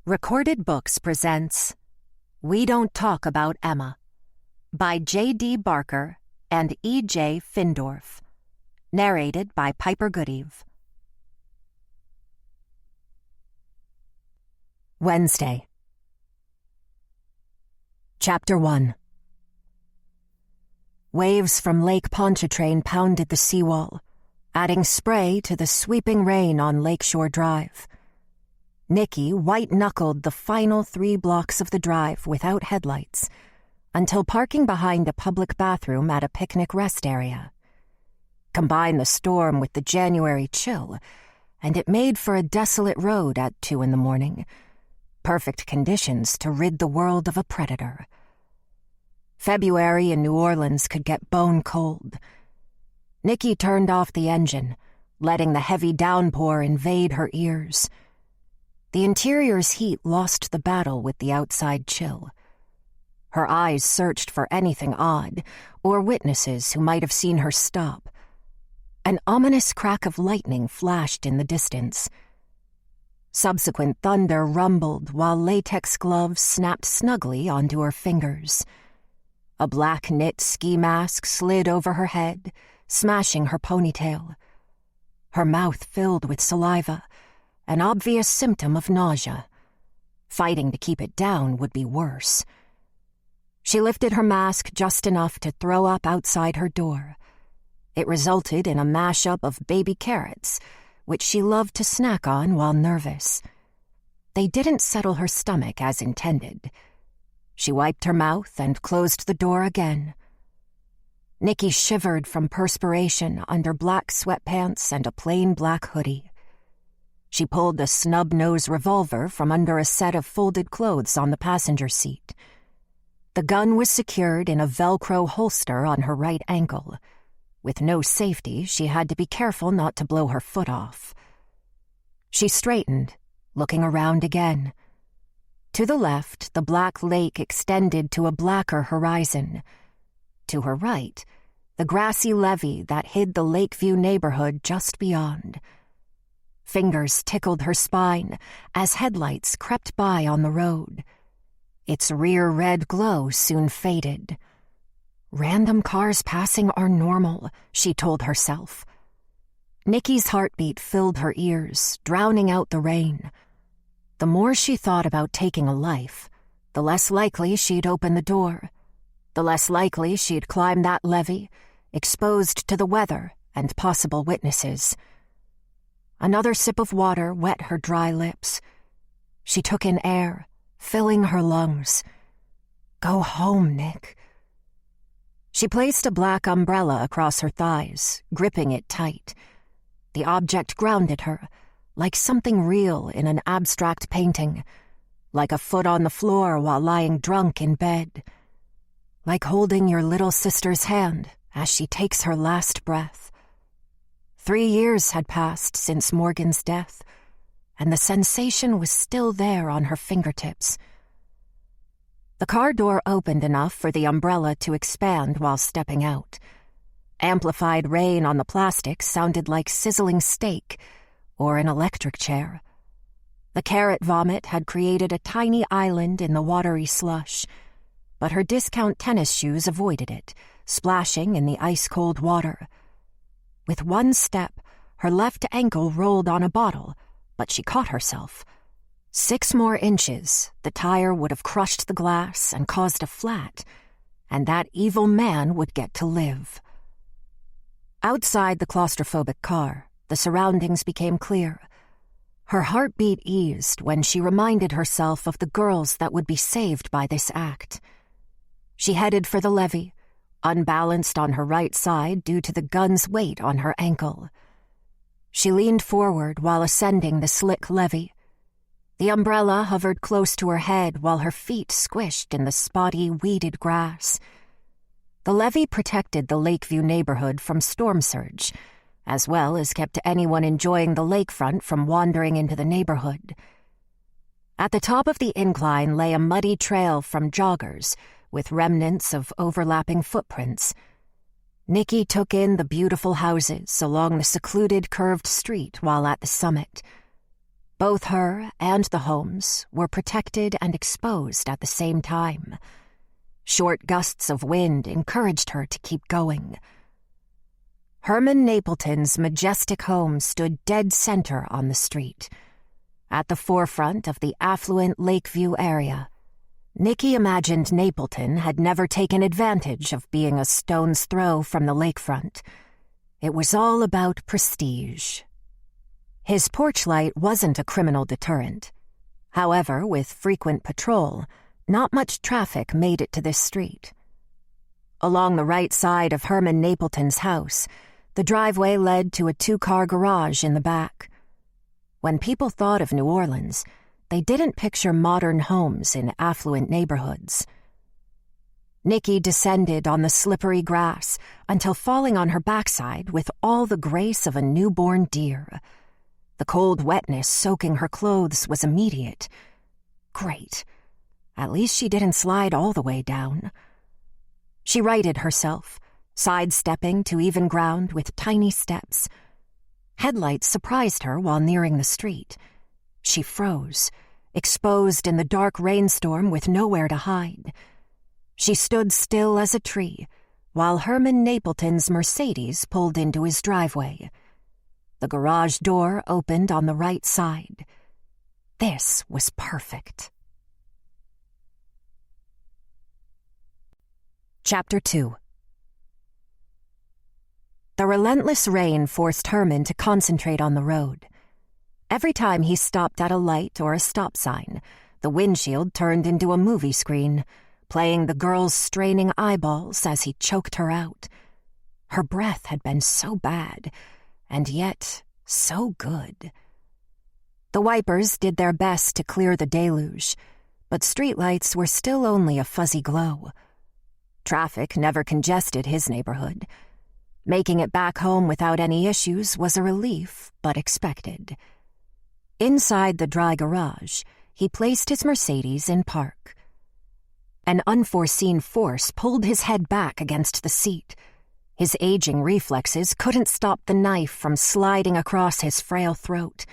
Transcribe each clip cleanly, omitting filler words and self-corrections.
Recorded Books presents We Don't Talk About Emma by J.D. Barker and E.J. Findorf. Narrated by Piper Goodeve. Wednesday. Chapter 1. Waves from Lake Pontchartrain pounded the seawall, adding spray to the sweeping rain on Lakeshore Drive. Nikki white-knuckled the final 3 blocks of the drive without headlights until parking behind a public bathroom at a picnic rest area. Combine the storm with the January chill, and it made for a desolate road at 2 a.m. Perfect conditions to rid the world of a predator. February in New Orleans could get bone cold. Nikki turned off the engine, letting the heavy downpour invade her ears. The interior's heat lost the battle with the outside chill. Her eyes searched for anything odd, or witnesses who might have seen her stop. An ominous crack of lightning flashed in the distance. Subsequent thunder rumbled while latex gloves snapped snugly onto her fingers. A black knit ski mask slid over her head, smashing her ponytail. Her mouth filled with saliva, an obvious symptom of nausea. Fighting to keep it down would be worse. She lifted her mask just enough to throw up outside her door. It resulted in a mashup of baby carrots, which she loved to snack on while nervous. They didn't settle her stomach as intended. She wiped her mouth and closed the door again. Nikki shivered from perspiration under black sweatpants and a plain black hoodie. She pulled a snub-nose revolver from under a set of folded clothes on the passenger seat. The gun was secured in a Velcro holster on her right ankle. With no safety, she had to be careful not to blow her foot off. She straightened, looking around again. To the left, the black lake extended to a blacker horizon. To her right, the grassy levee that hid the Lakeview neighborhood just beyond. Fingers tickled her spine as headlights crept by on the road. Its rear red glow soon faded. Random cars passing are normal, she told herself. Nikki's heartbeat filled her ears, drowning out the rain. The more she thought about taking a life, the less likely she'd open the door, the less likely she'd climb that levee, exposed to the weather and possible witnesses. Another sip of water wet her dry lips. She took in air, filling her lungs. Go home, Nick. She placed a black umbrella across her thighs, gripping it tight. The object grounded her, like something real in an abstract painting, like a foot on the floor while lying drunk in bed, like holding your little sister's hand as she takes her last breath. 3 years had passed since Morgan's death, and the sensation was still there on her fingertips. The car door opened enough for the umbrella to expand while stepping out. Amplified rain on the plastic sounded like sizzling steak or an electric chair. The carrot vomit had created a tiny island in the watery slush, but her discount tennis shoes avoided it, splashing in the ice-cold water. With one step, her left ankle rolled on a bottle, but she caught herself. 6 more inches, the tire would have crushed the glass and caused a flat, and that evil man would get to live. Outside the claustrophobic car, the surroundings became clear. Her heartbeat eased when she reminded herself of the girls that would be saved by this act. She headed for the levee, unbalanced on her right side due to the gun's weight on her ankle. She leaned forward while ascending the slick levee. The umbrella hovered close to her head while her feet squished in the spotty, weeded grass. The levee protected the Lakeview neighborhood from storm surge, as well as kept anyone enjoying the lakefront from wandering into the neighborhood. At the top of the incline lay a muddy trail from joggers, with remnants of overlapping footprints. Nikki took in the beautiful houses along the secluded curved street while at the summit. Both her and the homes were protected and exposed at the same time. Short gusts of wind encouraged her to keep going. Herman Napleton's majestic home stood dead center on the street. At the forefront of the affluent Lakeview area, Nikki imagined Napleton had never taken advantage of being a stone's throw from the lakefront. It was all about prestige. His porch light wasn't a criminal deterrent. However, with frequent patrol, not much traffic made it to this street. Along the right side of Herman Napleton's house, the driveway led to a 2-car garage in the back. When people thought of New Orleans, they didn't picture modern homes in affluent neighborhoods. Nikki descended on the slippery grass until falling on her backside with all the grace of a newborn deer. The cold wetness soaking her clothes was immediate. Great. At least she didn't slide all the way down. She righted herself, sidestepping to even ground with tiny steps. Headlights surprised her while nearing the street. She froze, exposed in the dark rainstorm with nowhere to hide. She stood still as a tree while Herman Napleton's Mercedes pulled into his driveway. The garage door opened on the right side. This was perfect. Chapter 2. The relentless rain forced Herman to concentrate on the road. Every time he stopped at a light or a stop sign, the windshield turned into a movie screen, playing the girl's straining eyeballs as he choked her out. Her breath had been so bad, and yet so good. The wipers did their best to clear the deluge, but streetlights were still only a fuzzy glow. Traffic never congested his neighborhood. Making it back home without any issues was a relief, but expected. Inside the dry garage, he placed his Mercedes in park. An unforeseen force pulled his head back against the seat. His aging reflexes couldn't stop the knife from sliding across his frail throat.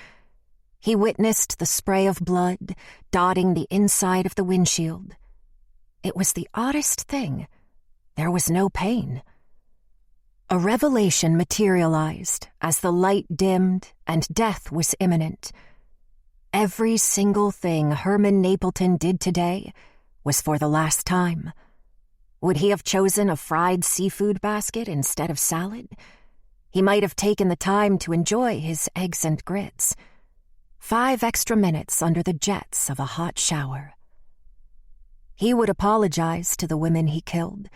He witnessed the spray of blood dotting the inside of the windshield. It was the oddest thing. There was no pain. A revelation materialized as the light dimmed and death was imminent. Every single thing Herman Napleton did today was for the last time. Would he have chosen a fried seafood basket instead of salad? He might have taken the time to enjoy his eggs and grits. 5 extra minutes under the jets of a hot shower. He would apologize to the women he killed,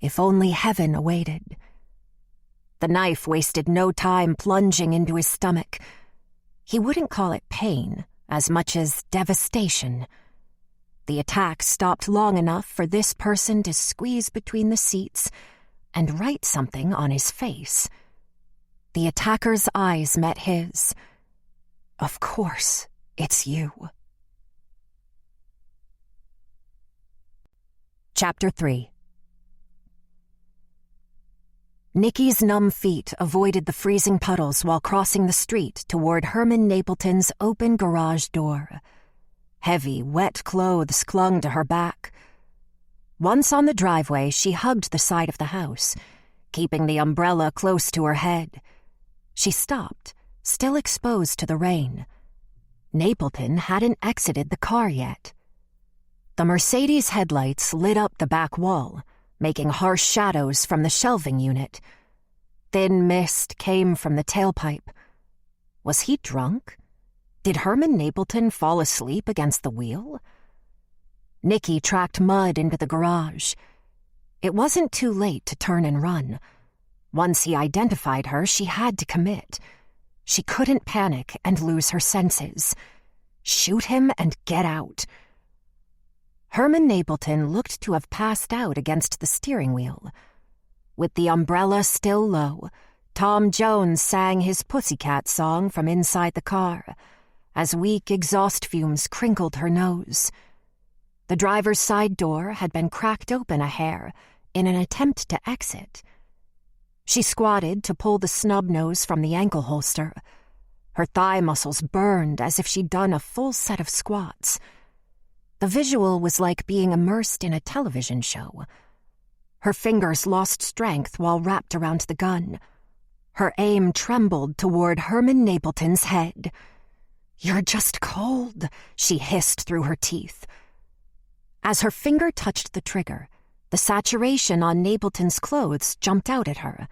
if only heaven awaited. The knife wasted no time plunging into his stomach. He wouldn't call it pain as much as devastation. The attack stopped long enough for this person to squeeze between the seats and write something on his face. The attacker's eyes met his. Of course, it's you. Chapter 3. Nikki's numb feet avoided the freezing puddles while crossing the street toward Herman Napleton's open garage door. Heavy, wet clothes clung to her back. Once on the driveway, she hugged the side of the house, keeping the umbrella close to her head. She stopped, still exposed to the rain. Napleton hadn't exited the car yet. The Mercedes headlights lit up the back wall, making harsh shadows from the shelving unit. Thin mist came from the tailpipe. Was he drunk? Did Herman Napleton fall asleep against the wheel? Nikki tracked mud into the garage. It wasn't too late to turn and run. Once he identified her, she had to commit. She couldn't panic and lose her senses. Shoot him and get out. Herman Napleton looked to have passed out against the steering wheel. With the umbrella still low, Tom Jones sang his Pussycat song from inside the car, as weak exhaust fumes crinkled her nose. The driver's side door had been cracked open a hair in an attempt to exit. She squatted to pull the snub nose from the ankle holster. Her thigh muscles burned as if she'd done a full set of squats. The visual was like being immersed in a television show. Her fingers lost strength while wrapped around the gun. Her aim trembled toward Herman Napleton's head. "You're just cold," she hissed through her teeth. As her finger touched the trigger, the saturation on Napleton's clothes jumped out at her.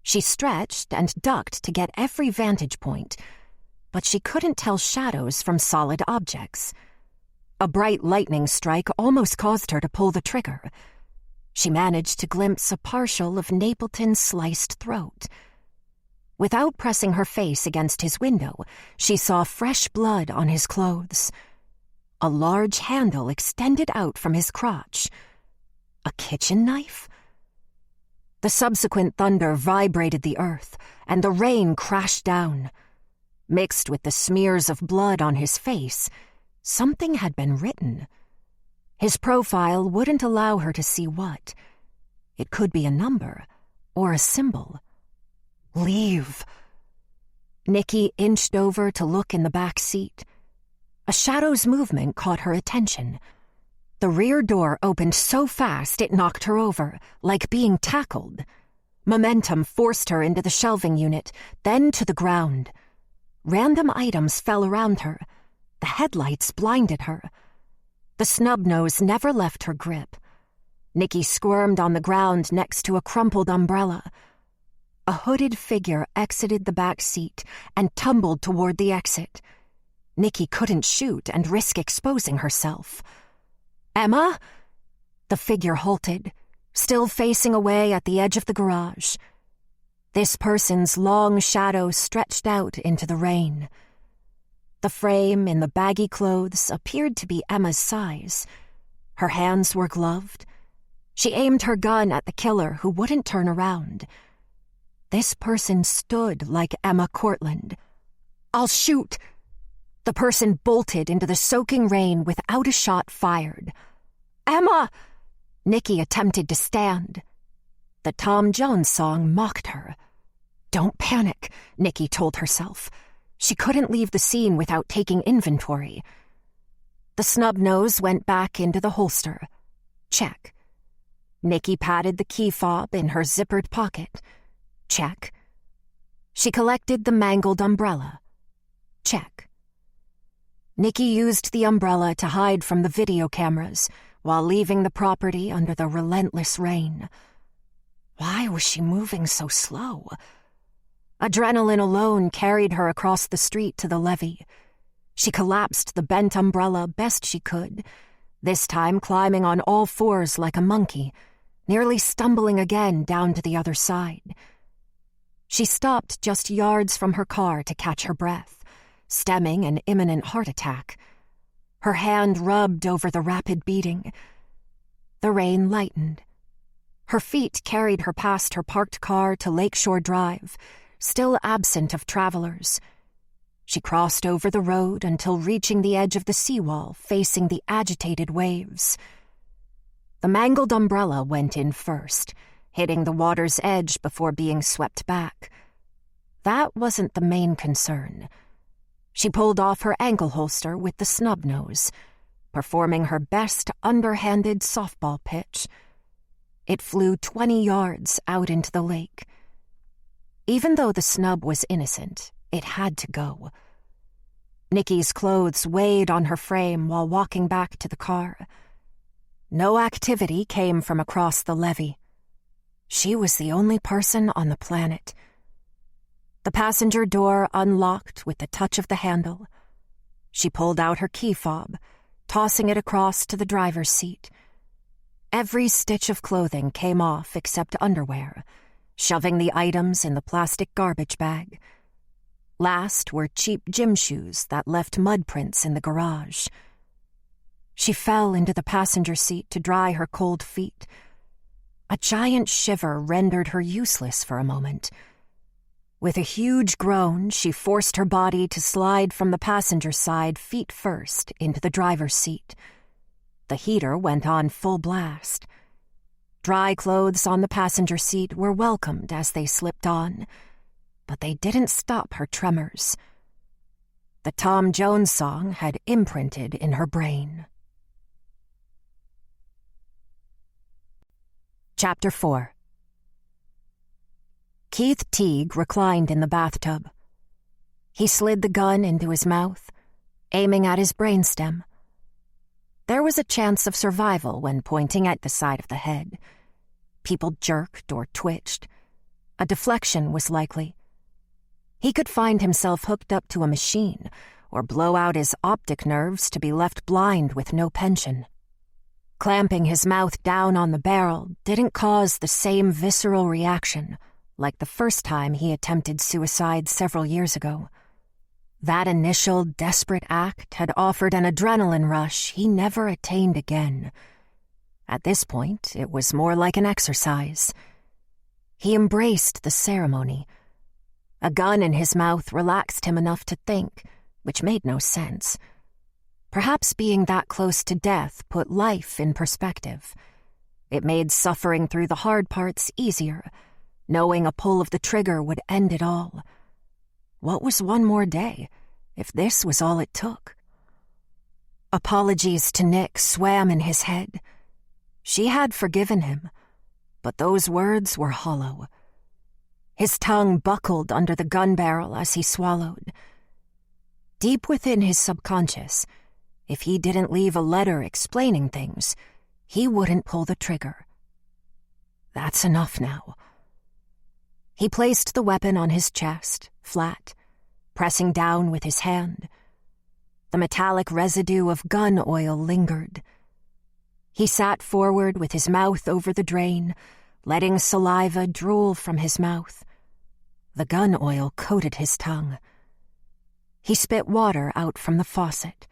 She stretched and ducked to get every vantage point, but she couldn't tell shadows from solid objects. A bright lightning strike almost caused her to pull the trigger. She managed to glimpse a partial of Napleton's sliced throat. Without pressing her face against his window, she saw fresh blood on his clothes. A large handle extended out from his crotch. A kitchen knife? The subsequent thunder vibrated the earth, and the rain crashed down. Mixed with the smears of blood on his face, something had been written. His profile wouldn't allow her to see what. It could be a number or a symbol. Leave. Nikki inched over to look in the back seat. A shadow's movement caught her attention. The rear door opened so fast it knocked her over, like being tackled. Momentum forced her into the shelving unit, then to the ground. Random items fell around her. The headlights blinded her. The snub nose never left her grip. Nikki squirmed on the ground next to a crumpled umbrella. A hooded figure exited the back seat and tumbled toward the exit. Nikki couldn't shoot and risk exposing herself. "Emma?" The figure halted, still facing away at the edge of the garage. This person's long shadow stretched out into the rain. The frame in the baggy clothes appeared to be Emma's size. Her hands were gloved. She aimed her gun at the killer, who wouldn't turn around. This person stood like Emma Cortland. "I'll shoot!" The person bolted into the soaking rain without a shot fired. "Emma!" Nikki attempted to stand. The Tom Jones song mocked her. "Don't panic," Nikki told herself. She couldn't leave the scene without taking inventory. The snub nose went back into the holster. Check. Nikki patted the key fob in her zippered pocket. Check. She collected the mangled umbrella. Check. Nikki used the umbrella to hide from the video cameras while leaving the property under the relentless rain. Why was she moving so slow? Adrenaline alone carried her across the street to the levee. She collapsed the bent umbrella best she could, this time climbing on all fours like a monkey, nearly stumbling again down to the other side. She stopped just yards from her car to catch her breath, stemming an imminent heart attack. Her hand rubbed over the rapid beating. The rain lightened. Her feet carried her past her parked car to Lakeshore Drive, still absent of travelers. She crossed over the road until reaching the edge of the seawall facing the agitated waves. The mangled umbrella went in first, hitting the water's edge before being swept back. That wasn't the main concern. She pulled off her ankle holster with the snub nose, performing her best underhanded softball pitch. It flew 20 yards out into the lake. Even though the snub was innocent, it had to go. Nikki's clothes weighed on her frame while walking back to the car. No activity came from across the levee. She was the only person on the planet. The passenger door unlocked with the touch of the handle. She pulled out her key fob, tossing it across to the driver's seat. Every stitch of clothing came off except underwear, shoving the items in the plastic garbage bag. Last were cheap gym shoes that left mud prints in the garage. She fell into the passenger seat to dry her cold feet. A giant shiver rendered her useless for a moment. With a huge groan, she forced her body to slide from the passenger side feet first into the driver's seat. The heater went on full blast. Dry clothes on the passenger seat were welcomed as they slipped on, but they didn't stop her tremors. The Tom Jones song had imprinted in her brain. Chapter 4. Keith Teague reclined in the bathtub. He slid the gun into his mouth, aiming at his brainstem. There was a chance of survival when pointing at the side of the head. People jerked or twitched. A deflection was likely. He could find himself hooked up to a machine or blow out his optic nerves to be left blind with no pension. Clamping his mouth down on the barrel didn't cause the same visceral reaction like the first time he attempted suicide several years ago. That initial desperate act had offered an adrenaline rush he never attained again. At this point, it was more like an exercise. He embraced the ceremony. A gun in his mouth relaxed him enough to think, which made no sense. Perhaps being that close to death put life in perspective. It made suffering through the hard parts easier, knowing a pull of the trigger would end it all. What was one more day, if this was all it took? Apologies to Nick swam in his head. She had forgiven him, but those words were hollow. His tongue buckled under the gun barrel as he swallowed. Deep within his subconscious, if he didn't leave a letter explaining things, he wouldn't pull the trigger. That's enough now. He placed the weapon on his chest, flat, pressing down with his hand. The metallic residue of gun oil lingered. He sat forward with his mouth over the drain, letting saliva drool from his mouth. The gun oil coated his tongue. He spit water out from the faucet.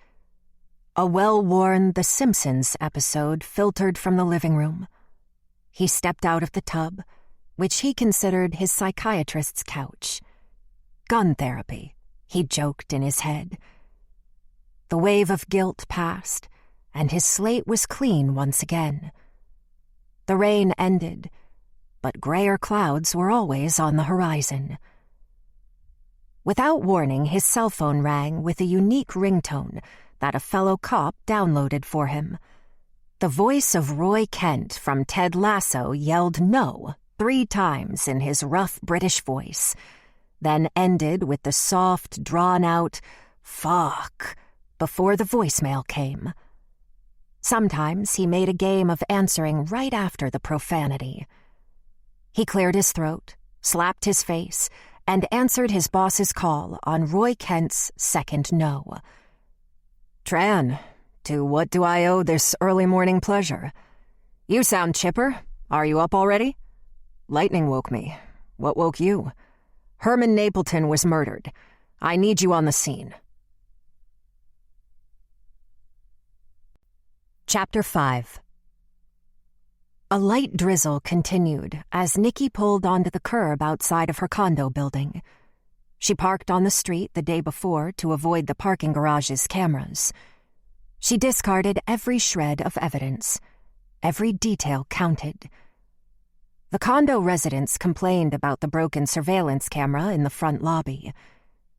A well-worn The Simpsons episode filtered from the living room. He stepped out of the tub, which he considered his psychiatrist's couch. Gun therapy, he joked in his head. The wave of guilt passed, and his slate was clean once again. The rain ended, but grayer clouds were always on the horizon. Without warning, his cell phone rang with a unique ringtone that a fellow cop downloaded for him. The voice of Roy Kent from Ted Lasso yelled no 3 times in his rough British voice, then ended with the soft, drawn-out "fuck" before the voicemail came. Sometimes he made a game of answering right after the profanity. He cleared his throat, slapped his face, and answered his boss's call on Roy Kent's second no. "Tran, to what do I owe this early morning pleasure? You sound chipper. Are you up already?" "Lightning woke me. What woke you?" "Herman Napleton was murdered. I need you on the scene." Chapter 5. A light drizzle continued as Nikki pulled onto the curb outside of her condo building. She parked on the street the day before to avoid the parking garage's cameras. She discarded every shred of evidence. Every detail counted. The condo residents complained about the broken surveillance camera in the front lobby.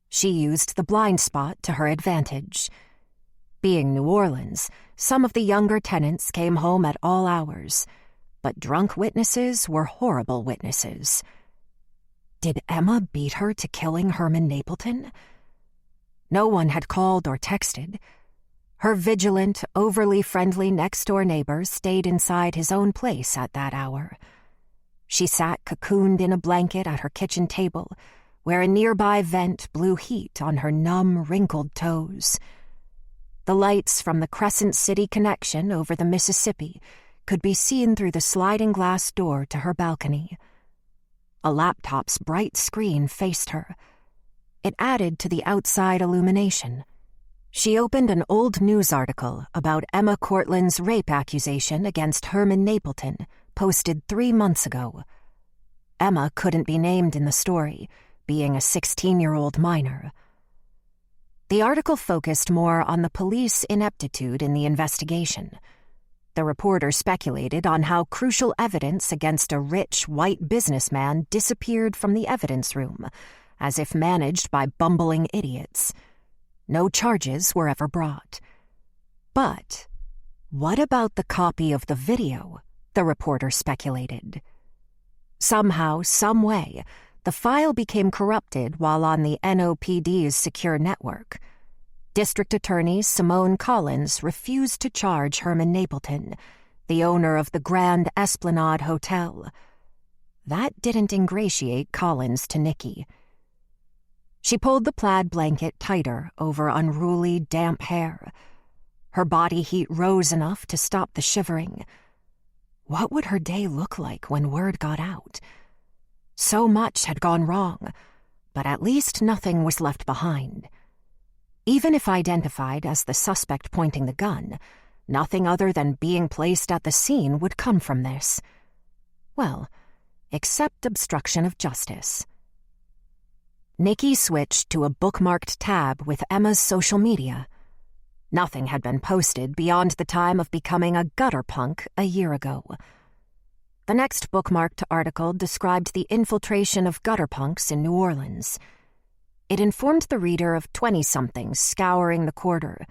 She used the blind spot to her advantage. Being New Orleans, some of the younger tenants came home at all hours, but drunk witnesses were horrible witnesses. Did Emma beat her to killing Herman Napleton? No one had called or texted. Her vigilant, overly friendly next-door neighbor stayed inside his own place at that hour. She sat cocooned in a blanket at her kitchen table, where a nearby vent blew heat on her numb, wrinkled toes. The lights from the Crescent City connection over the Mississippi could be seen through the sliding glass door to her balcony. A laptop's bright screen faced her. It added to the outside illumination. She opened an old news article about Emma Cortland's rape accusation against Herman Napleton, posted 3 months ago. Emma couldn't be named in the story, being a 16-year-old minor. The article focused more on the police ineptitude in the investigation. The reporter speculated on how crucial evidence against a rich, white businessman disappeared from the evidence room, as if managed by bumbling idiots. No charges were ever brought. But what about the copy of the video? The reporter speculated. Somehow, some way, the file became corrupted while on the NOPD's secure network. District Attorney Simone Collins refused to charge Herman Napleton, the owner of the Grand Esplanade Hotel. That didn't ingratiate Collins to Nikki. She pulled the plaid blanket tighter over unruly, damp hair. Her body heat rose enough to stop the shivering. What would her day look like when word got out? So much had gone wrong, but at least nothing was left behind. Even if identified as the suspect pointing the gun, nothing other than being placed at the scene would come from this. Well, except obstruction of justice. Nikki switched to a bookmarked tab with Emma's social media. Nothing had been posted beyond the time of becoming a gutter punk a year ago. The next bookmarked article described the infiltration of gutter punks in New Orleans. It informed the reader of 20-somethings scouring the quarter,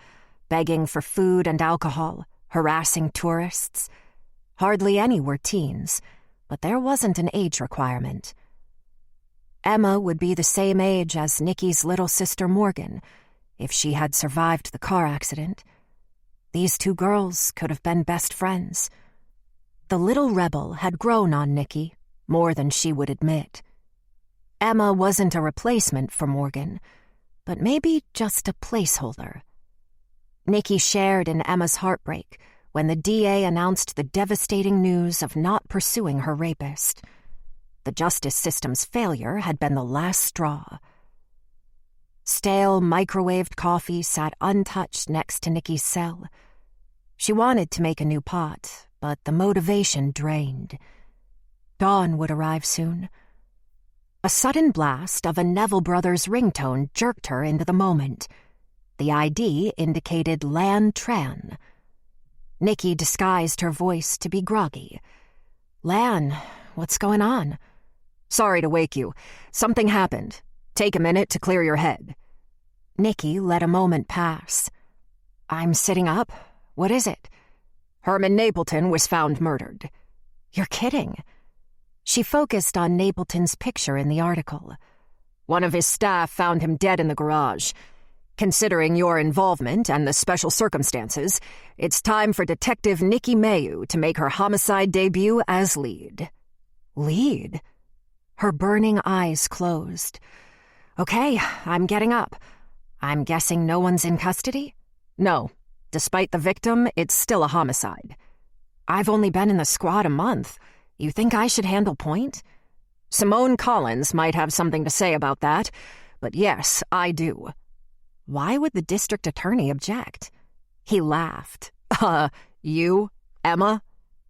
begging for food and alcohol, harassing tourists. Hardly any were teens, but there wasn't an age requirement. Emma would be the same age as Nikki's little sister Morgan, if she had survived the car accident. These two girls could have been best friends. The little rebel had grown on Nikki, more than she would admit. Emma wasn't a replacement for Morgan, but maybe just a placeholder. Nikki shared in Emma's heartbreak when the DA announced the devastating news of not pursuing her rapist. The justice system's failure had been the last straw. Stale, microwaved coffee sat untouched next to Nikki's cell. She wanted to make a new pot, but the motivation drained. Dawn would arrive soon. A sudden blast of a Neville Brothers ringtone jerked her into the moment. The ID indicated Lan Tran. Nikki disguised her voice to be groggy. "Lan, what's going on?" "Sorry to wake you. Something happened. Take a minute to clear your head." Nikki let a moment pass. "I'm sitting up. What is it?" "Herman Napleton was found murdered." "You're kidding." She focused on Napleton's picture in the article. "One of his staff found him dead in the garage. Considering your involvement and the special circumstances, it's time for Detective Nikki Mayu to make her homicide debut as lead." "Lead?" Her burning eyes closed. "Okay, I'm getting up. I'm guessing no one's in custody?" "No. Despite the victim, it's still a homicide." "I've only been in the squad a month. You think I should handle point?" "Simone Collins might have something to say about that, but yes, I do." Why would the district attorney object? He laughed. You, Emma?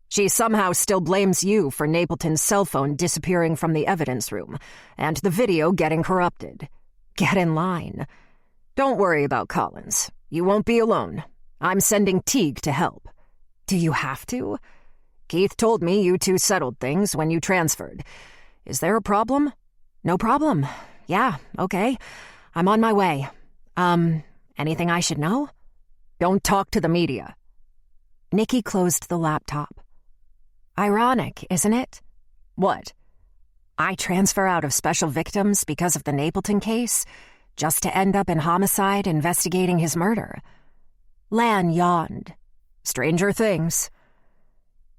She somehow still blames you for Napleton's cell phone disappearing from the evidence room and the video getting corrupted. Get in line. Don't worry about Collins. You won't be alone. I'm sending Teague to help. Do you have to? Keith told me you two settled things when you transferred. Is there a problem? No problem. Yeah, okay. I'm on my way. Anything I should know? Don't talk to the media. Nikki closed the laptop. Ironic, isn't it? What? I transfer out of special victims because of the Napleton case, just to end up in homicide investigating his murder. Lan yawned. Stranger things.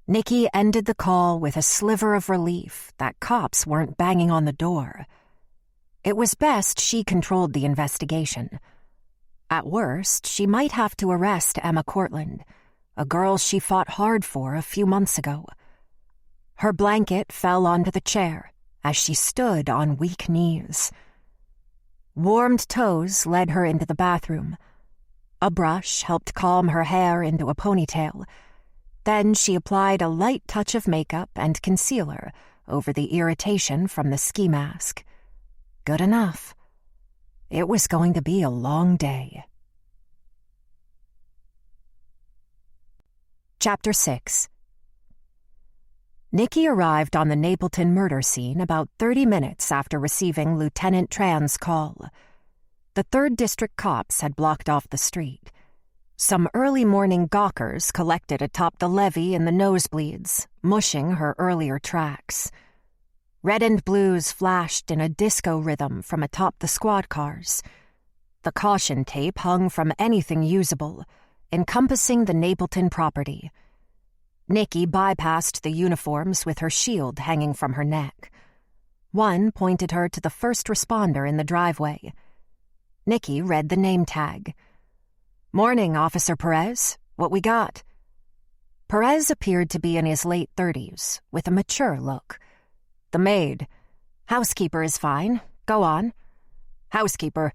Nikki ended the call with a sliver of relief that cops weren't banging on the door. It was best she controlled the investigation. At worst, she might have to arrest Emma Cortland, a girl she fought hard for a few months ago. Her blanket fell onto the chair as she stood on weak knees. Warmed toes led her into the bathroom. A brush helped calm her hair into a ponytail. Then she applied a light touch of makeup and concealer over the irritation from the ski mask. Good enough. It was going to be a long day. Chapter 6. Nikki arrived on the Napleton murder scene about 30 minutes after receiving Lieutenant Tran's call. The 3rd District cops had blocked off the street. Some early morning gawkers collected atop the levee in the nosebleeds, mushing her earlier tracks. Red and blues flashed in a disco rhythm from atop the squad cars. The caution tape hung from anything usable, encompassing the Napleton property. Nikki bypassed the uniforms with her shield hanging from her neck. One pointed her to the first responder in the driveway. Nikki read the name tag. "Morning, Officer Perez. What we got?" Perez appeared to be in his late 30s, with a mature look. "The maid. Housekeeper is fine. Go on." "Housekeeper.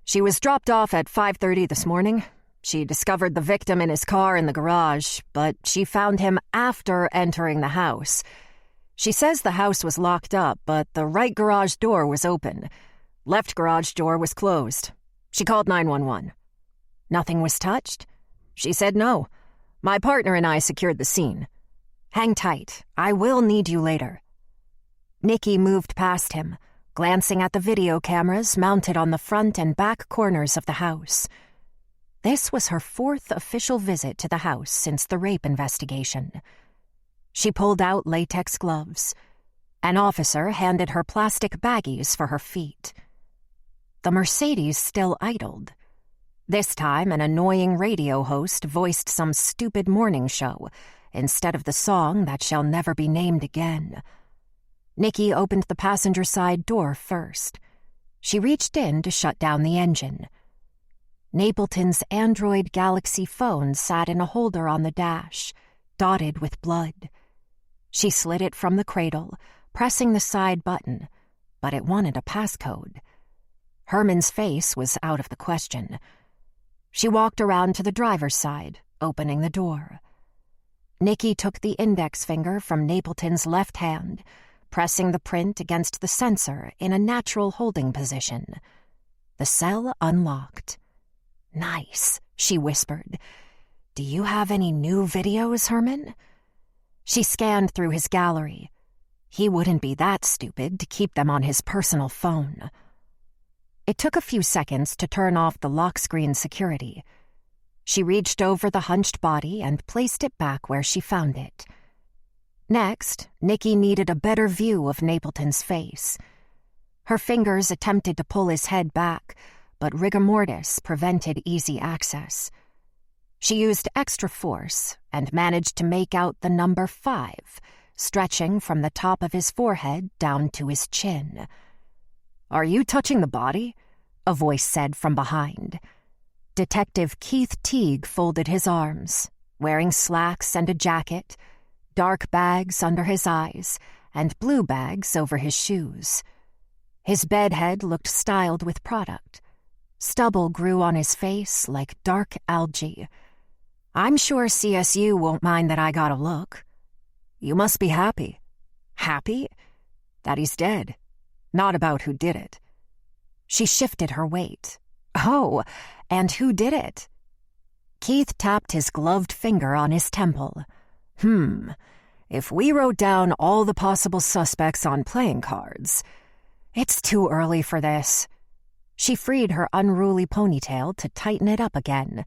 She was dropped off at 5:30 this morning. She discovered the victim in his car in the garage, but she found him after entering the house. She says the house was locked up, but the right garage door was open. Left garage door was closed. She called 911. Nothing was touched? She said no. My partner and I secured the scene. Hang tight. I will need you later." Nikki moved past him, glancing at the video cameras mounted on the front and back corners of the house. This was her 4th official visit to the house since the rape investigation. She pulled out latex gloves. An officer handed her plastic baggies for her feet. The Mercedes still idled. This time, an annoying radio host voiced some stupid morning show instead of the song that shall never be named again. Nikki opened the passenger side door first. She reached in to shut down the engine. Napleton's Android Galaxy phone sat in a holder on the dash, dotted with blood. She slid it from the cradle, pressing the side button, but it wanted a passcode. Herman's face was out of the question. She walked around to the driver's side, opening the door. Nikki took the index finger from Napleton's left hand, pressing the print against the sensor in a natural holding position. The cell unlocked. "Nice," she whispered. "Do you have any new videos, Herman?" She scanned through his gallery. He wouldn't be that stupid to keep them on his personal phone. It took a few seconds to turn off the lock screen security. She reached over the hunched body and placed it back where she found it. Next, Nikki needed a better view of Napleton's face. Her fingers attempted to pull his head back, but rigor mortis prevented easy access. She used extra force and managed to make out the number 5, stretching from the top of his forehead down to his chin. "Are you touching the body?" a voice said from behind. Detective Keith Teague folded his arms, wearing slacks and a jacket, dark bags under his eyes, and blue bags over his shoes. His bedhead looked styled with product. Stubble grew on his face like dark algae. "I'm sure CSU won't mind that I got a look." "You must be happy." "Happy? That he's dead. Not about who did it." She shifted her weight. "Oh, and who did it?" Keith tapped his gloved finger on his temple. If we wrote down all the possible suspects on playing cards..." "It's too early for this." She freed her unruly ponytail to tighten it up again.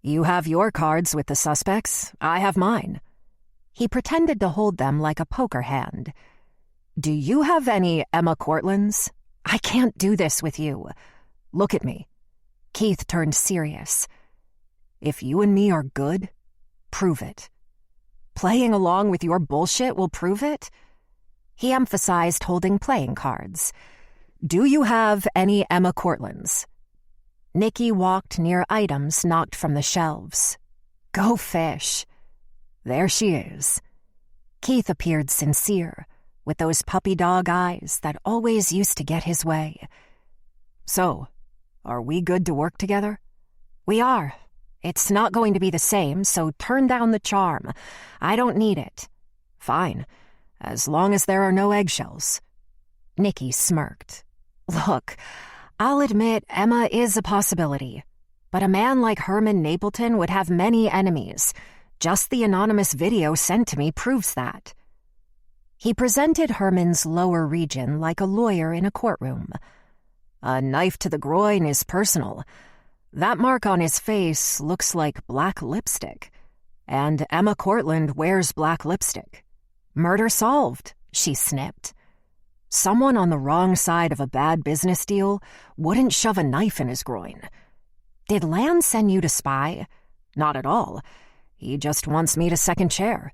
"You have your cards with the suspects. I have mine." He pretended to hold them like a poker hand. "Do you have any Emma Cortlands? I can't do this with you. Look at me." Keith turned serious. "If you and me are good, prove it." "Playing along with your bullshit will prove it?" He emphasized holding playing cards. "Do you have any Emma Cortlands?" Nikki walked near items knocked from the shelves. "Go fish." "There she is." Keith appeared sincere, with those puppy dog eyes that always used to get his way. "So, are we good to work together?" "We are. It's not going to be the same, so turn down the charm. I don't need it." "Fine, as long as there are no eggshells." Nikki smirked. "Look, I'll admit Emma is a possibility, but a man like Herman Napleton would have many enemies. Just the anonymous video sent to me proves that." He presented Herman's lower region like a lawyer in a courtroom. A knife to the groin is personal. That mark on his face looks like black lipstick. And Emma Cortland wears black lipstick. Murder solved, she snipped. Someone on the wrong side of a bad business deal wouldn't shove a knife in his groin. Did Lan send you to spy? Not at all. He just wants me to second chair.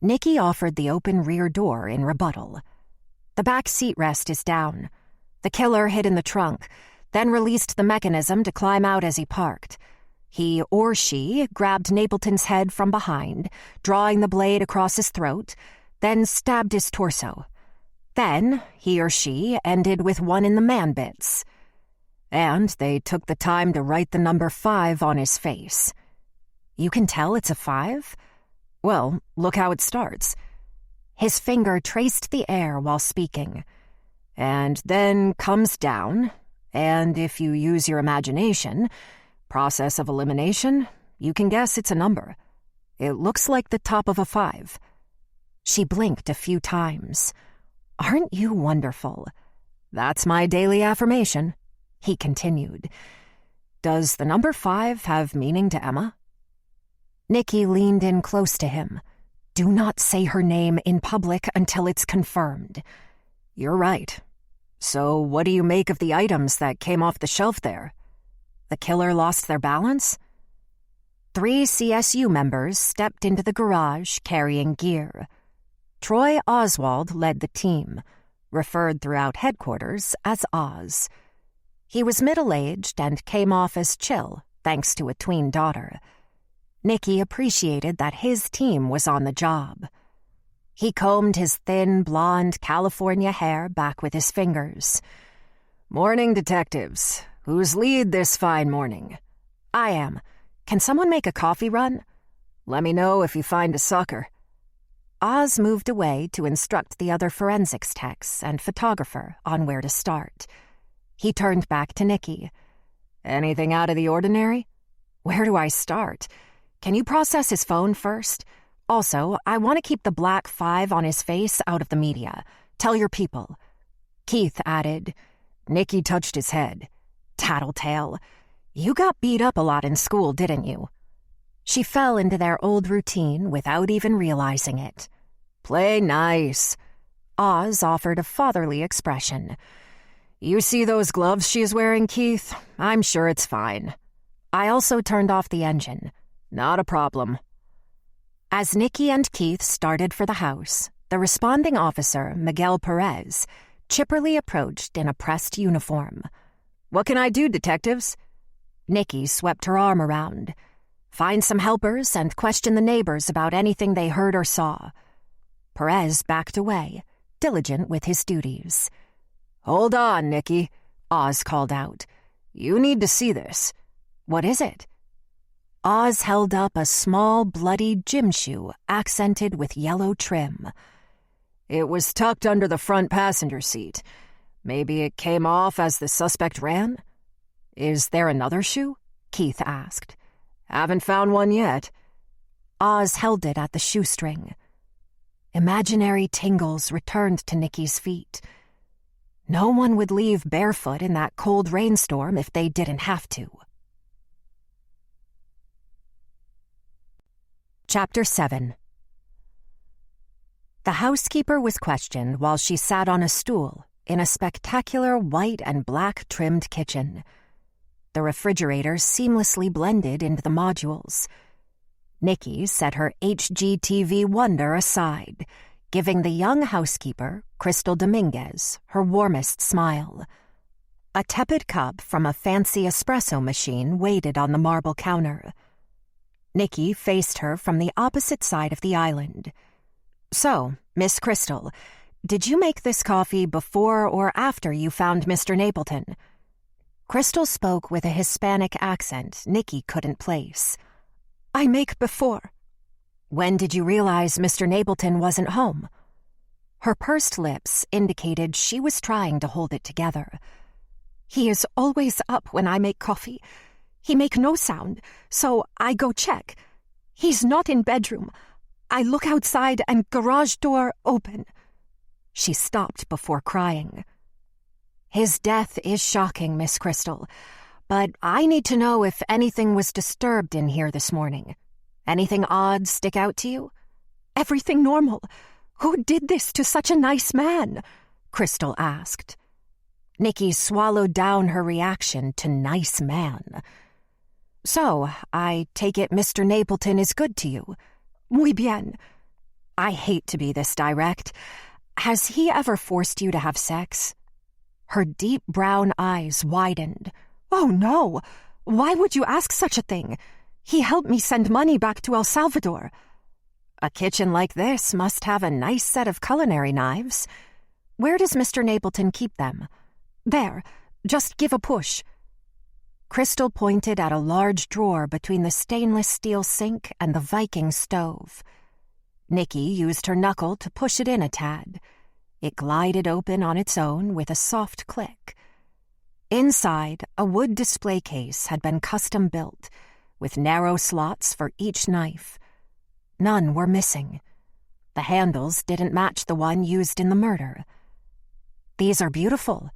Nikki offered the open rear door in rebuttal. The back seat rest is down. The killer hid in the trunk, then released the mechanism to climb out as he parked. He or she grabbed Napleton's head from behind, drawing the blade across his throat, then stabbed his torso. Then he or she ended with one in the man-bits. And they took the time to write the number 5 on his face. You can tell it's a 5? Well, look how it starts. His finger traced the air while speaking, and then comes down, and if you use your imagination, process of elimination, you can guess it's a number. It looks like the top of a 5. She blinked a few times. Aren't you wonderful? That's my daily affirmation, he continued. Does the number 5 have meaning to Emma? Nikki leaned in close to him. Do not say her name in public until it's confirmed. You're right. So what do you make of the items that came off the shelf there? The killer lost their balance? 3 CSU members stepped into the garage carrying gear. Troy Oswald led the team, referred throughout headquarters as Oz. He was middle-aged and came off as chill, thanks to a tween daughter. Nikki appreciated that his team was on the job. He combed his thin, blonde California hair back with his fingers. Morning, detectives. Whose lead this fine morning? I am. Can someone make a coffee run? Let me know if you find a sucker. Oz moved away to instruct the other forensics techs and photographer on where to start. He turned back to Nikki. Anything out of the ordinary? Where do I start? Can you process his phone first? Also, I want to keep the black 5 on his face out of the media. Tell your people. Keith added. Nikki touched his head. Tattletale. You got beat up a lot in school, didn't you? She fell into their old routine without even realizing it. Play nice. Oz offered a fatherly expression. You see those gloves she is wearing, Keith? I'm sure it's fine. I also turned off the engine. Not a problem. As Nikki and Keith started for the house, the responding officer, Miguel Perez, chipperly approached in a pressed uniform. What can I do, detectives? Nikki swept her arm around. Find some helpers and question the neighbors about anything they heard or saw. Perez backed away, diligent with his duties. Hold on, Nikki, Oz called out. You need to see this. What is it? Oz held up a small, bloody gym shoe accented with yellow trim. It was tucked under the front passenger seat. Maybe it came off as the suspect ran? Is there another shoe? Keith asked. Haven't found one yet. Oz held it at the shoestring. Imaginary tingles returned to Nikki's feet. No one would leave barefoot in that cold rainstorm if they didn't have to. Chapter 7. The housekeeper was questioned while she sat on a stool in a spectacular white and black trimmed kitchen. The refrigerator seamlessly blended into the modules. Nikki set her HGTV wonder aside, giving the young housekeeper, Crystal Dominguez, her warmest smile. A tepid cup from a fancy espresso machine waited on the marble counter. Nikki faced her from the opposite side of the island. So, Miss Crystal, did you make this coffee before or after you found Mr. Napleton? Crystal spoke with a Hispanic accent Nikki couldn't place. I make before. When did you realize Mr. Napleton wasn't home? Her pursed lips indicated she was trying to hold it together. He is always up when I make coffee. He make no sound, so I go check. He's not in bedroom. I look outside and garage door open. She stopped before crying. His death is shocking, Miss Crystal, but I need to know if anything was disturbed in here this morning. Anything odd stick out to you? Everything normal. Who did this to such a nice man? Crystal asked. Nikki swallowed down her reaction to nice man. So, I take it Mr. Napleton is good to you? Muy bien. I hate to be this direct. Has he ever forced you to have sex? Her deep brown eyes widened. Oh, no. Why would you ask such a thing? He helped me send money back to El Salvador. A kitchen like this must have a nice set of culinary knives. Where does Mr. Napleton keep them? There. Just give a push. Crystal pointed at a large drawer between the stainless steel sink and the Viking stove. Nikki used her knuckle to push it in a tad. It glided open on its own with a soft click. Inside, a wood display case had been custom built, with narrow slots for each knife. None were missing. The handles didn't match the one used in the murder. These are beautiful.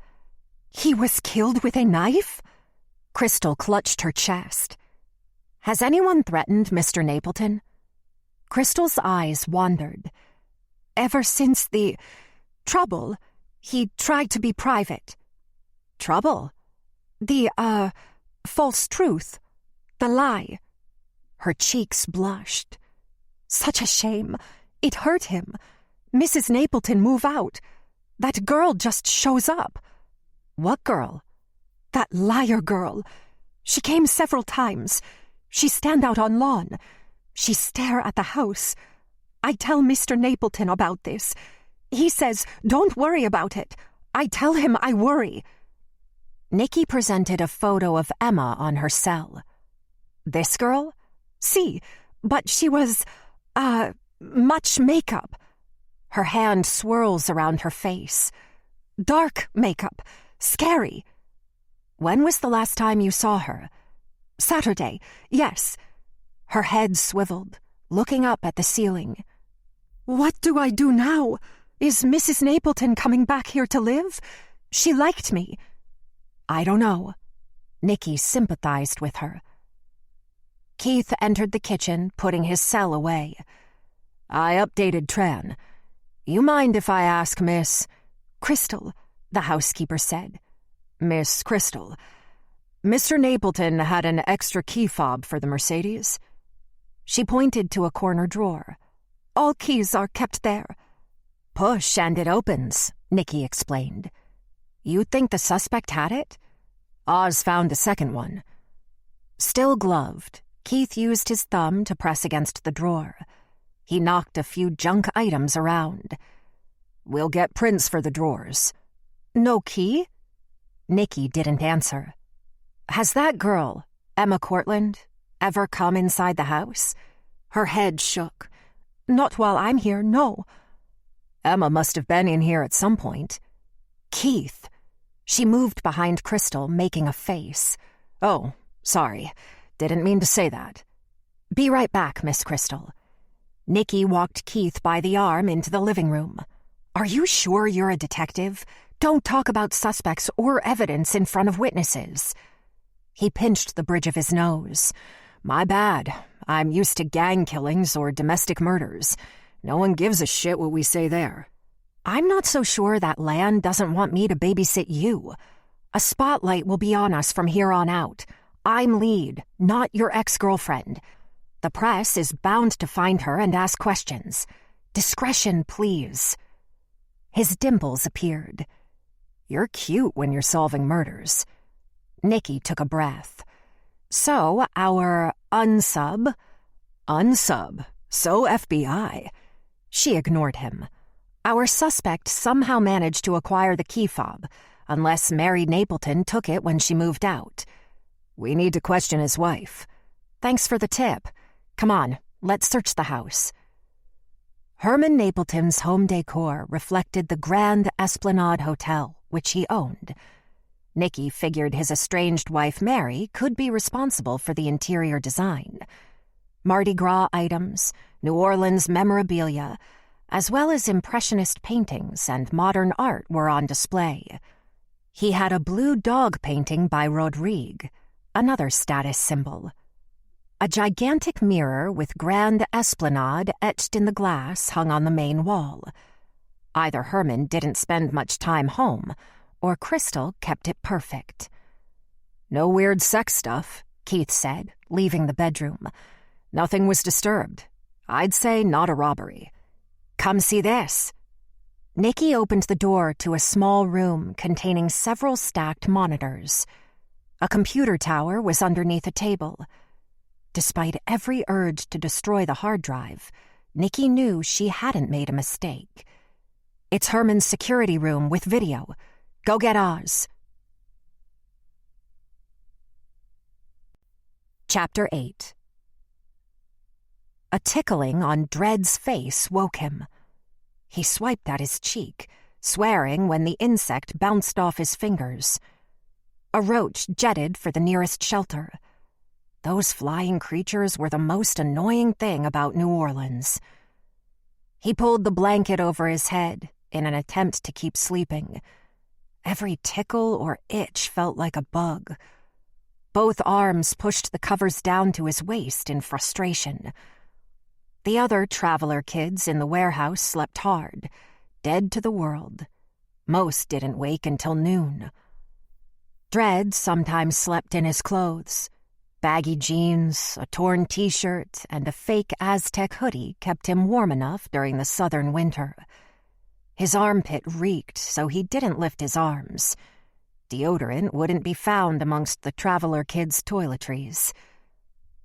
He was killed with a knife? Crystal clutched her chest. Has anyone threatened Mr. Napleton? Crystal's eyes wandered. Ever since the trouble, he tried to be private. Trouble? The, false truth. The lie. Her cheeks blushed. Such a shame. It hurt him. Mrs. Napleton move out. That girl just shows up. What girl? That liar girl. She came several times. She stand out on lawn. She stare at the house. I tell Mr. Napleton about this. He says, don't worry about it. I tell him I worry. Nikki presented a photo of Emma on her cell. This girl? See, but she was, much makeup. Her hand swirls around her face. Dark makeup. Scary. When was the last time you saw her? Saturday, yes. Her head swiveled, looking up at the ceiling. What do I do now? Is Mrs. Napleton coming back here to live? She liked me. I don't know. Nikki sympathized with her. Keith entered the kitchen, putting his cell away. I updated Tran. You mind if I ask Miss Crystal, the housekeeper said. Miss Crystal, Mr. Napleton had an extra key fob for the Mercedes? She pointed to a corner drawer. All keys are kept there. Push and it opens, Nikki explained. You think the suspect had it? Oz found a second one. Still gloved, Keith used his thumb to press against the drawer. He knocked a few junk items around. We'll get prints for the drawers. No key? Nikki didn't answer. Has that girl, Emma Cortland, ever come inside the house? Her head shook. Not while I'm here, no. Emma must have been in here at some point. Keith. She moved behind Crystal, making a face. Oh, sorry. Didn't mean to say that. Be right back, Miss Crystal. Nikki walked Keith by the arm into the living room. Are you sure you're a detective? Don't talk about suspects or evidence in front of witnesses. He pinched the bridge of his nose. My bad. I'm used to gang killings or domestic murders. No one gives a shit what we say there. I'm not so sure that Land doesn't want me to babysit you. A spotlight will be on us from here on out. I'm lead, not your ex-girlfriend. The press is bound to find her and ask questions. Discretion, please. His dimples appeared. You're cute when you're solving murders. Nikki took a breath. So, our unsub? Unsub? So FBI. She ignored him. Our suspect somehow managed to acquire the key fob, unless Mary Napleton took it when she moved out. We need to question his wife. Thanks for the tip. Come on, let's search the house. Herman Napleton's home decor reflected the Grand Esplanade Hotel, which he owned. Nikki figured his estranged wife Mary could be responsible for the interior design. Mardi Gras items, New Orleans memorabilia, as well as impressionist paintings and modern art were on display. He had a blue dog painting by Rodrigue, another status symbol. A gigantic mirror with Grand Esplanade etched in the glass hung on the main wall. Either Herman didn't spend much time home, or Crystal kept it perfect. "No weird sex stuff," Keith said, leaving the bedroom. "Nothing was disturbed. I'd say not a robbery. Come see this." Nikki opened the door to a small room containing several stacked monitors. A computer tower was underneath a table. Despite every urge to destroy the hard drive, Nikki knew she hadn't made a mistake. "It's Herman's security room with video. Go get Oz." Chapter 8. A tickling on Dred's face woke him. He swiped at his cheek, swearing when the insect bounced off his fingers. A roach jetted for the nearest shelter. Those flying creatures were the most annoying thing about New Orleans. He pulled the blanket over his head in an attempt to keep sleeping. Every tickle or itch felt like a bug. Both arms pushed the covers down to his waist in frustration. The other traveler kids in the warehouse slept hard, dead to the world. Most didn't wake until noon. Dred sometimes slept in his clothes. Baggy jeans, a torn t-shirt, and a fake Aztec hoodie kept him warm enough during the southern winter. His armpit reeked, so he didn't lift his arms. Deodorant wouldn't be found amongst the traveler kids' toiletries.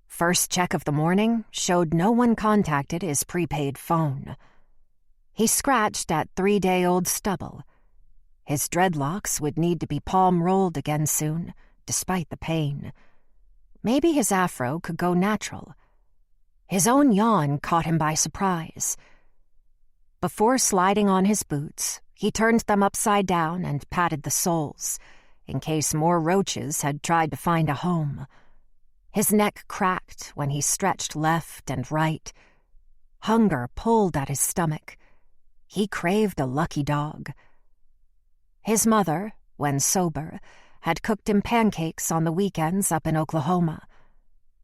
First check of the morning showed no one contacted his prepaid phone. He scratched at 3-day-old stubble. His dreadlocks would need to be palm-rolled again soon, despite the pain. Maybe his afro could go natural. His own yawn caught him by surprise. Before sliding on his boots, he turned them upside down and patted the soles, in case more roaches had tried to find a home. His neck cracked when he stretched left and right. Hunger pulled at his stomach. He craved a lucky dog. His mother, when sober, had cooked him pancakes on the weekends up in Oklahoma.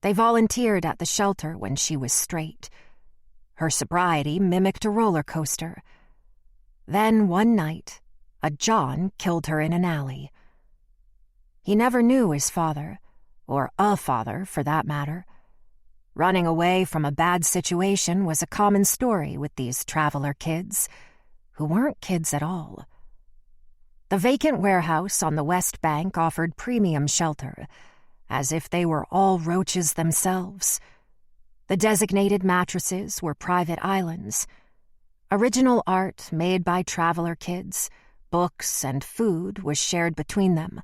They volunteered at the shelter when she was straight. Her sobriety mimicked a roller coaster. Then one night, a John killed her in an alley. He never knew his father, or a father for that matter. Running away from a bad situation was a common story with these traveler kids, who weren't kids at all. The vacant warehouse on the West Bank offered premium shelter, as if they were all roaches themselves. The designated mattresses were private islands. Original art made by traveler kids, books, and food was shared between them.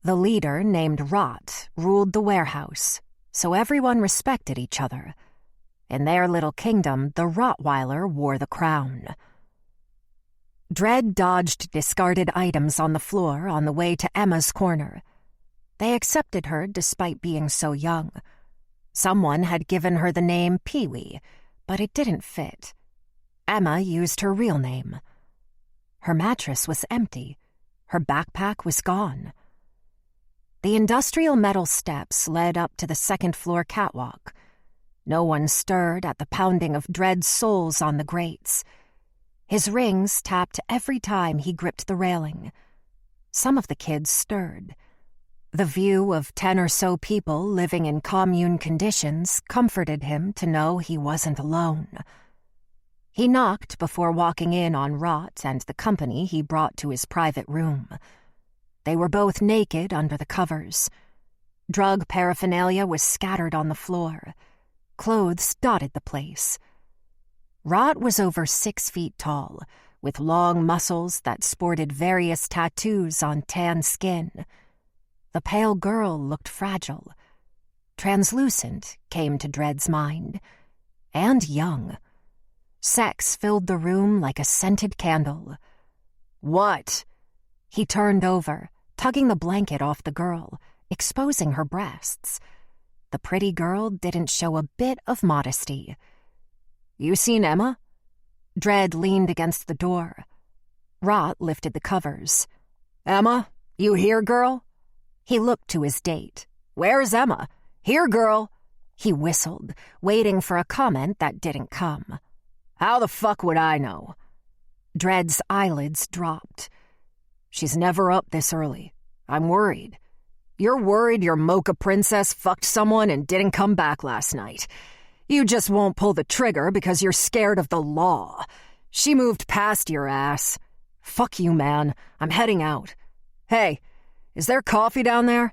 The leader, named Rot, ruled the warehouse, so everyone respected each other. In their little kingdom, the Rottweiler wore the crown. Dred dodged discarded items on the floor on the way to Emma's corner. They accepted her despite being so young. Someone had given her the name Pee-wee, but it didn't fit. Emma used her real name. Her mattress was empty. Her backpack was gone. The industrial metal steps led up to the second-floor catwalk. No one stirred at the pounding of Dred's soles on the grates. His rings tapped every time he gripped the railing. Some of the kids stirred. The view of 10 or so people living in commune conditions comforted him to know he wasn't alone. He knocked before walking in on Rot and the company he brought to his private room. They were both naked under the covers. Drug paraphernalia was scattered on the floor. Clothes dotted the place. Rot was over 6 feet tall, with long muscles that sported various tattoos on tan skin. The pale girl looked fragile. Translucent came to Dred's mind. And young. Sex filled the room like a scented candle. "What?" He turned over, tugging the blanket off the girl, exposing her breasts. The pretty girl didn't show a bit of modesty. "You seen Emma?" Dred leaned against the door. Rot lifted the covers. "Emma, You here, girl? He looked to his date. Where's Emma? Here, girl. He whistled, waiting for a comment that didn't come. How the fuck would I know? Dred's eyelids dropped. She's never up this early. I'm worried. You're worried your mocha princess fucked someone and didn't come back last night. You just won't pull the trigger because you're scared of the law. She moved past your ass. Fuck you, man. I'm heading out. Hey, is there coffee down there?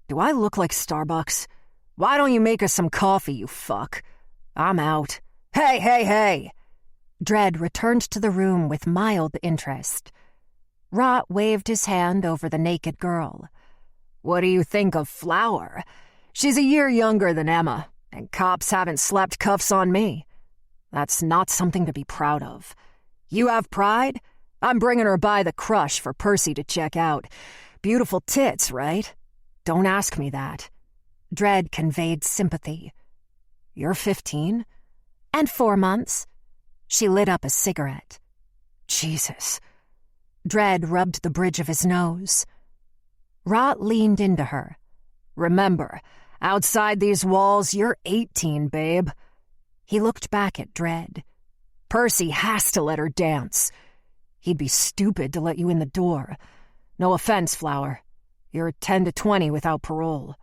Do I look like Starbucks? Why don't you make us some coffee, you fuck? I'm out. Hey! Dred returned to the room with mild interest. Rot waved his hand over the naked girl. What do you think of Flower? She's a year younger than Emma, and cops haven't slapped cuffs on me. That's not something to be proud of. You have pride? I'm bringing her by the crush for Percy to check out. Beautiful tits, right? Don't ask me that. Dred conveyed sympathy. You're 15? And 4 months. She lit up a cigarette. Jesus. Dred rubbed the bridge of his nose. Rot leaned into her. Remember, outside these walls, you're 18, babe. He looked back at Dred. Percy has to let her dance. He'd be stupid to let you in the door. No offense, Flower. You're 10 to 20 without parole.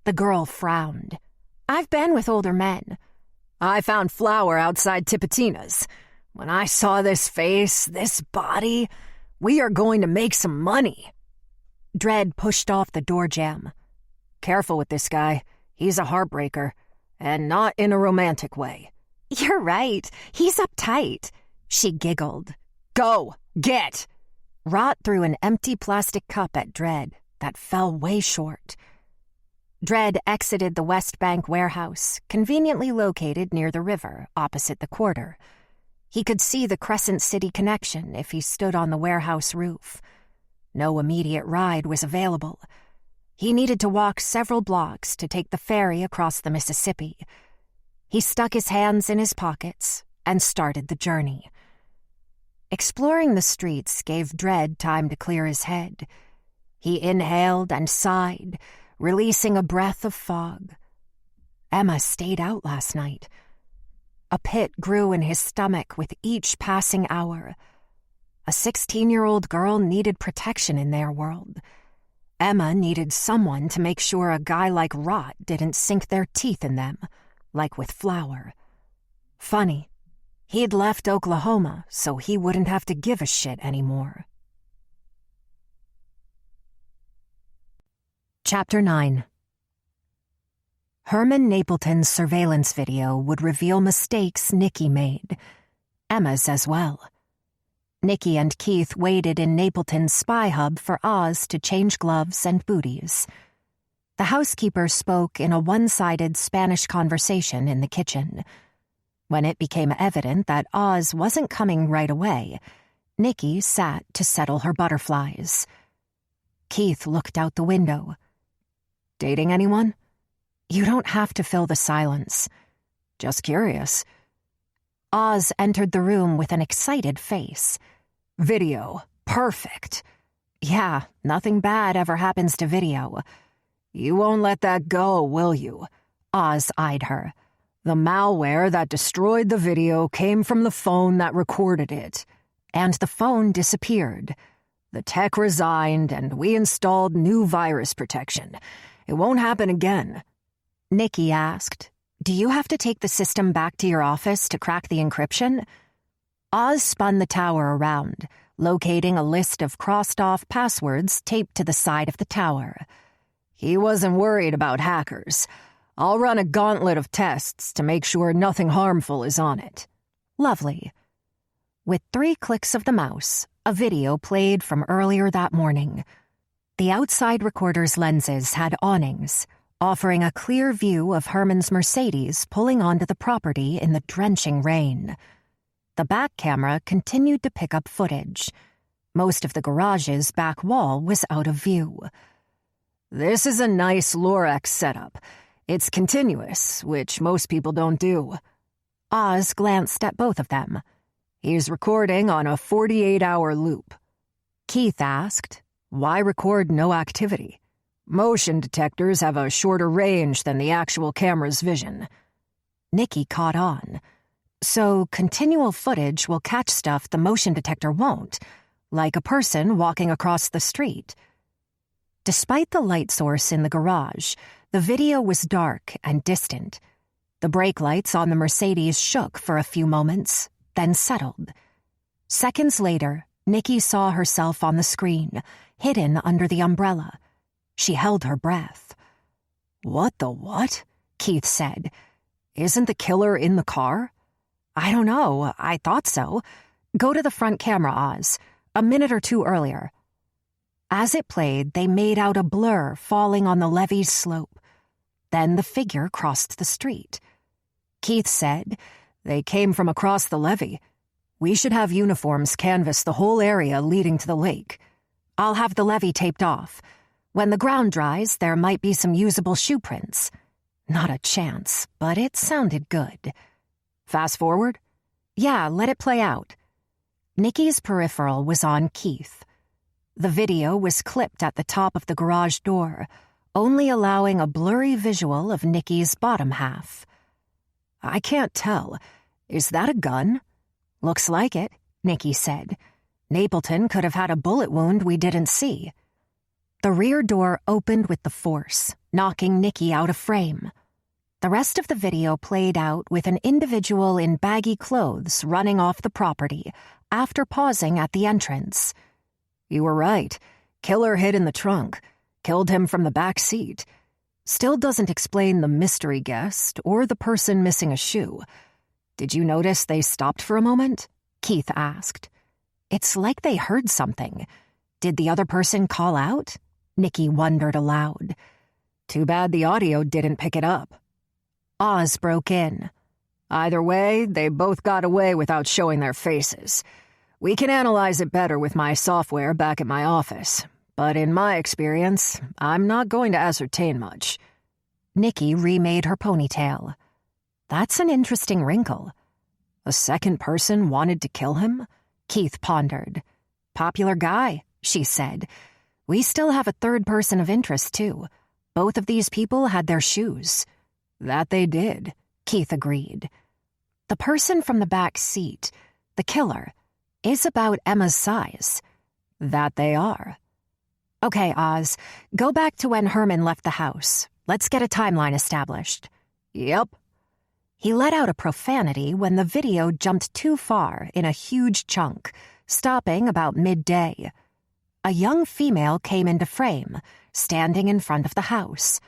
The girl frowned. I've been with older men. I found Flower outside Tipitina's. When I saw this face, this body, we are going to make some money. Dred pushed off the door jamb. Careful with this guy. He's a heartbreaker. And not in a romantic way. You're right. He's uptight. She giggled. Go! Get! Rot threw an empty plastic cup at Dred that fell way short. Dred exited the West Bank warehouse, conveniently located near the river opposite the quarter. He could see the Crescent City connection if he stood on the warehouse roof. No immediate ride was available. He needed to walk several blocks to take the ferry across the Mississippi. He stuck his hands in his pockets and started the journey. Exploring the streets gave Dred time to clear his head. He inhaled and sighed, releasing a breath of fog. Emma stayed out last night. A pit grew in his stomach with each passing hour. A 16-year-old girl needed protection in their world. Emma needed someone to make sure a guy like Rot didn't sink their teeth in them, like with Flower. Funny, he'd left Oklahoma so he wouldn't have to give a shit anymore. Chapter 9. Herman Napleton's surveillance video would reveal mistakes Nikki made. Emma's as well. Nikki and Keith waited in Napleton's spy hub for Oz to change gloves and booties. The housekeeper spoke in a one-sided Spanish conversation in the kitchen. When it became evident that Oz wasn't coming right away, Nikki sat to settle her butterflies. Keith looked out the window. Dating anyone? You don't have to fill the silence. Just curious. Oz entered the room with an excited face. Video. Perfect. Yeah, nothing bad ever happens to video. You won't let that go, will you? Oz eyed her. The malware that destroyed the video came from the phone that recorded it. And the phone disappeared. The tech resigned, and we installed new virus protection. It won't happen again. Nikki asked, Do you have to take the system back to your office to crack the encryption? Oz spun the tower around, locating a list of crossed-off passwords taped to the side of the tower. He wasn't worried about hackers. I'll run a gauntlet of tests to make sure nothing harmful is on it. Lovely. With 3 clicks of the mouse, a video played from earlier that morning. The outside recorder's lenses had awnings, offering a clear view of Herman's Mercedes pulling onto the property in the drenching rain. The back camera continued to pick up footage. Most of the garage's back wall was out of view. This is a nice Lorex setup. It's continuous, which most people don't do. Oz glanced at both of them. He's recording on a 48-hour loop. Keith asked, Why record no activity? Motion detectors have a shorter range than the actual camera's vision. Nikki caught on. So continual footage will catch stuff the motion detector won't, like a person walking across the street. Despite the light source in the garage, the video was dark and distant. The brake lights on the Mercedes shook for a few moments, then settled. Seconds later, Nikki saw herself on the screen, hidden under the umbrella. She held her breath. "What the what?" Keith said. "Isn't the killer in the car?" "I don't know. I thought so. Go to the front camera, Oz. A minute or two earlier." As it played, they made out a blur falling on the levee's slope. Then the figure crossed the street. Keith said, "They came from across the levee. We should have uniforms canvass the whole area leading to the lake. I'll have the levee taped off. When the ground dries, there might be some usable shoe prints." Not a chance, but it sounded good. Fast forward? Yeah, let it play out. Nikki's peripheral was on Keith. The video was clipped at the top of the garage door, only allowing a blurry visual of Nikki's bottom half. "I can't tell. Is that a gun?" "Looks like it," Nikki said. "Napleton could have had a bullet wound we didn't see." The rear door opened with the force, knocking Nikki out of frame. The rest of the video played out with an individual in baggy clothes running off the property after pausing at the entrance. "You were right. Killer hid in the trunk. Killed him from the back seat. Still doesn't explain the mystery guest or the person missing a shoe. Did you notice they stopped for a moment?" Keith asked. "It's like they heard something. Did the other person call out?" Nikki wondered aloud. "Too bad the audio didn't pick it up." Oz broke in. "Either way, they both got away without showing their faces. We can analyze it better with my software back at my office, but in my experience, I'm not going to ascertain much." Nikki remade her ponytail. "That's an interesting wrinkle." "A second person wanted to kill him?" Keith pondered. "Popular guy," she said. "We still have a third person of interest, too. Both of these people had their shoes." "That they did," Keith agreed. "The person from the back seat, the killer, is about Emma's size." "That they are." "Okay, Oz, go back to when Herman left the house. Let's get a timeline established." "Yep." He let out a profanity when the video jumped too far in a huge chunk, stopping about midday. A young female came into frame, standing in front of the house.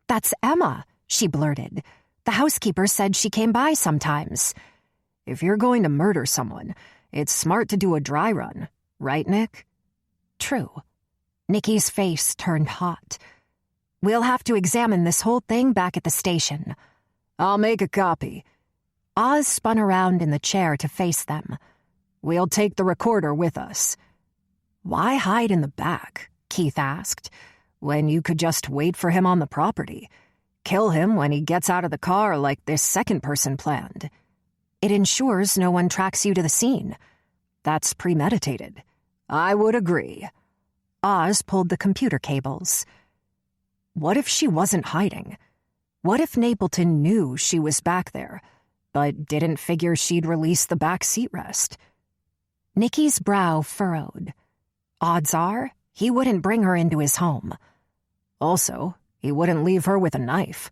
"That's Emma," she blurted. "The housekeeper said she came by sometimes." "If you're going to murder someone, it's smart to do a dry run, right, Nick?" "True." Nikki's face turned hot. "We'll have to examine this whole thing back at the station." "I'll make a copy." Oz spun around in the chair to face them. "We'll take the recorder with us." "Why hide in the back?" Keith asked. "When you could just wait for him on the property. Kill him when he gets out of the car like this second person planned. It ensures no one tracks you to the scene. That's premeditated." "I would agree." Oz pulled the computer cables. "What if she wasn't hiding? What if Napleton knew she was back there, but didn't figure she'd release the back seat rest?" Nikki's brow furrowed. Odds are, he wouldn't bring her into his home. Also, he wouldn't leave her with a knife.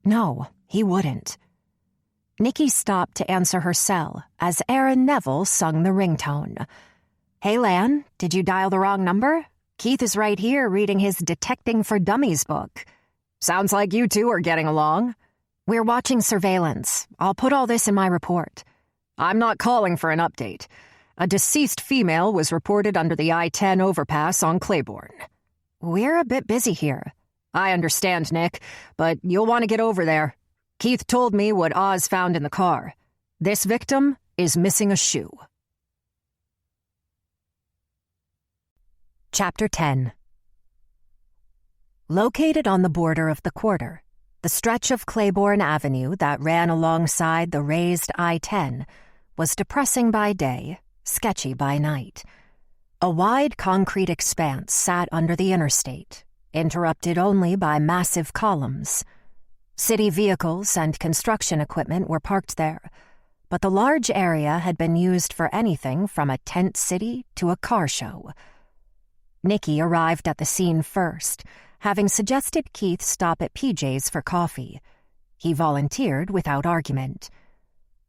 No, he wouldn't. Nikki stopped to answer her cell as Aaron Neville sung the ringtone. "Hey, Lan, did you dial the wrong number? Keith is right here reading his Detecting for Dummies book." "Sounds like you two are getting along." "We're watching surveillance. I'll put all this in my report." "I'm not calling for an update. A deceased female was reported under the I-10 overpass on Claiborne." "We're a bit busy here." "I understand, Nick, but you'll want to get over there. Keith told me what Oz found in the car. This victim is missing a shoe." Chapter 10. Located on the border of the quarter, the stretch of Claiborne Avenue that ran alongside the raised I-10 was depressing by day, sketchy by night. A wide concrete expanse sat under the interstate, interrupted only by massive columns. City vehicles and construction equipment were parked there, but the large area had been used for anything from a tent city to a car show. Nikki arrived at the scene first, having suggested Keith stop at PJ's for coffee. He volunteered without argument.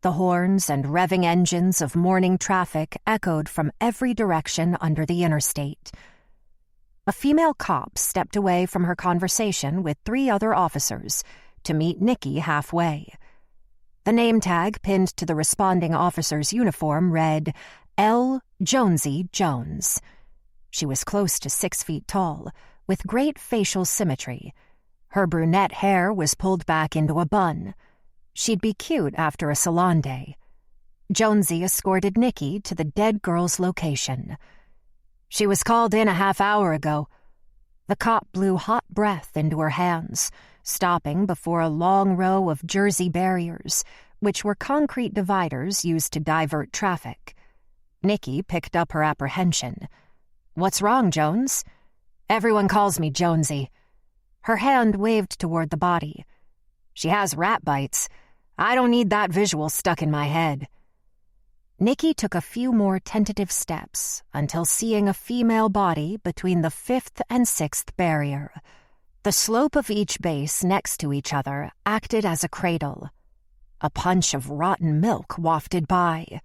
The horns and revving engines of morning traffic echoed from every direction under the interstate. A female cop stepped away from her conversation with 3 other officers to meet Nikki halfway. The name tag pinned to the responding officer's uniform read, L. Jonesy Jones. She was close to 6 feet tall, with great facial symmetry. Her brunette hair was pulled back into a bun. She'd be cute after a salon day. Jonesy escorted Nikki to the dead girl's location. She was called in a half hour ago. The cop blew hot breath into her hands, stopping before a long row of Jersey barriers, which were concrete dividers used to divert traffic. Nikki picked up her apprehension. "What's wrong, Jones?" "Everyone calls me Jonesy." Her hand waved toward the body. "She has rat bites. I don't need that visual stuck in my head." Nikki took a few more tentative steps until seeing a female body between the 5th and 6th barrier. The slope of each base next to each other acted as a cradle. A punch of rotten milk wafted by.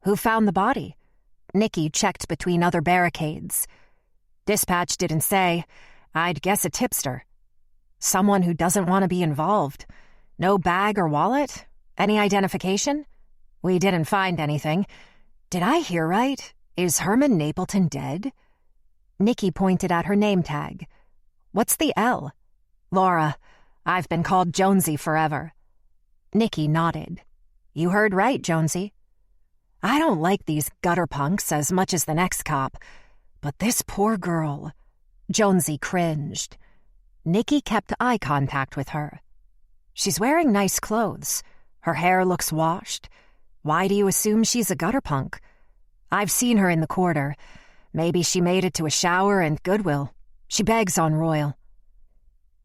Who found the body? Nikki checked between other barricades. Dispatch didn't say. I'd guess a tipster. Someone who doesn't want to be involved. No bag or wallet? Any identification? We didn't find anything. Did I hear right? Is Herman Napleton dead? Nikki pointed at her name tag. What's the L? Laura. I've been called Jonesy forever. Nikki nodded. You heard right, Jonesy. I don't like these gutter punks as much as the next cop, but this poor girl. Jonesy cringed. Nikki kept eye contact with her. She's wearing nice clothes. Her hair looks washed. Why do you assume she's a gutter punk? I've seen her in the quarter. Maybe she made it to a shower and Goodwill. She begs on Royal.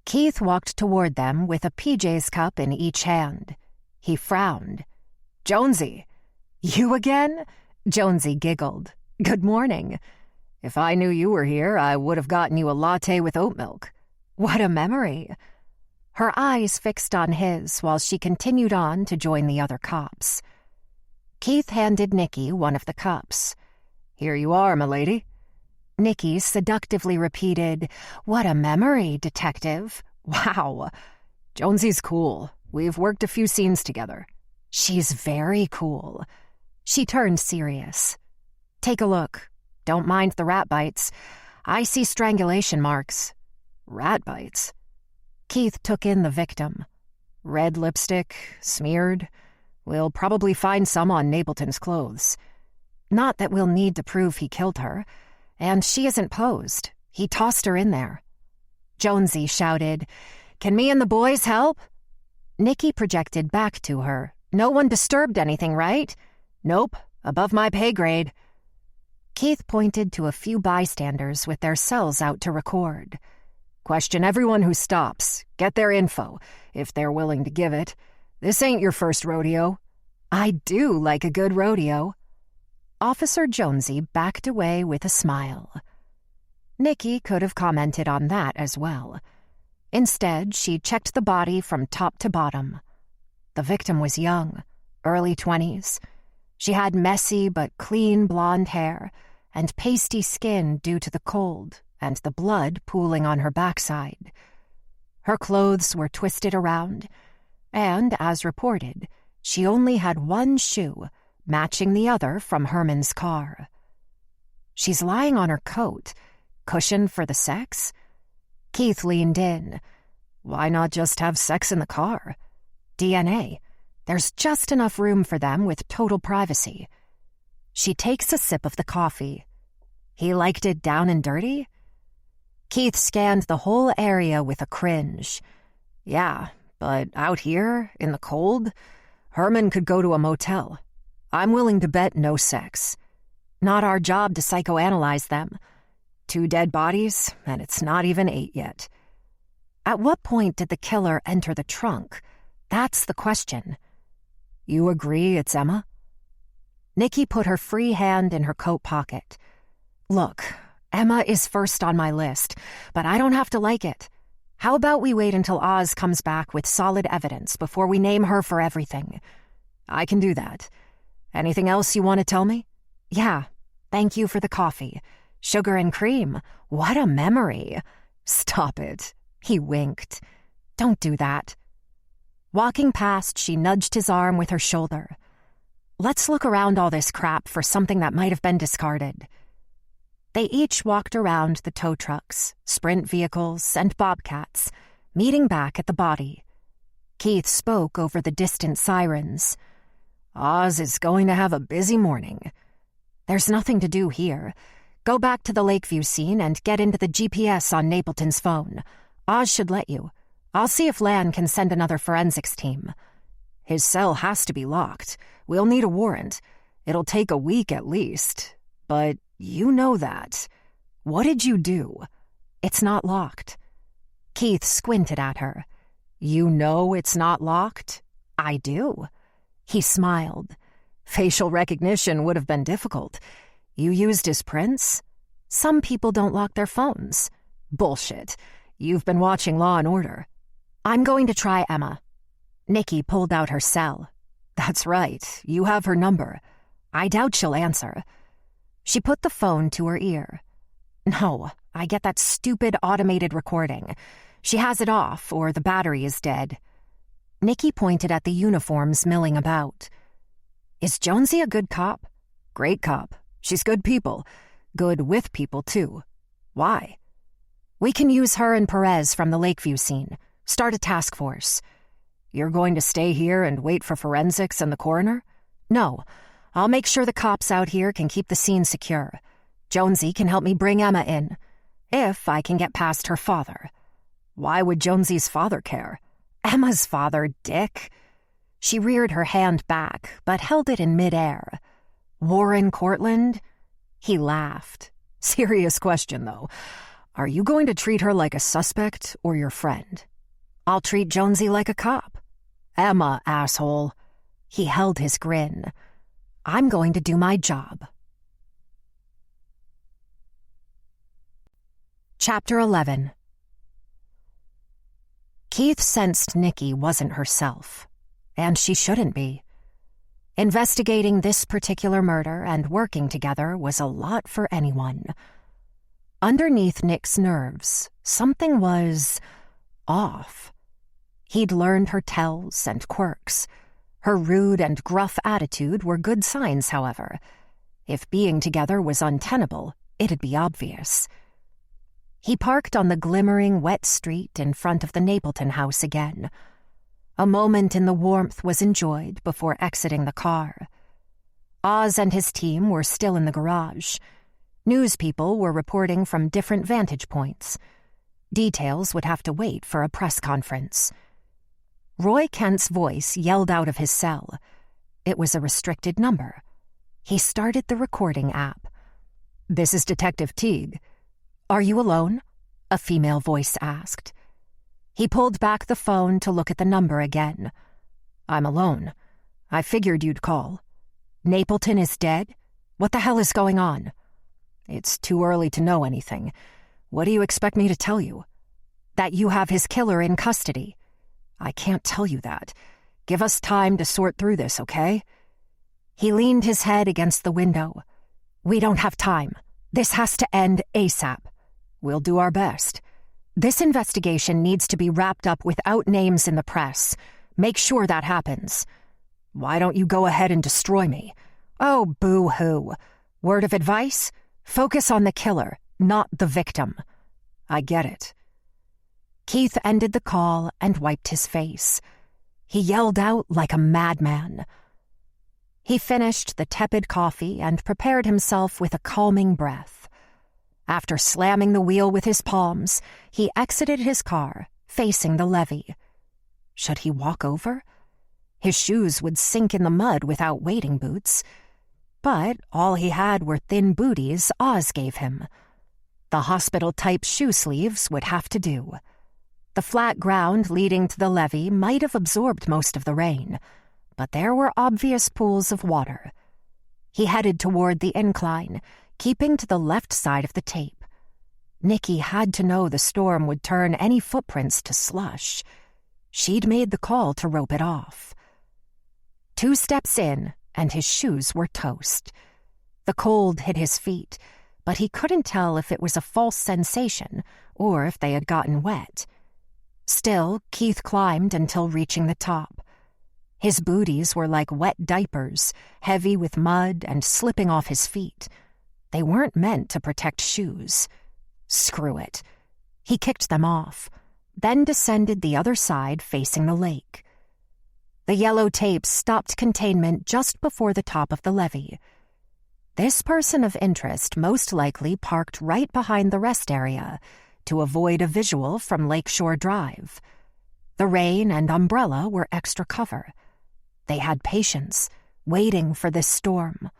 Keith walked toward them with a PJ's cup in each hand. He frowned. Jonesy. You again? Jonesy giggled. Good morning. If I knew you were here, I would have gotten you a latte with oat milk. What a memory. Her eyes fixed on his while she continued on to join the other cops. Keith handed Nikki one of the cups. Here you are, m'lady. Nikki seductively repeated, What a memory, detective. Wow. Jonesy's cool. We've worked a few scenes together. She's very cool. She turned serious. Take a look. Don't mind the rat bites. I see strangulation marks. Rat bites? Keith took in the victim. Red lipstick, smeared. We'll probably find some on Napleton's clothes. Not that we'll need to prove he killed her. And she isn't posed. He tossed her in there. Jonesy shouted, Can me and the boys help? Nikki projected back to her. No one disturbed anything, right? Nope, above my pay grade. Keith pointed to a few bystanders with their cells out to record. Question everyone who stops. Get their info, if they're willing to give it. This ain't your first rodeo. I do like a good rodeo. Officer Jonesy backed away with a smile. Nikki could have commented on that as well. Instead, she checked the body from top to bottom. The victim was young, early 20s. She had messy but clean blonde hair and pasty skin due to the cold and the blood pooling on her backside. Her clothes were twisted around, and, as reported, she only had one shoe, matching the other from Herman's car. She's lying on her coat, cushioned for the sex? Keith leaned in. Why not just have sex in the car? DNA. There's just enough room for them with total privacy. She takes a sip of the coffee. He liked it down and dirty? Keith scanned the whole area with a cringe. Yeah, but out here, in the cold, Herman could go to a motel. I'm willing to bet no sex. Not our job to psychoanalyze them. 2 dead bodies, and it's not even 8 yet. At what point did the killer enter the trunk? That's the question. You agree it's Emma? Nikki put her free hand in her coat pocket. Look, Emma is first on my list, but I don't have to like it. How about we wait until Oz comes back with solid evidence before we name her for everything? I can do that. Anything else you want to tell me? Yeah, thank you for the coffee. Sugar and cream. What a memory. Stop it. He winked. Don't do that. Walking past, she nudged his arm with her shoulder. Let's look around all this crap for something that might have been discarded. They each walked around the tow trucks, sprint vehicles, and bobcats, meeting back at the body. Keith spoke over the distant sirens. Oz is going to have a busy morning. There's nothing to do here. Go back to the Lakeview scene and get into the GPS on Napleton's phone. Oz should let you. I'll see if Lan can send another forensics team. His cell has to be locked. We'll need a warrant. It'll take a week at least. But you know that. What did you do? It's not locked. Keith squinted at her. You know it's not locked? I do. He smiled. Facial recognition would have been difficult. You used his prints? Some people don't lock their phones. Bullshit. You've been watching Law and Order. I'm going to try Emma. Nikki pulled out her cell. That's right. You have her number. I doubt she'll answer. She put the phone to her ear. No, I get that stupid automated recording. She has it off, or the battery is dead. Nikki pointed at the uniforms milling about. Is Jonesy a good cop? Great cop. She's good people. Good with people, too. Why? We can use her and Perez from the Lakeview scene. Start a task force. You're going to stay here and wait for forensics and the coroner? No. I'll make sure the cops out here can keep the scene secure. Jonesy can help me bring Emma in. If I can get past her father. Why would Jonesy's father care? Emma's father, dick. She reared her hand back, but held it in midair. Warren Cortland? He laughed. Serious question, though. Are you going to treat her like a suspect or your friend? I'll treat Jonesy like a cop. Emma, asshole. He held his grin. I'm going to do my job. Chapter 11. Keith sensed Nikki wasn't herself, and she shouldn't be. Investigating this particular murder and working together was a lot for anyone. Underneath Nick's nerves, something was off. He'd learned her tells and quirks. Her rude and gruff attitude were good signs, however. If being together was untenable, it'd be obvious. He parked on the glimmering, wet street in front of the Napleton house again. A moment in the warmth was enjoyed before exiting the car. Oz and his team were still in the garage. News people were reporting from different vantage points. Details would have to wait for a press conference. Roy Kent's voice yelled out of his cell. It was a restricted number. He started the recording app. This is Detective Teague. Are you alone? A female voice asked. He pulled back the phone to look at the number again. I'm alone. I figured you'd call. Napleton is dead? What the hell is going on? It's too early to know anything. What do you expect me to tell you? That you have his killer in custody. I can't tell you that. Give us time to sort through this, okay? He leaned his head against the window. We don't have time. This has to end ASAP. We'll do our best. This investigation needs to be wrapped up without names in the press. Make sure that happens. Why don't you go ahead and destroy me? Oh, boo-hoo. Word of advice? Focus on the killer, not the victim. I get it. Keith ended the call and wiped his face. He yelled out like a madman. He finished the tepid coffee and prepared himself with a calming breath. After slamming the wheel with his palms, he exited his car, facing the levee. Should he walk over? His shoes would sink in the mud without wading boots. But all he had were thin booties Oz gave him. The hospital-type shoe sleeves would have to do. The flat ground leading to the levee might have absorbed most of the rain, but there were obvious pools of water. He headed toward the incline, keeping to the left side of the tape. Nikki had to know the storm would turn any footprints to slush. She'd made the call to rope it off. 2 steps in, and his shoes were toast. The cold hit his feet, but he couldn't tell if it was a false sensation or if they had gotten wet. Still, Keith climbed until reaching the top. His booties were like wet diapers, heavy with mud and slipping off his feet. They weren't meant to protect shoes. Screw it. He kicked them off, then descended the other side facing the lake. The yellow tape stopped containment just before the top of the levee. This person of interest most likely parked right behind the rest area to avoid a visual from Lakeshore Drive. The rain and umbrella were extra cover. They had patience, waiting for this storm.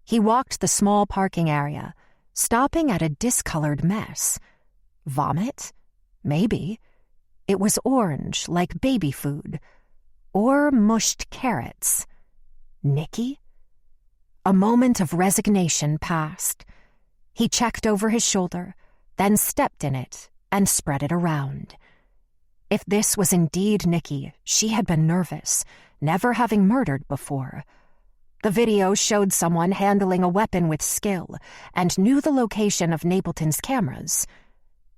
He walked the small parking area, stopping at a discolored mess. Vomit? Maybe. It was orange, like baby food. Or mushed carrots. Nikki? A moment of resignation passed. He checked over his shoulder, then stepped in it and spread it around. If this was indeed Nikki, she had been nervous, never having murdered before. The video showed someone handling a weapon with skill and knew the location of Napleton's cameras.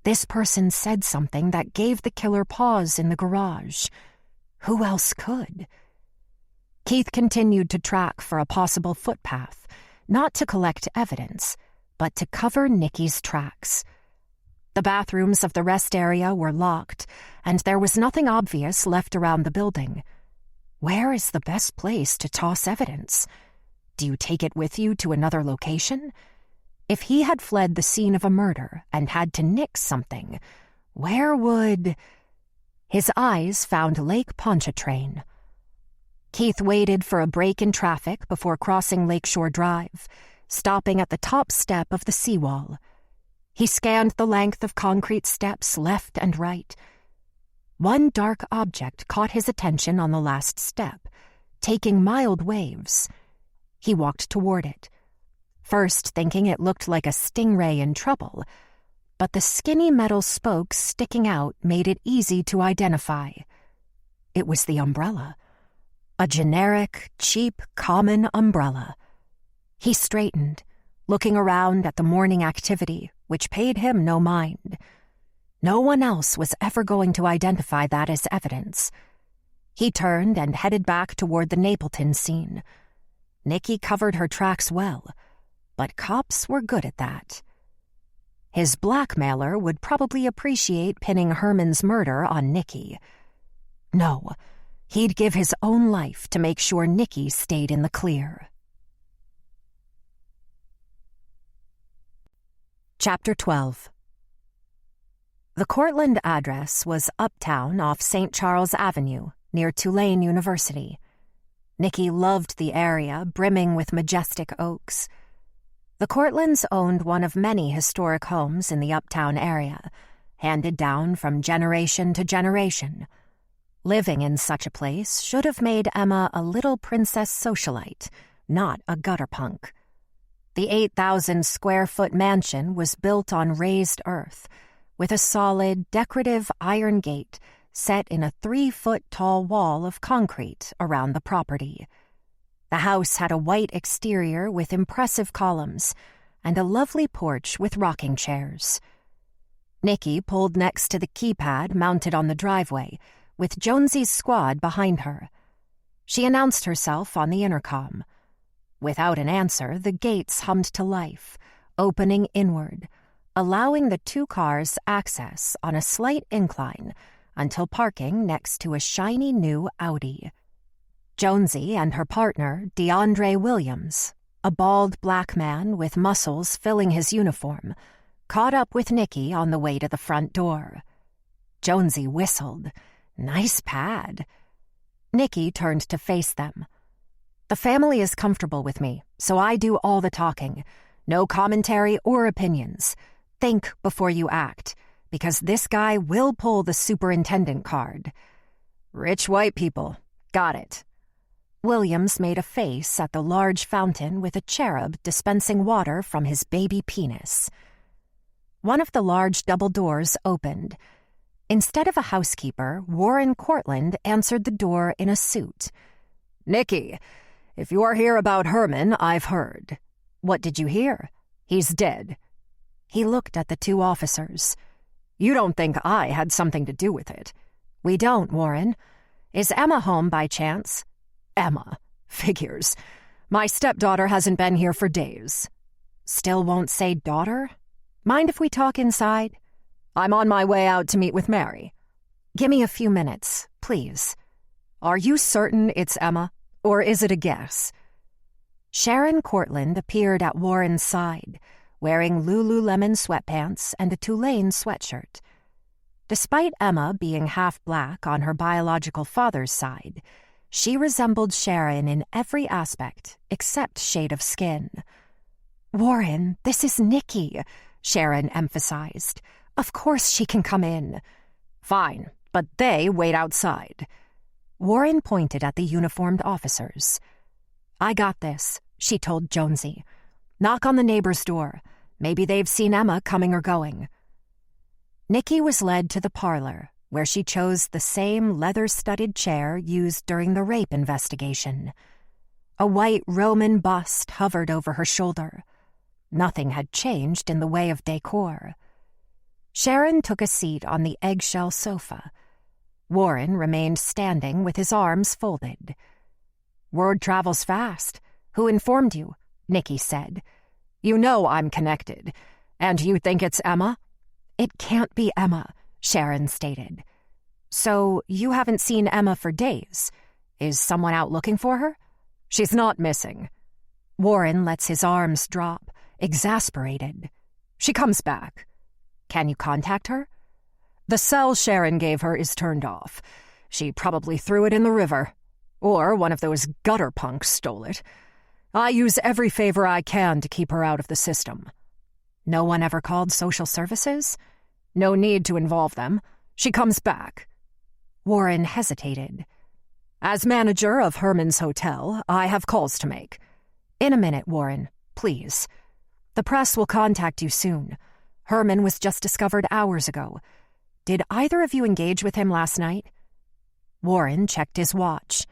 This person said something that gave the killer pause in the garage. Who else could? Keith continued to track for a possible footpath, not to collect evidence, but to cover Nikki's tracks. The bathrooms of the rest area were locked, and there was nothing obvious left around the building. Where is the best place to toss evidence? Do you take it with you to another location? If he had fled the scene of a murder and had to nix something, where would... His eyes found Lake Pontchartrain. Keith waited for a break in traffic before crossing Lakeshore Drive, stopping at the top step of the seawall. He scanned the length of concrete steps left and right. One dark object caught his attention on the last step, taking mild waves. He walked toward it, first thinking it looked like a stingray in trouble, but the skinny metal spokes sticking out made it easy to identify. It was the umbrella. A generic, cheap, common umbrella. He straightened, looking around at the morning activity, which paid him no mind. No one else was ever going to identify that as evidence. He turned and headed back toward the Napleton scene. Nikki covered her tracks well, but cops were good at that. His blackmailer would probably appreciate pinning Herman's murder on Nikki. No, he'd give his own life to make sure Nikki stayed in the clear. Chapter 12. The Cortland address was uptown off St. Charles Avenue, near Tulane University. Nikki loved the area, brimming with majestic oaks. The Cortlands owned one of many historic homes in the uptown area, handed down from generation to generation. Living in such a place should have made Emma a little princess socialite, not a gutter punk. The 8,000-square-foot mansion was built on raised earth, with a solid, decorative iron gate set in a 3-foot-tall wall of concrete around the property. The house had a white exterior with impressive columns and a lovely porch with rocking chairs. Nikki pulled next to the keypad mounted on the driveway, with Jonesy's squad behind her. She announced herself on the intercom. Without an answer, the gates hummed to life, opening inward, allowing the 2 cars access on a slight incline until parking next to a shiny new Audi. Jonesy and her partner, DeAndre Williams, a bald black man with muscles filling his uniform, caught up with Nikki on the way to the front door. Jonesy whistled. Nice pad. Nikki turned to face them. The family is comfortable with me, so I do all the talking. No commentary or opinions. Think before you act, because this guy will pull the superintendent card. Rich white people. Got it. Williams made a face at the large fountain with a cherub dispensing water from his baby penis. One of the large double doors opened. Instead of a housekeeper, Warren Cortland answered the door in a suit. Nikki, if you're here about Herman, I've heard. What did you hear? He's dead. He looked at the two officers. You don't think I had something to do with it? We don't, Warren. Is Emma home by chance? Emma. Figures. My stepdaughter hasn't been here for days. Still won't say daughter? Mind if we talk inside? I'm on my way out to meet with Mary. Give me a few minutes, please. Are you certain it's Emma, or is it a guess? Sharon Cortland appeared at Warren's side, wearing Lululemon sweatpants and a Tulane sweatshirt. Despite Emma being half black on her biological father's side, she resembled Sharon in every aspect except shade of skin. Warren, this is Nikki, Sharon emphasized. Of course she can come in. Fine, but they wait outside. Warren pointed at the uniformed officers. I got this, she told Jonesy. Knock on the neighbor's door. Maybe they've seen Emma coming or going. Nikki was led to the parlor, where she chose the same leather-studded chair used during the rape investigation. A white Roman bust hovered over her shoulder. Nothing had changed in the way of decor. Sharon took a seat on the eggshell sofa. Warren remained standing with his arms folded. Word travels fast. Who informed you? Nikki said. You know I'm connected. And you think it's Emma? It can't be Emma, Sharon stated. So you haven't seen Emma for days. Is someone out looking for her? She's not missing. Warren lets his arms drop, exasperated. She comes back. Can you contact her? The cell Sharon gave her is turned off. She probably threw it in the river. Or one of those gutter punks stole it. I use every favor I can to keep her out of the system. No one ever called social services? No need to involve them. She comes back. Warren hesitated. As manager of Herman's Hotel, I have calls to make. In a minute, Warren, please. The press will contact you soon. Herman was just discovered hours ago. Did either of you engage with him last night? Warren checked his watch.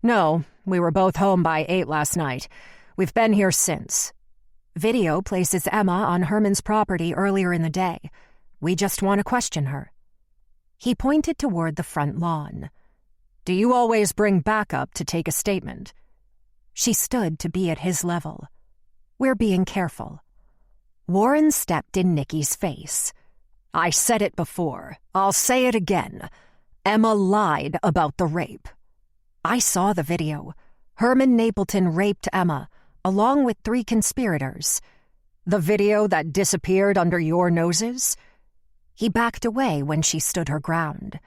No, we were both home by 8 last night. We've been here since. Video places Emma on Herman's property earlier in the day. We just want to question her. He pointed toward the front lawn. Do you always bring backup to take a statement? She stood to be at his level. We're being careful. Warren stepped in Nikki's face. I said it before. I'll say it again. Emma lied about the rape. I saw the video. Herman Napleton raped Emma, along with 3 conspirators. The video that disappeared under your noses? He backed away when she stood her ground.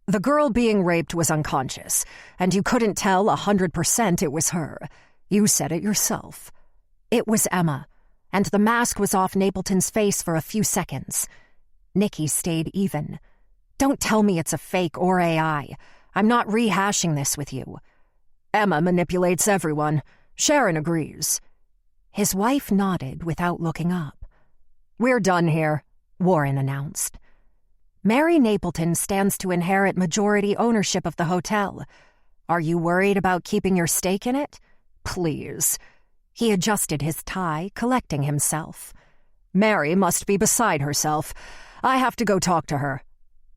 The girl being raped was unconscious, and you couldn't tell 100% it was her. You said it yourself. It was Emma, and the mask was off Napleton's face for a few seconds. Nikki stayed even. Don't tell me it's a fake or AI. I'm not rehashing this with you. Emma manipulates everyone. Sharon agrees. His wife nodded without looking up. We're done here, Warren announced. Mary Napleton stands to inherit majority ownership of the hotel. Are you worried about keeping your stake in it? Please. He adjusted his tie, collecting himself. Mary must be beside herself. I have to go talk to her.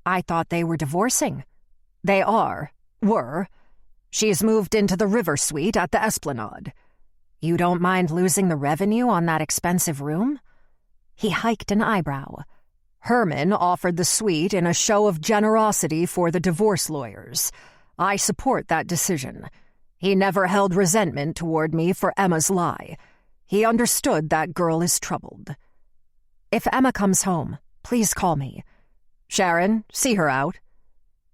I thought they were divorcing. They were. She's moved into the River Suite at the Esplanade. You don't mind losing the revenue on that expensive room? He hiked an eyebrow. Herman offered the suite in a show of generosity for the divorce lawyers. I support that decision. He never held resentment toward me for Emma's lie. He understood that girl is troubled. If Emma comes home, please call me. Sharon, see her out.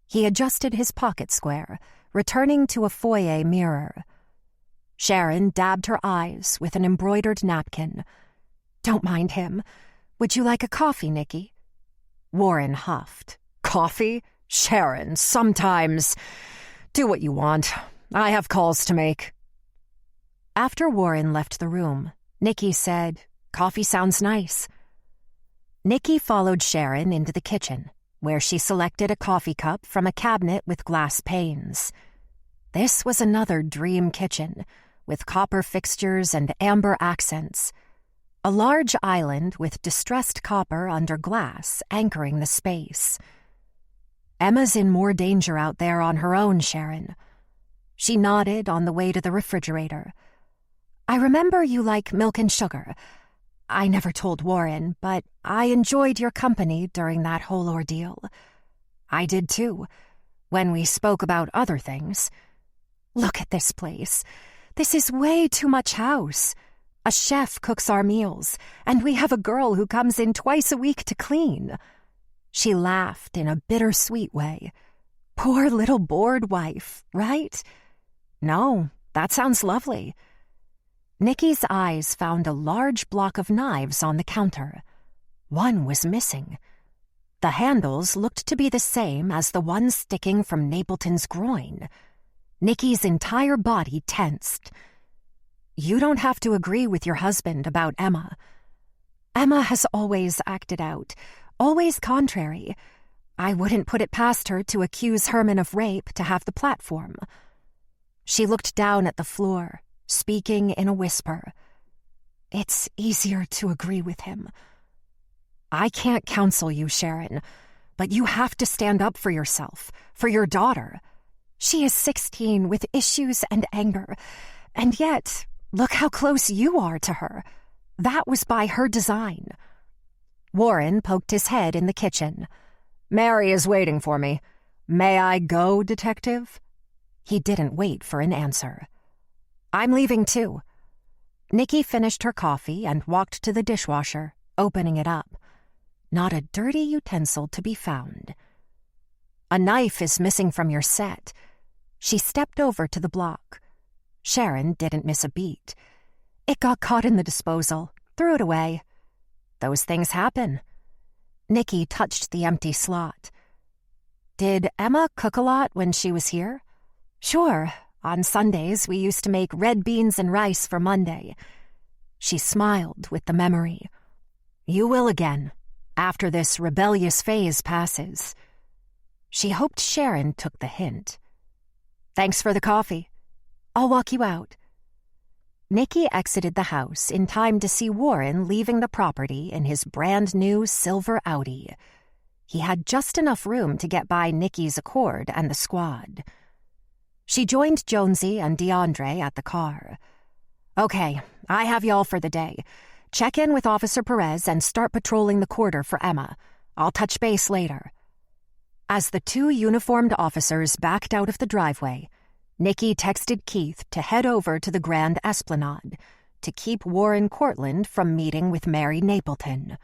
He adjusted his pocket square, returning to a foyer mirror. Sharon dabbed her eyes with an embroidered napkin. "Don't mind him. Would you like a coffee, Nicky?" Warren huffed. "Coffee? Sharon, sometimes. Do what you want. I have calls to make." After Warren left the room, Nicky said, "Coffee sounds nice." Nicky followed Sharon into the kitchen, where she selected a coffee cup from a cabinet with glass panes. This was another dream kitchen, with copper fixtures and amber accents. A large island with distressed copper under glass anchoring the space. "Emma's in more danger out there on her own, Sharon." She nodded on the way to the refrigerator. "I remember you like milk and sugar. I never told Warren, but I enjoyed your company during that whole ordeal. I did too, when we spoke about other things. Look at this place. This is way too much house. A chef cooks our meals, and we have a girl who comes in twice a week to clean." She laughed in a bittersweet way. "Poor little bored wife, right?" "No, that sounds lovely." Nicky's eyes found a large block of knives on the counter. One was missing. The handles looked to be the same as the ones sticking from Napleton's groin. Nicky's entire body tensed. "You don't have to agree with your husband about Emma. Emma has always acted out, always contrary. I wouldn't put it past her to accuse Herman of rape to have the platform." She looked down at the floor, speaking in a whisper. "It's easier to agree with him." "I can't counsel you, Sharon, but you have to stand up for yourself, for your daughter. She is 16 with issues and anger, and yet, look how close you are to her. That was by her design." Warren poked his head in the kitchen. "Mary is waiting for me. May I go, Detective?" He didn't wait for an answer. "I'm leaving too." Nicky finished her coffee and walked to the dishwasher, opening it up. Not a dirty utensil to be found. "A knife is missing from your set." She stepped over to the block. Sharon didn't miss a beat. "It got caught in the disposal. Threw it away." "Those things happen." Nicky touched the empty slot. "Did Emma cook a lot when she was here?" "Sure. On Sundays, we used to make red beans and rice for Monday." She smiled with the memory. "You will again, after this rebellious phase passes." She hoped Sharon took the hint. "Thanks for the coffee. I'll walk you out." Nicky exited the house in time to see Warren leaving the property in his brand-new silver Audi. He had just enough room to get by Nicky's Accord and the squad. She joined Jonesy and DeAndre at the car. "Okay, I have y'all for the day. Check in with Officer Perez and start patrolling the quarter for Emma. I'll touch base later." As the two uniformed officers backed out of the driveway, Nicky texted Keith to head over to the Grand Esplanade to keep Warren Cortland from meeting with Mary Napleton.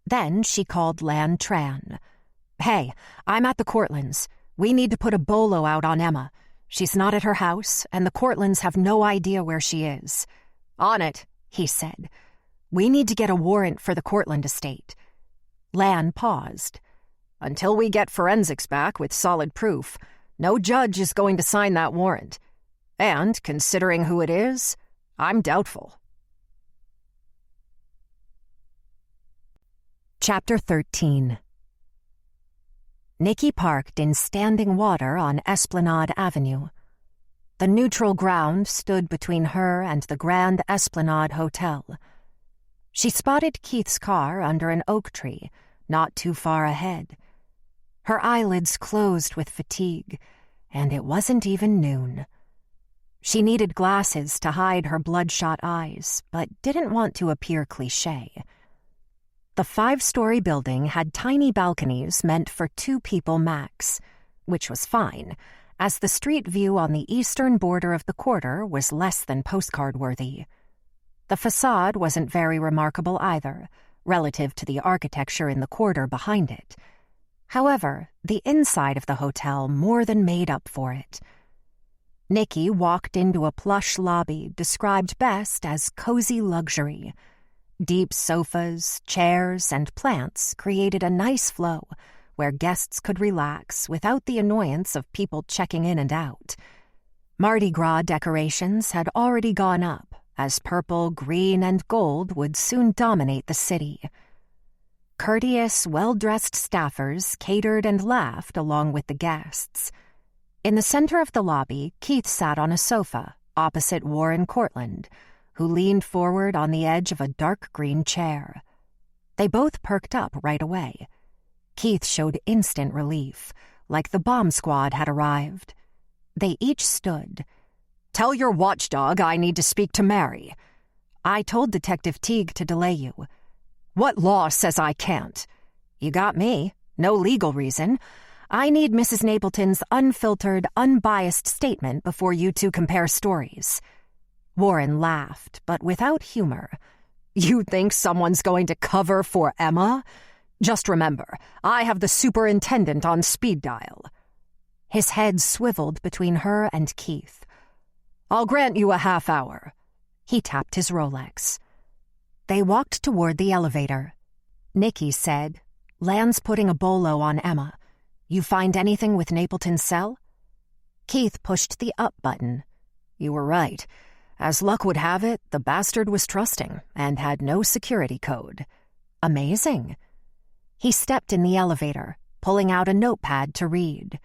Then she called Lan Tran. "Hey, I'm at the Cortlands. We need to put a bolo out on Emma. She's not at her house, and the Cortlands have no idea where she is." "On it," he said. "We need to get a warrant for the Cortland estate." Lan paused. "Until we get forensics back with solid proof, no judge is going to sign that warrant. And, considering who it is, I'm doubtful." Chapter 13. Nicky parked in standing water on Esplanade Avenue. The neutral ground stood between her and the Grand Esplanade Hotel. She spotted Keith's car under an oak tree, not too far ahead. Her eyelids closed with fatigue, and it wasn't even noon. She needed glasses to hide her bloodshot eyes, but didn't want to appear cliché. The 5-story building had tiny balconies meant for 2 people max, which was fine, as the street view on the eastern border of the quarter was less than postcard-worthy. The facade wasn't very remarkable either, relative to the architecture in the quarter behind it. However, the inside of the hotel more than made up for it. Nikki walked into a plush lobby described best as cozy luxury. Deep sofas, chairs, and plants created a nice flow where guests could relax without the annoyance of people checking in and out. Mardi Gras decorations had already gone up, as purple, green, and gold would soon dominate the city. Courteous, well-dressed staffers catered and laughed along with the guests. In the center of the lobby, Keith sat on a sofa opposite Warren Cortland, who leaned forward on the edge of a dark green chair. They both perked up right away. Keith showed instant relief, like the bomb squad had arrived. They each stood. "Tell your watchdog I need to speak to Mary." "I told Detective Teague to delay you." "What law says I can't?" "You got me. No legal reason. I need Mrs. Napleton's unfiltered, unbiased statement before you two compare stories." Warren laughed, but without humor. "You think someone's going to cover for Emma? Just remember, I have the superintendent on speed dial." His head swiveled between her and Keith. "I'll grant you a half hour." He tapped his Rolex. They walked toward the elevator. Nikki said, "Lan's putting a bolo on Emma. You find anything with Napleton's cell?" Keith pushed the up button. "You were right. As luck would have it, the bastard was trusting and had no security code." "Amazing." He stepped in the elevator, pulling out a notepad to read.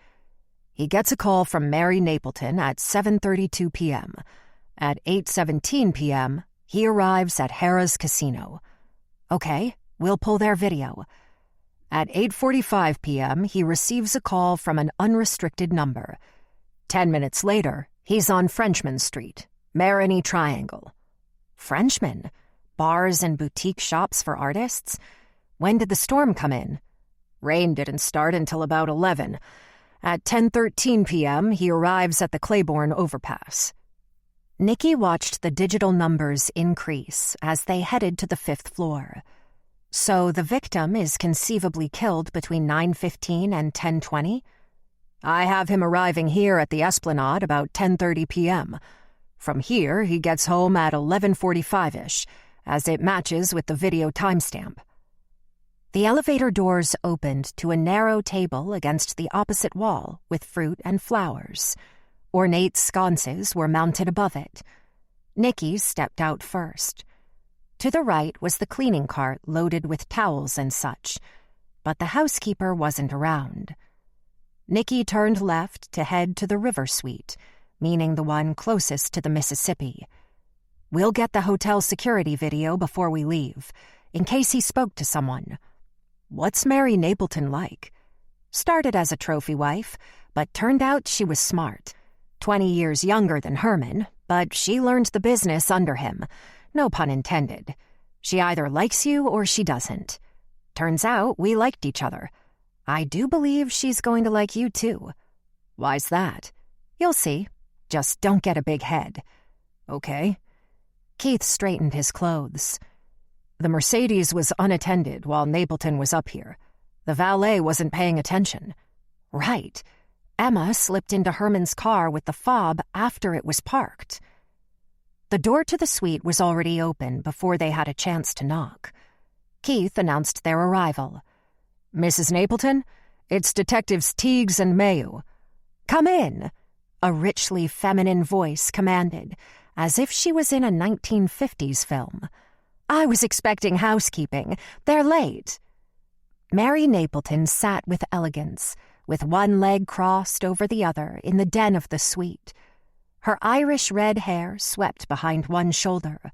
He gets a call from Mary Napleton at 7:32 p.m. At 8:17 p.m., he arrives at Harrah's Casino. Okay, we'll pull their video. At 8:45 p.m., he receives a call from an unrestricted number. 10 minutes later, he's on Frenchman Street, Marigny Triangle. Frenchman? Bars and boutique shops for artists? When did the storm come in? Rain didn't start until about 11. At 10:13 p.m., he arrives at the Claiborne overpass. Nikki watched the digital numbers increase as they headed to the 5th floor. So the victim is conceivably killed between 9:15 and 10:20? I have him arriving here at the Esplanade about 10:30 p.m. From here, he gets home at 11:45-ish, as it matches with the video timestamp. The elevator doors opened to a narrow table against the opposite wall with fruit and flowers. Ornate sconces were mounted above it. Nikki stepped out first. To the right was the cleaning cart loaded with towels and such, but the housekeeper wasn't around. Nikki turned left to head to the river suite, meaning the one closest to the Mississippi. We'll get the hotel security video before we leave, in case he spoke to someone. What's Mary Napleton like? Started as a trophy wife, but turned out she was smart. 20 years younger than Herman, but she learned the business under him. No pun intended. She either likes you or she doesn't. Turns out we liked each other. I do believe she's going to like you too. Why's that? You'll see. Just don't get a big head. Okay. Keith straightened his clothes. The Mercedes was unattended while Napleton was up here. The valet wasn't paying attention. Right. Emma slipped into Herman's car with the fob after it was parked. The door to the suite was already open before they had a chance to knock. Keith announced their arrival. "Mrs. Napleton, it's Detectives Teagues and Mayu." "Come in," a richly feminine voice commanded, as if she was in a 1950s film. "I was expecting housekeeping. They're late." Mary Napleton sat with elegance, with one leg crossed over the other in the den of the suite. Her Irish red hair swept behind one shoulder.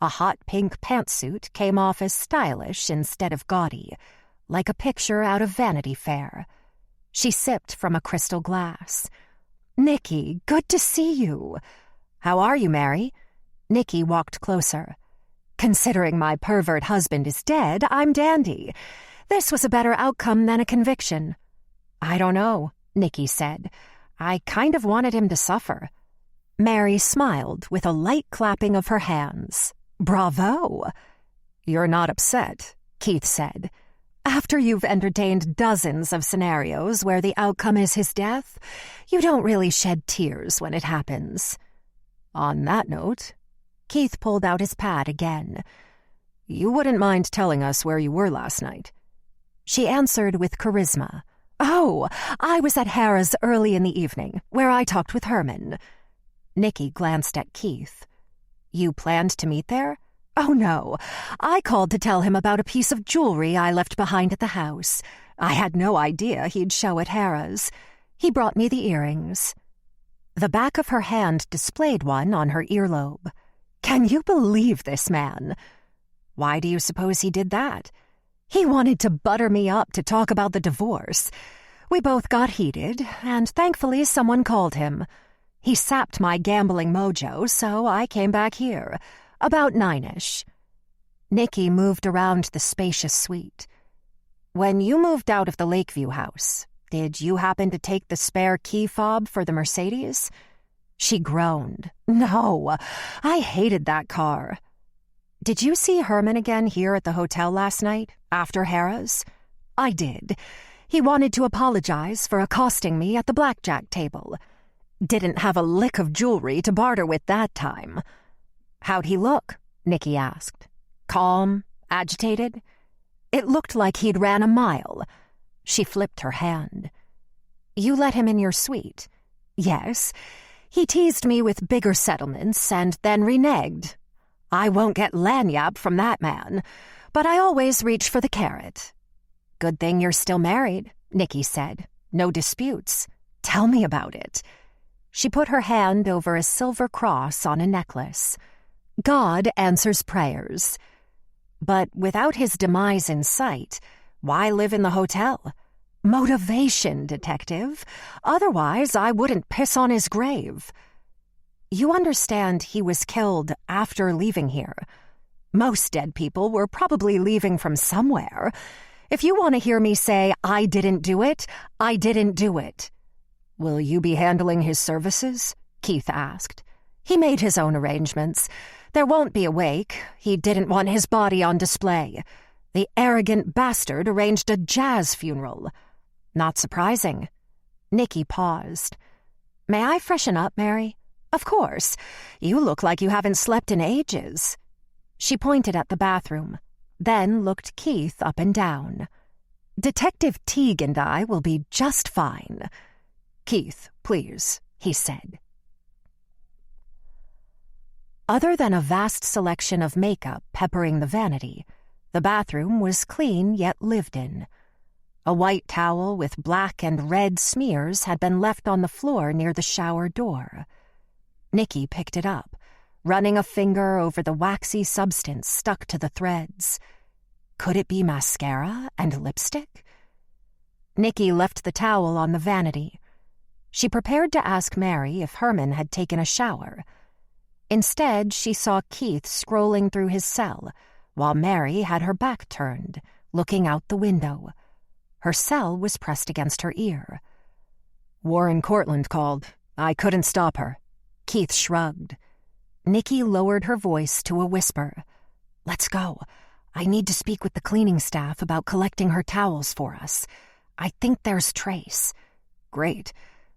A hot pink pantsuit came off as stylish instead of gaudy, like a picture out of Vanity Fair. She sipped from a crystal glass. "Nikki, good to see you." "How are you, Mary?" Nikki walked closer. "Considering my pervert husband is dead, I'm dandy. This was a better outcome than a conviction." "I don't know," Nikki said. "I kind of wanted him to suffer." Mary smiled with a light clapping of her hands. "Bravo!" "You're not upset," Keith said. After you've entertained dozens of scenarios where the outcome is his death, you don't really shed tears when it happens. On that note, Keith pulled out his pad again. You wouldn't mind telling us where you were last night? She answered with charisma. Oh, I was at Harrah's early in the evening, where I talked with Herman. Nikki glanced at Keith. You planned to meet there? Oh, no. I called to tell him about a piece of jewelry I left behind at the house. I had no idea he'd show at Harrah's. He brought me the earrings. The back of her hand displayed one on her earlobe. Can you believe this man? Why do you suppose he did that? He wanted to butter me up to talk about the divorce. We both got heated, and thankfully someone called him. He sapped my gambling mojo, so I came back here. About 9-ish. Nikki moved around the spacious suite. When you moved out of the Lakeview house, did you happen to take the spare key fob for the Mercedes? She groaned. No, I hated that car. Did you see Herman again here at the hotel last night, after Harrah's? I did. He wanted to apologize for accosting me at the blackjack table. Didn't have a lick of jewelry to barter with that time. How'd he look? Nikki asked. Calm? Agitated? It looked like he'd ran a mile. She flipped her hand. You let him in your suite? Yes. He teased me with bigger settlements and then reneged. I won't get lanyap from that man, but I always reach for the carrot. Good thing you're still married, Nikki said. No disputes. Tell me about it. She put her hand over a silver cross on a necklace. God answers prayers. But without his demise in sight, why live in the hotel? Motivation, detective. Otherwise, I wouldn't piss on his grave. You understand he was killed after leaving here. Most dead people were probably leaving from somewhere. If you want to hear me say, I didn't do it, I didn't do it. Will you be handling his services? Keith asked. He made his own arrangements. There won't be a wake. He didn't want his body on display. The arrogant bastard arranged a jazz funeral. Not surprising. Nikki paused. May I freshen up, Mary? Of course. You look like you haven't slept in ages. She pointed at the bathroom, then looked Keith up and down. Detective Teague and I will be just fine. Keith, please, he said. Other than a vast selection of makeup peppering the vanity, the bathroom was clean yet lived in. A white towel with black and red smears had been left on the floor near the shower door. Nikki picked it up, running a finger over the waxy substance stuck to the threads. Could it be mascara and lipstick? Nikki left the towel on the vanity. She prepared to ask Mary if Herman had taken a shower. Instead, she saw Keith scrolling through his cell, while Mary had her back turned, looking out the window. Her cell was pressed against her ear. Warren Cortland called. I couldn't stop her. Keith shrugged. Nikki lowered her voice to a whisper. Let's go. I need to speak with the cleaning staff about collecting her towels for us. I think there's trace. Great.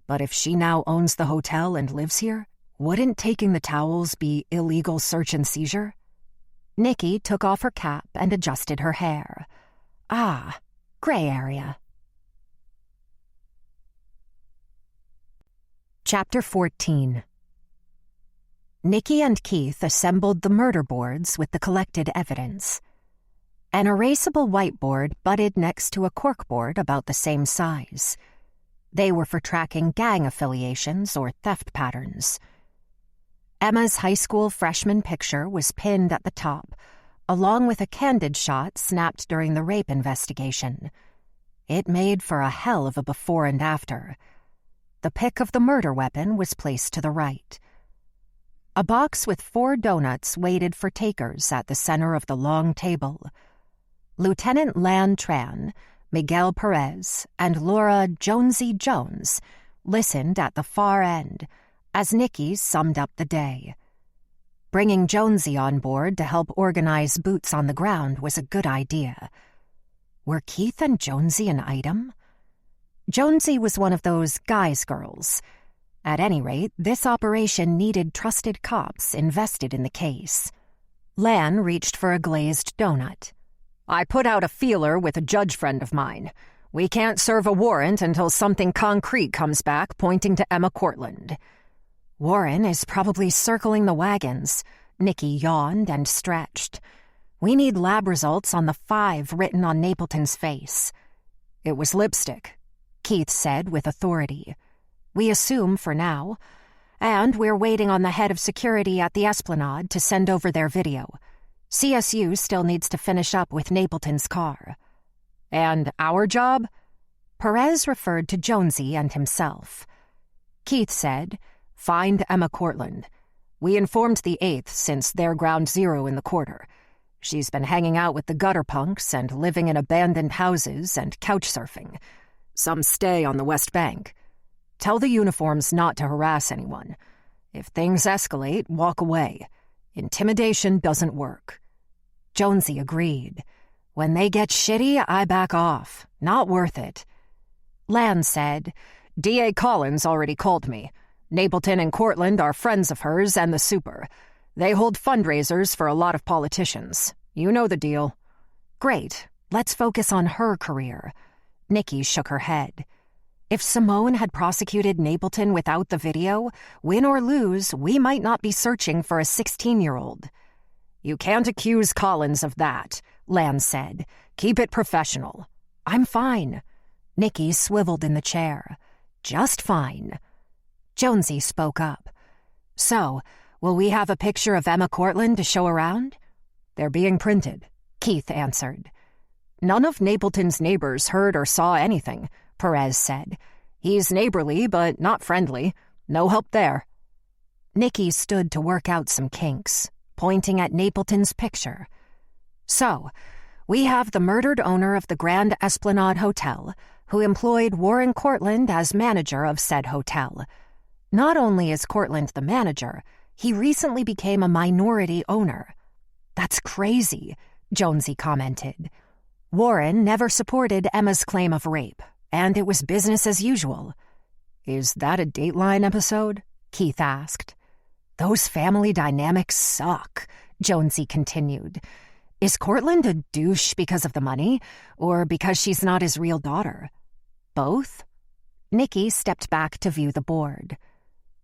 But if she now owns the hotel and lives here, wouldn't taking the towels be illegal search and seizure? Nikki took off her cap and adjusted her hair. Ah, gray area. Chapter 14. Nikki and Keith assembled the murder boards with the collected evidence. An erasable whiteboard butted next to a corkboard about the same size. They were for tracking gang affiliations or theft patterns. Emma's high school freshman picture was pinned at the top, along with a candid shot snapped during the rape investigation. It made for a hell of a before and after. The pick of the murder weapon was placed to the right. A box with 4 donuts waited for takers at the center of the long table. Lieutenant Lan Tran, Miguel Perez, and Laura Jonesy Jones listened at the far end as Nikki summed up the day. Bringing Jonesy on board to help organize boots on the ground was a good idea. Were Keith and Jonesy an item? Jonesy was one of those guy's girls. At any rate, this operation needed trusted cops invested in the case. Lan reached for a glazed donut. I put out a feeler with a judge friend of mine. We can't serve a warrant until something concrete comes back pointing to Emma Cortland. Warren is probably circling the wagons. Nikki yawned and stretched. We need lab results on the 5 written on Napleton's face. It was lipstick, Keith said with authority. We assume for now. And we're waiting on the head of security at the Esplanade to send over their video. CSU still needs to finish up with Napleton's car. And our job? Perez referred to Jonesy and himself. Keith said, find Emma Cortland. We informed the 8th since they're ground zero in the quarter. She's been hanging out with the gutter punks and living in abandoned houses and couch surfing. Some stay on the West Bank. Tell the uniforms not to harass anyone. If things escalate, walk away. Intimidation doesn't work. Jonesy agreed. When they get shitty, I back off. Not worth it. Lan said, D.A. Collins already called me. Napleton and Cortland are friends of hers and the super. They hold fundraisers for a lot of politicians. You know the deal. Great. Let's focus on her career. Nikki shook her head. If Simone had prosecuted Napleton without the video, win or lose, we might not be searching for a 16-year-old. You can't accuse Collins of that, Lan said. Keep it professional. I'm fine. Nikki swiveled in the chair. Just fine. Jonesy spoke up. So, will we have a picture of Emma Cortland to show around? They're being printed, Keith answered. None of Napleton's neighbors heard or saw anything, Perez said. He's neighborly, but not friendly. No help there. Nikki stood to work out some kinks, pointing at Napleton's picture. So, we have the murdered owner of the Grand Esplanade Hotel, who employed Warren Cortland as manager of said hotel. Not only is Cortland the manager, he recently became a minority owner. That's crazy, Jonesy commented. Warren never supported Emma's claim of rape, and it was business as usual. Is that a Dateline episode? Keith asked. Those family dynamics suck, Jonesy continued. Is Cortland a douche because of the money, or because she's not his real daughter? Both? Nikki stepped back to view the board.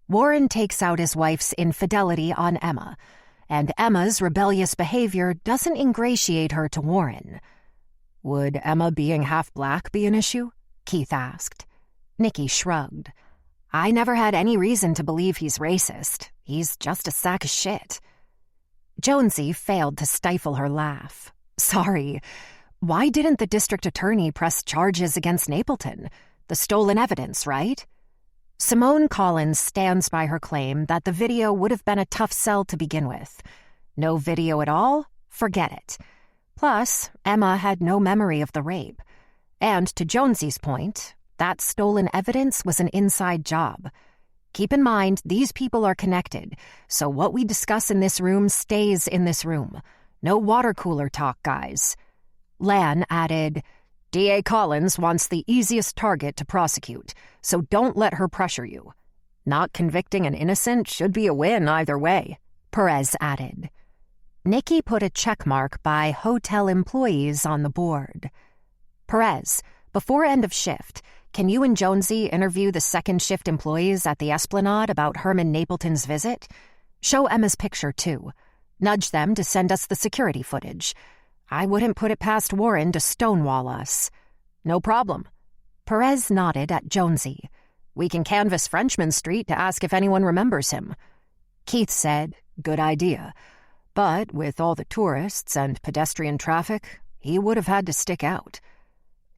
Warren takes out his wife's infidelity on Emma, and Emma's rebellious behavior doesn't ingratiate her to Warren. Would Emma being half-black be an issue? Keith asked. Nikki shrugged. I never had any reason to believe he's racist. He's just a sack of shit. Jonesy failed to stifle her laugh. Sorry. Why didn't the district attorney press charges against Napleton? The stolen evidence, right? Simone Collins stands by her claim that the video would have been a tough sell to begin with. No video at all? Forget it. Plus, Emma had no memory of the rape. And to Jonesy's point, that stolen evidence was an inside job. Keep in mind, these people are connected, so what we discuss in this room stays in this room. No water cooler talk, guys. Lan added, D.A. Collins wants the easiest target to prosecute, so don't let her pressure you. Not convicting an innocent should be a win either way, Perez added. Nikki put a checkmark by hotel employees on the board. Perez, before end of shift, can you and Jonesy interview the second shift employees at the Esplanade about Herman Napleton's visit? Show Emma's picture, too. Nudge them to send us the security footage. I wouldn't put it past Warren to stonewall us. No problem. Perez nodded at Jonesy. We can canvass Frenchman Street to ask if anyone remembers him. Keith said, good idea. But with all the tourists and pedestrian traffic, he would have had to stick out.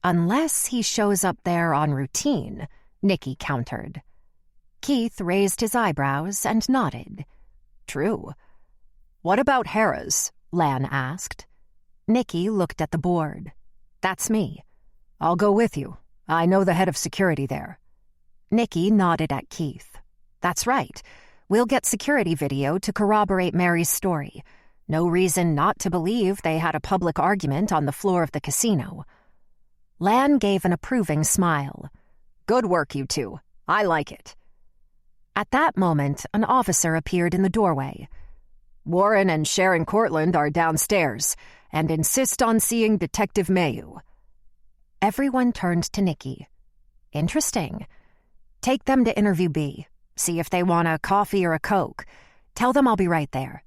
Unless he shows up there on routine, Nikki countered. Keith raised his eyebrows and nodded. True. What about Harrah's? Lan asked. Nikki looked at the board. That's me. I'll go with you. I know the head of security there. Nikki nodded at Keith. That's right. We'll get security video to corroborate Mary's story. No reason not to believe they had a public argument on the floor of the casino. Lan gave an approving smile. "Good work, you two. I like it." At that moment, an officer appeared in the doorway. "Warren and Sharon Cortland are downstairs and insist on seeing Detective Mayu." Everyone turned to Nikki. "Interesting. Take them to interview B. See if they want a coffee or a Coke. Tell them I'll be right there."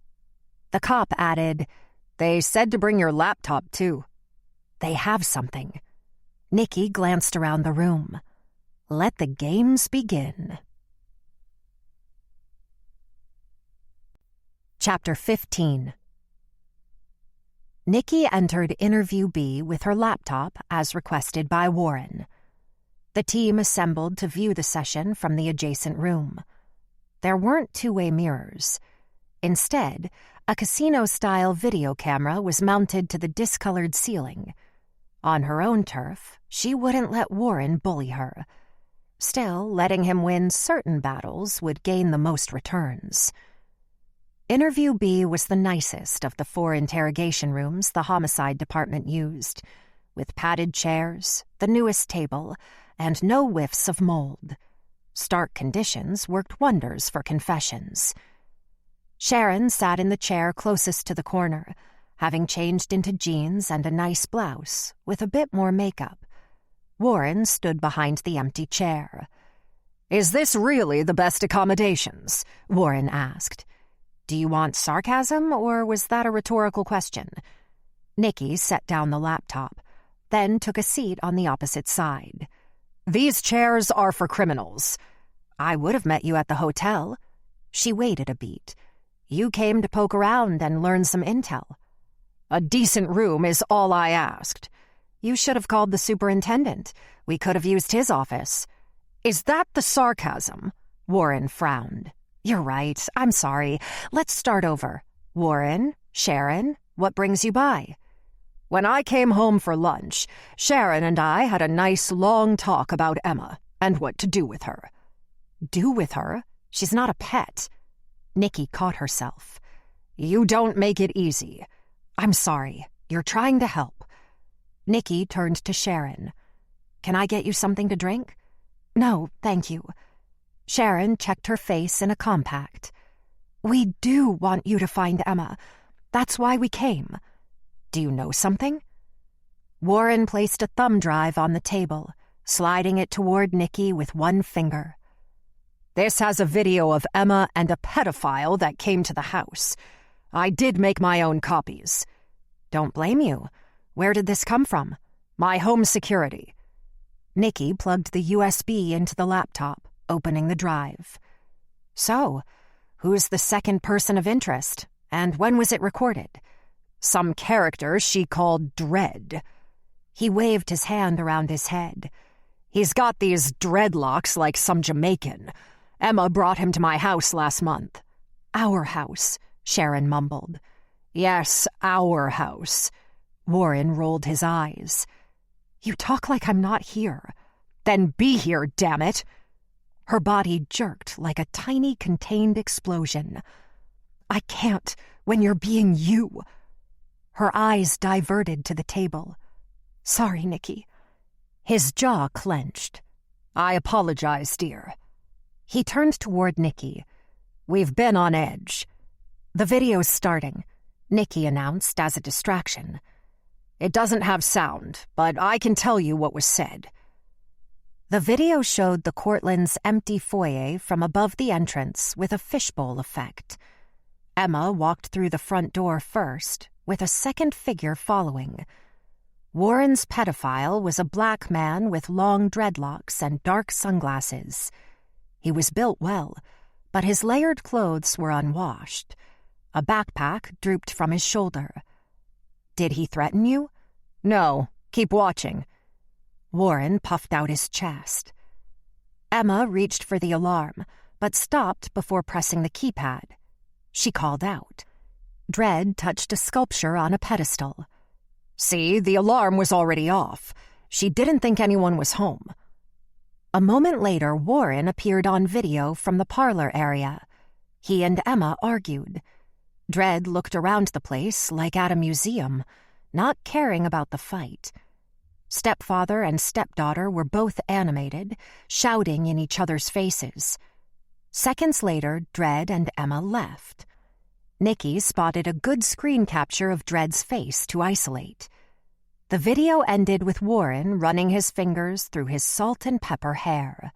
The cop added, "They said to bring your laptop, too." They have something. Nikki glanced around the room. Let the games begin. Chapter 15. Nikki entered Interview B with her laptop as requested by Warren. The team assembled to view the session from the adjacent room. There weren't two-way mirrors. Instead, a casino-style video camera was mounted to the discolored ceiling. On her own turf, she wouldn't let Warren bully her. Still, letting him win certain battles would gain the most returns. Interview B was the nicest of the 4 interrogation rooms the homicide department used, with padded chairs, the newest table, and no whiffs of mold. Stark conditions worked wonders for confessions. Sharon sat in the chair closest to the corner, having changed into jeans and a nice blouse, with a bit more makeup. Warren stood behind the empty chair. "Is this really the best accommodations?" Warren asked. "Do you want sarcasm, or was that a rhetorical question?" Nikki set down the laptop, then took a seat on the opposite side. "These chairs are for criminals." "I would have met you at the hotel." She waited a beat. "You came to poke around and learn some intel." "A decent room is all I asked." "You should have called the superintendent. We could have used his office." "Is that the sarcasm?" Warren frowned. "You're right. I'm sorry. Let's start over. Warren, Sharon, what brings you by?" "When I came home for lunch, Sharon and I had a nice long talk about Emma and what to do with her." "Do with her? She's not a pet." Nikki caught herself. "You don't make it easy." "I'm sorry. You're trying to help." Nikki turned to Sharon. "Can I get you something to drink?" "No, thank you." Sharon checked her face in a compact. "We do want you to find Emma. That's why we came." "Do you know something?" Warren placed a thumb drive on the table, sliding it toward Nikki with one finger. "This has a video of Emma and a pedophile that came to the house. I did make my own copies." "Don't blame you. Where did this come from?" "My home security." Nikki plugged the USB into the laptop, opening the drive. "So, who's the second person of interest, and when was it recorded?" "Some character she called Dread." He waved his hand around his head. "He's got these dreadlocks like some Jamaican. Emma brought him to my house last month." "Our house," Sharon mumbled. "Yes, our house." Warren rolled his eyes. "You talk like I'm not here." "Then be here, damn it!" Her body jerked like a tiny contained explosion. "I can't when you're being you." Her eyes diverted to the table. "Sorry, Nikki." His jaw clenched. "I apologize, dear." He turned toward Nikki. "We've been on edge." "The video's starting," Nikki announced as a distraction. "It doesn't have sound, but I can tell you what was said." The video showed the Cortland's empty foyer from above the entrance with a fishbowl effect. Emma walked through the front door first, with a second figure following. Warren's pedophile was a black man with long dreadlocks and dark sunglasses. He was built well, but his layered clothes were unwashed. A backpack drooped from his shoulder. "Did he threaten you?" "No. Keep watching." Warren puffed out his chest. Emma reached for the alarm, but stopped before pressing the keypad. She called out. Dread touched a sculpture on a pedestal. "See, the alarm was already off. She didn't think anyone was home." A moment later, Warren appeared on video from the parlor area. He and Emma argued. Dread looked around the place like at a museum, not caring about the fight. Stepfather and stepdaughter were both animated, shouting in each other's faces. Seconds later, Dredd and Emma left. Nikki spotted a good screen capture of Dredd's face to isolate. The video ended with Warren running his fingers through his salt and pepper hair.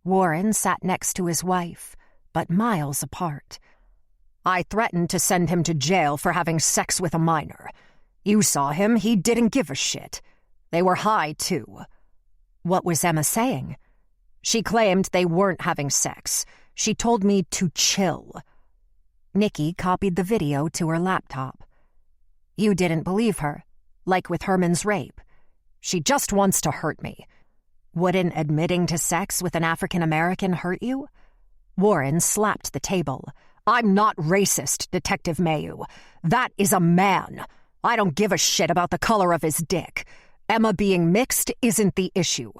Warren sat next to his wife, but miles apart. "I threatened to send him to jail for having sex with a minor. You saw him, he didn't give a shit. They were high, too." What was Emma saying? She claimed they weren't having sex. She told me to chill. Nikki copied the video to her laptop. "You didn't believe her, like with Herman's rape. She just wants to hurt me. Wouldn't admitting to sex with an African American hurt you?" Warren slapped the table. "I'm not racist, Detective Mayu. That is a man. I don't give a shit about the color of his dick. Emma being mixed isn't the issue."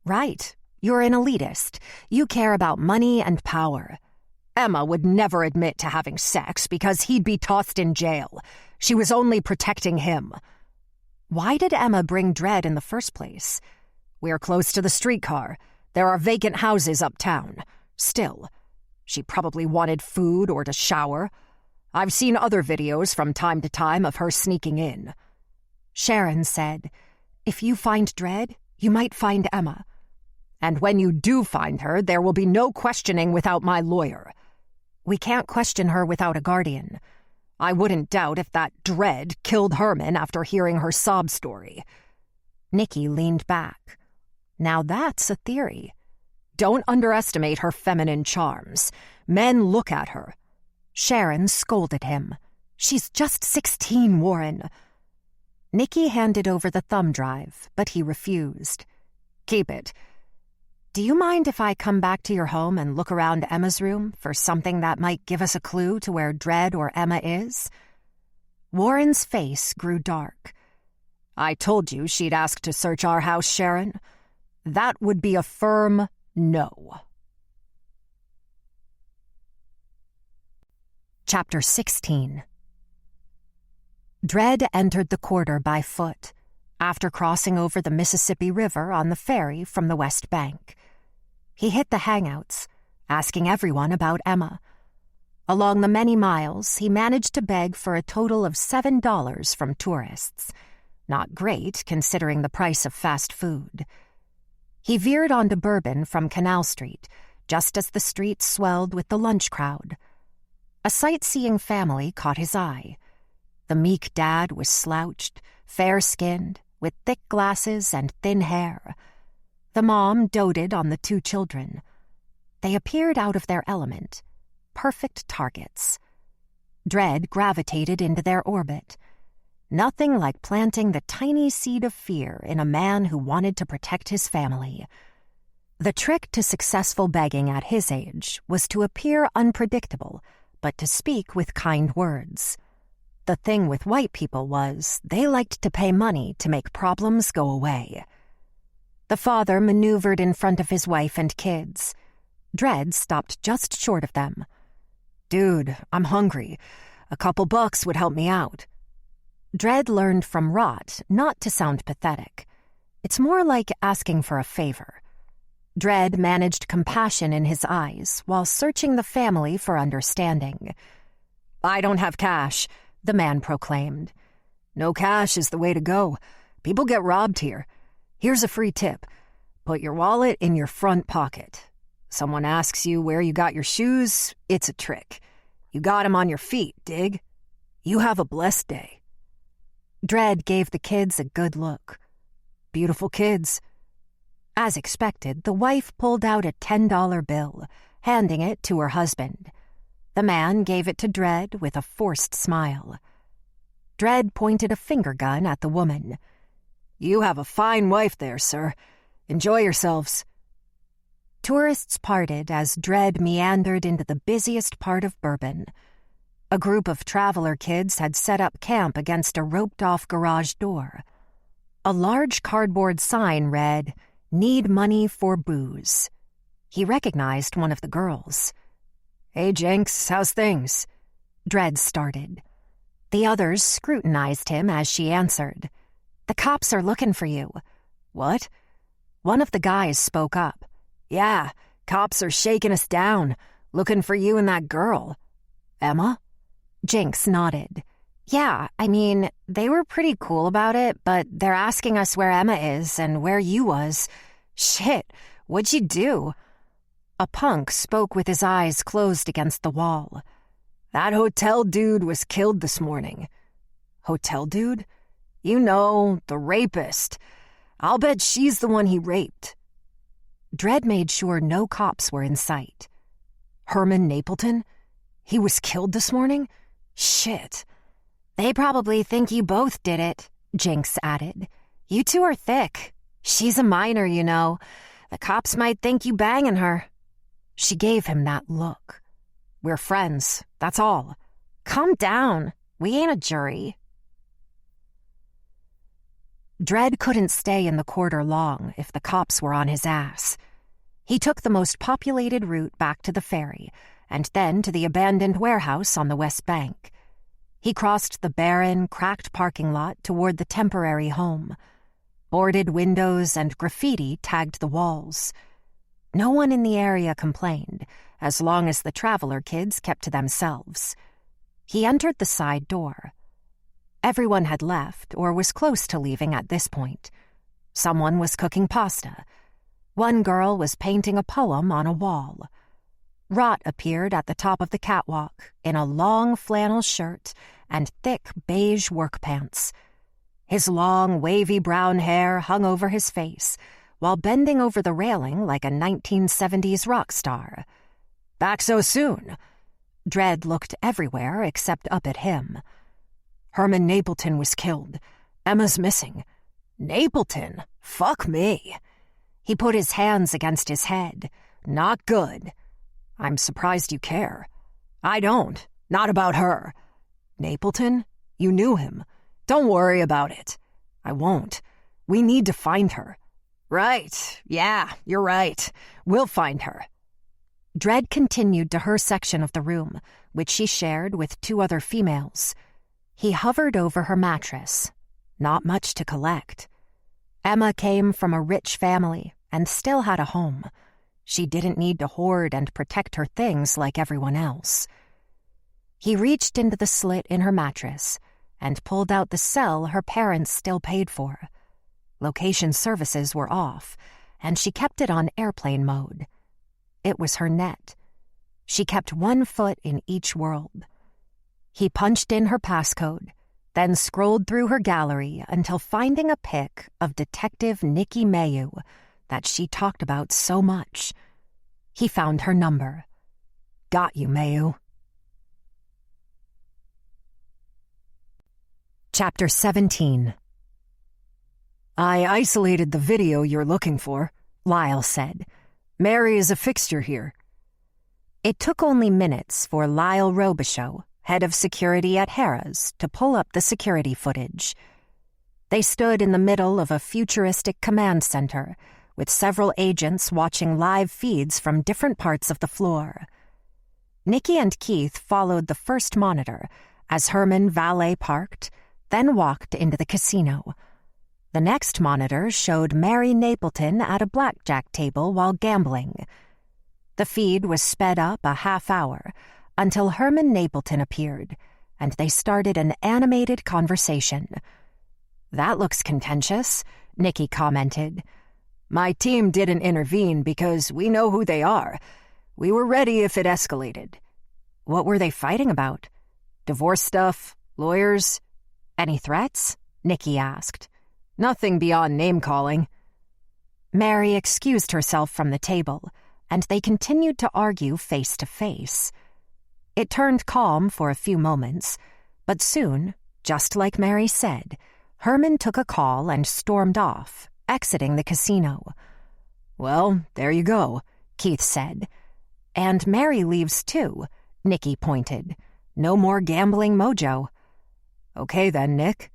"Right. You're an elitist. You care about money and power." "Emma would never admit to having sex because he'd be tossed in jail. She was only protecting him." Why did Emma bring Dredd in the first place? "We're close to the streetcar. There are vacant houses uptown. Still, she probably wanted food or to shower. I've seen other videos from time to time of her sneaking in." Sharon said, "If you find Dredd, you might find Emma. And when you do find her, there will be no questioning without my lawyer." "We can't question her without a guardian." "I wouldn't doubt if that Dredd killed Herman after hearing her sob story." Nikki leaned back. "Now that's a theory. Don't underestimate her feminine charms. Men look at her." Sharon scolded him. "She's just 16, Warren." Nikki handed over the thumb drive, but he refused. "Keep it. Do you mind if I come back to your home and look around Emma's room for something that might give us a clue to where Dredd or Emma is?" Warren's face grew dark. "I told you she'd ask to search our house, Sharon. That would be a firm no." Chapter 16. Dredd entered the quarter by foot, after crossing over the Mississippi River on the ferry from the West Bank. He hit the hangouts, asking everyone about Emma. Along the many miles, he managed to beg for a total of $7 from tourists. Not great, considering the price of fast food. He veered onto Bourbon from Canal Street, just as the street swelled with the lunch crowd. A sightseeing family caught his eye. The meek dad was slouched, fair-skinned, with thick glasses and thin hair. The mom doted on the two children. They appeared out of their element, perfect targets. Dredd gravitated into their orbit. Nothing like planting the tiny seed of fear in a man who wanted to protect his family. The trick to successful begging at his age was to appear unpredictable, but to speak with kind words. The thing with white people was they liked to pay money to make problems go away. The father maneuvered in front of his wife and kids. Dredd stopped just short of them. "Dude, I'm hungry. A couple bucks would help me out." Dredd learned from Rot not to sound pathetic. It's more like asking for a favor. Dredd managed compassion in his eyes while searching the family for understanding. "I don't have cash," the man proclaimed. "No cash is the way to go. People get robbed here. Here's a free tip. Put your wallet in your front pocket. Someone asks you where you got your shoes, it's a trick. You got 'em on your feet, dig? You have a blessed day." Dredd gave the kids a good look. Beautiful kids. As expected, the wife pulled out a $10 bill, handing it to her husband. The man gave it to Dredd with a forced smile. Dredd pointed a finger gun at the woman. "You have a fine wife there, sir. Enjoy yourselves." Tourists parted as Dredd meandered into the busiest part of Bourbon. A group of traveler kids had set up camp against a roped-off garage door. A large cardboard sign read, "Need money for booze." He recognized one of the girls. "Hey, Jenks, how's things?" Dredd started. The others scrutinized him as she answered. The cops are looking for you." "What?" One of the guys spoke up. "Yeah, cops are shaking us down, looking for you and that girl." "Emma?" Jinx nodded. "Yeah, I mean, they were pretty cool about it, but they're asking us where Emma is and where you was. Shit, what'd you do?" A punk spoke with his eyes closed against the wall. "That hotel dude was killed this morning." "Hotel dude?" "You know, the rapist. I'll bet she's the one he raped." Dredd made sure no cops were in sight. "Herman Napleton? He was killed this morning? Shit." "They probably think you both did it," Jinx added. "You two are thick. She's a minor, you know. The cops might think you banging her." She gave him that look. "We're friends, that's all. Calm down. We ain't a jury." Dredd couldn't stay in the quarter long if the cops were on his ass. He took the most populated route back to the ferry, and then to the abandoned warehouse on the West Bank. He crossed the barren, cracked parking lot toward the temporary home. Boarded windows and graffiti tagged the walls. No one in the area complained, as long as the traveler kids kept to themselves. He entered the side door. Everyone had left or was close to leaving at this point. Someone was cooking pasta. One girl was painting a poem on a wall. Rot appeared at the top of the catwalk in a long flannel shirt and thick beige work pants. His long, wavy brown hair hung over his face while bending over the railing like a 1970s rock star. "Back so soon?" Dredd looked everywhere except up at him. "Herman Napleton was killed. Emma's missing." "Napleton? Fuck me." He put his hands against his head. "Not good." "I'm surprised you care." "I don't. Not about her." "Napleton? You knew him. Don't worry about it." "I won't. We need to find her." "Right. Yeah, you're right. We'll find her." Dredd continued to her section of the room, which she shared with two other females. He hovered over her mattress. Not much to collect. Emma came from a rich family and still had a home. She didn't need to hoard and protect her things like everyone else. He reached into the slit in her mattress and pulled out the cell her parents still paid for. Location services were off, and she kept it on airplane mode. It was her net. She kept one foot in each world. He punched in her passcode, then scrolled through her gallery until finding a pic of Detective Nikki Mayu that she talked about so much. He found her number. "Got you, Mayu." Chapter 17. "I isolated the video you're looking for," Lyle said. "Mary is a fixture here." It took only minutes for Lyle Robichaux, head of security at Harrah's, to pull up the security footage. They stood in the middle of a futuristic command center, with several agents watching live feeds from different parts of the floor. Nikki and Keith followed the first monitor as Herman valet parked, then walked into the casino. The next monitor showed Mary Napleton at a blackjack table while gambling. The feed was sped up a half hour until Herman Napleton appeared, and they started an animated conversation. "That looks contentious," Nikki commented. "My team didn't intervene because we know who they are. We were ready if it escalated." "What were they fighting about? Divorce stuff? Lawyers? Any threats?" Nikki asked. "Nothing beyond name-calling." Mary excused herself from the table, and they continued to argue face to face. It turned calm for a few moments, but soon, just like Mary said, Herman took a call and stormed off, exiting the casino. "Well, there you go," Keith said. "And Mary leaves too," Nikki pointed. "No more gambling mojo." "Okay then, Nick."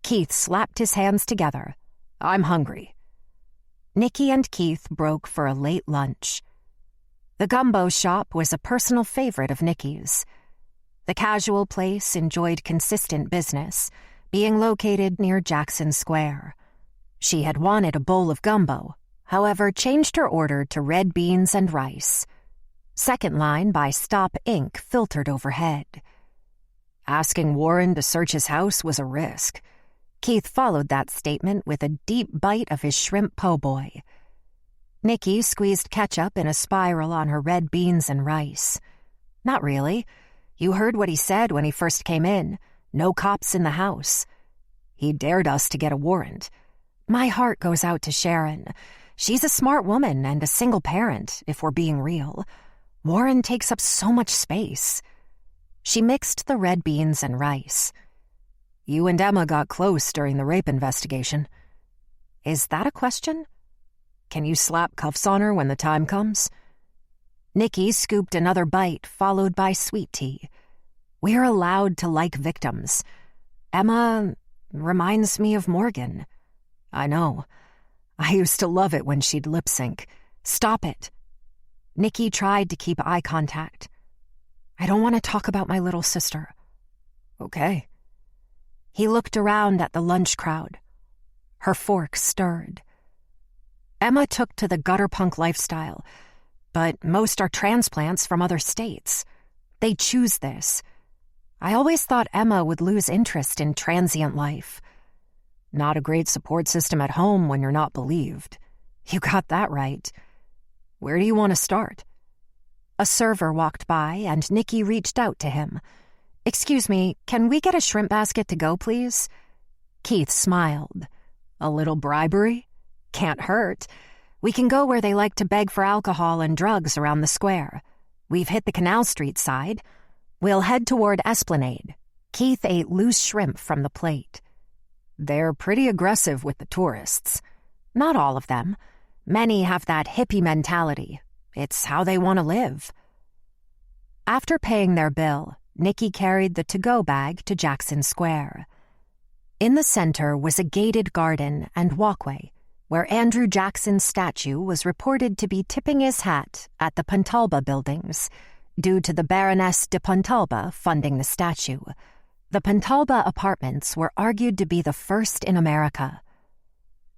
Keith slapped his hands together. "I'm hungry." Nikki and Keith broke for a late lunch. The gumbo shop was a personal favorite of Nikki's. The casual place enjoyed consistent business, being located near Jackson Square. She had wanted a bowl of gumbo, however changed her order to red beans and rice. Second line by Stop Inc. filtered overhead. Asking Warren to search his house was a risk. Keith followed that statement with a deep bite of his shrimp po' boy. Nikki squeezed ketchup in a spiral on her red beans and rice. Not really. You heard what he said when he first came in. No cops in the house. He dared us to get a warrant. My heart goes out to Sharon. She's a smart woman and a single parent, if we're being real. Warren takes up so much space. She mixed the red beans and rice. You and Emma got close during the rape investigation. Is that a question? Can you slap cuffs on her when the time comes? Nikki scooped another bite, followed by sweet tea. We're allowed to like victims. Emma reminds me of Morgan. I know. I used to love it when she'd lip sync. Stop it. Nikki tried to keep eye contact. I don't want to talk about my little sister. Okay. He looked around at the lunch crowd. Her fork stirred. Emma took to the gutter punk lifestyle, but most are transplants from other states. They choose this. I always thought Emma would lose interest in transient life. Not a great support system at home when you're not believed. You got that right. Where do you want to start? A server walked by and Nikki reached out to him. Excuse me, can we get a shrimp basket to go, please? Keith smiled. A little bribery? Can't hurt. We can go where they like to beg for alcohol and drugs around the square. We've hit the Canal Street side. We'll head toward Esplanade. Keith ate loose shrimp from the plate. They're pretty aggressive with the tourists. Not all of them. Many have that hippie mentality. It's how they want to live. After paying their bill, Nikki carried the to-go bag to Jackson Square. In the center was a gated garden and walkway where Andrew Jackson's statue was reported to be tipping his hat at the Pontalba buildings due to the Baroness de Pontalba funding the statue. The Pontalba apartments were argued to be the first in America.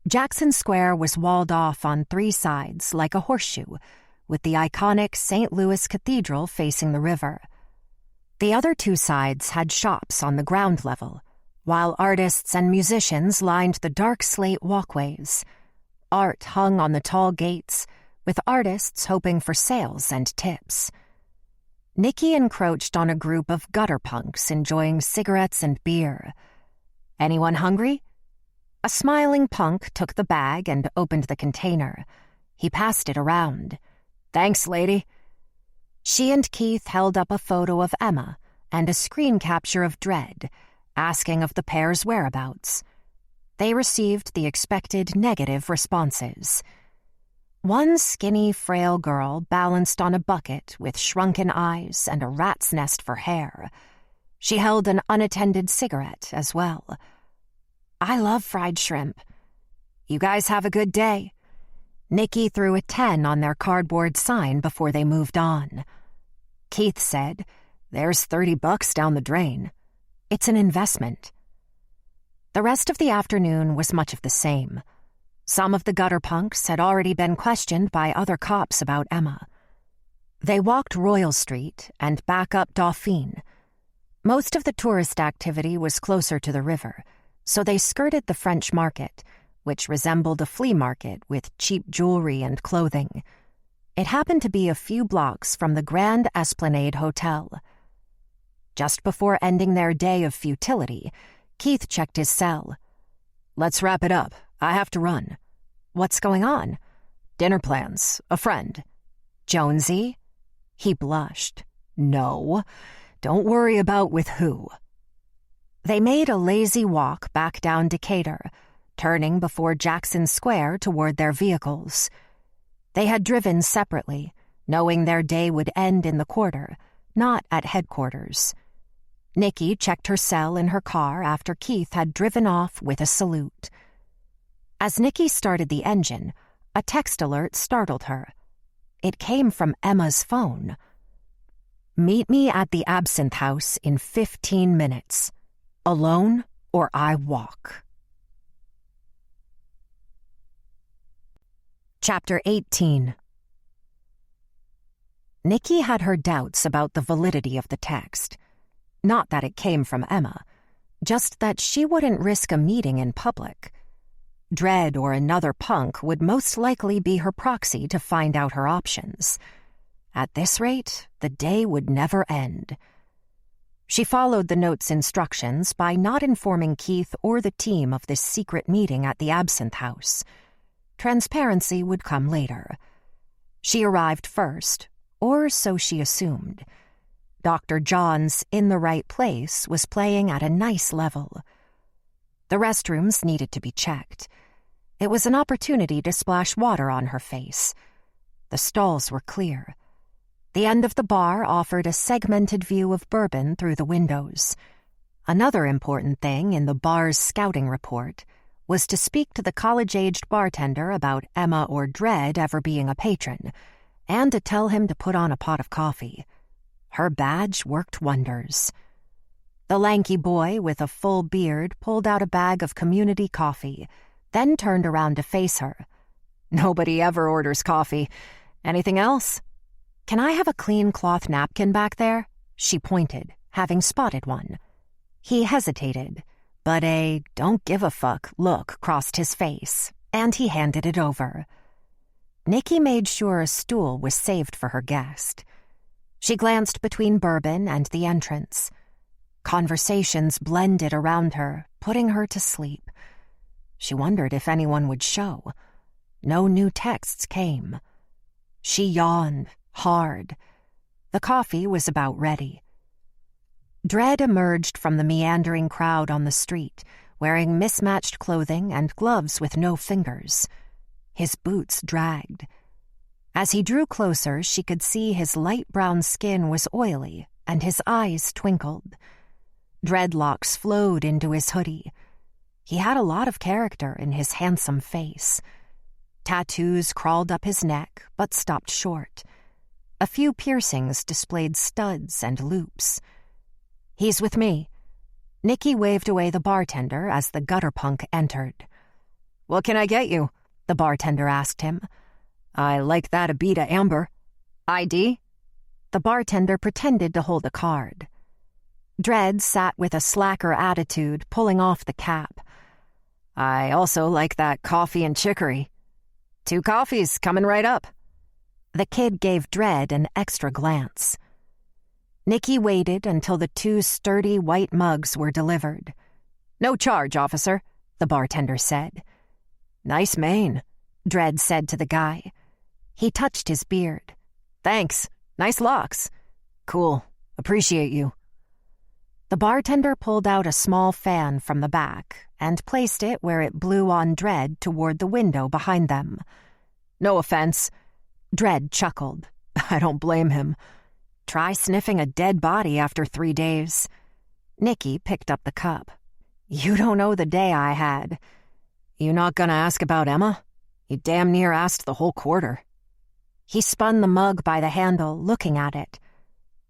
Jackson Square was walled off on 3 sides like a horseshoe, with the iconic St. Louis Cathedral facing the river. The other 2 sides had shops on the ground level, while artists and musicians lined the dark slate walkways. Art hung on the tall gates, with artists hoping for sales and tips. Nikki encroached on a group of gutter punks enjoying cigarettes and beer. Anyone hungry? A smiling punk took the bag and opened the container. He passed it around. Thanks, lady. She and Keith held up a photo of Emma and a screen capture of Dredd, asking of the pair's whereabouts. They received the expected negative responses. One skinny, frail girl balanced on a bucket with shrunken eyes and a rat's nest for hair. She held an unattended cigarette as well. I love fried shrimp. You guys have a good day. Nikki threw a 10 on their cardboard sign before they moved on. Keith said, There's $30 down the drain. It's an investment. The rest of the afternoon was much of the same. Some of the gutter punks had already been questioned by other cops about Emma. They walked Royal Street and back up Dauphine. Most of the tourist activity was closer to the river, so they skirted the French Market, which resembled a flea market with cheap jewelry and clothing. It happened to be a few blocks from the Grand Esplanade Hotel. Just before ending their day of futility, Keith checked his cell. Let's wrap it up. I have to run. What's going on? Dinner plans. A friend. Jonesy? He blushed. No. Don't worry about with who. They made a lazy walk back down Decatur, turning before Jackson Square toward their vehicles. They had driven separately, knowing their day would end in the quarter, not at headquarters. Nikki checked her cell in her car after Keith had driven off with a salute. As Nikki started the engine, a text alert startled her. It came from Emma's phone. Meet me at the Absinthe House in 15 minutes. Alone or I walk. Chapter 18. Nikki had her doubts about the validity of the text. Not that it came from Emma, just that she wouldn't risk a meeting in public. Dredd or another punk would most likely be her proxy to find out her options. At this rate, the day would never end. She followed the note's instructions by not informing Keith or the team of this secret meeting at the Absinthe House. Transparency would come later. She arrived first, or so she assumed. Dr. John's In the Right Place was playing at a nice level. The restrooms needed to be checked. It was an opportunity to splash water on her face. The stalls were clear. The end of the bar offered a segmented view of Bourbon through the windows. Another important thing in the bar's scouting report was to speak to the college-aged bartender about Emma or Dredd ever being a patron, and to tell him to put on a pot of coffee. Her badge worked wonders. The lanky boy with a full beard pulled out a bag of community coffee, then turned around to face her. "Nobody ever orders coffee. Anything else?" "Can I have a clean cloth napkin back there?" She pointed, having spotted one. He hesitated, but a don't-give-a-fuck look crossed his face, and he handed it over. Nikki made sure a stool was saved for her guest. She glanced between Bourbon and the entrance. Conversations blended around her, putting her to sleep. She wondered if anyone would show. No new texts came. She yawned, hard. The coffee was about ready. Dredd emerged from the meandering crowd on the street, wearing mismatched clothing and gloves with no fingers. His boots dragged. As he drew closer, she could see his light brown skin was oily, and his eyes twinkled. Dreadlocks flowed into his hoodie. He had a lot of character in his handsome face. Tattoos crawled up his neck, but stopped short. A few piercings displayed studs and loops. "He's with me." Nikki waved away the bartender as the gutter punk entered. "What can I get you?" the bartender asked him. "I like that Abita Amber." "ID?" The bartender pretended to hold a card. Dredd sat with a slacker attitude, pulling off the cap. "I also like that coffee and chicory." "2 coffees, coming right up." The kid gave Dredd an extra glance. Nikki waited until the 2 sturdy white mugs were delivered. "No charge, officer," the bartender said. "Nice mane," Dredd said to the guy. He touched his beard. "Thanks. Nice locks." "Cool. Appreciate you." The bartender pulled out a small fan from the back and placed it where it blew on Dredd toward the window behind them. "No offense." Dredd chuckled. "I don't blame him. Try sniffing a dead body after 3 days." Nikki picked up the cup. "You don't know the day I had." "You not gonna ask about Emma? You damn near asked the whole quarter." He spun the mug by the handle, looking at it.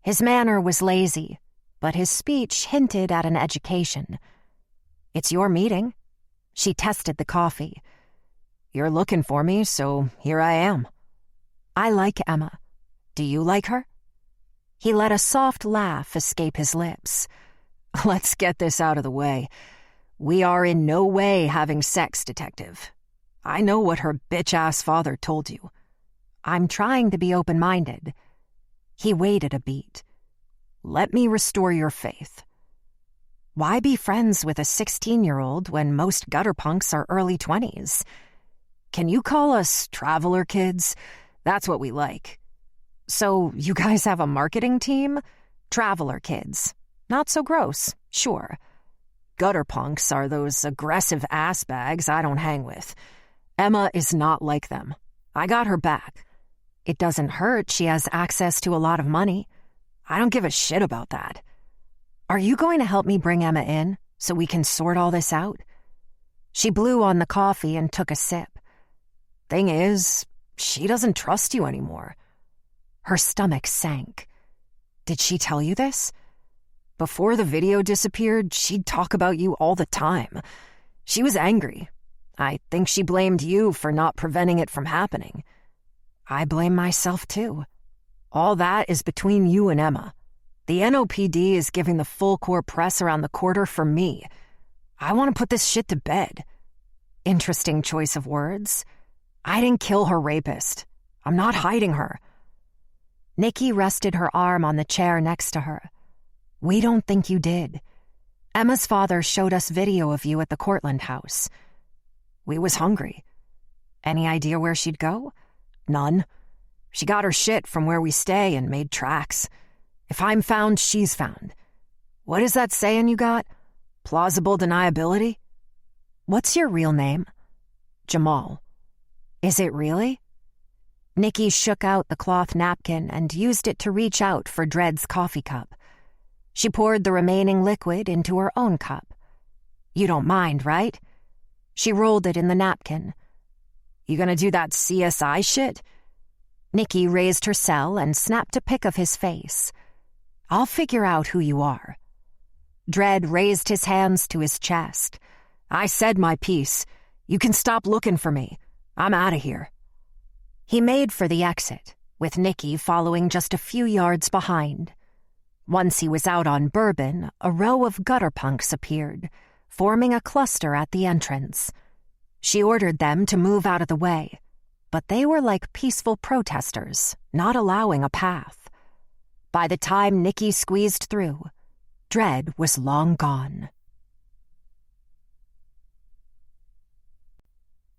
His manner was lazy, but his speech hinted at an education. "It's your meeting." She tested the coffee. "You're looking for me, so here I am." "I like Emma. Do you like her?" He let a soft laugh escape his lips. "Let's get this out of the way. We are in no way having sex, detective. I know what her bitch-ass father told you." "I'm trying to be open-minded." He waited a beat. "Let me restore your faith." Why be friends with a 16-year-old when most gutter punks are early 20s? "Can you call us traveler kids? That's what we like." "So you guys have a marketing team?" "Traveler kids. Not so gross, sure. Gutter punks are those aggressive ass bags I don't hang with. Emma is not like them. I got her back. It doesn't hurt she has access to a lot of money. I don't give a shit about that. Are you going to help me bring Emma in so we can sort all this out?" She blew on the coffee and took a sip. "Thing is, she doesn't trust you anymore." Her stomach sank. "Did she tell you this?" Before the video disappeared, she'd talk about you all the time. She was angry. I think she blamed you for not preventing it from happening. I blame myself too. All that is between you and Emma. The NOPD is giving the full court press around the quarter for me. I want to put this shit to bed. Interesting choice of words. I didn't kill her rapist. I'm not hiding her. Nikki rested her arm on the chair next to her. We don't think you did. Emma's father showed us video of you at the Cortland house. We was hungry. Any idea where she'd go? None. She got her shit from where we stay and made tracks. If I'm found, she's found. What is that saying you got? Plausible deniability? What's your real name? Jamal. Is it really? Nikki shook out the cloth napkin and used it to reach out for Dred's coffee cup. She poured the remaining liquid into her own cup. You don't mind, right? She rolled it in the napkin. You gonna do that CSI shit? Nikki raised her cell and snapped a pic of his face. I'll figure out who you are. Dred raised his hands to his chest. I said my piece. You can stop looking for me. I'm out of here. He made for the exit, with Nikki following just a few yards behind. Once he was out on Bourbon, a row of gutter punks appeared, forming a cluster at the entrance. She ordered them to move out of the way, but they were like peaceful protesters, not allowing a path. By the time Nikki squeezed through, Dred was long gone.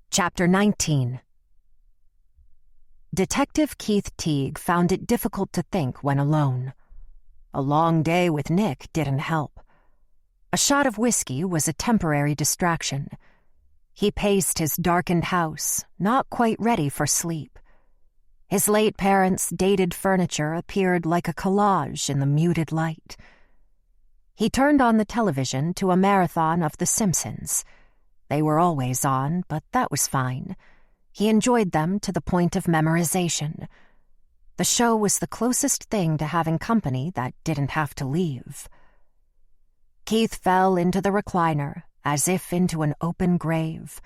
Chapter 19. Detective Keith Teague found it difficult to think when alone. A long day with Nick didn't help. A shot of whiskey was a temporary distraction. He paced his darkened house, not quite ready for sleep. His late parents' dated furniture appeared like a collage in the muted light. He turned on the television to a marathon of The Simpsons. They were always on, but that was fine. He enjoyed them to the point of memorization. The show was the closest thing to having company that didn't have to leave. Keith fell into the recliner, as if into an open grave,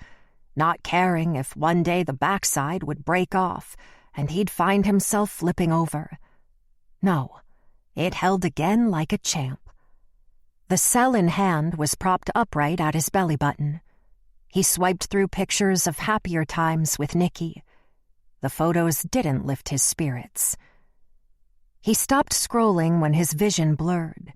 not caring if one day the backside would break off and he'd find himself flipping over. No, it held again like a champ. The cell in hand was propped upright at his belly button. He swiped through pictures of happier times with Nikki. The photos didn't lift his spirits. He stopped scrolling when his vision blurred.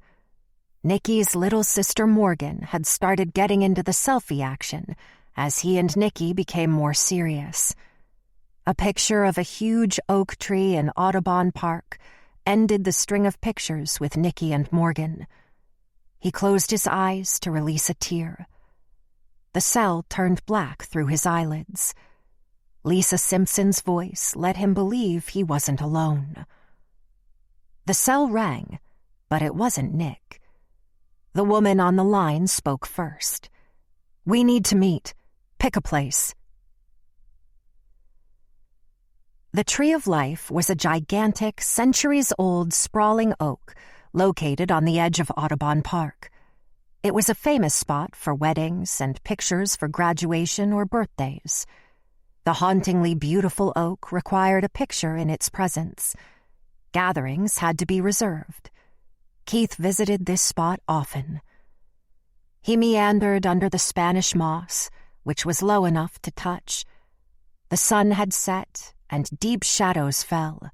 Nikki's little sister Morgan had started getting into the selfie action as he and Nikki became more serious. A picture of a huge oak tree in Audubon Park ended the string of pictures with Nikki and Morgan. He closed his eyes to release a tear. The cell turned black through his eyelids. Lisa Simpson's voice let him believe he wasn't alone. The cell rang, but it wasn't Nick. The woman on the line spoke first. We need to meet. Pick a place. The Tree of Life was a gigantic, centuries-old, sprawling oak located on the edge of Audubon Park. It was a famous spot for weddings and pictures for graduation or birthdays. The hauntingly beautiful oak required a picture in its presence. Gatherings had to be reserved. Keith visited this spot often. He meandered under the Spanish moss, which was low enough to touch. The sun had set, and deep shadows fell.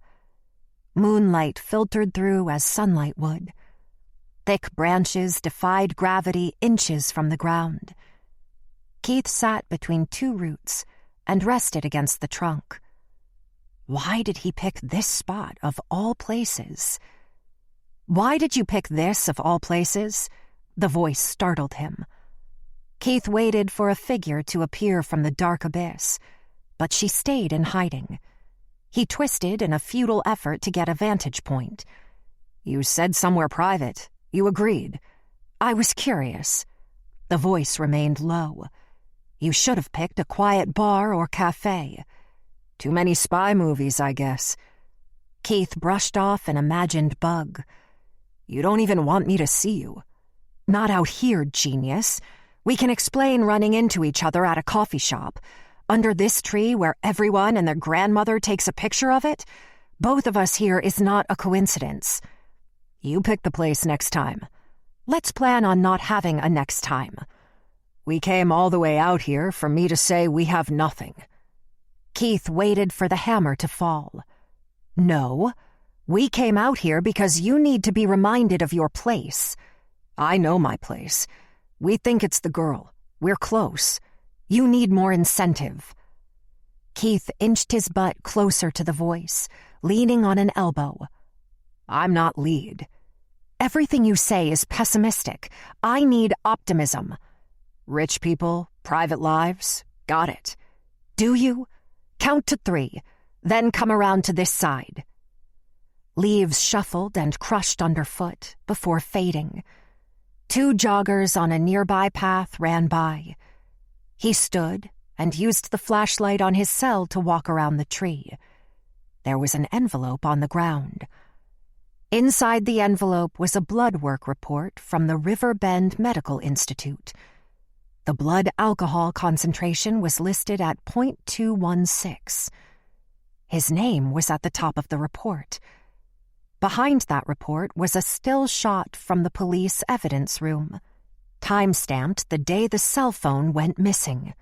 Moonlight filtered through as sunlight would. Thick branches defied gravity inches from the ground. Keith sat between two roots and rested against the trunk. Why did he pick this spot of all places? Why did you pick this of all places? The voice startled him. Keith waited for a figure to appear from the dark abyss, but she stayed in hiding. He twisted in a futile effort to get a vantage point. You said somewhere private. You agreed. I was curious. The voice remained low. You should have picked a quiet bar or cafe. Too many spy movies, I guess. Keith brushed off an imagined bug. You don't even want me to see you. Not out here, genius. We can explain running into each other at a coffee shop. Under this tree where everyone and their grandmother takes a picture of it, both of us here is not a coincidence. You pick the place next time. Let's plan on not having a next time. We came all the way out here for me to say we have nothing. Keith waited for the hammer to fall. No, we came out here because you need to be reminded of your place. I know my place. We think it's the girl. We're close. You need more incentive. Keith inched his butt closer to the voice, leaning on an elbow. I'm not lead. Everything you say is pessimistic. I need optimism. Rich people, private lives, got it. Do you? Count to 3, then come around to this side. Leaves shuffled and crushed underfoot before fading. 2 joggers on a nearby path ran by. He stood and used the flashlight on his cell to walk around the tree. There was an envelope on the ground. Inside the envelope was a blood work report from the River Bend Medical Institute. The blood alcohol concentration was listed at .216. His name was at the top of the report. Behind that report was a still shot from the police evidence room, time-stamped the day the cell phone went missing.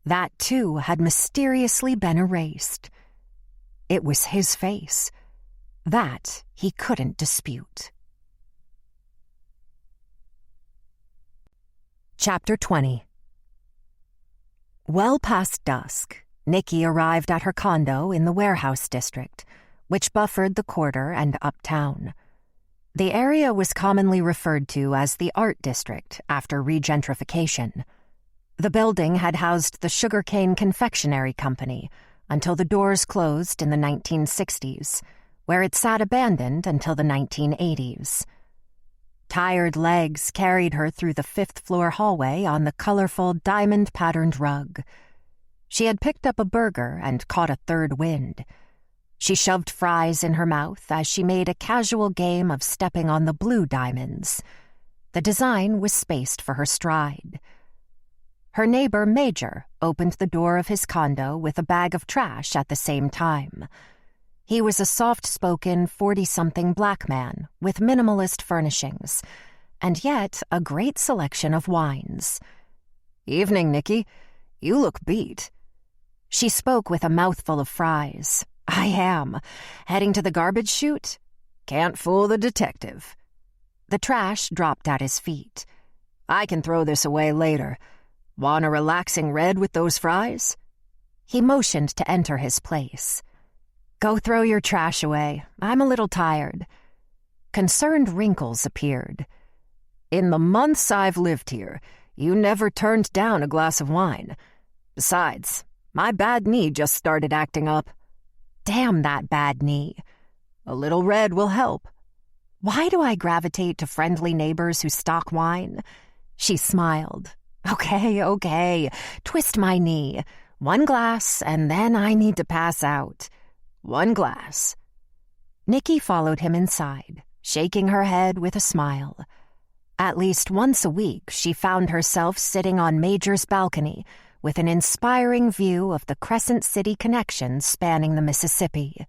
That, too, had mysteriously been erased. It was his face. That he couldn't dispute. Chapter 20. Well past dusk, Nikki arrived at her condo in the warehouse district, which buffered the quarter and uptown. The area was commonly referred to as the Art District after regentrification. The building had housed the Sugarcane Confectionery Company until the doors closed in the 1960s, where it sat abandoned until the 1980s. Tired legs carried her through the 5th-floor hallway on the colorful diamond-patterned rug. She had picked up a burger and caught a third wind. She shoved fries in her mouth as she made a casual game of stepping on the blue diamonds. The design was spaced for her stride. Her neighbor, Major, opened the door of his condo with a bag of trash at the same time. He was a soft-spoken 40-something black man with minimalist furnishings, and yet a great selection of wines. "Evening, Nikki. You look beat." She spoke with a mouthful of fries. "I am. Heading to the garbage chute?" "Can't fool the detective." The trash dropped at his feet. "I can throw this away later. Want a relaxing red with those fries?" He motioned to enter his place. "Go throw your trash away. I'm a little tired." Concerned wrinkles appeared. "In the months I've lived here, you never turned down a glass of wine. Besides, my bad knee just started acting up." "Damn that bad knee." "A little red will help." "Why do I gravitate to friendly neighbors who stock wine?" She smiled. Okay. Twist my knee. 1 glass, and then I need to pass out." 1 glass. Nikki followed him inside, shaking her head with a smile. At least once a week, she found herself sitting on Major's balcony with an inspiring view of the Crescent City connection spanning the Mississippi.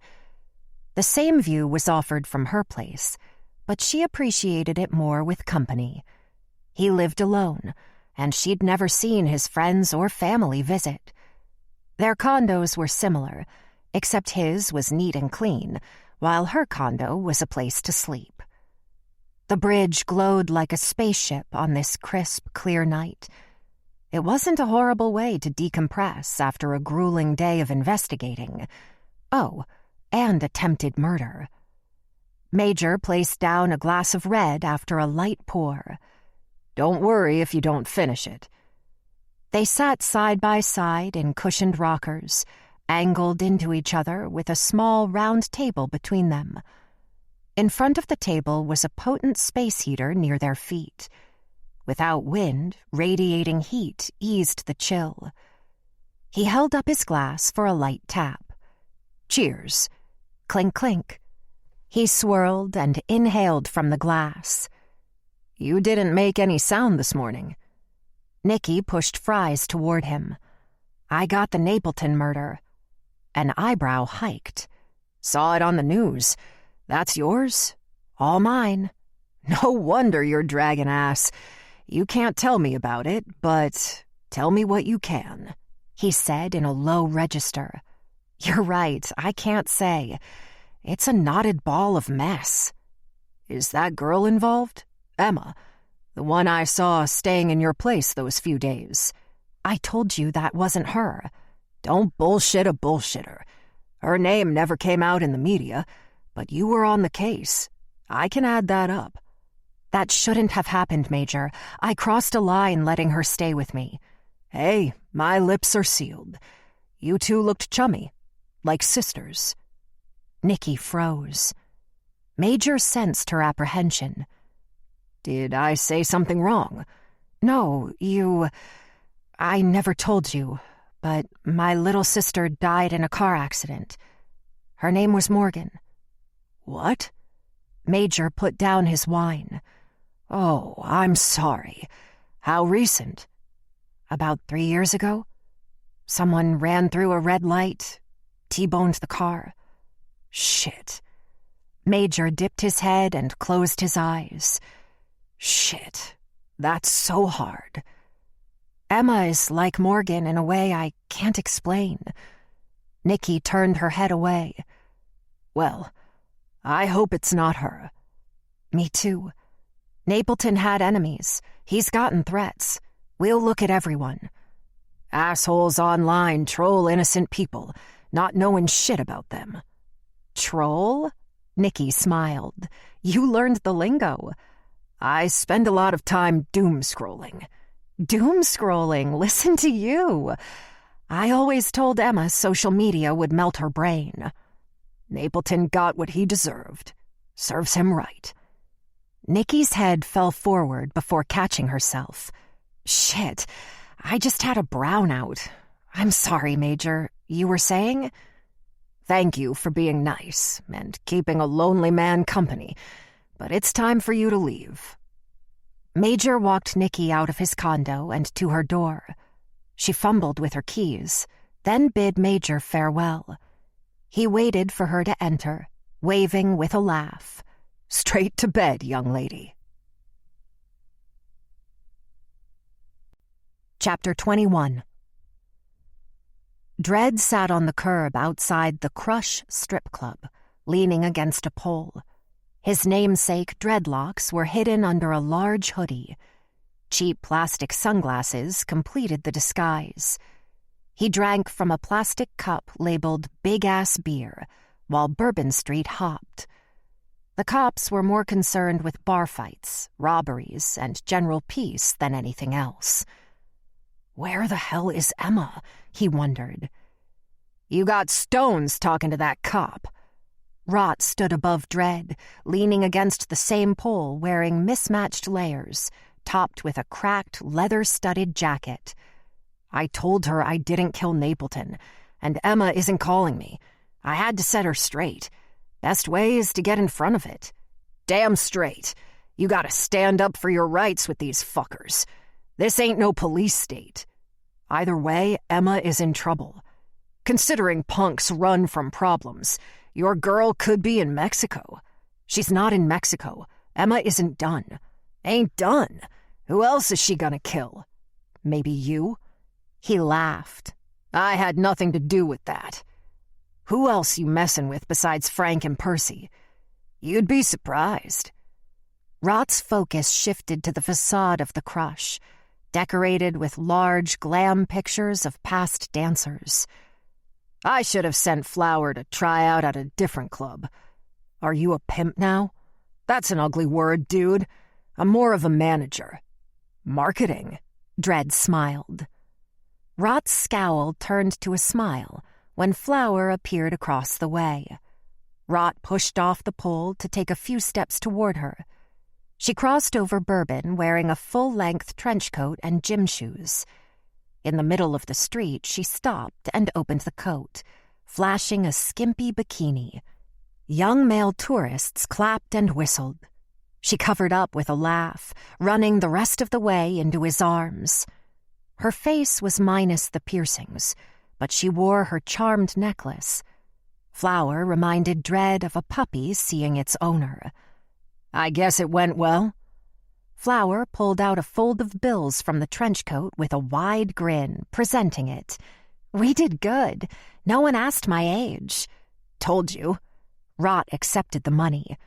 The same view was offered from her place, but she appreciated it more with company. He lived alone, and she'd never seen his friends or family visit. Their condos were similar, except his was neat and clean, while her condo was a place to sleep. The bridge glowed like a spaceship on this crisp, clear night. It wasn't a horrible way to decompress after a grueling day of investigating. Oh, and attempted murder. Major placed down a glass of red after a light pour. "Don't worry if you don't finish it." They sat side by side in cushioned rockers, angled into each other with a small round table between them. In front of the table was a potent space heater near their feet. Without wind, radiating heat eased the chill. He held up his glass for a light tap. "Cheers." Clink, clink. He swirled and inhaled from the glass. "You didn't make any sound this morning." Nicky pushed fries toward him. "I got the Napleton murder." An eyebrow hiked. "Saw it on the news. That's yours? All mine." "No wonder you're dragging ass. You can't tell me about it, but tell me what you can," he said in a low register. "You're right, I can't say. It's a knotted ball of mess." "Is that girl involved? Emma? The one I saw staying in your place those few days?" "I told you that wasn't her." "Don't bullshit a bullshitter. Her name never came out in the media, but you were on the case. I can add that up." "That shouldn't have happened, Major. I crossed a line letting her stay with me." "Hey, my lips are sealed. You two looked chummy, like sisters." Nicky froze. Major sensed her apprehension. "Did I say something wrong?" "No, I never told you, but my little sister died in a car accident. Her name was Morgan." "What?" Major put down his wine. "Oh, I'm sorry. How recent?" "About 3 years ago. Someone ran through a red light, T-boned the car." "Shit." Major dipped his head and closed his eyes. "Shit. That's so hard." "Emma is like Morgan in a way I can't explain." Nicky turned her head away. "Well, I hope it's not her." "Me too. Napleton had enemies. He's gotten threats. We'll look at everyone." "Assholes online troll innocent people, not knowing shit about them." "Troll?" Nicky smiled. "You learned the lingo." "I spend a lot of time doom scrolling." "Doom scrolling? Listen to you." "I always told Emma social media would melt her brain." "Napleton got what he deserved. Serves him right." Nicky's head fell forward before catching herself. "Shit, I just had a brownout. I'm sorry, Major. You were saying?" "Thank you for being nice and keeping a lonely man company, but it's time for you to leave." Major walked Nicky out of his condo and to her door. She fumbled with her keys, then bid Major farewell. He waited for her to enter, waving with a laugh. "Straight to bed, young lady." Chapter 21. Dredd sat on the curb outside the Crush strip club, leaning against a pole. His namesake dreadlocks were hidden under a large hoodie. Cheap plastic sunglasses completed the disguise. He drank from a plastic cup labeled Big-Ass Beer, while Bourbon Street hopped. The cops were more concerned with bar fights, robberies, and general peace than anything else. Where the hell is Emma? He wondered. "You got stones talking to that cop." Rot stood above Dredd, leaning against the same pole wearing mismatched layers, topped with a cracked, leather-studded jacket. "I told her I didn't kill Napleton, and Emma isn't calling me. I had to set her straight. Best way is to get in front of it." "Damn straight. You gotta stand up for your rights with these fuckers. This ain't no police state." "Either way, Emma is in trouble. Considering punks run from problems, your girl could be in Mexico." "She's not in Mexico. Emma isn't done." "Ain't done? Who else is she gonna kill?" "Maybe you?" He laughed. "I had nothing to do with that." "Who else you messin' with besides Frank and Percy?" "You'd be surprised." Rot's focus shifted to the facade of the Crush, decorated with large, glam pictures of past dancers. "I should have sent Flower to try out at a different club." "Are you a pimp now?" "That's an ugly word, dude. I'm more of a manager." "Marketing," Dredd smiled. Rot's scowl turned to a smile when Flower appeared across the way. Rot pushed off the pole to take a few steps toward her. She crossed over Bourbon wearing a full-length trench coat and gym shoes. In the middle of the street, she stopped and opened the coat, flashing a skimpy bikini. Young male tourists clapped and whistled. She covered up with a laugh, running the rest of the way into his arms. Her face was minus the piercings, but she wore her charmed necklace. Flower reminded Dredd of a puppy seeing its owner. "I guess it went well?" Flower pulled out a fold of bills from the trench coat with a wide grin, presenting it. "We did good. No one asked my age." "Told you." Rot accepted the money.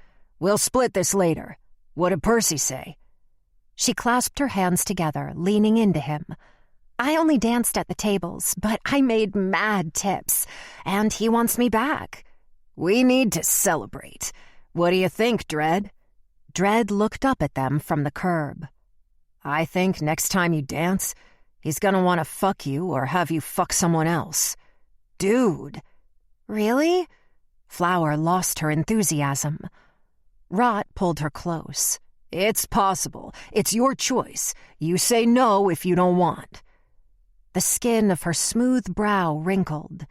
"We'll split this later. What did Percy say?" She clasped her hands together, leaning into him. "I only danced at the tables, but I made mad tips, and he wants me back." "We need to celebrate. What do you think, Dredd?" Dredd looked up at them from the curb. "I think next time you dance, he's gonna want to fuck you or have you fuck someone else." "Dude." "Really?" Flower lost her enthusiasm. Rot pulled her close. "It's possible. It's your choice. You say no if you don't want." The skin of her smooth brow wrinkled.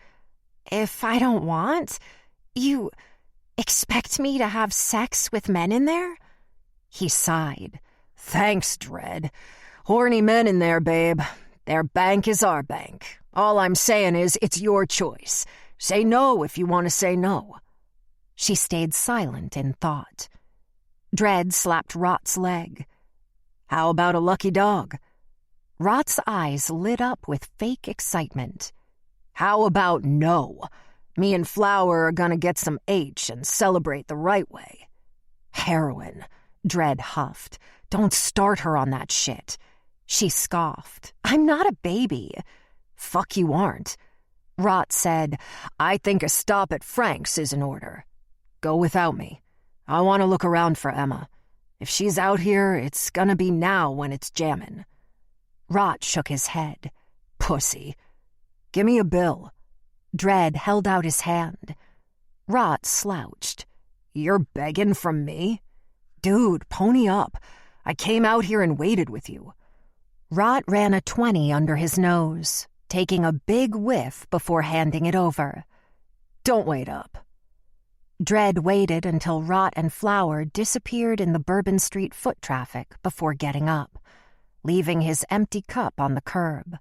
"If I don't want? You expect me to have sex with men in there?" He sighed. "Thanks, Dredd. Horny men in there, babe. Their bank is our bank. All I'm saying is it's your choice. Say no if you want to say no." She stayed silent in thought. Dredd slapped Rot's leg. "How about a lucky dog?" Rot's eyes lit up with fake excitement. "How about no? Me and Flower are gonna get some H and celebrate the right way." "Heroin," Dredd huffed. "Don't start her on that shit." She scoffed. "I'm not a baby." "Fuck you aren't." Rot said, "I think a stop at Frank's is in order. Go without me. I want to look around for Emma. If she's out here, it's gonna be now when it's jammin'." Rot shook his head. "Pussy. Give me a bill." Dredd held out his hand. Rot slouched. "You're begging from me?" "Dude, pony up. I came out here and waited with you." Rot ran a 20 under his nose, taking a big whiff before handing it over. "Don't wait up." Dredd waited until Rot and Flower disappeared in the Bourbon Street foot traffic before getting up, leaving his empty cup on the curb.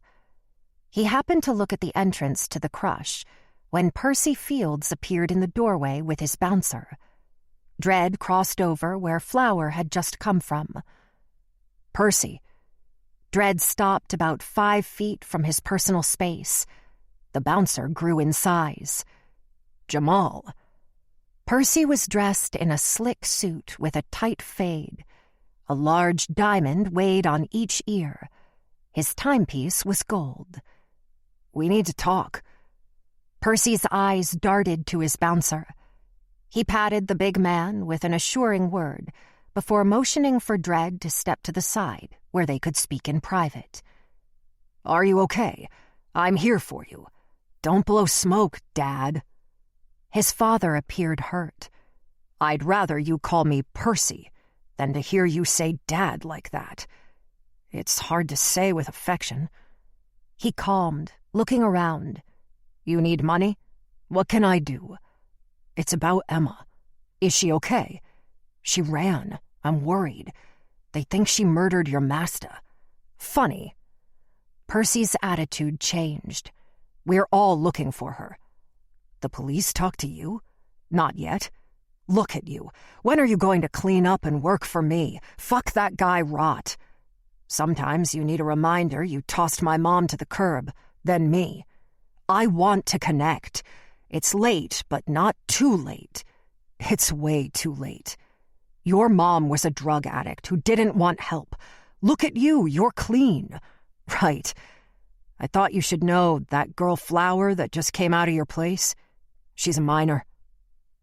He happened to look at the entrance to the crush when Percy Fields appeared in the doorway with his bouncer. Dredd crossed over where Flower had just come from. "Percy." Dredd stopped about 5 feet from his personal space. The bouncer grew in size. "Jamal." Percy was dressed in a slick suit with a tight fade. A large diamond weighed on each ear. His timepiece was gold. "We need to talk." Percy's eyes darted to his bouncer. He patted the big man with an assuring word before motioning for Dredd to step to the side where they could speak in private. "Are you okay? I'm here for you. Don't blow smoke, Dad." His father appeared hurt. "I'd rather you call me Percy than to hear you say Dad like that. It's hard to say with affection." He calmed, looking around. "You need money? What can I do?" "It's about Emma. Is she okay? She ran. I'm worried. They think she murdered your master." "Funny." Percy's attitude changed. "We're all looking for her." "The police talk to you?" "Not yet." "Look at you. When are you going to clean up and work for me? Fuck that guy Rot." "Sometimes you need a reminder you tossed my mom to the curb, then me. I want to connect. It's late, but not too late." "It's way too late. Your mom was a drug addict who didn't want help. Look at you, you're clean." "Right. I thought you should know that girl Flower that just came out of your place. She's a minor."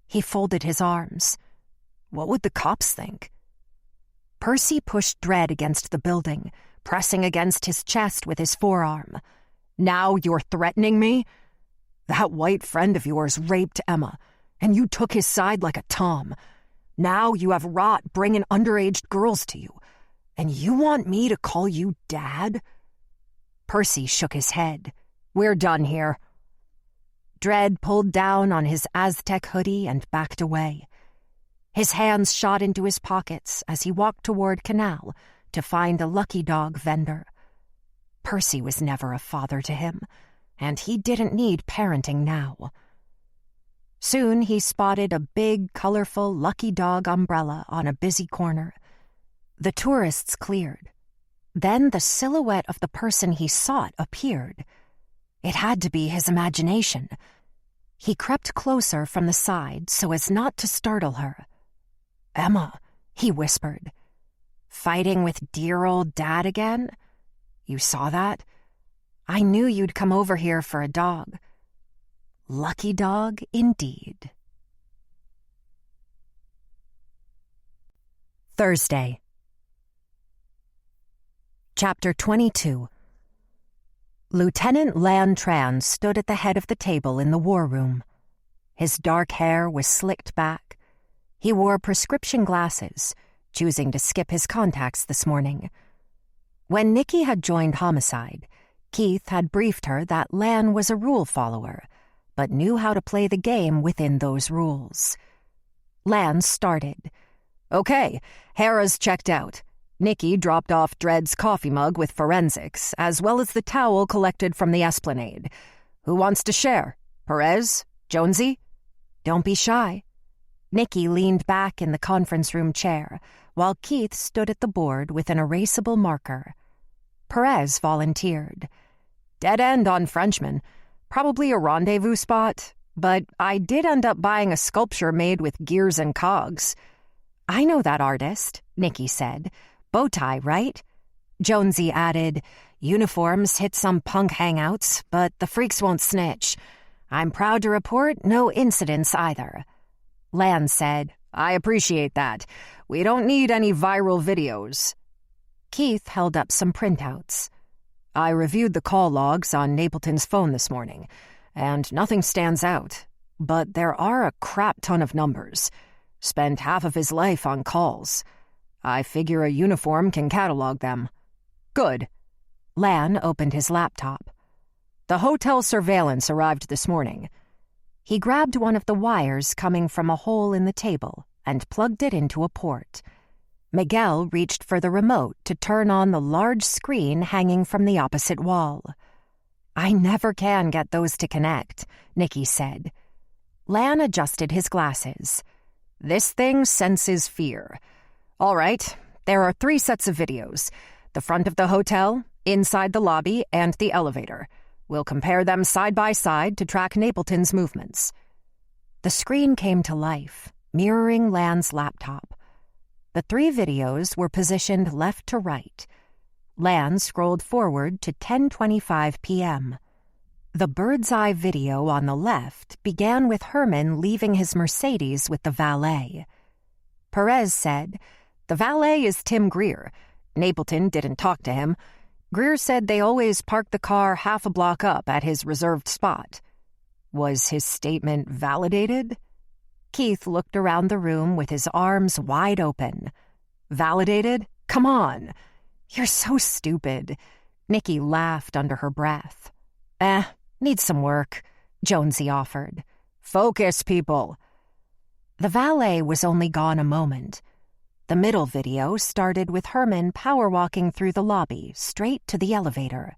He folded his arms. "What would the cops think?" Percy pushed Dredd against the building, pressing against his chest with his forearm. "Now you're threatening me? That white friend of yours raped Emma, and you took his side like a tom. Now you have Rot bringing underage girls to you, and you want me to call you Dad?" Percy shook his head. "We're done here." Dread pulled down on his Aztec hoodie and backed away. His hands shot into his pockets as he walked toward Canal to find a lucky dog vendor. Percy was never a father to him, and he didn't need parenting now. Soon he spotted a big, colorful lucky dog umbrella on a busy corner. The tourists cleared. Then the silhouette of the person he sought appeared. It had to be his imagination. He crept closer from the side so as not to startle her. "Emma," he whispered. "Fighting with dear old Dad again? You saw that? I knew you'd come over here for a dog." Lucky dog, indeed. Thursday. Chapter 22. Lieutenant Lan Tran stood at the head of the table in the war room. His dark hair was slicked back. He wore prescription glasses, choosing to skip his contacts this morning. When Nikki had joined Homicide, Keith had briefed her that Lan was a rule follower, but knew how to play the game within those rules. Lan started. "Okay, Hera's checked out. Nikki dropped off Dread's coffee mug with forensics, as well as the towel collected from the Esplanade. Who wants to share? Perez? Jonesy? Don't be shy." Nikki leaned back in the conference room chair, while Keith stood at the board with an erasable marker. Perez volunteered. "Dead end on Frenchman. Probably a rendezvous spot, but I did end up buying a sculpture made with gears and cogs." "I know that artist," Nikki said. "Bow tie, right?" Jonesy added, "Uniforms hit some punk hangouts, but the freaks won't snitch. I'm proud to report no incidents either." Lan said, "I appreciate that. We don't need any viral videos." Keith held up some printouts. "I reviewed the call logs on Napleton's phone this morning, and nothing stands out. But there are a crap ton of numbers. Spent half of his life on calls. I figure a uniform can catalog them." "Good." Lan opened his laptop. "The hotel surveillance arrived this morning." He grabbed one of the wires coming from a hole in the table and plugged it into a port. Miguel reached for the remote to turn on the large screen hanging from the opposite wall. "I never can get those to connect," Nikki said. Lan adjusted his glasses. "This thing senses fear. All right, there are 3 sets of videos. The front of the hotel, inside the lobby, and the elevator. We'll compare them side by side to track Napleton's movements." The screen came to life, mirroring Lan's laptop. The 3 videos were positioned left to right. Lan scrolled forward to 10:25 p.m. The bird's eye video on the left began with Herman leaving his Mercedes with the valet. Perez said, "The valet is Tim Greer. Napleton didn't talk to him. Greer said they always park the car half a block up at his reserved spot." Was his statement validated? Keith looked around the room with his arms wide open. "Validated? Come on." "You're so stupid." Nikki laughed under her breath. Needs some work," Jonesy offered. "Focus, people." The valet was only gone a moment. The middle video started with Herman power-walking through the lobby, straight to the elevator.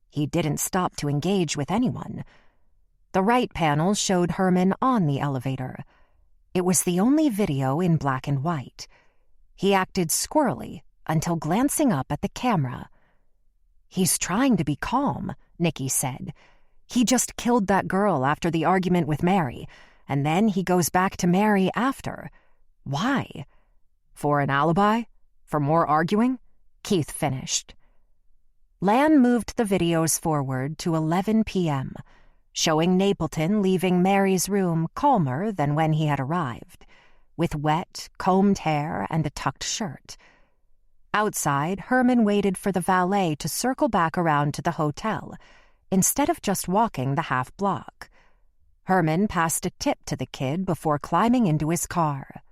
He didn't stop to engage with anyone. The right panel showed Herman on the elevator. It was the only video in black and white. He acted squirrely until glancing up at the camera. "He's trying to be calm," Nikki said. "He just killed that girl after the argument with Mary, and then he goes back to Mary after. Why? For an alibi? For more arguing?" Keith finished. Lan moved the videos forward to 11 p.m., showing Napleton leaving Mary's room calmer than when he had arrived, with wet, combed hair and a tucked shirt. Outside, Herman waited for the valet to circle back around to the hotel, instead of just walking the half block. Herman passed a tip to the kid before climbing into his car.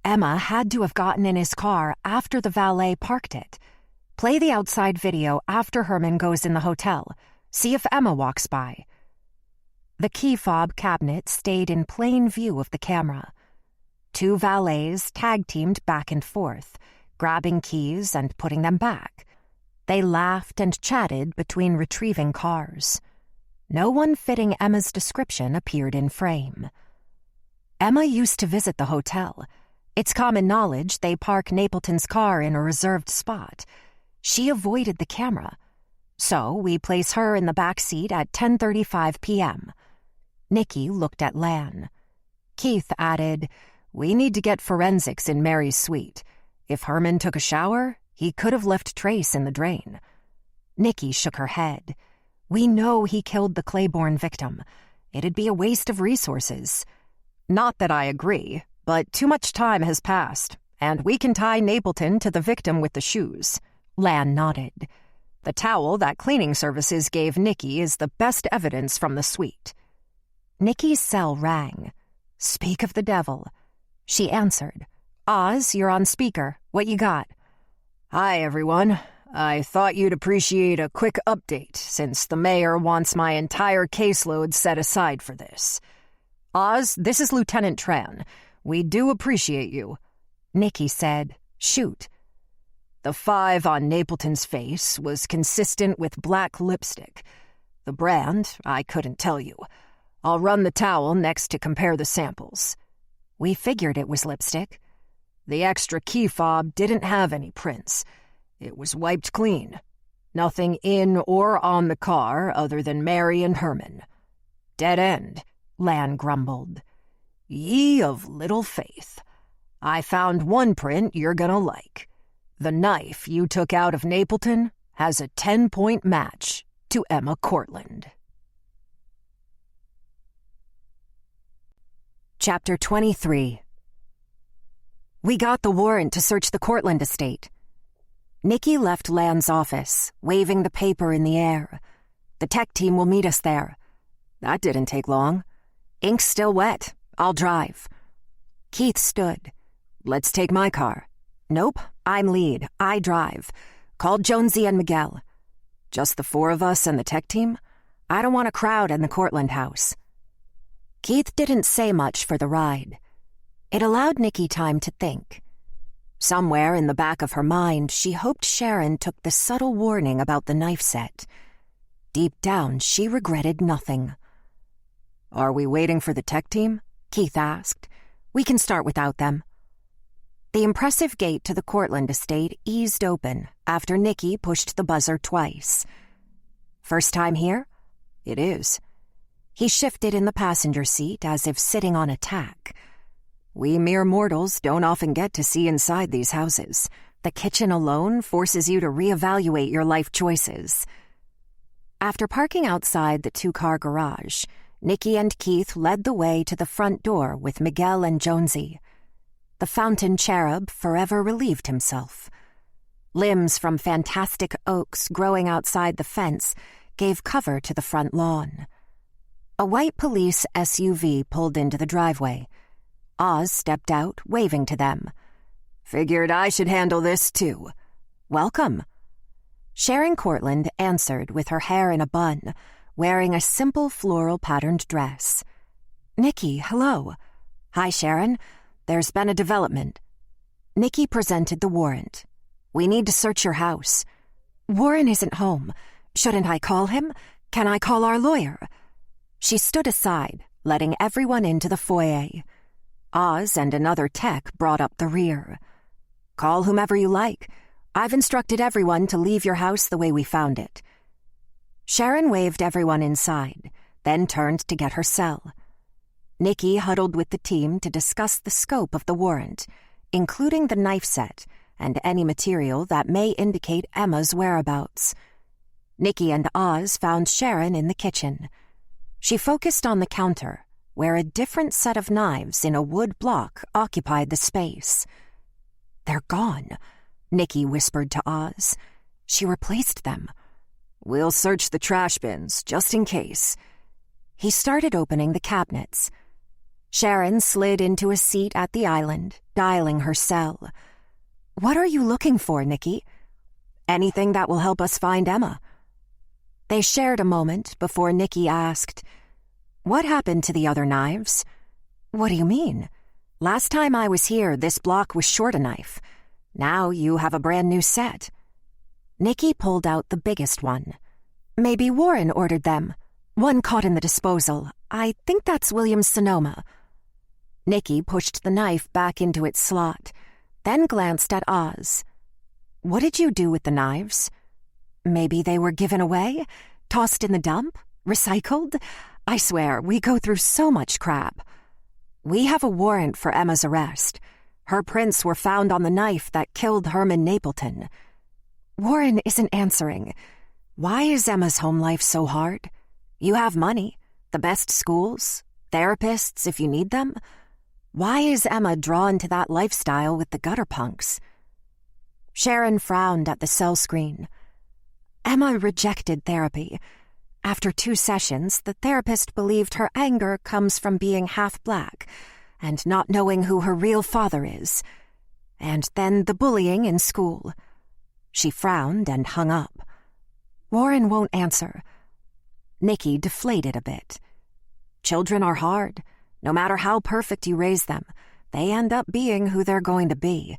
Emma had to have gotten in his car after the valet parked it. Play the outside video after Herman goes in the hotel. See if Emma walks by. The key fob cabinet stayed in plain view of the camera. 2 valets tag-teamed back and forth, grabbing keys and putting them back. They laughed and chatted between retrieving cars. No one fitting Emma's description appeared in frame. Emma used to visit the hotel. It's common knowledge they park Napleton's car in a reserved spot. She avoided the camera. So we place her in the back seat at 10:35 p.m. Nikki looked at Lan. Keith added, "We need to get forensics in Mary's suite. If Herman took a shower, he could have left trace in the drain." Nikki shook her head. "We know he killed the Claiborne victim. It'd be a waste of resources." "Not that I agree, but too much time has passed, and we can tie Napleton to the victim with the shoes." Lan nodded. "The towel that cleaning services gave Nikki is the best evidence from the suite." Nikki's cell rang. "Speak of the devil." She answered. "Oz, you're on speaker. What you got?" "Hi, everyone. I thought you'd appreciate a quick update since the mayor wants my entire caseload set aside for this. Oz, this is Lieutenant Tran. We do appreciate you." Nikki said, "Shoot." The 5 on Napleton's face was consistent with black lipstick. The brand, I couldn't tell you. I'll run the towel next to compare the samples. We figured it was lipstick. The extra key fob didn't have any prints. It was wiped clean. Nothing in or on the car other than Mary and Herman. "Dead end," Lan grumbled. "Ye of little faith. I found one print you're gonna like. The knife you took out of Napleton has a 10-point match to Emma Cortland." Chapter 23. We got the warrant to search the Cortland estate. Nikki left Lan's office, waving the paper in the air. "The tech team will meet us there." That didn't take long. "Ink's still wet. I'll drive." Keith stood. "Let's take my car." "Nope, I'm lead. I drive. Call Jonesy and Miguel." "Just the 4 of us and the tech team? I don't want a crowd in the Cortland house." Keith didn't say much for the ride. It allowed Nikki time to think. Somewhere in the back of her mind, she hoped Sharon took the subtle warning about the knife set. Deep down, she regretted nothing. "Are we waiting for the tech team?" Keith asked. "We can start without them." The impressive gate to the Cortland estate eased open after Nikki pushed the buzzer twice. "First time here?" "It is." He shifted in the passenger seat as if sitting on a tack. "We mere mortals don't often get to see inside these houses. The kitchen alone forces you to reevaluate your life choices." After parking outside the 2-car garage, Nikki and Keith led the way to the front door with Miguel and Jonesy. The fountain cherub forever relieved himself. Limbs from fantastic oaks growing outside the fence gave cover to the front lawn. A white police SUV pulled into the driveway. Oz stepped out, waving to them. "Figured I should handle this, too." "Welcome." Sharon Cortland answered with her hair in a bun, wearing a simple floral-patterned dress. "Nikki, hello." "Hi, Sharon. There's been a development." Nikki presented the warrant. "We need to search your house." "Warren isn't home. Shouldn't I call him? Can I call our lawyer?" She stood aside, letting everyone into the foyer. Oz and another tech brought up the rear. "Call whomever you like. I've instructed everyone to leave your house the way we found it." Sharon waved everyone inside, then turned to get her cell. Nikki huddled with the team to discuss the scope of the warrant, including the knife set and any material that may indicate Emma's whereabouts. Nikki and Oz found Sharon in the kitchen. She focused on the counter, where a different set of knives in a wood block occupied the space. "They're gone," Nikki whispered to Oz. She replaced them. "We'll search the trash bins, just in case." He started opening the cabinets. Sharon slid into a seat at the island, dialing her cell. "What are you looking for, Nikki?" "Anything that will help us find Emma." They shared a moment before Nikki asked, What happened to the other knives? What do you mean? Last time I was here, this block was short a knife. Now you have a brand new set. Nikki pulled out the biggest one. Maybe Warren ordered them. One caught in the disposal. I think that's William's Sonoma. Nikki pushed the knife back into its slot, then glanced at Oz. What did you do with the knives? Maybe they were given away? Tossed in the dump? Recycled? I swear, we go through so much crap. We have a warrant for Emma's arrest. Her prints were found on the knife that killed Herman Napleton. Warren isn't answering. Why is Emma's home life so hard? You have money, the best schools, therapists if you need them. Why is Emma drawn to that lifestyle with the gutter punks? Sharon frowned at the cell screen. Emma rejected therapy. After 2 sessions, the therapist believed her anger comes from being half black and not knowing who her real father is. And then the bullying in school. She frowned and hung up. Warren won't answer. Nikki deflated a bit. Children are hard. No matter how perfect you raise them, they end up being who they're going to be.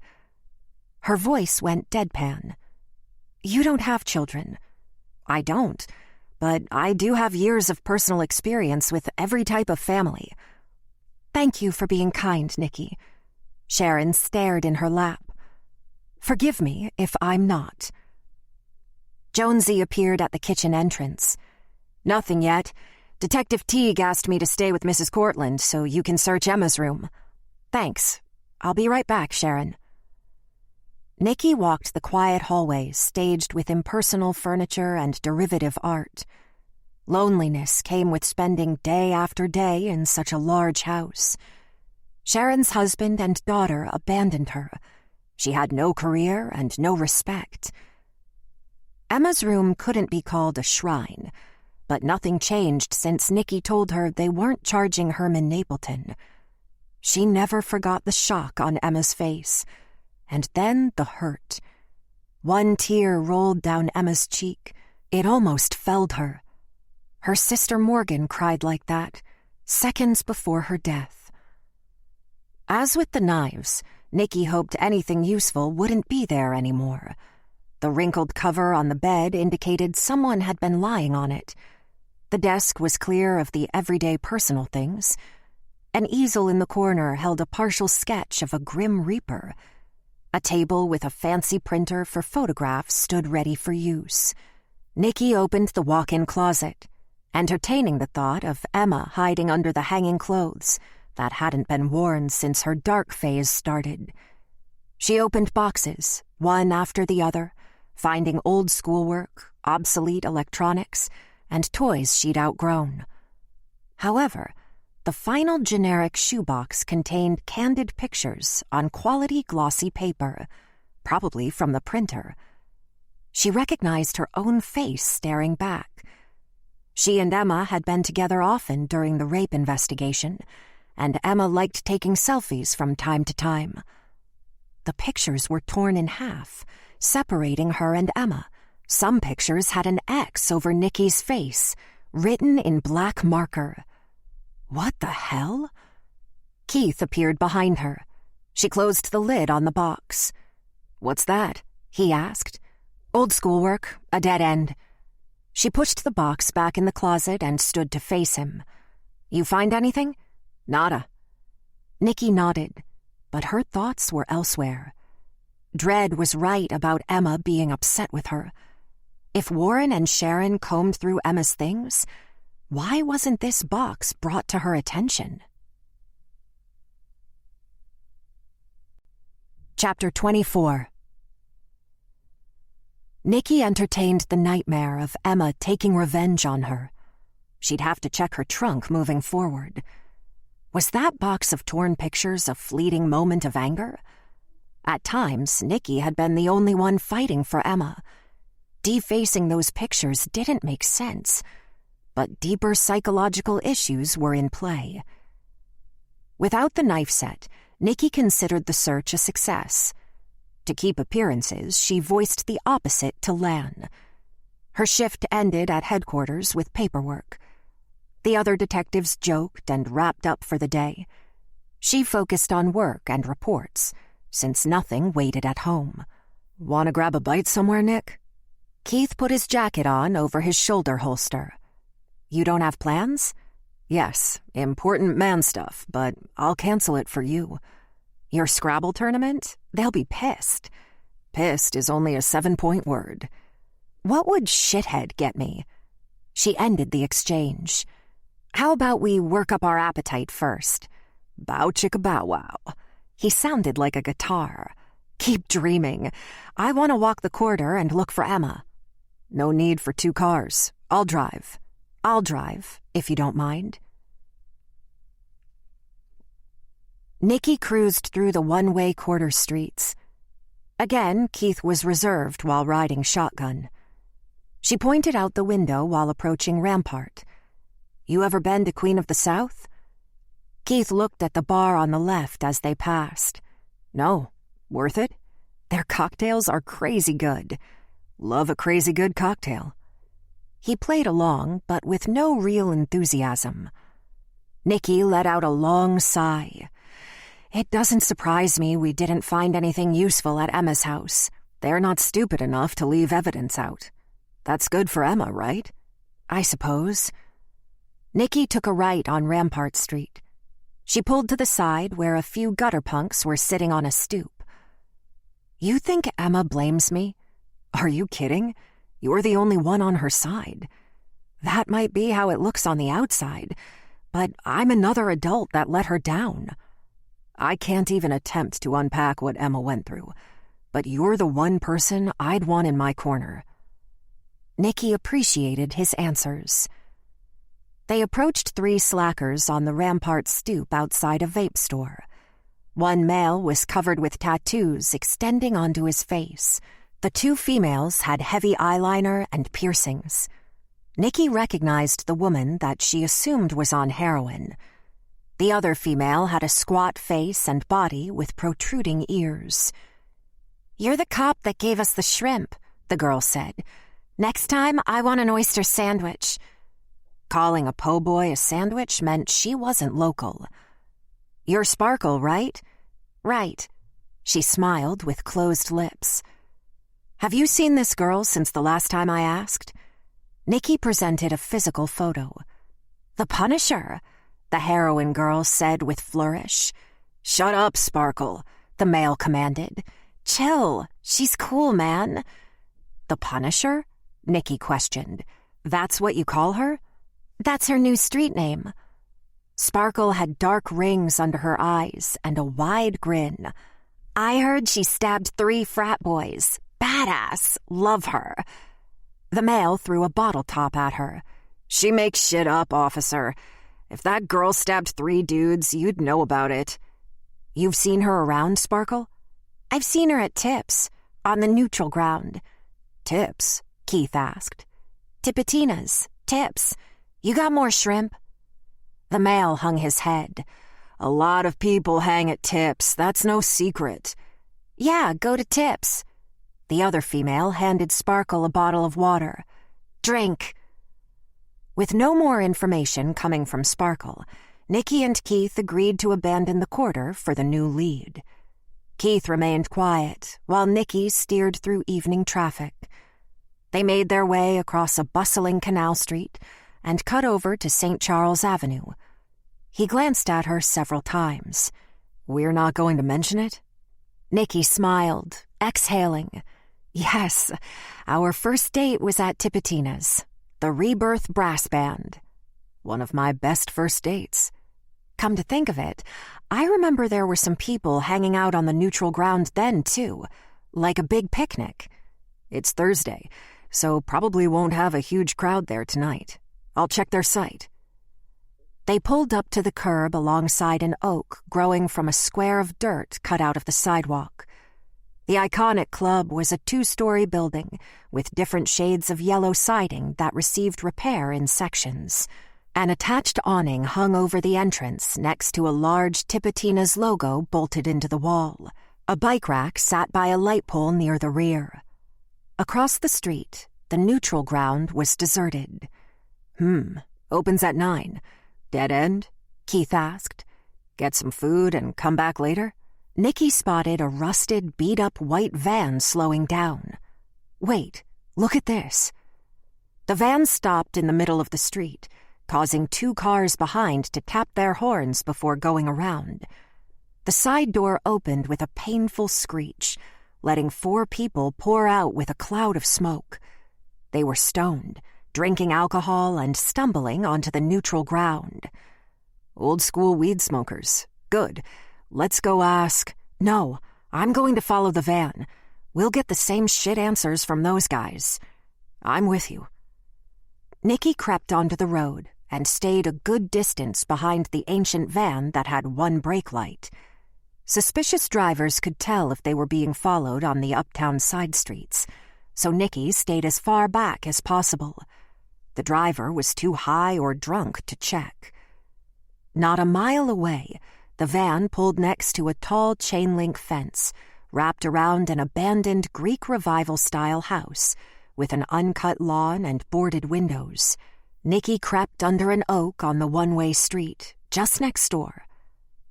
Her voice went deadpan. You don't have children. I don't, but I do have years of personal experience with every type of family. Thank you for being kind, Nikki. Sharon stared in her lap. Forgive me if I'm not. Jonesy appeared at the kitchen entrance. Nothing yet. Detective Teague asked me to stay with Mrs. Cortland so you can search Emma's room. Thanks. I'll be right back, Sharon. Nikki walked the quiet hallways staged with impersonal furniture and derivative art. Loneliness came with spending day after day in such a large house. Sharon's husband and daughter abandoned her. She had no career and no respect. Emma's room couldn't be called a shrine, but nothing changed since Nikki told her they weren't charging Herman Napleton. She never forgot the shock on Emma's face, and then the hurt. One tear rolled down Emma's cheek. It almost felled her. Her sister Morgan cried like that, seconds before her death. As with the knives, Nikki hoped anything useful wouldn't be there anymore. The wrinkled cover on the bed indicated someone had been lying on it. The desk was clear of the everyday personal things. An easel in the corner held a partial sketch of a grim reaper. A table with a fancy printer for photographs stood ready for use. Nikki opened the walk-in closet, entertaining the thought of Emma hiding under the hanging clothes that hadn't been worn since her dark phase started. She opened boxes, one after the other, finding old schoolwork, obsolete electronics, and toys she'd outgrown. However, the final generic shoebox contained candid pictures on quality glossy paper, probably from the printer. She recognized her own face staring back. She and Emma had been together often during the rape investigation, and Emma liked taking selfies from time to time. The pictures were torn in half, separating her and Emma. Some pictures had an X over Nikki's face, written in black marker. What the hell? Keith appeared behind her. She closed the lid on the box. What's that? He asked. Old schoolwork, a dead end. She pushed the box back in the closet and stood to face him. You find anything? Nada. Nikki nodded, but her thoughts were elsewhere. Dread was right about Emma being upset with her. If Warren and Sharon combed through Emma's things, why wasn't this box brought to her attention? Chapter 24. Nikki entertained the nightmare of Emma taking revenge on her. She'd have to check her trunk moving forward. Was that box of torn pictures a fleeting moment of anger? At times, Nikki had been the only one fighting for Emma. Defacing those pictures didn't make sense, but deeper psychological issues were in play. Without the knife set, Nikki considered the search a success. To keep appearances, she voiced the opposite to Lan. Her shift ended at headquarters with paperwork. The other detectives joked and wrapped up for the day. She focused on work and reports, since nothing waited at home. "Want to grab a bite somewhere, Nick?" Keith put his jacket on over his shoulder holster. "You don't have plans?" "Yes, important man stuff, but I'll cancel it for you." "Your Scrabble tournament? They'll be pissed." "Pissed is only a 7-point word." "What would shithead get me?" She ended the exchange. "How about we work up our appetite first?" "Bow chicka bow wow." He sounded like a guitar. "Keep dreaming. I want to walk the corridor and look for Emma." "No need for 2 cars. I'll drive." "I'll drive, if you don't mind." Nikki cruised through the one-way quarter streets. Again, Keith was reserved while riding shotgun. She pointed out the window while approaching Rampart. "You ever been to Queen of the South?" Keith looked at the bar on the left as they passed. "No. Worth it? Their cocktails are crazy good. Love a crazy good cocktail." He played along, but with no real enthusiasm. Nikki let out a long sigh. "It doesn't surprise me we didn't find anything useful at Emma's house. They're not stupid enough to leave evidence out. That's good for Emma, right?" "I suppose." Nikki took a right on Rampart Street. She pulled to the side where a few gutter punks were sitting on a stoop. "You think Emma blames me? Are you kidding? You're the only one on her side. That might be how it looks on the outside, but I'm another adult that let her down. I can't even attempt to unpack what Emma went through, but you're the one person I'd want in my corner." Nikki appreciated his answers. They approached 3 slackers on the Rampart stoop outside a vape store. One male was covered with tattoos extending onto his face. The 2 females had heavy eyeliner and piercings. Nikki recognized the woman that she assumed was on heroin. The other female had a squat face and body with protruding ears. "You're the cop that gave us the shrimp," the girl said. "Next time, I want an oyster sandwich." Calling a po' boy a sandwich meant she wasn't local. "You're Sparkle, right?" "Right." She smiled with closed lips. "Have you seen this girl since the last time I asked?" Nikki presented a physical photo. "The Punisher," the heroin girl said with flourish. "Shut up, Sparkle," the male commanded. "Chill. She's cool, man." "The Punisher?" Nikki questioned. "That's what you call her?" "That's her new street name." Sparkle had dark rings under her eyes and a wide grin. "I heard she stabbed 3 frat boys. Badass. Love her." The male threw a bottle top at her. "She makes shit up, officer. If that girl stabbed 3 dudes, you'd know about it." "You've seen her around, Sparkle?" "I've seen her at Tips, on the neutral ground." "Tips?" Keith asked. "Tipitina's. Tips. You got more shrimp?" The male hung his head. "A lot of people hang at Tips. That's no secret." "Yeah, go to Tips." The other female handed Sparkle a bottle of water. "Drink." With no more information coming from Sparkle, Nikki and Keith agreed to abandon the quarter for the new lead. Keith remained quiet while Nikki steered through evening traffic. They made their way across a bustling canal street and cut over to St. Charles Avenue. He glanced at her several times. "We're not going to mention it?" Nikki smiled, exhaling. "Yes, our first date was at Tipitina's, the Rebirth Brass Band." "One of my best first dates." "Come to think of it, I remember there were some people hanging out on the neutral ground then, too, like a big picnic." "It's Thursday, so probably won't have a huge crowd there tonight. I'll check their site." They pulled up to the curb alongside an oak growing from a square of dirt cut out of the sidewalk. The iconic club was a 2-story building with different shades of yellow siding that received repair in sections. An attached awning hung over the entrance next to a large Tipitina's logo bolted into the wall. A bike rack sat by a light pole near the rear. Across the street, the neutral ground was deserted. Opens at 9. Dead end? Keith asked. Get some food and come back later? Nicky spotted a rusted, beat-up white van slowing down. Wait, look at this. The van stopped in the middle of the street, causing 2 cars behind to tap their horns before going around. The side door opened with a painful screech, letting 4 people pour out with a cloud of smoke. They were stoned, drinking alcohol and stumbling onto the neutral ground. Old-school weed smokers. Good. Let's go ask... No, I'm going to follow the van. We'll get the same shit answers from those guys. I'm with you. Nicky crept onto the road and stayed a good distance behind the ancient van that had 1 brake light. Suspicious drivers could tell if they were being followed on the uptown side streets, so Nicky stayed as far back as possible. The driver was too high or drunk to check. Not a mile away, the van pulled next to a tall chain-link fence wrapped around an abandoned Greek Revival-style house with an uncut lawn and boarded windows. Nicky crept under an oak on the one-way street, just next door.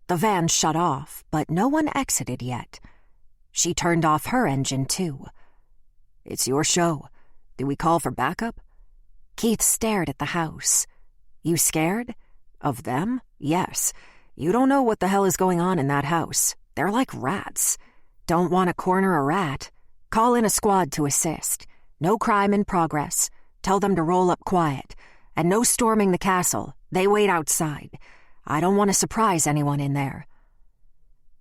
The van shut off, but no one exited yet. She turned off her engine, too. It's your show. Do we call for backup? Keith stared at the house. You scared? Of them? Yes. You don't know what the hell is going on in that house. They're like rats. Don't want to corner a rat? Call in a squad to assist. No crime in progress. Tell them to roll up quiet. And no storming the castle. They wait outside. I don't want to surprise anyone in there.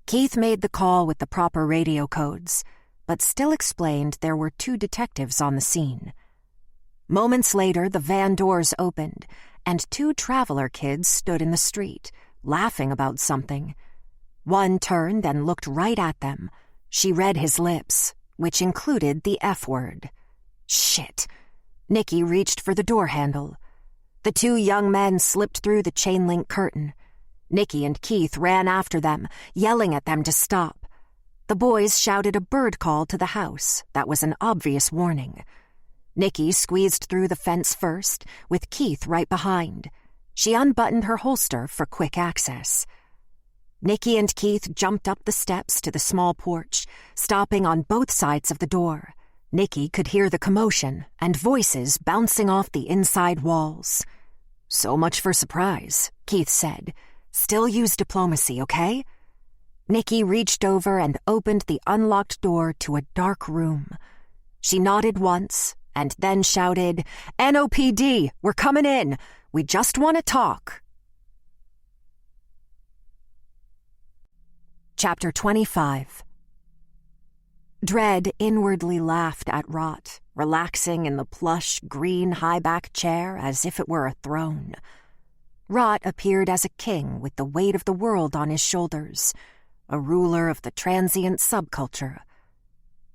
Keith made the call with the proper radio codes, but still explained there were 2 detectives on the scene. Moments later, the van doors opened, and 2 traveler kids stood in the street, laughing about something. One turned and looked right at them. She read his lips, which included the F word. Shit. Nicky reached for the door handle. The 2 young men slipped through the chain-link curtain. Nicky and Keith ran after them, yelling at them to stop. The boys shouted a bird call to the house that was an obvious warning. Nicky squeezed through the fence first, with Keith right behind. She unbuttoned her holster for quick access. Nicky and Keith jumped up the steps to the small porch, stopping on both sides of the door. Nicky could hear the commotion and voices bouncing off the inside walls. So much for surprise, Keith said. Still use diplomacy, okay? Nicky reached over and opened the unlocked door to a dark room. She nodded once and then shouted, "NOPD, we're coming in. We just want to talk." Chapter 25. Dread inwardly laughed at Rot, relaxing in the plush, green high-back chair as if it were a throne. Rot appeared as a king with the weight of the world on his shoulders, a ruler of the transient subculture.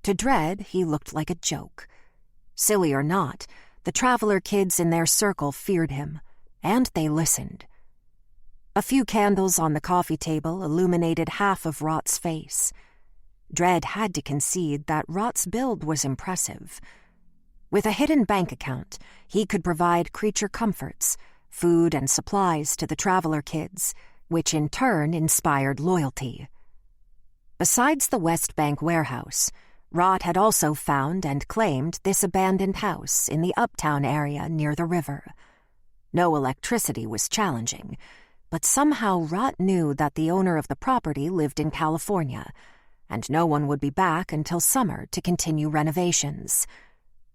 To Dread, he looked like a joke. Silly or not, the traveler kids in their circle feared him, and they listened. A few candles on the coffee table illuminated half of Rot's face. Dread had to concede that Rot's build was impressive. With a hidden bank account, he could provide creature comforts, food and supplies to the traveler kids, which in turn inspired loyalty. Besides the West Bank warehouse, Rot had also found and claimed this abandoned house in the uptown area near the river. No electricity was challenging, but somehow Rot knew that the owner of the property lived in California, and no one would be back until summer to continue renovations.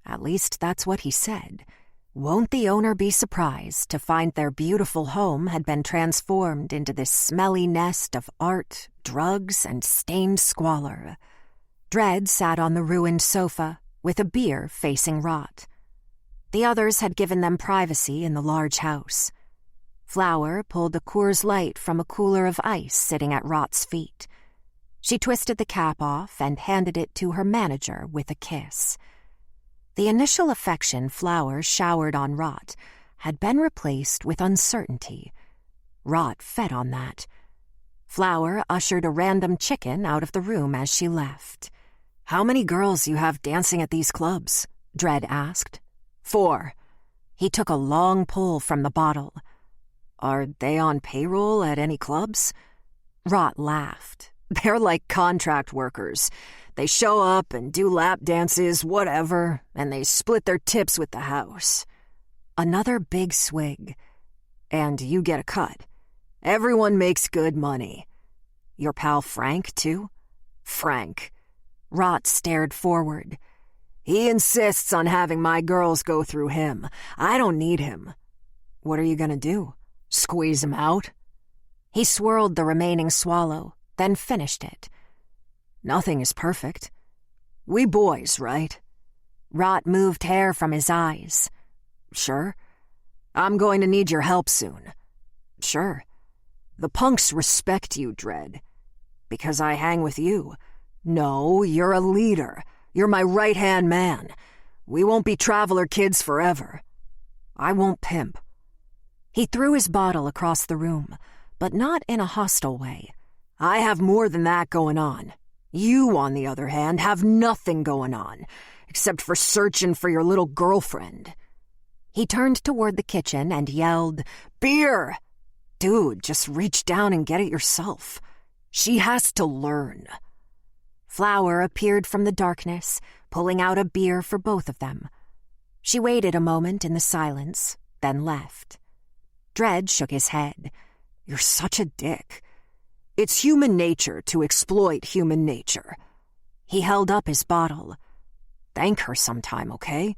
At least that's what he said. Won't the owner be surprised to find their beautiful home had been transformed into this smelly nest of art, drugs, and stained squalor? Dread sat on the ruined sofa, with a beer facing Rot. The others had given them privacy in the large house. Flower pulled a Coors Light from a cooler of ice sitting at Rot's feet. She twisted the cap off and handed it to her manager with a kiss. The initial affection Flower showered on Rot had been replaced with uncertainty. Rot fed on that. Flower ushered a random chicken out of the room as she left. "How many girls you have dancing at these clubs?" Dread asked. "4. He took a long pull from the bottle. Are they on payroll at any clubs? Rot laughed. They're like contract workers. They show up and do lap dances, whatever, and they split their tips with the house. Another big swig. And you get a cut. Everyone makes good money. Your pal Frank, too? Frank. Rot stared forward. He insists on having my girls go through him. I don't need him. What are you gonna do? Squeeze him out? He swirled the remaining swallow, then finished it. Nothing is perfect. We boys, right? Rot moved hair from his eyes. Sure. I'm going to need your help soon. Sure. The punks respect you, Dredd. Because I hang with you. No, you're a leader. You're my right-hand man. We won't be traveler kids forever. I won't pimp. He threw his bottle across the room, but not in a hostile way. I have more than that going on. You, on the other hand, have nothing going on, except for searching for your little girlfriend. He turned toward the kitchen and yelled, Beer! Dude, just reach down and get it yourself. She has to learn. Flower appeared from the darkness, pulling out a beer for both of them. She waited a moment in the silence, then left. Dredd shook his head. You're such a dick. It's human nature to exploit human nature. He held up his bottle. Thank her sometime, okay?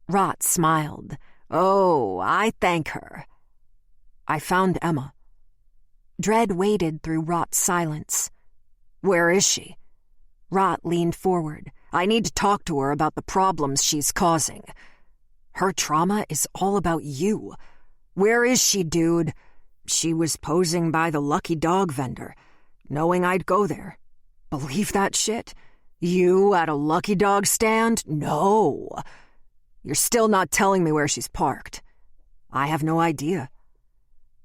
Rot smiled. Oh, I thank her. I found Emma. Dredd waded through Rot's silence. Where is she? Rot leaned forward. I need to talk to her about the problems she's causing. Her trauma is all about you. Where is she, dude? She was posing by the Lucky Dog vendor, knowing I'd go there. Believe that shit? You at a Lucky Dog stand? No. You're still not telling me where she's parked. I have no idea.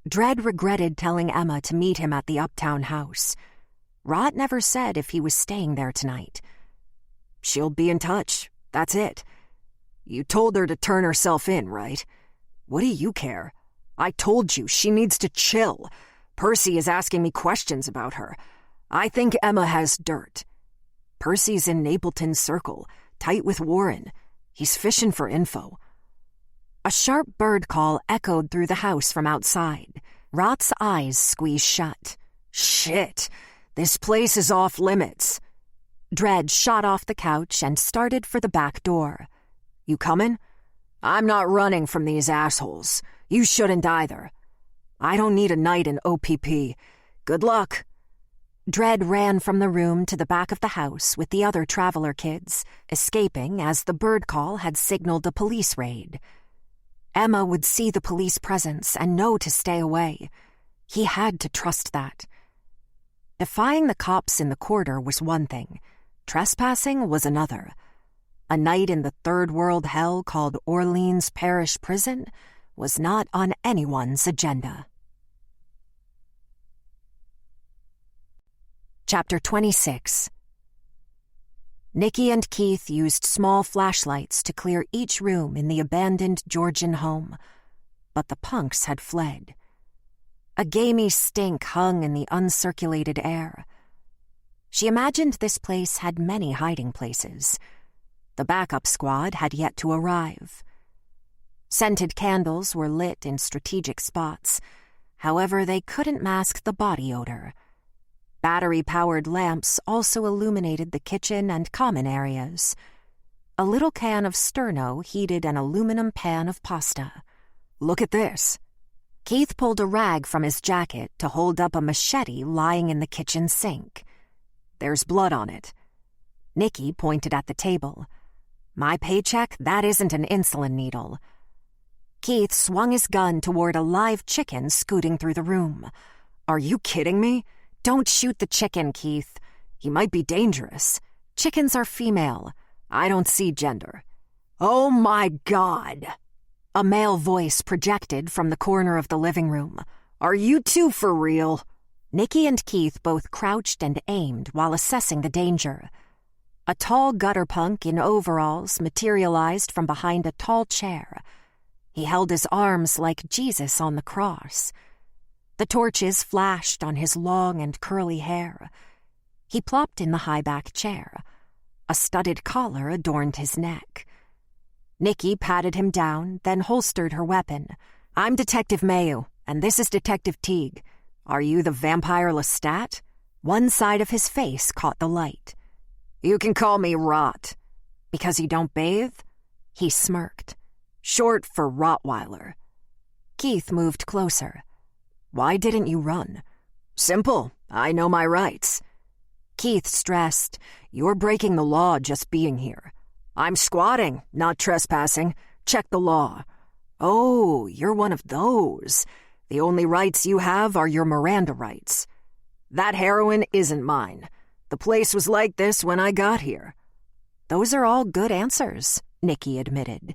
Dredd regretted telling Emma to meet him at the uptown house. Rot never said if he was staying there tonight. She'll be in touch. That's it. You told her to turn herself in, right? What do you care? I told you she needs to chill. Percy is asking me questions about her. I think Emma has dirt. Percy's in Napleton's circle, tight with Warren. He's fishing for info. A sharp bird call echoed through the house from outside. Rot's eyes squeezed shut. Shit, this place is off limits. Dredd shot off the couch and started for the back door. You coming? I'm not running from these assholes. You shouldn't either. I don't need a night in OPP. Good luck. Dredd ran from the room to the back of the house with the other traveler kids, escaping as the bird call had signaled a police raid. Emma would see the police presence and know to stay away. He had to trust that. Defying the cops in the quarter was one thing. Trespassing was another. A night in the third world hell called Orleans Parish Prison was not on anyone's agenda. Chapter 26. Nikki and Keith used small flashlights to clear each room in the abandoned Georgian home, but the punks had fled. A gamey stink hung in the uncirculated air. She imagined this place had many hiding places. The backup squad had yet to arrive. Scented candles were lit in strategic spots. However, they couldn't mask the body odor. Battery-powered lamps also illuminated the kitchen and common areas. A little can of sterno heated an aluminum pan of pasta. Look at this. Keith pulled a rag from his jacket to hold up a machete lying in the kitchen sink. There's blood on it. Nikki pointed at the table. My paycheck, that isn't an insulin needle. Keith swung his gun toward a live chicken scooting through the room. Are you kidding me? Don't shoot the chicken, Keith. He might be dangerous. Chickens are female. I don't see gender. Oh my God! A male voice projected from the corner of the living room. Are you two for real? Nikki and Keith both crouched and aimed while assessing the danger. A tall gutter punk in overalls materialized from behind a tall chair. He held his arms like Jesus on the cross. The torches flashed on his long and curly hair. He plopped in the high-back chair. A studded collar adorned his neck. Nikki patted him down, then holstered her weapon. "I'm Detective Mayu, and this is Detective Teague. Are you the vampire Lestat?" One side of his face caught the light. "You can call me Rot." "Because you don't bathe?" He smirked. "Short for Rottweiler." Keith moved closer. "Why didn't you run?" "Simple. I know my rights." Keith stressed, "You're breaking the law just being here." "I'm squatting, not trespassing. Check the law." "Oh, you're one of those. The only rights you have are your Miranda rights." "That heroin isn't mine. The place was like this when I got here." "Those are all good answers," Nikki admitted.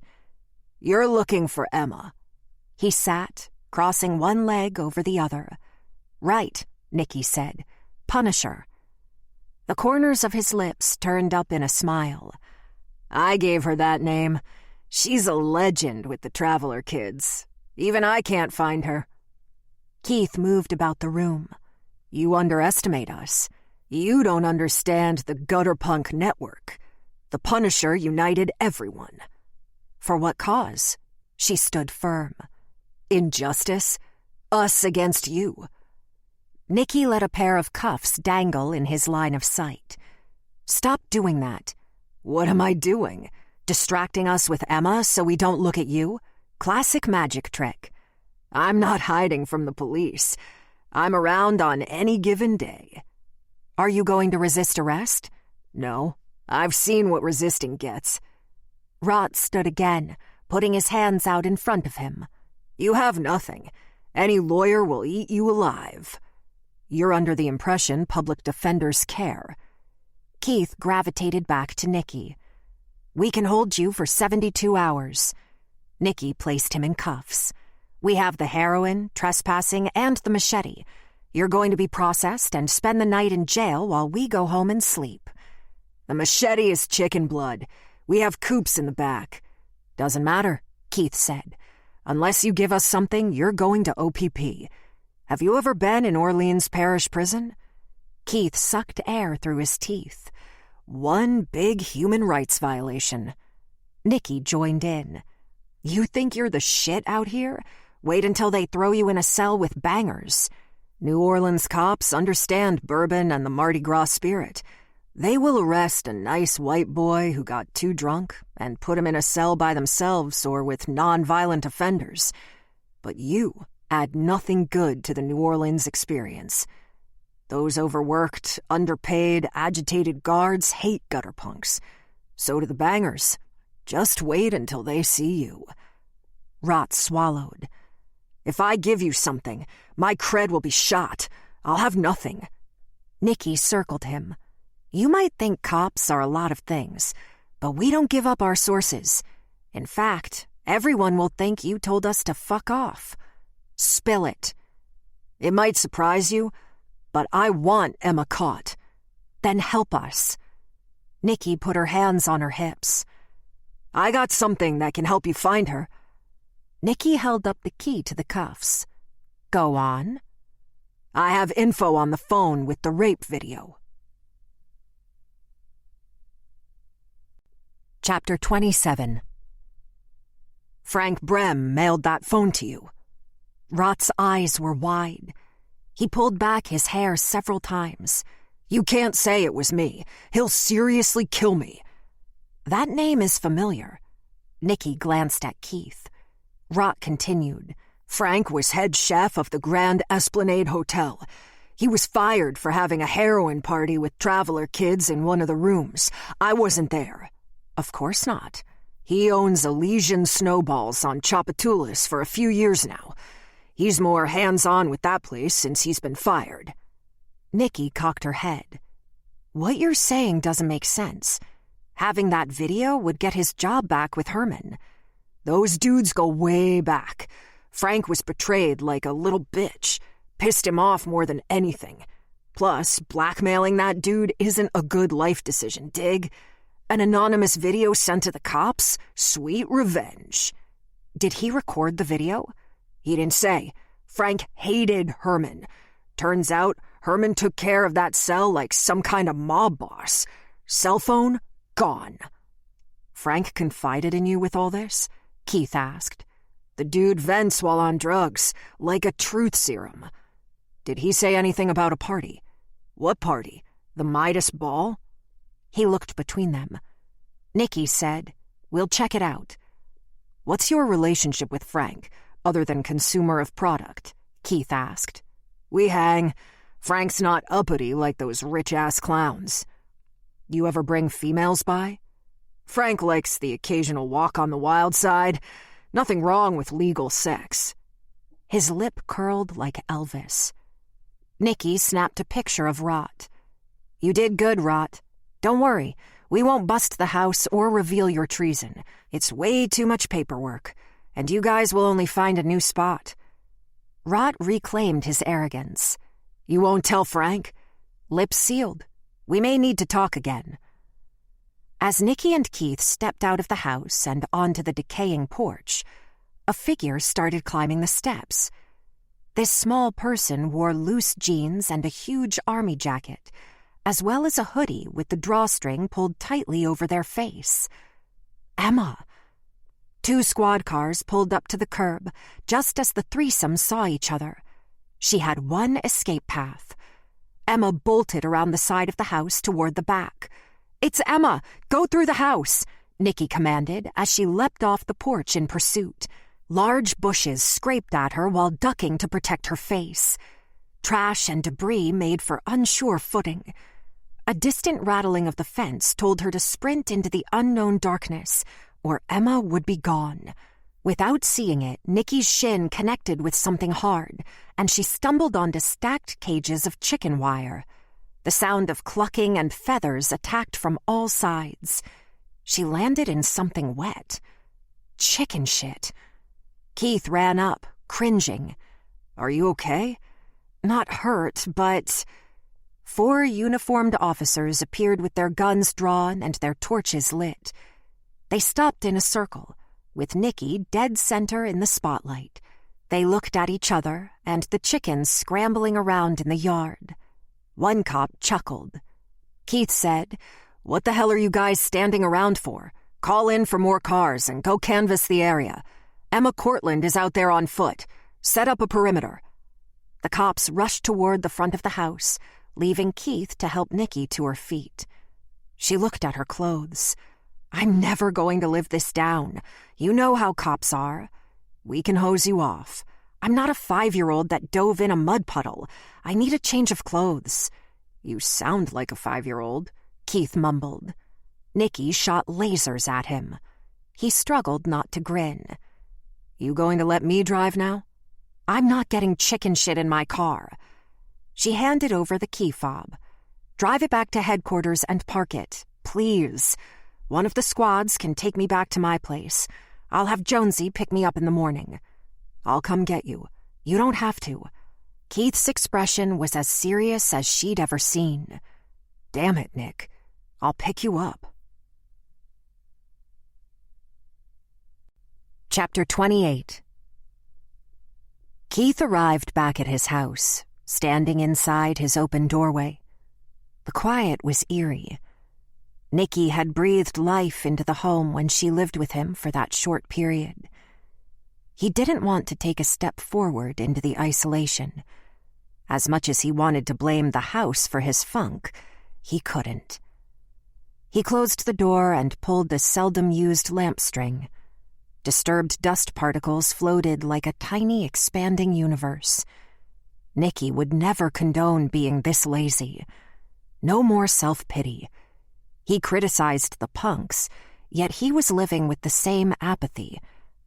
"You're looking for Emma." He sat, crossing one leg over the other. "Right," Nikki said. "Punisher." The corners of his lips turned up in a smile. "I gave her that name. She's a legend with the Traveler kids. Even I can't find her." Keith moved about the room. "You underestimate us. You don't understand the Gutterpunk network. The Punisher united everyone." "For what cause?" She stood firm. "Injustice. Us against you." Nikki let a pair of cuffs dangle in his line of sight. "Stop doing that." "What am I doing? Distracting us with Emma so we don't look at you? Classic magic trick." "I'm not hiding from the police. I'm around on any given day." "Are you going to resist arrest?" "No. I've seen what resisting gets." Rot stood again, putting his hands out in front of him. "You have nothing. Any lawyer will eat you alive." "You're under the impression public defenders care." Keith gravitated back to Nikki. "We can hold you for 72 hours. Nikki placed him in cuffs. "We have the heroin, trespassing, and the machete. You're going to be processed and spend the night in jail while we go home and sleep." "The machete is chicken blood. We have coops in the back." "Doesn't matter," Keith said. "Unless you give us something, you're going to OPP. Have you ever been in Orleans Parish Prison?" Keith sucked air through his teeth. "One big human rights violation." Nikki joined in. "You think you're the shit out here? Wait until they throw you in a cell with bangers. New Orleans cops understand bourbon and the Mardi Gras spirit. They will arrest a nice white boy who got too drunk and put him in a cell by themselves or with non-violent offenders. But you add nothing good to the New Orleans experience. Those overworked, underpaid, agitated guards hate gutter punks. So do the bangers. Just wait until they see you." Rot swallowed. "If I give you something, my cred will be shot. I'll have nothing." Nikki circled him. "You might think cops are a lot of things, but we don't give up our sources. In fact, everyone will think you told us to fuck off. Spill it." "It might surprise you, but I want Emma caught." "Then help us." Nikki put her hands on her hips. "I got something that can help you find her." Nikki held up the key to the cuffs. "Go on." "I have info on the phone with the rape video." Chapter 27. "Frank Brem mailed that phone to you." Rot's eyes were wide. He pulled back his hair several times. "You can't say it was me. He'll seriously kill me." "That name is familiar." Nikki glanced at Keith. Rot continued. "Frank was head chef of the Grand Esplanade Hotel. He was fired for having a heroin party with Traveler kids in one of the rooms. I wasn't there." "Of course not." "He owns Elysian Snowballs on Tchoupitoulas for a few years now. He's more hands-on with that place since he's been fired." Nikki cocked her head. "What you're saying doesn't make sense. Having that video would get his job back with Herman." "Those dudes go way back. Frank was betrayed like a little bitch. Pissed him off more than anything. Plus, blackmailing that dude isn't a good life decision, dig? An anonymous video sent to the cops? Sweet revenge." Did he record the video? He didn't say. Frank hated Herman. Turns out Herman took care of that cell like some kind of mob boss. Cell phone, gone. Frank confided in you with all this? Keith asked. The dude vents while on drugs, like a truth serum. Did he say anything about a party? What party? The Midas Ball? He looked between them. Nikki said, "We'll check it out." What's your relationship with Frank, other than consumer of product? Keith asked. We hang. Frank's not uppity like those rich-ass clowns. You ever bring females by? Frank likes the occasional walk on the wild side. Nothing wrong with legal sex. His lip curled like Elvis. Nikki snapped a picture of Rot. You did good, Rot. Don't worry, we won't bust the house or reveal your treason. It's way too much paperwork, and you guys will only find a new spot. Rot reclaimed his arrogance. You won't tell Frank? Lips sealed. We may need to talk again. As Nikki and Keith stepped out of the house and onto the decaying porch, a figure started climbing the steps. This small person wore loose jeans and a huge army jacket, as well as a hoodie with the drawstring pulled tightly over their face. Emma. 2 squad cars pulled up to the curb just as the threesome saw each other. She had one escape path. Emma bolted around the side of the house toward the back. It's Emma! Go through the house! Nikki commanded as she leapt off the porch in pursuit. Large bushes scraped at her while ducking to protect her face. Trash and debris made for unsure footing. A distant rattling of the fence told her to sprint into the unknown darkness, or Emma would be gone. Without seeing it, Nikki's shin connected with something hard, and she stumbled onto stacked cages of chicken wire. The sound of clucking and feathers attacked from all sides. She landed in something wet. Chicken shit. Keith ran up, cringing. Are you okay? Not hurt, but... 4 uniformed officers appeared with their guns drawn and their torches lit. They stopped in a circle, with Nikki dead center in the spotlight. They looked at each other and the chickens scrambling around in the yard. One cop chuckled. Keith said, What the hell are you guys standing around for? Call in for more cars and go canvass the area. Emma Cortland is out there on foot. Set up a perimeter. The cops rushed toward the front of the house, leaving Keith to help Nikki to her feet. She looked at her clothes. I'm never going to live this down. You know how cops are. We can hose you off. I'm not a 5-year-old that dove in a mud puddle. I need a change of clothes. You sound like a 5-year-old, Keith mumbled. Nikki shot lasers at him. He struggled not to grin. You going to let me drive now? I'm not getting chicken shit in my car. She handed over the key fob. Drive it back to headquarters and park it, please. One of the squads can take me back to my place. I'll have Jonesy pick me up in the morning. I'll come get you. You don't have to. Keith's expression was as serious as she'd ever seen. Damn it, Nick. I'll pick you up. Chapter 28. Keith arrived back at his house, standing inside his open doorway. The quiet was eerie. Nikki had breathed life into the home when she lived with him for that short period. He didn't want to take a step forward into the isolation. As much as he wanted to blame the house for his funk, he couldn't. He closed the door and pulled the seldom-used lamp string. Disturbed dust particles floated like a tiny, expanding universe. Nikki would never condone being this lazy. No more self-pity. He criticized the punks, yet he was living with the same apathy,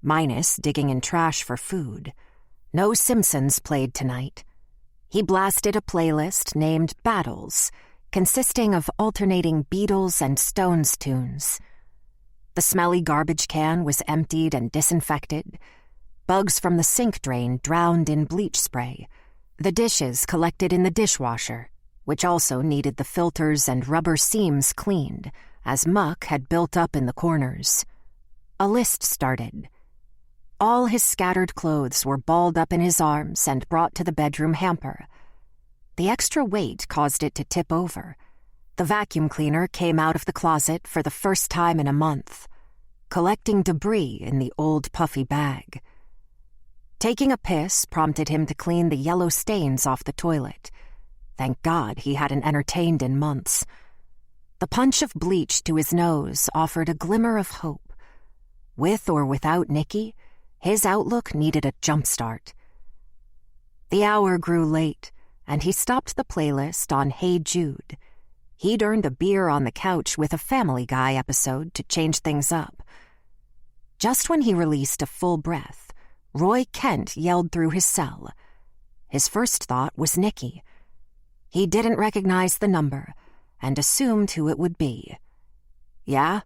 minus digging in trash for food. No Simpsons played tonight. He blasted a playlist named Battles, consisting of alternating Beatles and Stones tunes. The smelly garbage can was emptied and disinfected. Bugs from the sink drain drowned in bleach spray. The dishes collected in the dishwasher, which also needed the filters and rubber seams cleaned, as muck had built up in the corners. A list started. All his scattered clothes were balled up in his arms and brought to the bedroom hamper. The extra weight caused it to tip over. The vacuum cleaner came out of the closet for the first time in a month, collecting debris in the old puffy bag. Taking a piss prompted him to clean the yellow stains off the toilet. Thank God he hadn't entertained in months. The punch of bleach to his nose offered a glimmer of hope. With or without Nikki, his outlook needed a jump-start. The hour grew late, and he stopped the playlist on Hey Jude. He'd earned a beer on the couch with a Family Guy episode to change things up. Just when he released a full breath, Roy Kent yelled through his cell. His first thought was Nikki. He didn't recognize the number and assumed who it would be. "Yeah?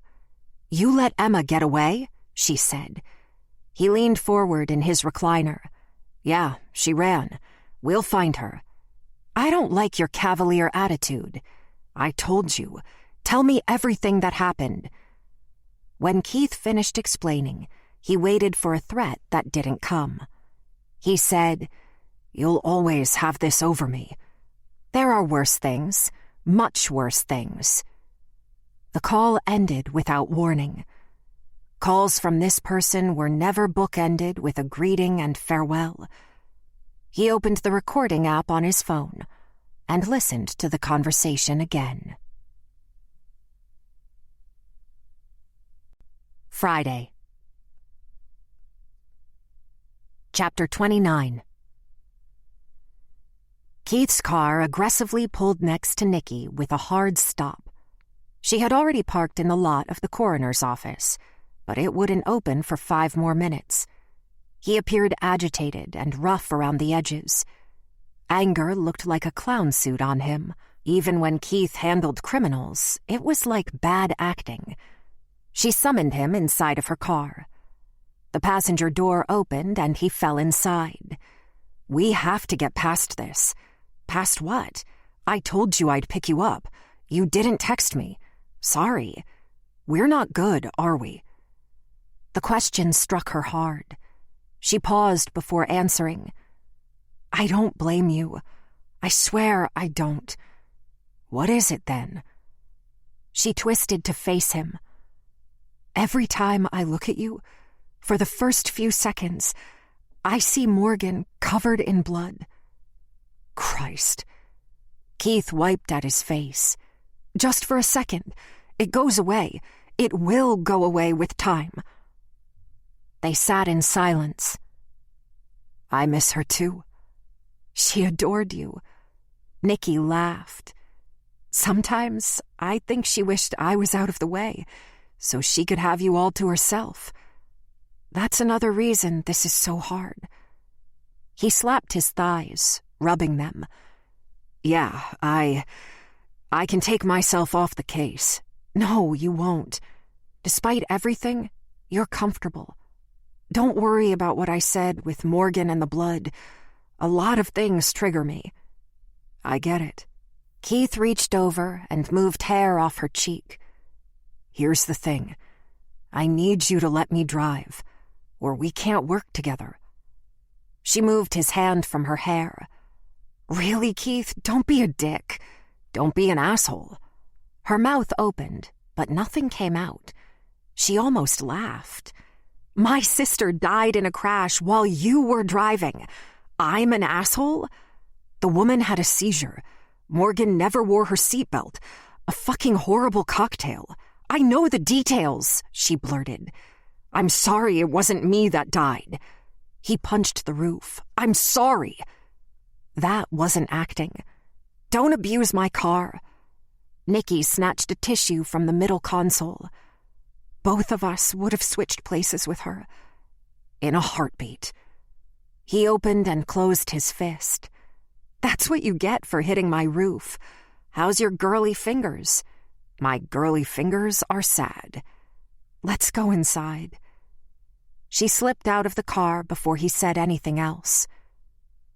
You let Emma get away?" she said. He leaned forward in his recliner. "Yeah, she ran. We'll find her." "I don't like your cavalier attitude." "I told you. Tell me everything that happened." When Keith finished explaining, he waited for a threat that didn't come. He said, "You'll always have this over me. There are worse things, much worse things." The call ended without warning. Calls from this person were never bookended with a greeting and farewell. He opened the recording app on his phone and listened to the conversation again. Friday. Chapter 29. Keith's car aggressively pulled next to Nikki with a hard stop. She had already parked in the lot of the coroner's office, but it wouldn't open for 5 more minutes. He appeared agitated and rough around the edges. Anger looked like a clown suit on him. Even when Keith handled criminals, it was like bad acting. She summoned him inside of her car. The passenger door opened and he fell inside. "We have to get past this." "Past what? I told you I'd pick you up. You didn't text me. Sorry. We're not good, are we?" The question struck her hard. She paused before answering. "I don't blame you. I swear I don't." "What is it then?" She twisted to face him. "Every time I look at you, for the first few seconds, I see Morgan covered in blood." Christ. Keith wiped at his face. "Just for a second. It goes away. It will go away with time." They sat in silence. "I miss her too." "She adored you." Nikki laughed. "Sometimes I think she wished I was out of the way, so she could have you all to herself. That's another reason this is so hard." He slapped his thighs, rubbing them. "Yeah, I can take myself off the case." "No, you won't. Despite everything, you're comfortable. Don't worry about what I said with Morgan and the blood. A lot of things trigger me." "I get it." Keith reached over and moved hair off her cheek. "Here's the thing. I need you to let me drive, or we can't work together." She moved his hand from her hair. "Really, Keith? Don't be a dick. Don't be an asshole." Her mouth opened, but nothing came out. She almost laughed. "My sister died in a crash while you were driving. I'm an asshole?" "The woman had a seizure. Morgan never wore her seatbelt. A fucking horrible cocktail. I know the details," she blurted. "I'm sorry it wasn't me that died." He punched the roof. "I'm sorry." That wasn't acting. "Don't abuse my car." Nikki snatched a tissue from the middle console. "Both of us would have switched places with her. In a heartbeat." He opened and closed his fist. "That's what you get for hitting my roof. How's your girly fingers?" "My girly fingers are sad." "Let's go inside." She slipped out of the car before he said anything else.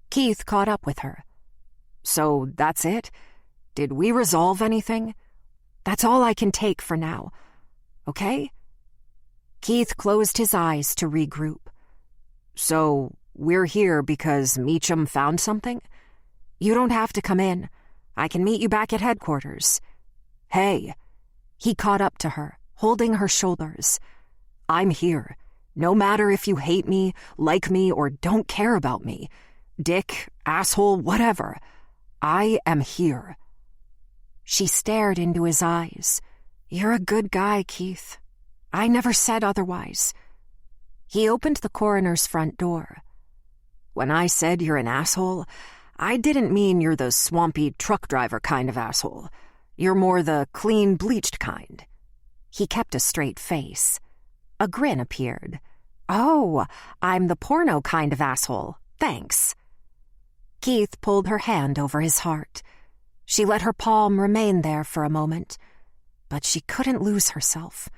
Keith caught up with her. "So that's it? Did we resolve anything?" "That's all I can take for now. Okay?" Keith closed his eyes to regroup. So, we're here because Meacham found something? You don't have to come in. I can meet you back at headquarters. Hey. He caught up to her, holding her shoulders. I'm here. No matter if you hate me, like me, or don't care about me. Dick, asshole, whatever. I am here. She stared into his eyes. You're a good guy, Keith. I never said otherwise. He opened the coroner's front door. When I said you're an asshole, I didn't mean you're the swampy truck driver kind of asshole. You're more the clean, bleached kind. He kept a straight face. A grin appeared. Oh, I'm the porno kind of asshole. Thanks. Keith pulled her hand over his heart. She let her palm remain there for a moment, but she couldn't lose herself.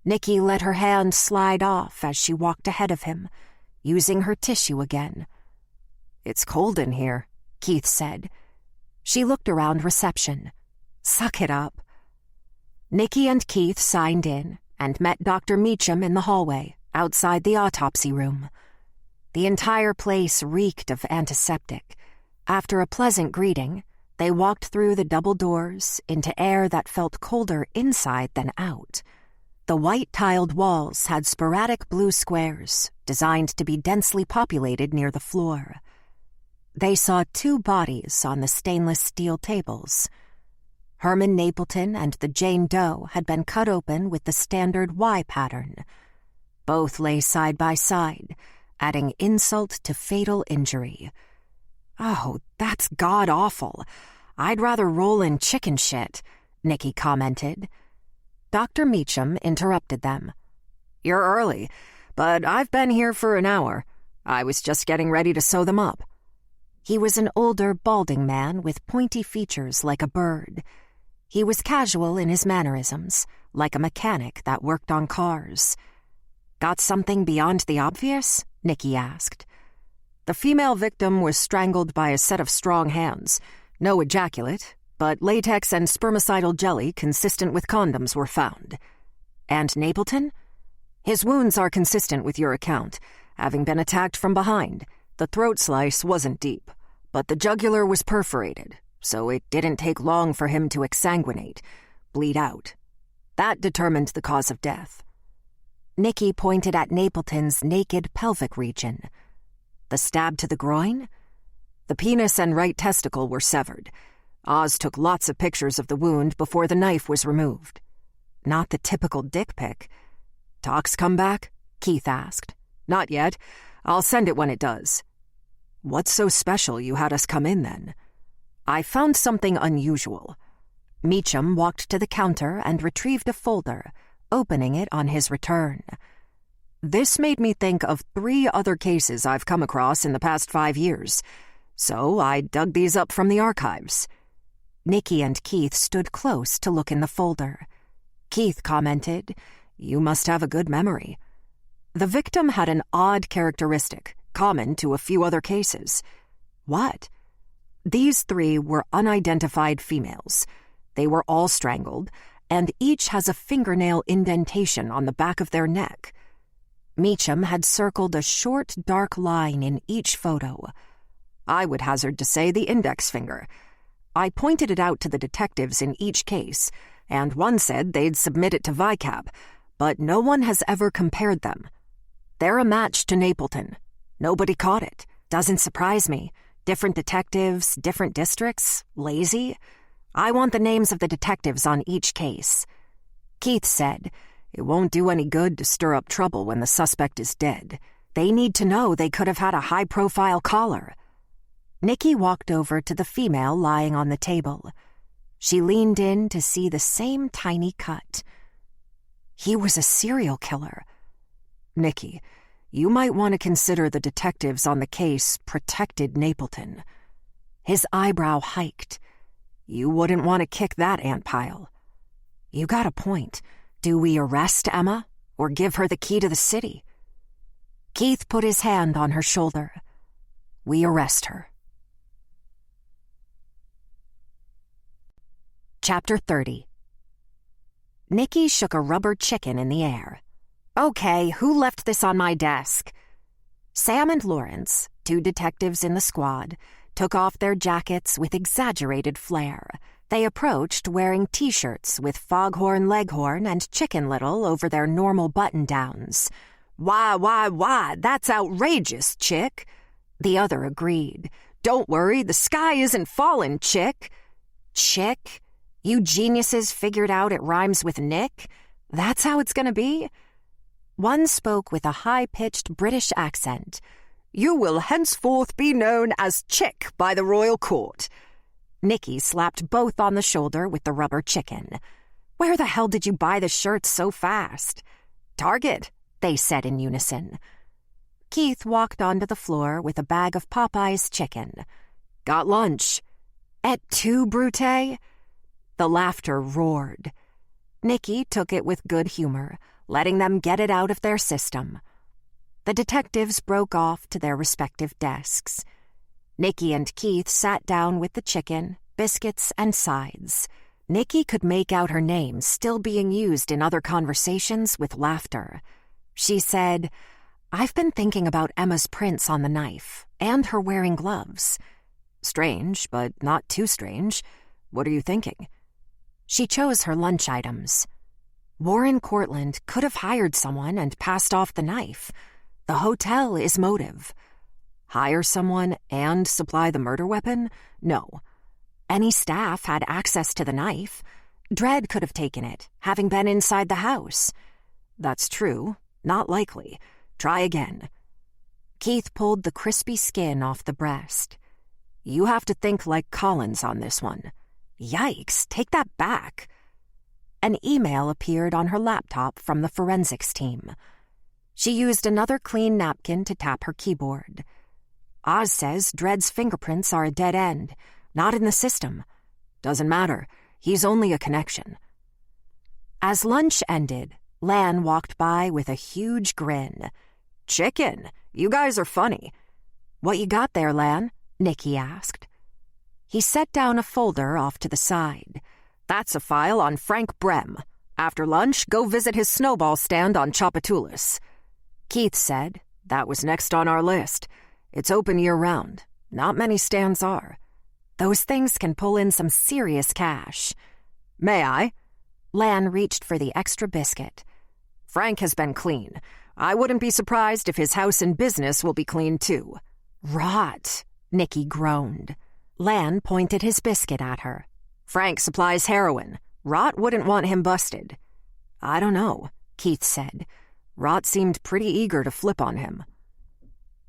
Nikki let her hand slide off as she walked ahead of him, using her tissue again. It's cold in here, Keith said. She looked around reception. Suck it up. Nikki and Keith signed in and met Dr. Meacham in the hallway, outside the autopsy room. The entire place reeked of antiseptic. After a pleasant greeting, they walked through the double doors into air that felt colder inside than out. The white-tiled walls had sporadic blue squares, designed to be densely populated near the floor. They saw 2 bodies on the stainless steel tables. Herman Napleton and the Jane Doe had been cut open with the standard Y pattern. Both lay side by side, adding insult to fatal injury. Oh, that's god-awful. I'd rather roll in chicken shit, Nikki commented. Dr. Meacham interrupted them. You're early, but I've been here for an hour. I was just getting ready to sew them up. He was an older, balding man with pointy features like a bird. He was casual in his mannerisms, like a mechanic that worked on cars. Got something beyond the obvious? Nikki asked. The female victim was strangled by a set of strong hands. No ejaculate, but latex and spermicidal jelly consistent with condoms were found. And Napleton? His wounds are consistent with your account, having been attacked from behind. The throat slice wasn't deep, but the jugular was perforated, so it didn't take long for him to exsanguinate, bleed out. That determined the cause of death. Nikki pointed at Napleton's naked pelvic region. The stab to the groin? The penis and right testicle were severed. Oz took lots of pictures of the wound before the knife was removed. Not the typical dick pic. Talks come back? Keith asked. Not yet. I'll send it when it does. What's so special you had us come in then? I found something unusual. Meacham walked to the counter and retrieved a folder, opening it on his return. This made me think of 3 other cases I've come across in the past 5 years, so I dug these up from the archives. Nikki and Keith stood close to look in the folder. Keith commented, You must have a good memory. The victim had an odd characteristic, common to a few other cases. What? These 3 were unidentified females. They were all strangled, and each has a fingernail indentation on the back of their neck. Meacham had circled a short, dark line in each photo. I would hazard to say the index finger. I pointed it out to the detectives in each case, and one said they'd submit it to VICAP, but no one has ever compared them. They're a match to Napleton. Nobody caught it. Doesn't surprise me. Different detectives, different districts, lazy. I want the names of the detectives on each case. Keith said, It won't do any good to stir up trouble when the suspect is dead. They need to know they could have had a high-profile caller. Nikki walked over to the female lying on the table. She leaned in to see the same tiny cut. He was a serial killer. Nikki, you might want to consider the detectives on the case protected Napleton. His eyebrow hiked. You wouldn't want to kick that ant pile. You got a point. Do we arrest Emma or give her the key to the city? Keith put his hand on her shoulder. We arrest her. Chapter 30. Nikki shook a rubber chicken in the air. Okay, who left this on my desk? Sam and Lawrence, 2 detectives in the squad, took off their jackets with exaggerated flair. They approached wearing T-shirts with Foghorn Leghorn and Chicken Little over their normal button-downs. Why, that's outrageous, Chick. The other agreed. Don't worry, the sky isn't falling, Chick. Chick? You geniuses figured out it rhymes with Nick? That's how it's gonna be? One spoke with a high-pitched British accent. You will henceforth be known as Chick by the royal court. Nicky slapped both on the shoulder with the rubber chicken. Where the hell did you buy the shirts so fast? Target, they said in unison. Keith walked onto the floor with a bag of Popeye's chicken. Got lunch. Et tu, Brute? The laughter roared. Nicky took it with good humor, letting them get it out of their system. The detectives broke off to their respective desks. Nicky and Keith sat down with the chicken, biscuits, and sides. Nicky could make out her name still being used in other conversations with laughter. She said, I've been thinking about Emma's prints on the knife, and her wearing gloves. Strange, but not too strange. What are you thinking? She chose her lunch items. Warren Cortland could have hired someone and passed off the knife. The hotel is motive. Hire someone and supply the murder weapon? No. Any staff had access to the knife. Dredd could have taken it, having been inside the house. That's true. Not likely. Try again. Keith pulled the crispy skin off the breast. You have to think like Collins on this one. Yikes, take that back. An email appeared on her laptop from the forensics team. She used another clean napkin to tap her keyboard. Oz says Dredd's fingerprints are a dead end, not in the system. Doesn't matter. He's only a connection. As lunch ended, Lan walked by with a huge grin. Chicken, you guys are funny. What you got there, Lan? Nicky asked. He set down a folder off to the side. That's a file on Frank Brem. After lunch, go visit his snowball stand on Tchoupitoulas. Keith said, that was next on our list. It's open year-round. Not many stands are. Those things can pull in some serious cash. May I? Lan reached for the extra biscuit. Frank has been clean. I wouldn't be surprised if his house and business will be clean too. Rot, Nicky groaned. Lan pointed his biscuit at her. Frank supplies heroin. Rot wouldn't want him busted. I don't know, Keith said. Rot seemed pretty eager to flip on him.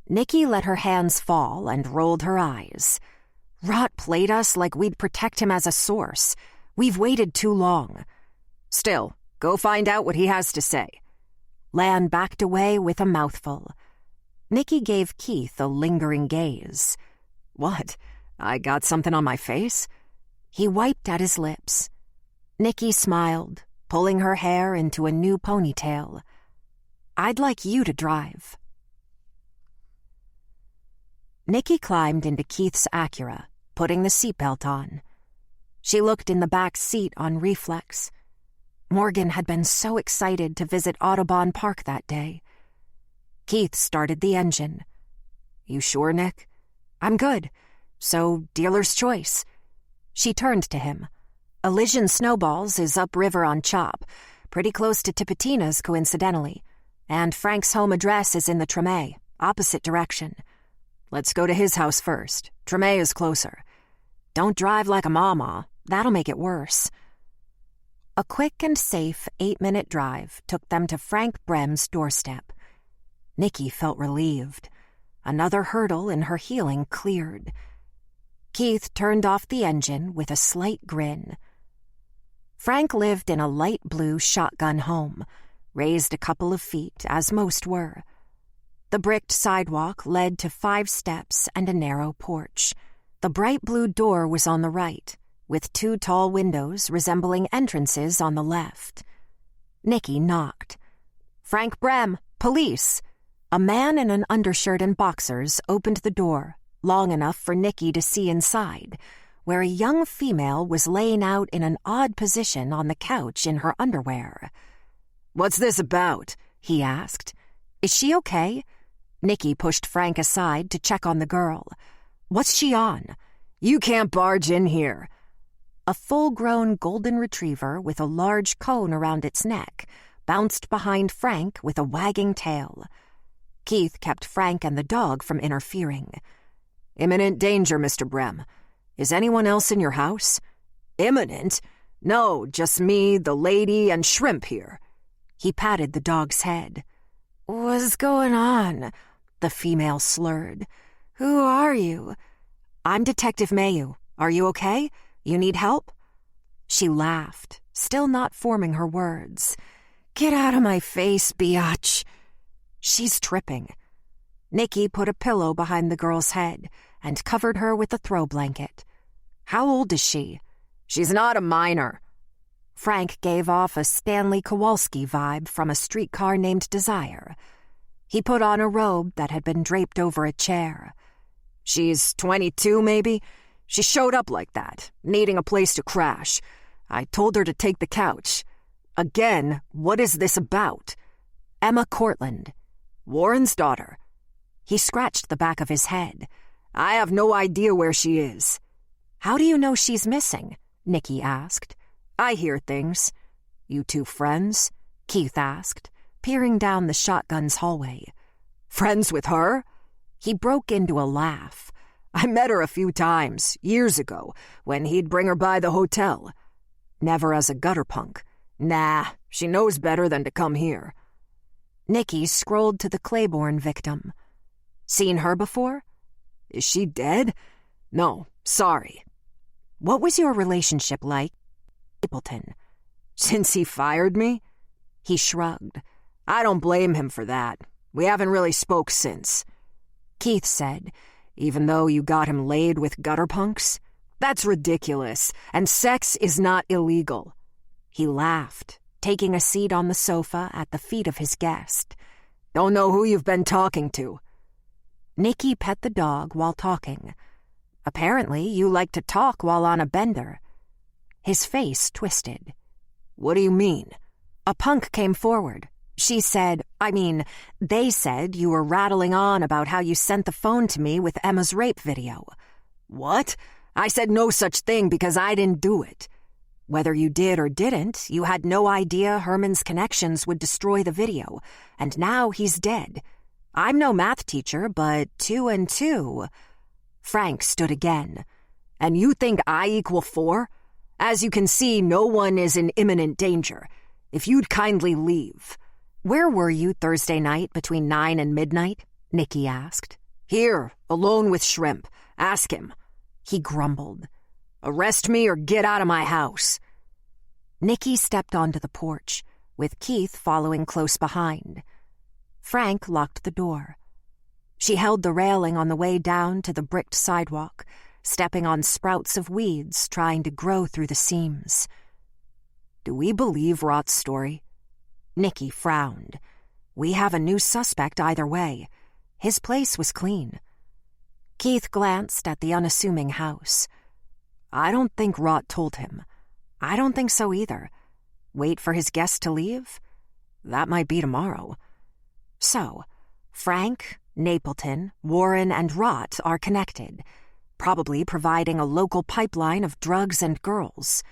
Nicky let her hands fall and rolled her eyes. Rot played us like we'd protect him as a source. We've waited too long. Still, go find out what he has to say. Lan backed away with a mouthful. Nicky gave Keith a lingering gaze. What? I got something on my face? He wiped at his lips. Nicky smiled, pulling her hair into a new ponytail. I'd like you to drive. Nicky climbed into Keith's Acura, putting the seatbelt on. She looked in the back seat on reflex. Morgan had been so excited to visit Audubon Park that day. Keith started the engine. You sure, Nick? I'm good. So, dealer's choice. She turned to him. Elysian Snowballs is upriver on Chop, pretty close to Tipitina's coincidentally, and Frank's home address is in the Treme, opposite direction. Let's go to his house first. Treme is closer. Don't drive like a mama. That'll make it worse. A quick and safe 8-minute drive took them to Frank Brem's doorstep. Nicky felt relieved. Another hurdle in her healing cleared. Keith turned off the engine with a slight grin. Frank lived in a light blue shotgun home, raised a couple of feet, as most were. The bricked sidewalk led to 5 steps and a narrow porch. The bright blue door was on the right, with 2 tall windows resembling entrances on the left. Nicky knocked. Frank Brem, police! A man in an undershirt and boxers opened the door, long enough for Nicky to see inside, where a young female was laying out in an odd position on the couch in her underwear. What's this about? He asked. Is she okay? Nicky pushed Frank aside to check on the girl. "What's she on?" "You can't barge in here." A full-grown golden retriever with a large cone around its neck bounced behind Frank with a wagging tail. Keith kept Frank and the dog from interfering. "Imminent danger, Mr. Brem. Is anyone else in your house?" "Imminent? No, just me, the lady, and Shrimp here." He patted the dog's head. "What's going on?" the female slurred. "Who are you?" "I'm Detective Mayu. Are you okay? You need help?" She laughed, still not forming her words. "Get out of my face, biatch." "She's tripping." Nicky put a pillow behind the girl's head and covered her with a throw blanket. "How old is she?" "She's not a minor." Frank gave off a Stanley Kowalski vibe from A Streetcar Named Desire. He put on a robe that had been draped over a chair. "She's 22, maybe? She showed up like that, needing a place to crash. I told her to take the couch. Again, what is this about?" "Emma Cortland." "Warren's daughter." He scratched the back of his head. "I have no idea where she is." "How do you know she's missing?" Nicky asked. "I hear things." "You two friends?" Keith asked, peering down the shotgun's hallway. "Friends with her?" He broke into a laugh. "I met her a few times, years ago, when he'd bring her by the hotel." "Never as a gutter punk." "Nah, she knows better than to come here." Nicky scrolled to the Claiborne victim. "Seen her before?" "Is she dead?" "No, sorry." "What was your relationship like?" "Napleton." "Since he fired me?" He shrugged. "I don't blame him for that. We haven't really spoke since." Keith said, "Even though you got him laid with gutter punks?" "That's ridiculous, and sex is not illegal." He laughed, taking a seat on the sofa at the feet of his guest. "Don't know who you've been talking to." Nicky pet the dog while talking. "Apparently you like to talk while on a bender." His face twisted. "What do you mean?" "A punk came forward. They said you were rattling on about how you sent the phone to me with Emma's rape video." "What? I said no such thing because I didn't do it." "Whether you did or didn't, you had no idea Herman's connections would destroy the video, and now he's dead. I'm no math teacher, but 2 and 2... Frank stood again. "And you think I equal 4? As you can see, no one is in imminent danger. If you'd kindly leave." "Where were you Thursday night between 9 and midnight?" Nicky asked. "Here, alone with Shrimp. Ask him." He grumbled. "Arrest me or get out of my house." Nicky stepped onto the porch, with Keith following close behind. Frank locked the door. She held the railing on the way down to the bricked sidewalk, stepping on sprouts of weeds trying to grow through the seams. "Do we believe Rott's story?" Nicky frowned. "We have a new suspect either way. His place was clean." Keith glanced at the unassuming house. "I don't think Rott told him." "I don't think so either. Wait for his guest to leave? That might be tomorrow." "So, Frank, Napleton, Warren, and Rott are connected, probably providing a local pipeline of drugs and girls.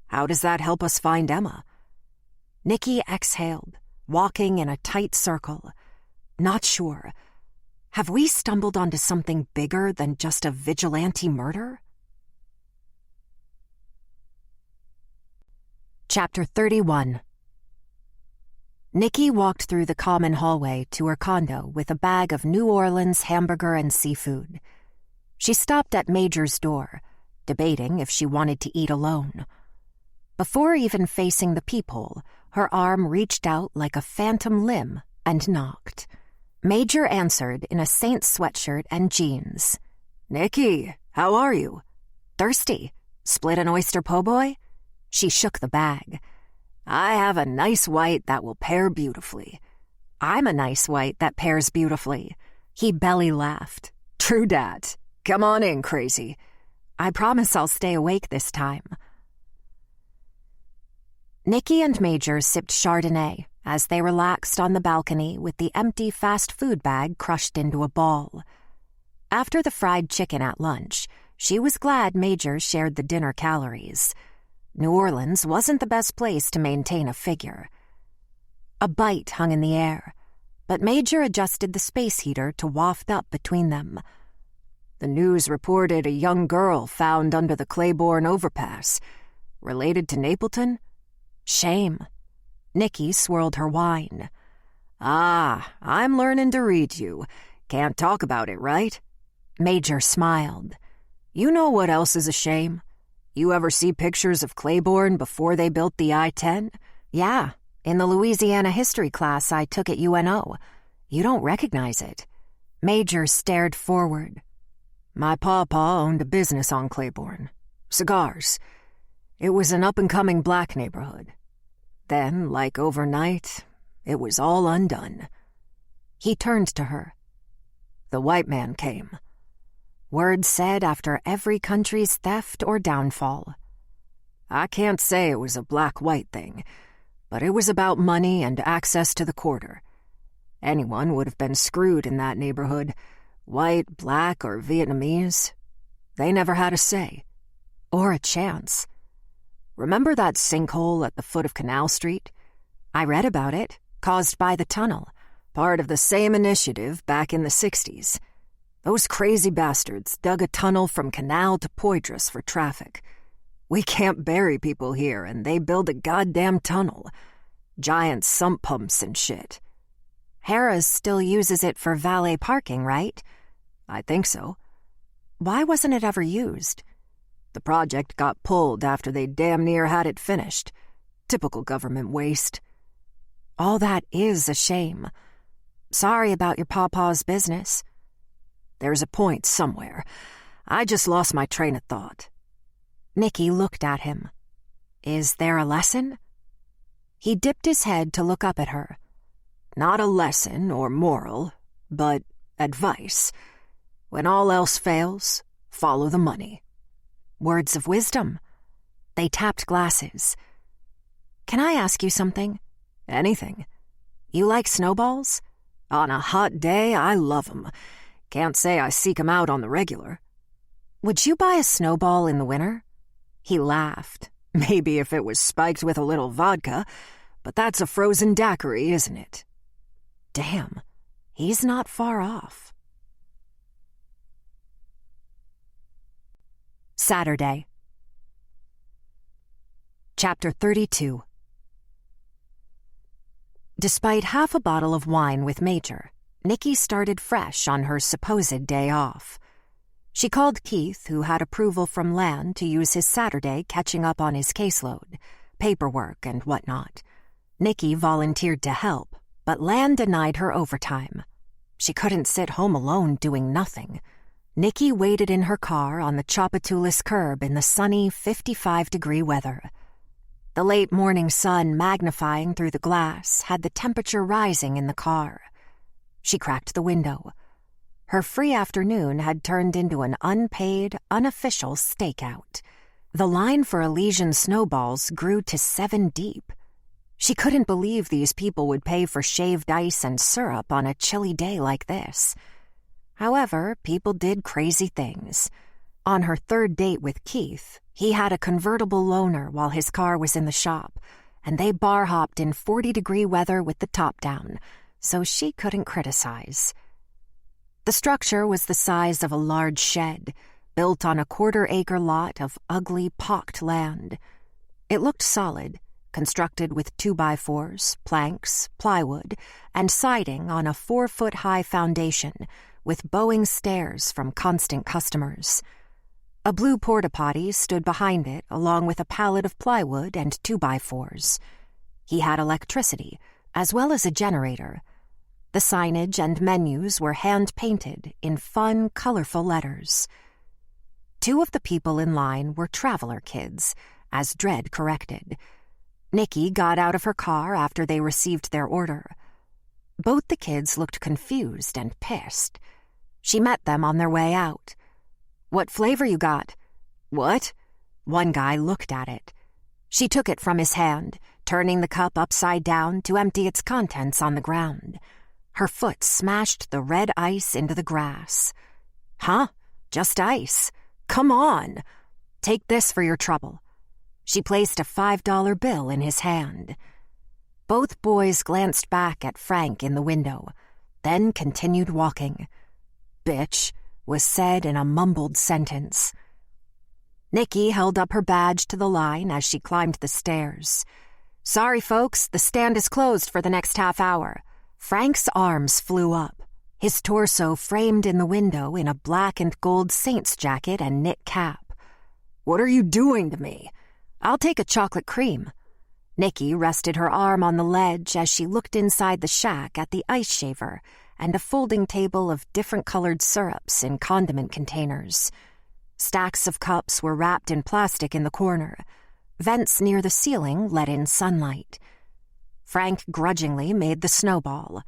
How does that help us find Emma?" Nicky exhaled, walking in a tight circle. "Not sure. Have we stumbled onto something bigger than just a vigilante murder?" Chapter 31. Nicky walked through the common hallway to her condo with a bag of New Orleans hamburger and seafood. She stopped at Major's door, debating if she wanted to eat alone. Before even facing the peephole, her arm reached out like a phantom limb and knocked. Major answered in a Saints sweatshirt and jeans. "Nicky, how are you?" "Thirsty? Split an oyster po' boy?" She shook the bag. "I have a nice white that will pair beautifully." "I'm a nice white that pairs beautifully." He belly laughed. "True dat. Come on in, crazy." "I promise I'll stay awake this time." Nicky and Major sipped Chardonnay as they relaxed on the balcony with the empty fast food bag crushed into a ball. After the fried chicken at lunch, she was glad Major shared the dinner calories. New Orleans wasn't the best place to maintain a figure. A bite hung in the air, but Major adjusted the space heater to waft up between them. The news reported a young girl found under the Claiborne overpass. Related to Napleton? Shame. Nikki swirled her wine. Ah, I'm learning to read you. Can't talk about it, right? Major smiled. You know what else is a shame? You ever see pictures of Claiborne before they built the I-10? Yeah, in the Louisiana history class I took at UNO. You don't recognize it. Major stared forward. My pawpaw owned a business on Claiborne. Cigars. It was an up-and-coming black neighborhood. Then, like overnight, it was all undone. He turned to her. The white man came. Words said after every country's theft or downfall. I can't say it was a black-white thing, but it was about money and access to the quarter. Anyone would have been screwed in that neighborhood, white, black, or Vietnamese. They never had a say. Or a chance. Remember that sinkhole at the foot of Canal Street? I read about it, caused by the tunnel, part of the same initiative back in the 60s. Those crazy bastards dug a tunnel from Canal to Poydras for traffic. We can't bury people here, and they build a goddamn tunnel. Giant sump pumps and shit. Harrah's still uses it for valet parking, right? I think so. Why wasn't it ever used? The project got pulled after they damn near had it finished. Typical government waste. All that is a shame. Sorry about your pawpaw's business. There's a point somewhere. I just lost my train of thought. Nikki looked at him. Is there a lesson? He dipped his head to look up at her. Not a lesson or moral, but advice. When all else fails, follow the money. Words of wisdom. They tapped glasses. Can I ask you something? Anything. You like snowballs? On a hot day, I love 'em. Can't say I seek 'em out on the regular. Would you buy a snowball in the winter? He laughed. Maybe if it was spiked with a little vodka, but that's a frozen daiquiri, isn't it? Damn, he's not far off. Saturday. Chapter 32. Despite half a bottle of wine with Major, Nikki started fresh on her supposed day off. She called Keith, who had approval from Lan to use his Saturday catching up on his caseload, paperwork and whatnot. Nikki volunteered to help, but Lan denied her overtime. She couldn't sit home alone doing nothing. Nikki waited in her car on the Tchoupitoulas curb in the sunny 55-degree weather. The late morning sun magnifying through the glass had the temperature rising in the car. She cracked the window. Her free afternoon had turned into an unpaid, unofficial stakeout. The line for Elysian snowballs grew to 7 deep. She couldn't believe these people would pay for shaved ice and syrup on a chilly day like this. However, people did crazy things. On her third date with Keith, he had a convertible loaner while his car was in the shop, and they bar-hopped in 40-degree weather with the top down, so she couldn't criticize. The structure was the size of a large shed, built on a quarter-acre lot of ugly, pocked land. It looked solid, constructed with 2x4s, planks, plywood, and siding on a 4-foot-high foundation, with bowing stairs from constant customers. A blue porta-potty stood behind it along with a pallet of plywood and 2x4s. He had electricity, as well as a generator. The signage and menus were hand-painted in fun, colorful letters. 2 of the people in line were traveler kids, as Dredd corrected. Nikki got out of her car after they received their order. Both the kids looked confused and pissed. She met them on their way out. "What flavor you got?" "What?" One guy looked at it. She took it from his hand, turning the cup upside down to empty its contents on the ground. Her foot smashed the red ice into the grass. Huh? Just ice? Come on! Take this for your trouble. She placed a $5 bill in his hand. Both boys glanced back at Frank in the window, then continued walking. Bitch was said in a mumbled sentence. Nikki held up her badge to the line as she climbed the stairs. Sorry, folks, the stand is closed for the next half hour. Frank's arms flew up, his torso framed in the window in a black and gold Saints jacket and knit cap. What are you doing to me? I'll take a chocolate cream. Nikki rested her arm on the ledge as she looked inside the shack at the ice shaver and a folding table of different-colored syrups in condiment containers. Stacks of cups were wrapped in plastic in the corner. Vents near the ceiling let in sunlight. Frank grudgingly made the snowball.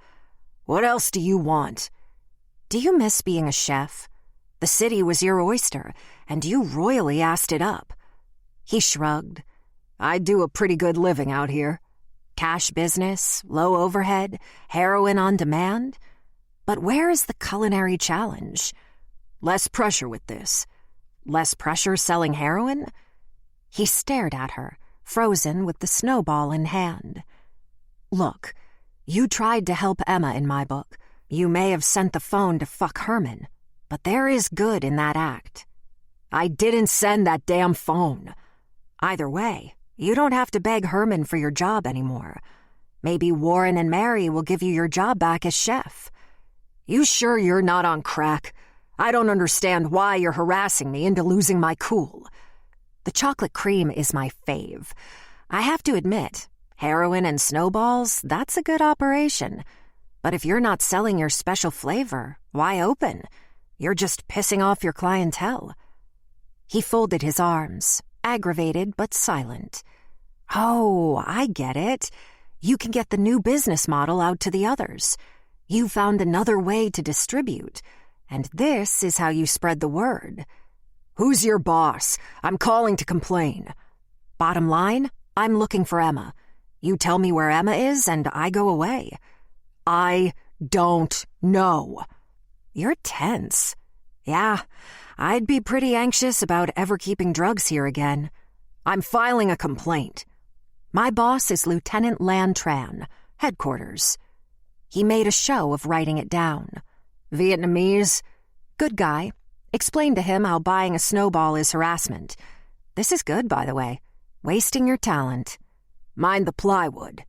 What else do you want? Do you miss being a chef? The city was your oyster, and you royally assed it up. He shrugged. I do a pretty good living out here. Cash business, low overhead, heroin on demand. But where is the culinary challenge? Less pressure with this. Less pressure selling heroin? He stared at her, frozen with the snowball in hand. Look, you tried to help Emma in my book. You may have sent the phone to fuck Herman, but there is good in that act. I didn't send that damn phone. Either way, you don't have to beg Herman for your job anymore. Maybe Warren and Mary will give you your job back as chef. You sure you're not on crack? I don't understand why you're harassing me into losing my cool. The chocolate cream is my fave. I have to admit, heroin and snowballs, that's a good operation. But if you're not selling your special flavor, why open? You're just pissing off your clientele. He folded his arms, aggravated but silent. Oh, I get it. You can get the new business model out to the others. You found another way to distribute, and this is how you spread the word. Who's your boss? I'm calling to complain. Bottom line, I'm looking for Emma. You tell me where Emma is, and I go away. I don't know. You're tense. Yeah, I'd be pretty anxious about ever keeping drugs here again. I'm filing a complaint. My boss is Lieutenant Lantran, headquarters. He made a show of writing it down. Vietnamese? Good guy. Explain to him how buying a snowball is harassment. This is good, by the way. Wasting your talent. Mind the plywood.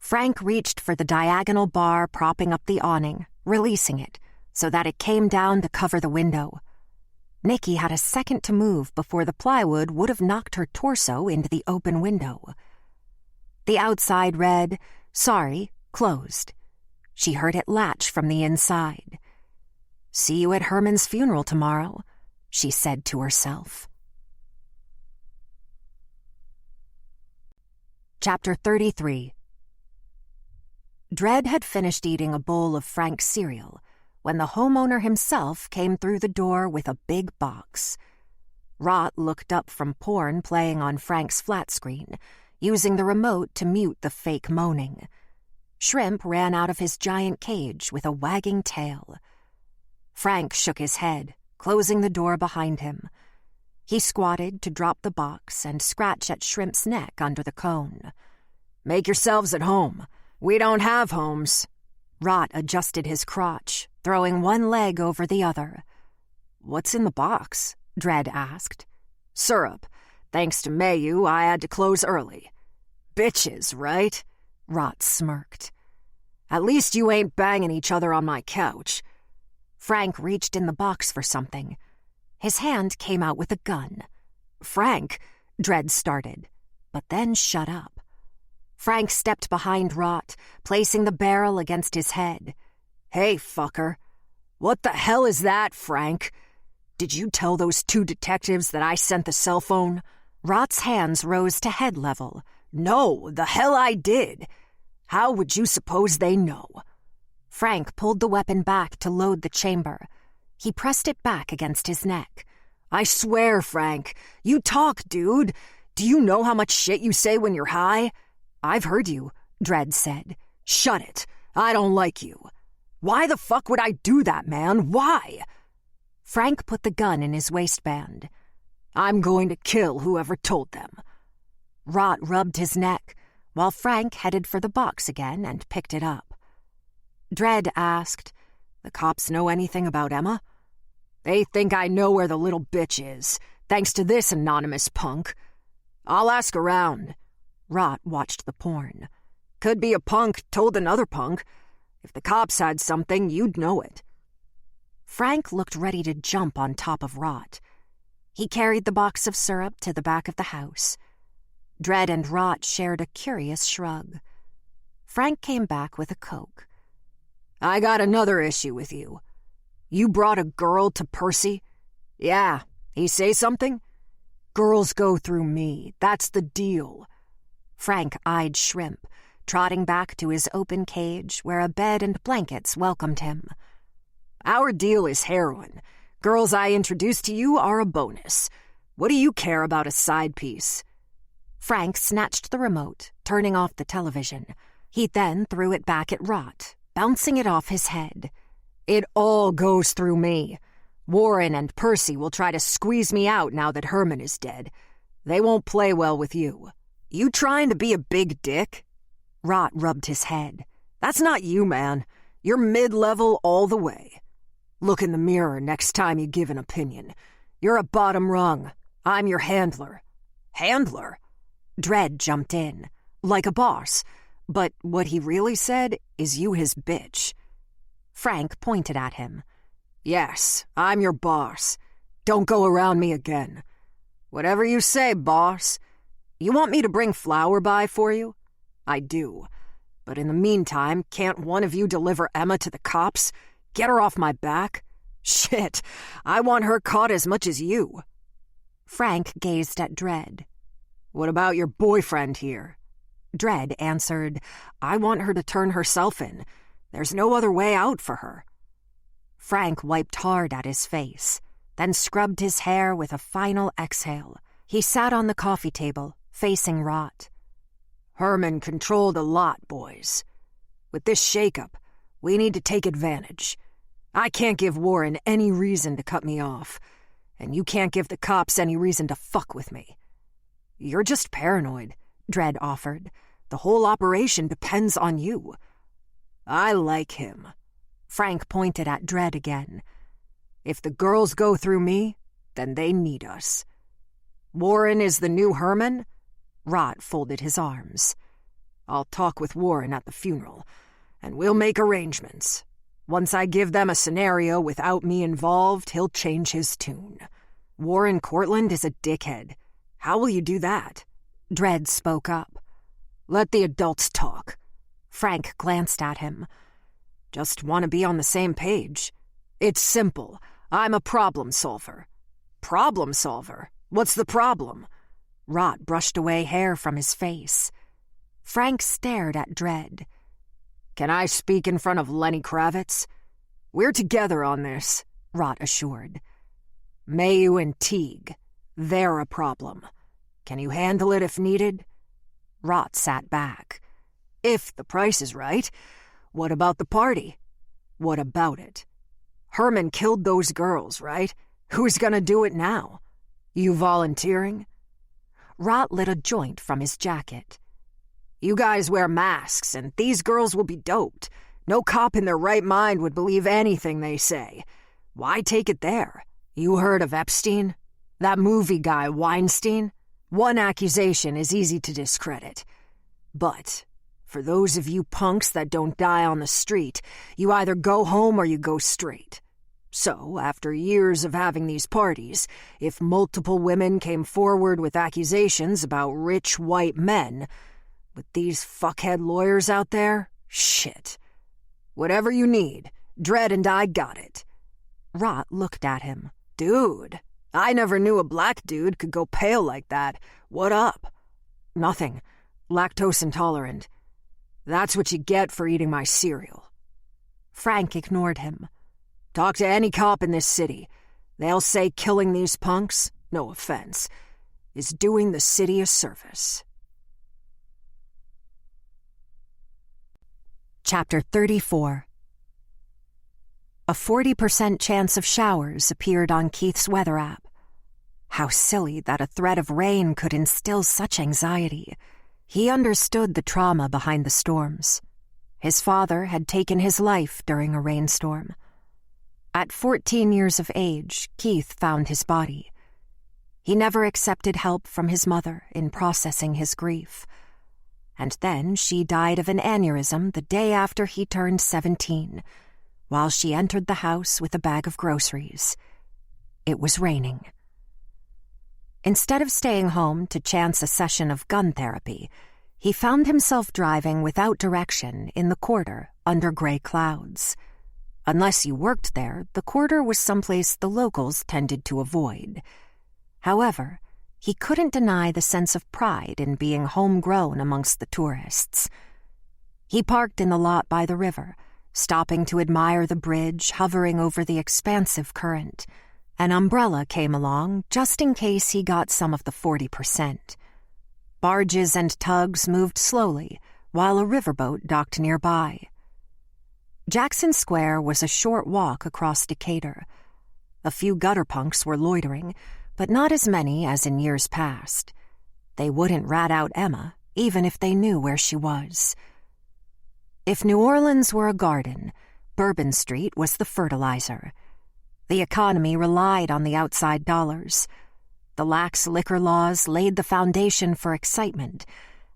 Frank reached for the diagonal bar propping up the awning, releasing it, so that it came down to cover the window. Nikki had a second to move before the plywood would have knocked her torso into the open window. The outside read, "Sorry, closed." She heard it latch from the inside. See you at Herman's funeral tomorrow, she said to herself. Chapter 33. Dredd had finished eating a bowl of Frank's cereal when the homeowner himself came through the door with a big box. Rot looked up from porn playing on Frank's flat screen, using the remote to mute the fake moaning. Shrimp ran out of his giant cage with a wagging tail. Frank shook his head, closing the door behind him. He squatted to drop the box and scratch at Shrimp's neck under the cone. Make yourselves at home. We don't have homes. Rot adjusted his crotch, throwing one leg over the other. What's in the box? Dredd asked. Syrup. Thanks to Mayu, I had to close early. Bitches, right? Rot smirked. At least you ain't banging each other on my couch. Frank reached in the box for something. His hand came out with a gun. Frank, Dredd started, but then shut up. Frank stepped behind Rot, placing the barrel against his head. Hey, fucker. What the hell is that, Frank? Did you tell those two detectives that I sent the cell phone? Rot's hands rose to head level. No, the hell I did. How would you suppose they know? Frank pulled the weapon back to load the chamber. He pressed it back against his neck. I swear, Frank. You talk, dude. Do you know how much shit you say when you're high? "I've heard you," Dredd said. "Shut it. I don't like you." "Why the fuck would I do that, man? Why?" Frank put the gun in his waistband. "I'm going to kill whoever told them." Rot rubbed his neck, while Frank headed for the box again and picked it up. Dredd asked, "The cops know anything about Emma?" "They think I know where the little bitch is, thanks to this anonymous punk." "I'll ask around." Rot watched the porn. "Could be a punk told another punk. If the cops had something, you'd know it." Frank looked ready to jump on top of Rot. He carried the box of syrup to the back of the house. Dredd and Rot shared a curious shrug. Frank came back with a Coke. "I got another issue with you. You brought a girl to Percy?" "Yeah. He say something?" "Girls go through me. That's the deal." Frank eyed Shrimp, trotting back to his open cage where a bed and blankets welcomed him. "Our deal is heroin. Girls I introduce to you are a bonus. What do you care about a side piece?" Frank snatched the remote, turning off the television. He then threw it back at Rot, bouncing it off his head. "It all goes through me. Warren and Percy will try to squeeze me out now that Herman is dead. They won't play well with you. You trying to be a big dick?" Rot rubbed his head. "That's not you, man. You're mid-level all the way. Look in the mirror next time you give an opinion. You're a bottom rung. I'm your handler." "Handler?" Dredd jumped in, like a boss. But what he really said is you his bitch. Frank pointed at him. "Yes, I'm your boss. Don't go around me again." "Whatever you say, boss. You want me to bring flour by for you?" "I do. But in the meantime, can't one of you deliver Emma to the cops? Get her off my back? Shit, I want her caught as much as you." Frank gazed at Dredd. "What about your boyfriend here?" Dredd answered, "I want her to turn herself in. There's no other way out for her." Frank wiped hard at his face, then scrubbed his hair with a final exhale. He sat on the coffee table, facing Rot. "Herman controlled a lot, boys. With this shakeup, we need to take advantage. I can't give Warren any reason to cut me off, and you can't give the cops any reason to fuck with me." "You're just paranoid," Dredd offered. "The whole operation depends on you." "I like him." Frank pointed at Dredd again. "If the girls go through me, then they need us." "Warren is the new Herman?" Rot folded his arms. "I'll talk with Warren at the funeral, and we'll make arrangements. Once I give them a scenario without me involved, he'll change his tune. Warren Cortland is a dickhead. How will you do that?" Dredd spoke up. "Let the adults talk." Frank glanced at him. "Just want to be on the same page. It's simple. I'm a problem solver." "Problem solver? What's the problem?" Rot brushed away hair from his face. Frank stared at Dredd. "Can I speak in front of Lenny Kravitz?" "We're together on this," Rot assured. "Mayu and Teague. They're a problem. Can you handle it if needed?" Rot sat back. "If the price is right. What about the party?" "What about it?" "Herman killed those girls, right? Who's gonna do it now? You volunteering?" Rot lit a joint from his jacket. "You guys wear masks, and these girls will be doped. No cop in their right mind would believe anything they say. Why take it there? You heard of Epstein? That movie guy, Weinstein? One accusation is easy to discredit. But for those of you punks that don't die on the street, you either go home or you go straight. So, after years of having these parties, if multiple women came forward with accusations about rich white men, with these fuckhead lawyers out there, shit. Whatever you need, Dredd and I got it." Rot looked at him. "Dude, I never knew a black dude could go pale like that. What up?" "Nothing. Lactose intolerant. That's what you get for eating my cereal." Frank ignored him. "Talk to any cop in this city. They'll say killing these punks, no offense, is doing the city a service." Chapter 34. A 40% chance of showers appeared on Keith's weather app. How silly that a threat of rain could instill such anxiety. He understood the trauma behind the storms. His father had taken his life during a rainstorm. At 14 years of age, Keith found his body. He never accepted help from his mother in processing his grief. And then she died of an aneurysm the day after he turned 17, while she entered the house with a bag of groceries. It was raining. Instead of staying home to chance a session of gun therapy, he found himself driving without direction in the quarter under gray clouds. Unless you worked there, the quarter was someplace the locals tended to avoid. However, he couldn't deny the sense of pride in being homegrown amongst the tourists. He parked in the lot by the river, stopping to admire the bridge hovering over the expansive current. An umbrella came along just in case he got some of the 40%. Barges and tugs moved slowly, while a riverboat docked nearby. Jackson Square was a short walk across Decatur. A few gutter punks were loitering, but not as many as in years past. They wouldn't rat out Emma, even if they knew where she was. If New Orleans were a garden, Bourbon Street was the fertilizer. The economy relied on the outside dollars. The lax liquor laws laid the foundation for excitement,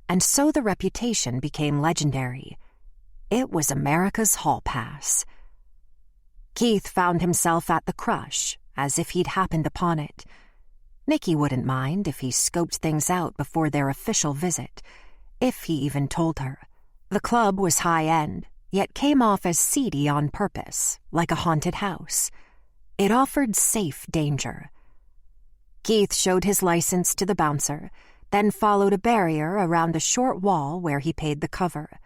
and so the reputation became legendary. It was America's hall pass. Keith found himself at the Crush, as if he'd happened upon it. Nicky wouldn't mind if he scoped things out before their official visit, if he even told her. The club was high-end, yet came off as seedy on purpose, like a haunted house. It offered safe danger. Keith showed his license to the bouncer, then followed a barrier around a short wall where he paid the cover.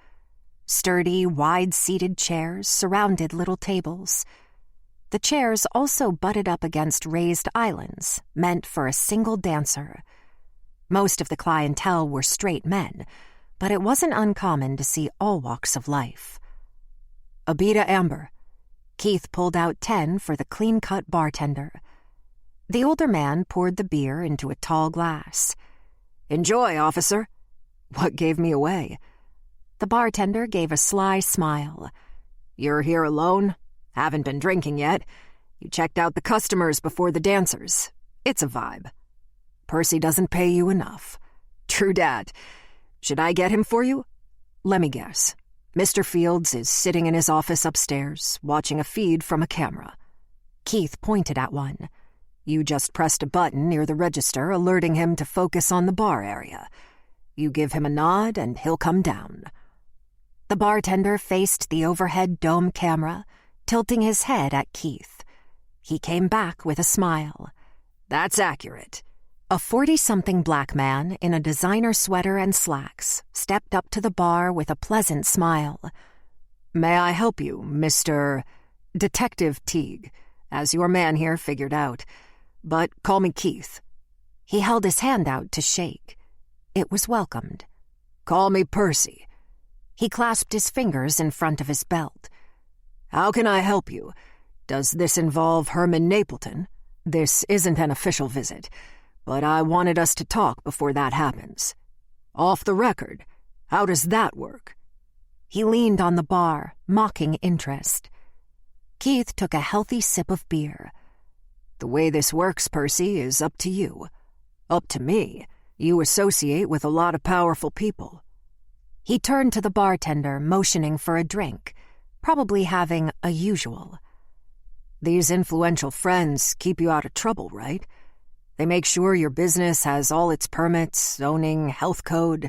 Sturdy, wide-seated chairs surrounded little tables. The chairs also butted up against raised islands, meant for a single dancer. Most of the clientele were straight men, but it wasn't uncommon to see all walks of life. Abita Amber. Keith pulled out 10 for the clean-cut bartender. The older man poured the beer into a tall glass. "Enjoy, officer." "What gave me away?" The bartender gave a sly smile. "You're here alone? Haven't been drinking yet. You checked out the customers before the dancers. It's a vibe." "Percy doesn't pay you enough." "True dat. Should I get him for you?" "Let me guess. Mr. Fields is sitting in his office upstairs, watching a feed from a camera." Keith pointed at one. "You just pressed a button near the register alerting him to focus on the bar area. You give him a nod and he'll come down." The bartender faced the overhead dome camera, tilting his head at Keith. He came back with a smile. "That's accurate." A 40-something black man in a designer sweater and slacks stepped up to the bar with a pleasant smile. "May I help you, Mr. Detective Teague, as your man here figured out. But call me Keith." He held his hand out to shake. It was welcomed. "Call me Percy." He clasped his fingers in front of his belt. "How can I help you? Does this involve Herman Napleton? This isn't an official visit, but I wanted us to talk before that happens. Off the record, how does that work?" He leaned on the bar, mocking interest. Keith took a healthy sip of beer. "The way this works, Percy, is up to you. Up to me. You associate with a lot of powerful people." He turned to the bartender, motioning for a drink, probably having a usual. "These influential friends keep you out of trouble, right? They make sure your business has all its permits, zoning, health code,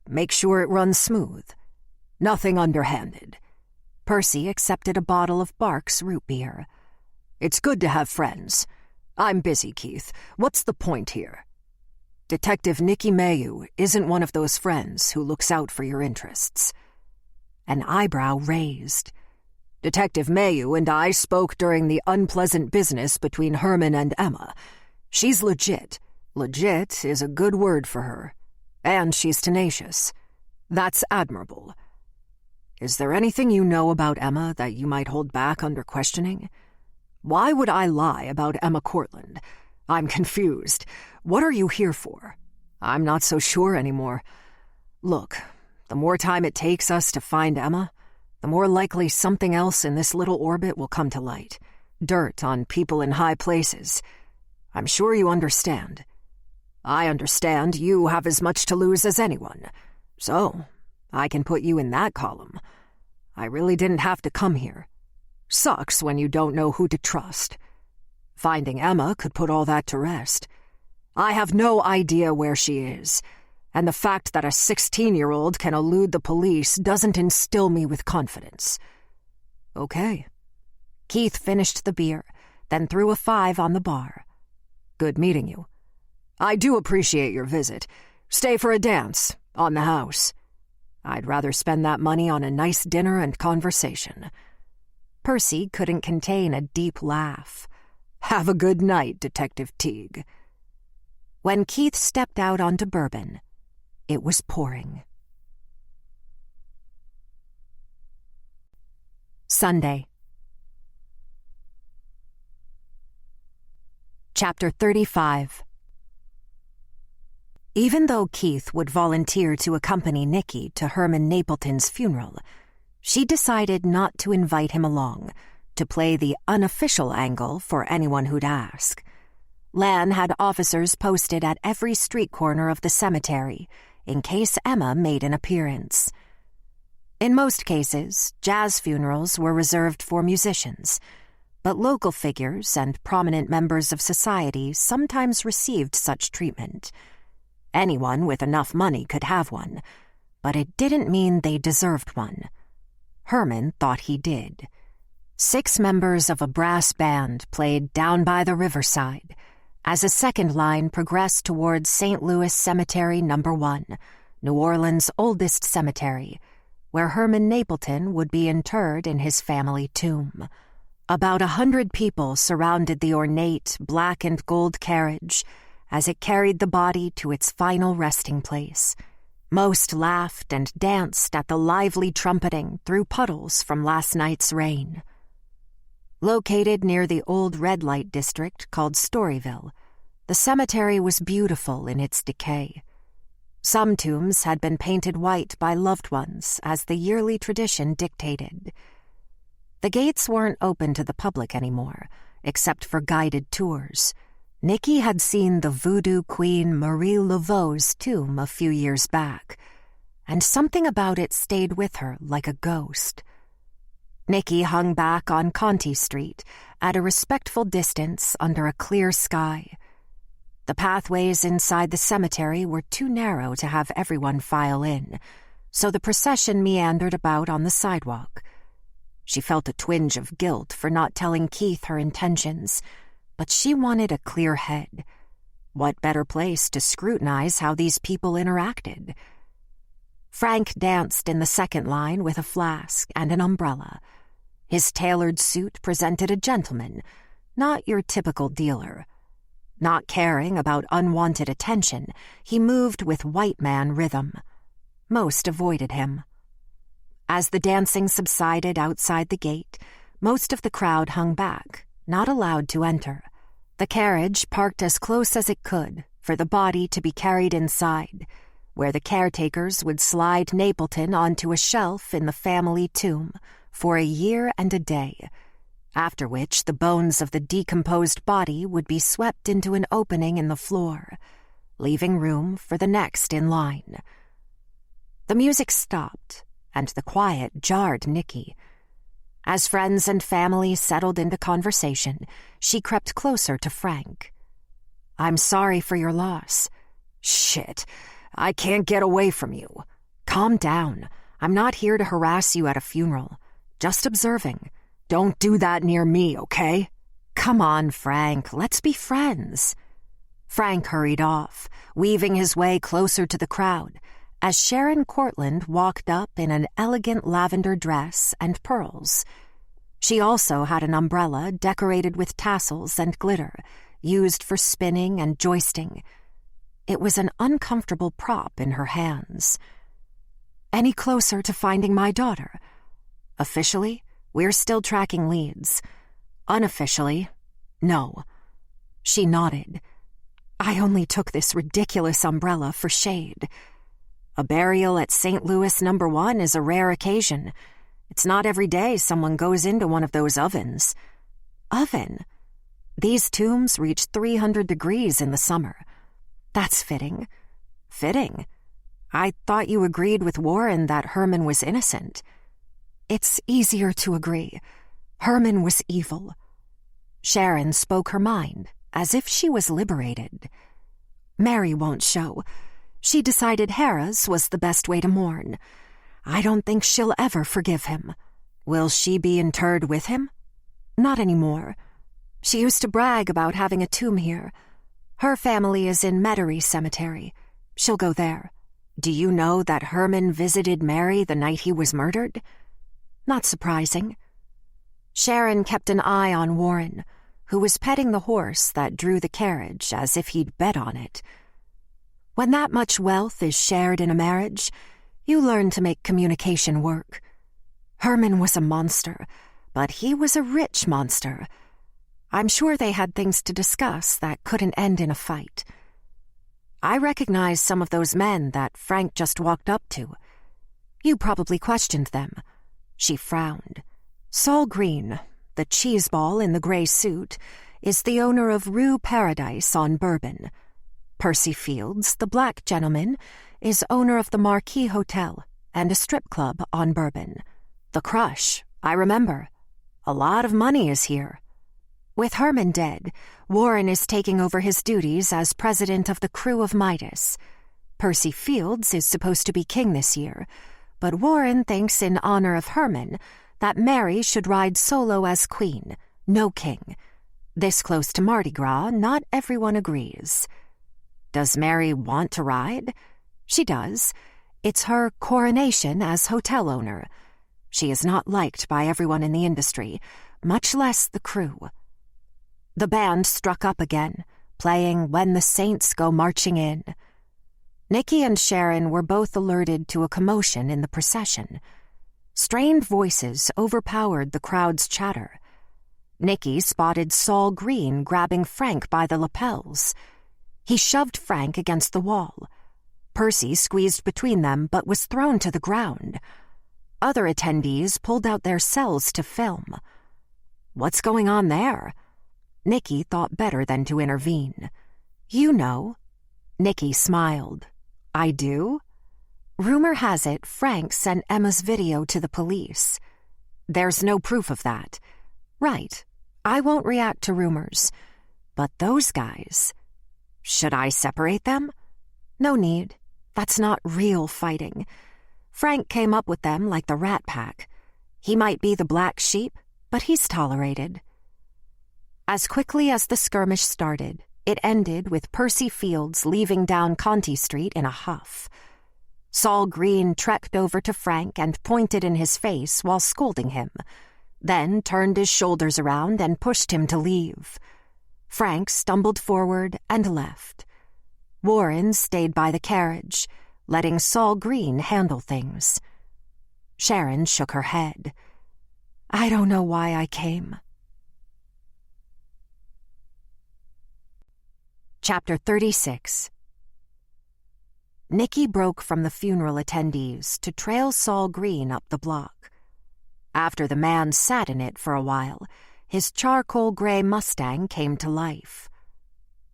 make sure it runs smooth. Nothing underhanded." Percy accepted a bottle of Barks root beer. "It's good to have friends. I'm busy, Keith. What's the point here?" "Detective Nicky Mayu isn't one of those friends who looks out for your interests." An eyebrow raised. "Detective Mayu and I spoke during the unpleasant business between Herman and Emma. She's legit. Legit is a good word for her. And she's tenacious. That's admirable." Is there anything you know about Emma that you might hold back under questioning? Why would I lie about Emma Cortland? I'm confused. What are you here for? I'm not so sure anymore. Look, the more time it takes us to find Emma, the more likely something else in this little orbit will come to light. Dirt on people in high places. I'm sure you understand. I understand you have as much to lose as anyone. So, I can put you in that column. I really didn't have to come here. Sucks when you don't know who to trust. Finding Emma could put all that to rest. I have no idea where she is, and the fact that a 16-year-old can elude the police doesn't instill me with confidence. Okay. Keith finished the beer, then threw a 5 on the bar. Good meeting you. I do appreciate your visit. Stay for a dance, on the house. I'd rather spend that money on a nice dinner and conversation. Percy couldn't contain a deep laugh. Have a good night, Detective Teague. When Keith stepped out onto Bourbon, it was pouring. Sunday. Chapter 35. Even though Keith would volunteer to accompany Nikki to Herman Napleton's funeral, she decided not to invite him along, to play the unofficial angle for anyone who'd ask. Lan had officers posted at every street corner of the cemetery, in case Emma made an appearance. In most cases, jazz funerals were reserved for musicians, but local figures and prominent members of society sometimes received such treatment. Anyone with enough money could have one, but it didn't mean they deserved one. Herman thought he did. 6 members of a brass band played Down by the Riverside, as a second line progressed towards St. Louis Cemetery No. 1, New Orleans' oldest cemetery, where Herman Napleton would be interred in his family tomb. About 100 people surrounded the ornate black and gold carriage as it carried the body to its final resting place. Most laughed and danced at the lively trumpeting through puddles from last night's rain. Located near the old red light district called Storyville, the cemetery was beautiful in its decay. Some tombs had been painted white by loved ones as the yearly tradition dictated. The gates weren't open to the public anymore, except for guided tours. Nikki had seen the voodoo queen Marie Laveau's tomb a few years back, and something about it stayed with her like a ghost. Nikki hung back on Conti Street at a respectful distance under a clear sky. The pathways inside the cemetery were too narrow to have everyone file in, so the procession meandered about on the sidewalk. She felt a twinge of guilt for not telling Keith her intentions, but she wanted a clear head. What better place to scrutinize how these people interacted? Frank danced in the second line with a flask and an umbrella. His tailored suit presented a gentleman, not your typical dealer. Not caring about unwanted attention, he moved with white man rhythm. Most avoided him. As the dancing subsided outside the gate, most of the crowd hung back, not allowed to enter. The carriage parked as close as it could for the body to be carried inside, where the caretakers would slide Napleton onto a shelf in the family tomb for a year and a day, after which the bones of the decomposed body would be swept into an opening in the floor, leaving room for the next in line. The music stopped, and the quiet jarred Nikki. As friends and family settled into conversation, she crept closer to Frank. "I'm sorry for your loss." "Shit, I can't get away from you." "Calm down. I'm not here to harass you at a funeral. Just observing. Don't do that near me, okay?" "Come on, Frank, let's be friends." Frank hurried off, weaving his way closer to the crowd, as Sharon Cortland walked up in an elegant lavender dress and pearls. She also had an umbrella decorated with tassels and glitter, used for spinning and joisting. It was an uncomfortable prop in her hands. Any closer to finding my daughter? Officially, we're still tracking leads. Unofficially, no. She nodded. I only took this ridiculous umbrella for shade. A burial at St. Louis No. 1 is a rare occasion. It's not every day someone goes into one of those ovens. Oven? These tombs reach 300 degrees in the summer. That's fitting. Fitting? I thought you agreed with Warren that Herman was innocent. It's easier to agree. Herman was evil. Sharon spoke her mind, as if she was liberated. Mary won't show. She decided Harrah's was the best way to mourn. I don't think she'll ever forgive him. Will she be interred with him? Not anymore. She used to brag about having a tomb here. Her family is in Metairie Cemetery. She'll go there. Do you know that Herman visited Mary the night he was murdered? Not surprising. Sharon kept an eye on Warren, who was petting the horse that drew the carriage as if he'd bet on it. When that much wealth is shared in a marriage, you learn to make communication work. Herman was a monster, but he was a rich monster. I'm sure they had things to discuss that couldn't end in a fight. I recognize some of those men that Frank just walked up to. You probably questioned them. She frowned. Saul Green, the cheeseball in the gray suit, is the owner of Rue Paradise on Bourbon. Percy Fields, the black gentleman, is owner of the Marquis Hotel and a strip club on Bourbon. The Crush, I remember. A lot of money is here. With Herman dead, Warren is taking over his duties as president of the Crew of Midas. Percy Fields is supposed to be king this year, but Warren thinks in honor of Herman that Mary should ride solo as queen, no king. This close to Mardi Gras, not everyone agrees. Does Mary want to ride? She does. It's her coronation as hotel owner. She is not liked by everyone in the industry, much less the crew. The band struck up again, playing When the Saints Go Marching In. Nicky and Sharon were both alerted to a commotion in the procession. Strained voices overpowered the crowd's chatter. Nicky spotted Saul Green grabbing Frank by the lapels. He shoved Frank against the wall. Percy squeezed between them but was thrown to the ground. Other attendees pulled out their cells to film. What's going on there? Nicky thought better than to intervene. You know. Nicky smiled. I do? Rumor has it Frank sent Emma's video to the police. There's no proof of that. Right. I won't react to rumors. But those guys... Should I separate them? No need. That's not real fighting. Frank came up with them like the Rat Pack. He might be the black sheep, but he's tolerated. As quickly as the skirmish started, it ended with Percy Fields leaving down Conti Street in a huff. Saul Green trekked over to Frank and pointed in his face while scolding him, then turned his shoulders around and pushed him to leave. Frank stumbled forward and left. Warren stayed by the carriage, letting Saul Green handle things. Sharon shook her head. I don't know why I came. Chapter 36. Nicky broke from the funeral attendees to trail Saul Green up the block. After the man sat in it for a while, his charcoal gray Mustang came to life.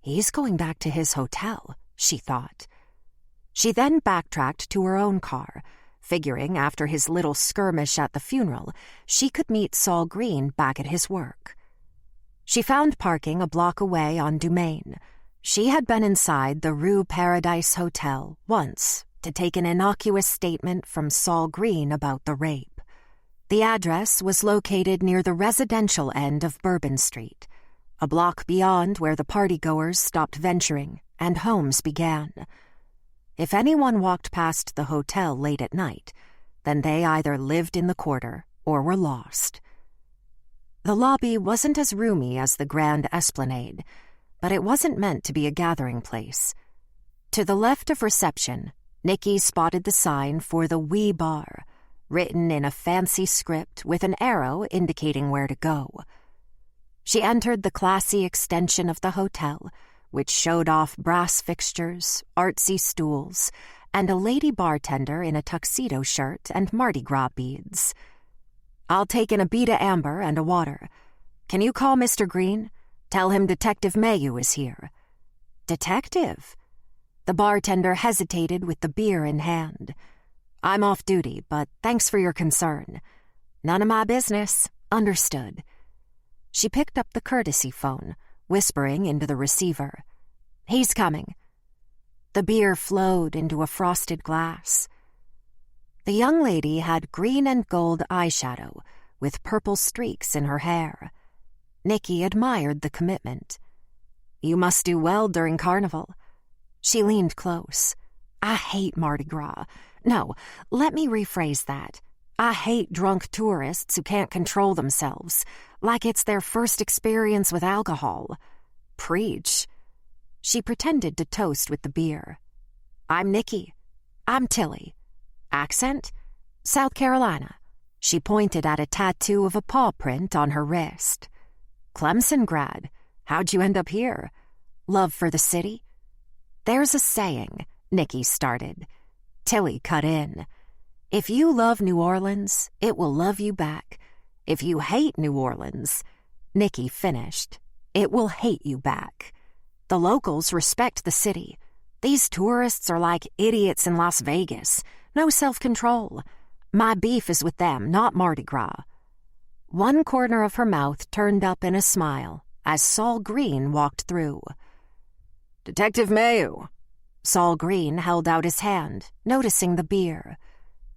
He's going back to his hotel, she thought. She then backtracked to her own car, figuring after his little skirmish at the funeral, she could meet Saul Green back at his work. She found parking a block away on Dumaine. She had been inside the Rue Paradise Hotel once to take an innocuous statement from Saul Green about the rape. The address was located near the residential end of Bourbon Street, a block beyond where the partygoers stopped venturing and homes began. If anyone walked past the hotel late at night, then they either lived in the quarter or were lost. The lobby wasn't as roomy as the Grand Esplanade, but it wasn't meant to be a gathering place. To the left of reception, Nikki spotted the sign for the Wee Bar, written in a fancy script with an arrow indicating where to go. She entered the classy extension of the hotel, which showed off brass fixtures, artsy stools, and a lady bartender in a tuxedo shirt and Mardi Gras beads. "I'll take in a Beta Amber and a water. Can you call Mr. Green? Tell him Detective Mayu is here." "Detective?" The bartender hesitated with the beer in hand. "I'm off duty, but thanks for your concern." "None of my business. Understood." She picked up the courtesy phone, whispering into the receiver. "He's coming." The beer flowed into a frosted glass. The young lady had green and gold eyeshadow with purple streaks in her hair. Nikki admired the commitment. "You must do well during Carnival." She leaned close. "I hate Mardi Gras. No, let me rephrase that. I hate drunk tourists who can't control themselves, like it's their first experience with alcohol." "Preach." She pretended to toast with the beer. "I'm Nikki." "I'm Tilly." "Accent?" "South Carolina." She pointed at a tattoo of a paw print on her wrist. "Clemson grad. How'd you end up here?" "Love for the city." "There's a saying," Nikki started. Tilly cut in. "If you love New Orleans, it will love you back. If you hate New Orleans," Nikki finished, "it will hate you back. The locals respect the city. These tourists are like idiots in Las Vegas. No self-control. My beef is with them, not Mardi Gras." One corner of her mouth turned up in a smile as Saul Green walked through. "Detective Mayu." Saul Green held out his hand, noticing the beer.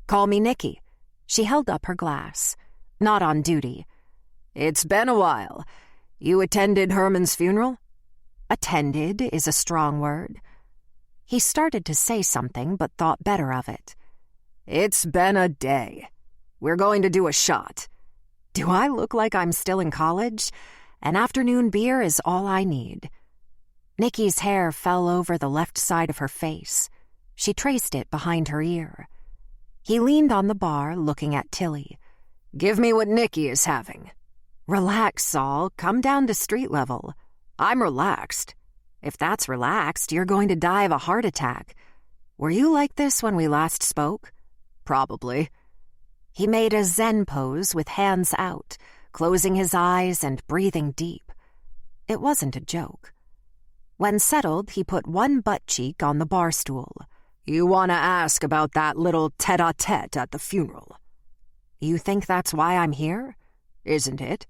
"Call me Nikki." She held up her glass. "Not on duty." "It's been a while. You attended Herman's funeral?" "Attended is a strong word." He started to say something but thought better of it. "It's been a day. We're going to do a shot." "Do I look like I'm still in college? An afternoon beer is all I need." Nikki's hair fell over the left side of her face. She traced it behind her ear. He leaned on the bar, looking at Tilly. "Give me what Nikki is having." "Relax, Saul. Come down to street level." "I'm relaxed." "If that's relaxed, you're going to die of a heart attack. Were you like this when we last spoke?" "Probably." He made a Zen pose with hands out, closing his eyes and breathing deep. It wasn't a joke. When settled, he put one butt cheek on the bar stool. "You want to ask about that little tete-a-tete at the funeral?" "You think that's why I'm here?" "Isn't it?"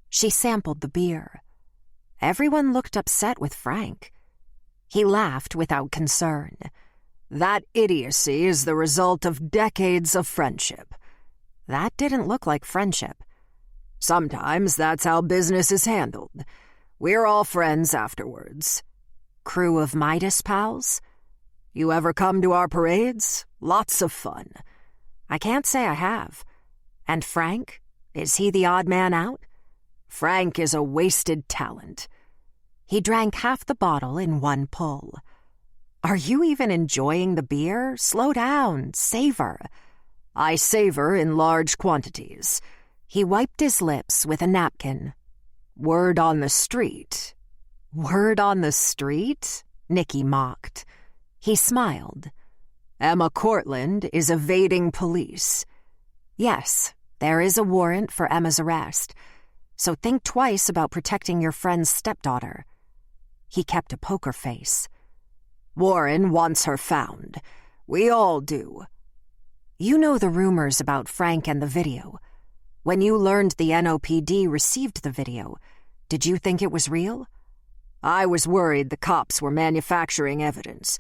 She sampled the beer. Everyone looked upset with Frank. He laughed without concern. "That idiocy is the result of decades of friendship." That didn't look like friendship. "Sometimes that's how business is handled. We're all friends afterwards." "Crew of Midas pals?" "You ever come to our parades? Lots of fun." "I can't say I have." "And Frank? Is he the odd man out?" "Frank is a wasted talent." He drank half the bottle in one pull. "Are you even enjoying the beer? Slow down, savor." "I savor in large quantities." He wiped his lips with a napkin. "Word on the street." "Word on the street?" Nikki mocked. He smiled. "Emma Cortland is evading police." "Yes, there is a warrant for Emma's arrest. So think twice about protecting your friend's stepdaughter." He kept a poker face. "Warren wants her found. We all do." "You know the rumors about Frank and the video. When you learned the NOPD received the video, did you think it was real?" "I was worried the cops were manufacturing evidence.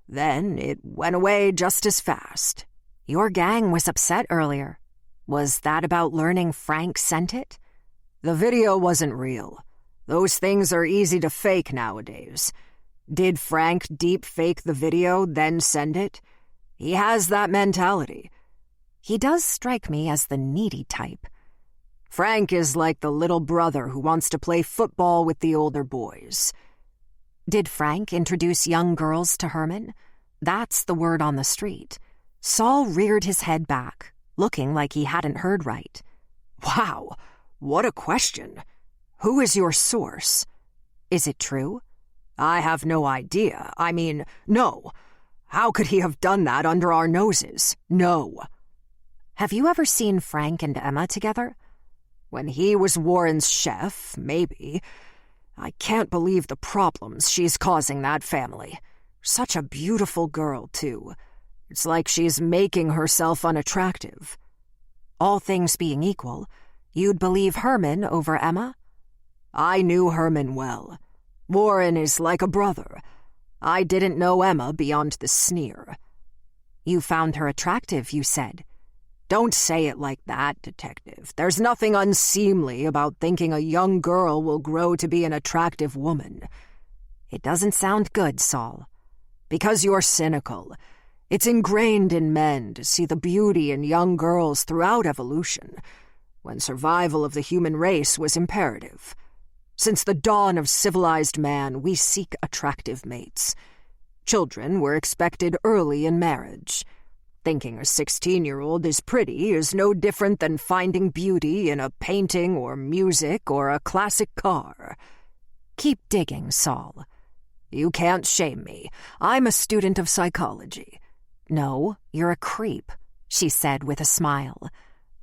Then it went away just as fast." "Your gang was upset earlier. Was that about learning Frank sent it?" "The video wasn't real. Those things are easy to fake nowadays. Did Frank deep fake the video, then send it? He has that mentality." "He does strike me as the needy type." "Frank is like the little brother who wants to play football with the older boys." "Did Frank introduce young girls to Herman?" That's the word on the street. Saul reared his head back, looking like he hadn't heard right. Wow, what a question. Who is your source? Is it true? I have no idea. I mean, no. How could he have done that under our noses? No. Have you ever seen Frank and Emma together? When he was Warren's chef, maybe. I can't believe the problems she's causing that family. Such a beautiful girl, too. It's like she's making herself unattractive. All things being equal, you'd believe Herman over Emma? I knew Herman well. Warren is like a brother. I didn't know Emma beyond the sneer. You found her attractive, you said. Don't say it like that, Detective. There's nothing unseemly about thinking a young girl will grow to be an attractive woman. It doesn't sound good, Saul. Because you're cynical. It's ingrained in men to see the beauty in young girls throughout evolution, when survival of the human race was imperative. Since the dawn of civilized man, we seek attractive mates. Children were expected early in marriage. Thinking a 16-year-old is pretty is no different than finding beauty in a painting or music or a classic car. Keep digging, Saul. You can't shame me. I'm a student of psychology. No, you're a creep, she said with a smile.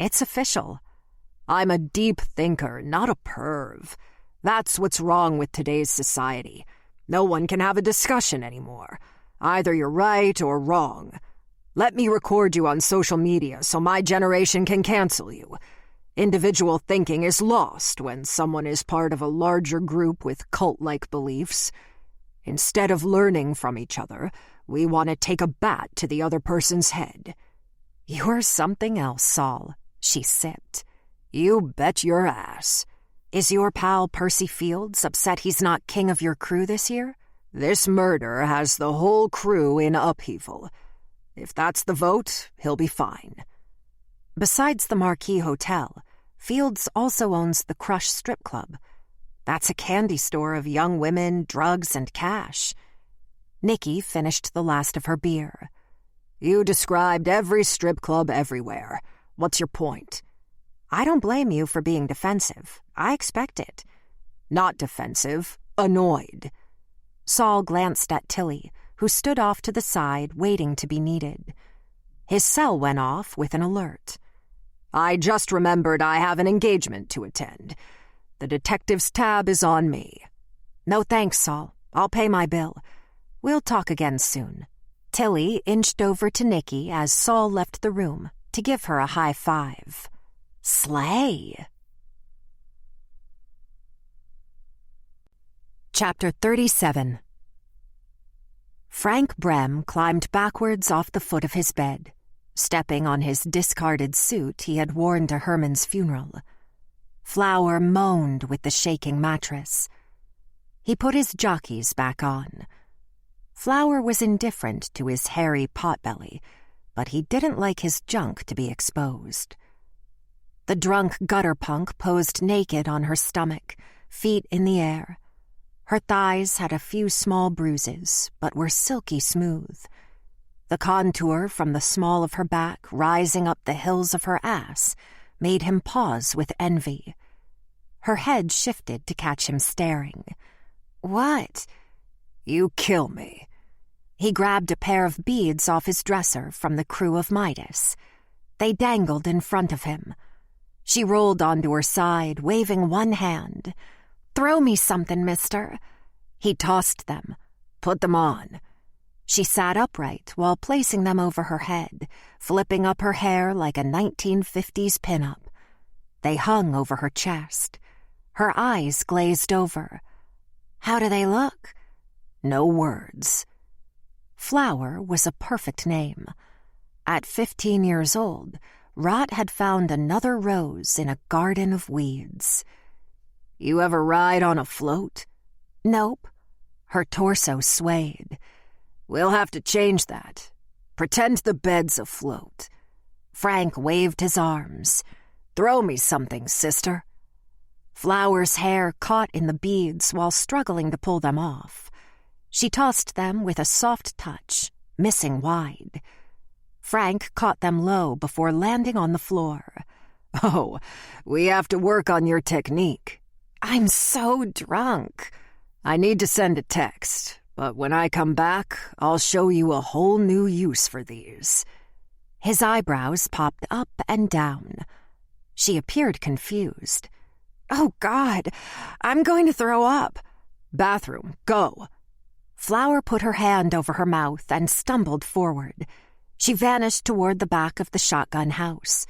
It's official. I'm a deep thinker, not a perv. That's what's wrong with today's society. No one can have a discussion anymore. Either you're right or wrong. Let me record you on social media so my generation can cancel you. Individual thinking is lost when someone is part of a larger group with cult-like beliefs. Instead of learning from each other, we want to take a bat to the other person's head. You're something else, Saul, she sipped. You bet your ass. Is your pal Percy Fields upset he's not king of your crew this year? This murder has the whole crew in upheaval. If that's the vote, he'll be fine. Besides the Marquis Hotel, Fields also owns the Crush Strip Club. That's a candy store of young women, drugs, and cash. Nikki finished the last of her beer. You described every strip club everywhere. What's your point? I don't blame you for being defensive. I expect it. Not defensive, annoyed. Saul glanced at Tilly, who stood off to the side, waiting to be needed. His cell went off with an alert. I just remembered I have an engagement to attend. The detective's tab is on me. No thanks, Saul. I'll pay my bill. We'll talk again soon. Tilly inched over to Nikki as Saul left the room to give her a high five. Slay! Chapter 37. Frank Brem climbed backwards off the foot of his bed, stepping on his discarded suit he had worn to Herman's funeral. Flour moaned with the shaking mattress. He put his jockeys back on. Flour was indifferent to his hairy potbelly, but he didn't like his junk to be exposed. The drunk gutter punk posed naked on her stomach, feet in the air. Her thighs had a few small bruises, but were silky smooth. The contour from the small of her back rising up the hills of her ass made him pause with envy. Her head shifted to catch him staring. What? You kill me. He grabbed a pair of beads off his dresser from the crew of Midas. They dangled in front of him. She rolled onto her side, waving one hand. Throw me something, mister. He tossed them. Put them on. She sat upright while placing them over her head, flipping up her hair like a 1950s pinup. They hung over her chest. Her eyes glazed over. How do they look? No words. Flower was a perfect name. At 15 years old, Rot had found another rose in a garden of weeds. You ever ride on a float? Nope. Her torso swayed. We'll have to change that. Pretend the bed's afloat. Frank waved his arms. Throw me something, sister. Flower's hair caught in the beads while struggling to pull them off. She tossed them with a soft touch, missing wide. Frank caught them low before landing on the floor. "Oh, we have to work on your technique." "I'm so drunk." "I need to send a text, but when I come back, I'll show you a whole new use for these." His eyebrows popped up and down. She appeared confused. "Oh, God, I'm going to throw up." "Bathroom, go." Flower put her hand over her mouth and stumbled forward. She vanished toward the back of the shotgun house.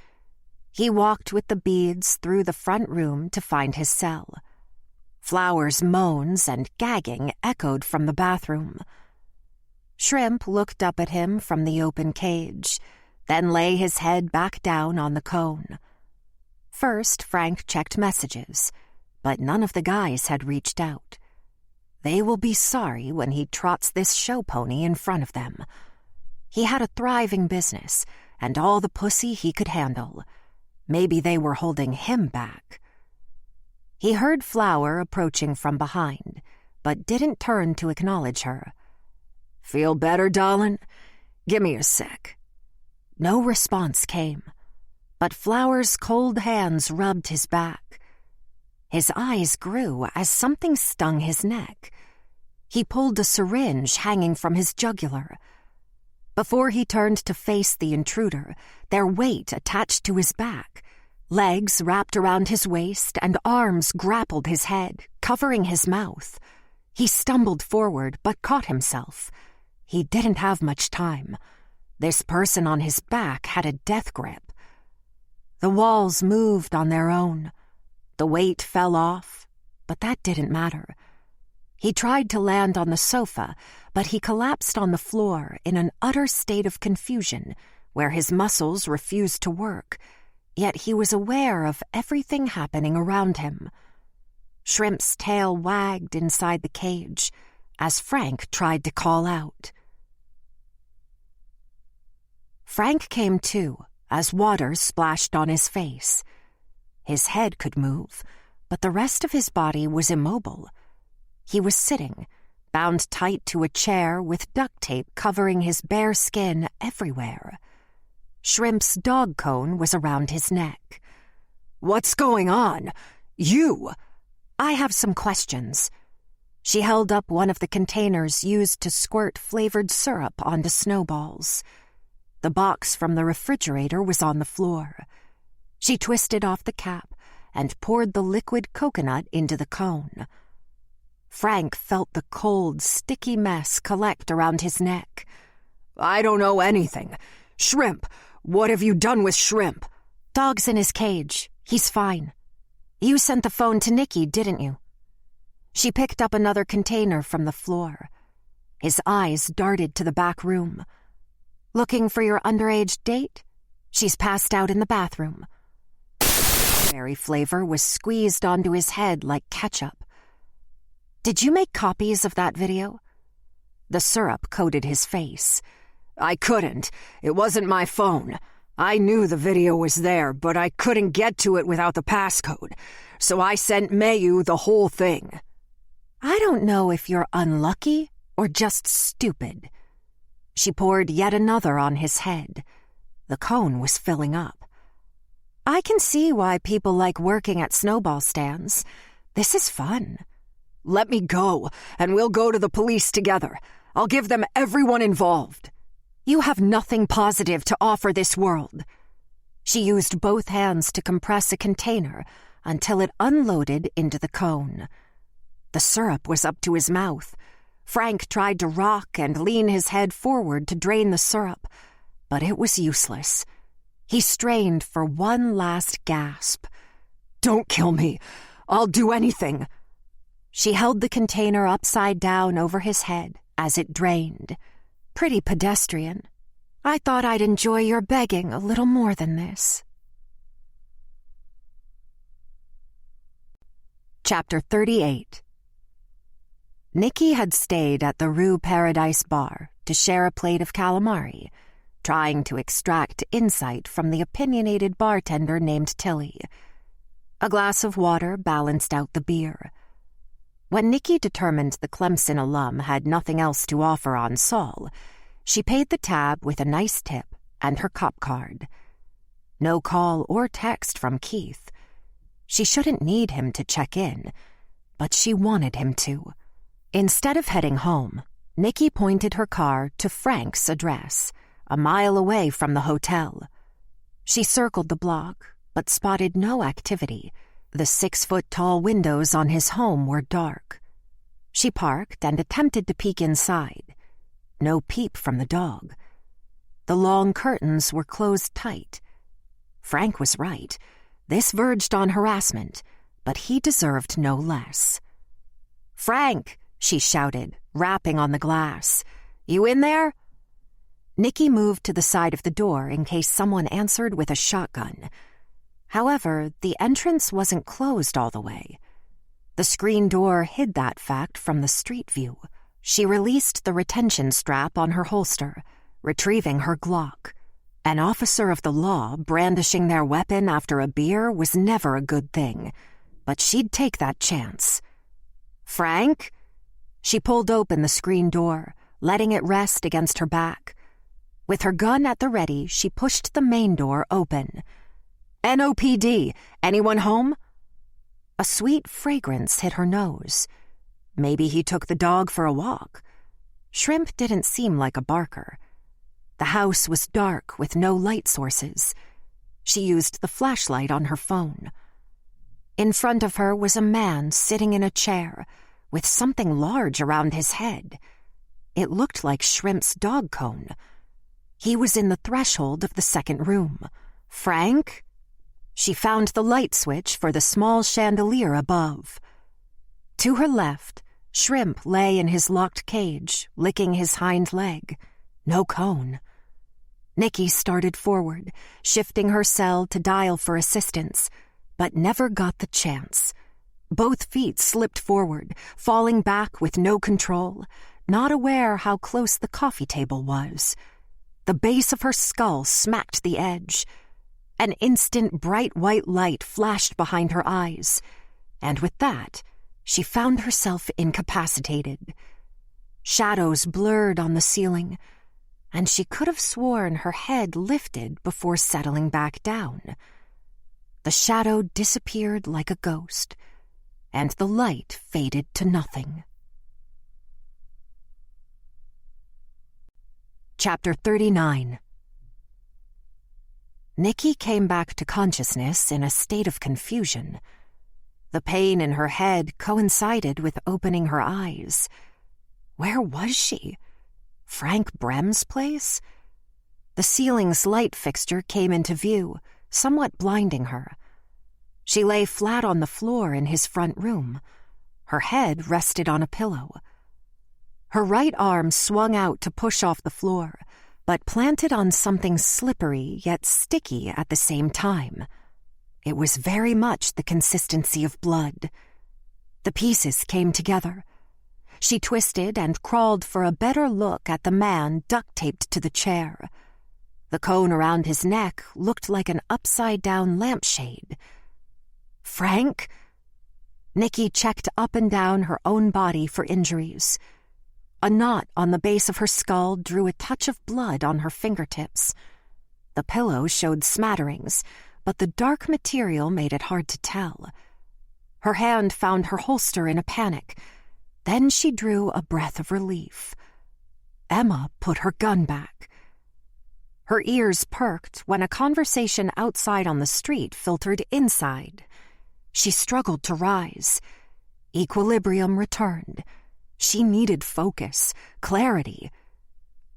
He walked with the beads through the front room to find his cell. Flower's moans and gagging echoed from the bathroom. Shrimp looked up at him from the open cage, then lay his head back down on the cone. First, Frank checked messages, but none of the guys had reached out. They will be sorry when he trots this show pony in front of them. He had a thriving business and all the pussy he could handle. Maybe they were holding him back. He heard Flower approaching from behind, but didn't turn to acknowledge her. "Feel better, darling? Give me a sec." No response came, but Flower's cold hands rubbed his back. His eyes grew as something stung his neck. He pulled a syringe hanging from his jugular. Before he turned to face the intruder, their weight attached to his back. Legs wrapped around his waist and arms grappled his head, covering his mouth. He stumbled forward but caught himself. He didn't have much time. This person on his back had a death grip. The walls moved on their own. The weight fell off, but that didn't matter. He tried to land on the sofa, but he collapsed on the floor in an utter state of confusion, where his muscles refused to work, yet he was aware of everything happening around him. Shrimp's tail wagged inside the cage as Frank tried to call out. Frank came to as water splashed on his face. His head could move, but the rest of his body was immobile. He was sitting, bound tight to a chair with duct tape covering his bare skin everywhere. Shrimp's dog cone was around his neck. "What's going on? You!" "I have some questions." She held up one of the containers used to squirt flavored syrup onto snowballs. The box from the refrigerator was on the floor. She twisted off the cap and poured the liquid coconut into the cone. Frank felt the cold, sticky mess collect around his neck. "I don't know anything. Shrimp, what have you done with Shrimp?" "Dog's in his cage. He's fine. You sent the phone to Nikki, didn't you?" She picked up another container from the floor. His eyes darted to the back room. "Looking for your underage date? She's passed out in the bathroom." Berry flavor was squeezed onto his head like ketchup. "Did you make copies of that video?" The syrup coated his face. "I couldn't. It wasn't my phone. I knew the video was there, but I couldn't get to it without the passcode. So I sent Mayu the whole thing." "I don't know if you're unlucky or just stupid." She poured yet another on his head. The cone was filling up. "I can see why people like working at snowball stands. This is fun." "Let me go, and we'll go to the police together. I'll give them everyone involved." "You have nothing positive to offer this world." She used both hands to compress a container until it unloaded into the cone. The syrup was up to his mouth. Frank tried to rock and lean his head forward to drain the syrup, but it was useless. He strained for one last gasp. "Don't kill me. I'll do anything." She held the container upside down over his head as it drained. "Pretty pedestrian. I thought I'd enjoy your begging a little more than this." Chapter 38. Nikki had stayed at the Rue Paradise bar to share a plate of calamari, trying to extract insight from the opinionated bartender named Tilly. A glass of water balanced out the beer. When Nikki determined the Clemson alum had nothing else to offer on Saul, She paid the tab with a nice tip and her cop card. No call or text from Keith. She shouldn't need him to check in, but she wanted him to. Instead of heading home, Nikki pointed her car to Frank's address, a mile away from the hotel. She circled the block, but spotted no activity. The 6-foot-tall windows on his home were dark. She parked and attempted to peek inside. No peep from the dog. The long curtains were closed tight. Frank was right. This verged on harassment, but he deserved no less. "Frank!" she shouted, rapping on the glass. "You in there?" Nikki moved to the side of the door in case someone answered with a shotgun. However, the entrance wasn't closed all the way. The screen door hid that fact from the street view. She released the retention strap on her holster, retrieving her Glock. An officer of the law brandishing their weapon after a beer was never a good thing, but she'd take that chance. "Frank?" She pulled open the screen door, letting it rest against her back. With her gun at the ready, she pushed the main door open. "NOPD, anyone home?" A sweet fragrance hit her nose. Maybe he took the dog for a walk. Shrimp didn't seem like a barker. The house was dark with no light sources. She used the flashlight on her phone. In front of her was a man sitting in a chair, with something large around his head. It looked like Shrimp's dog cone. He was in the threshold of the second room. "Frank?" She found the light switch for the small chandelier above. To her left, Shrimp lay in his locked cage, licking his hind leg. No cone. Nikki started forward, shifting her cell to dial for assistance, but never got the chance. Both feet slipped forward, falling back with no control, not aware how close the coffee table was. The base of her skull smacked the edge. An instant bright white light flashed behind her eyes, and with that, she found herself incapacitated. Shadows blurred on the ceiling, and she could have sworn her head lifted before settling back down. The shadow disappeared like a ghost, and the light faded to nothing. Chapter 39. Nikki came back to consciousness in a state of confusion. The pain in her head coincided with opening her eyes. Where was she? Frank Brem's place? The ceiling's light fixture came into view, somewhat blinding her. She lay flat on the floor in his front room. Her head rested on a pillow. Her right arm swung out to push off the floor, but planted on something slippery yet sticky at the same time. It was very much the consistency of blood. The pieces came together. She twisted and crawled for a better look at the man duct-taped to the chair. The cone around his neck looked like an upside-down lampshade. "Frank?" Nikki checked up and down her own body for injuries. A knot on the base of her skull drew a touch of blood on her fingertips. The pillow showed smatterings, but the dark material made it hard to tell. Her hand found her holster in a panic. Then she drew a breath of relief. Emma put her gun back. Her ears perked when a conversation outside on the street filtered inside. She struggled to rise. Equilibrium returned. She needed focus, clarity.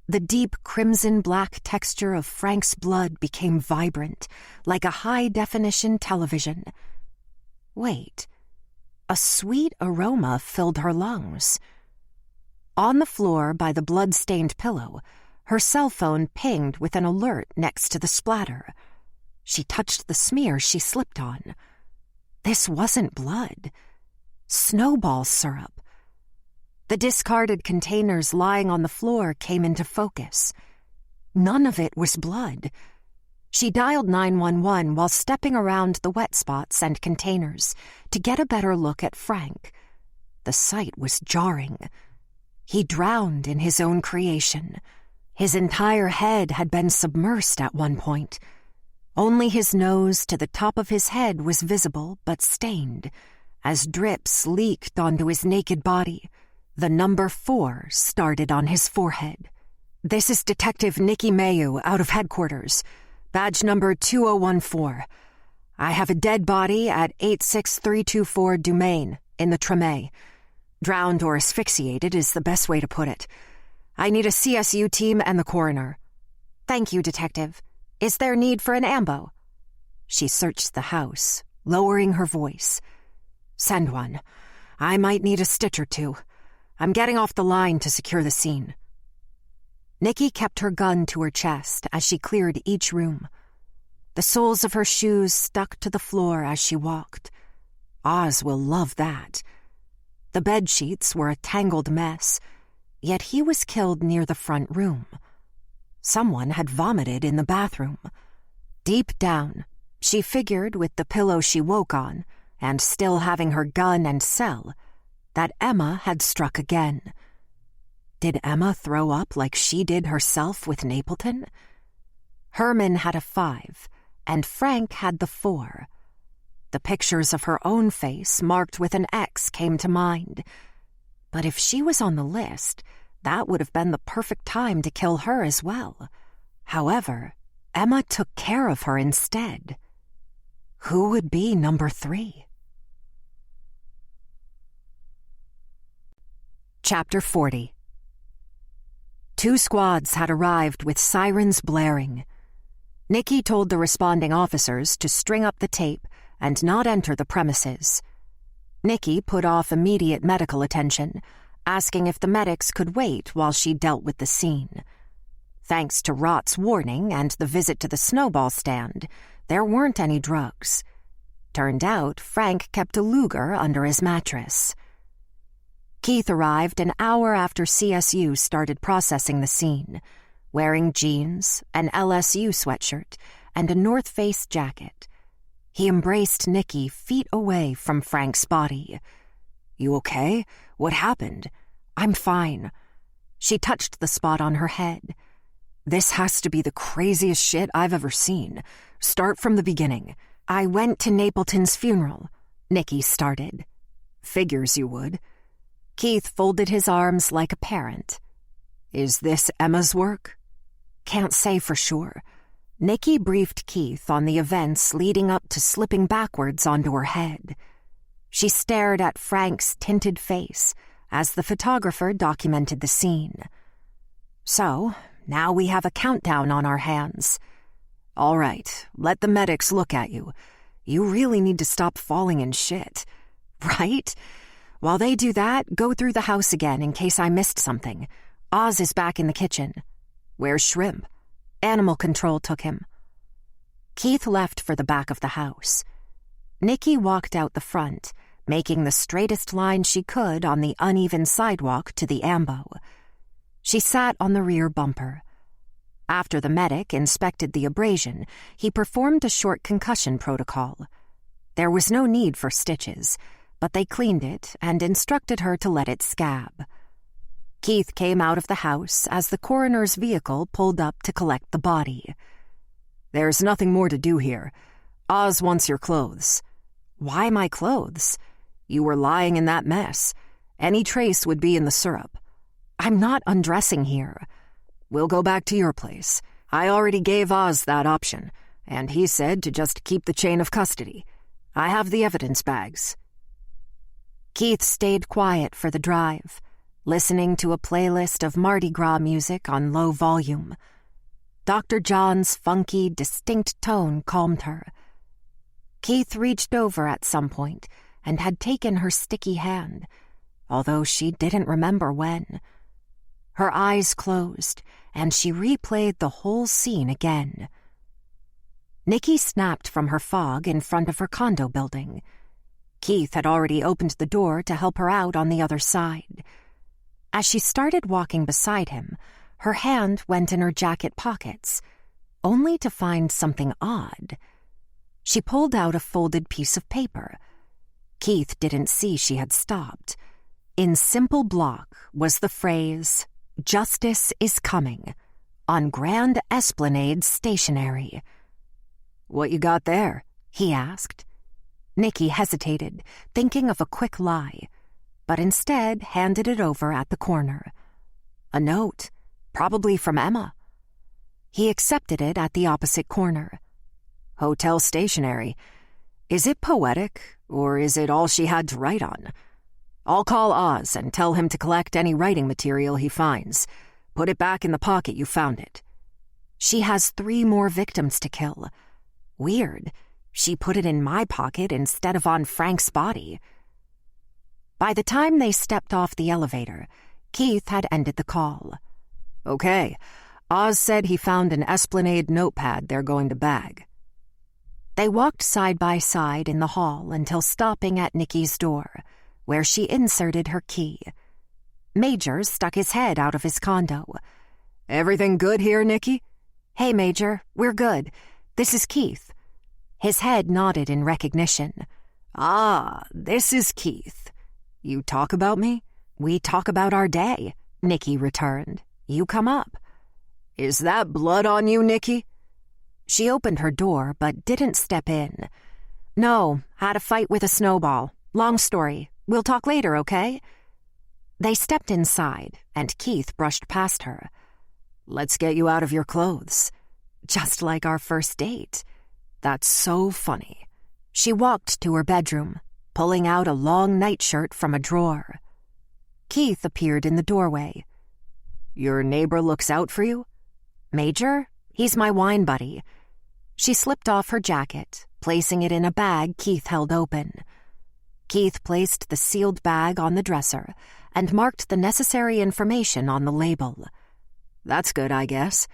The deep crimson-black texture of Frank's blood became vibrant, like a high-definition television. Wait, a sweet aroma filled her lungs. On the floor by the blood-stained pillow, her cell phone pinged with an alert next to the splatter. She touched the smear she slipped on. This wasn't blood. Snowball syrup. The discarded containers lying on the floor came into focus. None of it was blood. She dialed 911 while stepping around the wet spots and containers to get a better look at Frank. The sight was jarring. He drowned in his own creation. His entire head had been submersed at one point. Only his nose to the top of his head was visible but stained, as drips leaked onto his naked body. The number 4 started on his forehead. "This is Detective Nikki Mayu out of headquarters. Badge number 2014. I have a dead body at 86324 Dumaine in the Tremé. Drowned or asphyxiated is the best way to put it. I need a CSU team and the coroner." "Thank you, Detective. Is there need for an ambo?" She searched the house, lowering her voice. "Send one. I might need a stitch or two. I'm getting off the line to secure the scene." Nikki kept her gun to her chest as she cleared each room. The soles of her shoes stuck to the floor as she walked. Oz will love that. The bed sheets were a tangled mess, yet he was killed near the front room. Someone had vomited in the bathroom. Deep down, she figured with the pillow she woke on, and still having her gun and cell, that Emma had struck again. Did Emma throw up like she did herself with Napleton? Herman had a 5, and Frank had the 4. The pictures of her own face marked with an X came to mind. But if she was on the list, that would have been the perfect time to kill her as well. However, Emma took care of her instead. Who would be number 3? Chapter 40. 2 squads had arrived with sirens blaring. Nikki told the responding officers to string up the tape and not enter the premises. Nikki put off immediate medical attention, asking if the medics could wait while she dealt with the scene. Thanks to Rott's warning and the visit to the snowball stand, there weren't any drugs. Turned out Frank kept a Luger under his mattress. Keith arrived an hour after CSU started processing the scene, wearing jeans, an LSU sweatshirt, and a North Face jacket. He embraced Nikki feet away from Frank's body. "You okay? What happened?" "I'm fine." She touched the spot on her head. "This has to be the craziest shit I've ever seen. Start from the beginning." "I went to Napleton's funeral," Nikki started. "Figures you would." Keith folded his arms like a parent. "Is this Emma's work?" "Can't say for sure." Nikki briefed Keith on the events leading up to slipping backwards onto her head. She stared at Frank's tinted face as the photographer documented the scene. "So, now we have a countdown on our hands." "All right, let the medics look at you. You really need to stop falling in shit." "Right? While they do that, go through the house again in case I missed something. Oz is back in the kitchen." "Where's Shrimp?" "Animal control took him." Keith left for the back of the house. Nikki walked out the front, making the straightest line she could on the uneven sidewalk to the ambo. She sat on the rear bumper. After the medic inspected the abrasion, he performed a short concussion protocol. There was no need for stitches, but they cleaned it and instructed her to let it scab. Keith came out of the house as the coroner's vehicle pulled up to collect the body. "There's nothing more to do here. Oz wants your clothes." "Why my clothes?" "You were lying in that mess. Any trace would be in the syrup." "I'm not undressing here." "We'll go back to your place. I already gave Oz that option, and he said to just keep the chain of custody. I have the evidence bags." Keith stayed quiet for the drive, listening to a playlist of Mardi Gras music on low volume. Dr. John's funky, distinct tone calmed her. Keith reached over at some point and had taken her sticky hand, although she didn't remember when. Her eyes closed, and she replayed the whole scene again. Nikki snapped from her fog in front of her condo building. Keith had already opened the door to help her out on the other side. As she started walking beside him, her hand went in her jacket pockets, only to find something odd. She pulled out a folded piece of paper. Keith didn't see she had stopped. In simple block was the phrase, "Justice is coming," on Grand Esplanade Stationery. "What you got there?" he asked. Nicky hesitated, thinking of a quick lie, but instead handed it over at the corner. A note, probably from Emma. He accepted it at the opposite corner. "Hotel stationery. Is it poetic, or is it all she had to write on? I'll call Oz and tell him to collect any writing material he finds. Put it back in the pocket you found it." She has 3 more victims to kill. Weird. She put it in my pocket instead of on Frank's body. By the time they stepped off the elevator, Keith had ended the call. "Okay, Oz said he found an Esplanade notepad they're going to bag." They walked side by side in the hall until stopping at Nicky's door, where she inserted her key. Major stuck his head out of his condo. "Everything good here, Nicky?" "Hey, Major, we're good. This is Keith." His head nodded in recognition. "Ah, this is Keith. You talk about me?" "We talk about our day," Nicky returned. "You come up." "Is that blood on you, Nicky?" She opened her door but didn't step in. "No, had a fight with a snowball. Long story. We'll talk later, okay?" They stepped inside, and Keith brushed past her. "Let's get you out of your clothes." Just like our first date. That's so funny. She walked to her bedroom, pulling out a long nightshirt from a drawer. Keith appeared in the doorway. "Your neighbor looks out for you?" "Major? He's my wine buddy." She slipped off her jacket, placing it in a bag Keith held open. Keith placed the sealed bag on the dresser and marked the necessary information on the label. "That's good, I guess."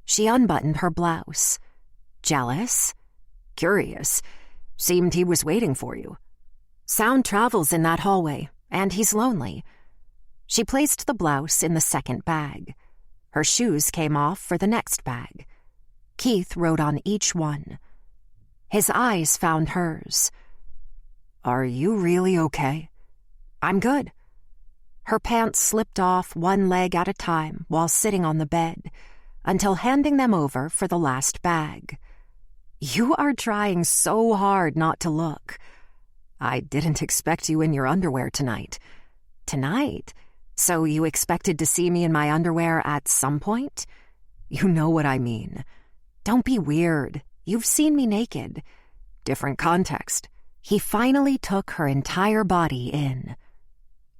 She unbuttoned her blouse. "Jealous?" "Curious. Seemed he was waiting for you." "Sound travels in that hallway, and he's lonely." She placed the blouse in the second bag. Her shoes came off for the next bag. Keith wrote on each one. His eyes found hers. "Are you really okay?" "I'm good." Her pants slipped off one leg at a time while sitting on the bed, until handing them over for the last bag. "You are trying so hard not to look." "I didn't expect you in your underwear tonight." "Tonight? So you expected to see me in my underwear at some point?" "You know what I mean." "Don't be weird. You've seen me naked." "Different context." He finally took her entire body in.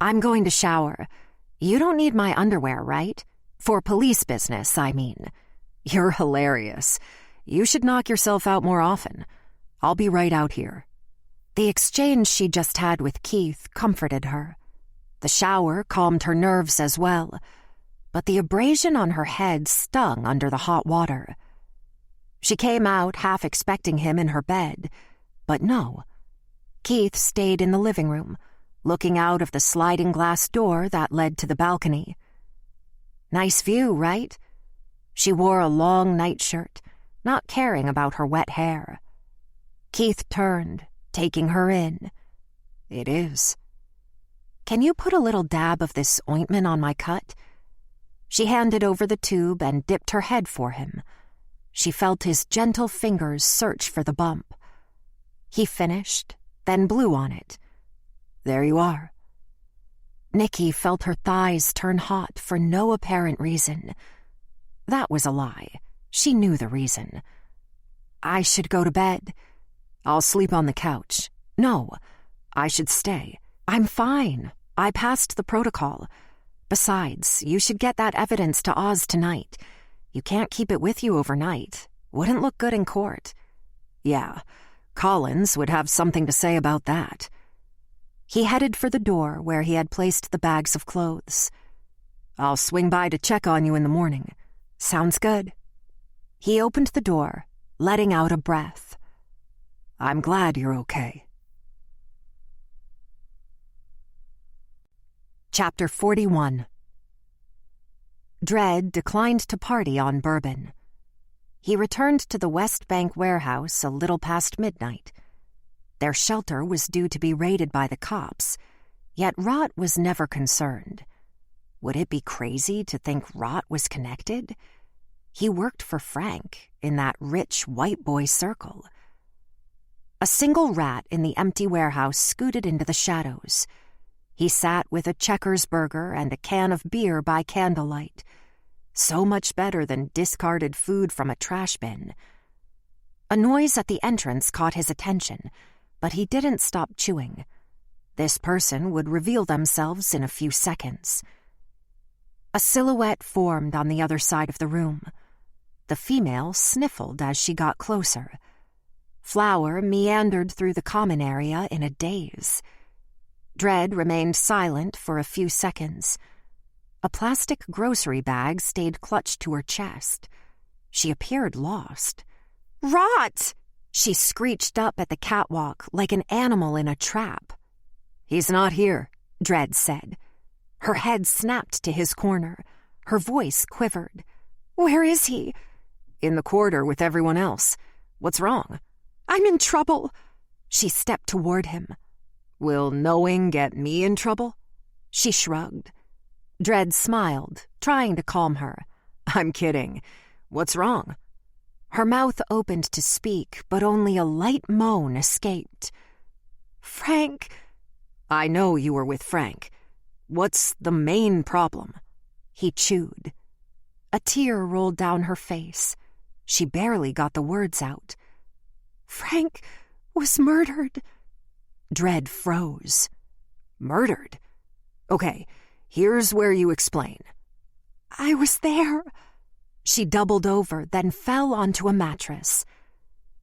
"I'm going to shower. You don't need my underwear, right? For police business, I mean." "You're hilarious. You should knock yourself out more often. I'll be right out here." The exchange she just had with Keith comforted her. The shower calmed her nerves as well, but the abrasion on her head stung under the hot water. She came out half expecting him in her bed, but no. Keith stayed in the living room, looking out of the sliding glass door that led to the balcony. Nice view, right? She wore a long nightshirt, not caring about her wet hair. Keith turned, taking her in. "It is." "Can you put a little dab of this ointment on my cut?" She handed over the tube and dipped her head for him. She felt his gentle fingers search for the bump. He finished, then blew on it. "There you are." Nicky felt her thighs turn hot for no apparent reason. That was a lie. She knew the reason. "I should go to bed." "I'll sleep on the couch." "No." "I should stay." "I'm fine. I passed the protocol. Besides, you should get that evidence to Oz tonight. You can't keep it with you overnight. Wouldn't look good in court." "Yeah, Collins would have something to say about that." He headed for the door where he had placed the bags of clothes. "I'll swing by to check on you in the morning." "Sounds good." He opened the door, letting out a breath. "I'm glad you're okay." Chapter 41. Dredd declined to party on Bourbon. He returned to the West Bank warehouse a little past midnight. Their shelter was due to be raided by the cops, yet Rot was never concerned. Would it be crazy to think Rot was connected? He worked for Frank in that rich white boy circle. A single rat in the empty warehouse scooted into the shadows. He sat with a Checkers burger and a can of beer by candlelight. So much better than discarded food from a trash bin. A noise at the entrance caught his attention, but he didn't stop chewing. This person would reveal themselves in a few seconds. A silhouette formed on the other side of the room. The female sniffled as she got closer. Flour meandered through the common area in a daze. Dredd remained silent for a few seconds. A plastic grocery bag stayed clutched to her chest. She appeared lost. "Rot!" She screeched up at the catwalk like an animal in a trap. "He's not here," Dredd said. Her head snapped to his corner. Her voice quivered. "Where is he?" "In the corridor with everyone else. What's wrong?" "I'm in trouble." She stepped toward him. "Will knowing get me in trouble?" She shrugged. Dredd smiled, trying to calm her. "I'm kidding. What's wrong?" Her mouth opened to speak, but only a light moan escaped. "Frank." "I know you were with Frank. What's the main problem?" He chewed. A tear rolled down her face. She barely got the words out. "Frank was murdered." Dredd froze. "Murdered? Okay, here's where you explain." "I was there." She doubled over, then fell onto a mattress.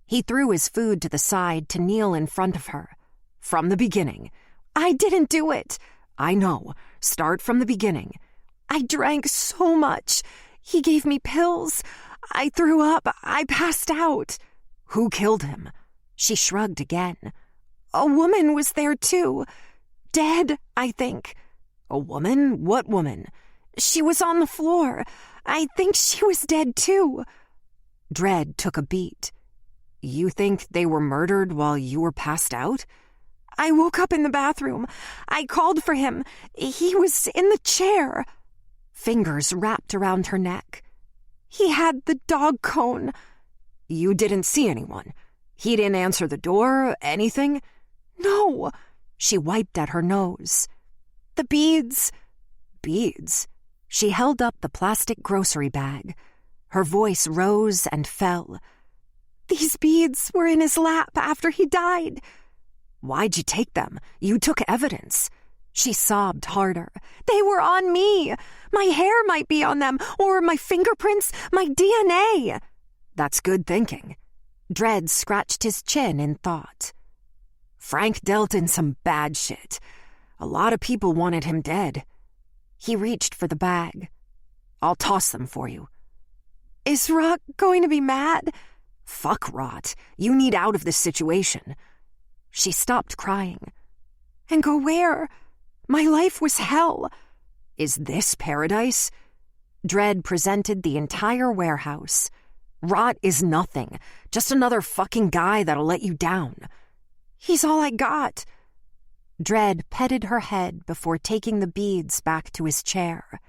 He threw his food to the side to kneel in front of her. "From the beginning." "I didn't do it." "I know. Start from the beginning." "I drank so much. He gave me pills. I threw up. I passed out." "Who killed him?" She shrugged again. "A woman was there too. Dead, I think." "A woman? What woman?" "She was on the floor. I think she was dead too." Dredd took a beat. "You think they were murdered while you were passed out?" "I woke up in the bathroom. I called for him. He was in the chair." Fingers wrapped around her neck. "He had the dog cone." "You didn't see anyone? He didn't answer the door? Anything?" "No." She wiped at her nose. "The beads." "Beads?" She held up the plastic grocery bag. Her voice rose and fell. "These beads were in his lap after he died." "Why'd you take them? You took evidence." She sobbed harder. "They were on me. My hair might be on them, or my fingerprints, my DNA." "That's good thinking." Dredd scratched his chin in thought. "Frank dealt in some bad shit. A lot of people wanted him dead." He reached for the bag. "I'll toss them for you." "Is Rot going to be mad?" "Fuck Rot. You need out of this situation." She stopped crying. "And go where? My life was hell." "Is this paradise?" Dredd presented the entire warehouse. "Rot is nothing. Just another fucking guy that'll let you down." "He's all I got." Dredd petted her head before taking the beads back to his chair.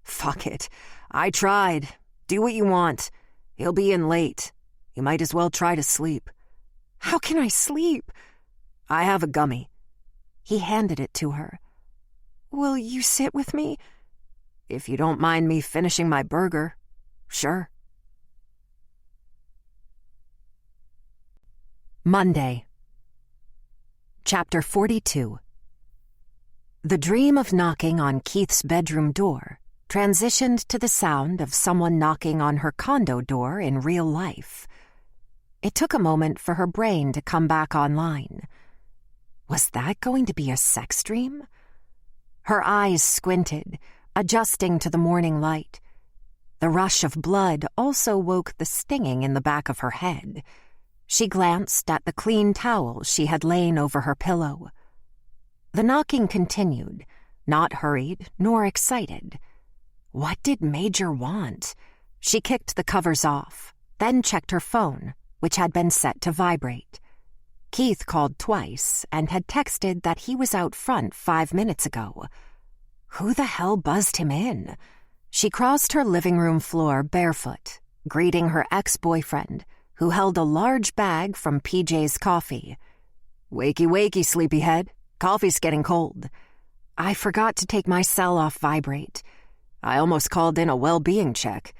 "Fuck it. I tried. Do what you want. He'll be in late. You might as well try to sleep." "How can I sleep?" "I have a gummy." He handed it to her. "Will you sit with me?" "If you don't mind me finishing my burger, sure." Monday. Chapter 42. The dream of knocking on Keith's bedroom door transitioned to the sound of someone knocking on her condo door in real life. It took a moment for her brain to come back online. Was that going to be a sex dream? Her eyes squinted, adjusting to the morning light. The rush of blood also woke the stinging in the back of her head. She glanced at the clean towel she had lain over her pillow. The knocking continued, not hurried nor excited. What did Major want? She kicked the covers off, then checked her phone, which had been set to vibrate. Keith called twice and had texted that he was out front 5 minutes ago. Who the hell buzzed him in? She crossed her living room floor barefoot, greeting her ex-boyfriend, who held a large bag from PJ's Coffee. "Wakey, wakey, sleepyhead. Coffee's getting cold. I forgot to take my cell off vibrate. I almost called in a well-being check."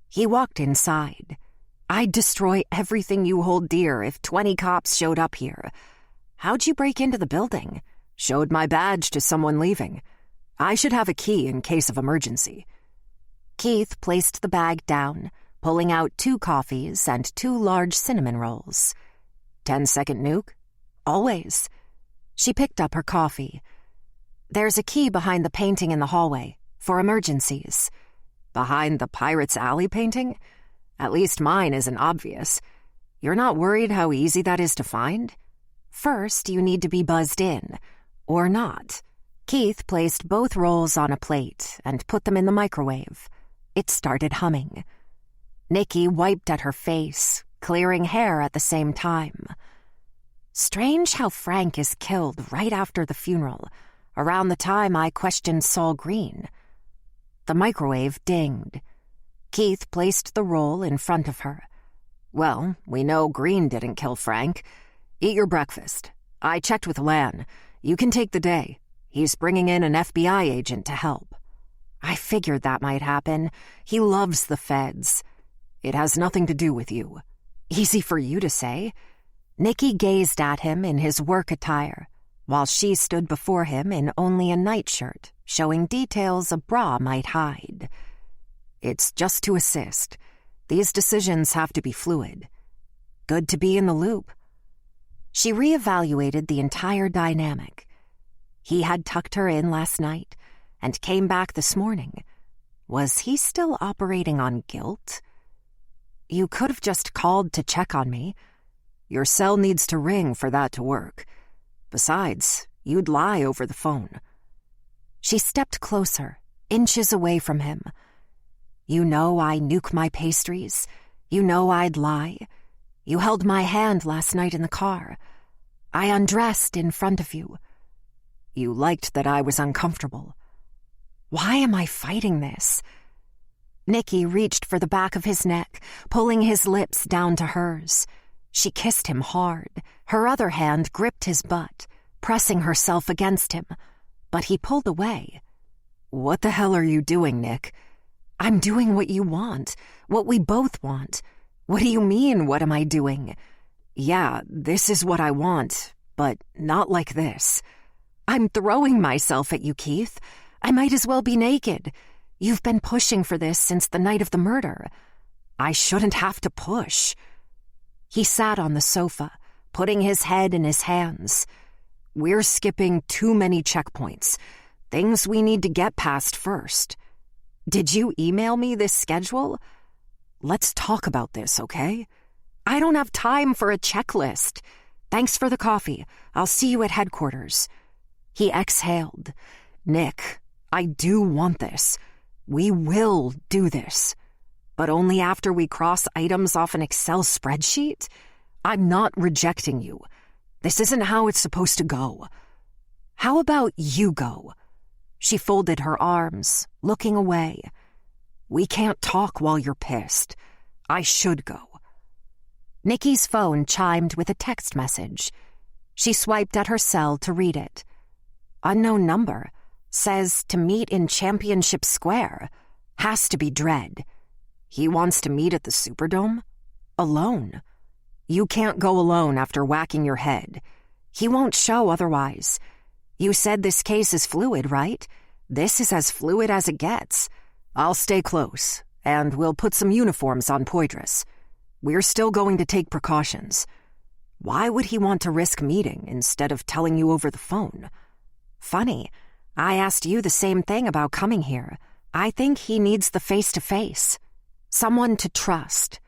He walked inside. "I'd destroy everything you hold dear if 20 cops showed up here. How'd you break into the building?" "Showed my badge to someone leaving. I should have a key in case of emergency." Keith placed the bag down, pulling out 2 coffees and 2 large cinnamon rolls. 10-second nuke? Always. She picked up her coffee. "There's a key behind the painting in the hallway, for emergencies." "Behind the Pirates Alley painting? At least mine isn't obvious. You're not worried how easy that is to find?" "First, you need to be buzzed in. Or not." Keith placed both rolls on a plate and put them in the microwave. It started humming. Nikki wiped at her face, clearing hair at the same time. "Strange how Frank is killed right after the funeral, around the time I questioned Saul Green." The microwave dinged. Keith placed the roll in front of her. "Well, we know Green didn't kill Frank. Eat your breakfast. I checked with Lan. You can take the day. He's bringing in an FBI agent to help." "I figured that might happen. He loves the feds." "It has nothing to do with you." "Easy for you to say." Nikki gazed at him in his work attire, while she stood before him in only a nightshirt, showing details a bra might hide. "It's just to assist. These decisions have to be fluid." "Good to be in the loop." She reevaluated the entire dynamic. He had tucked her in last night and came back this morning. Was he still operating on guilt? "You could have just called to check on me." "Your cell needs to ring for that to work. Besides, you'd lie over the phone." She stepped closer, inches away from him. "You know I nuke my pastries. You know I'd lie. You held my hand last night in the car. I undressed in front of you. You liked that I was uncomfortable. Why am I fighting this?" Nikki reached for the back of his neck, pulling his lips down to hers. She kissed him hard. Her other hand gripped his butt, pressing herself against him. But he pulled away. "What the hell are you doing, Nick?" "I'm doing what you want, what we both want." "What do you mean, what am I doing?" "Yeah, this is what I want, but not like this." "I'm throwing myself at you, Keith. I might as well be naked. You've been pushing for this since the night of the murder." "I shouldn't have to push." He sat on the sofa, putting his head in his hands. "We're skipping too many checkpoints. Things we need to get past first." "Did you email me this schedule?" "Let's talk about this, okay?" "I don't have time for a checklist." "Thanks for the coffee. I'll see you at headquarters." He exhaled. "Nick, I do want this. We will do this. But only after we cross items off an Excel spreadsheet? I'm not rejecting you. This isn't how it's supposed to go." "How about you go?" She folded her arms, looking away. "We can't talk while you're pissed. I should go." Nikki's phone chimed with a text message. She swiped at her cell to read it. Unknown number. Says to meet in Championship Square. Has to be Dredd. He wants to meet at the Superdome? Alone. You can't go alone after whacking your head. He won't show otherwise. You said this case is fluid, right? This is as fluid as it gets. I'll stay close, and we'll put some uniforms on Poydras. We're still going to take precautions. Why would he want to risk meeting instead of telling you over the phone? Funny, I asked you the same thing about coming here. I think he needs the face-to-face. Someone to trust.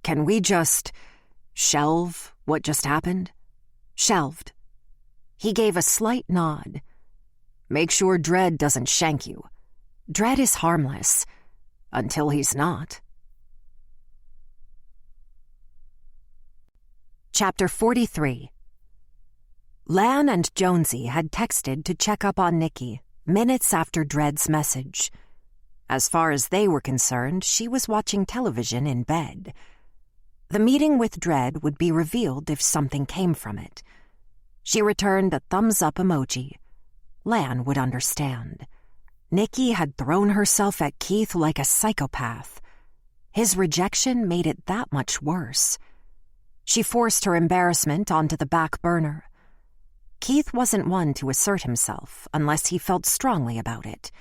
Can we just shelve what just happened? Shelved. He gave a slight nod. Make sure Dredd doesn't shank you. Dredd is harmless. Until he's not. Chapter 43. Lan and Jonesy had texted to check up on Nikki minutes after Dredd's message. As far as they were concerned, she was watching television in bed. The meeting with Dredd would be revealed if something came from it. She returned a thumbs-up emoji. Lan would understand. Nikki had thrown herself at Keith like a psychopath. His rejection made it that much worse. She forced her embarrassment onto the back burner. Keith wasn't one to assert himself unless he felt strongly about it.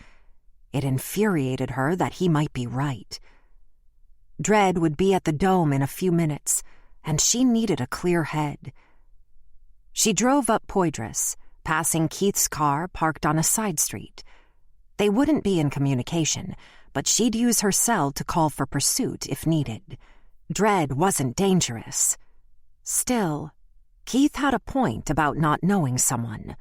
It infuriated her that he might be right. Dredd would be at the Dome in a few minutes, and she needed a clear head. She drove up Poydras, passing Keith's car parked on a side street. They wouldn't be in communication, but she'd use her cell to call for pursuit if needed. Dredd wasn't dangerous. Still, Keith had a point about not knowing someone.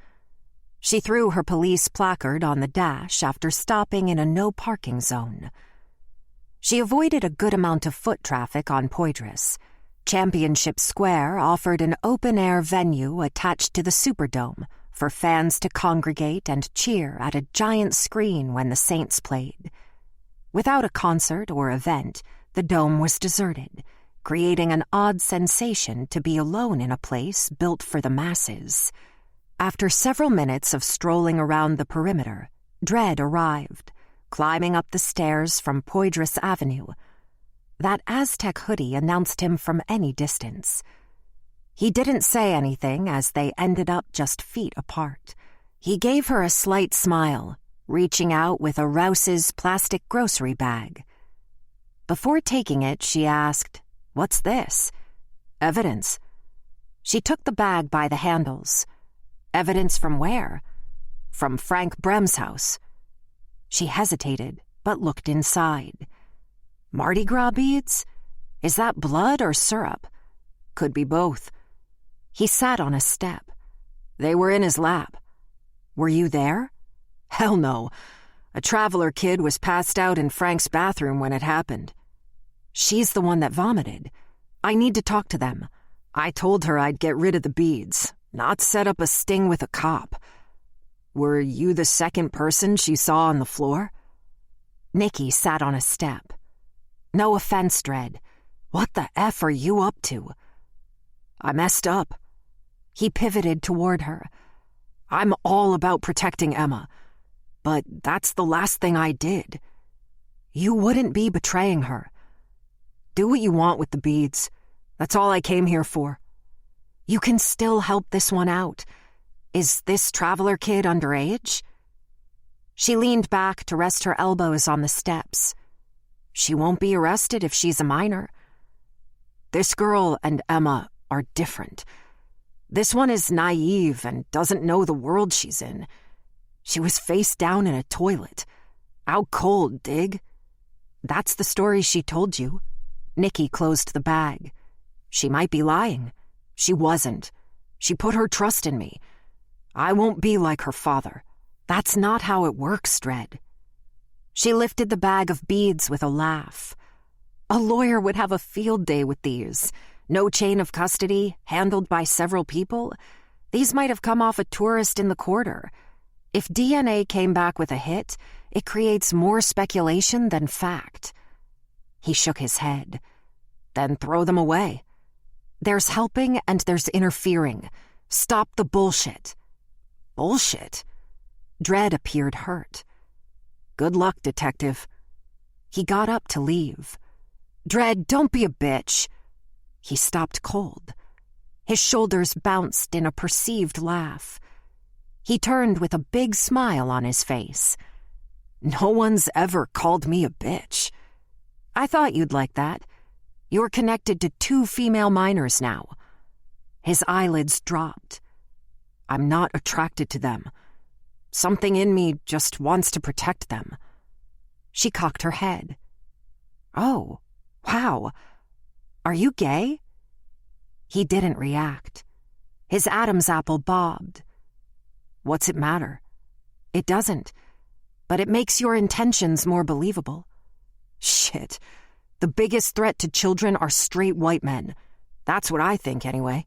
She threw her police placard on the dash after stopping in a no-parking zone. She avoided a good amount of foot traffic on Poydras. Championship Square offered an open-air venue attached to the Superdome for fans to congregate and cheer at a giant screen when the Saints played. Without a concert or event, the Dome was deserted, creating an odd sensation to be alone in a place built for the masses. After several minutes of strolling around the perimeter, Dredd arrived, climbing up the stairs from Poydras Avenue. That Aztec hoodie announced him from any distance. He didn't say anything as they ended up just feet apart. He gave her a slight smile, reaching out with a Rouse's plastic grocery bag. Before taking it, she asked, "What's this?" "Evidence." She took the bag by the handles. "Evidence from where?" "From Frank Brem's house." She hesitated, but looked inside. "Mardi Gras beads? Is that blood or syrup?" "Could be both." He sat on a step. "They were in his lap." "Were you there?" "Hell no. A traveler kid was passed out in Frank's bathroom when it happened." "She's the one that vomited. I need to talk to them. I told her I'd get rid of the beads, not set up a sting with a cop." "Were you the second person she saw on the floor?" Nikki sat on a step. "No offense, Dredd. What the F are you up to?" "I messed up." He pivoted toward her. "I'm all about protecting Emma, but that's the last thing I did." "You wouldn't be betraying her." "Do what you want with the beads. That's all I came here for." "You can still help this one out. Is this traveler kid underage?" She leaned back to rest her elbows on the steps. "She won't be arrested if she's a minor." "This girl and Emma are different. This one is naive and doesn't know the world she's in. She was face down in a toilet. Out cold, dig?" "That's the story she told you." Nikki closed the bag. "She might be lying. She wasn't. She put her trust in me. I won't be like her father. That's not how it works, Dredd." She lifted the bag of beads with a laugh. "A lawyer would have a field day with these. No chain of custody, handled by several people. These might have come off a tourist in the quarter. If DNA came back with a hit, it creates more speculation than fact." He shook his head. "Then throw them away. There's helping and there's interfering. Stop the bullshit." "Bullshit?" Dredd appeared hurt. "Good luck, detective." He got up to leave. "Dredd, don't be a bitch." He stopped cold. His shoulders bounced in a perceived laugh. He turned with a big smile on his face. "No one's ever called me a bitch." "I thought you'd like that. You're connected to 2 female minors now." His eyelids dropped. "I'm not attracted to them. Something in me just wants to protect them." She cocked her head. "Oh, wow. Are you gay?" He didn't react. His Adam's apple bobbed. "What's it matter?" "It doesn't. But it makes your intentions more believable." "Shit. The biggest threat to children are straight white men. That's what I think, anyway."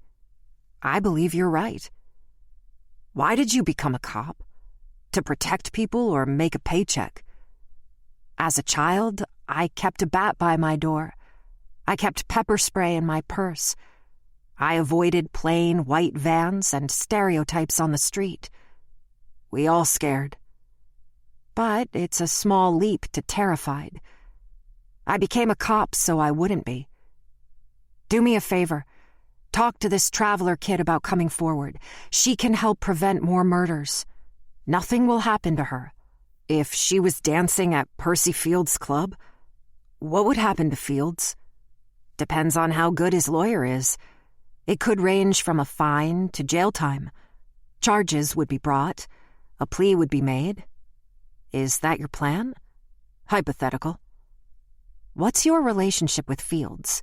"I believe you're right." "Why did you become a cop? To protect people or make a paycheck?" As a child, I kept a bat by my door. I kept pepper spray in my purse. I avoided plain white vans and stereotypes on the street. We all scared. But it's a small leap to terrified. I became a cop so I wouldn't be. Do me a favor. Talk to this traveler kid about coming forward. She can help prevent more murders. Nothing will happen to her. If she was dancing at Percy Fields' club, what would happen to Fields? Depends on how good his lawyer is. It could range from a fine to jail time. Charges would be brought. A plea would be made. Is that your plan? Hypothetical. What's your relationship with Fields?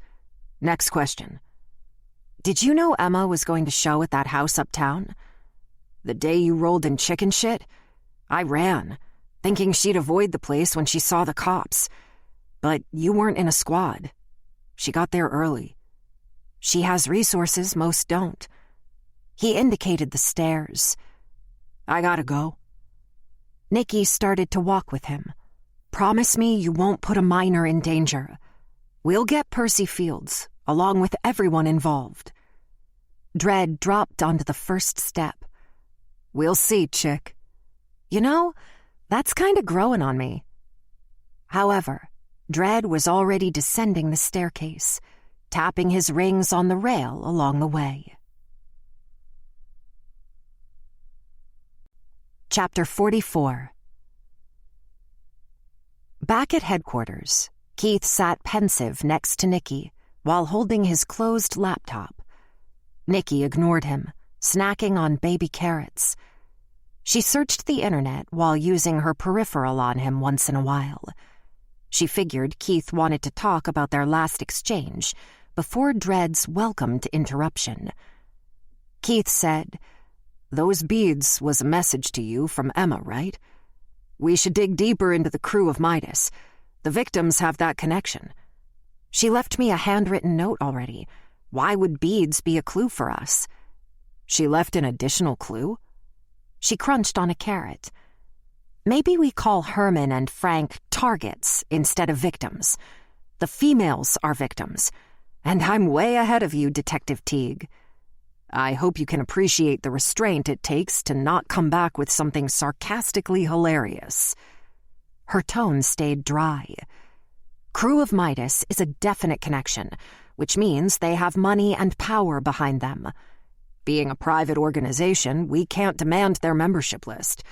Next question. Did you know Emma was going to show at that house uptown? The day you rolled in chicken shit, I ran, thinking she'd avoid the place when she saw the cops. But you weren't in a squad. She got there early. She has resources most don't. He indicated the stairs. I gotta go. Nikki started to walk with him. Promise me you won't put a minor in danger. We'll get Percy Fields, along with everyone involved. Dredd dropped onto the first step. We'll see, chick. You know, that's kinda growing on me. However, Dredd was already descending the staircase, tapping his rings on the rail along the way. Chapter 44. Back at headquarters, Keith sat pensive next to Nikki while holding his closed laptop. Nikki ignored him, snacking on baby carrots. She searched the internet while using her peripheral on him once in a while. She figured Keith wanted to talk about their last exchange before Dredd's welcomed interruption. Keith said, "Those beads was a message to you from Emma, right? We should dig deeper into the crew of Midas. The victims have that connection. She left me a handwritten note already. Why would beads be a clue for us?" She left an additional clue? She crunched on a carrot. Maybe we call Herman and Frank targets instead of victims. The females are victims. And I'm way ahead of you, Detective Teague. I hope you can appreciate the restraint it takes to not come back with something sarcastically hilarious. Her tone stayed dry. Crew of Midas is a definite connection, which means they have money and power behind them. Being a private organization, we can't demand their membership list.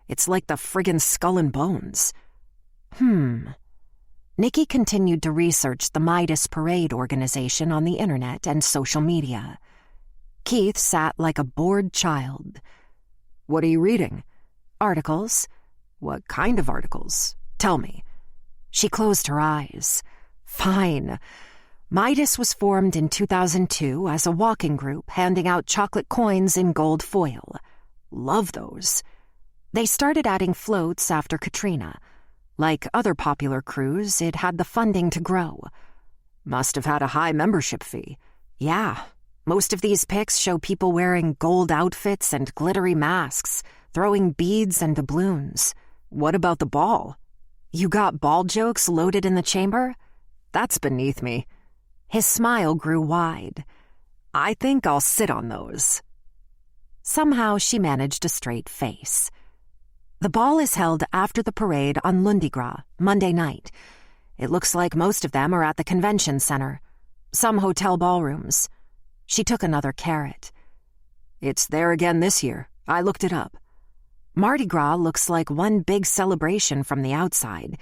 It's like the friggin' Skull and Bones. Nikki continued to research the Midas Parade organization on the internet and social media. Keith sat like a bored child. What are you reading? Articles. What kind of articles? Tell me. She closed her eyes. Fine. Midas was formed in 2002 as a walking group handing out chocolate coins in gold foil. Love those. They started adding floats after Katrina. Like other popular crews, it had the funding to grow. Must have had a high membership fee. Yeah, most of these pics show people wearing gold outfits and glittery masks, throwing beads and doubloons. What about the ball? You got ball jokes loaded in the chamber? That's beneath me. His smile grew wide. I think I'll sit on those. Somehow she managed a straight face. The ball is held after the parade on Lundigra, Monday night. It looks like most of them are at the convention center. Some hotel ballrooms. She took another carrot. It's there again this year. I looked it up. Mardi Gras looks like one big celebration from the outside,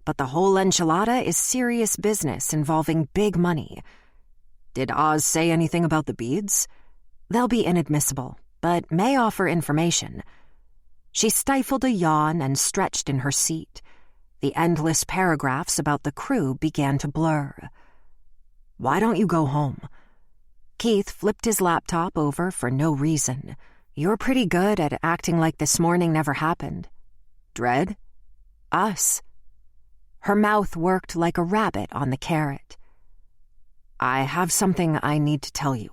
but the whole enchilada is serious business involving big money. Did Oz say anything about the beads? They'll be inadmissible, but may offer information. She stifled a yawn and stretched in her seat. The endless paragraphs about the crew began to blur. Why don't you go home? Keith flipped his laptop over for no reason. You're pretty good at acting like this morning never happened. Dredd? Us. Her mouth worked like a rabbit on the carrot. I have something I need to tell you.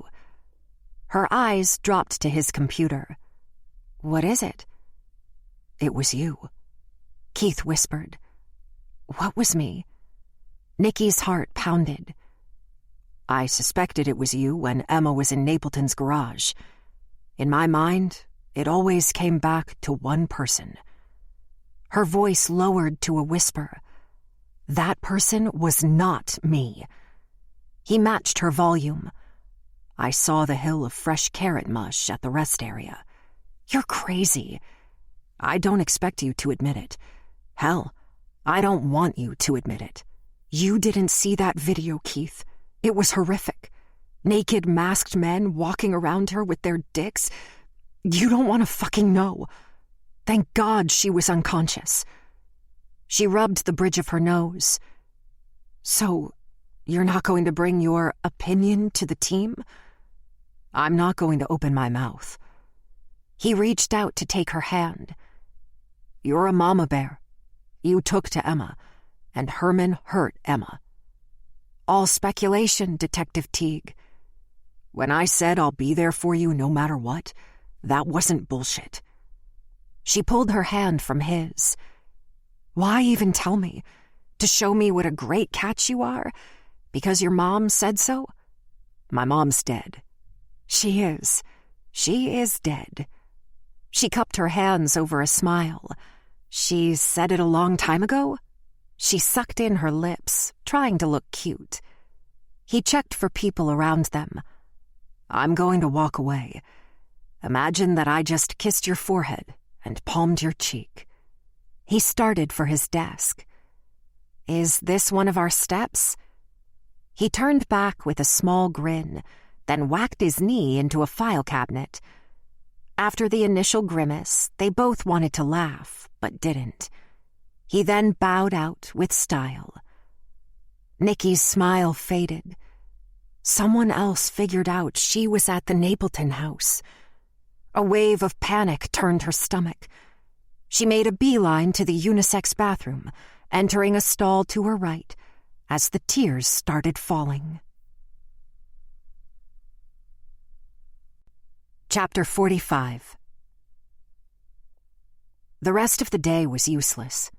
Her eyes dropped to his computer. What is it? It was you, Keith whispered. What was me? Nikki's heart pounded. I suspected it was you when Emma was in Napleton's garage. In my mind, it always came back to one person. Her voice lowered to a whisper. That person was not me. He matched her volume. I saw the hill of fresh carrot mush at the rest area. You're crazy. I don't expect you to admit it. Hell, I don't want you to admit it. You didn't see that video, Keith. It was horrific. Naked, masked men walking around her with their dicks. You don't want to fucking know. Thank God she was unconscious. She rubbed the bridge of her nose. So, you're not going to bring your opinion to the team? I'm not going to open my mouth. He reached out to take her hand. You're a mama bear. You took to Emma, and Herman hurt Emma. All speculation, Detective Teague. When I said I'll be there for you no matter what, that wasn't bullshit. She pulled her hand from his. Why even tell me? To show me what a great catch you are? Because your mom said so? My mom's dead. She is. She is dead. She cupped her hands over a smile. She said it a long time ago? She sucked in her lips, trying to look cute. He checked for people around them. I'm going to walk away. Imagine that I just kissed your forehead and palmed your cheek. He started for his desk. Is this one of our steps? He turned back with a small grin, then whacked his knee into a file cabinet. After the initial grimace, they both wanted to laugh, but didn't. He then bowed out with style. Nikki's smile faded. Someone else figured out she was at the Napleton house. A wave of panic turned her stomach. She made a beeline to the unisex bathroom, entering a stall to her right, as the tears started falling. Chapter 45. The rest of the day was useless.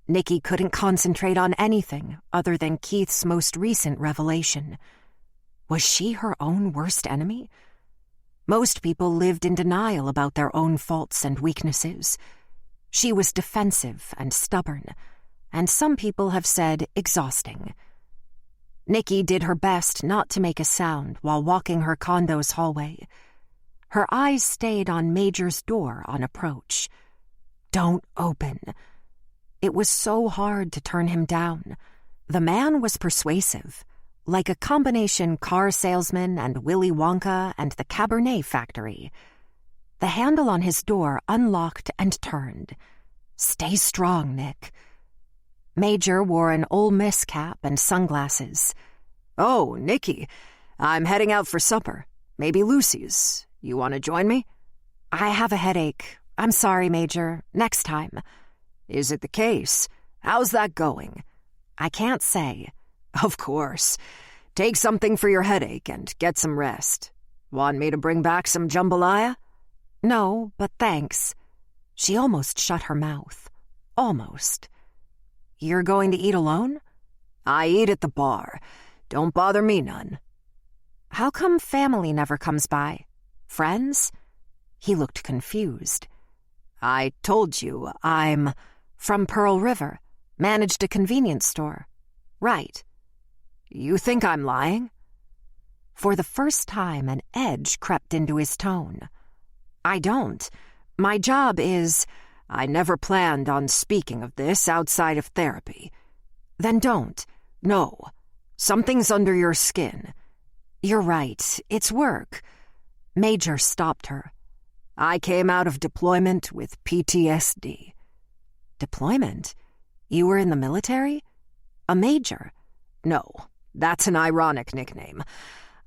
Nikki couldn't concentrate on anything other than Keith's most recent revelation. Was she her own worst enemy? Most people lived in denial about their own faults and weaknesses. She was defensive and stubborn, and some people have said exhausting. Nikki did her best not to make a sound while walking her condo's hallway. Her eyes stayed on Major's door on approach. Don't open. It was so hard to turn him down. The man was persuasive, like a combination car salesman and Willy Wonka and the Cabernet Factory. The handle on his door unlocked and turned. Stay strong, Nick. Major wore an Ole Miss cap and sunglasses. Oh, Nicky, I'm heading out for supper. Maybe Lucy's. You want to join me? I have a headache. I'm sorry, Major. Next time. Is it the case? How's that going? I can't say. Of course. Take something for your headache and get some rest. Want me to bring back some jambalaya? No, but thanks. She almost shut her mouth. Almost. You're going to eat alone? I eat at the bar. Don't bother me none. How come family never comes by? Friends? He looked confused. I told you, I'm from Pearl River. Managed a convenience store. Right. You think I'm lying? For the first time, an edge crept into his tone. I don't. My job is... I never planned on speaking of this outside of therapy. Then don't. No. Something's under your skin. You're right. It's work. Major stopped her. I came out of deployment with PTSD. Deployment? You were in the military? A major? No, that's an ironic nickname.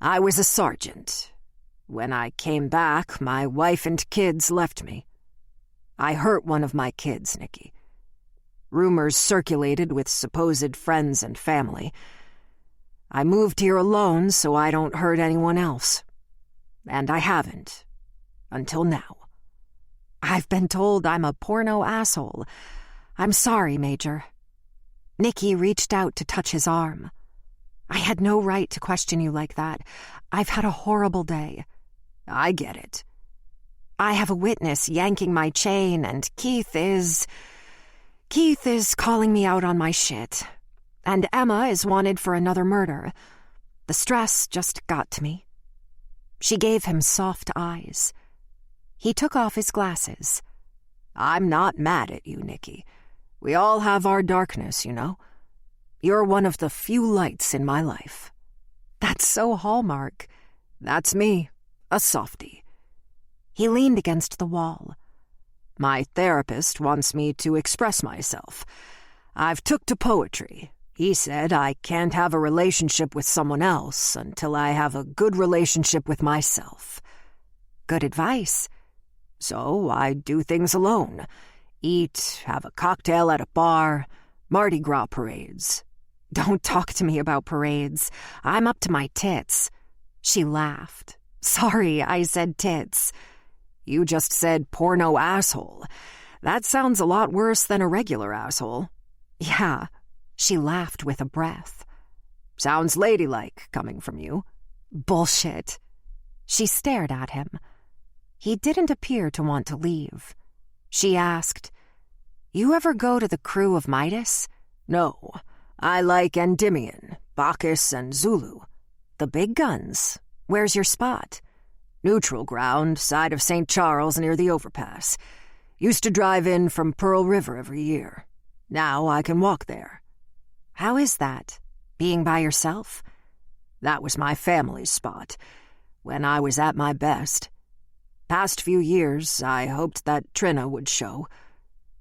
I was a sergeant. When I came back, my wife and kids left me. I hurt one of my kids, Nicky. Rumors circulated with supposed friends and family. I moved here alone so I don't hurt anyone else. And I haven't. Until now. I've been told I'm a porno asshole. I'm sorry, Major. Nicky reached out to touch his arm. I had no right to question you like that. I've had a horrible day. I get it. I have a witness yanking my chain, and Keith is calling me out on my shit. And Emma is wanted for another murder. The stress just got to me. She gave him soft eyes. He took off his glasses. I'm not mad at you, Nicky. We all have our darkness, you know. You're one of the few lights in my life. That's so Hallmark. That's me, a softie. He leaned against the wall. My therapist wants me to express myself. I've took to poetry. He said I can't have a relationship with someone else until I have a good relationship with myself. Good advice. So I do things alone. Eat, have a cocktail at a bar, Mardi Gras parades. Don't talk to me about parades. I'm up to my tits. She laughed. Sorry, I said tits. You just said porno asshole. That sounds a lot worse than a regular asshole. Yeah, she laughed with a breath. Sounds ladylike coming from you. Bullshit. She stared at him. He didn't appear to want to leave. She asked, You ever go to the Crew of Midas? No, I like Endymion, Bacchus, and Zulu. The big guns. Where's your spot? Neutral ground, side of St. Charles near the overpass. Used to drive in from Pearl River every year. Now I can walk there. How is that? Being by yourself? That was my family's spot, when I was at my best. Past few years, I hoped that Trina would show.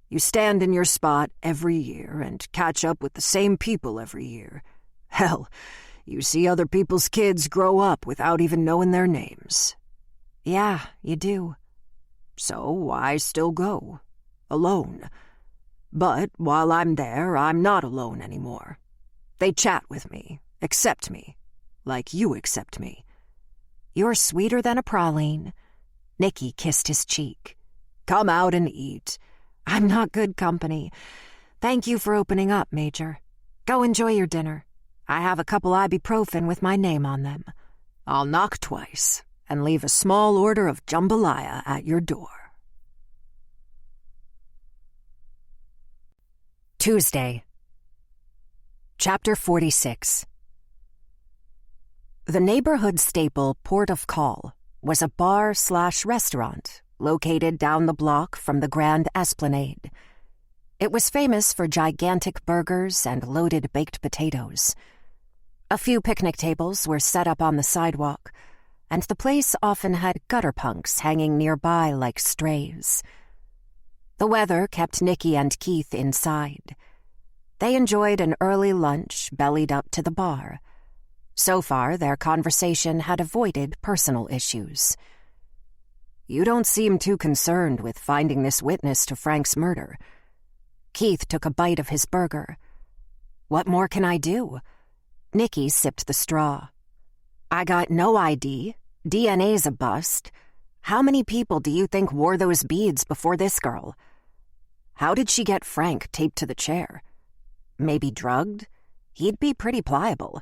You stand in your spot every year and catch up with the same people every year. Hell, you see other people's kids grow up without even knowing their names. Yeah, you do. So I still go. Alone. But while I'm there, I'm not alone anymore. They chat with me, accept me, like you accept me. You're sweeter than a praline. Nicky kissed his cheek. Come out and eat. I'm not good company. Thank you for opening up, Major. Go enjoy your dinner. I have a couple ibuprofen with my name on them. I'll knock twice and leave a small order of jambalaya at your door. Tuesday. Chapter 46. The neighborhood staple Port of Call was a bar/restaurant located down the block from the Grand Esplanade. It was famous for gigantic burgers and loaded baked potatoes. A few picnic tables were set up on the sidewalk, and the place often had gutter punks hanging nearby like strays. The weather kept Nicky and Keith inside. They enjoyed an early lunch bellied up to the bar. So far, their conversation had avoided personal issues. You don't seem too concerned with finding this witness to Frank's murder. Keith took a bite of his burger. What more can I do? Nicky sipped the straw. I got no ID. DNA's a bust. How many people do you think wore those beads before this girl? How did she get Frank taped to the chair? Maybe drugged? He'd be pretty pliable.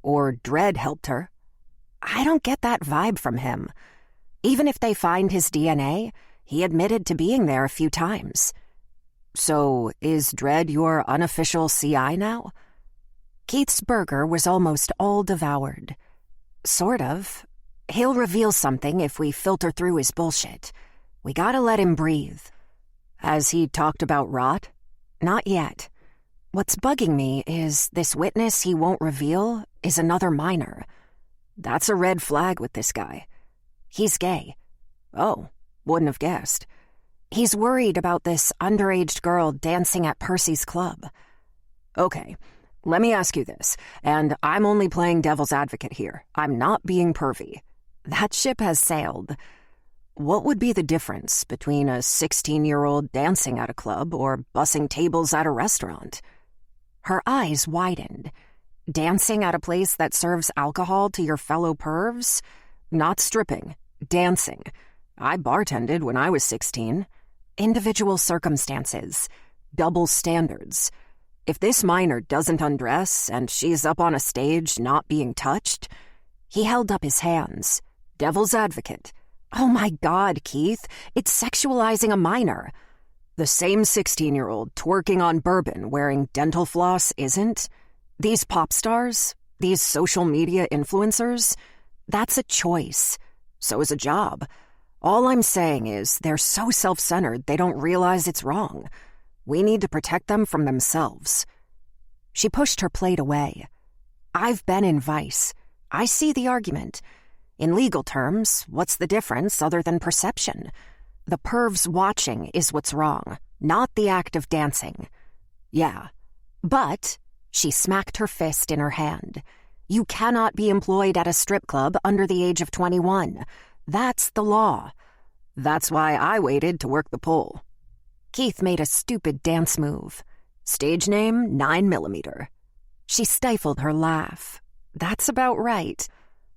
Or Dredd helped her. I don't get that vibe from him. Even if they find his DNA, he admitted to being there a few times. So, is Dredd your unofficial CI now? Keith's burger was almost all devoured. Sort of. He'll reveal something if we filter through his bullshit. We gotta let him breathe. Has he talked about rot? Not yet. What's bugging me is this witness he won't reveal is another minor. That's a red flag with this guy. He's gay. Oh, wouldn't have guessed. He's worried about this underage girl dancing at Percy's club. Okay, let me ask you this, and I'm only playing devil's advocate here. I'm not being pervy. That ship has sailed. What would be the difference between a 16-year-old dancing at a club or bussing tables at a restaurant? Her eyes widened. Dancing at a place that serves alcohol to your fellow pervs? Not stripping. Dancing. I bartended when I was 16. Individual circumstances. Double standards. If this minor doesn't undress and she's up on a stage not being touched... He held up his hands. Devil's advocate. Oh my God, Keith, it's sexualizing a minor. The same 16-year-old twerking on bourbon wearing dental floss isn't. These pop stars, these social media influencers, that's a choice. So is a job. All I'm saying is they're so self-centered they don't realize it's wrong. We need to protect them from themselves. She pushed her plate away. I've been in Vice. I see the argument. In legal terms, what's the difference other than perception? The pervs watching is what's wrong, not the act of dancing. Yeah, but, she smacked her fist in her hand, you cannot be employed at a strip club under the age of 21. That's the law. That's why I waited to work the pole. Keith made a stupid dance move. Stage name, 9mm. She stifled her laugh. That's about right.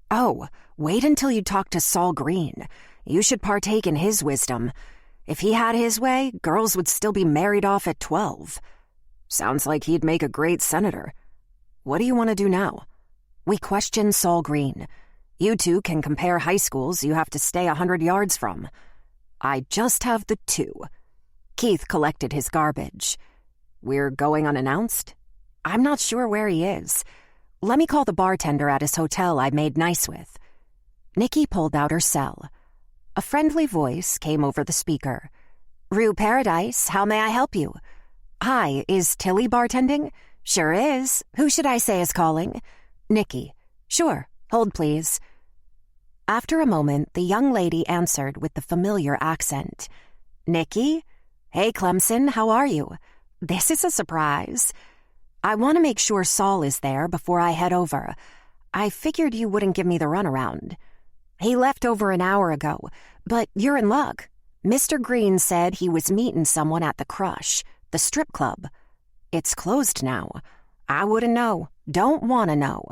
Oh, wait until you talk to Saul Green. You should partake in his wisdom. If he had his way, girls would still be married off at 12. Sounds like he'd make a great senator. What do you want to do now? We question Saul Green. You two can compare high schools you have to stay 100 yards from. I just have the 2. Keith collected his garbage. We're going unannounced? I'm not sure where he is. Let me call the bartender at his hotel I made nice with. Nikki pulled out her cell. A friendly voice came over the speaker. Rue Paradise, how may I help you? Hi, is Tilly bartending? Sure is. Who should I say is calling? Nikki. Sure. Hold, please. After a moment, the young lady answered with the familiar accent. Nikki? Hey, Clemson, how are you? This is a surprise. I want to make sure Saul is there before I head over. I figured you wouldn't give me the runaround. He left over an hour ago, but you're in luck. Mr. Green said he was meeting someone at the Crush, the strip club. It's closed now. I wouldn't know. Don't want to know.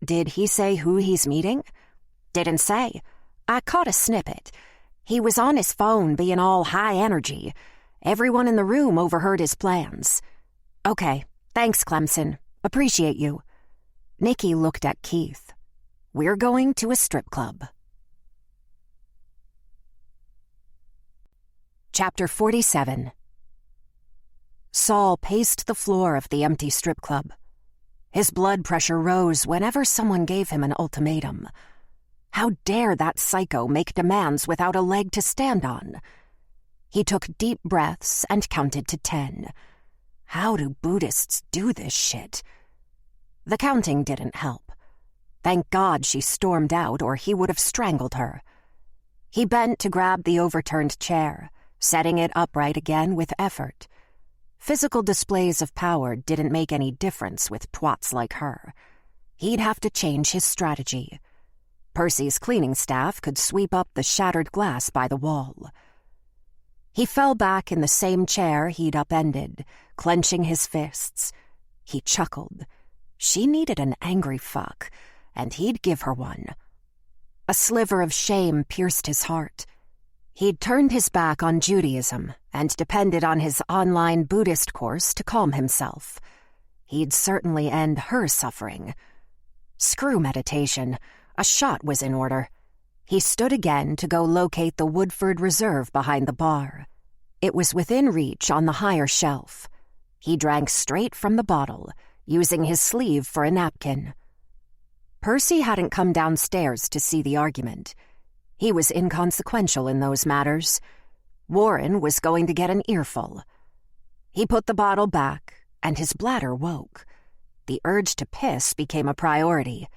Did he say who he's meeting? Didn't say. I caught a snippet. He was on his phone being all high energy. Everyone in the room overheard his plans. Okay. Thanks, Clemson. Appreciate you. Nikki looked at Keith. We're going to a strip club. Chapter 47. Saul paced the floor of the empty strip club. His blood pressure rose whenever someone gave him an ultimatum. How dare that psycho make demands without a leg to stand on? He took deep breaths and counted to 10. How do Buddhists do this shit? The counting didn't help. Thank God she stormed out or he would have strangled her. He bent to grab the overturned chair, setting it upright again with effort. Physical displays of power didn't make any difference with twats like her. He'd have to change his strategy. Percy's cleaning staff could sweep up the shattered glass by the wall. He fell back in the same chair he'd upended, clenching his fists. He chuckled. She needed an angry fuck, and he'd give her one. A sliver of shame pierced his heart. He'd turned his back on Judaism and depended on his online Buddhist course to calm himself. He'd certainly end her suffering. Screw meditation. A shot was in order. He stood again to go locate the Woodford Reserve behind the bar. It was within reach on the higher shelf. He drank straight from the bottle, using his sleeve for a napkin. Percy hadn't come downstairs to see the argument. He was inconsequential in those matters. Warren was going to get an earful. He put the bottle back, and his bladder woke. The urge to piss became a priority.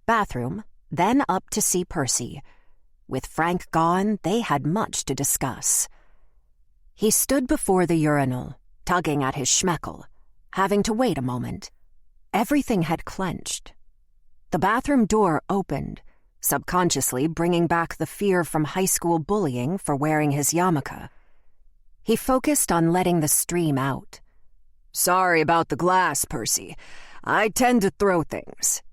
Bathroom, then up to see Percy. With Frank gone, they had much to discuss. He stood before the urinal, tugging at his schmeckle, having to wait a moment. Everything had clenched. The bathroom door opened, subconsciously bringing back the fear from high school bullying for wearing his yarmulke. He focused on letting the stream out. Sorry about the glass, Percy. I tend to throw things.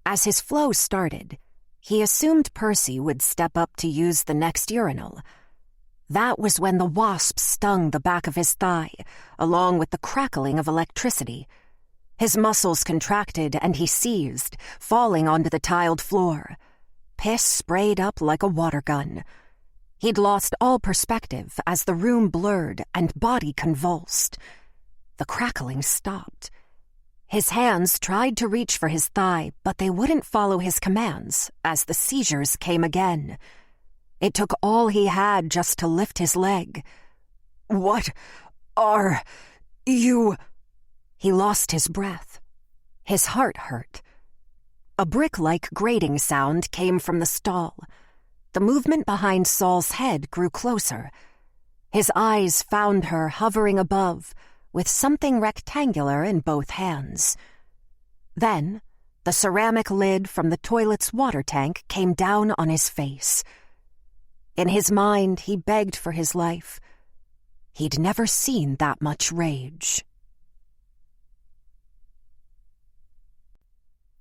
As his flow started, he assumed Percy would step up to use the next urinal. That was when the wasp stung the back of his thigh, along with the crackling of electricity. His muscles contracted and he seized, falling onto the tiled floor. Piss sprayed up like a water gun. He'd lost all perspective as the room blurred and body convulsed. The crackling stopped. His hands tried to reach for his thigh, but they wouldn't follow his commands as the seizures came again. It took all he had just to lift his leg. "What are you?" He lost his breath. His heart hurt. A brick-like grating sound came from the stall. The movement behind Saul's head grew closer. His eyes found her hovering above, with something rectangular in both hands. Then, the ceramic lid from the toilet's water tank came down on his face. In his mind, he begged for his life. He'd never seen that much rage.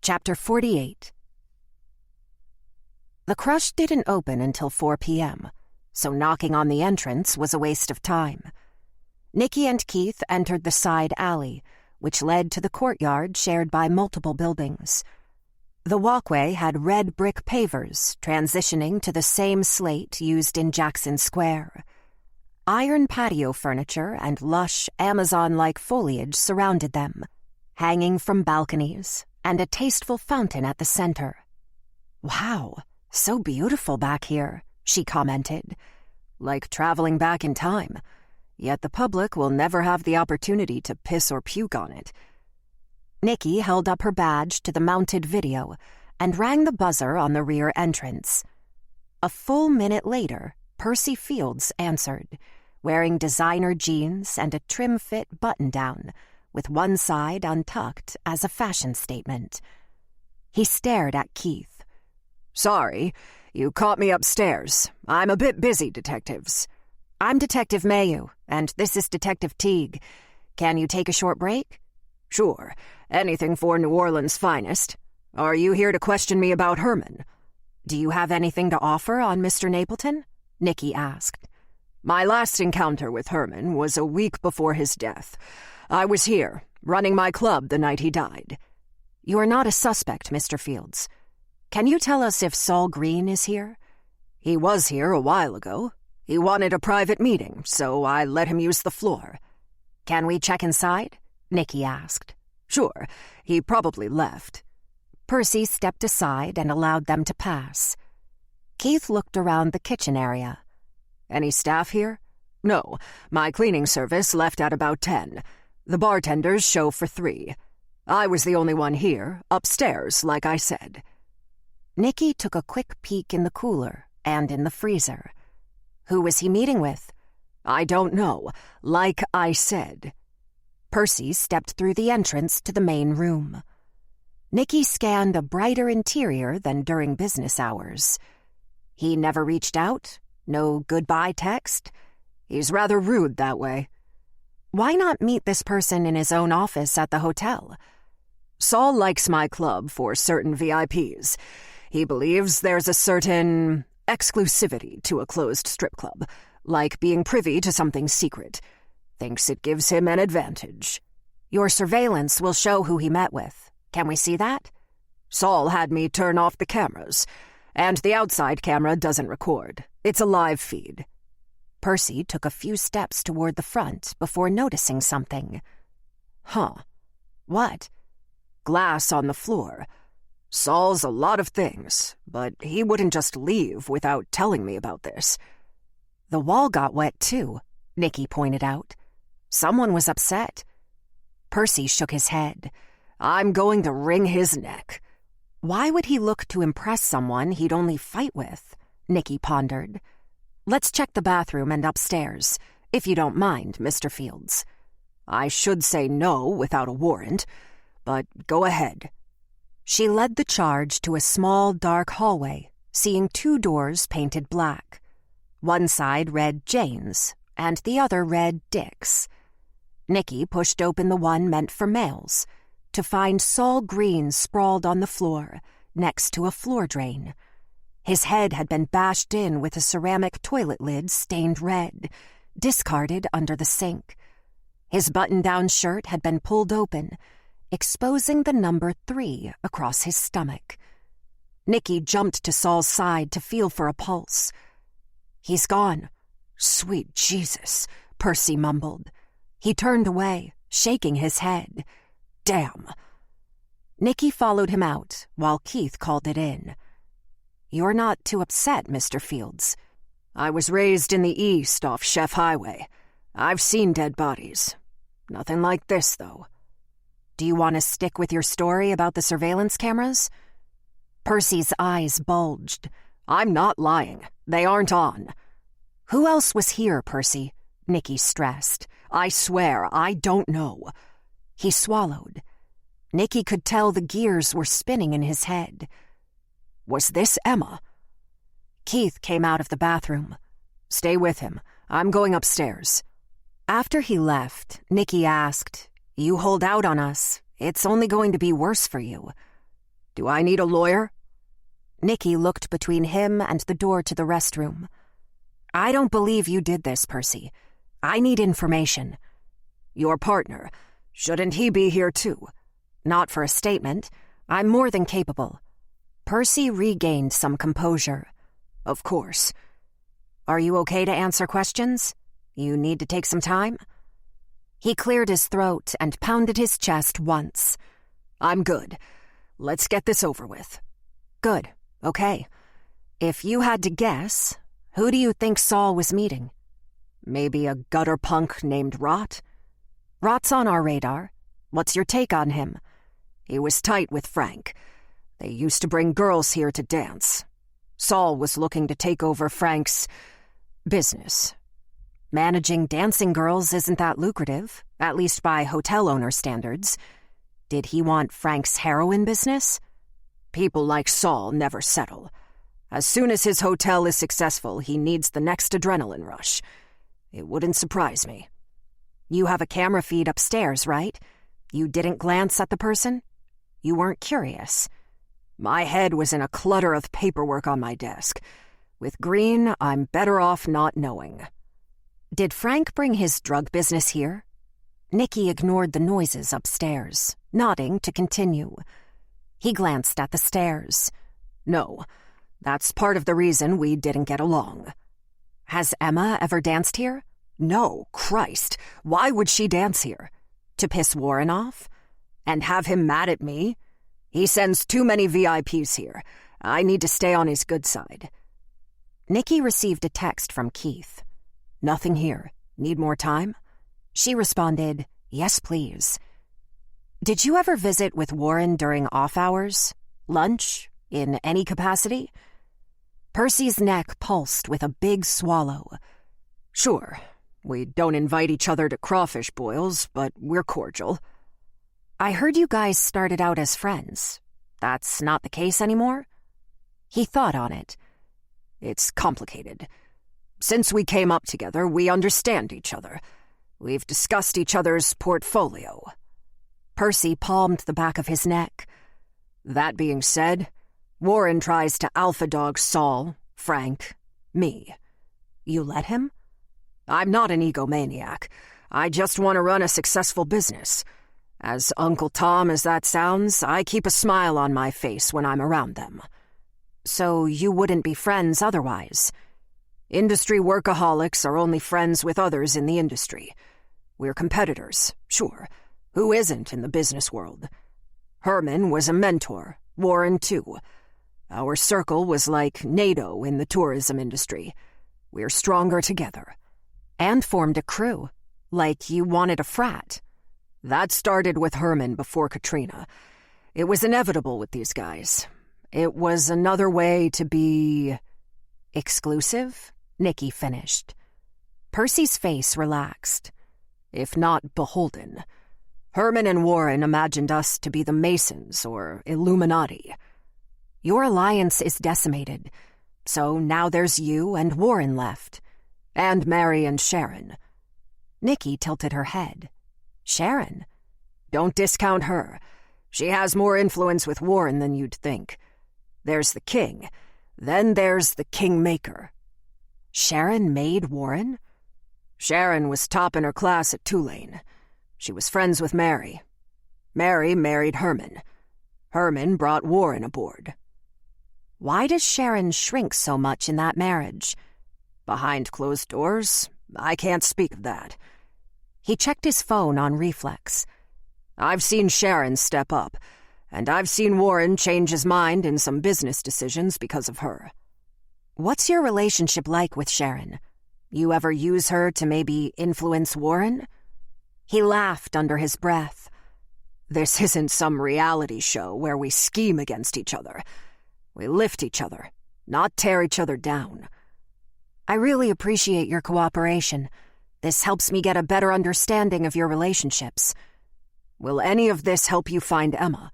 Chapter 48. The crush didn't open until 4 p.m., so knocking on the entrance was a waste of time. Nikki and Keith entered the side alley, which led to the courtyard shared by multiple buildings. The walkway had red brick pavers transitioning to the same slate used in Jackson Square. Iron patio furniture and lush Amazon-like foliage surrounded them, hanging from balconies, and a tasteful fountain at the center. "Wow, so beautiful back here," she commented. "Like traveling back in time. Yet the public will never have the opportunity to piss or puke on it." Nikki held up her badge to the mounted video and rang the buzzer on the rear entrance. A full minute later, Percy Fields answered, wearing designer jeans and a trim-fit button-down, with one side untucked as a fashion statement. He stared at Keith. "Sorry, you caught me upstairs. I'm a bit busy, detectives." "I'm Detective Mayu, and this is Detective Teague. Can you take a short break?" "Sure. Anything for New Orleans' finest. Are you here to question me about Herman?" "Do you have anything to offer on Mr. Napleton?" Nikki asked. "My last encounter with Herman was a week before his death. I was here, running my club the night he died." "You are not a suspect, Mr. Fields. Can you tell us if Saul Green is here?" "He was here a while ago. He wanted a private meeting, so I let him use the floor." "Can we check inside?" Nikki asked. "Sure. He probably left." Percy stepped aside and allowed them to pass. Keith looked around the kitchen area. "Any staff here?" "No. My cleaning service left at about 10. The bartenders show for 3. I was the only one here, upstairs, like I said." Nikki took a quick peek in the cooler and in the freezer. Who was he meeting with? "I don't know. Like I said." Percy stepped through the entrance to the main room. Nikki scanned a brighter interior than during business hours. He never reached out? No goodbye text? He's rather rude that way. Why not meet this person in his own office at the hotel? "Saul likes my club for certain VIPs. He believes there's a certain exclusivity to a closed strip club, like being privy to something secret. Thinks it gives him an advantage." "Your surveillance will show who he met with. Can we see that?" "Saul had me turn off the cameras, and the outside camera doesn't record. It's a live feed." Percy took a few steps toward the front before noticing something. "Huh. What?" "Glass on the floor. Saul's a lot of things, but he wouldn't just leave without telling me about this." "The wall got wet, too," Nikki pointed out. "Someone was upset." Percy shook his head. "I'm going to wring his neck." Why would he look to impress someone he'd only fight with? Nikki pondered. "Let's check the bathroom and upstairs, if you don't mind, Mr. Fields." "I should say no without a warrant, but go ahead." She led the charge to a small, dark hallway, seeing 2 doors painted black. One side read Jane's, and the other read Dick's. Nikki pushed open the one meant for males, to find Saul Green sprawled on the floor, next to a floor drain. His head had been bashed in with a ceramic toilet lid stained red, discarded under the sink. His button-down shirt had been pulled open, exposing the number 3 across his stomach. Nicky jumped to Saul's side to feel for a pulse. "He's gone." "Sweet Jesus," Percy mumbled. He turned away, shaking his head. "Damn." Nicky followed him out while Keith called it in. "You're not too upset, Mr. Fields." "I was raised in the East off Chef Highway. I've seen dead bodies. Nothing like this, though." "Do you want to stick with your story about the surveillance cameras?" Percy's eyes bulged. "I'm not lying. They aren't on." "Who else was here, Percy?" Nicky stressed. "I swear, I don't know." He swallowed. Nicky could tell the gears were spinning in his head. Was this Emma? Keith came out of the bathroom. "Stay with him. I'm going upstairs." After he left, Nicky asked, "You hold out on us. It's only going to be worse for you." "Do I need a lawyer?" Nicky looked between him and the door to the restroom. "I don't believe you did this, Percy. I need information." "Your partner. Shouldn't he be here too?" "Not for a statement. I'm more than capable." Percy regained some composure. "Of course." "Are you okay to answer questions? You need to take some time?" He cleared his throat and pounded his chest once. "I'm good. Let's get this over with." "Good. Okay. If you had to guess, who do you think Saul was meeting?" "Maybe a gutter punk named Rot?" "Rot's on our radar. What's your take on him?" "He was tight with Frank. They used to bring girls here to dance. Saul was looking to take over Frank's business." "Managing dancing girls isn't that lucrative, at least by hotel owner standards. Did he want Frank's heroin business?" "People like Saul never settle. As soon as his hotel is successful, he needs the next adrenaline rush. It wouldn't surprise me." "You have a camera feed upstairs, right? You didn't glance at the person? You weren't curious?" "My head was in a clutter of paperwork on my desk. With Green, I'm better off not knowing." "Did Frank bring his drug business here?" Nicky ignored the noises upstairs, nodding to continue. He glanced at the stairs. "No, that's part of the reason we didn't get along." "Has Emma ever danced here?" "No, Christ. Why would she dance here? To piss Warren off? And have him mad at me? He sends too many VIPs here. I need to stay on his good side." Nicky received a text from Keith. "Nothing here. Need more time?" She responded, "Yes, please." "Did you ever visit with Warren during off hours? Lunch? In any capacity?" Percy's neck pulsed with a big swallow. "Sure. We don't invite each other to crawfish boils, but we're cordial." "I heard you guys started out as friends. That's not the case anymore?" He thought on it. "It's complicated. Since we came up together, we understand each other. We've discussed each other's portfolio." Percy palmed the back of his neck. "That being said, Warren tries to alpha dog Saul, Frank, me." "You let him?" "I'm not an egomaniac. I just want to run a successful business. As Uncle Tom as that sounds, I keep a smile on my face when I'm around them." "So you wouldn't be friends otherwise?" "Industry workaholics are only friends with others in the industry. We're competitors, sure. Who isn't in the business world? Herman was a mentor, Warren too. Our circle was like NATO in the tourism industry. We're stronger together." "And formed a crew, like you wanted a frat." "That started with Herman before Katrina. It was inevitable with these guys. It was another way to be..." "Exclusive?" Nicky finished. Percy's face relaxed. "If not beholden. Herman and Warren imagined us to be the Masons or Illuminati." "Your alliance is decimated. So now there's you and Warren left." "And Mary and Sharon." Nicky tilted her head. "Sharon?" "Don't discount her. She has more influence with Warren than you'd think. There's the king. Then there's the kingmaker. Sharon made Warren? Sharon was top in her class at Tulane. She was friends with Mary. Mary married Herman. Herman brought Warren aboard. Why does Sharon shrink so much in that marriage? Behind closed doors, I can't speak of that. He checked his phone on reflex. I've seen Sharon step up, and I've seen Warren change his mind in some business decisions because of her. What's your relationship like with Sharon? You ever use her to maybe influence Warren? He laughed under his breath. This isn't some reality show where we scheme against each other. We lift each other, not tear each other down. I really appreciate your cooperation. This helps me get a better understanding of your relationships. Will any of this help you find Emma?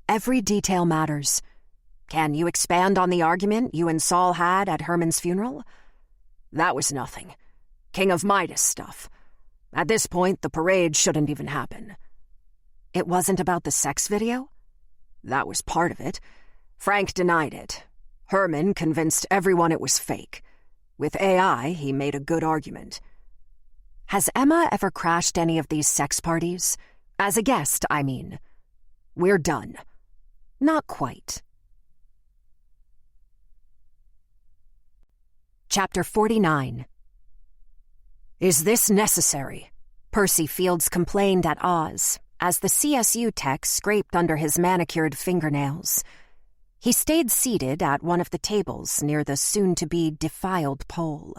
Every detail matters. Can you expand on the argument you and Saul had at Herman's funeral? That was nothing. King of Midas stuff. At this point, the parade shouldn't even happen. It wasn't about the sex video? That was part of it. Frank denied it. Herman convinced everyone it was fake. With AI, he made a good argument. Has Emma ever crashed any of these sex parties? As a guest, I mean. We're done. Not quite. Chapter 49. Is this necessary? Percy Fields complained at Oz as the CSU tech scraped under his manicured fingernails. He stayed seated at one of the tables near the soon-to-be defiled pole.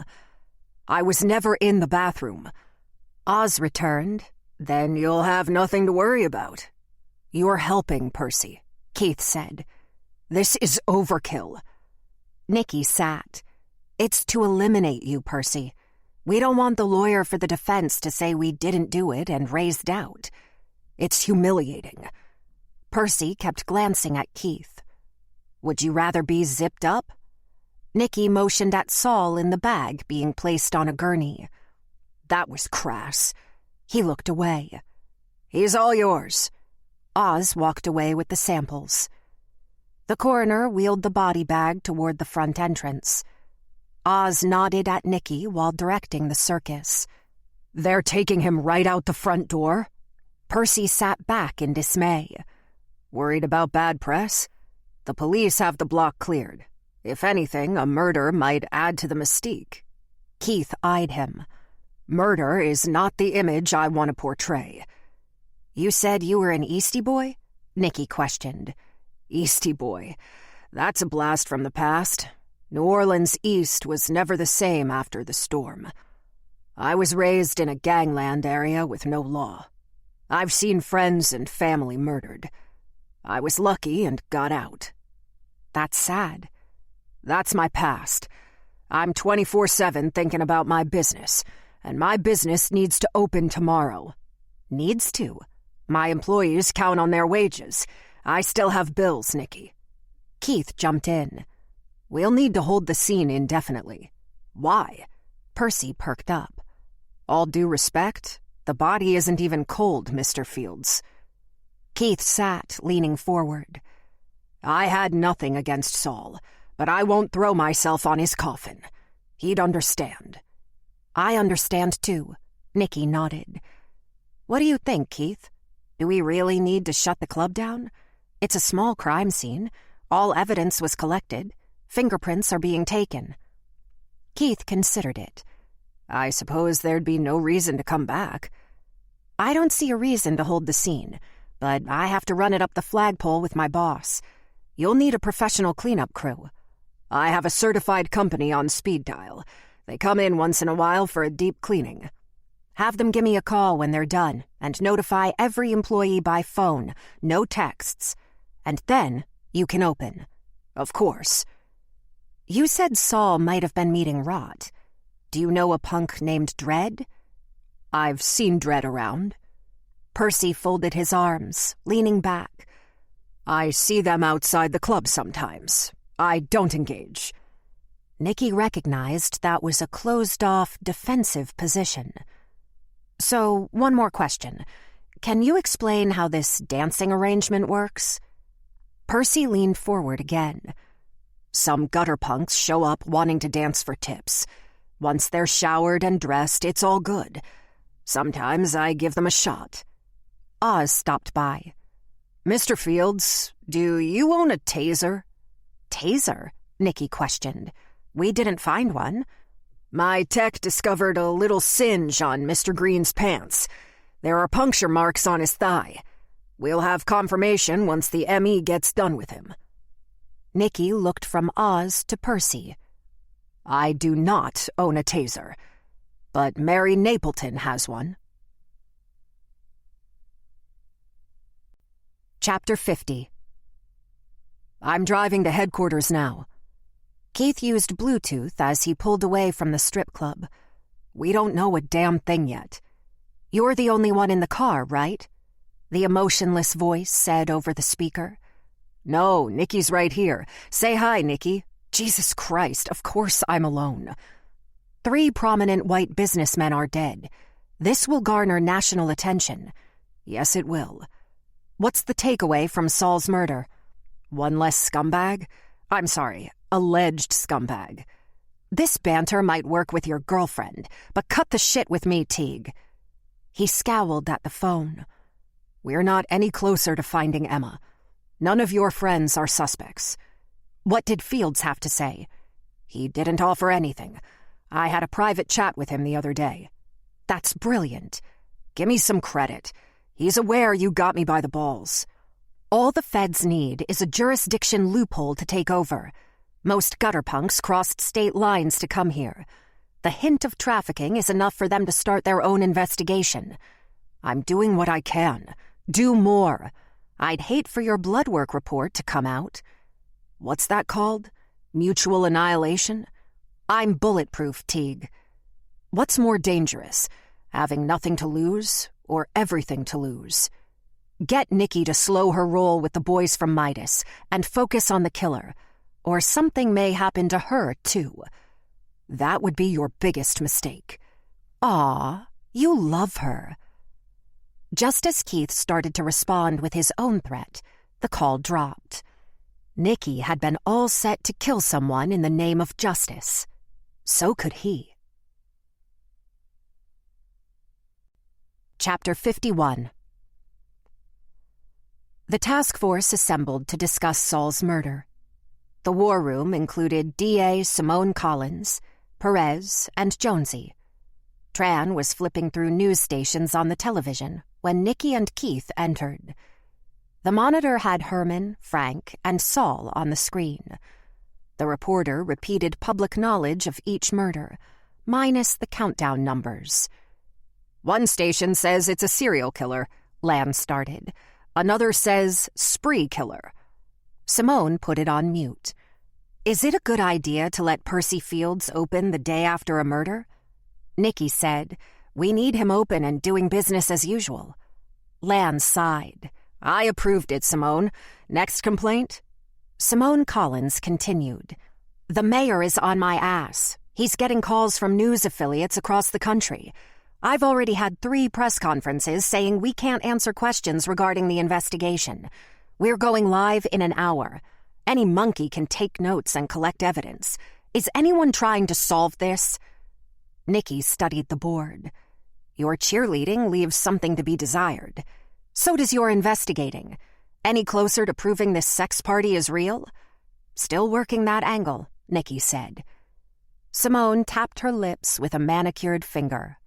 I was never in the bathroom. Oz returned. Then you'll have nothing to worry about. You're helping, Percy, Keith said. This is overkill. Nicky sat. It's to eliminate you, Percy. We don't want the lawyer for the defense to say we didn't do it and raise doubt. It's humiliating. Percy kept glancing at Keith. Would you rather be zipped up? Nicky motioned at Saul in the bag being placed on a gurney. That was crass. He looked away. He's all yours. Oz walked away with the samples. The coroner wheeled the body bag toward the front entrance. Oz nodded at Nicky while directing the circus. They're taking him right out the front door? Percy sat back in dismay. Worried about bad press? The police have the block cleared. If anything, a murder might add to the mystique. Keith eyed him. Murder is not the image I want to portray. You said you were an Eastie boy? Nicky questioned. Eastie boy. That's a blast from the past. New Orleans East was never the same after the storm. I was raised in a gangland area with no law. I've seen friends and family murdered. I was lucky and got out. That's sad. That's my past. I'm 24/7 thinking about my business, and my business needs to open tomorrow. Needs to? My employees count on their wages. I still have bills, Nicky. Keith jumped in. We'll need to hold the scene indefinitely. Why? Percy perked up. All due respect, the body isn't even cold, Mr. Fields. Keith sat, leaning forward. I had nothing against Saul, but I won't throw myself on his coffin. He'd understand. I understand, too. Nicky nodded. What do you think, Keith? Do we really need to shut the club down? It's a small crime scene. All evidence was collected. Fingerprints are being taken. Keith considered it. I suppose there'd be no reason to come back. I don't see a reason to hold the scene, but I have to run it up the flagpole with my boss. You'll need a professional cleanup crew. I have a certified company on speed dial. They come in once in a while for a deep cleaning. Have them give me a call when they're done, and notify every employee by phone, no texts. And then you can open. Of course. You said Saul might have been meeting Rot. Do you know a punk named Dredd? I've seen Dredd around. Percy folded his arms, leaning back. I see them outside the club sometimes. I don't engage. Nicky recognized that was a closed-off, defensive position. So, one more question. Can you explain how this dancing arrangement works? Percy leaned forward again. Some gutter punks show up wanting to dance for tips. Once they're showered and dressed, it's all good. Sometimes I give them a shot. Oz stopped by. Mr. Fields, do you own a taser? Taser? Nikki questioned. We didn't find one. My tech discovered a little singe on Mr. Green's pants. There are puncture marks on his thigh. We'll have confirmation once the ME gets done with him. Nikki looked from Oz to Percy. I do not own a taser, but Mary Napleton has one. Chapter 50. I'm driving to headquarters now. Keith used Bluetooth as he pulled away from the strip club. We don't know a damn thing yet. You're the only one in the car, right? The emotionless voice said over the speaker. No, Nikki's right here. Say hi, Nikki. Jesus Christ, of course I'm alone. 3 prominent white businessmen are dead. This will garner national attention. Yes, it will. What's the takeaway from Saul's murder? One less scumbag? I'm sorry, alleged scumbag. This banter might work with your girlfriend, but cut the shit with me, Teague. He scowled at the phone. We're not any closer to finding Emma. None of your friends are suspects. What did Fields have to say? He didn't offer anything. I had a private chat with him the other day. That's brilliant. Give me some credit. He's aware you got me by the balls. All the feds need is a jurisdiction loophole to take over. Most gutter punks crossed state lines to come here. The hint of trafficking is enough for them to start their own investigation. I'm doing what I can. Do more. I'd hate for your blood work report to come out. What's that called? Mutual annihilation? I'm bulletproof, Teague. What's more dangerous, having nothing to lose or everything to lose? Get Nikki to slow her roll with the boys from Midas and focus on the killer, or something may happen to her, too. That would be your biggest mistake. Aw, you love her. Just as Keith started to respond with his own threat, the call dropped. Nikki had been all set to kill someone in the name of justice. So could he. Chapter 51. The task force assembled to discuss Saul's murder. The war room included DA Simone Collins, Perez, and Jonesy. Tran was flipping through news stations on the television when Nikki and Keith entered. The monitor had Herman, Frank, and Saul on the screen. The reporter repeated public knowledge of each murder, minus the countdown numbers. One station says it's a serial killer, Lan started. Another says spree killer. Simone put it on mute. Is it a good idea to let Percy Fields open the day after a murder? Nikki said, we need him open and doing business as usual. Lan sighed. I approved it, Simone. Next complaint? Simone Collins continued. The mayor is on my ass. He's getting calls from news affiliates across the country. I've already had 3 press conferences saying we can't answer questions regarding the investigation. We're going live in an hour. Any monkey can take notes and collect evidence. Is anyone trying to solve this? Nikki studied the board. Your cheerleading leaves something to be desired. So does your investigating. Any closer to proving this sex party is real? Still working that angle, Nikki said. Simone tapped her lips with a manicured finger.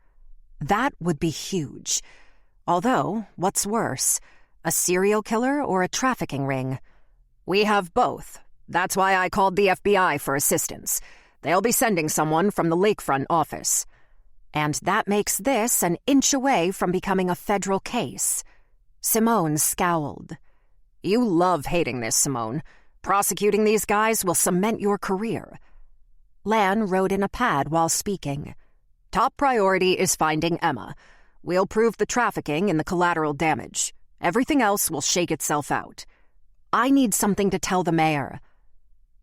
That would be huge. Although, what's worse, a serial killer or a trafficking ring? We have both. That's why I called the FBI for assistance. They'll be sending someone from the lakefront office. And that makes this an inch away from becoming a federal case. Simone scowled. You love hating this, Simone. Prosecuting these guys will cement your career. Lan wrote in a pad while speaking. Top priority is finding Emma. We'll prove the trafficking and the collateral damage. Everything else will shake itself out. I need something to tell the mayor.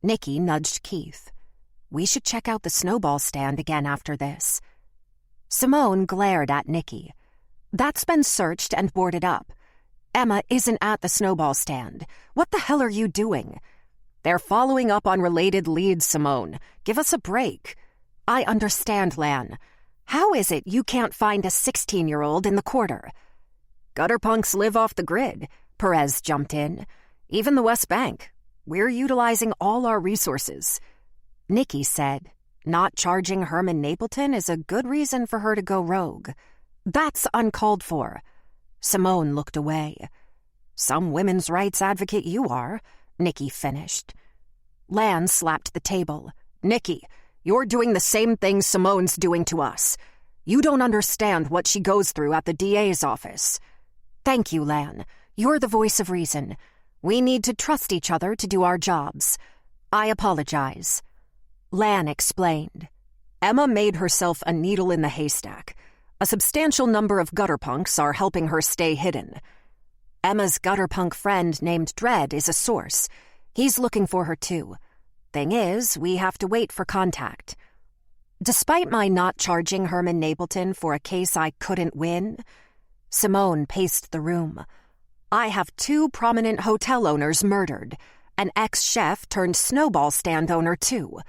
Nikki nudged Keith. We should check out the snowball stand again after this. Simone glared at Nikki. That's been searched and boarded up. Emma isn't at the snowball stand. What the hell are you doing? They're following up on related leads, Simone. Give us a break. I understand, Lan. How is it you can't find a 16-year-old in the quarter? Gutter punks live off the grid, Perez jumped in. Even the West Bank. We're utilizing all our resources. Nikki said, not charging Herman Napleton is a good reason for her to go rogue. That's uncalled for. Simone looked away. Some women's rights advocate you are, Nikki finished. Lan slapped the table. Nikki, you're doing the same thing Simone's doing to us. You don't understand what she goes through at the DA's office. Thank you, Lan. You're the voice of reason. We need to trust each other to do our jobs. I apologize. Lan explained. Emma made herself a needle in the haystack. A substantial number of gutter punks are helping her stay hidden. Emma's gutter punk friend named Dredd is a source. He's looking for her too. Thing is, we have to wait for contact. Despite my not charging Herman Napleton for a case I couldn't win, Simone paced the room. I have 2 prominent hotel owners murdered. An ex-chef turned snowball stand owner too.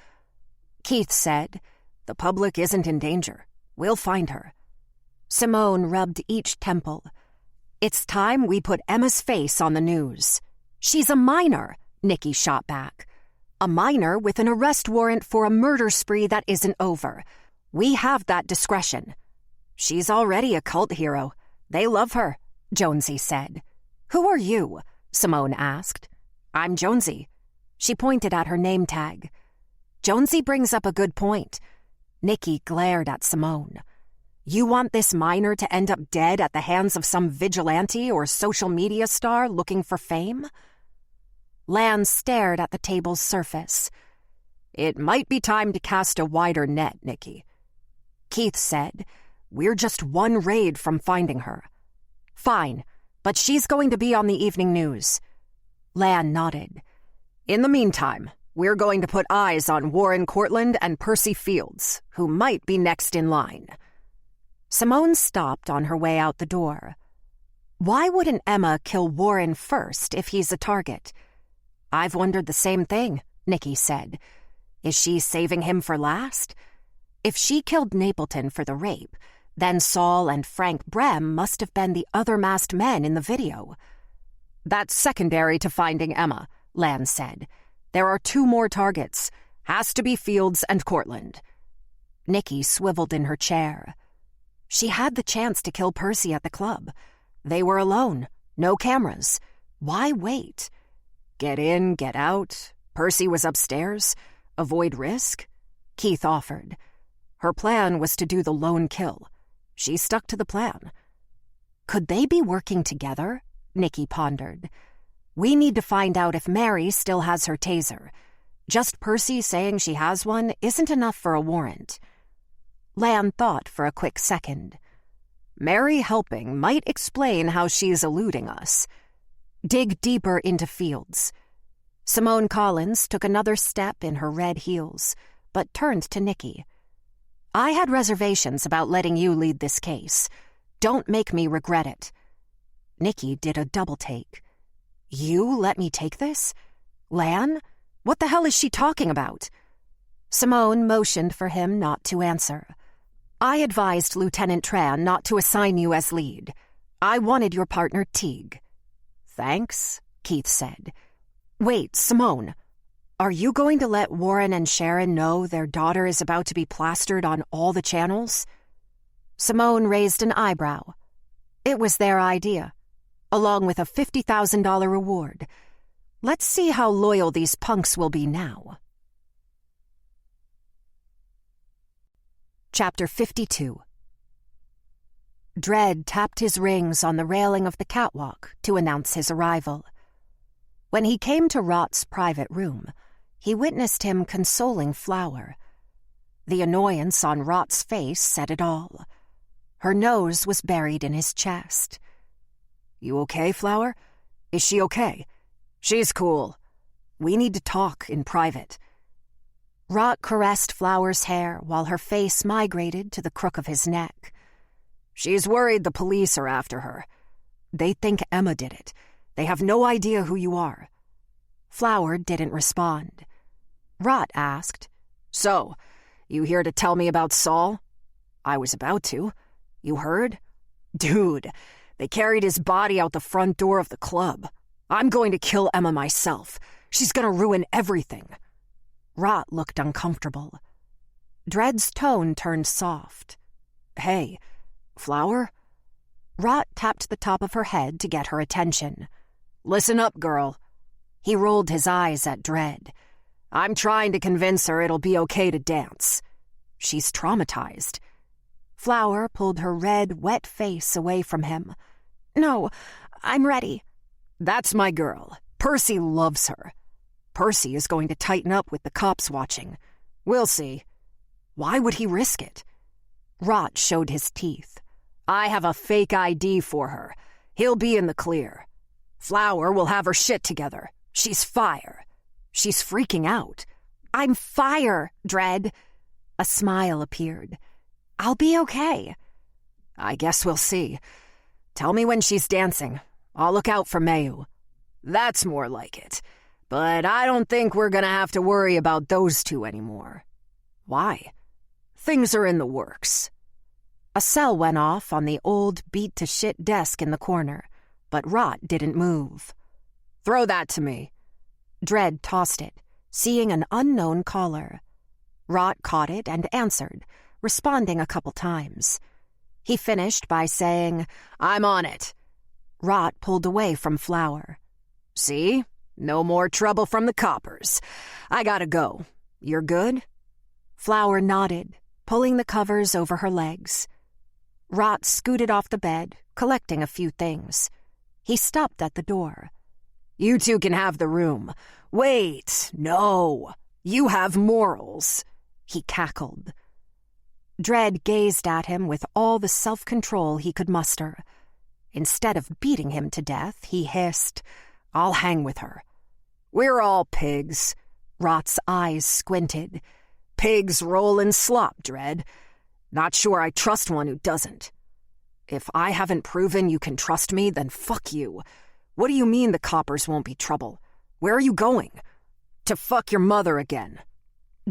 Keith said, the public isn't in danger. We'll find her. Simone rubbed each temple. It's time we put Emma's face on the news. She's a minor, Nikki shot back. A minor with an arrest warrant for a murder spree that isn't over. We have that discretion. She's already a cult hero. They love her, Jonesy said. Who are you? Simone asked. I'm Jonesy. She pointed at her name tag. Jonesy brings up a good point. Nikki glared at Simone. You want this minor to end up dead at the hands of some vigilante or social media star looking for fame? Lan stared at the table's surface. It might be time to cast a wider net, Nikki. Keith said, we're just one raid from finding her. Fine, but she's going to be on the evening news. Lan nodded. In the meantime, we're going to put eyes on Warren Cortland and Percy Fields, who might be next in line. Simone stopped on her way out the door. Why wouldn't Emma kill Warren first if he's a target? I've wondered the same thing, Nikki said. Is she saving him for last? If she killed Napleton for the rape, then Saul and Frank Brem must have been the other masked men in the video. That's secondary to finding Emma, Lan said. There are 2 more targets. Has to be Fields and Cortland. Nikki swiveled in her chair. She had the chance to kill Percy at the club. They were alone, no cameras. Why wait? Get in, get out. Percy was upstairs. Avoid risk, Keith offered. Her plan was to do the lone kill. She stuck to the plan. Could they be working together? Nikki pondered. We need to find out if Mary still has her taser. Just Percy saying she has one isn't enough for a warrant. Lan thought for a quick second. Mary helping might explain how she's eluding us. Dig deeper into Fields. Simone Collins took another step in her red heels, but turned to Nikki. I had reservations about letting you lead this case. Don't make me regret it. Nikki did a double take. You let me take this? Lan? What the hell is she talking about? Simone motioned for him not to answer. I advised Lieutenant Tran not to assign you as lead. I wanted your partner Teague. Thanks, Keith said. Wait, Simone. Are you going to let Warren and Sharon know their daughter is about to be plastered on all the channels? Simone raised an eyebrow. It was their idea, along with a $50,000 reward. Let's see how loyal these punks will be now. Chapter 52. Dredd tapped his rings on the railing of the catwalk to announce his arrival. When he came to Rott's private room, he witnessed him consoling Flower. The annoyance on Rott's face said it all. Her nose was buried in his chest. You okay, Flower? Is she okay? She's cool. We need to talk in private. Rott caressed Flower's hair while her face migrated to the crook of his neck. She's worried the police are after her. They think Emma did it. They have no idea who you are. Flower didn't respond. Rot asked, "So, you here to tell me about Saul?" "I was about to. You heard?" "Dude, they carried his body out the front door of the club. I'm going to kill Emma myself. She's gonna ruin everything." Rot looked uncomfortable. Dred's tone turned soft. "Hey, Flower?" Rot tapped the top of her head to get her attention. "Listen up, girl." He rolled his eyes at Dred. "I'm trying to convince her it'll be okay to dance. She's traumatized." Flower pulled her red, wet face away from him. "No, I'm ready." "That's my girl. Percy loves her. Percy is going to tighten up with the cops watching. We'll see. Why would he risk it?" Rot showed his teeth. "I have a fake ID for her. He'll be in the clear. Flower will have her shit together. She's fire. She's freaking out." "I'm fire, Dred." A smile appeared. "I'll be okay." "I guess we'll see. Tell me when she's dancing. I'll look out for Mayu." "That's more like it. But I don't think we're gonna have to worry about those two anymore." "Why?" "Things are in the works." A cell went off on the old beat-to-shit desk in the corner, but Rot didn't move. "Throw that to me." Dred tossed it, seeing an unknown caller. Rot caught it and answered, responding a couple times. He finished by saying, "I'm on it." Rot pulled away from Flower. "See? No more trouble from the coppers. I gotta go. You're good?" Flower nodded, pulling the covers over her legs. Rot scooted off the bed, collecting a few things. He stopped at the door. "You two can have the room. Wait, no. You have morals," he cackled. Dred gazed at him with all the self-control he could muster. Instead of beating him to death, he hissed, "I'll hang with her." "We're all pigs." Rot's eyes squinted. "Pigs roll in slop, Dred. Not sure I trust one who doesn't. If I haven't proven you can trust me, then fuck you. What do you mean the coppers won't be trouble? Where are you going?" "To fuck your mother again."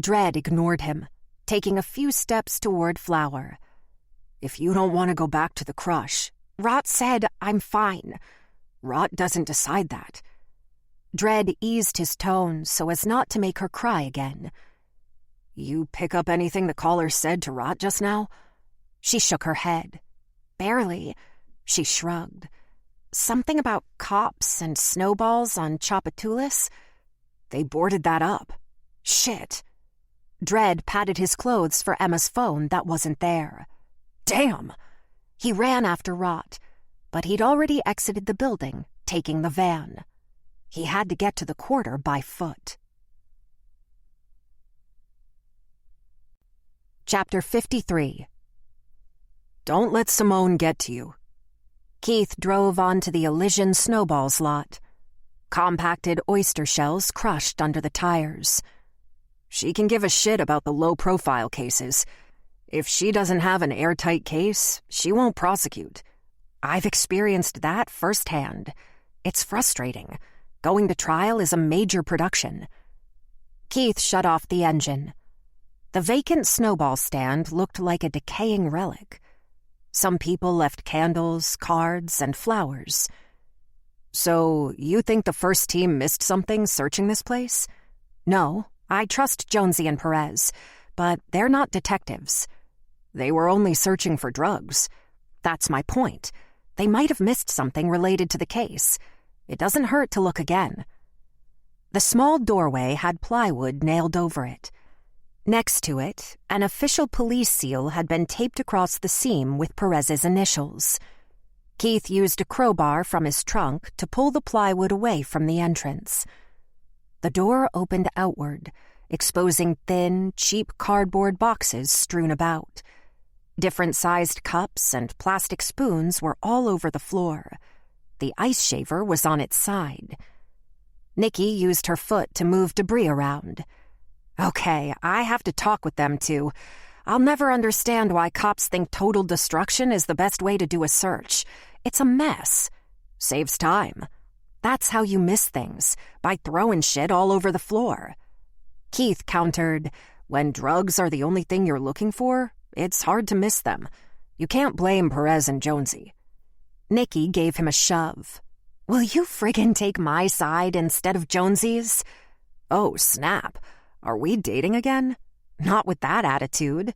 Dred ignored him, taking a few steps toward Flower. "If you don't want to go back to the crush..." Rot said, "I'm fine." Rot doesn't decide that. Dred eased his tone so as not to make her cry again. "You pick up anything the caller said to Rot just now?" She shook her head. "Barely." She shrugged. "Something about cops and snowballs on Chapatulis." "They boarded that up." "Shit." Dred patted his clothes for Emma's phone that wasn't there. "Damn!" He ran after Rot, but he'd already exited the building, taking the van. He had to get to the quarter by foot. Chapter 53. Don't let Simone get to you. Keith drove onto the Elysian Snowballs lot. Compacted oyster shells crushed under the tires. She can give a shit about the low-profile cases. If she doesn't have an airtight case, she won't prosecute. I've experienced that firsthand. It's frustrating. Going to trial is a major production. Keith shut off the engine. The vacant snowball stand looked like a decaying relic. Some people left candles, cards, and flowers. "So, you think the first team missed something searching this place?" "No, I trust Jonesy and Perez, but they're not detectives. They were only searching for drugs. That's my point. They might have missed something related to the case. It doesn't hurt to look again." The small doorway had plywood nailed over it. Next to it, an official police seal had been taped across the seam with Perez's initials. Keith used a crowbar from his trunk to pull the plywood away from the entrance. The door opened outward, exposing thin, cheap cardboard boxes strewn about. Different-sized cups and plastic spoons were all over the floor. The ice shaver was on its side. Nikki used her foot to move debris around. "Okay, I have to talk with them, too. I'll never understand why cops think total destruction is the best way to do a search. It's a mess. Saves time. That's how you miss things, by throwing shit all over the floor. Keith countered, when drugs are the only thing you're looking for, it's hard to miss them. You can't blame Perez and Jonesy. Nikki gave him a shove. Will you friggin' take my side instead of Jonesy's? Oh, snap. Are we dating again? Not with that attitude.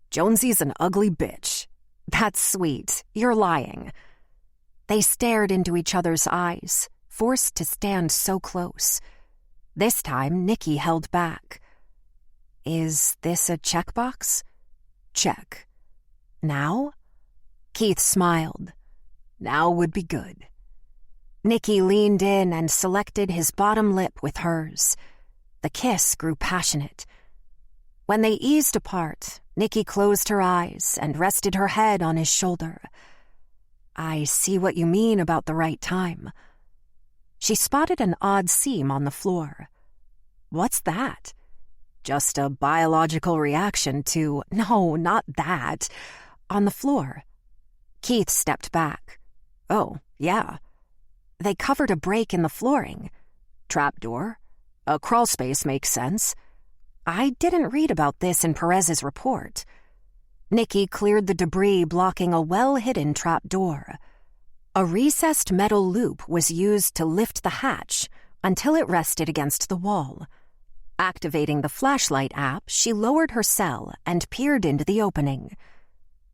Jonesy's an ugly bitch. That's sweet. You're lying. They stared into each other's eyes, forced to stand so close. This time, Nikki held back. Is this a checkbox? Check. Now? Keith smiled. Now would be good. Nikki leaned in and selected his bottom lip with hers. The kiss grew passionate. When they eased apart, Nikki closed her eyes and rested her head on his shoulder. I see what you mean about the right time. She spotted an odd seam on the floor. What's that? Just a biological reaction to, no, not that, on the floor. Keith stepped back. Oh, yeah. They covered a break in the flooring. Trapdoor. A crawl space makes sense. I didn't read about this in Perez's report. Nikki cleared the debris blocking a well-hidden trapdoor. A recessed metal loop was used to lift the hatch until it rested against the wall. Activating the flashlight app, she lowered her cell and peered into the opening.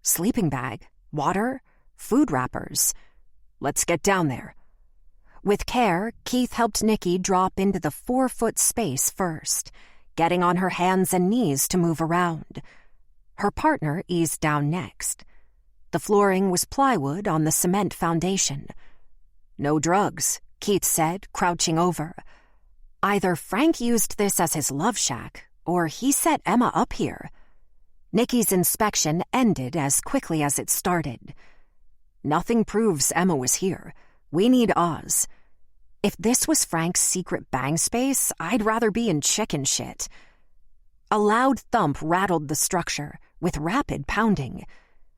Sleeping bag, water, food wrappers. Let's get down there. With care, Keith helped Nikki drop into the 4-foot space first, getting on her hands and knees to move around. Her partner eased down next. The flooring was plywood on the cement foundation. No drugs, Keith said, crouching over. Either Frank used this as his love shack, or he set Emma up here. Nikki's inspection ended as quickly as it started. Nothing proves Emma was here. We need Oz. If this was Frank's secret bang space, I'd rather be in chicken shit. A loud thump rattled the structure, with rapid pounding.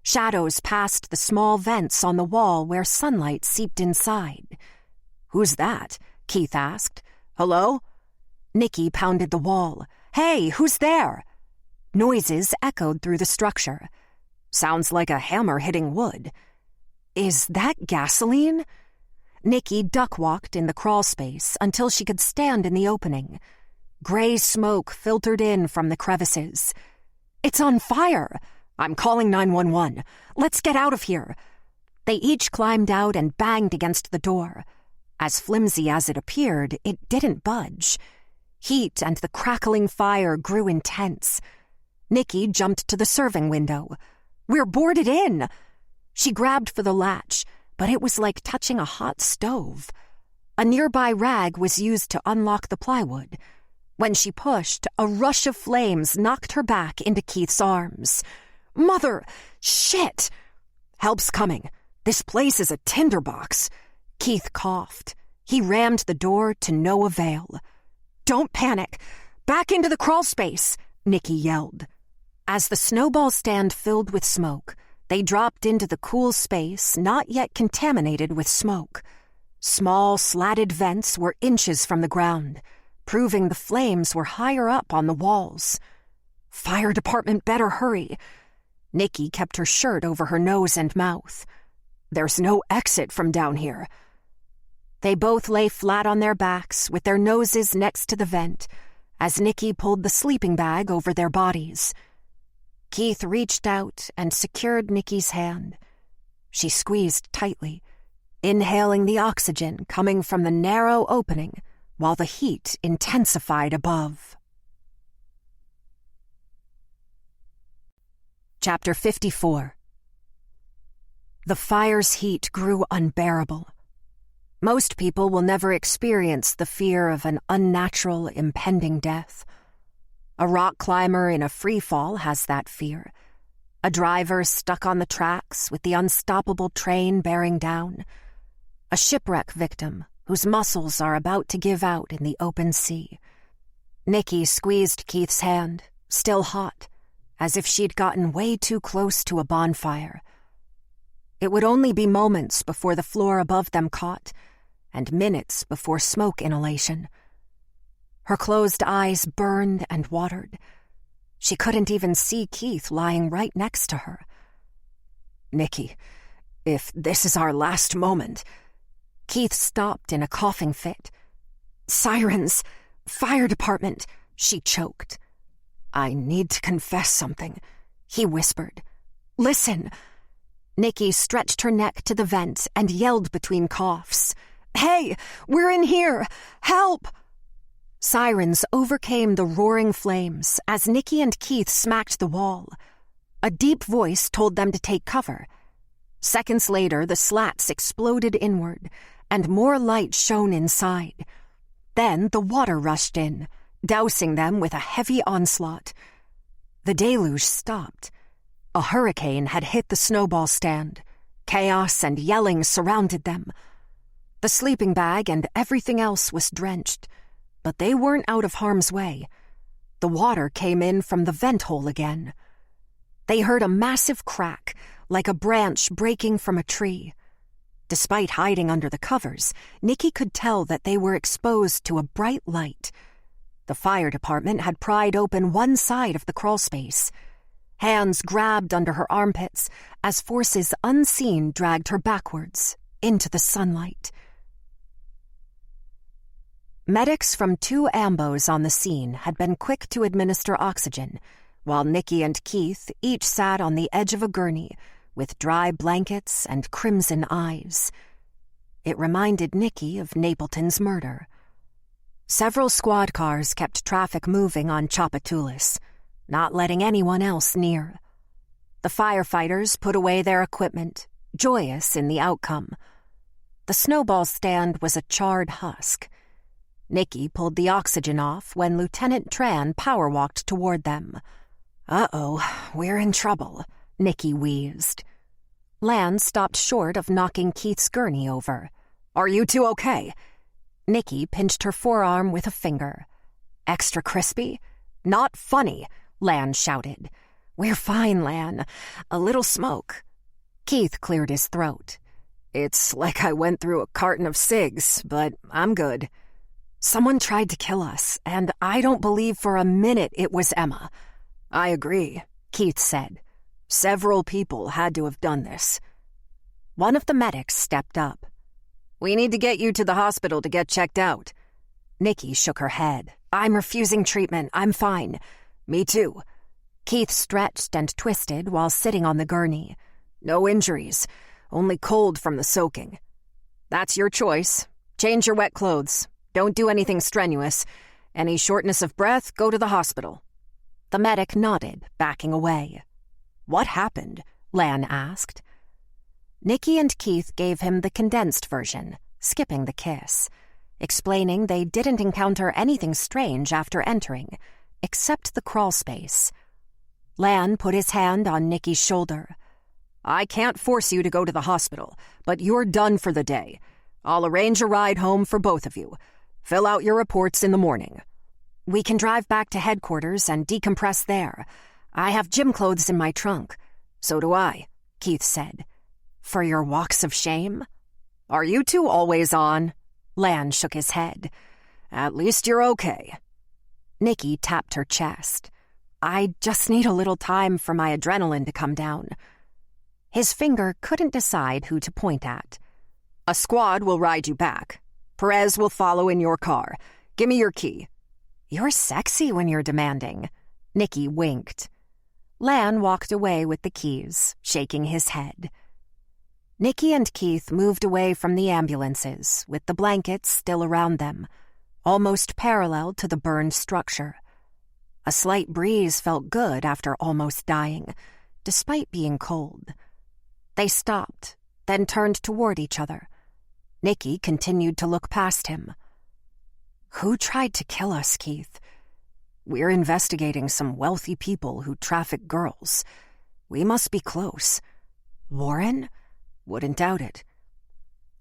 Shadows passed the small vents on the wall where sunlight seeped inside. Who's that? Keith asked. Hello? Nikki pounded the wall. Hey, who's there? Noises echoed through the structure. Sounds like a hammer hitting wood. Is that gasoline? Nikki duck-walked in the crawl space until she could stand in the opening. Gray smoke filtered in from the crevices. It's on fire! I'm calling 911. Let's get out of here. They each climbed out and banged against the door. As flimsy as it appeared, it didn't budge. Heat and the crackling fire grew intense. Nikki jumped to the serving window. We're boarded in! She grabbed for the latch, but it was like touching a hot stove. A nearby rag was used to unlock the plywood. When she pushed, a rush of flames knocked her back into Keith's arms. Mother! Shit! Help's coming. This place is a tinderbox. Keith coughed. He rammed the door to no avail. Don't panic. Back into the crawl space, Nikki yelled. As the snowball stand filled with smoke, they dropped into the cool space not yet contaminated with smoke. Small, slatted vents were inches from the ground, proving the flames were higher up on the walls. Fire department better hurry. Nikki kept her shirt over her nose and mouth. There's no exit from down here. They both lay flat on their backs with their noses next to the vent as Nikki pulled the sleeping bag over their bodies. Keith reached out and secured Nikki's hand. She squeezed tightly, inhaling the oxygen coming from the narrow opening while the heat intensified above. Chapter 54. The fire's heat grew unbearable. Most people will never experience the fear of an unnatural, impending death. A rock climber in a free fall has that fear. A driver stuck on the tracks with the unstoppable train bearing down. A shipwreck victim whose muscles are about to give out in the open sea. Nikki squeezed Keith's hand, still hot, as if she'd gotten way too close to a bonfire. It would only be moments before the floor above them caught, and minutes before smoke inhalation. Her closed eyes burned and watered. She couldn't even see Keith lying right next to her. "Nikki, if this is our last moment..." Keith stopped in a coughing fit. "Sirens! Fire department!" she choked. "I need to confess something," he whispered. "Listen!" Nikki stretched her neck to the vent and yelled between coughs. "Hey! We're in here! Help!" Sirens overcame the roaring flames as Nikki and Keith smacked the wall. A deep voice told them to take cover. Seconds later, the slats exploded inward, and more light shone inside. Then the water rushed in, dousing them with a heavy onslaught. The deluge stopped. A hurricane had hit the snowball stand. Chaos and yelling surrounded them. The sleeping bag and everything else was drenched, but they weren't out of harm's way. The water came in from the vent hole again. They heard a massive crack, like a branch breaking from a tree. Despite hiding under the covers, Nikki could tell that they were exposed to a bright light. The fire department had pried open one side of the crawlspace. Hands grabbed under her armpits as forces unseen dragged her backwards into the sunlight. Medics from 2 ambos on the scene had been quick to administer oxygen, while Nikki and Keith each sat on the edge of a gurney with dry blankets and crimson eyes. It reminded Nikki of Napleton's murder. Several squad cars kept traffic moving on Tchoupitoulas, not letting anyone else near. The firefighters put away their equipment, joyous in the outcome. The snowball stand was a charred husk. Nikki pulled the oxygen off when Lieutenant Tran power-walked toward them. "Uh-oh, we're in trouble," Nikki wheezed. Lan stopped short of knocking Keith's gurney over. "Are you two okay?" Nikki pinched her forearm with a finger. "Extra crispy?" "Not funny," Lan shouted. "We're fine, Lan. A little smoke." Keith cleared his throat. "It's like I went through a carton of cigs, but I'm good." "Someone tried to kill us, and I don't believe for a minute it was Emma." "I agree," Keith said. "Several people had to have done this." One of the medics stepped up. "We need to get you to the hospital to get checked out." Nikki shook her head. "I'm refusing treatment. I'm fine." "Me too." Keith stretched and twisted while sitting on the gurney. "No injuries, only cold from the soaking." "That's your choice. Change your wet clothes. Don't do anything strenuous. Any shortness of breath, go to the hospital." The medic nodded, backing away. "What happened?" Lan asked. Nikki and Keith gave him the condensed version, skipping the kiss, explaining they didn't encounter anything strange after entering, except the crawl space. Lan put his hand on Nikki's shoulder. "I can't force you to go to the hospital, but you're done for the day. I'll arrange a ride home for both of you. Fill out your reports in the morning." "We can drive back to headquarters and decompress there. I have gym clothes in my trunk." "So do I," Keith said. "For your walks of shame?" "Are you two always on?" Lan shook his head. "At least you're okay." Nikki tapped her chest. "I just need a little time for my adrenaline to come down." His finger couldn't decide who to point at. "A squad will ride you back. Perez will follow in your car. Give me your key." "You're sexy when you're demanding." Nikki winked. Lan walked away with the keys, shaking his head. Nikki and Keith moved away from the ambulances, with the blankets still around them, almost parallel to the burned structure. A slight breeze felt good after almost dying, despite being cold. They stopped, then turned toward each other. Nikki continued to look past him. "Who tried to kill us, Keith? We're investigating some wealthy people who traffic girls. We must be close." "Warren?" "Wouldn't doubt it."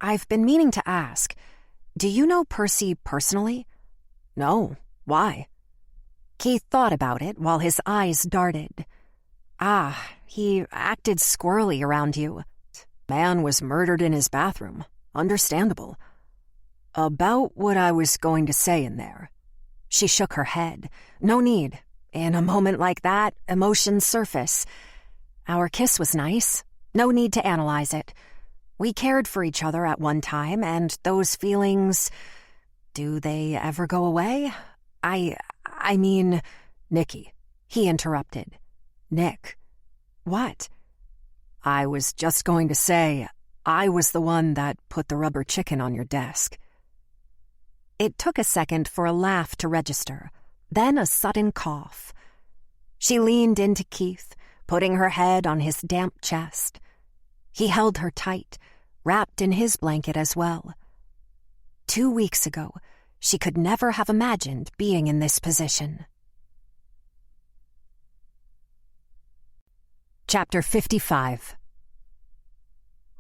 "I've been meaning to ask, do you know Percy personally?" "No. Why?" Keith thought about it while his eyes darted. He acted squirrely around you." "Man was murdered in his bathroom. Understandable." About what I was going to say in there. She shook her head. No need. In a moment like that, emotions surface. Our kiss was nice. No need to analyze it. We cared for each other at one time, and those feelings... do they ever go away? I mean... Nicky, he interrupted. Nick. What? I was just going to say, I was the one that put the rubber chicken on your desk. It took a second for a laugh to register, then a sudden cough. She leaned into Keith, putting her head on his damp chest. He held her tight, wrapped in his blanket as well. 2 weeks ago, she could never have imagined being in this position. Chapter 55.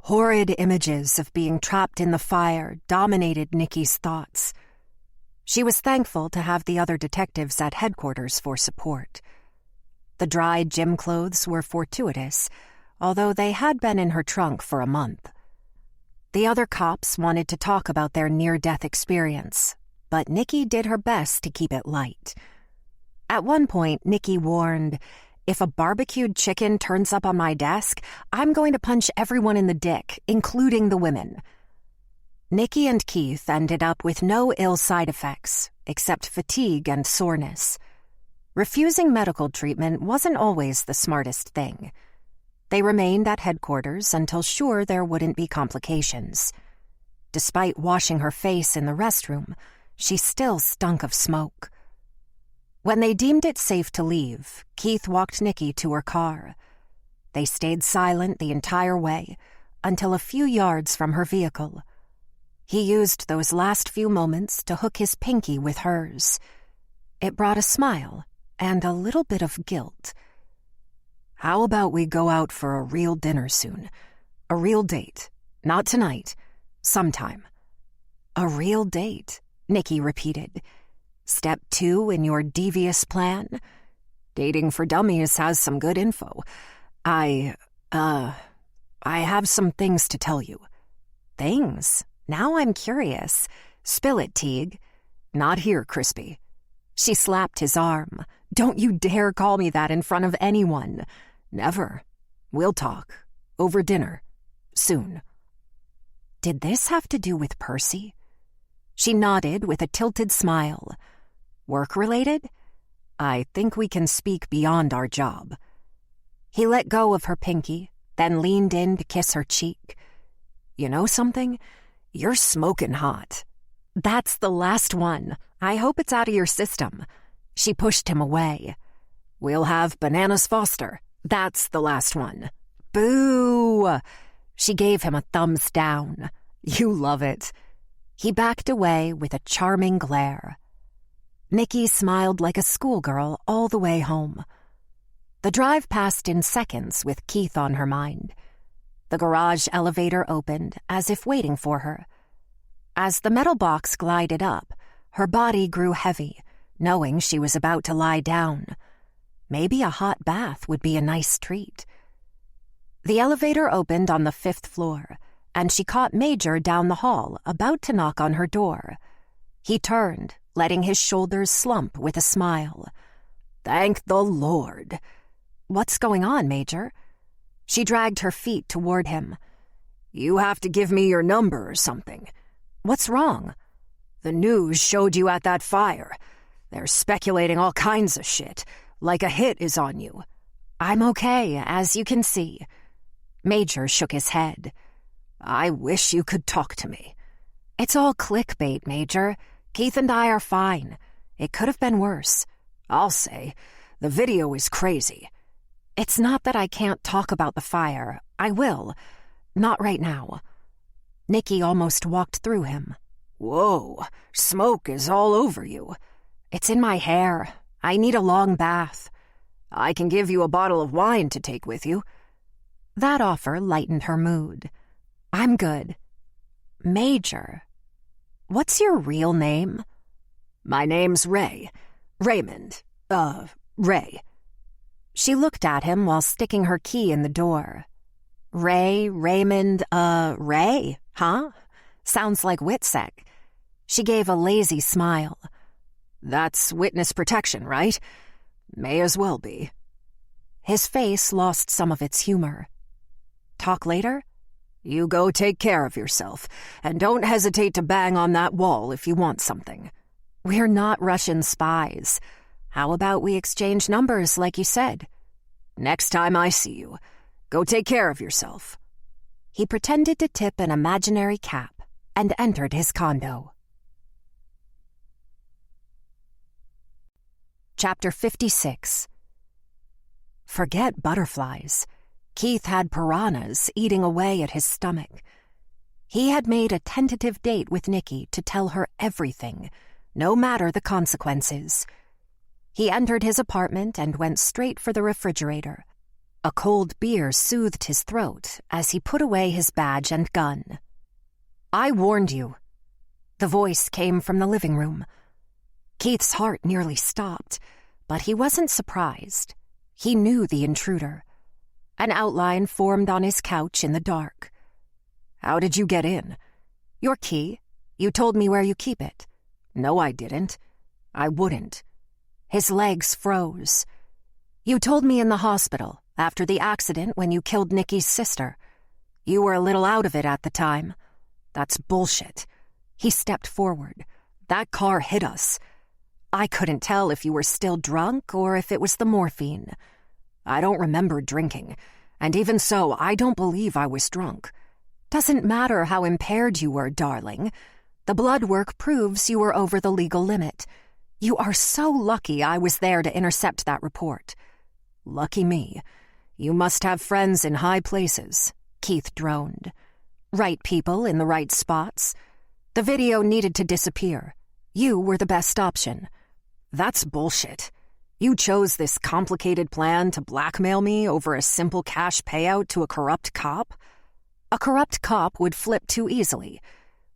Horrid images of being trapped in the fire dominated Nicky's thoughts. She was thankful to have the other detectives at headquarters for support. The dried gym clothes were fortuitous, although they had been in her trunk for a month. The other cops wanted to talk about their near-death experience, but Nicky did her best to keep it light. At one point, Nicky warned, "If a barbecued chicken turns up on my desk, I'm going to punch everyone in the dick, including the women." Nicky and Keith ended up with no ill side effects, except fatigue and soreness. Refusing medical treatment wasn't always the smartest thing. They remained at headquarters until sure there wouldn't be complications. Despite washing her face in the restroom, she still stunk of smoke. When they deemed it safe to leave, Keith walked Nicky to her car. They stayed silent the entire way, until a few yards from her vehicle. He used those last few moments to hook his pinky with hers. It brought a smile and a little bit of guilt. How about we go out for a real dinner soon? A real date. Not tonight. Sometime. A real date, Nicky repeated. Step 2 in your devious plan? Dating for Dummies has some good info. I have some things to tell you. Things? Now I'm curious. Spill it, Teague. Not here, Crispy. She slapped his arm. Don't you dare call me that in front of anyone. Never. We'll talk. Over dinner. Soon. Did this have to do with Percy? She nodded with a tilted smile. Work-related? I think we can speak beyond our job. He let go of her pinky, then leaned in to kiss her cheek. You know something? You're smoking hot. That's the last one. I hope it's out of your system. She pushed him away. We'll have Bananas Foster. That's the last one. Boo! She gave him a thumbs down. You love it. He backed away with a charming glare. Nicky smiled like a schoolgirl all the way home. The drive passed in seconds with Keith on her mind. The garage elevator opened, as if waiting for her. As the metal box glided up, her body grew heavy, knowing she was about to lie down. Maybe a hot bath would be a nice treat. The elevator opened on the 5th floor, and she caught Major down the hall, about to knock on her door. He turned, letting his shoulders slump with a smile. Thank the Lord. What's going on, Major? She dragged her feet toward him. You have to give me your number or something. What's wrong? The news showed you at that fire. They're speculating all kinds of shit, like a hit is on you. I'm okay, as you can see. Major shook his head. I wish you could talk to me. It's all clickbait, Major. Keith and I are fine. It could have been worse. I'll say. The video is crazy. It's not that I can't talk about the fire. I will. Not right now. Nicky almost walked through him. Whoa, smoke is all over you. It's in my hair. I need a long bath. I can give you a bottle of wine to take with you. That offer lightened her mood. I'm good. Major. What's your real name? My name's Ray. Raymond. Ray. She looked at him while sticking her key in the door. Ray, Raymond, Ray, huh? Sounds like Witsec. She gave a lazy smile. That's witness protection, right? May as well be. His face lost some of its humor. Talk later? You go take care of yourself, and don't hesitate to bang on that wall if you want something. We're not Russian spies. How about we exchange numbers like you said? Next time I see you, go take care of yourself. He pretended to tip an imaginary cap and entered his condo. Chapter 56. Forget butterflies. Keith had piranhas eating away at his stomach. He had made a tentative date with Nikki to tell her everything, no matter the consequences. He entered his apartment and went straight for the refrigerator. A cold beer soothed his throat as he put away his badge and gun. "I warned you." The voice came from the living room. Keith's heart nearly stopped, but he wasn't surprised. He knew the intruder. An outline formed on his couch in the dark. "How did you get in?" "Your key. You told me where you keep it." "No, I didn't. I wouldn't." His legs froze. "You told me in the hospital, after the accident when you killed Nikki's sister. You were a little out of it at the time." "That's bullshit." He stepped forward. "That car hit us." "I couldn't tell if you were still drunk or if it was the morphine." "I don't remember drinking, and even so, I don't believe I was drunk." "Doesn't matter how impaired you were, darling. The blood work proves you were over the legal limit. You are so lucky I was there to intercept that report." "Lucky me. You must have friends in high places," Keith droned. "Right people in the right spots. The video needed to disappear. You were the best option." "That's bullshit. You chose this complicated plan to blackmail me over a simple cash payout to a corrupt cop?" "A corrupt cop would flip too easily.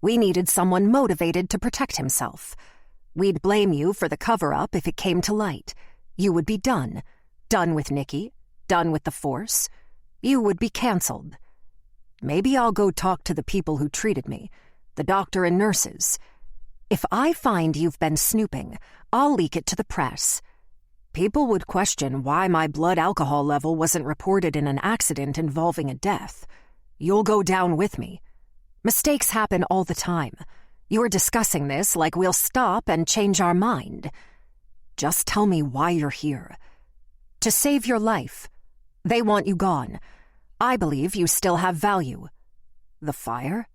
We needed someone motivated to protect himself. We'd blame you for the cover-up if it came to light. You would be done. Done with Nikki. Done with the force. You would be canceled." "Maybe I'll go talk to the people who treated me, the doctor and nurses." "If I find you've been snooping, I'll leak it to the press." "People would question why my blood alcohol level wasn't reported in an accident involving a death. You'll go down with me." "Mistakes happen all the time. You're discussing this like we'll stop and change our mind." "Just tell me why you're here." "To save your life. They want you gone. I believe you still have value." "The fire?"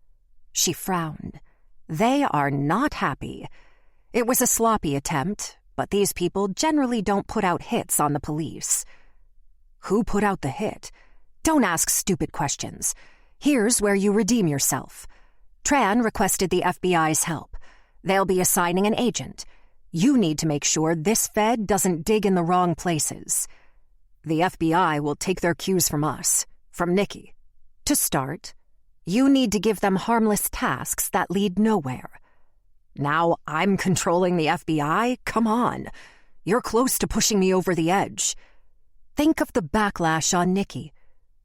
She frowned. "They are not happy. It was a sloppy attempt, but these people generally don't put out hits on the police." "Who put out the hit?" "Don't ask stupid questions. Here's where you redeem yourself. Tran requested the FBI's help. They'll be assigning an agent. You need to make sure this Fed doesn't dig in the wrong places." "The FBI will take their cues from us, from Nikki." "To start, you need to give them harmless tasks that lead nowhere." "Now I'm controlling the FBI? Come on. You're close to pushing me over the edge." "Think of the backlash on Nikki.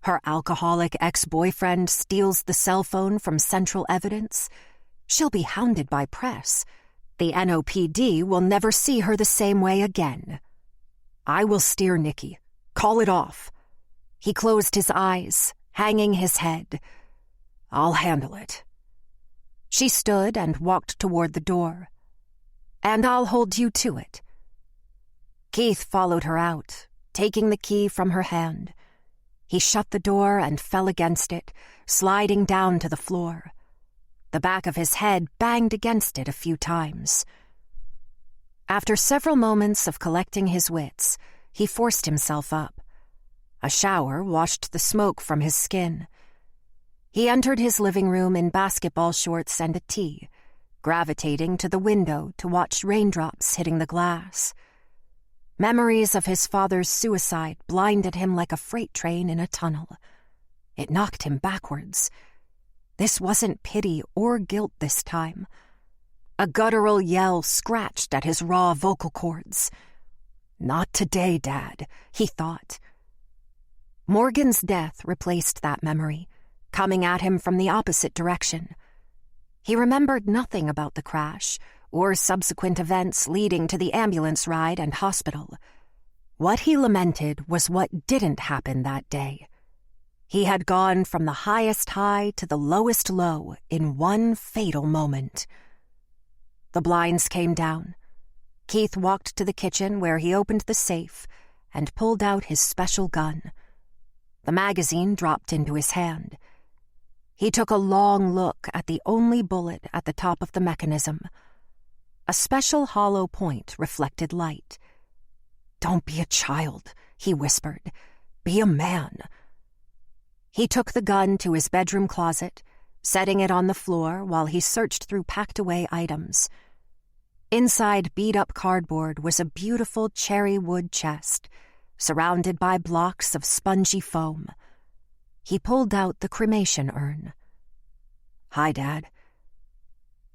Her alcoholic ex-boyfriend steals the cell phone from central evidence. She'll be hounded by press. The NOPD will never see her the same way again." "I will steer Nikki. Call it off." He closed his eyes, hanging his head. "I'll handle it." She stood and walked toward the door. "And I'll hold you to it." Keith followed her out, taking the key from her hand. He shut the door and fell against it, sliding down to the floor. The back of his head banged against it a few times. After several moments of collecting his wits, he forced himself up. A shower washed the smoke from his skin. He entered his living room in basketball shorts and a tee, gravitating to the window to watch raindrops hitting the glass. Memories of his father's suicide blinded him like a freight train in a tunnel. It knocked him backwards. This wasn't pity or guilt this time. A guttural yell scratched at his raw vocal cords. "Not today, Dad," he thought. Morgan's death replaced that memory, coming at him from the opposite direction. He remembered nothing about the crash or subsequent events leading to the ambulance ride and hospital. What he lamented was what didn't happen that day. He had gone from the highest high to the lowest low in one fatal moment. The blinds came down. Keith walked to the kitchen where he opened the safe and pulled out his special gun. The magazine dropped into his hand. He took a long look at the only bullet at the top of the mechanism. A special hollow point reflected light. "Don't be a child," he whispered. "Be a man." He took the gun to his bedroom closet, setting it on the floor while he searched through packed-away items. Inside beat-up cardboard was a beautiful cherry wood chest, surrounded by blocks of spongy foam. He pulled out the cremation urn. "Hi, Dad."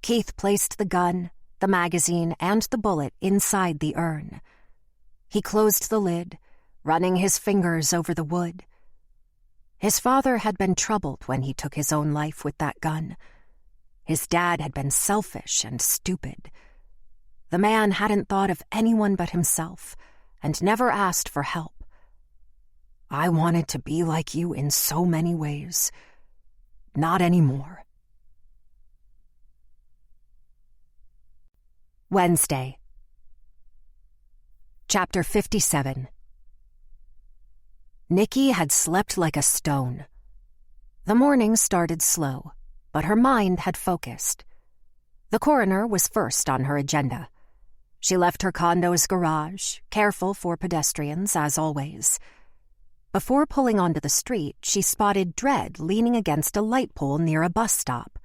Keith placed the gun, the magazine, and the bullet inside the urn. He closed the lid, running his fingers over the wood. His father had been troubled when he took his own life with that gun. His dad had been selfish and stupid. The man hadn't thought of anyone but himself and never asked for help. "I wanted to be like you in so many ways. Not anymore." Wednesday. Chapter 57. Nikki had slept like a stone. The morning started slow, but her mind had focused. The coroner was first on her agenda. She left her condo's garage, careful for pedestrians as always. Before pulling onto the street, she spotted Dredd leaning against a light pole near a bus stop.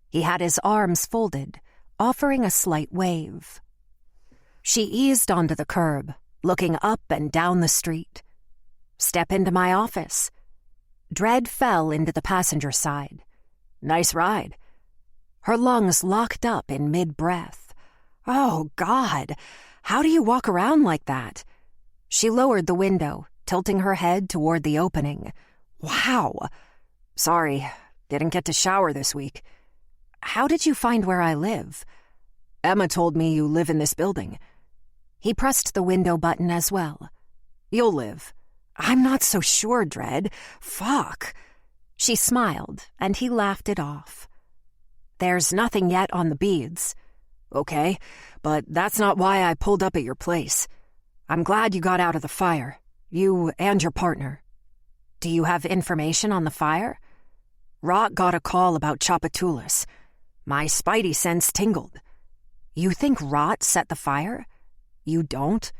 He had his arms folded, offering a slight wave. She eased onto the curb, looking up and down the street. "Step into my office." Dredd fell into the passenger side. "Nice ride." Her lungs locked up in mid-breath. "Oh, God, how do you walk around like that?" She lowered the window, tilting her head toward the opening. "Wow. Sorry, didn't get to shower this week." "How did you find where I live?" "Emma told me you live in this building." He pressed the window button as well. "You'll live." "I'm not so sure, Dredd. Fuck." She smiled, and he laughed it off. "There's nothing yet on the beads." "Okay, but that's not why I pulled up at your place. I'm glad you got out of the fire, you and your partner." "Do you have information on the fire?" "Rot got a call about Chapatulas. My spidey sense tingled." "You think Rot set the fire?" "You don't?"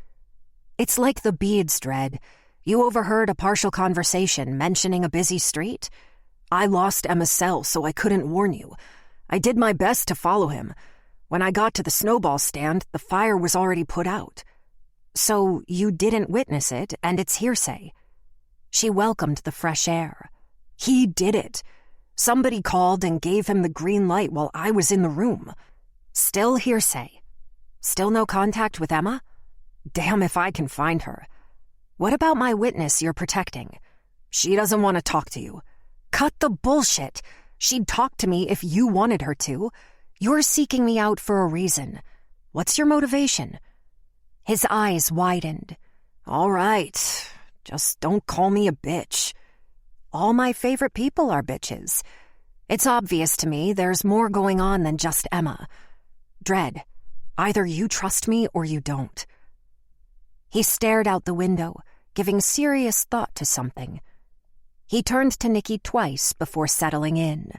"It's like the beads, Dredd. You overheard a partial conversation mentioning a busy street? I lost Emma's cell, so I couldn't warn you. I did my best to follow him. When I got to the snowball stand, the fire was already put out." "So you didn't witness it, and it's hearsay." She welcomed the fresh air. "He did it. Somebody called and gave him the green light while I was in the room." "Still hearsay. Still no contact with Emma?" "Damn if I can find her." "What about my witness you're protecting?" "She doesn't want to talk to you." "Cut the bullshit. She'd talk to me if you wanted her to. You're seeking me out for a reason. What's your motivation?" His eyes widened. "All right, just don't call me a bitch." "All my favorite people are bitches. It's obvious to me there's more going on than just Emma. Dredd, either you trust me or you don't." He stared out the window, giving serious thought to something. He turned to Nikki twice before settling in.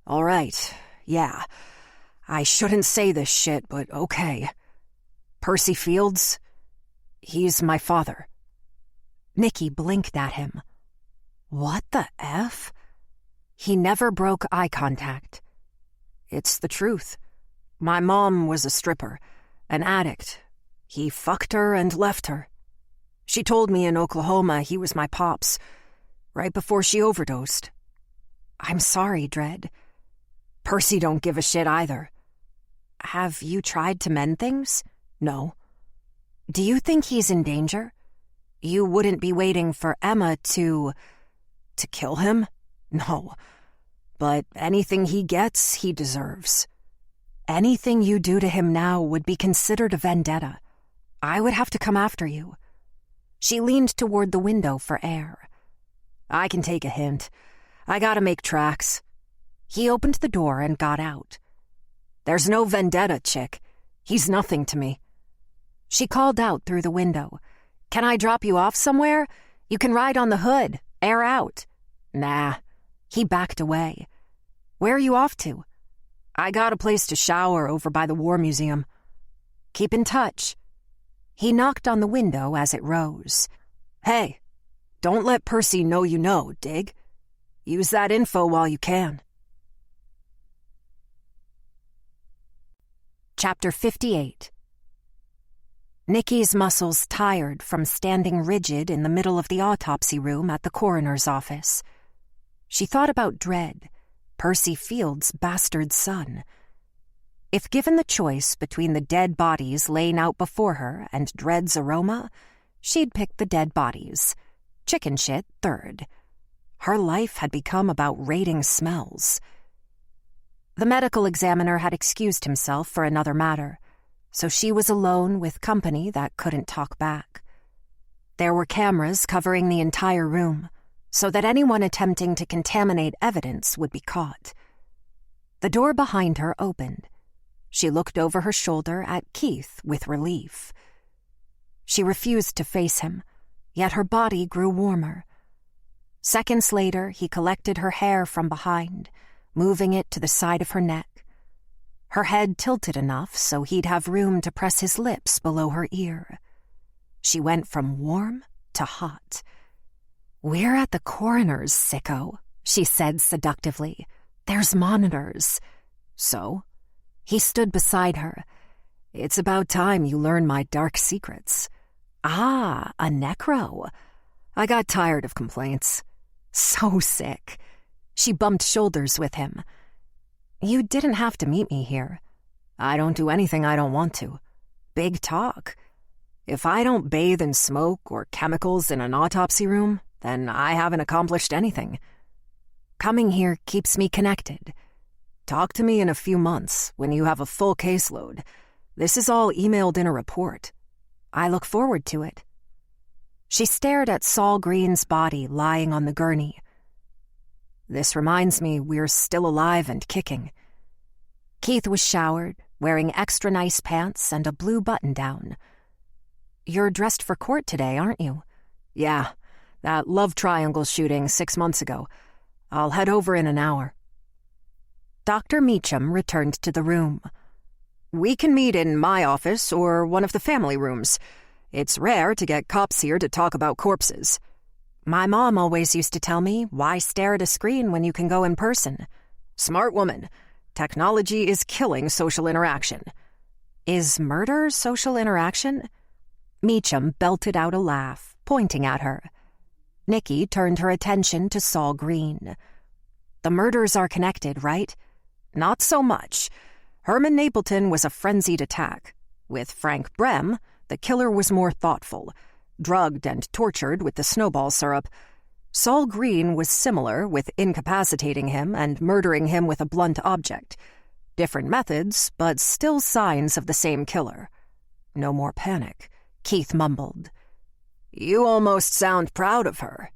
"All right, yeah. I shouldn't say this shit, but okay. Percy Fields? He's my father." Nikki blinked at him. "What the F?" He never broke eye contact. "It's the truth. My mom was a stripper, an addict. He fucked her and left her. She told me in Oklahoma he was my pops, right before she overdosed." "I'm sorry, Dredd." "Percy don't give a shit either." "Have you tried to mend things?" "No." "Do you think he's in danger? You wouldn't be waiting for Emma to kill him?" "No. but anything he gets, he deserves. Anything you do to him now would be considered a vendetta. I would have to come after you." She leaned toward the window for air. "I can take a hint. I gotta make tracks." He opened the door and got out. "There's no vendetta, chick. He's nothing to me." She called out through the window. "Can I drop you off somewhere? You can ride on the hood, air out." "Nah." He backed away. "Where are you off to?" "I got a place to shower over by the War Museum." "Keep in touch." He knocked on the window as it rose. "Hey, don't let Percy know you know, dig? Use that info while you can." Chapter 58. Nikki's muscles tired from standing rigid in the middle of the autopsy room at the coroner's office. She thought about Dredd, Percy Field's bastard son. If given the choice between the dead bodies laying out before her and Dredd's aroma, she'd pick the dead bodies. Chicken shit third. Her life had become about rating smells. The medical examiner had excused himself for another matter, so she was alone with company that couldn't talk back. There were cameras covering the entire room, so that anyone attempting to contaminate evidence would be caught. The door behind her opened. She looked over her shoulder at Keith with relief. She refused to face him, yet her body grew warmer. Seconds later, he collected her hair from behind, moving it to the side of her neck. Her head tilted enough so he'd have room to press his lips below her ear. She went from warm to hot. "We're at the coroner's, sicko," she said seductively. "There's monitors." "So?" He stood beside her. "It's about time you learn my dark secrets." "Ah, a necro." I got tired of complaints. "So sick." She bumped shoulders with him. "You didn't have to meet me here. I don't do anything I don't want to. Big talk. If I don't bathe in smoke or chemicals in an autopsy room, then I haven't accomplished anything. Coming here keeps me connected. Talk to me in a few months when you have a full caseload. This is all emailed in a report. I look forward to it." She stared at Saul Green's body lying on the gurney. "This reminds me we're still alive and kicking." Keith was showered, wearing extra nice pants and a blue button-down. "You're dressed for court today, aren't you?" "Yeah, that love triangle shooting 6 months ago. I'll head over in an hour." Dr. Meacham returned to the room. "We can meet in my office or one of the family rooms. It's rare to get cops here to talk about corpses." "My mom always used to tell me, why stare at a screen when you can go in person?" "Smart woman. Technology is killing social interaction." "Is murder social interaction?" Meacham belted out a laugh, pointing at her. Nikki turned her attention to Saul Green. "The murders are connected, right?" "Not so much. Herman Napleton was a frenzied attack. With Frank Brem, the killer was more thoughtful, drugged and tortured with the snowball syrup. Saul Green was similar, with incapacitating him and murdering him with a blunt object. Different methods, but still signs of the same killer." "No more panic," Keith mumbled. "You almost sound proud of her."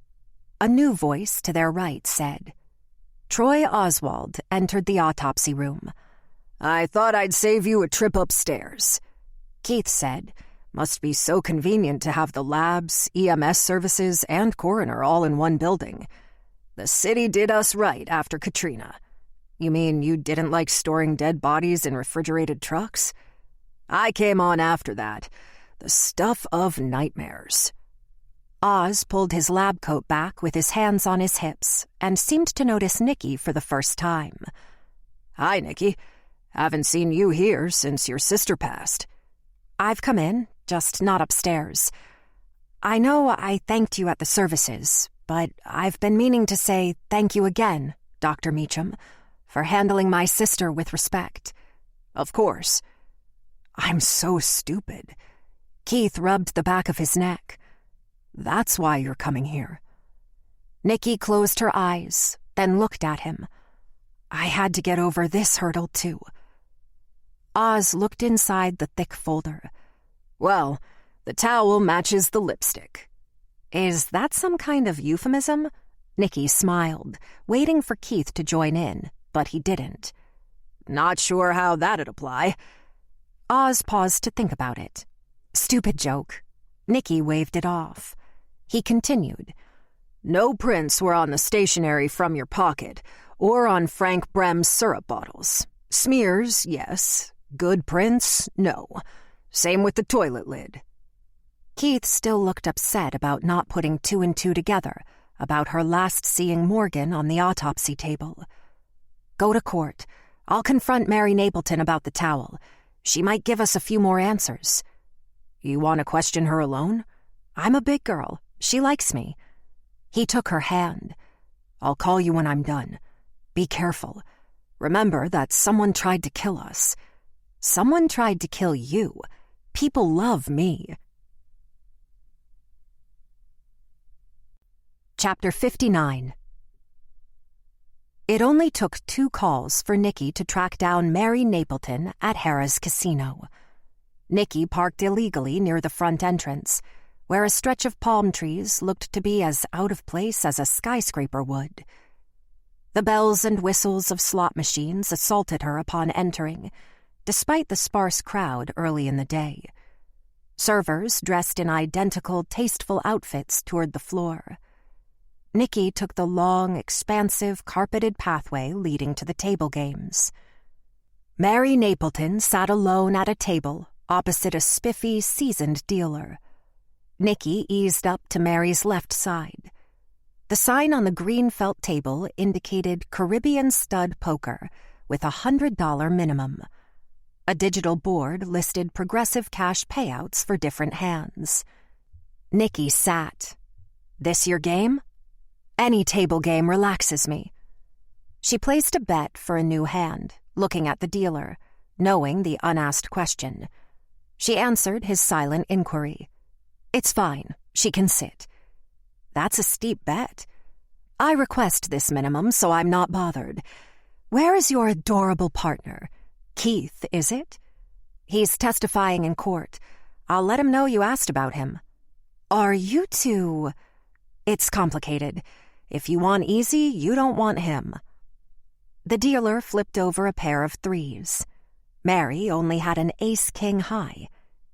A new voice to their right said. Troy Oswald entered the autopsy room. "I thought I'd save you a trip upstairs." Keith said, "Must be so convenient to have the labs, EMS services, and coroner all in one building. The city did us right after Katrina." "You mean you didn't like storing dead bodies in refrigerated trucks?" "I came on after that. The stuff of nightmares." Oz pulled his lab coat back with his hands on his hips and seemed to notice Nikki for the first time. "Hi, Nikki. Haven't seen you here since your sister passed." "I've come in, just not upstairs. I know I thanked you at the services, but I've been meaning to say thank you again, Dr. Meacham, for handling my sister with respect." "Of course." "I'm so stupid." Keith rubbed the back of his neck. "That's why you're coming here." Nikki closed her eyes, then looked at him. I had to get over this hurdle, too. Oz looked inside the thick folder. Well, the towel matches the lipstick. Is that some kind of euphemism? Nikki smiled, waiting for Keith to join in, but he didn't. Not sure how that'd apply. Oz paused to think about it. Stupid joke. Nikki waved it off. He continued. No prints were on the stationery from your pocket, or on Frank Brem's syrup bottles. Smears, yes. Good prints, no. Same with the toilet lid. Keith still looked upset about not putting two and two together, about her last seeing Morgan on the autopsy table. Go to court. I'll confront Mary Napleton about the towel. She might give us a few more answers. You want to question her alone? I'm a big girl. She likes me. He took her hand. I'll call you when I'm done. Be careful. Remember that someone tried to kill us. Someone tried to kill you. People love me. Chapter 59. It only took 2 calls for Nikki to track down Mary Napleton at Harrah's Casino. Nikki parked illegally near the front entrance, where a stretch of palm trees looked to be as out of place as a skyscraper would. The bells and whistles of slot machines assaulted her upon entering, despite the sparse crowd early in the day. Servers dressed in identical, tasteful outfits toured the floor. Nikki took the long, expansive, carpeted pathway leading to the table games. Mary Napleton sat alone at a table opposite a spiffy, seasoned dealer. Nikki eased up to Mary's left side. The sign on the green felt table indicated Caribbean Stud Poker with $100 minimum. A digital board listed progressive cash payouts for different hands. Nikki sat. This your game? Any table game relaxes me. She placed a bet for a new hand, looking at the dealer, knowing the unasked question. She answered his silent inquiry. It's fine. She can sit. That's a steep bet. I request this minimum, so I'm not bothered. Where is your adorable partner? Keith, is it? He's testifying in court. I'll let him know you asked about him. Are you two... It's complicated. If you want easy, you don't want him. The dealer flipped over a pair of 3s. Mary only had an ace-king high.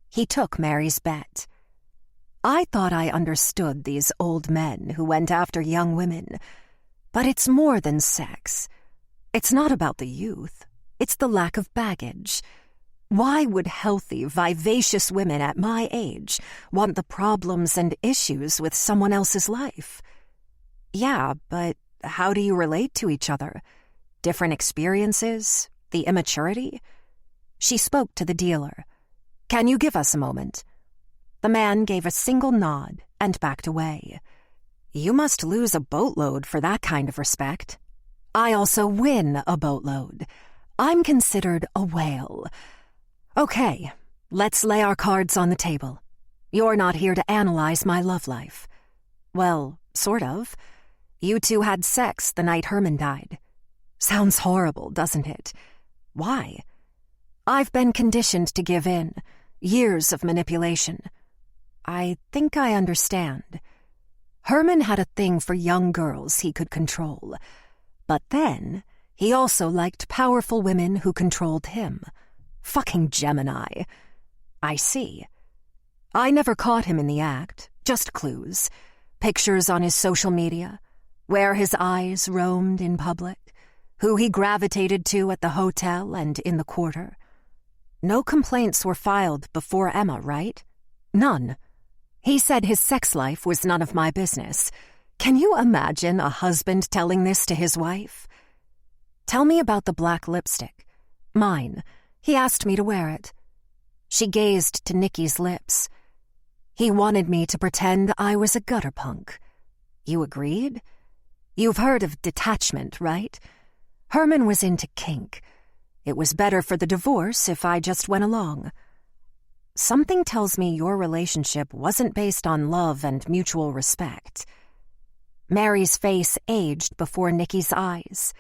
He took Mary's bet. I thought I understood these old men who went after young women. But it's more than sex. It's not about the youth. It's the lack of baggage. Why would healthy, vivacious women at my age want the problems and issues with someone else's life? Yeah, but how do you relate to each other? Different experiences? The immaturity? She spoke to the dealer. Can you give us a moment? The man gave a single nod and backed away. You must lose a boatload for that kind of respect. I also win a boatload. I'm considered a whale. Okay, let's lay our cards on the table. You're not here to analyze my love life. Well, sort of. You two had sex the night Herman died. Sounds horrible, doesn't it? Why? I've been conditioned to give in. Years of manipulation. I think I understand. Herman had a thing for young girls he could control. But then, he also liked powerful women who controlled him. Fucking Gemini. I see. I never caught him in the act, just clues. Pictures on his social media, where his eyes roamed in public, who he gravitated to at the hotel and in the quarter. No complaints were filed before Emma, right? None. He said his sex life was none of my business. Can you imagine a husband telling this to his wife? Tell me about the black lipstick. Mine. He asked me to wear it. She gazed to Nikki's lips. He wanted me to pretend I was a gutter punk. You agreed? You've heard of detachment, right? Herman was into kink. It was better for the divorce if I just went along. Something tells me your relationship wasn't based on love and mutual respect. Mary's face aged before Nikki's eyes.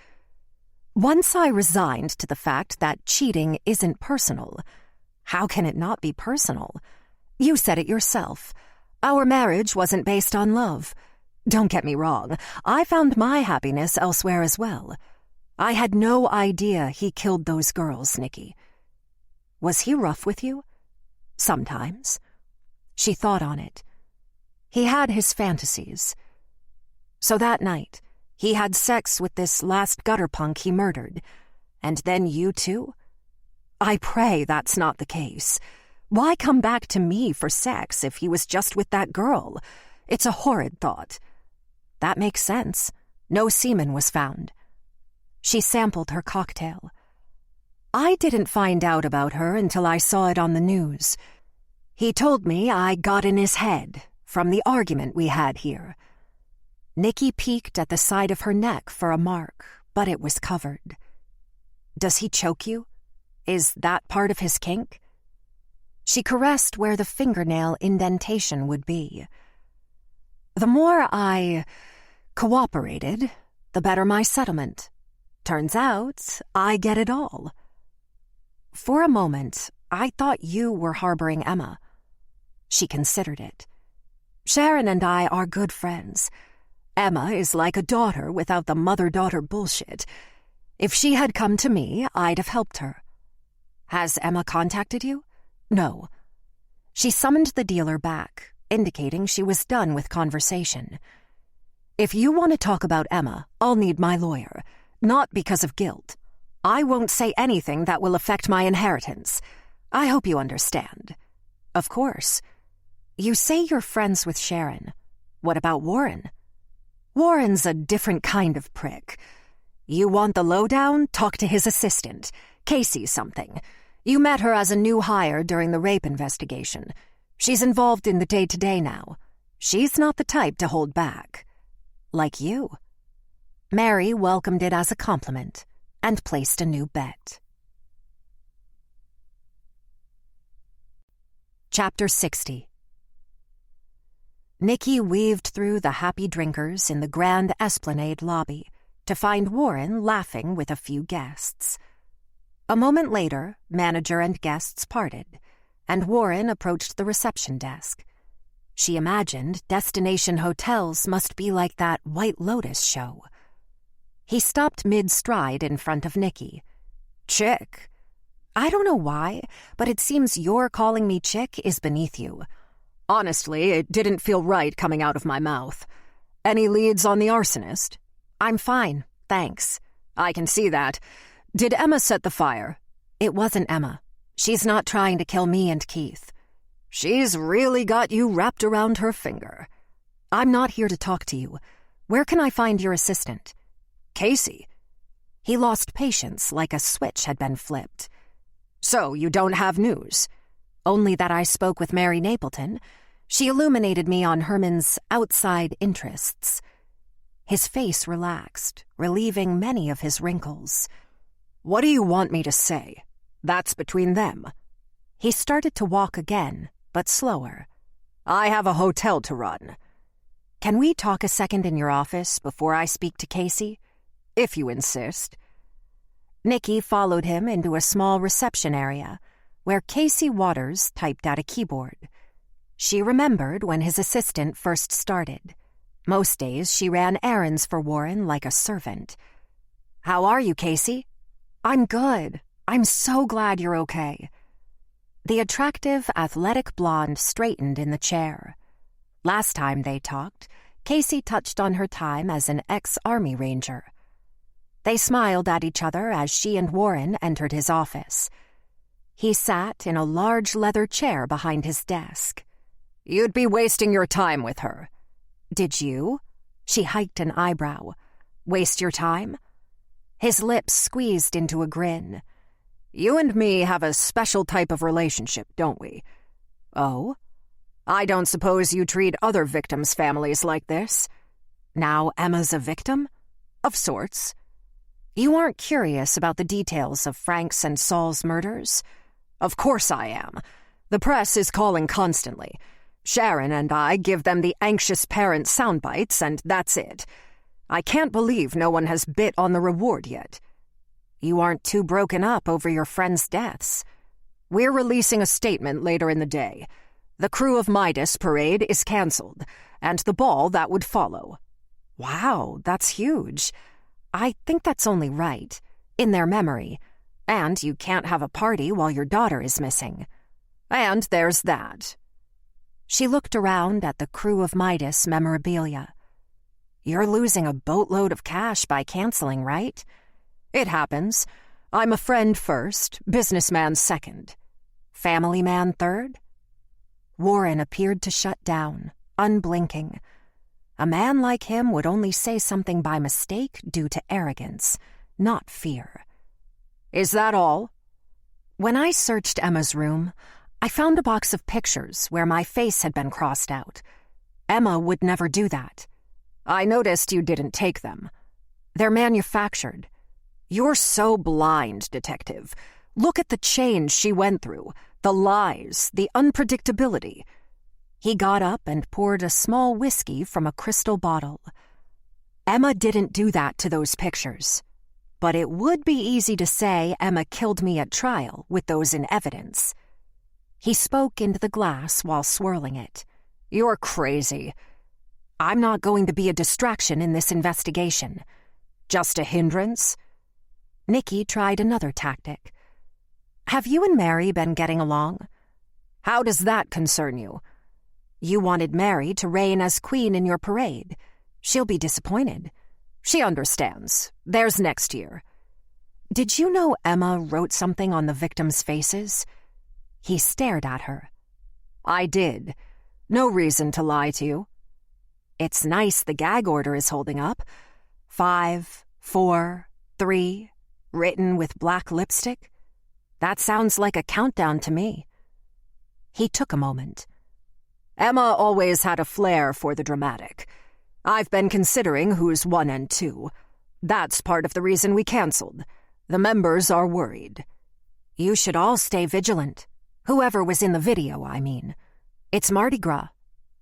Once I resigned to the fact that cheating isn't personal. How can it not be personal? You said it yourself. Our marriage wasn't based on love. Don't get me wrong, I found my happiness elsewhere as well. I had no idea he killed those girls, Nikki. Was he rough with you? Sometimes. She thought on it. He had his fantasies. So that night, he had sex with this last gutter punk he murdered. And then you too? I pray that's not the case. Why come back to me for sex if he was just with that girl? It's a horrid thought. That makes sense. No semen was found. She sampled her cocktail. I didn't find out about her until I saw it on the news. He told me I got in his head from the argument we had here. Nikki peeked at the side of her neck for a mark, but it was covered. Does he choke you? Is that part of his kink? She caressed where the fingernail indentation would be. The more I cooperated, the better my settlement. Turns out, I get it all. For a moment, I thought you were harboring Emma. She considered it. Sharon and I are good friends. Emma is like a daughter without the mother-daughter bullshit. If she had come to me, I'd have helped her. Has Emma contacted you? No. She summoned the dealer back, indicating she was done with conversation. If you want to talk about Emma, I'll need my lawyer. Not because of guilt. I won't say anything that will affect my inheritance. I hope you understand. Of course. You say you're friends with Sharon. What about Warren? Warren's a different kind of prick. You want the lowdown? Talk to his assistant, Casey something. You met her as a new hire during the rape investigation. She's involved in the day-to-day now. She's not the type to hold back. Like you. Mary welcomed it as a compliment and placed a new bet. Chapter 60. Nikki weaved through the happy drinkers in the Grand Esplanade lobby to find Warren laughing with a few guests. A moment later, manager and guests parted, and Warren approached the reception desk. She imagined destination hotels must be like that White Lotus show. He stopped mid-stride in front of Nikki. Chick. I don't know why, but it seems your calling me Chick is beneath you. Honestly, it didn't feel right coming out of my mouth. Any leads on the arsonist? I'm fine, thanks. I can see that. Did Emma set the fire? It wasn't Emma. She's not trying to kill me and Keith. She's really got you wrapped around her finger. I'm not here to talk to you. Where can I find your assistant? Casey. He lost patience like a switch had been flipped. So you don't have news? Only that I spoke with Mary Napleton. She illuminated me on Herman's outside interests. His face relaxed, relieving many of his wrinkles. What do you want me to say? That's between them. He started to walk again, but slower. I have a hotel to run. Can we talk a second in your office before I speak to Casey? If you insist. Nikki followed him into a small reception area, where Casey Waters typed at a keyboard. She remembered when his assistant first started. Most days she ran errands for Warren like a servant. How are you, Casey? I'm good. I'm so glad you're okay. The attractive, athletic blonde straightened in the chair. Last time they talked, Casey touched on her time as an ex-Army Ranger. They smiled at each other as she and Warren entered his office. He sat in a large leather chair behind his desk. You'd be wasting your time with her. Did you? She hiked an eyebrow. Waste your time? His lips squeezed into a grin. You and me have a special type of relationship, don't we? Oh? I don't suppose you treat other victims' families like this? Now Emma's a victim? Of sorts. You aren't curious about the details of Frank's and Saul's murders? Of course I am. The press is calling constantly. Sharon and I give them the anxious parent sound bites, and that's it. I can't believe no one has bit on the reward yet. You aren't too broken up over your friends' deaths. We're releasing a statement later in the day. The Crew of Midas parade is cancelled, and the ball that would follow. Wow, that's huge. I think that's only right, in their memory. And you can't have a party while your daughter is missing. And there's that. She looked around at the Crew of Midas memorabilia. You're losing a boatload of cash by canceling, right? It happens. I'm a friend first, businessman second. Family man third? Warren appeared to shut down, unblinking. A man like him would only say something by mistake due to arrogance, not fear. Is that all? When I searched Emma's room, I found a box of pictures where my face had been crossed out. Emma would never do that. I noticed you didn't take them. They're manufactured. You're so blind, Detective. Look at the change she went through, the lies, the unpredictability. He got up and poured a small whiskey from a crystal bottle. Emma didn't do that to those pictures. But it would be easy to say Emma killed me at trial with those in evidence. He spoke into the glass while swirling it. You're crazy. I'm not going to be a distraction in this investigation. Just a hindrance? Nikki tried another tactic. Have you and Mary been getting along? How does that concern you? You wanted Mary to reign as queen in your parade. She'll be disappointed. She understands. There's next year. Did you know Emma wrote something on the victims' faces? He stared at her. I did. No reason to lie to you. It's nice the gag order is holding up. 5, 4, 3, written with black lipstick. That sounds like a countdown to me. He took a moment. Emma always had a flair for the dramatic. I've been considering who's 1 and 2. That's part of the reason we canceled. The members are worried. You should all stay vigilant. Whoever was in the video, I mean. It's Mardi Gras.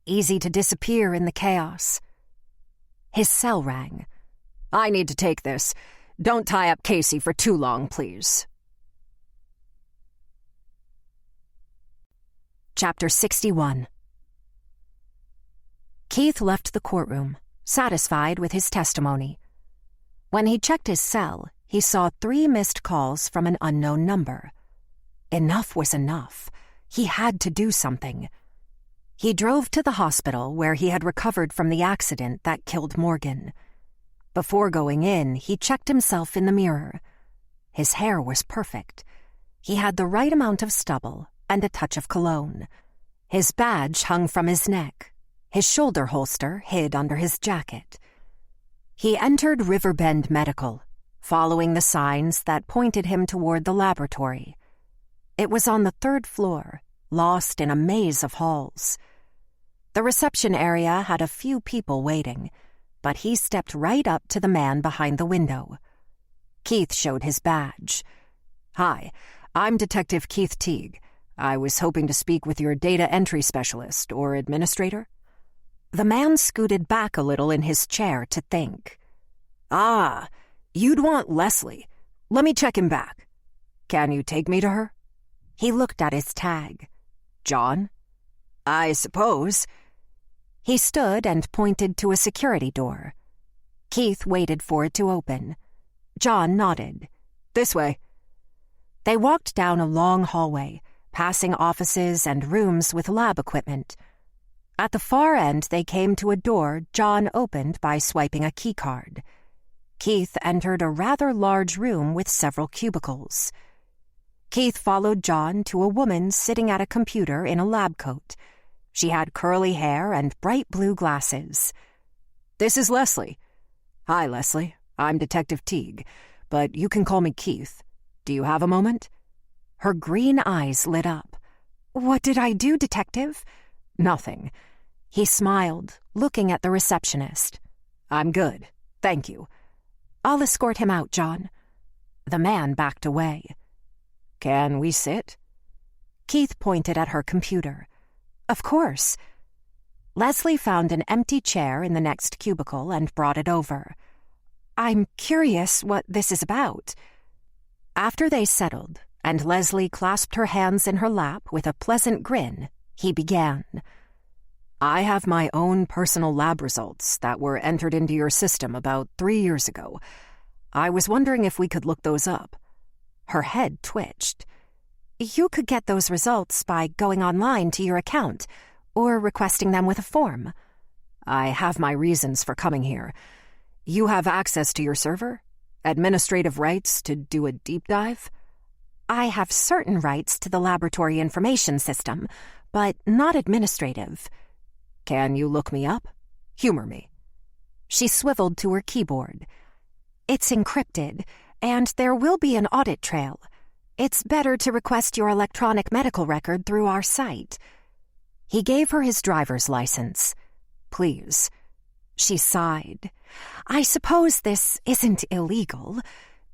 Easy to disappear in the chaos. His cell rang. I need to take this. Don't tie up Casey for too long, please. Chapter 61. Keith left the courtroom, satisfied with his testimony. When he checked his cell, he saw 3 missed calls from an unknown number. Enough was enough. He had to do something. He drove to the hospital where he had recovered from the accident that killed Morgan. Before going in, he checked himself in the mirror. His hair was perfect. He had the right amount of stubble and a touch of cologne. His badge hung from his neck. His shoulder holster hid under his jacket. He entered Riverbend Medical, following the signs that pointed him toward the laboratory. It was on the 3rd floor, lost in a maze of halls. The reception area had a few people waiting, but he stepped right up to the man behind the window. Keith showed his badge. Hi, I'm Detective Keith Teague. I was hoping to speak with your data entry specialist or administrator. The man scooted back a little in his chair to think. Ah, you'd want Leslie. Let me check him back. Can you take me to her? He looked at his tag. John? I suppose. He stood and pointed to a security door. Keith waited for it to open. John nodded. This way. They walked down a long hallway, passing offices and rooms with lab equipment. At the far end, they came to a door John opened by swiping a keycard. Keith entered a rather large room with several cubicles. Keith followed John to a woman sitting at a computer in a lab coat. She had curly hair and bright blue glasses. This is Leslie. Hi, Leslie. I'm Detective Teague, but you can call me Keith. Do you have a moment? Her green eyes lit up. What did I do, Detective? Nothing. He smiled, looking at the receptionist. I'm good. Thank you. I'll escort him out, John. The man backed away. Can we sit? Keith pointed at her computer. Of course. Leslie found an empty chair in the next cubicle and brought it over. I'm curious what this is about. After they settled, and Leslie clasped her hands in her lap with a pleasant grin, he began. I have my own personal lab results that were entered into your system about 3 years ago. I was wondering if we could look those up. Her head twitched. You could get those results by going online to your account, or requesting them with a form. I have my reasons for coming here. You have access to your server? Administrative rights to do a deep dive? I have certain rights to the laboratory information system, but not administrative. Can you look me up? Humor me. She swiveled to her keyboard. It's encrypted, and there will be an audit trail. It's better to request your electronic medical record through our site. He gave her his driver's license. Please. She sighed. I suppose this isn't illegal.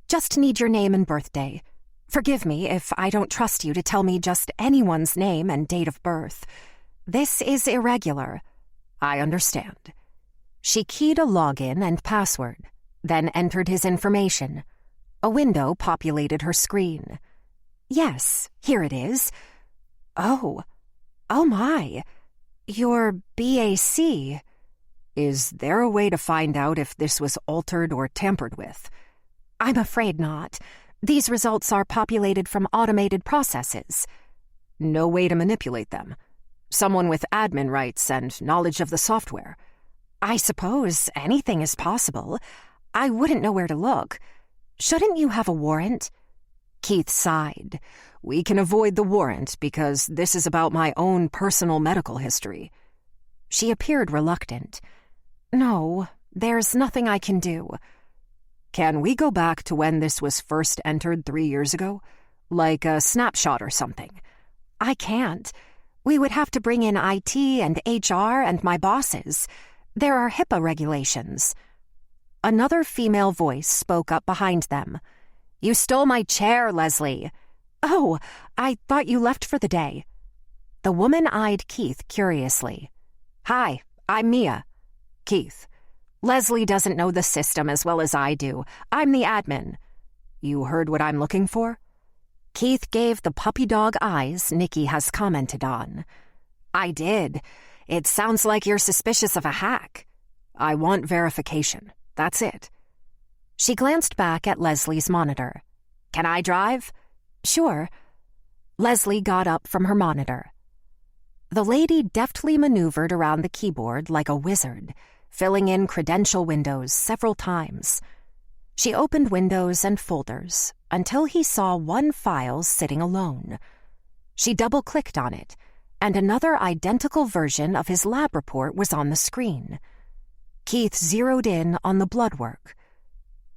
Just need your name and birthday. Forgive me if I don't trust you to tell me just anyone's name and date of birth. This is irregular. I understand. She keyed a login and password, then entered his information. A window populated her screen. Yes, here it is. Oh my. Your BAC. Is there a way to find out if this was altered or tampered with? I'm afraid not. These results are populated from automated processes. No way to manipulate them. Someone with admin rights and knowledge of the software. I suppose anything is possible. I wouldn't know where to look. Shouldn't you have a warrant? Keith sighed. We can avoid the warrant because this is about my own personal medical history. She appeared reluctant. No, there's nothing I can do. Can we go back to when this was first entered 3 years ago? Like a snapshot or something? I can't. We would have to bring in IT and HR and my bosses. There are HIPAA regulations. Another female voice spoke up behind them. You stole my chair, Leslie. Oh, I thought you left for the day. The woman eyed Keith curiously. Hi, I'm Mia. Keith. Leslie doesn't know the system as well as I do. I'm the admin. You heard what I'm looking for? Keith gave the puppy dog eyes Nikki has commented on. I did. It sounds like you're suspicious of a hack. I want verification. That's it. She glanced back at Leslie's monitor. Can I drive? Sure. Leslie got up from her monitor. The lady deftly maneuvered around the keyboard like a wizard, filling in credential windows several times. She opened windows and folders until he saw one file sitting alone. She double-clicked on it, and another identical version of his lab report was on the screen. Keith zeroed in on the blood work.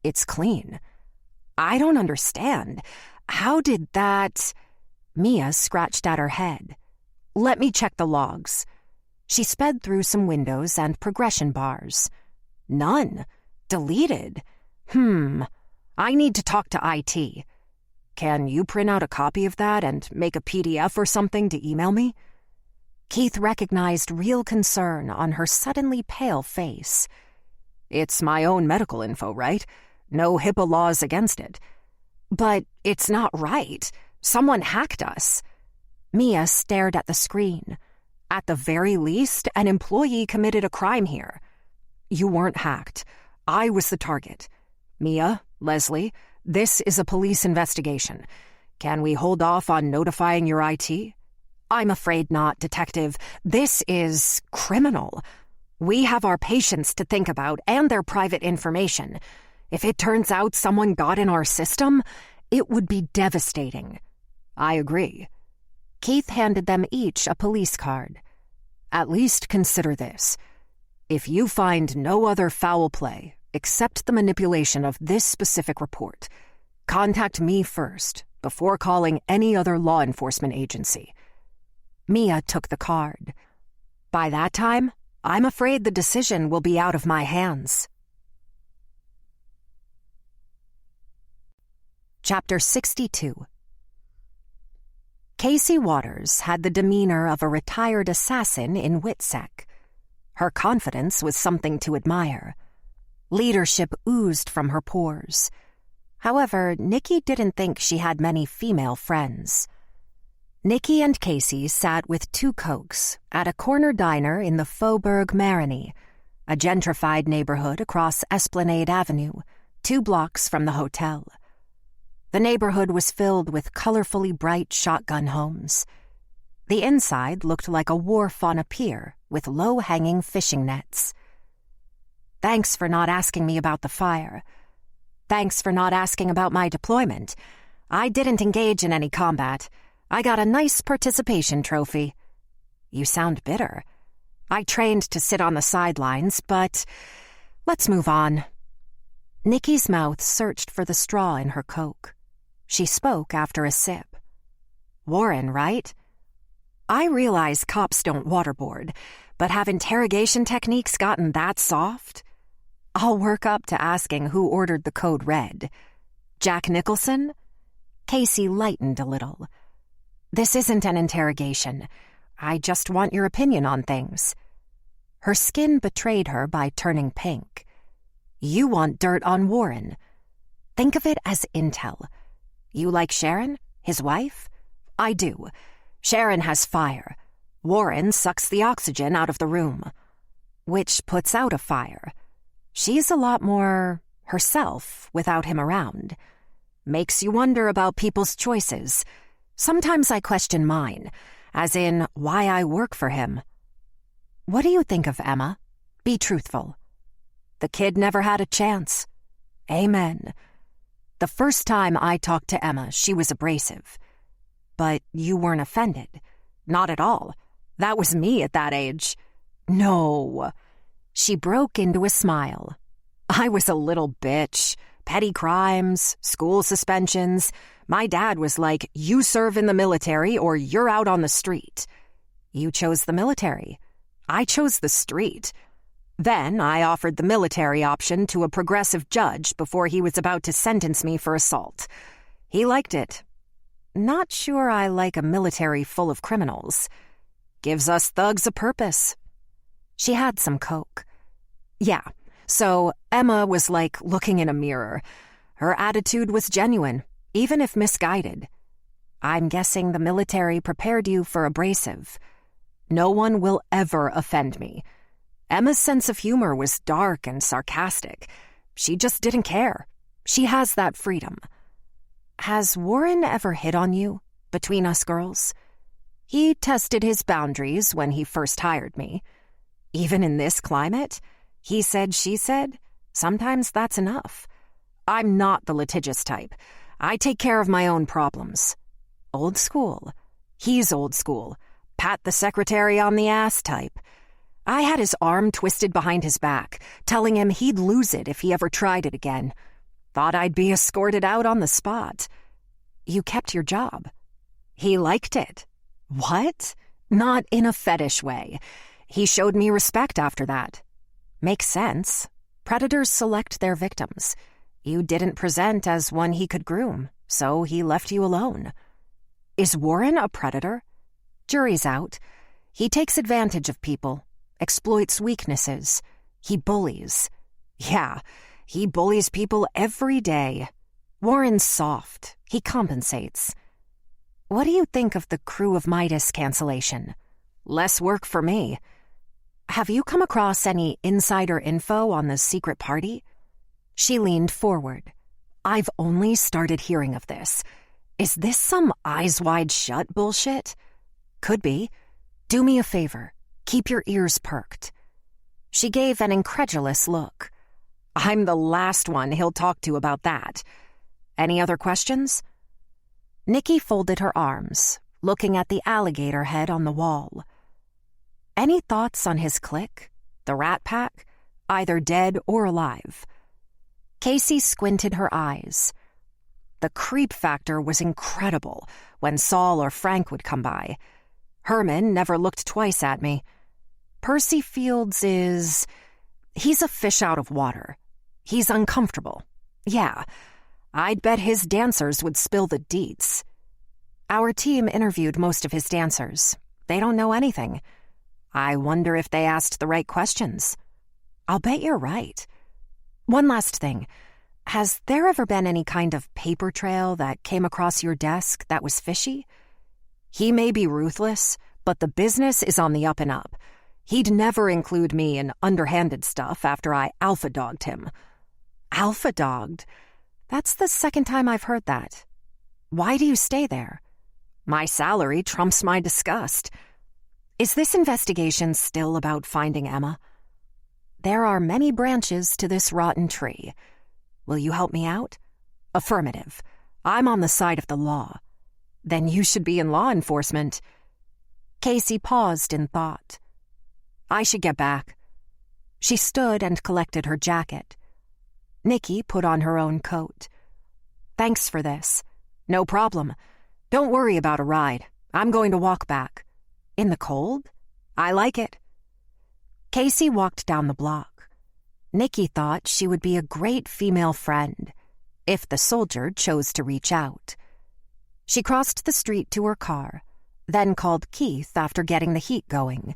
It's clean. I don't understand. How did that... Mia scratched at her head. Let me check the logs. She sped through some windows and progression bars. None. Deleted. I need to talk to IT. Can you print out a copy of that and make a PDF or something to email me? Keith recognized real concern on her suddenly pale face. It's my own medical info, right? No HIPAA laws against it. But it's not right. Someone hacked us. Mia stared at the screen. At the very least, an employee committed a crime here. You weren't hacked. I was the target. Mia, Leslie, this is a police investigation. Can we hold off on notifying your IT? I'm afraid not, Detective. This is criminal. We have our patients to think about and their private information. If it turns out someone got in our system, it would be devastating. I agree. Keith handed them each a police card. At least consider this. If you find no other foul play except the manipulation of this specific report, contact me first before calling any other law enforcement agency. Mia took the card. By that time, I'm afraid the decision will be out of my hands. Chapter 62. Casey Waters had the demeanor of a retired assassin in WITSEC. Her confidence was something to admire. Leadership oozed from her pores. However, Nikki didn't think she had many female friends. Nikki and Casey sat with 2 Cokes at a corner diner in the Faubourg Marigny, a gentrified neighborhood across Esplanade Avenue, 2 blocks from the hotel. The neighborhood was filled with colorfully bright shotgun homes. The inside looked like a wharf on a pier with low-hanging fishing nets. "Thanks for not asking me about the fire. Thanks for not asking about my deployment. I didn't engage in any combat. I got a nice participation trophy." "You sound bitter." "I trained to sit on the sidelines, but let's move on." Nikki's mouth searched for the straw in her Coke. She spoke after a sip. "Warren, right? I realize cops don't waterboard, but have interrogation techniques gotten that soft? I'll work up to asking who ordered the code red. Jack Nicholson?" Casey lightened a little. "This isn't an interrogation. I just want your opinion on things." Her skin betrayed her by turning pink. "You want dirt on Warren. Think of it as intel. You like Sharon, his wife? I do. Sharon has fire. Warren sucks the oxygen out of the room, which puts out a fire. She's a lot more herself without him around. Makes you wonder about people's choices. Sometimes I question mine, as in why I work for him." "What do you think of Emma? Be truthful." "The kid never had a chance." "Amen. The first time I talked to Emma, she was abrasive. But you weren't offended. Not at all. That was me at that age." "No." She broke into a smile. "I was a little bitch. Petty crimes, school suspensions. My dad was like, you serve in the military or you're out on the street. You chose the military. I chose the street. Then I offered the military option to a progressive judge before he was about to sentence me for assault. He liked it. Not sure I like a military full of criminals. Gives us thugs a purpose." She had some Coke. "Yeah, so Emma was like looking in a mirror. Her attitude was genuine, even if misguided. I'm guessing the military prepared you for abrasive. No one will ever offend me. Emma's sense of humor was dark and sarcastic. She just didn't care. She has that freedom. Has Warren ever hit on you, between us girls? He tested his boundaries when he first hired me. Even in this climate, he said, she said, sometimes that's enough. I'm not the litigious type. I take care of my own problems. Old school. He's old school. Pat the secretary on the ass type. I had his arm twisted behind his back, telling him he'd lose it if he ever tried it again. Thought I'd be escorted out on the spot. You kept your job. He liked it. What? Not in a fetish way. He showed me respect after that. Makes sense. Predators select their victims. You didn't present as one he could groom, so he left you alone. Is Warren a predator? Jury's out. He takes advantage of people, exploits weaknesses. He bullies. Yeah, he bullies people every day. Warren's soft. He compensates. What do you think of the Crew of Midas cancellation? Less work for me. Have you come across any insider info on the secret party? She leaned forward. I've only started hearing of this. Is this some eyes wide shut bullshit? Could be. Do me a favor. Keep your ears perked. She gave an incredulous look. I'm the last one he'll talk to about that. Any other questions? Nikki folded her arms, looking at the alligator head on the wall. Any thoughts on his clique, the Rat Pack, either dead or alive? Casey squinted her eyes. The creep factor was incredible when Saul or Frank would come by. Herman never looked twice at me. Percy Fields he's a fish out of water. He's uncomfortable. Yeah, I'd bet his dancers would spill the deets. Our team interviewed most of his dancers. They don't know anything. I wonder if they asked the right questions. I'll bet you're right. One last thing. Has there ever been any kind of paper trail that came across your desk that was fishy? He may be ruthless, but the business is on the up and up. He'd never include me in underhanded stuff after I alpha-dogged him. Alpha-dogged? That's the second time I've heard that. Why do you stay there? My salary trumps my disgust. Is this investigation still about finding Emma? There are many branches to this rotten tree. Will you help me out? Affirmative. I'm on the side of the law. Then you should be in law enforcement. Casey paused in thought. I should get back. She stood and collected her jacket. Nikki put on her own coat. Thanks for this. No problem. Don't worry about a ride. I'm going to walk back. In the cold? I like it. Casey walked down the block. Nikki thought she would be a great female friend, if the soldier chose to reach out. She crossed the street to her car, then called Keith after getting the heat going.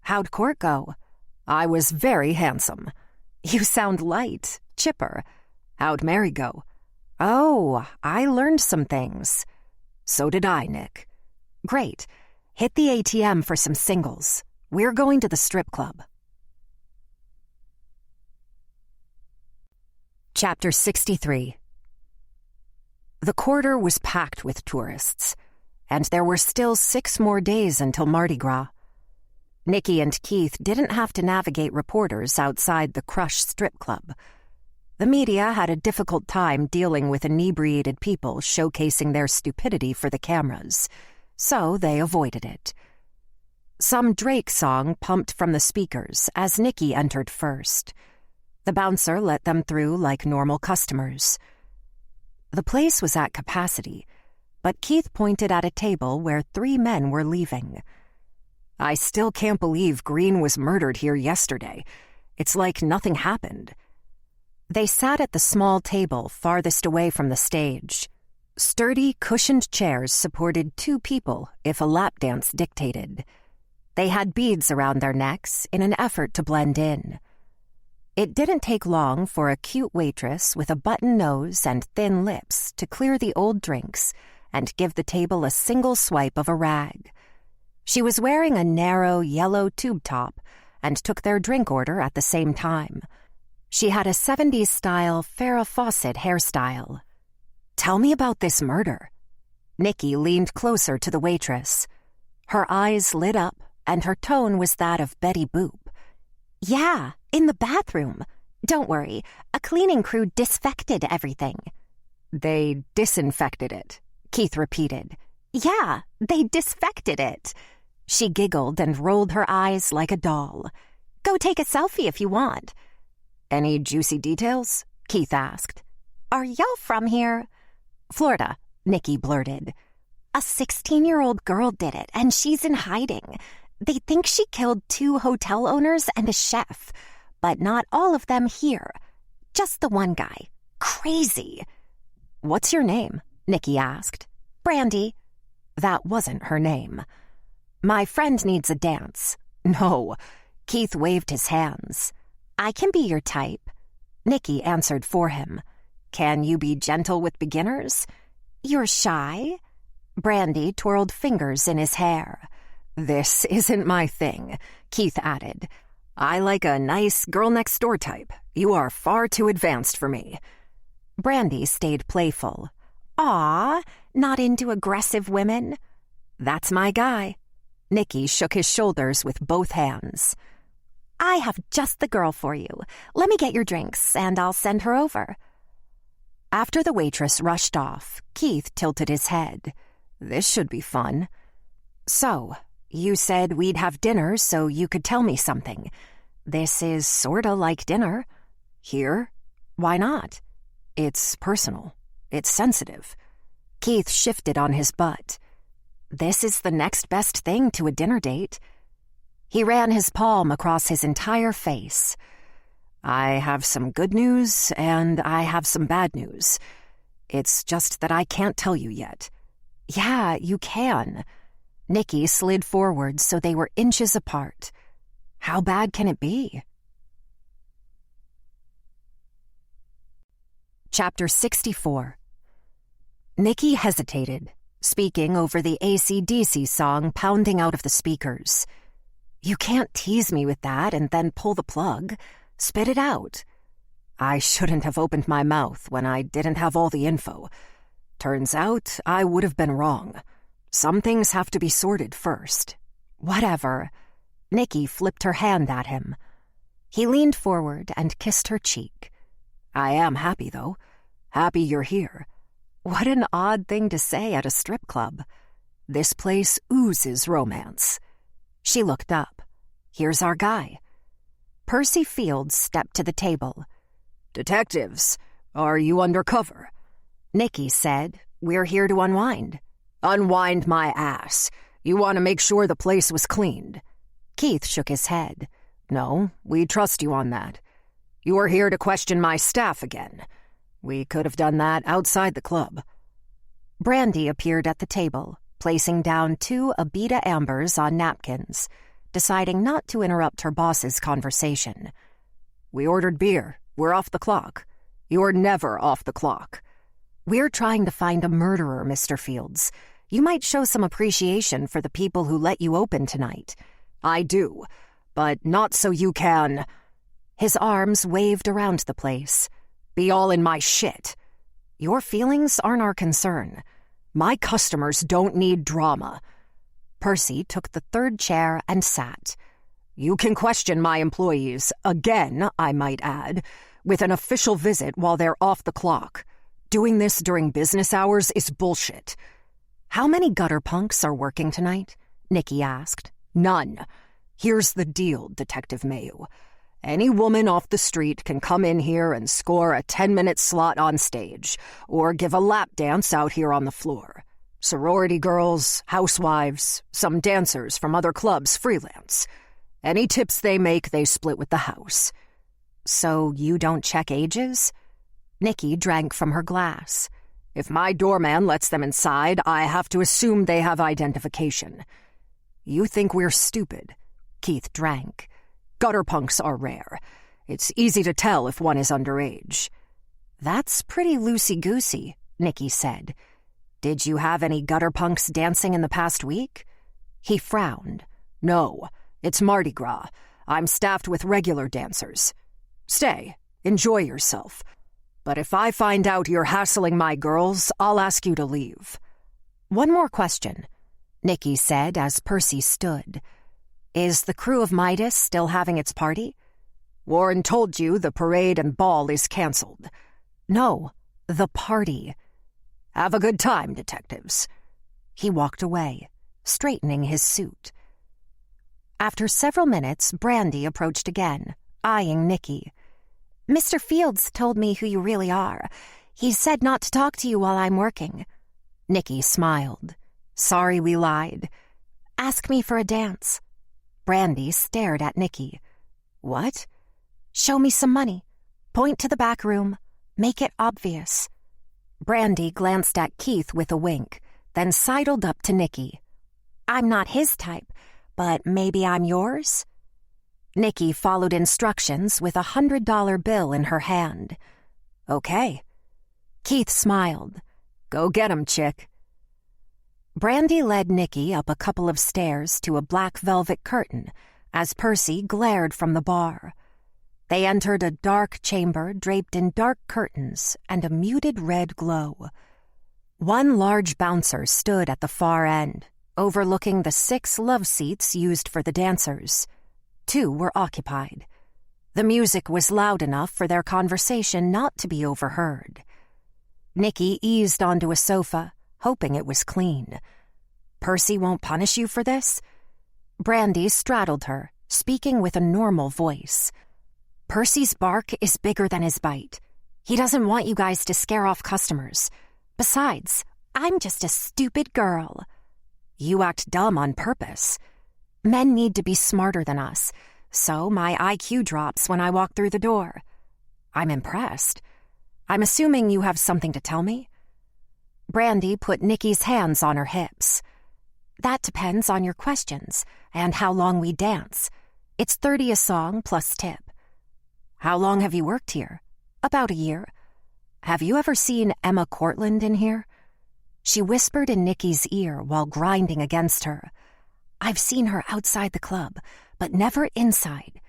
How'd court go? I was very handsome. You sound light, chipper. How'd Mary go? Oh, I learned some things. So did I, Nick. Great. Hit the ATM for some singles. We're going to the strip club. Chapter 63. The quarter was packed with tourists, and there were still 6 more days until Mardi Gras. Nikki and Keith didn't have to navigate reporters outside the Crush strip club. The media had a difficult time dealing with inebriated people showcasing their stupidity for the cameras, so they avoided it. Some Drake song pumped from the speakers as Nikki entered first. The bouncer let them through like normal customers. The place was at capacity, but Keith pointed at a table where 3 men were leaving. I still can't believe Green was murdered here yesterday. It's like nothing happened. They sat at the small table farthest away from the stage. Sturdy, cushioned chairs supported 2 people if a lap dance dictated. They had beads around their necks in an effort to blend in. It didn't take long for a cute waitress with a button nose and thin lips to clear the old drinks and give the table a single swipe of a rag. She was wearing a narrow yellow tube top and took their drink order at the same time. She had a 70s-style Farrah Fawcett hairstyle. Tell me about this murder. Nikki leaned closer to the waitress. Her eyes lit up, and her tone was that of Betty Boop. Yeah, in the bathroom. Don't worry, a cleaning crew disinfected everything. They disinfected it, Keith repeated. Yeah, they disinfected it. She giggled and rolled her eyes like a doll. Go take a selfie if you want. Any juicy details? Keith asked. Are y'all from here? Florida, Nikki blurted. A 16-year-old girl did it, and she's in hiding. They think she killed 2 hotel owners and a chef, but not all of them here. Just the one guy. Crazy. What's your name? Nikki asked. Brandy. That wasn't her name. My friend needs a dance. No. Keith waved his hands. I can be your type. Nikki answered for him. Can you be gentle with beginners? You're shy? Brandy twirled fingers in his hair. This isn't my thing, Keith added. I like a nice girl-next-door type. You are far too advanced for me. Brandy stayed playful. Aw, not into aggressive women? That's my guy. Nikki shook his shoulders with both hands. I have just the girl for you. Let me get your drinks, and I'll send her over. After the waitress rushed off, Keith tilted his head. This should be fun. So, you said we'd have dinner so you could tell me something. This is sorta like dinner. Here? Why not? It's personal. It's sensitive. Keith shifted on his butt. This is the next best thing to a dinner date. He ran his palm across his entire face. I have some good news, and I have some bad news. It's just that I can't tell you yet. Yeah, you can. Nikki slid forward so they were inches apart. How bad can it be? Chapter 64. Nikki hesitated, speaking over the AC/DC song pounding out of the speakers. You can't tease me with that and then pull the plug. Spit it out. I shouldn't have opened my mouth when I didn't have all the info. Turns out I would have been wrong. Some things have to be sorted first. Whatever. Nikki flipped her hand at him. He leaned forward and kissed her cheek. I am happy, though. Happy you're here. What an odd thing to say at a strip club. This place oozes romance. She looked up. Here's our guy. Percy Fields stepped to the table. Detectives, are you undercover? Nikki said, We're here to unwind. Unwind my ass. You want to make sure the place was cleaned. Keith shook his head. No, we trust you on that. You are here to question my staff again. We could have done that outside the club. Brandy appeared at the table, placing down 2 Abita Ambers on napkins, deciding not to interrupt her boss's conversation. We ordered beer. We're off the clock. You're never off the clock. We're trying to find a murderer, Mr. Fields. You might show some appreciation for the people who let you open tonight. I do, but not so you can... His arms waved around the place. Be all in my shit. Your feelings aren't our concern. My customers don't need drama. Percy took the 3rd chair and sat. You can question my employees, again, I might add, with an official visit while they're off the clock. Doing this during business hours is bullshit. How many gutter punks are working tonight? Nikki asked. None. Here's the deal, Detective Mayu. Any woman off the street can come in here and score a 10-minute slot on stage, or give a lap dance out here on the floor. Sorority girls, housewives, some dancers from other clubs freelance. Any tips they make, they split with the house. So you don't check ages? Nikki drank from her glass. If my doorman lets them inside, I have to assume they have identification. You think we're stupid. Keith drank. Gutter punks are rare. It's easy to tell if one is underage. That's pretty loosey-goosey, Nikki said. Did you have any gutter punks dancing in the past week? He frowned. No, it's Mardi Gras. I'm staffed with regular dancers. Stay. Enjoy yourself. But if I find out you're hassling my girls, I'll ask you to leave. One more question, Nikki said as Percy stood. Is the crew of Midas still having its party? Warren told you the parade and ball is canceled. No, the party. Have a good time, detectives. He walked away, straightening his suit. After several minutes, Brandy approached again, eyeing Nikki. Mr. Fields told me who you really are. He said not to talk to you while I'm working. Nikki smiled. Sorry we lied. Ask me for a dance. Brandy stared at Nikki. What? Show me some money. Point to the back room. Make it obvious. Brandy glanced at Keith with a wink, then sidled up to Nikki. I'm not his type, but maybe I'm yours? Nikki followed instructions with a $100 bill in her hand. Okay. Keith smiled. Go get 'em, chick. Brandy led Nikki up a couple of stairs to a black velvet curtain as Percy glared from the bar. They entered a dark chamber draped in dark curtains and a muted red glow. One large bouncer stood at the far end, overlooking the 6 love seats used for the dancers. 2 were occupied. The music was loud enough for their conversation not to be overheard. Nikki eased onto a sofa, hoping it was clean. Percy won't punish you for this? Brandy straddled her, speaking with a normal voice. Percy's bark is bigger than his bite. He doesn't want you guys to scare off customers. Besides, I'm just a stupid girl. You act dumb on purpose. Men need to be smarter than us, so my IQ drops when I walk through the door. I'm impressed. I'm assuming you have something to tell me? Brandy put Nikki's hands on her hips. That depends on your questions and how long we dance. It's $30 a song plus tip. How long have you worked here? About a year. Have you ever seen Emma Cortland in here?" She whispered in Nikki's ear while grinding against her. "I've seen her outside the club, but never inside."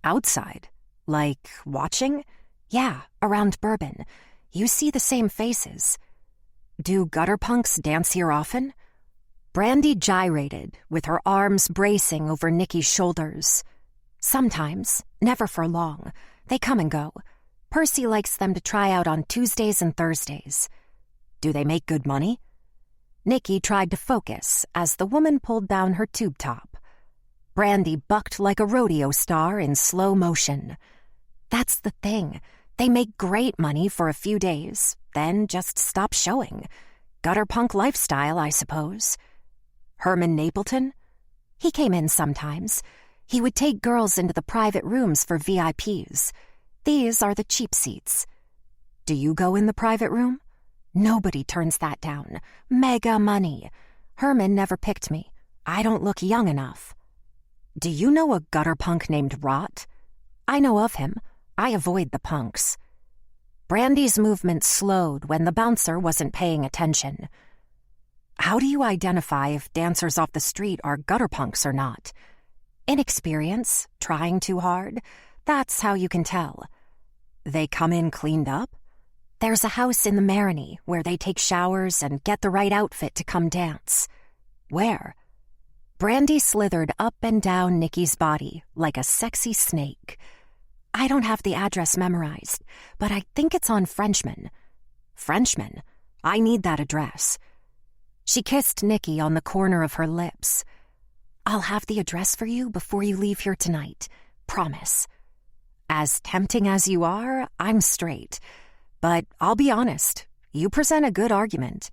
"Outside? Like watching?" "Yeah, around Bourbon. You see the same faces." "Do gutter punks dance here often?" Brandy gyrated, with her arms bracing over Nikki's shoulders. "Sometimes, never for long. They come and go. Percy likes them to try out on Tuesdays and Thursdays." "Do they make good money?" Nikki tried to focus as the woman pulled down her tube top. Brandy bucked like a rodeo star in slow motion. "That's the thing. They make great money for a few days, then just stop showing. Gutter punk lifestyle, I suppose." "Herman Napleton?" "He came in sometimes. He would take girls into the private rooms for VIPs. These are the cheap seats." "Do you go in the private room?" "Nobody turns that down. Mega money. Herman never picked me. I don't look young enough." "Do you know a gutter punk named Rot?" "I know of him. I avoid the punks." Brandy's movement slowed when the bouncer wasn't paying attention. "How do you identify if dancers off the street are gutter punks or not?" "Inexperience, trying too hard. That's how you can tell." "They come in cleaned up?" "There's a house in the Marigny where they take showers and get the right outfit to come dance." "Where?" Brandy slithered up and down Nikki's body like a sexy snake. "I don't have the address memorized, but I think it's on Frenchman." "Frenchman? I need that address." She kissed Nikki on the corner of her lips. "I'll have the address for you before you leave here tonight. Promise." "As tempting as you are, I'm straight. But I'll be honest, you present a good argument."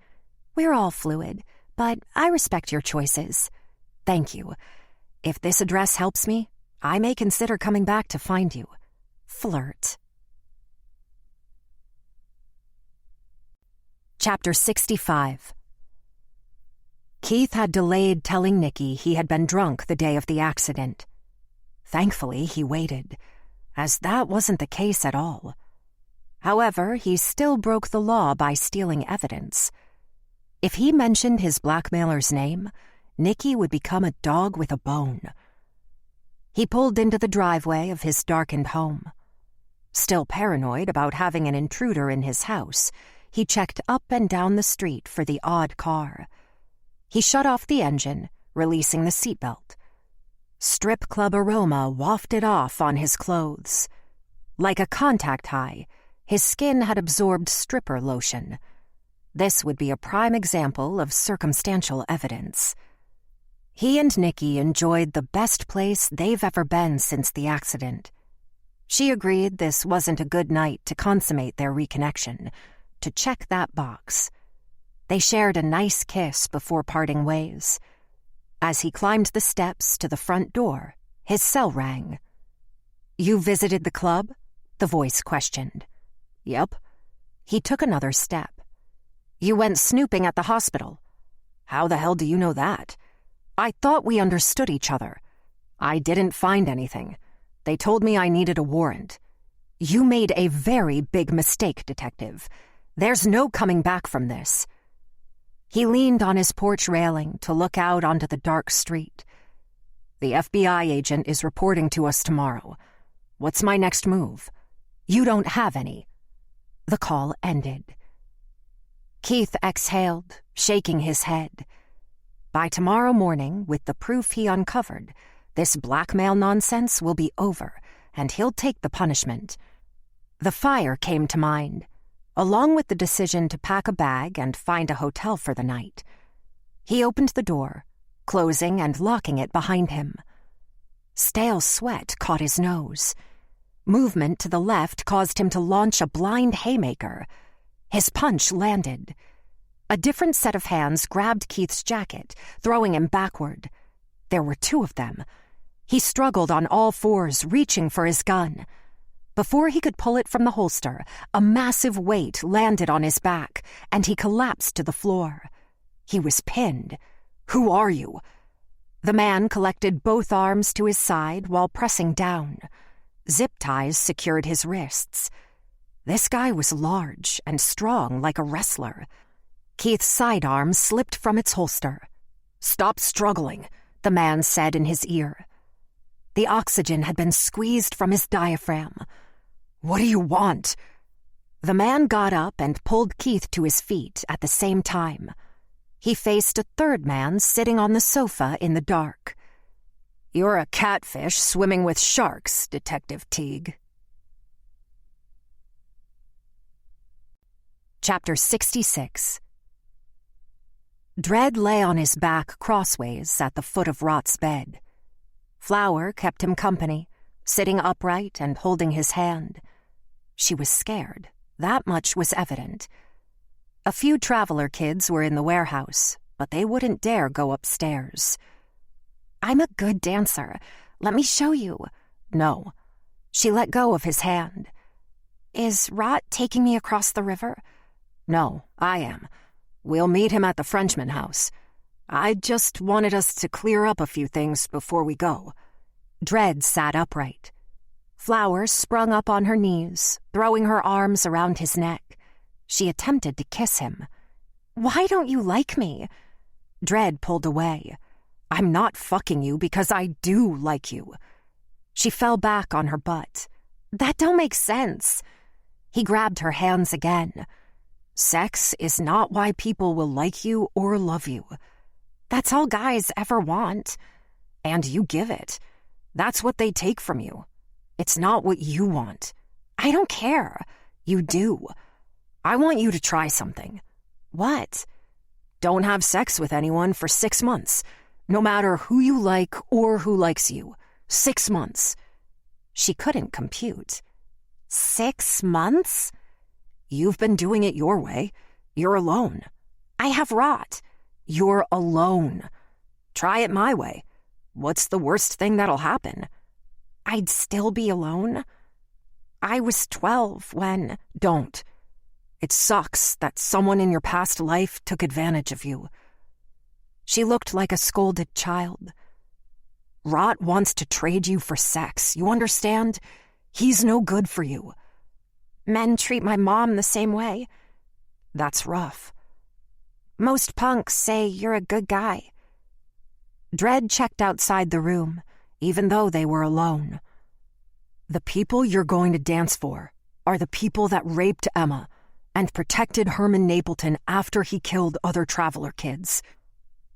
"We're all fluid, but I respect your choices." "Thank you. If this address helps me, I may consider coming back to find you." Flirt. Chapter 65. Keith had delayed telling Nikki he had been drunk the day of the accident. Thankfully, he waited, as that wasn't the case at all. However, he still broke the law by stealing evidence. If he mentioned his blackmailer's name, Nikki would become a dog with a bone. He pulled into the driveway of his darkened home. Still paranoid about having an intruder in his house, he checked up and down the street for the odd car. He shut off the engine, releasing the seatbelt. Strip club aroma wafted off on his clothes. Like a contact high, his skin had absorbed stripper lotion. This would be a prime example of circumstantial evidence. He and Nikki enjoyed the best place they've ever been since the accident. She agreed this wasn't a good night to consummate their reconnection, to check that box. They shared a nice kiss before parting ways. As he climbed the steps to the front door, his cell rang. "You visited the club?" the voice questioned. "Yep." He took another step. "You went snooping at the hospital." "How the hell do you know that?" "I thought we understood each other." "I didn't find anything. They told me I needed a warrant." "You made a very big mistake, Detective. There's no coming back from this." He leaned on his porch railing to look out onto the dark street. "The FBI agent is reporting to us tomorrow. What's my next move?" "You don't have any." The call ended. Keith exhaled, shaking his head. By tomorrow morning, with the proof he uncovered, this blackmail nonsense will be over, and he'll take the punishment. The fire came to mind, along with the decision to pack a bag and find a hotel for the night. He opened the door, closing and locking it behind him. Stale sweat caught his nose. Movement to the left caused him to launch a blind haymaker. His punch landed. A different set of hands grabbed Keith's jacket, throwing him backward. There were two of them. He struggled on all fours, reaching for his gun. Before he could pull it from the holster, a massive weight landed on his back, and he collapsed to the floor. He was pinned. "Who are you?" The man collected both arms to his side while pressing down. Zip ties secured his wrists. This guy was large and strong like a wrestler. Keith's sidearm slipped from its holster. "Stop struggling," the man said in his ear. The oxygen had been squeezed from his diaphragm. "What do you want?" The man got up and pulled Keith to his feet at the same time. He faced a third man sitting on the sofa in the dark. "You're a catfish swimming with sharks, Detective Teague." Chapter 66. Dredd lay on his back crossways at the foot of Rot's bed. Flower kept him company, sitting upright and holding his hand. She was scared. That much was evident. A few traveler kids were in the warehouse, but they wouldn't dare go upstairs. "I'm a good dancer. Let me show you." "No." She let go of his hand. "Is Rot taking me across the river?" "No, I am. We'll meet him at the Frenchman house. I just wanted us to clear up a few things before we go." Dredd sat upright. Flower sprung up on her knees, throwing her arms around his neck. She attempted to kiss him. "Why don't you like me?" Dredd pulled away. "I'm not fucking you because I do like you." She fell back on her butt. "That don't make sense." He grabbed her hands again. "Sex is not why people will like you or love you. That's all guys ever want. And you give it. That's what they take from you. It's not what you want." "I don't care." "You do. I want you to try something." "What?" "Don't have sex with anyone for 6 months, no matter who you like or who likes you. 6 months. She couldn't compute. 6 months? You've been doing it your way. You're alone. I have Rot. You're alone. Try it my way. What's the worst thing that'll happen? I'd still be alone. I was 12 when... Don't. It sucks that someone in your past life took advantage of you. She looked like a scolded child. Rot wants to trade you for sex, you understand? He's no good for you. Men treat my mom the same way. That's rough. Most punks say you're a good guy. Dredd checked outside the room, even though they were alone. The people you're going to dance for are the people that raped Emma and protected Herman Napleton after he killed other traveler kids.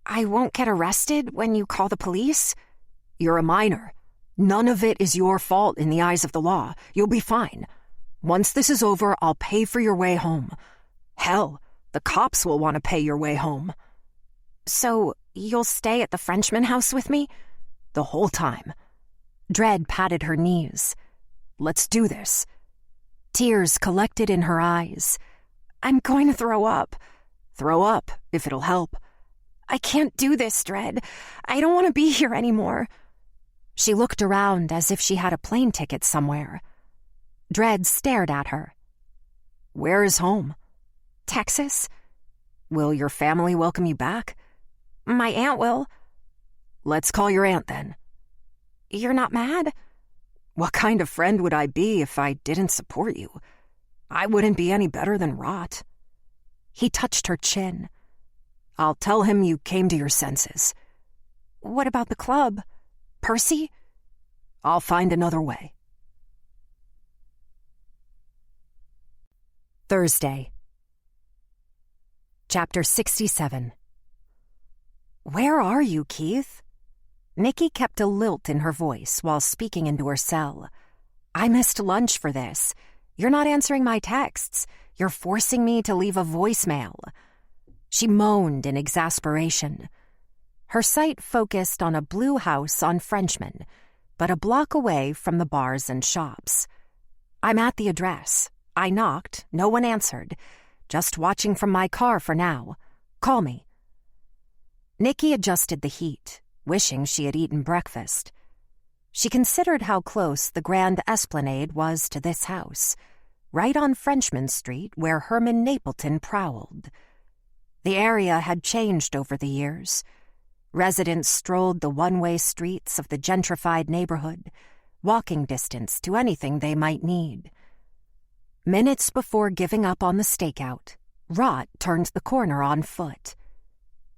I won't get arrested when you call the police? You're a minor. None of it is your fault in the eyes of the law. You'll be fine. Once this is over, I'll pay for your way home. Hell, the cops will want to pay your way home. So, you'll stay at the Frenchman house with me? The whole time. Dredd patted her knees. Let's do this. Tears collected in her eyes. I'm going to throw up. Throw up, if it'll help. I can't do this, Dredd. I don't want to be here anymore. She looked around as if she had a plane ticket somewhere. Dredd stared at her. Where is home? Texas. Will your family welcome you back? My aunt will. Let's call your aunt then. You're not mad? What kind of friend would I be if I didn't support you? I wouldn't be any better than Rot. He touched her chin. I'll tell him you came to your senses. What about the club? Percy? I'll find another way. Thursday. Chapter 67. Where are you, Keith? Nikki kept a lilt in her voice while speaking into her cell. I missed lunch for this. You're not answering my texts. You're forcing me to leave a voicemail. She moaned in exasperation. Her sight focused on a blue house on Frenchman, but a block away from the bars and shops. I'm at the address. I knocked. No one answered. Just watching from my car for now. Call me. Nikki adjusted the heat, wishing she had eaten breakfast. She considered how close the Grand Esplanade was to this house, right on Frenchman Street where Herman Napleton prowled. The area had changed over the years. Residents strolled the one-way streets of the gentrified neighborhood, walking distance to anything they might need. Minutes before giving up on the stakeout, Rot turned the corner on foot.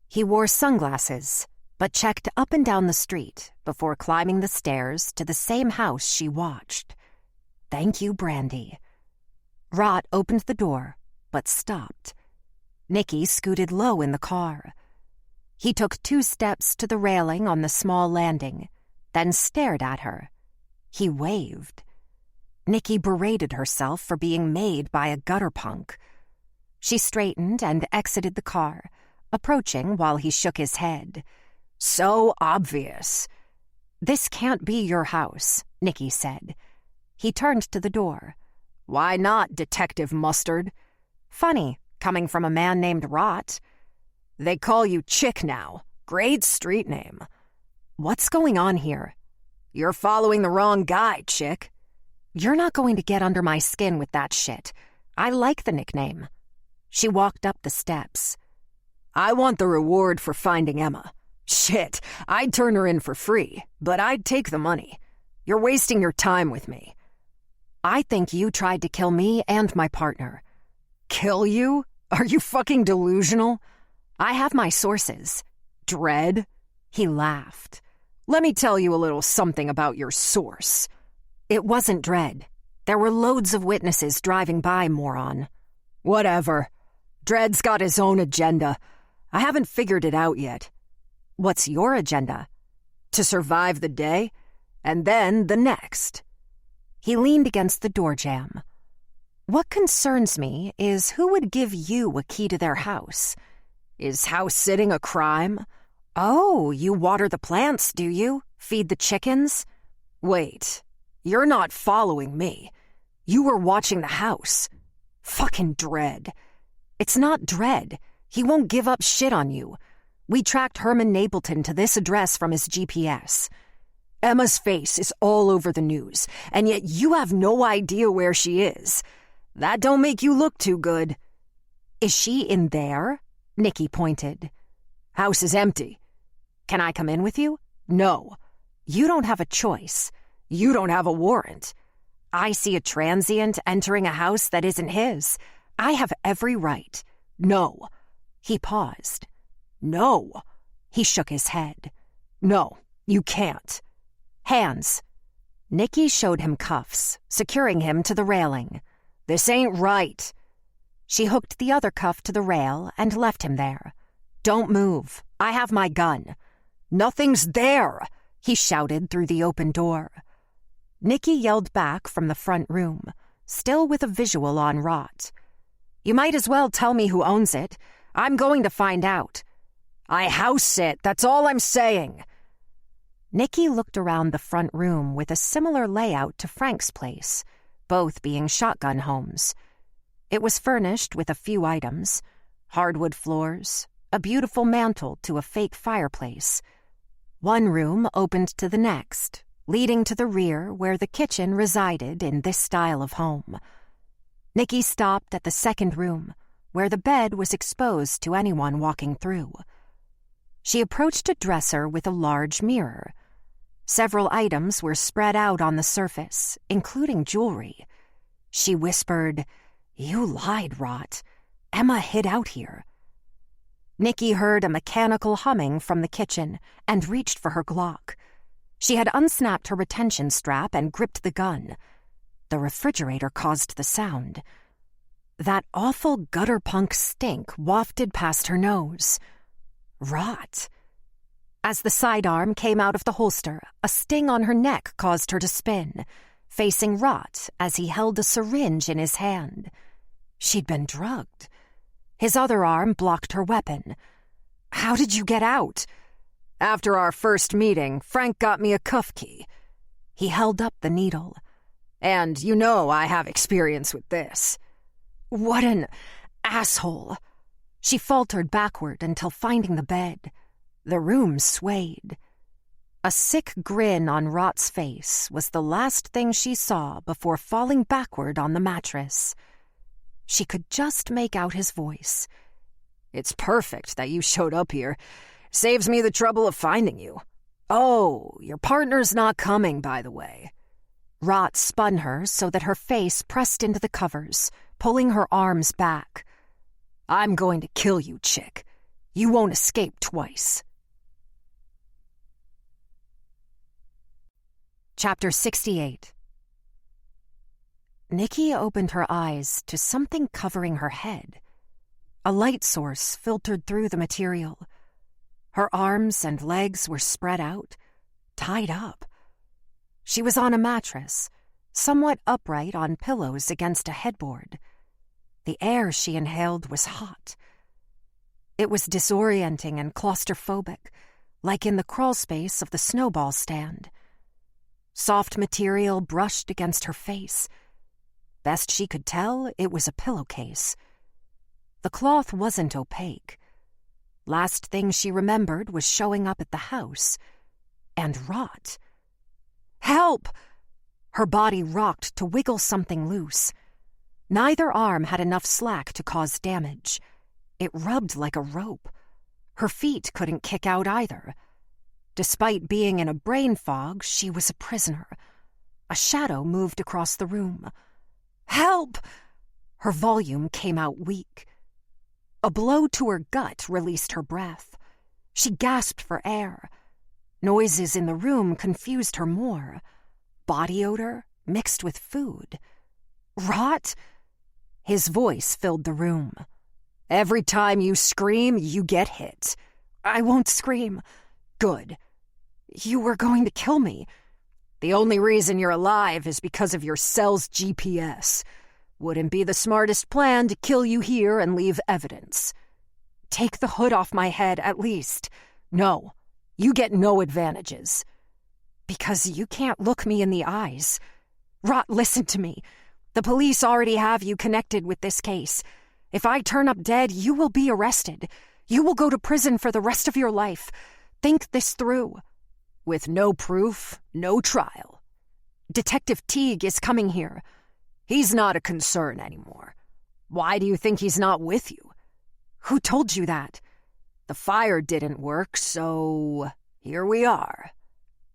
He wore sunglasses, but checked up and down the street before climbing the stairs to the same house she watched. Thank you, Brandy. Rot opened the door, but stopped. Nicky scooted low in the car. He took 2 steps to the railing on the small landing, then stared at her. He waved. Nicky berated herself for being made by a gutter punk. She straightened and exited the car, approaching while he shook his head. So obvious. This can't be your house, Nicky said. He turned to the door. Why not, Detective Mustard? Funny, coming from a man named Rot. They call you Chick now. Great street name. What's going on here? You're following the wrong guy, Chick. You're not going to get under my skin with that shit. I like the nickname. She walked up the steps. I want the reward for finding Emma. Shit, I'd turn her in for free, but I'd take the money. You're wasting your time with me. I think you tried to kill me and my partner. Kill you? Are you fucking delusional? I have my sources. Dread? He laughed. Let me tell you a little something about your source. It wasn't Dread. There were loads of witnesses driving by, moron. Whatever. Dread's got his own agenda. I haven't figured it out yet. What's your agenda? To survive the day, and then the next. He leaned against the door jamb. What concerns me is who would give you a key to their house. Is house sitting a crime? Oh, you water the plants, do you? Feed the chickens? Wait, you're not following me. You were watching the house. Fucking Dread. It's not Dread. He won't give up shit on you. We tracked Herman Napleton to this address from his GPS. Emma's face is all over the news, and yet you have no idea where she is. That don't make you look too good. Is she in there? Nicky pointed. House is empty. Can I come in with you? No. You don't have a choice. You don't have a warrant. I see a transient entering a house that isn't his. I have every right. No. He paused. No. He shook his head. No, you can't. Hands. Nicky showed him cuffs, securing him to the railing. This ain't right. She hooked the other cuff to the rail and left him there. Don't move. I have my gun. Nothing's there, he shouted through the open door. Nicky yelled back from the front room, still with a visual on Rot. You might as well tell me who owns it. I'm going to find out. I house sit, that's all I'm saying. Nicky looked around the front room with a similar layout to Frank's place, both being shotgun homes. It was furnished with a few items: hardwood floors, a beautiful mantel to a fake fireplace. One room opened to the next, leading to the rear where the kitchen resided in this style of home. Nicky stopped at the second room, where the bed was exposed to anyone walking through. She approached a dresser with a large mirror. Several items were spread out on the surface, including jewelry. She whispered, You lied, Rot. Emma hid out here. Nicky heard a mechanical humming from the kitchen and reached for her Glock. She had unsnapped her retention strap and gripped the gun. The refrigerator caused the sound. That awful gutter punk stink wafted past her nose. Rot. As the sidearm came out of the holster, a sting on her neck caused her to spin, facing Rot as he held a syringe in his hand. She'd been drugged. His other arm blocked her weapon. How did you get out? After our first meeting, Frank got me a cuff key. He held up the needle. And you know I have experience with this. What an asshole. She faltered backward until finding the bed. The room swayed. A sick grin on Rot's face was the last thing she saw before falling backward on the mattress. She could just make out his voice. It's perfect that you showed up here. Saves me the trouble of finding you. Oh, your partner's not coming, by the way. Rot spun her so that her face pressed into the covers, pulling her arms back. I'm going to kill you, chick. You won't escape twice. Chapter 68. Nikki opened her eyes to something covering her head. A light source filtered through the material. Her arms and legs were spread out, tied up. She was on a mattress, somewhat upright on pillows against a headboard. The air she inhaled was hot. It was disorienting and claustrophobic, like in the crawl space of the snowball stand. Soft material brushed against her face. Best she could tell, it was a pillowcase. The cloth wasn't opaque. Last thing she remembered was showing up at the house. And Rot. Help! Her body rocked to wiggle something loose. Neither arm had enough slack to cause damage. It rubbed like a rope. Her feet couldn't kick out either. Despite being in a brain fog, she was a prisoner. A shadow moved across the room. Help! Her volume came out weak. A blow to her gut released her breath. She gasped for air. Noises in the room confused her more. Body odor mixed with food. Rot? His voice filled the room. Every time you scream, you get hit. I won't scream. Good. You were going to kill me. The only reason you're alive is because of your cell's GPS. Wouldn't be the smartest plan to kill you here and leave evidence. Take the hood off my head, at least. No, you get no advantages. Because you can't look me in the eyes. Rot, listen to me. The police already have you connected with this case. If I turn up dead, you will be arrested. You will go to prison for the rest of your life. Think this through. With no proof, no trial. Detective Teague is coming here. He's not a concern anymore. Why do you think he's not with you? Who told you that? The fire didn't work, so here we are.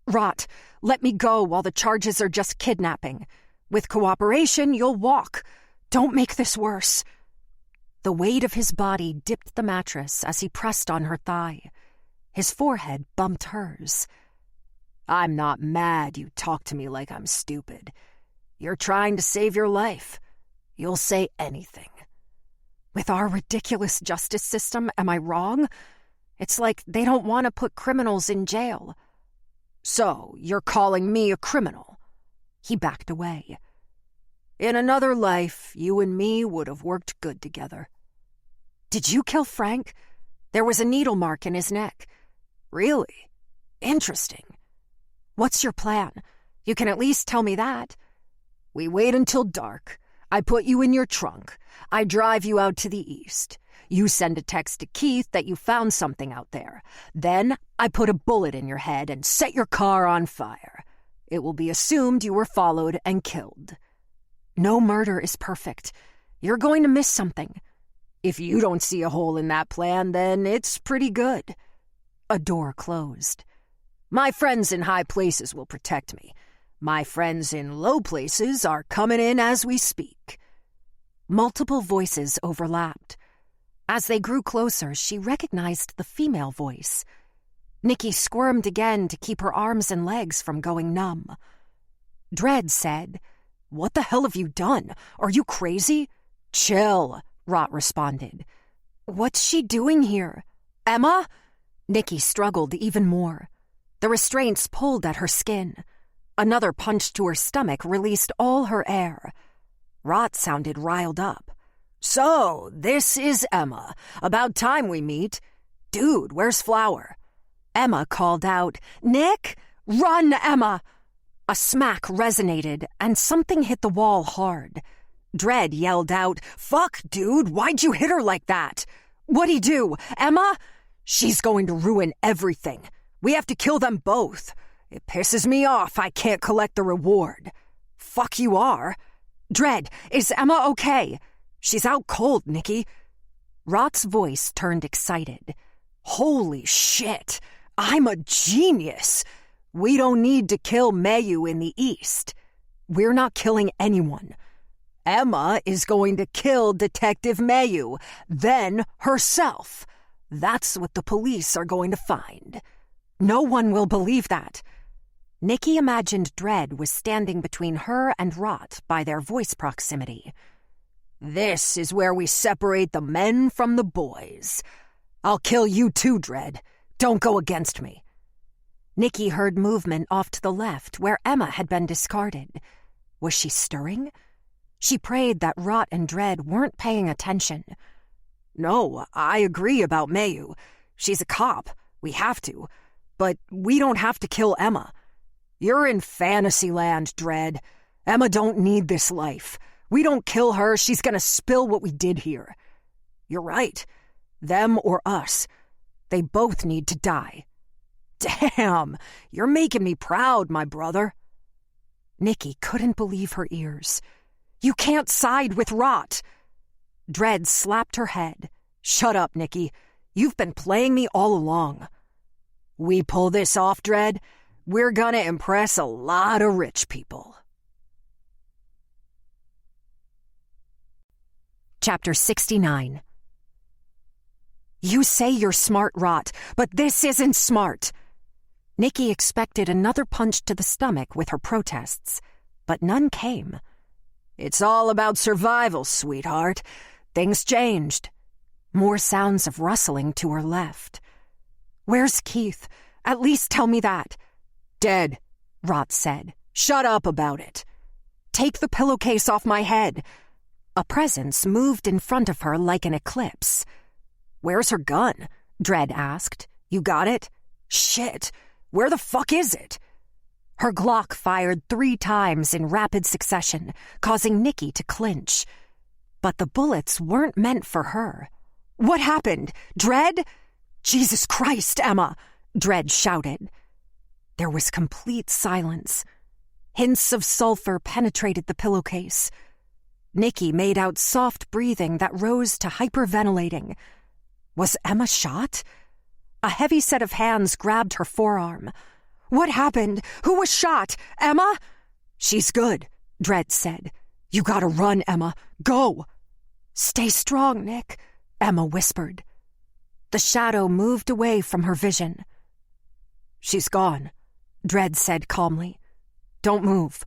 Rot, let me go while the charges are just kidnapping. With cooperation, you'll walk. Don't make this worse. The weight of his body dipped the mattress as he pressed on her thigh. His forehead bumped hers. I'm not mad you talk to me like I'm stupid. You're trying to save your life. You'll say anything. With our ridiculous justice system, am I wrong? It's like they don't want to put criminals in jail. So, you're calling me a criminal? He backed away. In another life, you and me would have worked good together. Did you kill Frank? There was a needle mark in his neck. Really? Interesting. What's your plan? You can at least tell me that. We wait until dark. I put you in your trunk. I drive you out to the east. You send a text to Keith that you found something out there. Then I put a bullet in your head and set your car on fire. It will be assumed you were followed and killed. No murder is perfect. You're going to miss something. If you don't see a hole in that plan, then it's pretty good. A door closed. My friends in high places will protect me. My friends in low places are coming in as we speak. Multiple voices overlapped. As they grew closer, she recognized the female voice. Nikki squirmed again to keep her arms and legs from going numb. Dredd said, "What the hell have you done? Are you crazy?" "Chill," Rot responded. "What's she doing here? Emma?" Nikki struggled even more. The restraints pulled at her skin. Another punch to her stomach released all her air. Rot sounded riled up. "So, this is Emma. About time we meet. Dude, where's Flower?" Emma called out, "Nick? Run, Emma!" A smack resonated, and something hit the wall hard. Dredd yelled out, "Fuck, dude, why'd you hit her like that?" "What'd he do? Emma?" "She's going to ruin everything. We have to kill them both. It pisses me off I can't collect the reward." "Fuck you are." "Dredd, is Emma okay?" "She's out cold, Nikki." Rot's voice turned excited. "Holy shit, I'm a genius. We don't need to kill Mayu in the east. We're not killing anyone. Emma is going to kill Detective Mayu, then herself. That's what the police are going to find. No one will believe that. Nikki imagined Dredd was standing between her and Rot by their voice proximity. This is where we separate the men from the boys. I'll kill you too, Dredd. Don't go against me. Nikki heard movement off to the left where Emma had been discarded. Was she stirring? She prayed that Rot and Dredd weren't paying attention. No, I agree about Mayu. She's a cop. We have to. But we don't have to kill Emma. You're in fantasy land, Dredd. Emma don't need this life. We don't kill her, she's gonna spill what we did here. You're right. Them or us. They both need to die. Damn, you're making me proud, my brother. Nikki couldn't believe her ears. You can't side with Rot. Dredd slapped her head. Shut up, Nikki. You've been playing me all along. We pull this off, Dredd, we're gonna impress a lot of rich people. Chapter 69. You say you're smart, Rot, but this isn't smart. Nikki expected another punch to the stomach with her protests, but none came. It's all about survival, sweetheart. Things changed. More sounds of rustling to her left. Where's Keith? At least tell me that. Dead, Rot said. Shut up about it. Take the pillowcase off my head. A presence moved in front of her like an eclipse. Where's her gun? Dredd asked. You got it? Shit. Where the fuck is it? Her Glock fired 3 times in rapid succession, causing Nikki to clinch. But the bullets weren't meant for her. What happened? Dredd? Jesus Christ, Emma! Dredd shouted. There was complete silence. Hints of sulfur penetrated the pillowcase. Nikki made out soft breathing that rose to hyperventilating. Was Emma shot? A heavy set of hands grabbed her forearm. What happened? Who was shot? Emma? She's good, Dredd said. You gotta run, Emma. Go! Stay strong, Nick, Emma whispered. The shadow moved away from her vision. She's gone, Dredd said calmly. Don't move.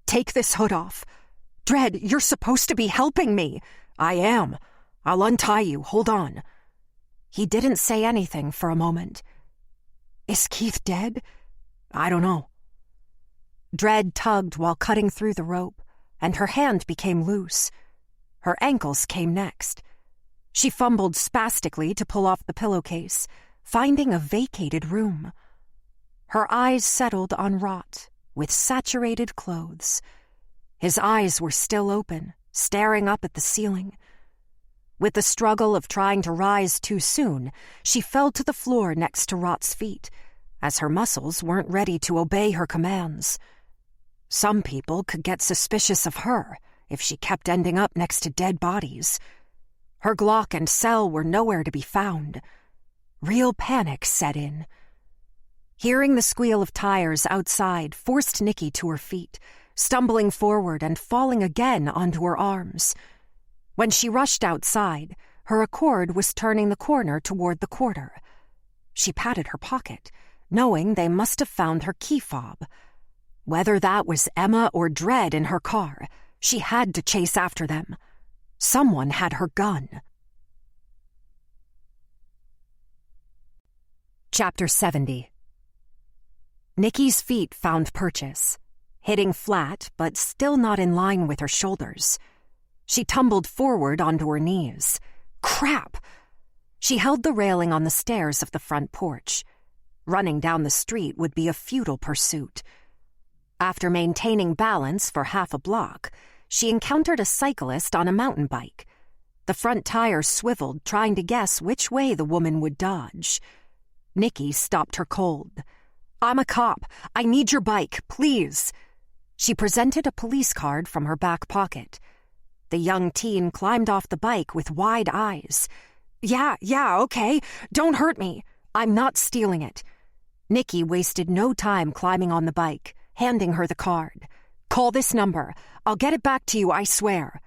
Take this hood off. Dredd, you're supposed to be helping me. I am. I'll untie you. Hold on. He didn't say anything for a moment. Is Keith dead? I don't know. Dredd tugged while cutting through the rope, and her hand became loose. Her ankles came next. She fumbled spastically to pull off the pillowcase, finding a vacated room. Her eyes settled on Rot, with saturated clothes. His eyes were still open, staring up at the ceiling. With the struggle of trying to rise too soon, she fell to the floor next to Rot's feet, as her muscles weren't ready to obey her commands. Some people could get suspicious of her if she kept ending up next to dead bodies. Her Glock and cell were nowhere to be found. Real panic set in. Hearing the squeal of tires outside forced Nikki to her feet, stumbling forward and falling again onto her arms. When she rushed outside, her Accord was turning the corner toward the quarter. She patted her pocket, knowing they must have found her key fob. Whether that was Emma or Dredd in her car, she had to chase after them. Someone had her gun. Chapter 70. Nikki's feet found purchase, hitting flat but still not in line with her shoulders. She tumbled forward onto her knees. Crap! She held the railing on the stairs of the front porch. Running down the street would be a futile pursuit. After maintaining balance for half a block, she encountered a cyclist on a mountain bike. The front tire swiveled, trying to guess which way the woman would dodge. Nikki stopped her cold. I'm a cop. I need your bike, please. She presented a police card from her back pocket. The young teen climbed off the bike with wide eyes. Yeah, okay. Don't hurt me. I'm not stealing it. Nikki wasted no time climbing on the bike, handing her the card. Call this number. I'll get it back to you, I swear."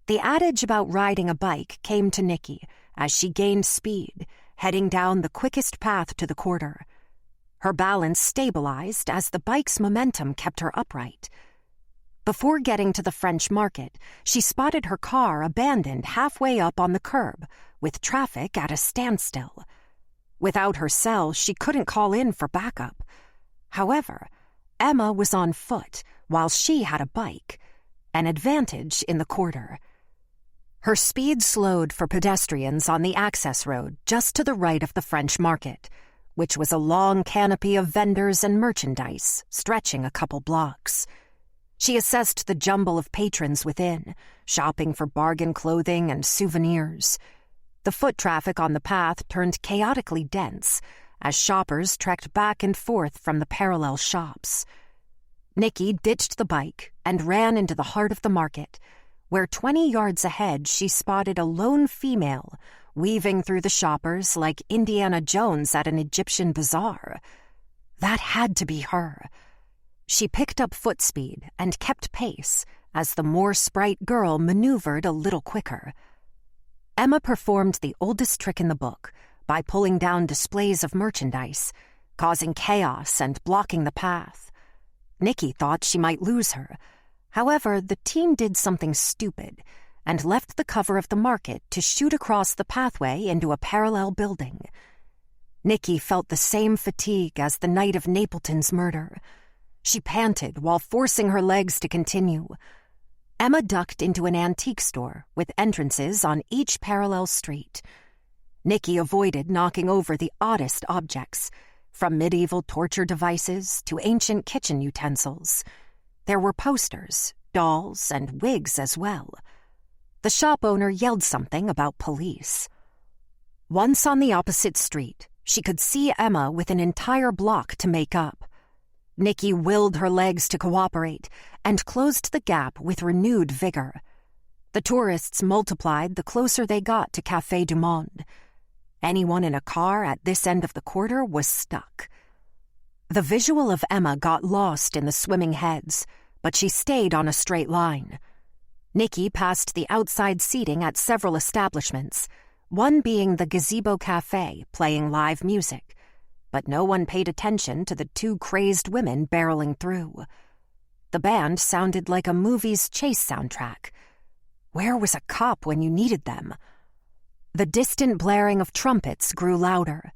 The adage about riding a bike came to Nikki as she gained speed, heading down the quickest path to the quarter. Her balance stabilized as the bike's momentum kept her upright. Before getting to the French market, she spotted her car abandoned halfway up on the curb, with traffic at a standstill. Without her cell, she couldn't call in for backup. However, Emma was on foot while she had a bike, an advantage in the quarter. Her speed slowed for pedestrians on the access road just to the right of the French market, which was a long canopy of vendors and merchandise stretching a couple blocks. She assessed the jumble of patrons within, shopping for bargain clothing and souvenirs. The foot traffic on the path turned chaotically dense as shoppers trekked back and forth from the parallel shops. Nikki ditched the bike and ran into the heart of the market, where 20 yards ahead she spotted a lone female weaving through the shoppers like Indiana Jones at an Egyptian bazaar. That had to be her. She picked up foot speed and kept pace as the more sprite girl maneuvered a little quicker. Emma performed the oldest trick in the book by pulling down displays of merchandise, causing chaos and blocking the path. Nikki thought she might lose her. However, the team did something stupid and left the cover of the market to shoot across the pathway into a parallel building. Nikki felt the same fatigue as the night of Napleton's murder. She panted while forcing her legs to continue. Emma ducked into an antique store with entrances on each parallel street. Nikki avoided knocking over the oddest objects, from medieval torture devices to ancient kitchen utensils. There were posters, dolls, and wigs as well. The shop owner yelled something about police. Once on the opposite street, she could see Emma with an entire block to make up. Nikki willed her legs to cooperate and closed the gap with renewed vigor. The tourists multiplied the closer they got to Café du Monde. Anyone in a car at this end of the quarter was stuck. The visual of Emma got lost in the swimming heads, but she stayed on a straight line. Nikki passed the outside seating at several establishments, one being the Gazebo Cafe playing live music, but no one paid attention to the two crazed women barreling through. The band sounded like a movie's chase soundtrack. Where was a cop when you needed them? The distant blaring of trumpets grew louder.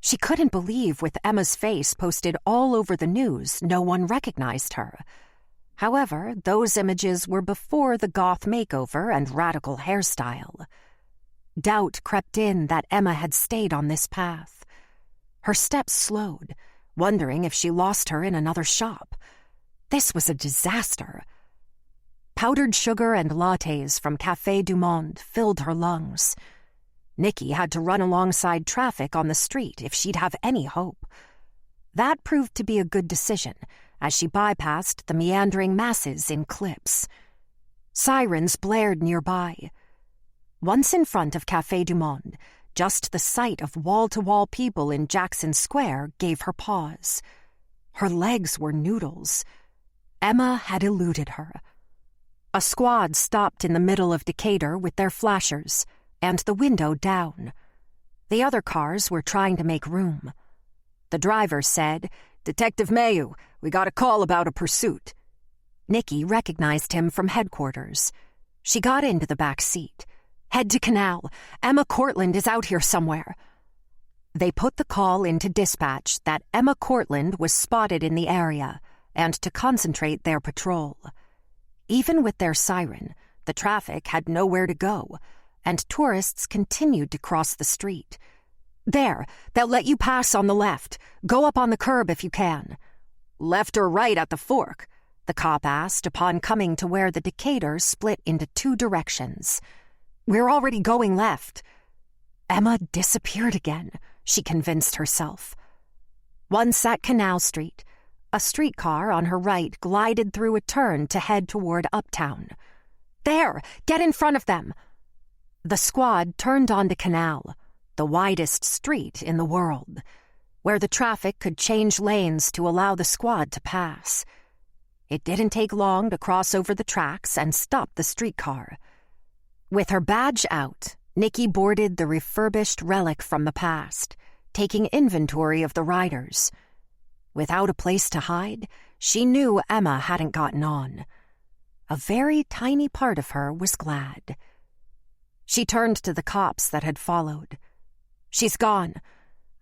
She couldn't believe with Emma's face posted all over the news no one recognized her. However, those images were before the goth makeover and radical hairstyle. Doubt crept in that Emma had stayed on this path. Her steps slowed, wondering if she lost her in another shop. This was a disaster. Powdered sugar and lattes from Café du Monde filled her lungs. Nikki had to run alongside traffic on the street if she'd have any hope. That proved to be a good decision, as she bypassed the meandering masses in clips. Sirens blared nearby. Once in front of Café du Monde, just the sight of wall-to-wall people in Jackson Square gave her pause. Her legs were noodles. Emma had eluded her. A squad stopped in the middle of Decatur with their flashers, and the window down. The other cars were trying to make room. The driver said, "Detective Mayu, we got a call about a pursuit." Nikki recognized him from headquarters. She got into the back seat. "Head to Canal. Emma Cortland is out here somewhere." They put the call into dispatch that Emma Cortland was spotted in the area and to concentrate their patrol. Even with their siren, the traffic had nowhere to go, and tourists continued to cross the street. "There, they'll let you pass on the left. Go up on the curb if you can." "Left or right at the fork?" the cop asked upon coming to where the Decatur split into two directions. "We're already going left." Emma disappeared again, she convinced herself. Once at Canal Street, a streetcar on her right glided through a turn to head toward Uptown. "There! Get in front of them!" The squad turned onto Canal, the widest street in the world, where the traffic could change lanes to allow the squad to pass. It didn't take long to cross over the tracks and stop the streetcar. With her badge out, Nikki boarded the refurbished relic from the past, taking inventory of the riders. Without a place to hide, she knew Emma hadn't gotten on. A very tiny part of her was glad. She turned to the cops that had followed. "She's gone.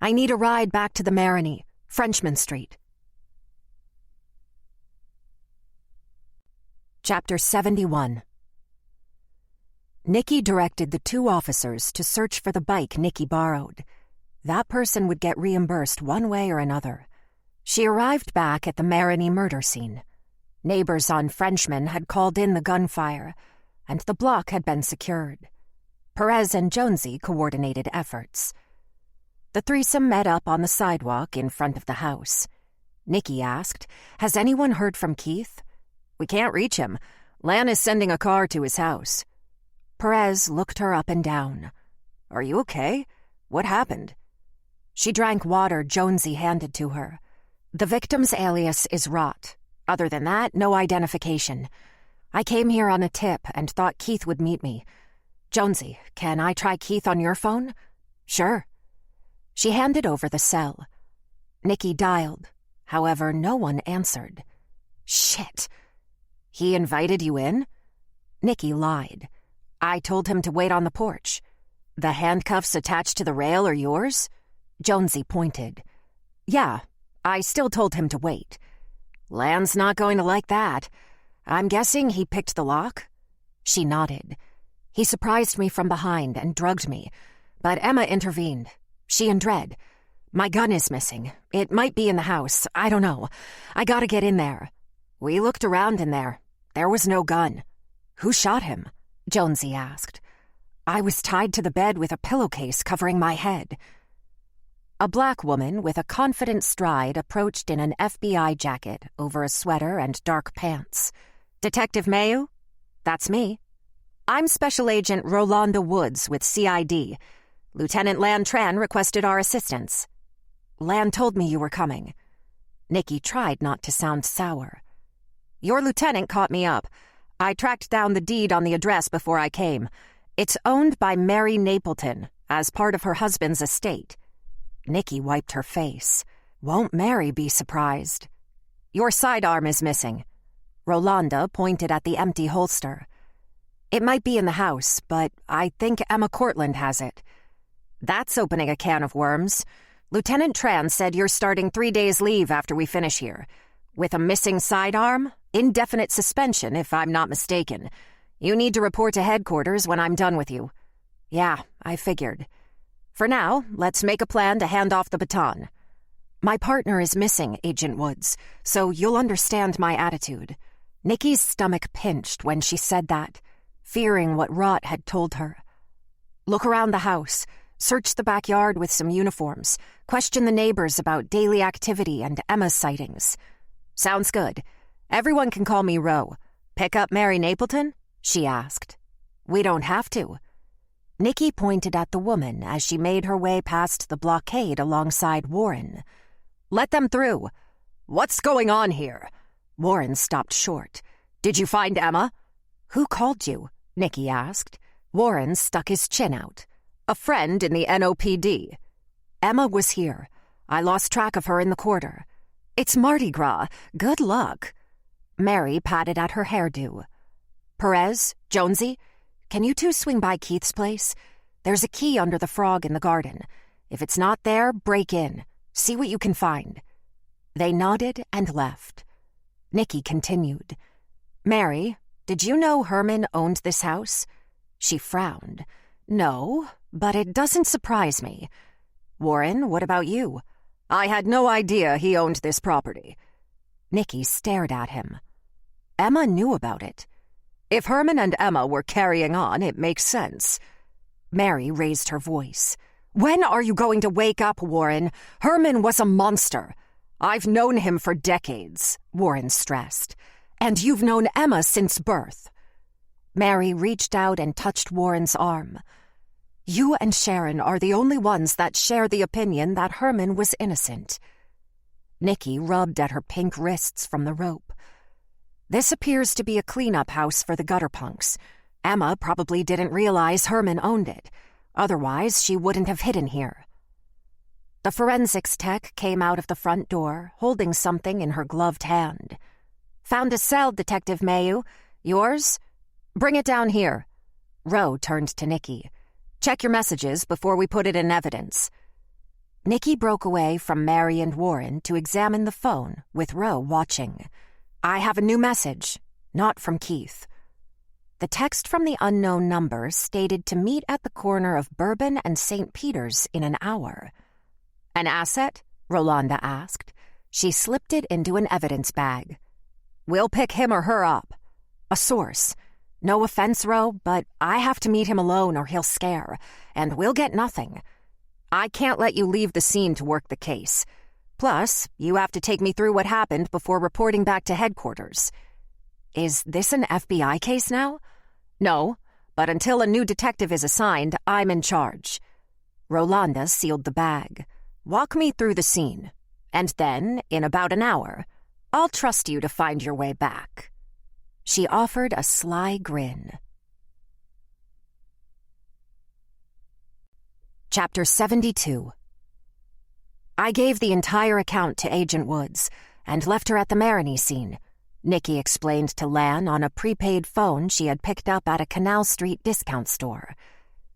I need a ride back to the Marigny, Frenchman Street." Chapter 71. Nikki directed the 2 officers to search for the bike Nikki borrowed. That person would get reimbursed one way or another. She arrived back at the Marigny murder scene. Neighbors on Frenchman had called in the gunfire, and the block had been secured. Perez and Jonesy coordinated efforts. The threesome met up on the sidewalk in front of the house. Nikki asked, "Has anyone heard from Keith?" "We can't reach him. Lan is sending a car to his house." Perez looked her up and down. "Are you okay? What happened?" She drank water Jonesy handed to her. "The victim's alias is Rot. Other than that, no identification. I came here on a tip and thought Keith would meet me. Jonesy, can I try Keith on your phone?" "Sure." She handed over the cell. Nikki dialed. However, no one answered. "Shit. He invited you in?" Nikki lied. "I told him to wait on the porch." "The handcuffs attached to the rail are yours?" Jonesy pointed. "Yeah, I still told him to wait." "Lan's not going to like that. I'm guessing he picked the lock?" She nodded. "He surprised me from behind and drugged me, but Emma intervened. She and Dredd. My gun is missing. It might be in the house. I don't know. I gotta get in there." "We looked around in there. There was no gun." "Who shot him?" Jonesy asked. "I was tied to the bed with a pillowcase covering my head." A black woman with a confident stride approached in an FBI jacket over a sweater and dark pants. "Detective Mayu?" "That's me." "I'm Special Agent Rolanda Woods with CID. Lieutenant Lan Tran requested our assistance." "Lan told me you were coming." Nikki tried not to sound sour. "Your lieutenant caught me up. I tracked down the deed on the address before I came. It's owned by Mary Napleton as part of her husband's estate." Nikki wiped her face. "Won't Mary be surprised?" "Your sidearm is missing." Rolanda pointed at the empty holster. "It might be in the house, but I think Emma Cortland has it." "That's opening a can of worms. Lieutenant Tran said you're starting 3 days leave after we finish here. With a missing sidearm, indefinite suspension if I'm not mistaken. You need to report to headquarters when I'm done with you." "Yeah, I figured. For now, let's make a plan to hand off the baton." "My partner is missing, Agent Woods, so you'll understand my attitude." Nikki's stomach pinched when she said that, fearing what Rot had told her. "Look around the house. Search the backyard with some uniforms. Question the neighbors about daily activity and Emma's sightings." "Sounds good. Everyone can call me Ro. Pick up Mary Napleton?" she asked. "We don't have to." Nikki pointed at the woman as she made her way past the blockade alongside Warren. "Let them through." "What's going on here?" Warren stopped short. "Did you find Emma?" "Who called you?" Nikki asked. Warren stuck his chin out. "A friend in the NOPD." "Emma was here. I lost track of her in the quarter." "It's Mardi Gras. Good luck." Mary patted at her hairdo. "Perez, Jonesy, can you 2 swing by Keith's place? There's a key under the frog in the garden. If it's not there, break in. See what you can find." They nodded and left. Nikki continued. "Mary, did you know Herman owned this house?" She frowned. "No, but it doesn't surprise me." "Warren, what about you?" "I had no idea he owned this property." Nikki stared at him. "Emma knew about it." "If Herman and Emma were carrying on, it makes sense." Mary raised her voice. "When are you going to wake up, Warren? Herman was a monster." "I've known him for decades," Warren stressed. "And you've known Emma since birth." Mary reached out and touched Warren's arm. "You and Sharon are the only ones that share the opinion that Herman was innocent." Nikki rubbed at her pink wrists from the rope. This appears to be a cleanup house for the gutter punks. Emma probably didn't realize Herman owned it. Otherwise, she wouldn't have hidden here. The forensics tech came out of the front door, holding something in her gloved hand. "Found a cell, Detective Mayu. Yours? Bring it down here." Roe turned to Nikki. "Check your messages before we put it in evidence." Nikki broke away from Mary and Warren to examine the phone, with Roe watching. "I have a new message, not from Keith." The text from the unknown number stated to meet at the corner of Bourbon and St. Peter's in an hour. "An asset?" Rolanda asked. She slipped it into an evidence bag. "We'll pick him or her up." "A source. No offense, Roe, but I have to meet him alone or he'll scare, and we'll get nothing. I can't let you leave the scene to work the case. Plus, you have to take me through what happened before reporting back to headquarters." "Is this an FBI case now?" "No, but until a new detective is assigned, I'm in charge." Rolanda sealed the bag. "Walk me through the scene, and then, in about an hour, I'll trust you to find your way back." She offered a sly grin. Chapter 72. "I gave the entire account to Agent Woods and left her at the Maroney scene," Nikki explained to Lan on a prepaid phone she had picked up at a Canal Street discount store.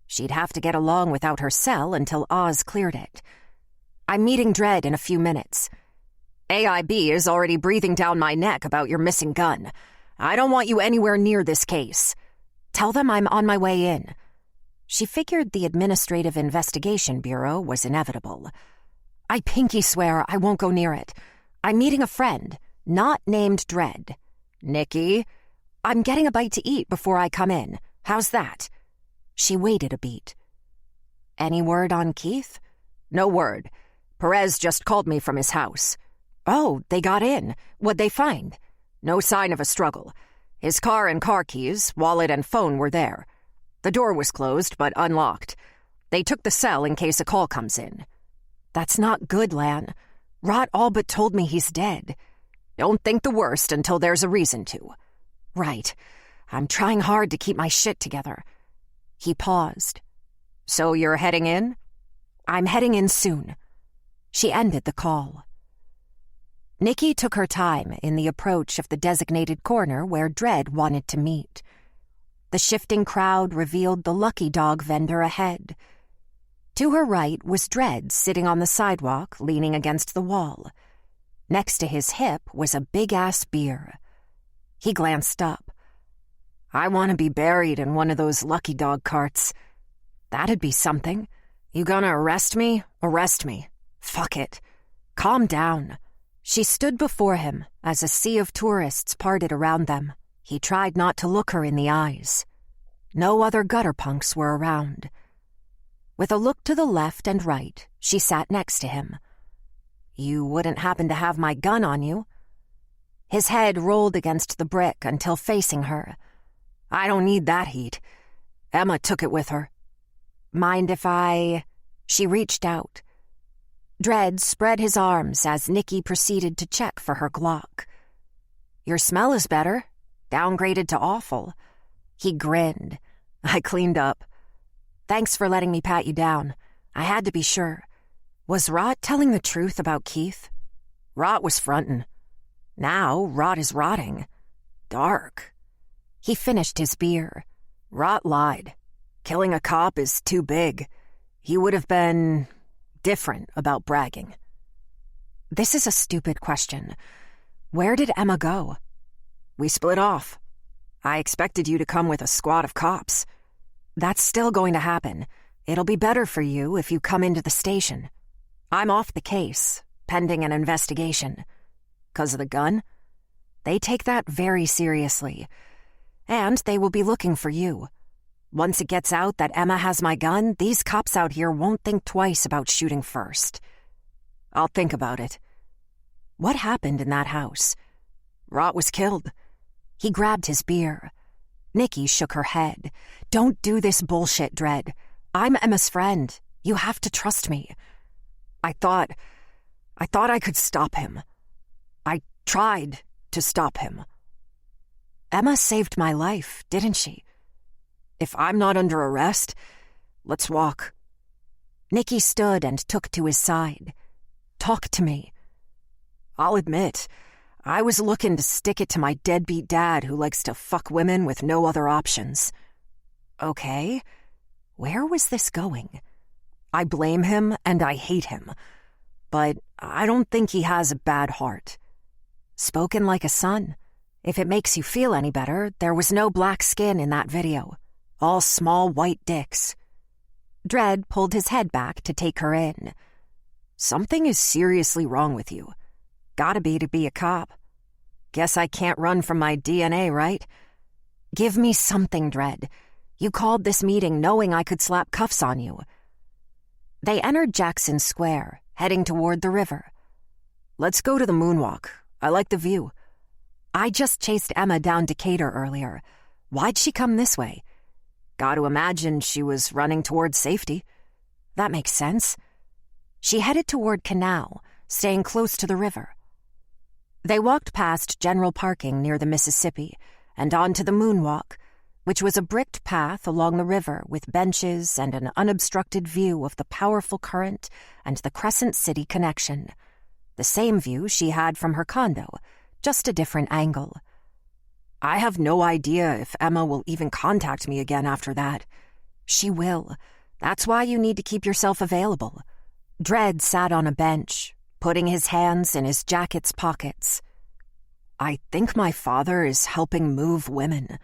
She'd have to get along without her cell until Oz cleared it. "I'm meeting Dredd in a few minutes. AIB is already breathing down my neck about your missing gun. I don't want you anywhere near this case. Tell them I'm on my way in." She figured the Administrative Investigation Bureau was inevitable. "I pinky swear I won't go near it. I'm meeting a friend, not named Dredd." "Nikki, I'm getting a bite to eat before I come in. How's that?" She waited a beat. "Any word on Keith?" "No word. Perez just called me from his house." "Oh, they got in. What'd they find?" "No sign of a struggle. His car and car keys, wallet and phone were there. The door was closed but unlocked. They took the cell in case a call comes in." "That's not good, Lan. Rot all but told me he's dead." "Don't think the worst until there's a reason to." "Right. I'm trying hard to keep my shit together." He paused. "So you're heading in?" "I'm heading in soon." She ended the call. Nikki took her time in the approach of the designated corner where Dredd wanted to meet. The shifting crowd revealed the Lucky Dog vendor ahead. To her right was Dredd sitting on the sidewalk, leaning against the wall. Next to his hip was a big-ass beer. He glanced up. "I want to be buried in one of those Lucky Dog carts. That'd be something. You gonna arrest me? Arrest me. Fuck it. Calm down." She stood before him as a sea of tourists parted around them. He tried not to look her in the eyes. No other gutter punks were around. With a look to the left and right, she sat next to him. "You wouldn't happen to have my gun on you?" His head rolled against the brick until facing her. "I don't need that heat. Emma took it with her." "Mind if I—" She reached out. Dredd spread his arms as Nikki proceeded to check for her Glock. "Your smell is better. Downgraded to awful." He grinned. "I cleaned up. Thanks for letting me pat you down. I had to be sure. Was Rot telling the truth about Keith?" "Rot was frontin'. Now Rot is rotting. Dark." He finished his beer. "Rot lied. Killing a cop is too big. He would have been different about bragging." "This is a stupid question. Where did Emma go?" "We split off. I expected you to come with a squad of cops." "That's still going to happen. It'll be better for you if you come into the station. I'm off the case, pending an investigation." "'Cause of the gun?" "They take that very seriously. And they will be looking for you. Once it gets out that Emma has my gun, these cops out here won't think twice about shooting first." "I'll think about it." "What happened in that house?" "Rot was killed." He grabbed his beer. Nikki shook her head. "Don't do this bullshit, Dredd. I'm Emma's friend. You have to trust me." I thought I could stop him. I tried to stop him." Emma saved my life, didn't she? If I'm not under arrest, let's walk. Nicky stood and took to his side. Talk to me. I'll admit, I was looking to stick it to my deadbeat dad who likes to fuck women with no other options. Okay, where was this going? I blame him and I hate him, but I don't think he has a bad heart. Spoken like a son. If it makes you feel any better, there was no black skin in that video. All small white dicks. Dredd pulled his head back to take her in. Something is seriously wrong with you. Gotta be to be a cop. Guess I can't run from my DNA, right? Give me something, Dredd. You called this meeting knowing I could slap cuffs on you. They entered Jackson Square, heading toward the river. Let's go to the moonwalk. I like the view. I just chased Emma down Decatur earlier. Why'd she come this way? Gotta imagine she was running toward safety. That makes sense. She headed toward Canal, staying close to the river. They walked past general parking near the Mississippi and onto the moonwalk, which was a bricked path along the river with benches and an unobstructed view of the powerful current and the Crescent City connection. The same view she had from her condo, just a different angle. I have no idea if Emma will even contact me again after that. She will. That's why you need to keep yourself available. Dredd sat on a bench, putting his hands in his jacket's pockets. I think my father is helping move women.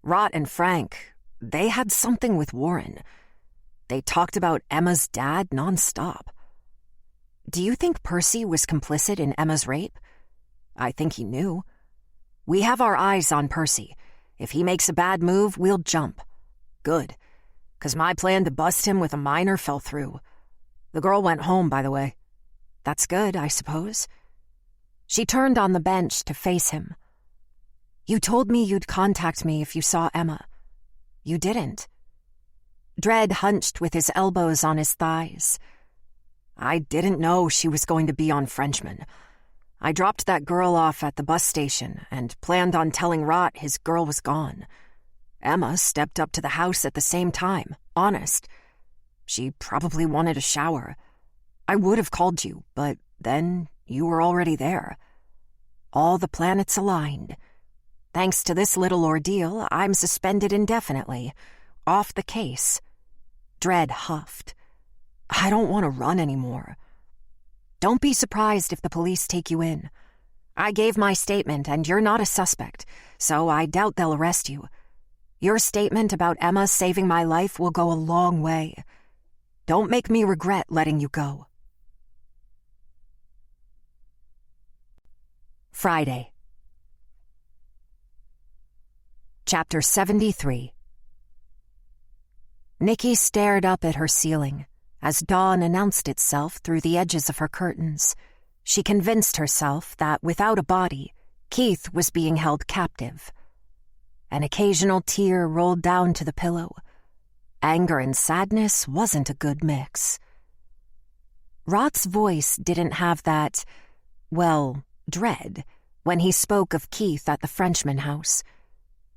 Rott and Frank, they had something with Warren. They talked about Emma's dad nonstop. Do you think Percy was complicit in Emma's rape? I think he knew. We have our eyes on Percy. If he makes a bad move, we'll jump. Good, 'cause my plan to bust him with a minor fell through. The girl went home, by the way. That's good, I suppose. She turned on the bench to face him. You told me you'd contact me if you saw Emma. You didn't. Dredd hunched with his elbows on his thighs. I didn't know she was going to be on Frenchman. I dropped that girl off at the bus station and planned on telling Rott his girl was gone. Emma stepped up to the house at the same time, honest. She probably wanted a shower. I would have called you, but then you were already there. All the planets aligned. Thanks to this little ordeal, I'm suspended indefinitely. Off the case. Dredd huffed. I don't want to run anymore. Don't be surprised if the police take you in. I gave my statement and you're not a suspect, so I doubt they'll arrest you. Your statement about Emma saving my life will go a long way. Don't make me regret letting you go. Friday. Chapter 73. Nicky stared up at her ceiling as dawn announced itself through the edges of her curtains. She convinced herself that without a body, Keith was being held captive. An occasional tear rolled down to the pillow. Anger and sadness wasn't a good mix. Rott's voice didn't have that, dread when he spoke of Keith at the Frenchman house.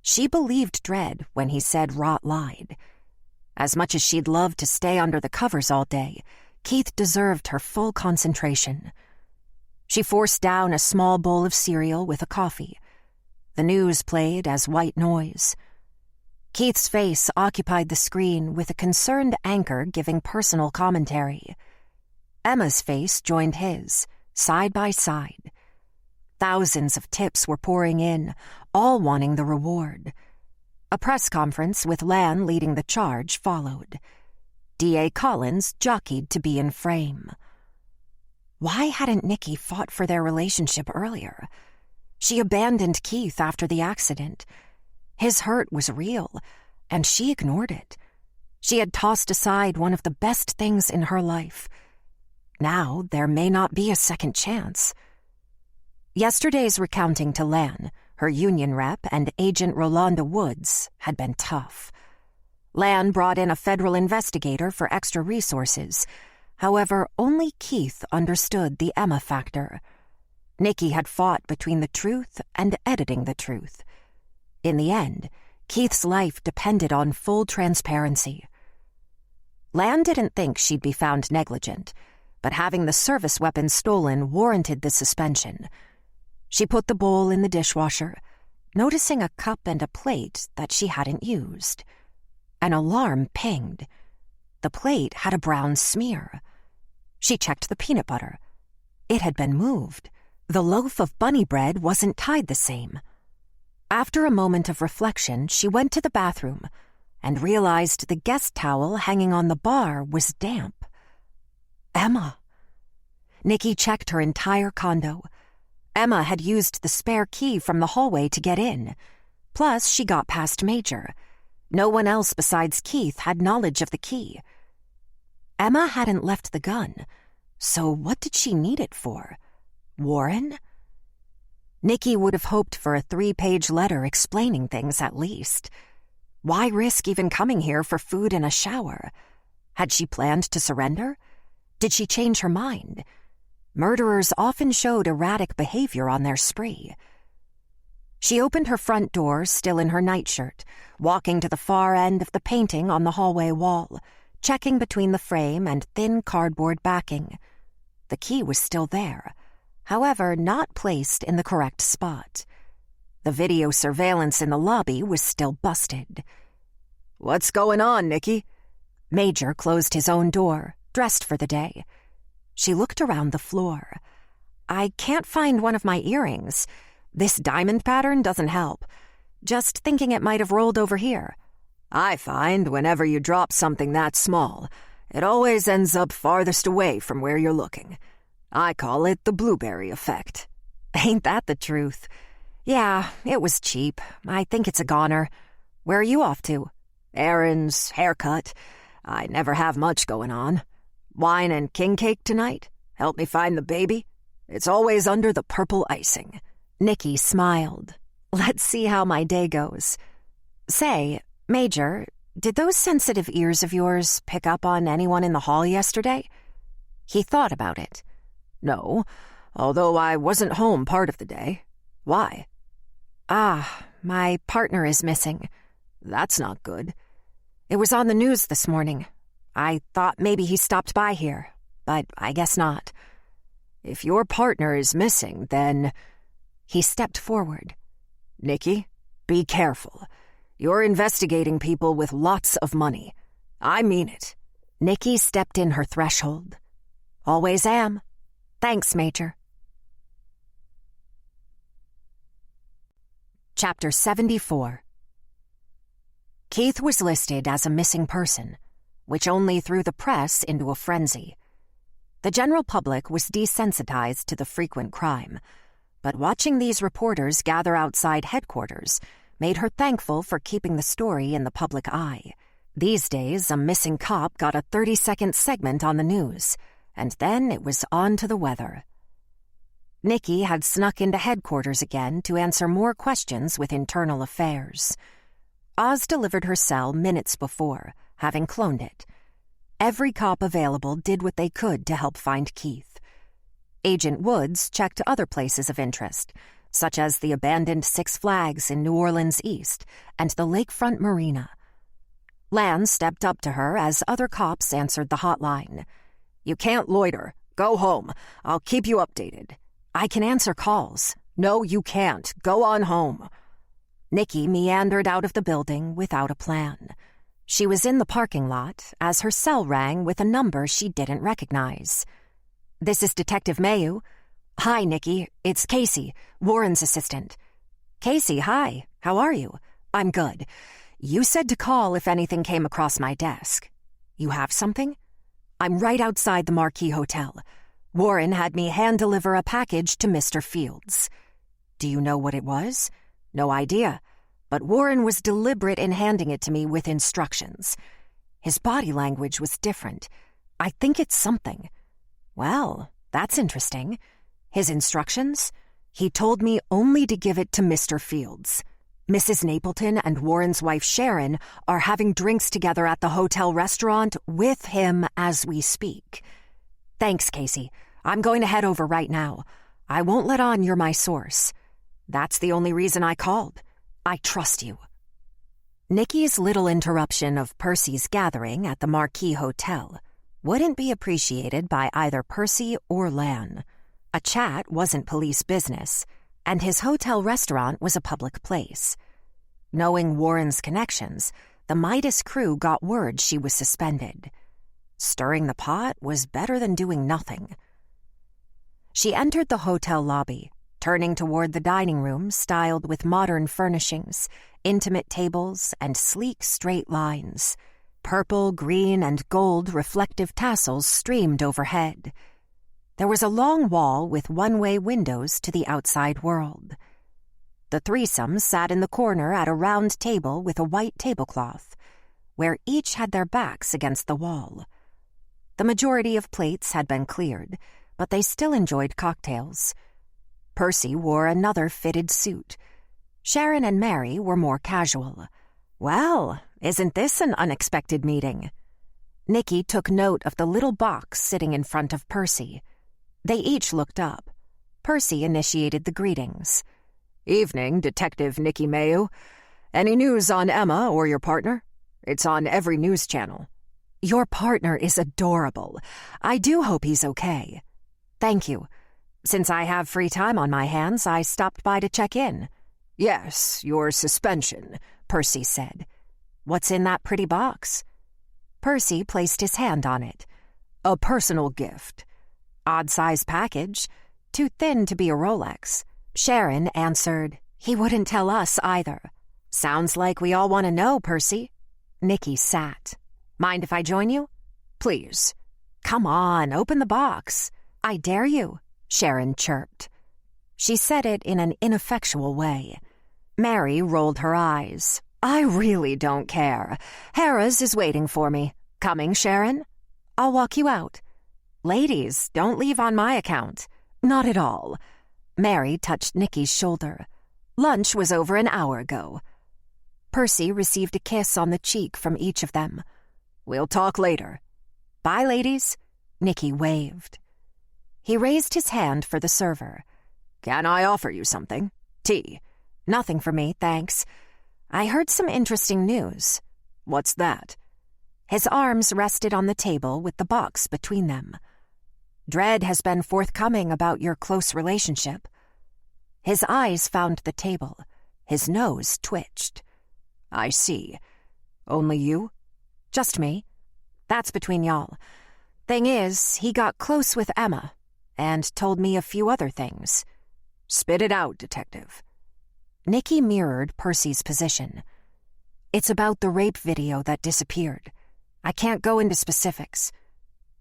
She believed Dredd when he said Rott lied. As much as she'd love to stay under the covers all day, Keith deserved her full concentration. She forced down a small bowl of cereal with a coffee. The news played as white noise. Keith's face occupied the screen with a concerned anchor giving personal commentary. Emma's face joined his, side by side. Thousands of tips were pouring in, all wanting the reward. A press conference with Lan leading the charge followed. D.A. Collins jockeyed to be in frame. Why hadn't Nicky fought for their relationship earlier? She abandoned Keith after the accident. His hurt was real, and she ignored it. She had tossed aside one of the best things in her life. Now there may not be a second chance. Yesterday's recounting to Lan, her union rep, and Agent Rolanda Woods had been tough. Lan brought in a federal investigator for extra resources. However, only Keith understood the Emma factor. Nicky had fought between the truth and editing the truth. In the end, Keith's life depended on full transparency. Lan didn't think she'd be found negligent, but having the service weapon stolen warranted the suspension. She put the bowl in the dishwasher, noticing a cup and a plate that she hadn't used. An alarm pinged. The plate had a brown smear. She checked the peanut butter. It had been moved. The loaf of bunny bread wasn't tied the same. After a moment of reflection, she went to the bathroom and realized the guest towel hanging on the bar was damp. Emma. Nikki checked her entire condo. Emma had used the spare key from the hallway to get in. Plus, she got past Major. No one else besides Keith had knowledge of the key. Emma hadn't left the gun, so what did she need it for? Warren? Nikki would have hoped for a 3-page letter explaining things at least. Why risk even coming here for food and a shower? Had she planned to surrender? Did she change her mind? Murderers often showed erratic behavior on their spree. She opened her front door, still in her nightshirt, walking to the far end of the painting on the hallway wall, checking between the frame and thin cardboard backing. The key was still there, however, not placed in the correct spot. The video surveillance in the lobby was still busted. "What's going on, Nikki?" Major closed his own door, dressed for the day. She looked around the floor. "I can't find one of my earrings. This diamond pattern doesn't help. Just thinking it might have rolled over here." "I find whenever you drop something that small, it always ends up farthest away from where you're looking. I call it the blueberry effect." Ain't that the truth? Yeah, it was cheap. I think it's a goner. Where are you off to? Errands, haircut. I never have much going on. Wine and king cake tonight? Help me find the baby? It's always under the purple icing. Nikki smiled. Let's see how my day goes. Say, Major, did those sensitive ears of yours pick up on anyone in the hall yesterday? He thought about it. No, although I wasn't home part of the day. Why? My partner is missing. That's not good. It was on the news this morning. I thought maybe he stopped by here, but I guess not. If your partner is missing, then... He stepped forward. Nikki, be careful. You're investigating people with lots of money. I mean it. Nikki stepped in her threshold. Always am. Thanks, Major. Chapter 74. Keith was listed as a missing person, which only threw the press into a frenzy. The general public was desensitized to the frequent crime, but watching these reporters gather outside headquarters made her thankful for keeping the story in the public eye. These days, a missing cop got a 30-second segment on the news, and then it was on to the weather. Nikki had snuck into headquarters again to answer more questions with internal affairs. Oz delivered her cell minutes before, having cloned it. Every cop available did what they could to help find Keith. Agent Woods checked other places of interest, such as the abandoned Six Flags in New Orleans East and the lakefront marina. Lan stepped up to her as other cops answered the hotline. "You can't loiter. Go home. I'll keep you updated." "I can answer calls." "No, you can't. Go on home." Nikki meandered out of the building without a plan. She was in the parking lot as her cell rang with a number she didn't recognize. "This is Detective Mayu." "Hi, Nikki. It's Casey, Warren's assistant." "Casey, hi. How are you?" "I'm good. You said to call if anything came across my desk." "You have something?" "I'm right outside the Marquis Hotel. Warren had me hand-deliver a package to Mr. Fields." "Do you know what it was?" "No idea, but Warren was deliberate in handing it to me with instructions. His body language was different. I think it's something." "Well, that's interesting. His instructions?" "He told me only to give it to Mr. Fields. Mrs. Napleton and Warren's wife Sharon are having drinks together at the hotel restaurant with him as we speak." "Thanks, Casey. I'm going to head over right now. I won't let on you're my source." "That's the only reason I called." I trust you." Nikki's little interruption of Percy's gathering at the Marquis Hotel wouldn't be appreciated by either Percy or Lan. A chat wasn't police business, and his hotel restaurant was a public place. Knowing Warren's connections, the Midas crew got word she was suspended. Stirring the pot was better than doing nothing. She entered the hotel lobby, turning toward the dining room styled with modern furnishings, intimate tables, and sleek straight lines. Purple, green, and gold reflective tassels streamed overhead. There was a long wall with one-way windows to the outside world. The threesome sat in the corner at a round table with a white tablecloth, where each had their backs against the wall. The majority of plates had been cleared, but they still enjoyed cocktails. Percy wore another fitted suit. Sharon and Mary were more casual. "Well, isn't this an unexpected meeting?" Nikki took note of the little box sitting in front of Percy. They each looked up. Percy initiated the greetings. "Evening, Detective Nikki Mayu. Any news on Emma or your partner? It's on every news channel." "Your partner is adorable. I do hope he's okay." "Thank you. Since I have free time on my hands, I stopped by to check in." "Yes, your suspension," Percy said. "What's in that pretty box?" Percy placed his hand on it. "A personal gift." "Odd-sized package. Too thin to be a Rolex." Sharon answered, "He wouldn't tell us either." "Sounds like we all want to know, Percy." Nikki sat. "Mind if I join you?" "Please." "Come on, open the box." "I dare you," Sharon chirped. She said it in an ineffectual way. Mary rolled her eyes. "I really don't care. Harrah's is waiting for me. Coming, Sharon?" "I'll walk you out." "Ladies, don't leave on my account." "Not at all." Mary touched Nikki's shoulder. "Lunch was over an hour ago." Percy received a kiss on the cheek from each of them. "We'll talk later." "Bye, ladies." Nikki waved. He raised his hand for the server. "Can I offer you something? Tea?" "Nothing for me, thanks. I heard some interesting news." "What's that?" His arms rested on the table with the box between them. "Dread has been forthcoming about your close relationship." His eyes found the table. His nose twitched. "I see. Only you?" "Just me. That's between y'all. Thing is, he got close with Emma and told me a few other things." "Spit it out, Detective." Nikki mirrored Percy's position. "It's about the rape video that disappeared. I can't go into specifics."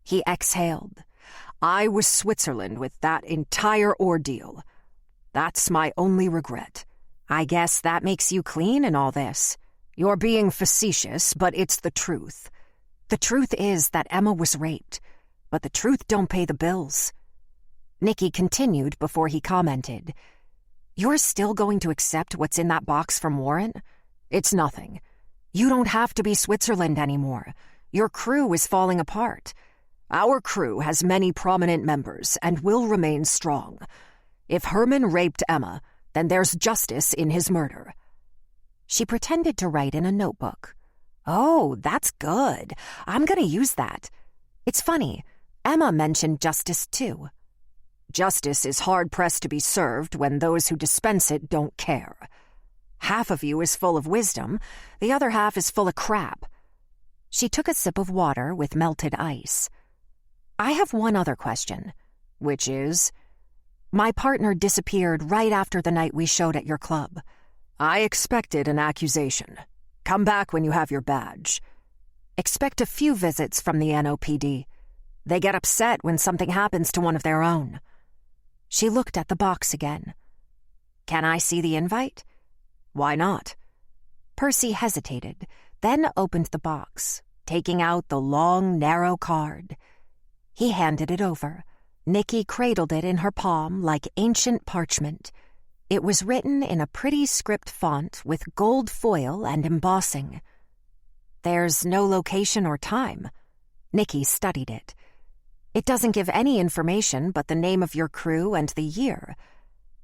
He exhaled. "I was Switzerland with that entire ordeal. That's my only regret." "I guess that makes you clean in all this." "You're being facetious, but it's the truth." "The truth is that Emma was raped, but the truth don't pay the bills." Nikki continued before he commented. "You're still going to accept what's in that box from Warren?" "It's nothing." "You don't have to be Switzerland anymore. Your crew is falling apart." "Our crew has many prominent members and will remain strong. If Herman raped Emma, then there's justice in his murder." She pretended to write in a notebook. "Oh, that's good. I'm going to use that. It's funny, Emma mentioned justice too." "Justice is hard-pressed to be served when those who dispense it don't care. Half of you is full of wisdom, the other half is full of crap." She took a sip of water with melted ice. "I have one other question." "Which is?" "My partner disappeared right after the night we showed at your club." "I expected an accusation. Come back when you have your badge." "Expect a few visits from the NOPD. They get upset when something happens to one of their own." She looked at the box again. "Can I see the invite?" "Why not?" Percy hesitated, then opened the box, taking out the long, narrow card. He handed it over. Nikki cradled it in her palm like ancient parchment. It was written in a pretty script font with gold foil and embossing. "There's no location or time." Nikki studied it. "It doesn't give any information but the name of your crew and the year.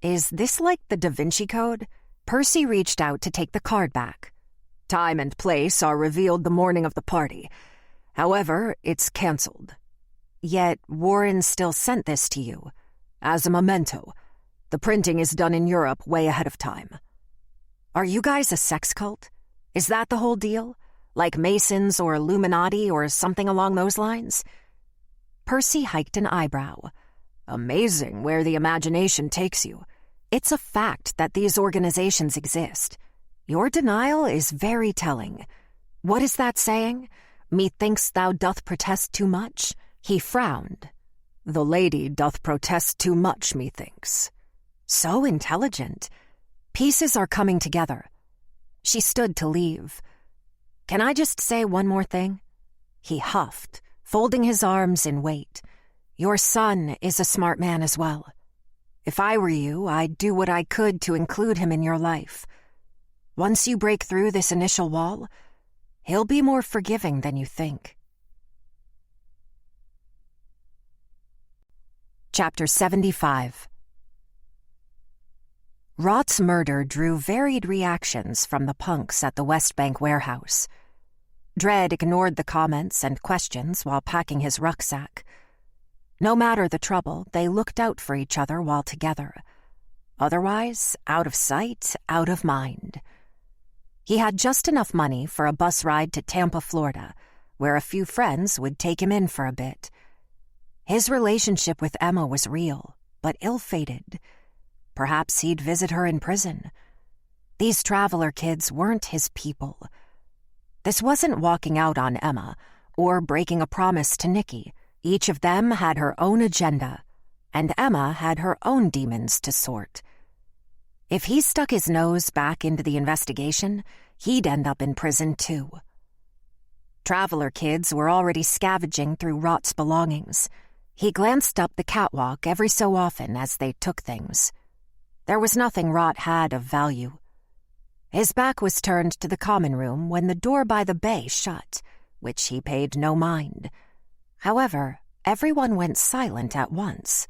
Is this like the Da Vinci Code?" Percy reached out to take the card back. Time and place are revealed the morning of the party. However, it's cancelled. Yet Warren still sent this to you, as a memento. The printing is done in Europe way ahead of time. Are you guys a sex cult? Is that the whole deal? Like Masons or Illuminati or something along those lines? Percy hiked an eyebrow. Amazing where the imagination takes you. It's a fact that these organizations exist. Your denial is very telling. What is that saying? Methinks thou doth protest too much? He frowned. The lady doth protest too much, methinks. So intelligent. Pieces are coming together. She stood to leave. Can I just say one more thing? He huffed, folding his arms in weight. Your son is a smart man as well. If I were you, I'd do what I could to include him in your life. Once you break through this initial wall, he'll be more forgiving than you think. Chapter 75. Rott's murder drew varied reactions from the punks at the West Bank warehouse. Dredd ignored the comments and questions while packing his rucksack. No matter the trouble, they looked out for each other while together. Otherwise, out of sight, out of mind. He had just enough money for a bus ride to Tampa, Florida, where a few friends would take him in for a bit. His relationship with Emma was real, but ill-fated. Perhaps he'd visit her in prison. These traveler kids weren't his people. This wasn't walking out on Emma or breaking a promise to Nikki. Each of them had her own agenda, and Emma had her own demons to sort. If he stuck his nose back into the investigation, he'd end up in prison too. Traveler kids were already scavenging through Rott's belongings. He glanced up the catwalk every so often as they took things. There was nothing Rott had of value. His back was turned to the common room when the door by the bay shut, which he paid no mind. However, everyone went silent at once.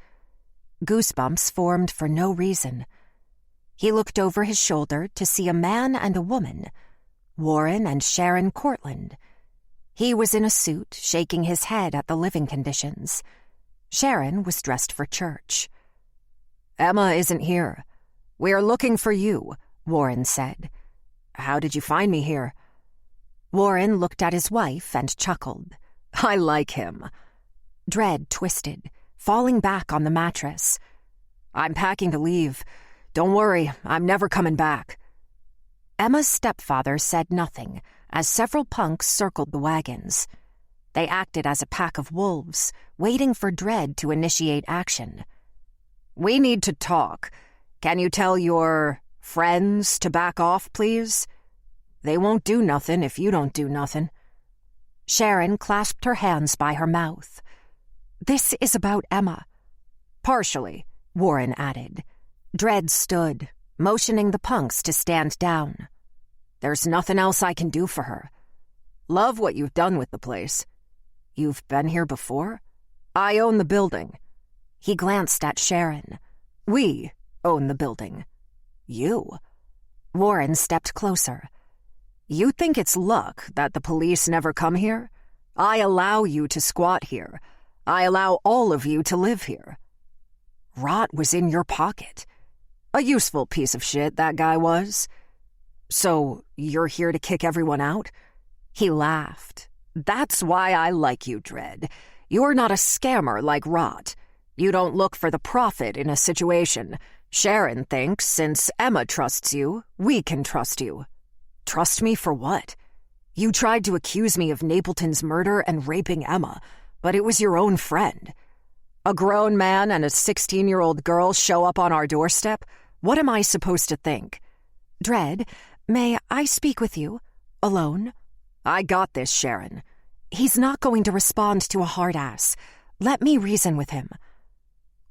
Goosebumps formed for no reason. He looked over his shoulder to see a man and a woman, Warren and Sharon Cortland. He was in a suit, shaking his head at the living conditions. Sharon was dressed for church. "Emma isn't here. We are looking for you," Warren said. "How did you find me here?" Warren looked at his wife and chuckled. "I like him." Dredd twisted, falling back on the mattress. "I'm packing to leave. Don't worry, I'm never coming back." Emma's stepfather said nothing as several punks circled the wagons. They acted as a pack of wolves, waiting for Dredd to initiate action. "We need to talk. Can you tell your friends to back off, please? They won't do nothing if you don't do nothing." Sharon clasped her hands by her mouth. "This is about Emma." "Partially," Warren added. Dredd stood, motioning the punks to stand down. "There's nothing else I can do for her. Love what you've done with the place. You've been here before? I own the building." He glanced at Sharon. "We own the building." "You?" Warren stepped closer. "You think it's luck that the police never come here? I allow you to squat here. I allow all of you to live here." Rott was in your pocket. A useful piece of shit, that guy was. "So you're here to kick everyone out?" He laughed. "That's why I like you, Dredd. You're not a scammer like Rott. You don't look for the profit in a situation. Sharon thinks since Emma trusts you, we can trust you." "Trust me for what? You tried to accuse me of Napleton's murder and raping Emma, but it was your own friend. A grown man and a 16-year-old girl show up on our doorstep? What am I supposed to think?" "Dredd, may I speak with you? Alone?" "I got this, Sharon." "He's not going to respond to a hard ass. Let me reason with him."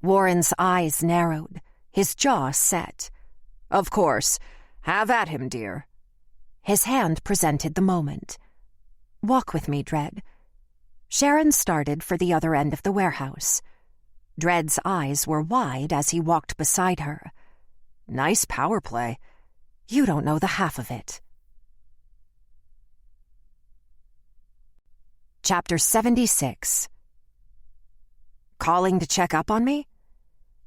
Warren's eyes narrowed, his jaw set. "Of course. Have at him, dear." His hand presented the moment. "Walk with me, Dredd." Sharon started for the other end of the warehouse. Dredd's eyes were wide as he walked beside her. "Nice power play. You don't know the half of it. Chapter 76. Calling to check up on me?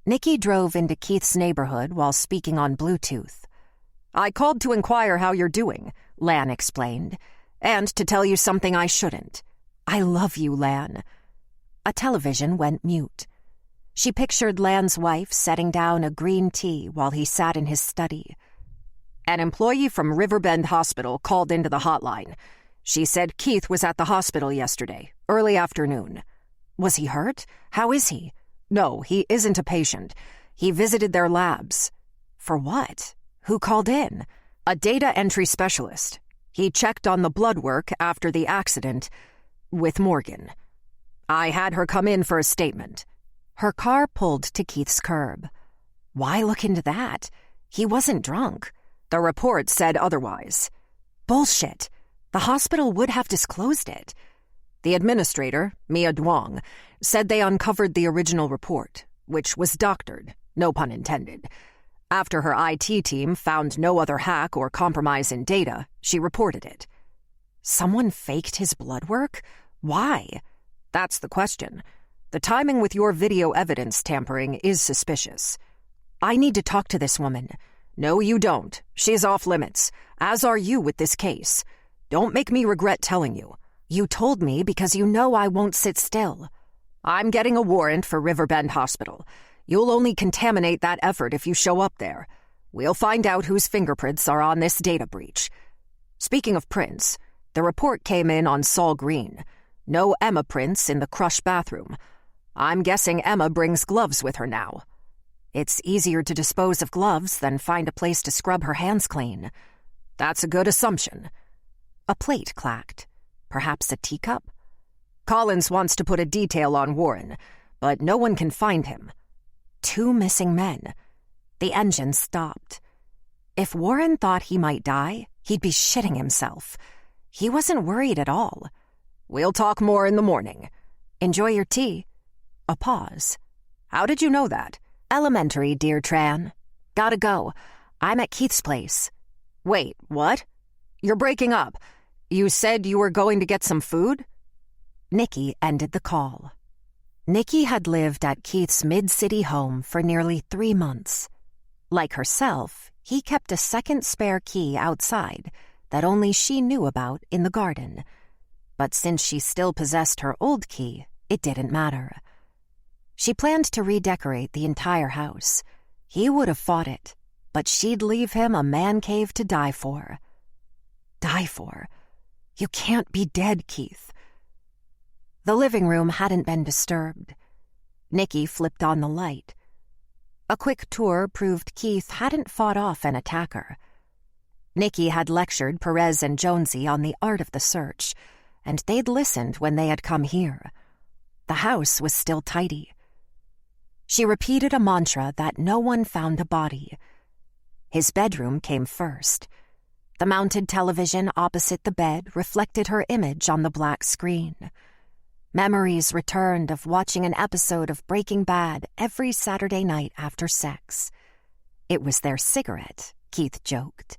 Nikki drove into Keith's neighborhood while speaking on Bluetooth. I called to inquire how you're doing, Lan explained, and to tell you something I shouldn't. I love you, Lan. A television went mute. She pictured Lan's wife setting down a green tea while he sat in his study. An employee from Riverbend Hospital called into the hotline. She said Keith was at the hospital yesterday, early afternoon. Was he hurt? How is he? No, he isn't a patient. He visited their labs. For what? Who called in? A data entry specialist. He checked on the blood work after the accident with Morgan. I had her come in for a statement. Her car pulled to Keith's curb. Why look into that? He wasn't drunk. The report said otherwise. Bullshit. The hospital would have disclosed it. The administrator, Mia Duong, said they uncovered the original report, which was doctored, no pun intended. After her IT team found no other hack or compromise in data, she reported it. Someone faked his blood work? Why? That's the question. The timing with your video evidence tampering is suspicious. I need to talk to this woman. No, you don't. She's off limits, as are you with this case. Don't make me regret telling you. You told me because you know I won't sit still. I'm getting a warrant for Riverbend Hospital. You'll only contaminate that effort if you show up there. We'll find out whose fingerprints are on this data breach. Speaking of prints, the report came in on Saul Green. No Emma prints in the crushed bathroom. I'm guessing Emma brings gloves with her now. It's easier to dispose of gloves than find a place to scrub her hands clean. That's a good assumption. A plate clacked. Perhaps a teacup? Collins wants to put a detail on Warren, but no one can find him. 2 missing men. The engine stopped. If Warren thought he might die, he'd be shitting himself. He wasn't worried at all. We'll talk more in the morning. Enjoy your tea. A pause. How did you know that? Elementary, dear Tran. Gotta go. I'm at Keith's place. Wait, what? You're breaking up. You said you were going to get some food? Nikki ended the call. Nikki had lived at Keith's mid-city home for nearly 3 months. Like herself, he kept a second spare key outside that only she knew about in the garden. But since she still possessed her old key, it didn't matter. She planned to redecorate the entire house. He would have fought it, but she'd leave him a man cave to die for. Die for? You can't be dead, Keith. The living room hadn't been disturbed. Nikki flipped on the light. A quick tour proved Keith hadn't fought off an attacker. Nikki had lectured Perez and Jonesy on the art of the search, and they'd listened when they had come here. The house was still tidy. She repeated a mantra that no one found a body. His bedroom came first. The mounted television opposite the bed reflected her image on the black screen. Memories returned of watching an episode of Breaking Bad every Saturday night after sex. It was their cigarette, Keith joked.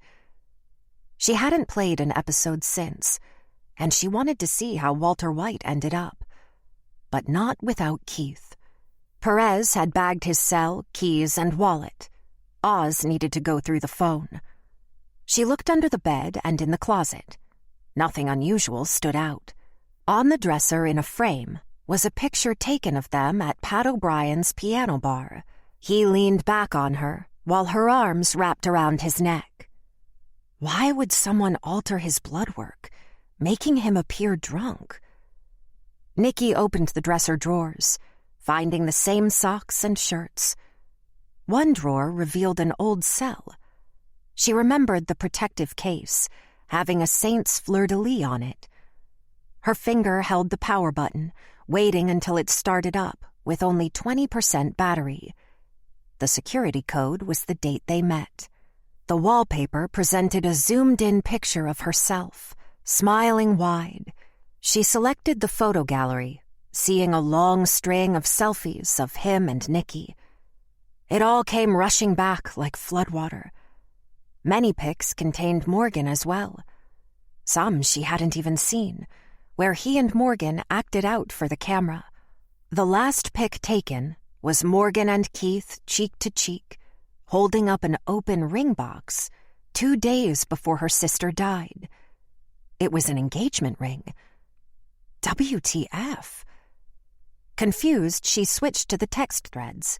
She hadn't played an episode since, and she wanted to see how Walter White ended up. But not without Keith. Perez had bagged his cell, keys, and wallet. Oz needed to go through the phone. She looked under the bed and in the closet. Nothing unusual stood out. On the dresser in a frame was a picture taken of them at Pat O'Brien's piano bar. He leaned back on her while her arms wrapped around his neck. Why would someone alter his blood work, making him appear drunk? Nikki opened the dresser drawers, finding the same socks and shirts. One drawer revealed an old cell. She remembered the protective case, having a saint's fleur-de-lis on it. Her finger held the power button, waiting until it started up with only 20% battery. The security code was the date they met. The wallpaper presented a zoomed-in picture of herself, smiling wide. She selected the photo gallery, seeing a long string of selfies of him and Nikki. It all came rushing back like floodwater. Many pics contained Morgan as well. Some she hadn't even seen, where he and Morgan acted out for the camera. The last pic taken was Morgan and Keith cheek to cheek, holding up an open ring box 2 days before her sister died. It was an engagement ring. WTF? Confused, she switched to the text threads.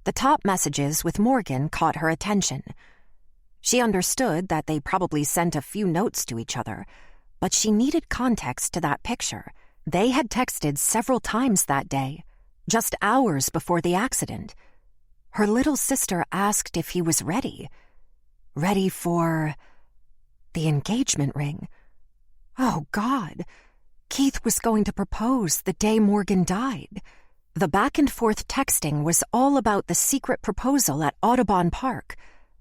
The top messages with Morgan caught her attention. She understood that they probably sent a few notes to each other, but she needed context to that picture. They had texted several times that day, just hours before the accident. Her little sister asked if he was ready. Ready for the engagement ring. Oh, God. Keith was going to propose the day Morgan died. The back-and-forth texting was all about the secret proposal at Audubon Park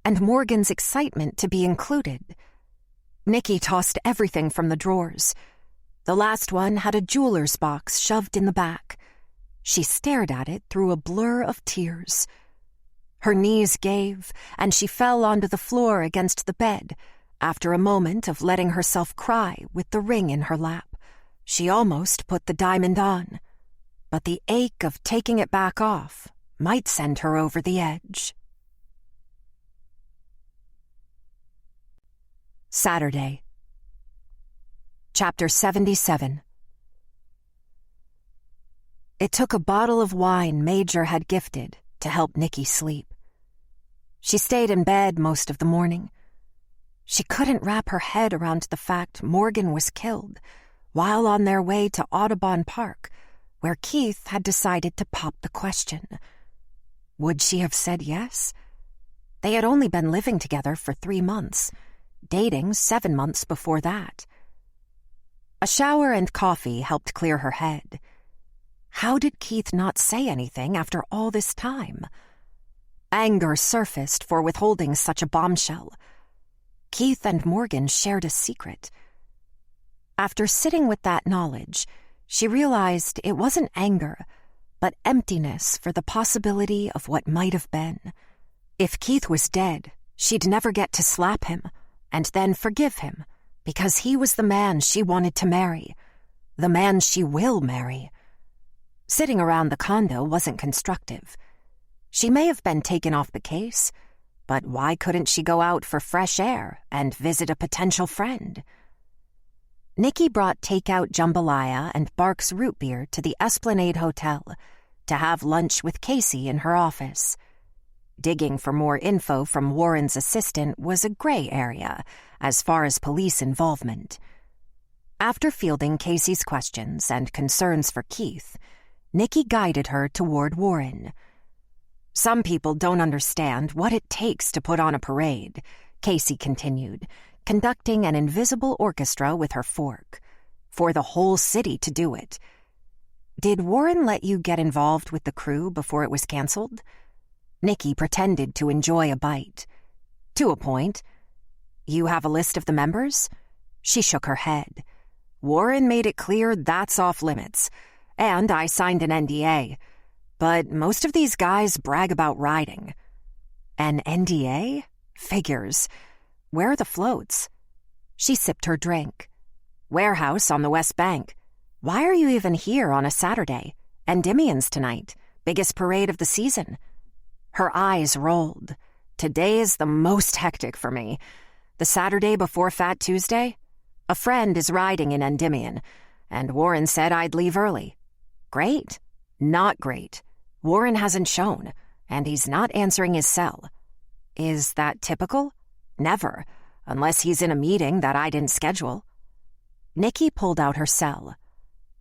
and Morgan's excitement to be included. Nikki tossed everything from the drawers. The last one had a jeweler's box shoved in the back. She stared at it through a blur of tears. Her knees gave, and she fell onto the floor against the bed after a moment of letting herself cry with the ring in her lap. She almost put the diamond on, but the ache of taking it back off might send her over the edge. Saturday. Chapter 77. It took a bottle of wine Major had gifted to help Nikki sleep. She stayed in bed most of the morning. She couldn't wrap her head around the fact Morgan was killed while on their way to Audubon Park, where Keith had decided to pop the question. Would she have said yes? They had only been living together for 3 months, dating 7 months before that. A shower and coffee helped clear her head. How did Keith not say anything after all this time? Anger surfaced for withholding such a bombshell. Keith and Morgan shared a secret. After sitting with that knowledge, she realized it wasn't anger, but emptiness for the possibility of what might have been. If Keith was dead, she'd never get to slap him and then forgive him, because he was the man she wanted to marry, the man she will marry. Sitting around the condo wasn't constructive. She may have been taken off the case, but why couldn't she go out for fresh air and visit a potential friend? Nikki brought takeout jambalaya and Bark's root beer to the Esplanade Hotel to have lunch with Casey in her office. Digging for more info from Warren's assistant was a gray area as far as police involvement. After fielding Casey's questions and concerns for Keith, Nikki guided her toward Warren. Some people don't understand what it takes to put on a parade, Casey continued, conducting an invisible orchestra with her fork, for the whole city to do it. Did Warren let you get involved with the crew before it was canceled? Nikki pretended to enjoy a bite. To a point. You have a list of the members? She shook her head. Warren made it clear that's off limits, and I signed an NDA. But most of these guys brag about riding. An NDA? Figures. Where are the floats? She sipped her drink. Warehouse on the West Bank. Why are you even here on a Saturday? Endymion's tonight. Biggest parade of the season. Her eyes rolled. Today is the most hectic for me. The Saturday before Fat Tuesday? A friend is riding in Endymion, and Warren said I'd leave early. Great. Not great. Warren hasn't shown, and he's not answering his cell. Is that typical? Never, unless he's in a meeting that I didn't schedule. Nikki pulled out her cell.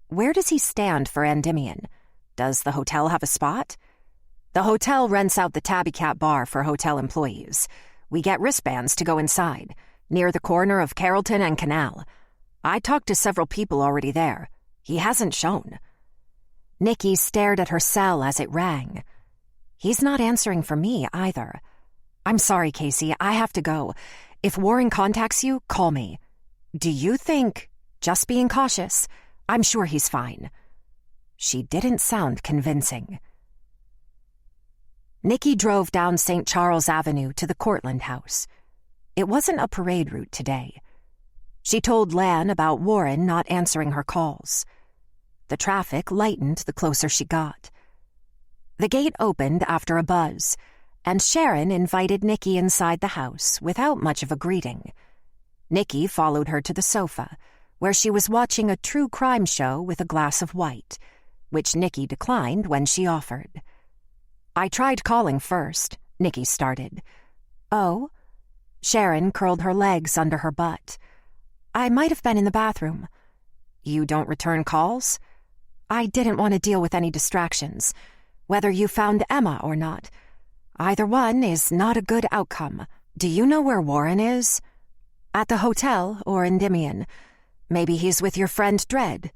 Where does he stand for Endymion? Does the hotel have a spot? The hotel rents out the Tabby Cat bar for hotel employees. We get wristbands to go inside, near the corner of Carrollton and Canal. I talked to several people already there. He hasn't shown. Nikki stared at her cell as it rang. He's not answering for me either. I'm sorry, Casey, I have to go. If Warren contacts you, call me. Do you think... Just being cautious. I'm sure he's fine. She didn't sound convincing. Nikki drove down St. Charles Avenue to the Cortland house. It wasn't a parade route today. She told Lan about Warren not answering her calls. The traffic lightened the closer she got. The gate opened after a buzz, and Sharon invited Nikki inside the house without much of a greeting. Nikki followed her to the sofa, where she was watching a true crime show with a glass of white, which Nikki declined when she offered. "I tried calling first," Nikki started. "Oh?" Sharon curled her legs under her butt. "I might have been in the bathroom." "You don't return calls?" "I didn't want to deal with any distractions, whether you found Emma or not. Either one is not a good outcome. Do you know where Warren is?" "At the hotel or Endymion. Maybe he's with your friend Dredd."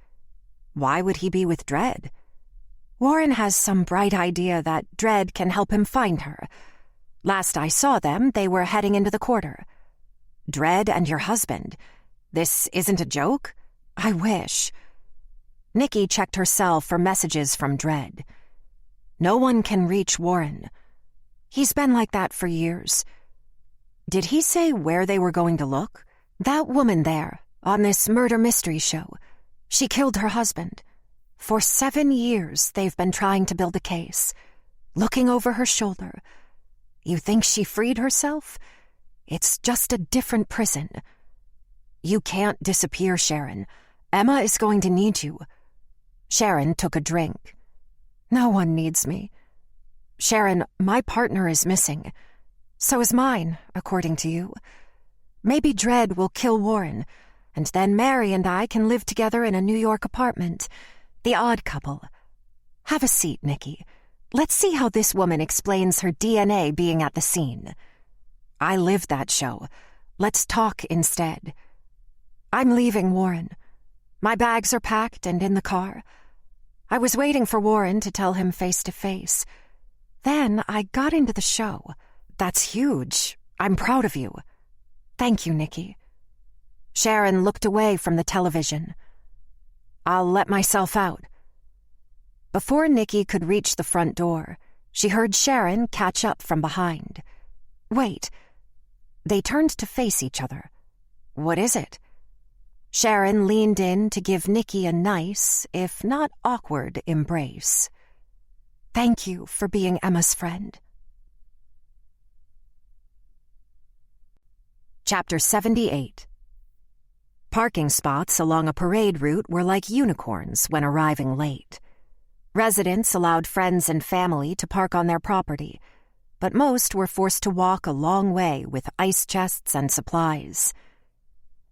"Why would he be with Dredd?" "Warren has some bright idea that Dredd can help him find her. Last I saw them, they were heading into the quarter." "Dredd and your husband? This isn't a joke?" "I wish." Nikki checked her cell for messages from Dredd. "No one can reach Warren. He's been like that for years." "Did he say where they were going to look?" "That woman there, on this murder mystery show. She killed her husband. For 7 years, they've been trying to build a case, looking over her shoulder. You think she freed herself? It's just a different prison." "You can't disappear, Sharon. Emma is going to need you." Sharon took a drink. "No one needs me. Sharon, my partner is missing. So is mine, according to you. Maybe Dredd will kill Warren, and then Mary and I can live together in a New York apartment. The odd couple. Have a seat, Nikki. Let's see how this woman explains her DNA being at the scene." "I lived that show. Let's talk instead." "I'm leaving Warren. My bags are packed and in the car. I was waiting for Warren to tell him face to face. Then I got into the show." "That's huge. I'm proud of you." "Thank you, Nikki." Sharon looked away from the television. "I'll let myself out." Before Nikki could reach the front door, she heard Sharon catch up from behind. "Wait." They turned to face each other. "What is it?" Sharon leaned in to give Nikki a nice, if not awkward, embrace. "Thank you for being Emma's friend." Chapter 78. Parking spots along a parade route were like unicorns when arriving late. Residents allowed friends and family to park on their property, but most were forced to walk a long way with ice chests and supplies.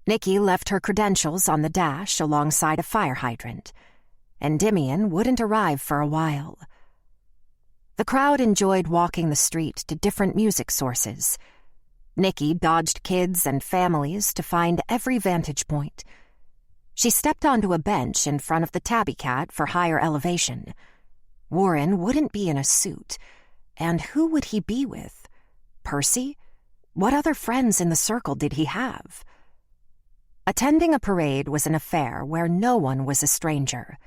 Nikki left her credentials on the dash alongside a fire hydrant. Endymion wouldn't arrive for a while. The crowd enjoyed walking the street to different music sources. Nikki dodged kids and families to find every vantage point. She stepped onto a bench in front of the tabby cat for higher elevation. Warren wouldn't be in a suit, and who would he be with? Percy? What other friends in the circle did he have? Attending a parade was an affair where no one was a stranger.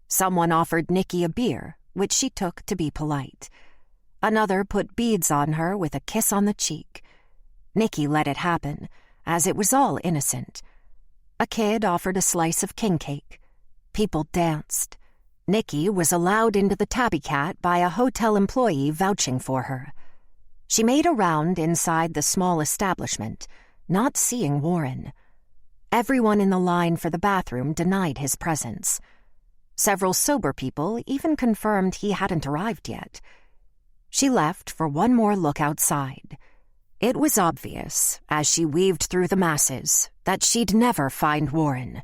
Someone offered Nikki a beer, which she took to be polite. Another put beads on her with a kiss on the cheek. Nikki let it happen, as it was all innocent. A kid offered a slice of king cake. People danced. Nikki was allowed into the tabby cat by a hotel employee vouching for her. She made a round inside the small establishment, not seeing Warren. Everyone in the line for the bathroom denied his presence. Several sober people even confirmed he hadn't arrived yet. She left for one more look outside. It was obvious, as she weaved through the masses, that she'd never find Warren,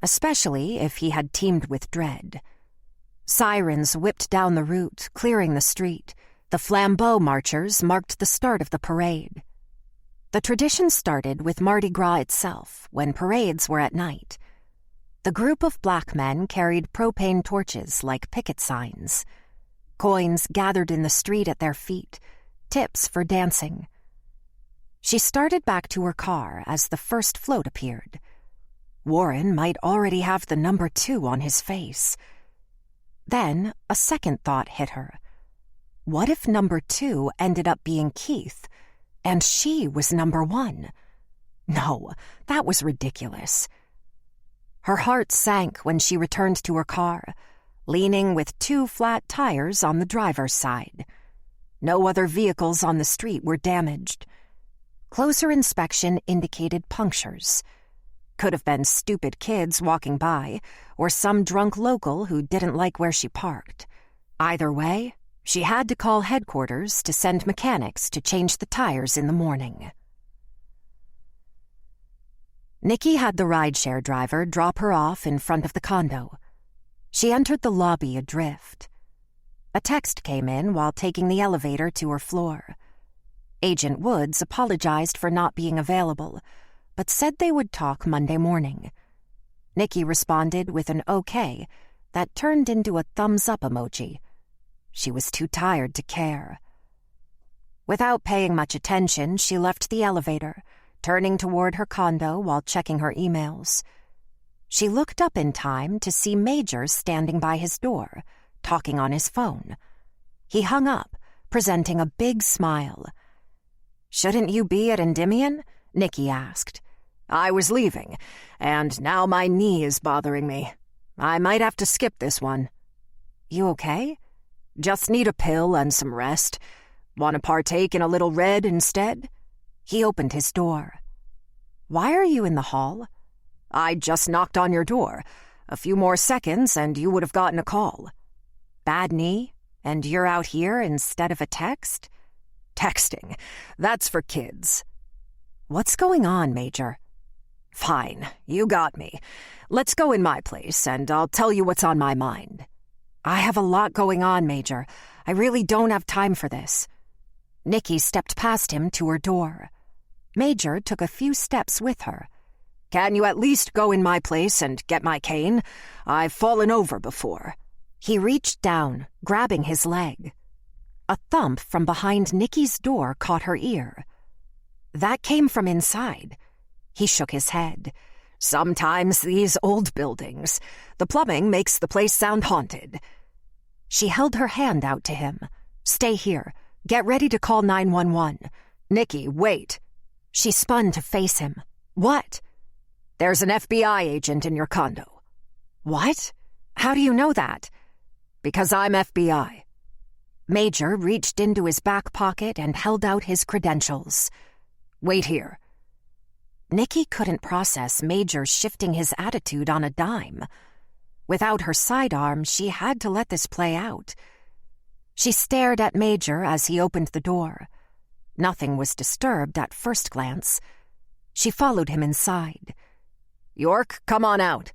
especially if he had teamed with Dredd. Sirens whipped down the route, clearing the street. The flambeau marchers marked the start of the parade. The tradition started with Mardi Gras itself, when parades were at night. The group of black men carried propane torches like picket signs. Coins gathered in the street at their feet, tips for dancing. She started back to her car as the first float appeared. Warren might already have the number 2 on his face. Then a second thought hit her. What if number 2 ended up being Keith? And she was number 1. No, that was ridiculous. Her heart sank when she returned to her car, leaning with 2 flat tires on the driver's side. No other vehicles on the street were damaged. Closer inspection indicated punctures. Could have been stupid kids walking by, or some drunk local who didn't like where she parked. Either way, she had to call headquarters to send mechanics to change the tires in the morning. Nikki had the rideshare driver drop her off in front of the condo. She entered the lobby adrift. A text came in while taking the elevator to her floor. Agent Woods apologized for not being available, but said they would talk Monday morning. Nikki responded with an okay that turned into a thumbs-up emoji. She was too tired to care. Without paying much attention, she left the elevator, turning toward her condo while checking her emails. She looked up in time to see Major standing by his door, talking on his phone. He hung up, presenting a big smile. "Shouldn't you be at Endymion?" Nikki asked. "I was leaving, and now my knee is bothering me. I might have to skip this one." "You okay?" "Just need a pill and some rest. Want to partake in a little red instead?" He opened his door. "Why are you in the hall?" "I just knocked on your door. A few more seconds and you would have gotten a call." "Bad knee? And you're out here instead of a text?" "Texting. That's for kids." "What's going on, Major?" "Fine, you got me. Let's go in my place and I'll tell you what's on my mind." "I have a lot going on, Major. I really don't have time for this." Nikki stepped past him to her door. Major took a few steps with her. "Can you at least go in my place and get my cane? I've fallen over before." He reached down, grabbing his leg. A thump from behind Nikki's door caught her ear. That came from inside. He shook his head. "Sometimes these old buildings, the plumbing makes the place sound haunted." She held her hand out to him. "Stay here. Get ready to call 911. "Nikki, wait." She spun to face him. "What?" "There's an FBI agent in your condo." "What? How do you know that?" "Because I'm FBI." Major reached into his back pocket and held out his credentials. "Wait here." Nikki couldn't process Major shifting his attitude on a dime. Without her sidearm, she had to let this play out. She stared at Major as he opened the door. Nothing was disturbed at first glance. She followed him inside. "York, come on out."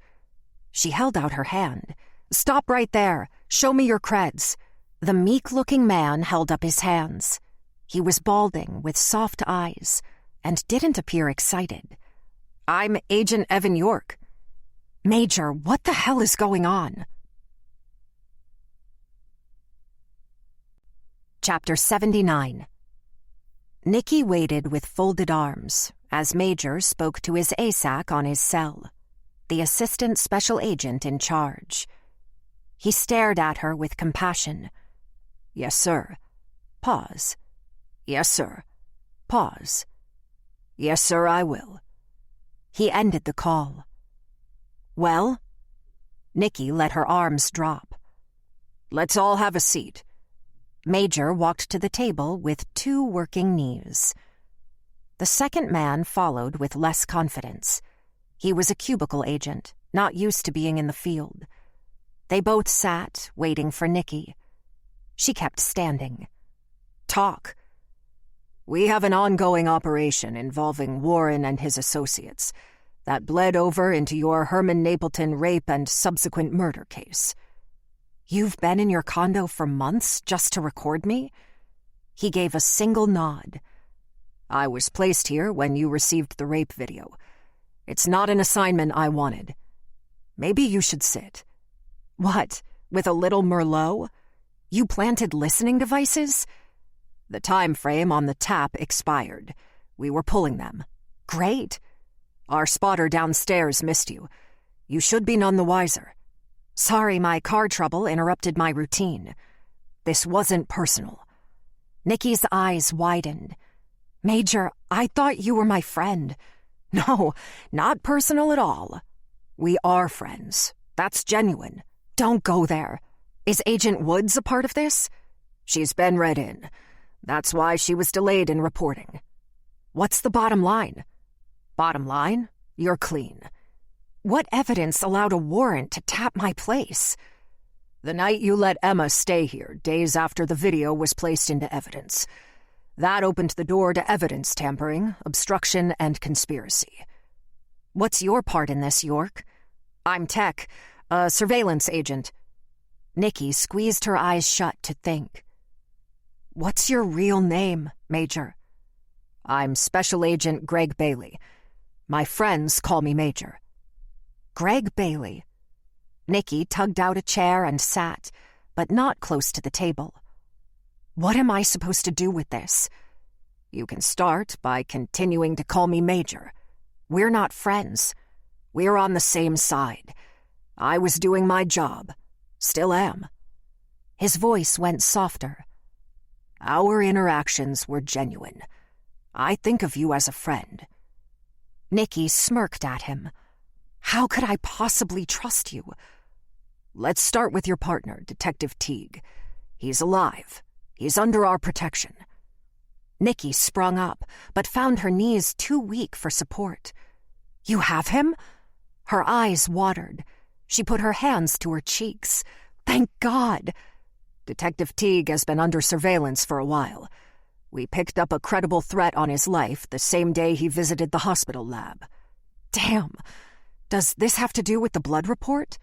She held out her hand. "Stop right there. Show me your creds." The meek-looking man held up his hands. He was balding with soft eyes and didn't appear excited. "I'm Agent Evan York." "Major, what the hell is going on?" Chapter 79. Nikki waited with folded arms as Major spoke to his ASAC on his cell, the assistant special agent in charge. He stared at her with compassion. "Yes, sir." Pause. "Yes, sir." Pause. "Yes, sir, I will." He ended the call. "Well?" Nikki let her arms drop. "Let's all have a seat." Major walked to the table with 2 working knees. The second man followed with less confidence. He was a cubicle agent, not used to being in the field. They both sat, waiting for Nikki. She kept standing. "Talk." "We have an ongoing operation involving Warren and his associates that bled over into your Herman Napleton rape and subsequent murder case." "You've been in your condo for months just to record me?" He gave a single nod. "I was placed here when you received the rape video. It's not an assignment I wanted. Maybe you should sit." "What, with a little Merlot? You planted listening devices?" "The time frame on the tap expired. We were pulling them." "Great." "Our spotter downstairs missed you. You should be none the wiser." "Sorry, my car trouble interrupted my routine." This wasn't personal. Nikki's eyes widened. Major, I thought you were my friend. No, not personal at all. We are friends. That's genuine. Don't go there. Is Agent Woods a part of this? She's been read in. That's why she was delayed in reporting. What's the bottom line? Bottom line? You're clean. What evidence allowed a warrant to tap my place? The night you let Emma stay here, days after the video was placed into evidence. That opened the door to evidence tampering, obstruction, and conspiracy. What's your part in this, York? I'm Tech, a surveillance agent. Nikki squeezed her eyes shut to think. What's your real name, Major? I'm Special Agent Greg Bailey. My friends call me Major. Greg Bailey. Nikki tugged out a chair and sat, but not close to the table. What am I supposed to do with this? You can start by continuing to call me Major. We're not friends. We're on the same side. I was doing my job. Still am. His voice went softer. Our interactions were genuine. I think of you as a friend. Nikki smirked at him. How could I possibly trust you? Let's start with your partner, Detective Teague. He's alive. He's under our protection. Nikki sprung up, but found her knees too weak for support. You have him? Her eyes watered. She put her hands to her cheeks. Thank God. Detective Teague has been under surveillance for a while. We picked up a credible threat on his life the same day he visited the hospital lab. Damn. Does this have to do with the blood report?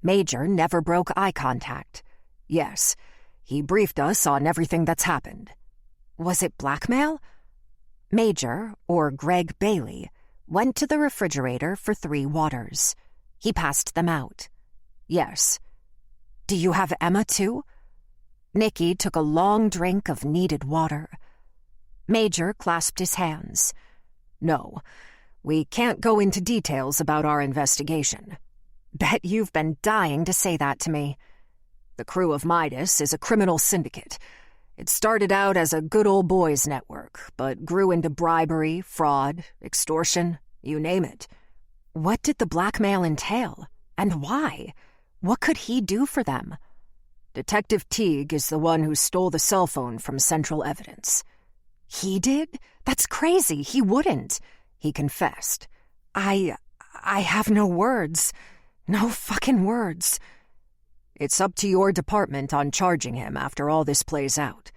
Major never broke eye contact. Yes. He briefed us on everything that's happened. Was it blackmail? Major, or Greg Bailey, went to the refrigerator for 3 waters. He passed them out. Yes. Do you have Emma, too? Nikki took a long drink of needed water. Major clasped his hands. No, we can't go into details about our investigation. Bet you've been dying to say that to me. The crew of Midas is a criminal syndicate. It started out as a good old boys network, but grew into bribery, fraud, extortion, you name it. What did the blackmail entail? And why? What could he do for them? Detective Teague is the one who stole the cell phone from Central Evidence. He did? That's crazy. He wouldn't. He confessed. I have no words. No fucking words. It's up to your department on charging him after all this plays out.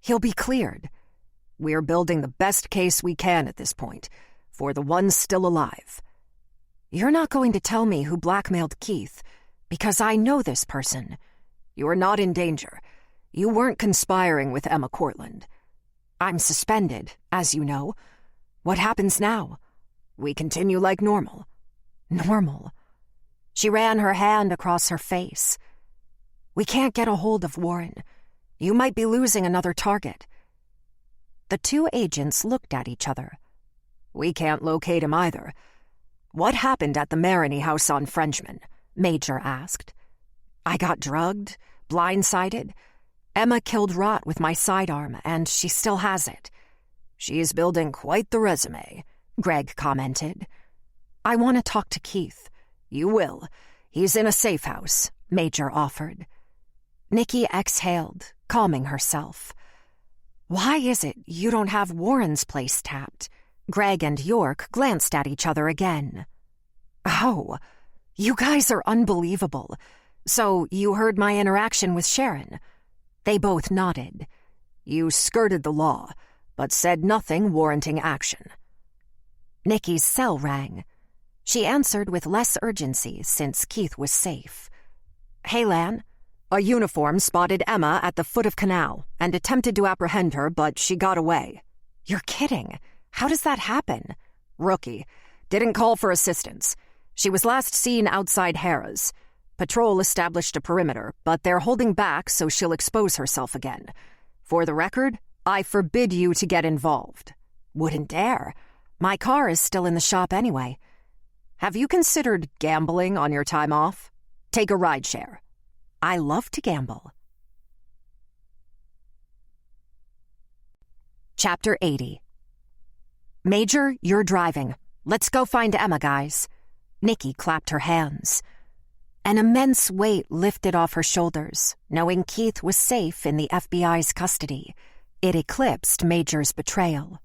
He'll be cleared. We're building the best case we can at this point, for the ones still alive. You're not going to tell me who blackmailed Keith, because I know this person. You're not in danger. You weren't conspiring with Emma Cortland. I'm suspended, as you know. What happens now? We continue like normal. Normal? She ran her hand across her face. We can't get a hold of Warren. You might be losing another target. The 2 agents looked at each other. We can't locate him either. What happened at the Maroney house on Frenchman? Major asked. I got drugged, blindsided. Emma killed Rot with my sidearm, and she still has it. She's building quite the resume, Greg commented. I want to talk to Keith. You will. He's in a safe house, Major offered. Nikki exhaled, calming herself. Why is it you don't have Warren's place tapped? Greg and York glanced at each other again. Oh, you guys are unbelievable. So you heard my interaction with Sharon? They both nodded. You skirted the law, but said nothing warranting action. Nikki's cell rang. She answered with less urgency since Keith was safe. Hey, Lan. A uniform spotted Emma at the foot of canal and attempted to apprehend her, but she got away. You're kidding. How does that happen? Rookie. Didn't call for assistance. She was last seen outside Harrah's. Patrol established a perimeter, but they're holding back so she'll expose herself again. For the record, I forbid you to get involved. Wouldn't dare. My car is still in the shop anyway. Have you considered gambling on your time off? Take a rideshare. I love to gamble. Chapter 80. Major, you're driving. Let's go find Emma, guys. Nikki clapped her hands. An immense weight lifted off her shoulders, knowing Keith was safe in the FBI's custody. It eclipsed Major's betrayal.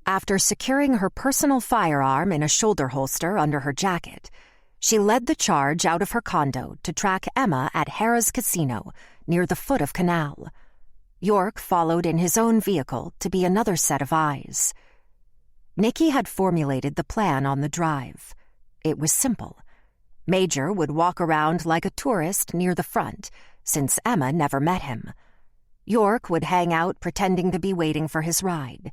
After securing her personal firearm in a shoulder holster under her jacket, she led the charge out of her condo to track Emma at Harrah's Casino near the foot of Canal. York followed in his own vehicle to be another set of eyes. Nikki had formulated the plan on the drive. It was simple. Major would walk around like a tourist near the front, since Emma never met him. York would hang out pretending to be waiting for his ride,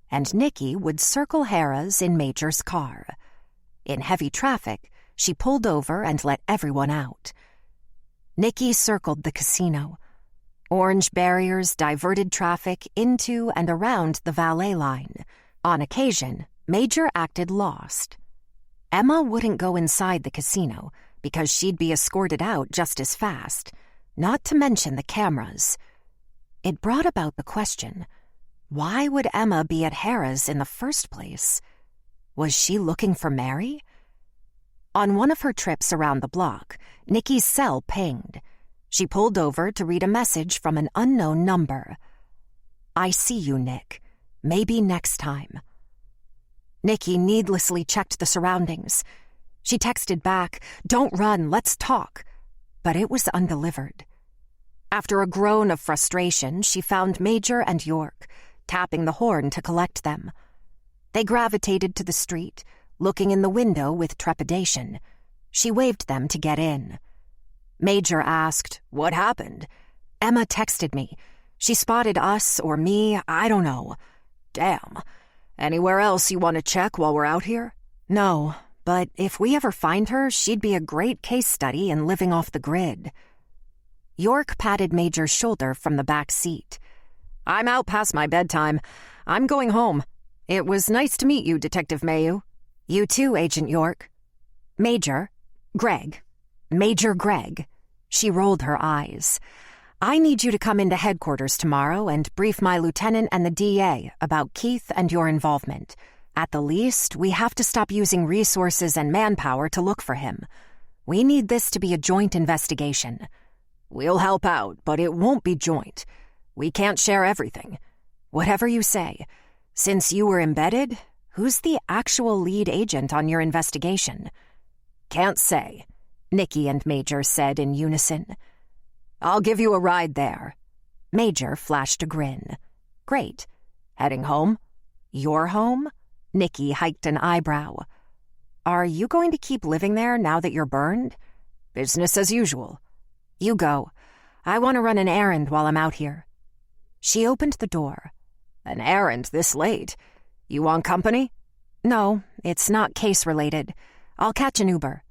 and Nikki would circle Harrah's in Major's car. In heavy traffic, she pulled over and let everyone out. Nikki circled the casino. Orange barriers diverted traffic into and around the valet line. On occasion, Major acted lost. Emma wouldn't go inside the casino because she'd be escorted out just as fast, not to mention the cameras. It brought about the question, why would Emma be at Harrah's in the first place? Was she looking for Mary? On one of her trips around the block, Nikki's cell pinged. She pulled over to read a message from an unknown number. "I see you, Nick. Maybe next time." Nikki needlessly checked the surroundings. She texted back, "Don't run, let's talk." But it was undelivered. After a groan of frustration, she found Major and York, tapping the horn to collect them. They gravitated to the street, looking in the window with trepidation. She waved them to get in. Major asked, "What happened?" "Emma texted me. She spotted us or me, I don't know." "Damn. Anywhere else you want to check while we're out here?" "No, but if we ever find her, she'd be a great case study in living off the grid." York patted Major's shoulder from the back seat. "I'm out past my bedtime. I'm going home. It was nice to meet you, Detective Mayu." "You too, Agent York." "Major? Greg. Major Greg." She rolled her eyes. "I need you to come into headquarters tomorrow and brief my lieutenant and the DA about Keith and your involvement. At the least, we have to stop using resources and manpower to look for him. We need this to be a joint investigation." "We'll help out, but it won't be joint. We can't share everything." "Whatever you say. Since you were embedded, who's the actual lead agent on your investigation?" "Can't say," Nikki and Major said in unison. "I'll give you a ride there." Major flashed a grin. "Great. Heading home?" "Your home?" Nikki hiked an eyebrow. "Are you going to keep living there now that you're burned?" "Business as usual." "You go. I want to run an errand while I'm out here." She opened the door. "An errand this late? You want company?" "No, it's not case-related. I'll catch an Uber."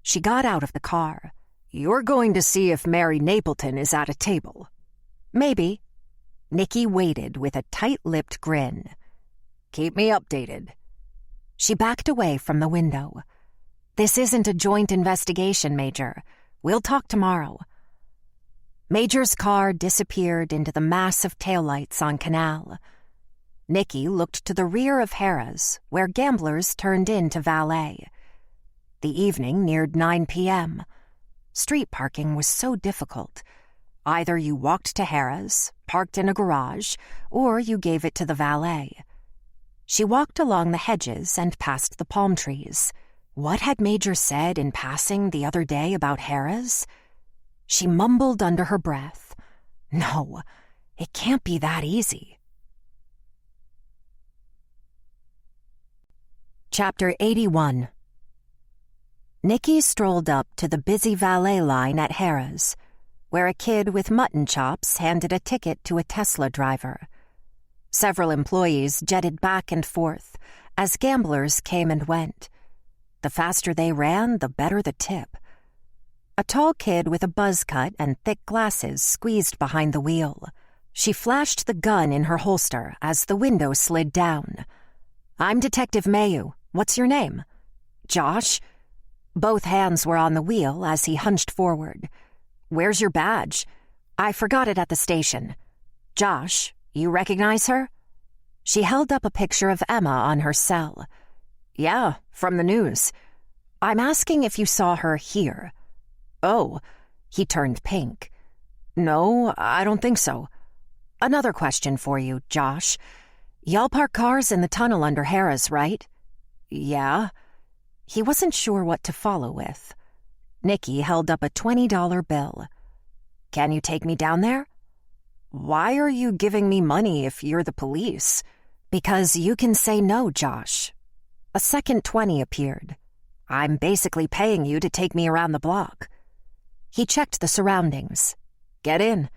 She got out of the car. "You're going to see if Mary Napleton is at a table." "Maybe." Nikki waited with a tight-lipped grin. "Keep me updated." She backed away from the window. "This isn't a joint investigation, Major. We'll talk tomorrow." Major's car disappeared into the mass of taillights on Canal. Nikki looked to the rear of Harrah's, where gamblers turned in to valet. The evening neared 9 p.m. Street parking was so difficult. Either you walked to Harrah's, parked in a garage, or you gave it to the valet. She walked along the hedges and past the palm trees. What had Major said in passing the other day about Harrah's? She mumbled under her breath. No, it can't be that easy. Chapter 81. Nikki strolled up to the busy valet line at Harrah's, where a kid with mutton chops handed a ticket to a Tesla driver. Several employees jetted back and forth as gamblers came and went. The faster they ran, the better the tip. A tall kid with a buzz cut and thick glasses squeezed behind the wheel. She flashed the gun in her holster as the window slid down. "I'm Detective Mayu. What's your name?" "Josh." Both hands were on the wheel as he hunched forward. "Where's your badge?" "I forgot it at the station." "Josh, you recognize her?" She held up a picture of Emma on her cell. "Yeah, from the news. I'm asking if you saw her here." "Oh," he turned pink. "No, I don't think so." "Another question for you, Josh. Y'all park cars in the tunnel under Harrah's, right?" "Yeah." He wasn't sure what to follow with. Nikki held up a $20 bill. "Can you take me down there?" "Why are you giving me money if you're the police?" "Because you can say no, Josh." A second 20 appeared. "I'm basically paying you to take me around the block." He checked the surroundings. "Get in."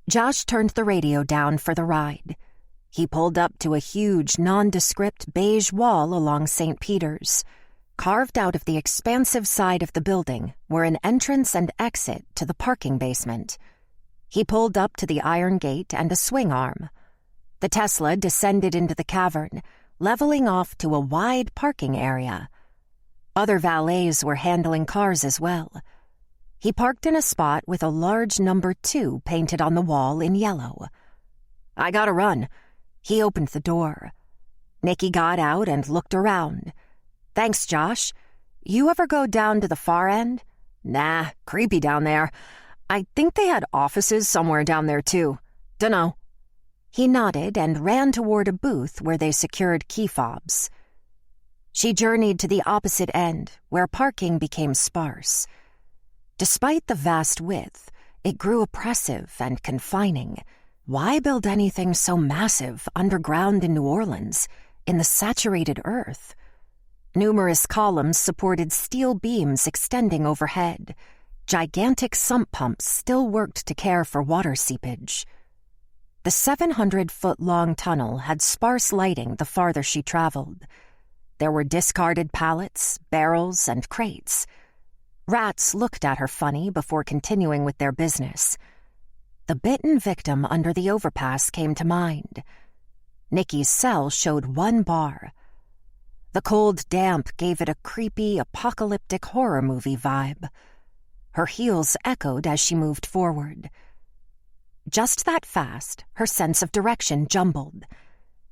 Josh turned the radio down for the ride. He pulled up to a huge, nondescript beige wall along St. Peter's. Carved out of the expansive side of the building were an entrance and exit to the parking basement. He pulled up to the iron gate and a swing arm. The Tesla descended into the cavern, leveling off to a wide parking area. Other valets were handling cars as well. He parked in a spot with a large number 2 painted on the wall in yellow. "I gotta run." He opened the door. Nikki got out and looked around. "Thanks, Josh. You ever go down to the far end?" "Nah, creepy down there. I think they had offices somewhere down there, too. Dunno." He nodded and ran toward a booth where they secured key fobs. She journeyed to the opposite end, where parking became sparse. Despite the vast width, it grew oppressive and confining. Why build anything so massive underground in New Orleans, in the saturated earth? Numerous columns supported steel beams extending overhead. Gigantic sump pumps still worked to care for water seepage. The 700-foot-long tunnel had sparse lighting the farther she traveled. There were discarded pallets, barrels, and crates. Rats looked at her funny before continuing with their business. The bitten victim under the overpass came to mind. Nikki's cell showed 1 bar. The cold damp gave it a creepy, apocalyptic horror movie vibe. Her heels echoed as she moved forward. Just that fast, her sense of direction jumbled.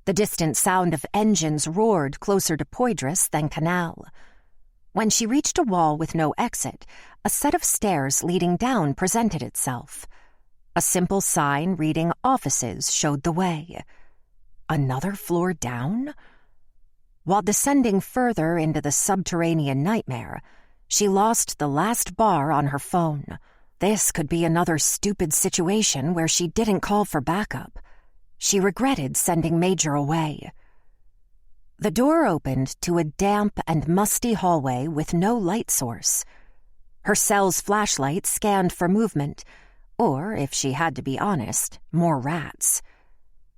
The distant sound of engines roared closer to Poydras than Canal. When she reached a wall with no exit, a set of stairs leading down presented itself. A simple sign reading "Offices" showed the way. Another floor down? While descending further into the subterranean nightmare, she lost the last bar on her phone. This could be another stupid situation where she didn't call for backup. She regretted sending Major away. The door opened to a damp and musty hallway with no light source. Her cell's flashlight scanned for movement, or, if she had to be honest, more rats.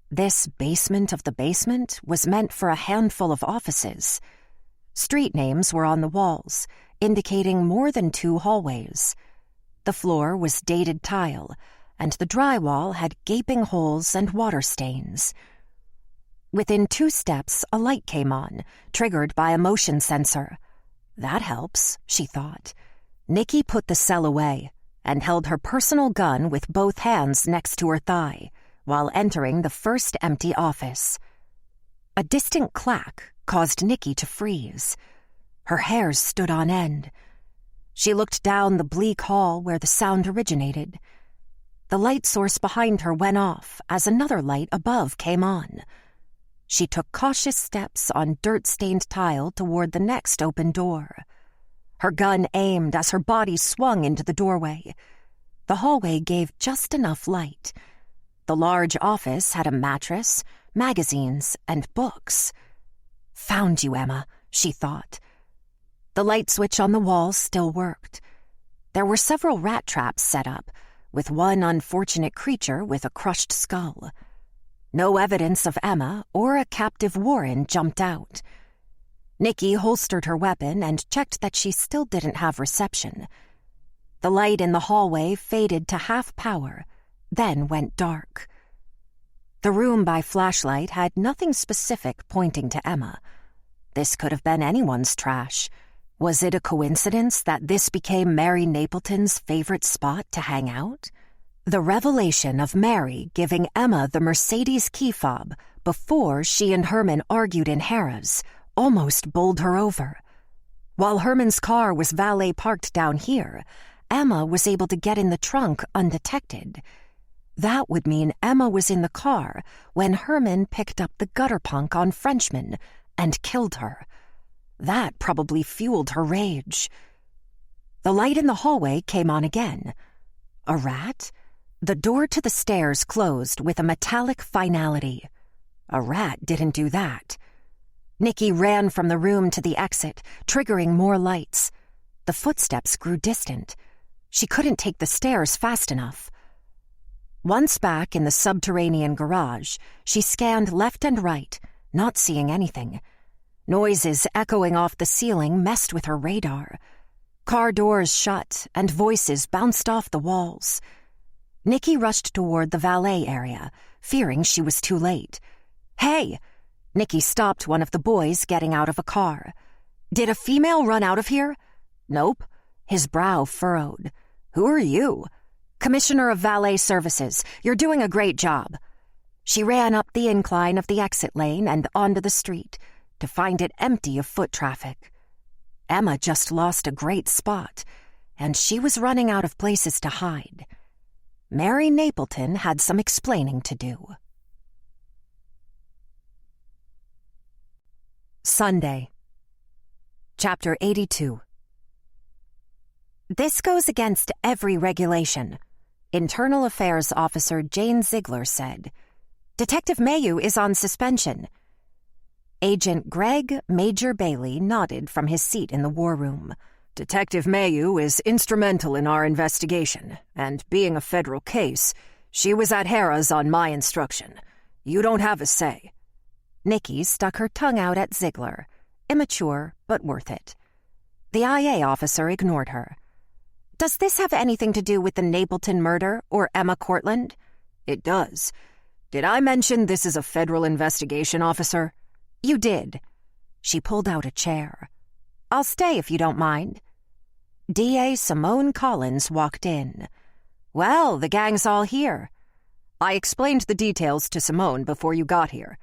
This basement of the basement was meant for a handful of offices. Street names were on the walls, indicating more than 2 hallways. The floor was dated tile, and the drywall had gaping holes and water stains. Within 2 steps, a light came on, triggered by a motion sensor. That helps, she thought. Nikki put the cell away and held her personal gun with both hands next to her thigh while entering the first empty office. A distant clack caused Nikki to freeze. Her hairs stood on end. She looked down the bleak hall where the sound originated. The light source behind her went off as another light above came on. She took cautious steps on dirt-stained tile toward the next open door. Her gun aimed as her body swung into the doorway. The hallway gave just enough light. The large office had a mattress, magazines, and books. "Found you, Emma," she thought. The light switch on the wall still worked. There were several rat traps set up, with one unfortunate creature with a crushed skull. No evidence of Emma or a captive Warren jumped out. Nikki holstered her weapon and checked that she still didn't have reception. The light in the hallway faded to half power, then went dark. The room by flashlight had nothing specific pointing to Emma. This could have been anyone's trash. Was it a coincidence that this became Mary Napleton's favorite spot to hang out? The revelation of Mary giving Emma the Mercedes key fob before she and Herman argued in Harrah's, almost bowled her over. While Herman's car was valet parked down here, Emma was able to get in the trunk undetected. That would mean Emma was in the car when Herman picked up the gutter punk on Frenchman and killed her. That probably fueled her rage. The light in the hallway came on again. A rat? The door to the stairs closed with a metallic finality. A rat didn't do that. Nikki ran from the room to the exit, triggering more lights. The footsteps grew distant. She couldn't take the stairs fast enough. Once back in the subterranean garage, she scanned left and right, not seeing anything. Noises echoing off the ceiling messed with her radar. Car doors shut and voices bounced off the walls. Nikki rushed toward the valet area, fearing she was too late. "Hey!" Nikki stopped one of the boys getting out of a car. "Did a female run out of here?" "Nope." His brow furrowed. "Who are you?" "Commissioner of Valet Services. You're doing a great job." She ran up the incline of the exit lane and onto the street, to find it empty of foot traffic. Emma just lost a great spot, and she was running out of places to hide. Mary Napleton had some explaining to do. Sunday. Chapter 82. This goes against every regulation, Internal Affairs Officer Jane Ziegler said. Detective Mayu is on suspension. Agent Greg Major Bailey nodded from his seat in the war room. Detective Mayu is instrumental in our investigation, and being a federal case, she was at Harrah's on my instruction. You don't have a say. Nikki stuck her tongue out at Ziegler, immature but worth it. The IA officer ignored her. Does this have anything to do with the Napleton murder or Emma Cortland? It does. Did I mention this is a federal investigation, officer? You did. She pulled out a chair. I'll stay if you don't mind. DA Simone Collins walked in. Well, the gang's all here. I explained the details to Simone before you got here.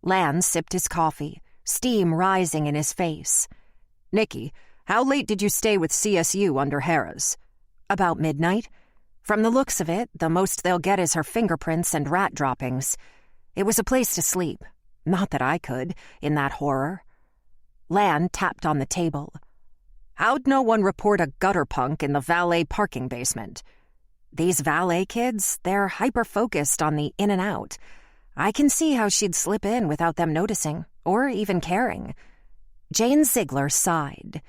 Lan sipped his coffee, steam rising in his face. Nikki, how late did you stay with CSU under Harrah's? About midnight. From the looks of it, the most they'll get is her fingerprints and rat droppings. It was a place to sleep. Not that I could, in that horror. Lan tapped on the table. How'd no one report a gutter punk in the valet parking basement? These valet kids, they're hyper-focused on the in and out. I can see how she'd slip in without them noticing, or even caring. Jane Ziegler sighed.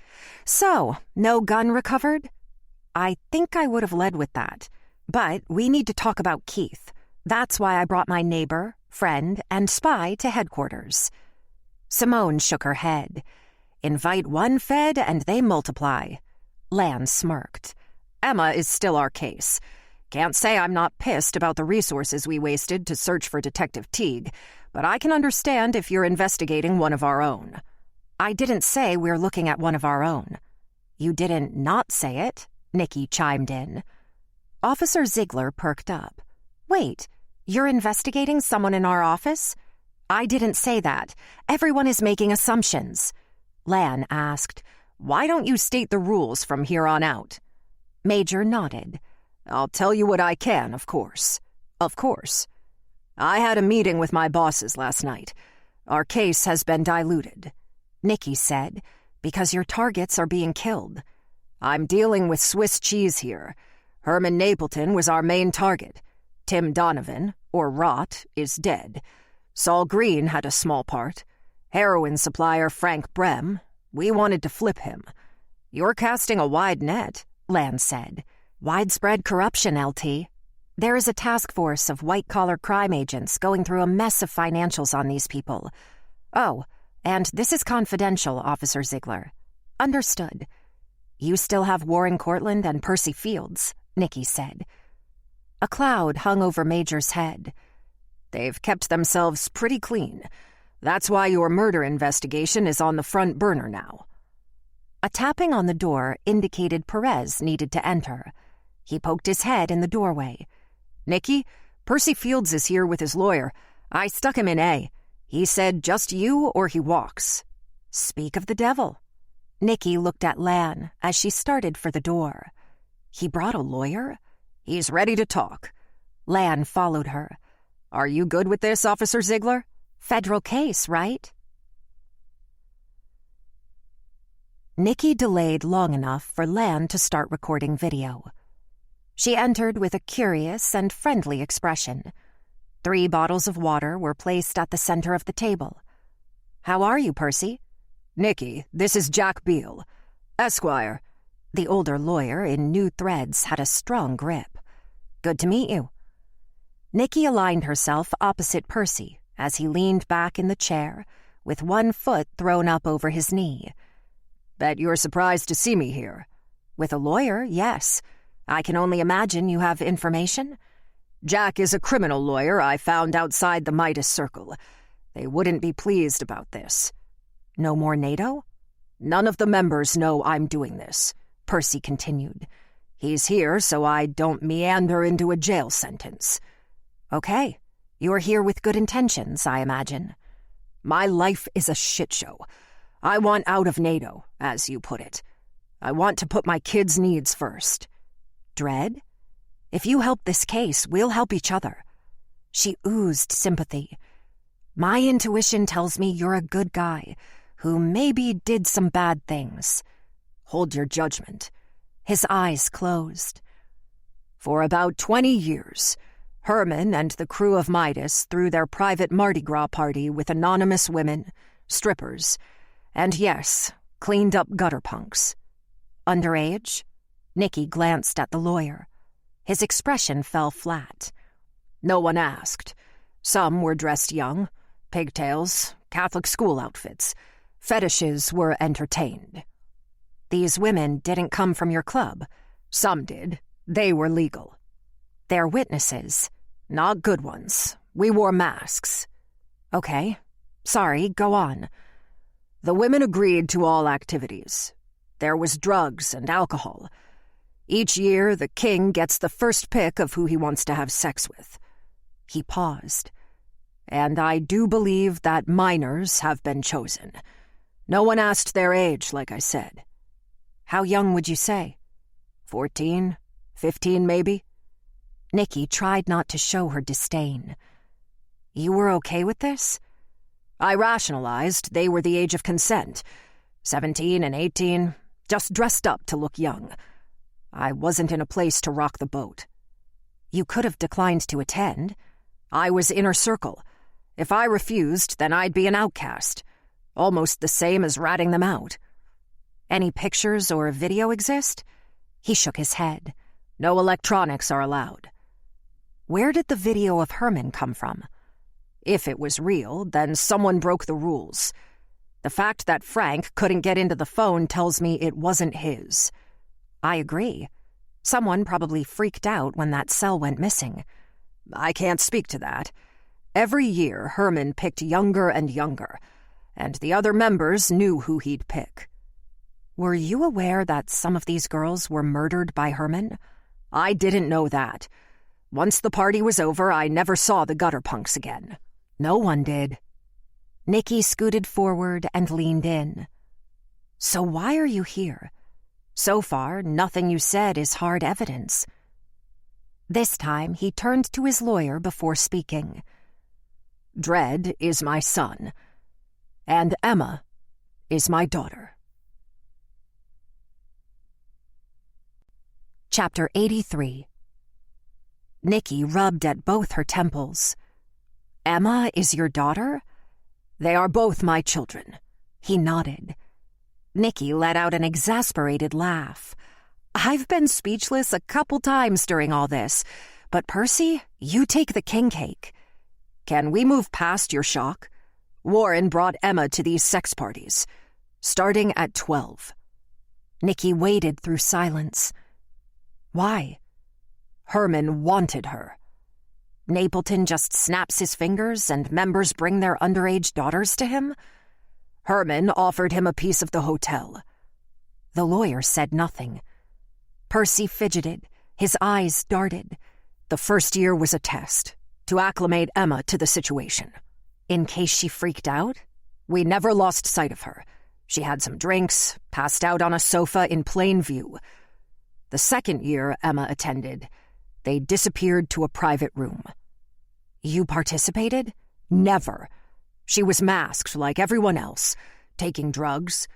So, no gun recovered? I think I would have led with that. But we need to talk about Keith. That's why I brought my neighbor, friend, and spy to headquarters. Simone shook her head. Invite one Fed and they multiply. Lan smirked. Emma is still our case. Can't say I'm not pissed about the resources we wasted to search for Detective Teague, but I can understand if you're investigating one of our own. I didn't say we're looking at one of our own. You didn't not say it, Nikki chimed in. Officer Ziegler perked up. Wait, you're investigating someone in our office? I didn't say that. Everyone is making assumptions. Lan asked, Why don't you state the rules from here on out? Major nodded. I'll tell you what I can, of course. Of course. I had a meeting with my bosses last night. Our case has been diluted. Nikki said, because your targets are being killed. I'm dealing with Swiss cheese here. Herman Napleton was our main target. Tim Donovan, or Rot, is dead. Saul Green had a small part. Heroin supplier Frank Brem. We wanted to flip him. You're casting a wide net, Lan said. Widespread corruption, LT. There is a task force of white-collar crime agents going through a mess of financials on these people. Oh, and this is confidential, Officer Ziegler. Understood. You still have Warren Cortland and Percy Fields, Nikki said. A cloud hung over Major's head. They've kept themselves pretty clean. That's why your murder investigation is on the front burner now. A tapping on the door indicated Perez needed to enter. He poked his head in the doorway. Nikki, Percy Fields is here with his lawyer. I stuck him in A. He said just you or he walks. Speak of the devil. Nikki looked at Lan as she started for the door. He brought a lawyer? He's ready to talk. Lan followed her. Are you good with this, Officer Ziegler? Federal case, right? Nikki delayed long enough for Lan to start recording video. She entered with a curious and friendly expression. 3 bottles of water were placed at the center of the table. How are you, Percy? Nikki, this is Jack Beale. Esquire. The older lawyer in new threads had a strong grip. Good to meet you. Nikki aligned herself opposite Percy as he leaned back in the chair, with one foot thrown up over his knee. Bet you're surprised to see me here. With a lawyer, yes. I can only imagine you have information. Jack is a criminal lawyer I found outside the Midas Circle. They wouldn't be pleased about this. No more NATO? None of the members know I'm doing this, Percy continued. He's here so I don't meander into a jail sentence. Okay. You're here with good intentions, I imagine. My life is a shit show. I want out of NATO, as you put it. I want to put my kids' needs first. Dread? If you help this case, we'll help each other. She oozed sympathy. My intuition tells me you're a good guy who maybe did some bad things. Hold your judgment. His eyes closed. For about 20 years, Herman and the crew of Midas threw their private Mardi Gras party with anonymous women, strippers, and yes, cleaned up gutter punks. Underage? Nikki glanced at the lawyer. His expression fell flat. No one asked. Some were dressed young, pigtails, Catholic school outfits. Fetishes were entertained. These women didn't come from your club. Some did. They were legal. They're witnesses. Not good ones. We wore masks. Okay. Sorry, go on. The women agreed to all activities. There was drugs and alcohol. Each year, the king gets the first pick of who he wants to have sex with. He paused. And I do believe that minors have been chosen. No one asked their age, like I said. How young would you say? 14, 15 maybe? Nikki tried not to show her disdain. You were okay with this? I rationalized they were the age of consent. 17 and 18, just dressed up to look young. I wasn't in a place to rock the boat. You could have declined to attend. I was inner circle. If I refused, then I'd be an outcast. Almost the same as ratting them out. Any pictures or video exist? He shook his head. No electronics are allowed. Where did the video of Herman come from? If it was real, then someone broke the rules. The fact that Frank couldn't get into the phone tells me it wasn't his. I agree. Someone probably freaked out when that cell went missing. I can't speak to that. Every year, Herman picked younger and younger, and the other members knew who he'd pick. Were you aware that some of these girls were murdered by Herman? I didn't know that. Once the party was over, I never saw the gutter punks again. No one did. Nikki scooted forward and leaned in. So why are you here? So far, nothing you said is hard evidence. This time, he turned to his lawyer before speaking. Dread is my son, and Emma is my daughter. Chapter 83. Nikki rubbed at both her temples. Emma is your daughter? They are both my children. He nodded. Nikki let out an exasperated laugh. I've been speechless a couple times during all this, but Percy, you take the king cake. Can we move past your shock? Warren brought Emma to these sex parties, starting at 12. Nikki waded through silence. Why? Herman wanted her. Napleton just snaps his fingers and members bring their underage daughters to him? Herman offered him a piece of the hotel. The lawyer said nothing. Percy fidgeted. His eyes darted. The first year was a test. to acclimate Emma to the situation. In case she freaked out? We never lost sight of her. She had some drinks, passed out on a sofa in plain view. The second year Emma attended, they disappeared to a private room. You participated? Never. She was masked like everyone else, taking drugs.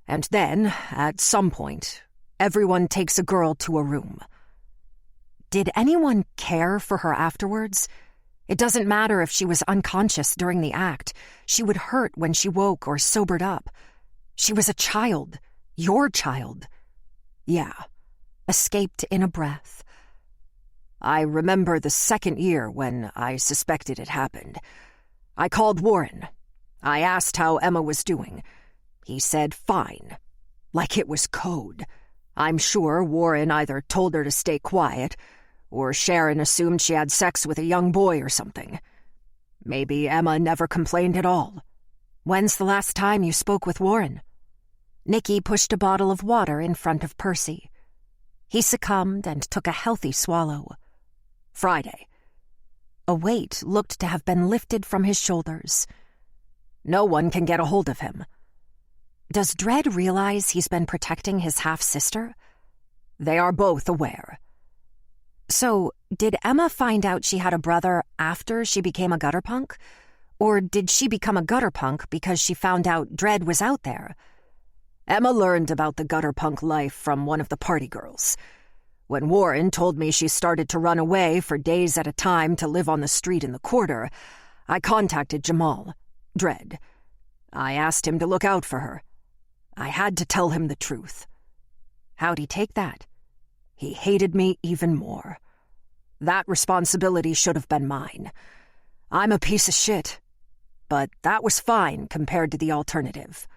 And then, at some point, everyone takes a girl to a room. Did anyone care for her afterwards? It doesn't matter if she was unconscious during the act. She would hurt when she woke or sobered up. She was a child. Your child. Yeah. Escaped in a breath. I remember the second year when I suspected it happened. I called Warren. I asked how Emma was doing. He said fine. Like it was code. I'm sure Warren either told her to stay quiet, or Sharon assumed she had sex with a young boy or something. Maybe Emma never complained at all. When's the last time you spoke with Warren? Nicky pushed a bottle of water in front of Percy. He succumbed and took a healthy swallow. Friday. A weight looked to have been lifted from his shoulders. No one can get a hold of him. Does Dredd realize he's been protecting his half-sister? They are both aware. So, did Emma find out she had a brother after she became a gutter punk? Or did she become a gutter punk because she found out Dredd was out there? Emma learned about the gutter punk life from one of the party girls. When Warren told me she started to run away for days at a time to live on the street in the quarter, I contacted Jamal, Dredd. I asked him to look out for her. I had to tell him the truth. How'd he take that? He hated me even more. That responsibility should have been mine. I'm a piece of shit. But that was fine compared to the alternative.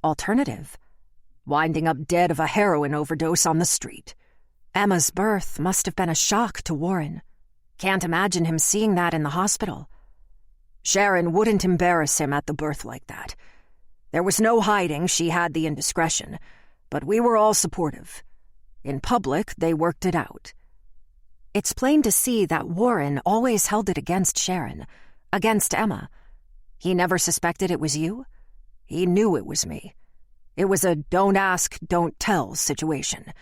Alternative? Winding up dead of a heroin overdose on the street. Emma's birth must have been a shock to Warren. Can't imagine him seeing that in the hospital. Sharon wouldn't embarrass him at the birth like that. There was no hiding she had the indiscretion, but we were all supportive. In public, they worked it out. It's plain to see that Warren always held it against Sharon, against Emma. He never suspected it was you? He knew it was me. It was a don't ask, don't tell situation.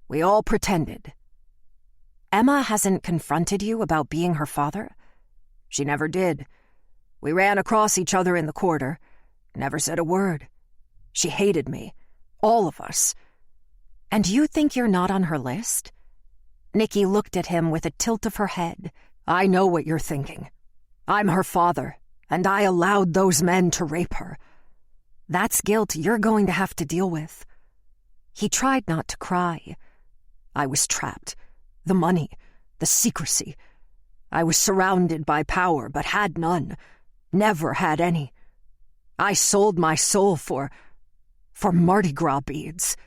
We all pretended. Emma hasn't confronted you about being her father? She never did. We ran across each other in the quarter. Never said a word. She hated me. All of us. And you think you're not on her list? Nicky looked at him with a tilt of her head. I know what you're thinking. I'm her father, and I allowed those men to rape her. That's guilt you're going to have to deal with. He tried not to cry. I was trapped. The money, the secrecy. I was surrounded by power, but had none. Never had any. I sold my soul for Mardi Gras beads.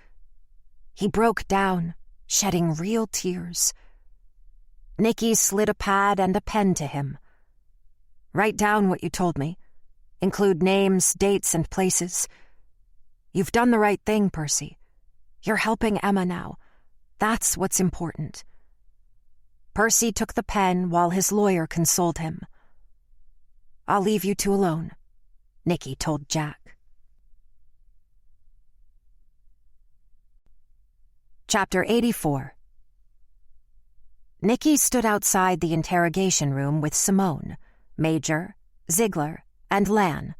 He broke down, shedding real tears. Nicky slid a pad and a pen to him. Write down what you told me. Include names, dates, and places. You've done the right thing, Percy. You're helping Emma now. That's what's important. Percy took the pen while his lawyer consoled him. I'll leave you two alone, Nicky told Jack. Chapter 84. Nicky stood outside the interrogation room with Simone, Major, Ziegler, and Lan,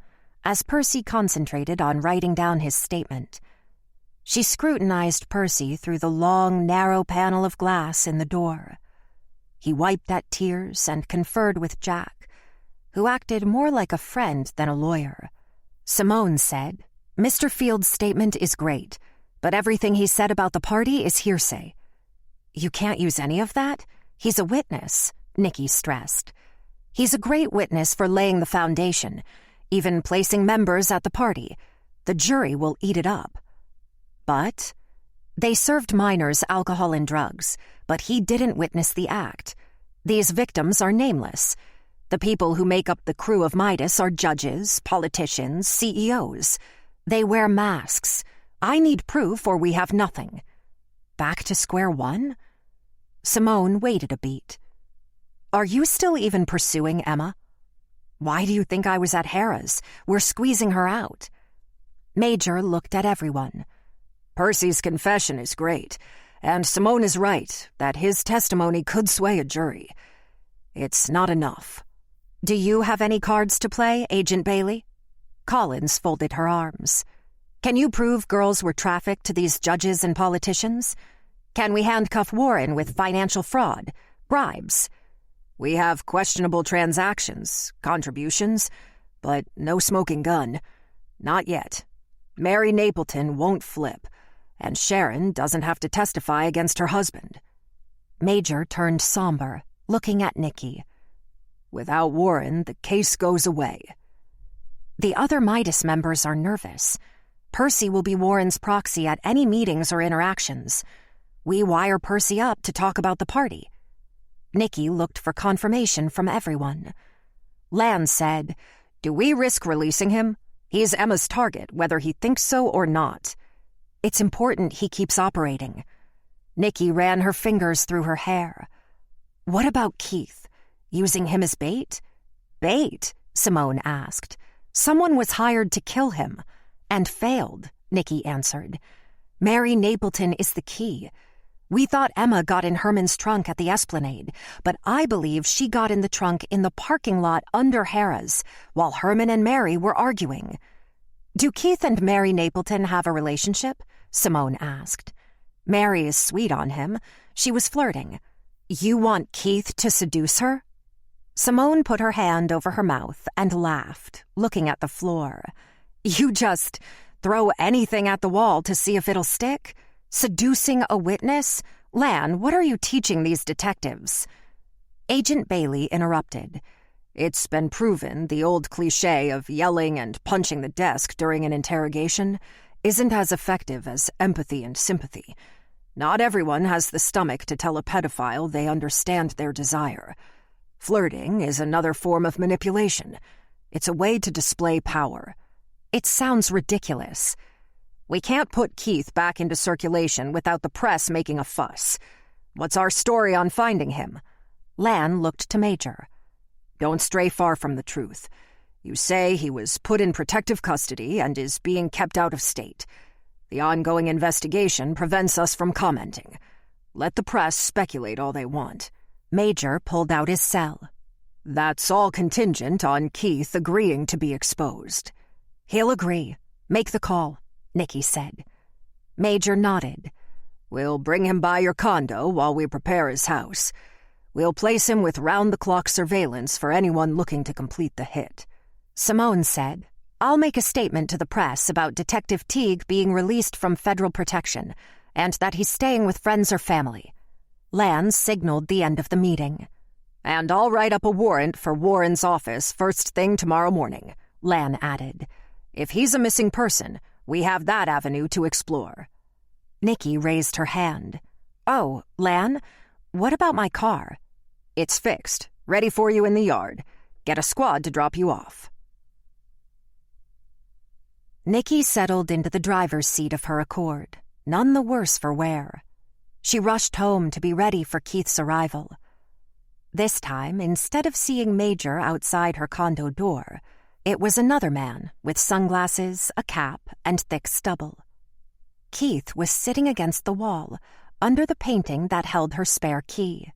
as Percy concentrated on writing down his statement. She scrutinized Percy through the long, narrow panel of glass in the door. He wiped at tears and conferred with Jack, who acted more like a friend than a lawyer. Simone said, Mr. Field's statement is great, but everything he said about the party is hearsay. You can't use any of that? He's a witness, Nicky stressed. He's a great witness for laying the foundation, even placing members at the party. The jury will eat it up. But they served minors alcohol and drugs, but he didn't witness the act. These victims are nameless. The people who make up the crew of Midas are judges, politicians, CEOs. They wear masks. I need proof or we have nothing. Back to square one? Simone waited a beat. Are you still even pursuing Emma? Why do you think I was at Harrah's? We're squeezing her out. Major looked at everyone. Percy's confession is great, and Simone is right that his testimony could sway a jury. It's not enough. Do you have any cards to play, Agent Bailey? Collins folded her arms. Can you prove girls were trafficked to these judges and politicians? Can we handcuff Warren with financial fraud, bribes? We have questionable transactions, contributions, but no smoking gun. Not yet. Mary Napleton won't flip, and Sharon doesn't have to testify against her husband. Major turned somber, looking at Nikki. Without Warren, the case goes away. The other Midas members are nervous. Percy will be Warren's proxy at any meetings or interactions. We wire Percy up to talk about the party. Nikki looked for confirmation from everyone. Lan said, Do we risk releasing him? He's Emma's target, whether he thinks so or not. It's important he keeps operating. Nikki ran her fingers through her hair. What about Keith? Using him as bait? Bait? Simone asked. Someone was hired to kill him. And failed, Nikki answered. Mary Napleton is the key. We thought Emma got in Herman's trunk at the Esplanade, but I believe she got in the trunk in the parking lot under Harrah's, while Herman and Mary were arguing. Do Keith and Mary Napleton have a relationship? Simone asked. Mary is sweet on him. She was flirting. You want Keith to seduce her? Simone put her hand over her mouth and laughed, looking at the floor. You just throw anything at the wall to see if it'll stick? Seducing a witness? Lan, what are you teaching these detectives? Agent Bailey interrupted. It's been proven the old cliché of yelling and punching the desk during an interrogation isn't as effective as empathy and sympathy. Not everyone has the stomach to tell a pedophile they understand their desire. Flirting is another form of manipulation. It's a way to display power. It sounds ridiculous. We can't put Keith back into circulation without the press making a fuss. What's our story on finding him? Lan looked to Major. Don't stray far from the truth. You say he was put in protective custody and is being kept out of state. The ongoing investigation prevents us from commenting. Let the press speculate all they want. Major pulled out his cell. That's all contingent on Keith agreeing to be exposed. He'll agree. Make the call, Nikki said. Major nodded. We'll bring him by your condo while we prepare his house. We'll place him with round-the-clock surveillance for anyone looking to complete the hit. Simone said, I'll make a statement to the press about Detective Teague being released from federal protection and that he's staying with friends or family. Lan signaled the end of the meeting. And I'll write up a warrant for Warren's office first thing tomorrow morning, Lan added. If he's a missing person, we have that avenue to explore. Nikki raised her hand. Oh, Lan, what about my car? It's fixed, ready for you in the yard. Get a squad to drop you off. Nikki settled into the driver's seat of her Accord, none the worse for wear. She rushed home to be ready for Keith's arrival. This time, instead of seeing Major outside her condo door, it was another man with sunglasses, a cap, and thick stubble. Keith was sitting against the wall, under the painting that held her spare key.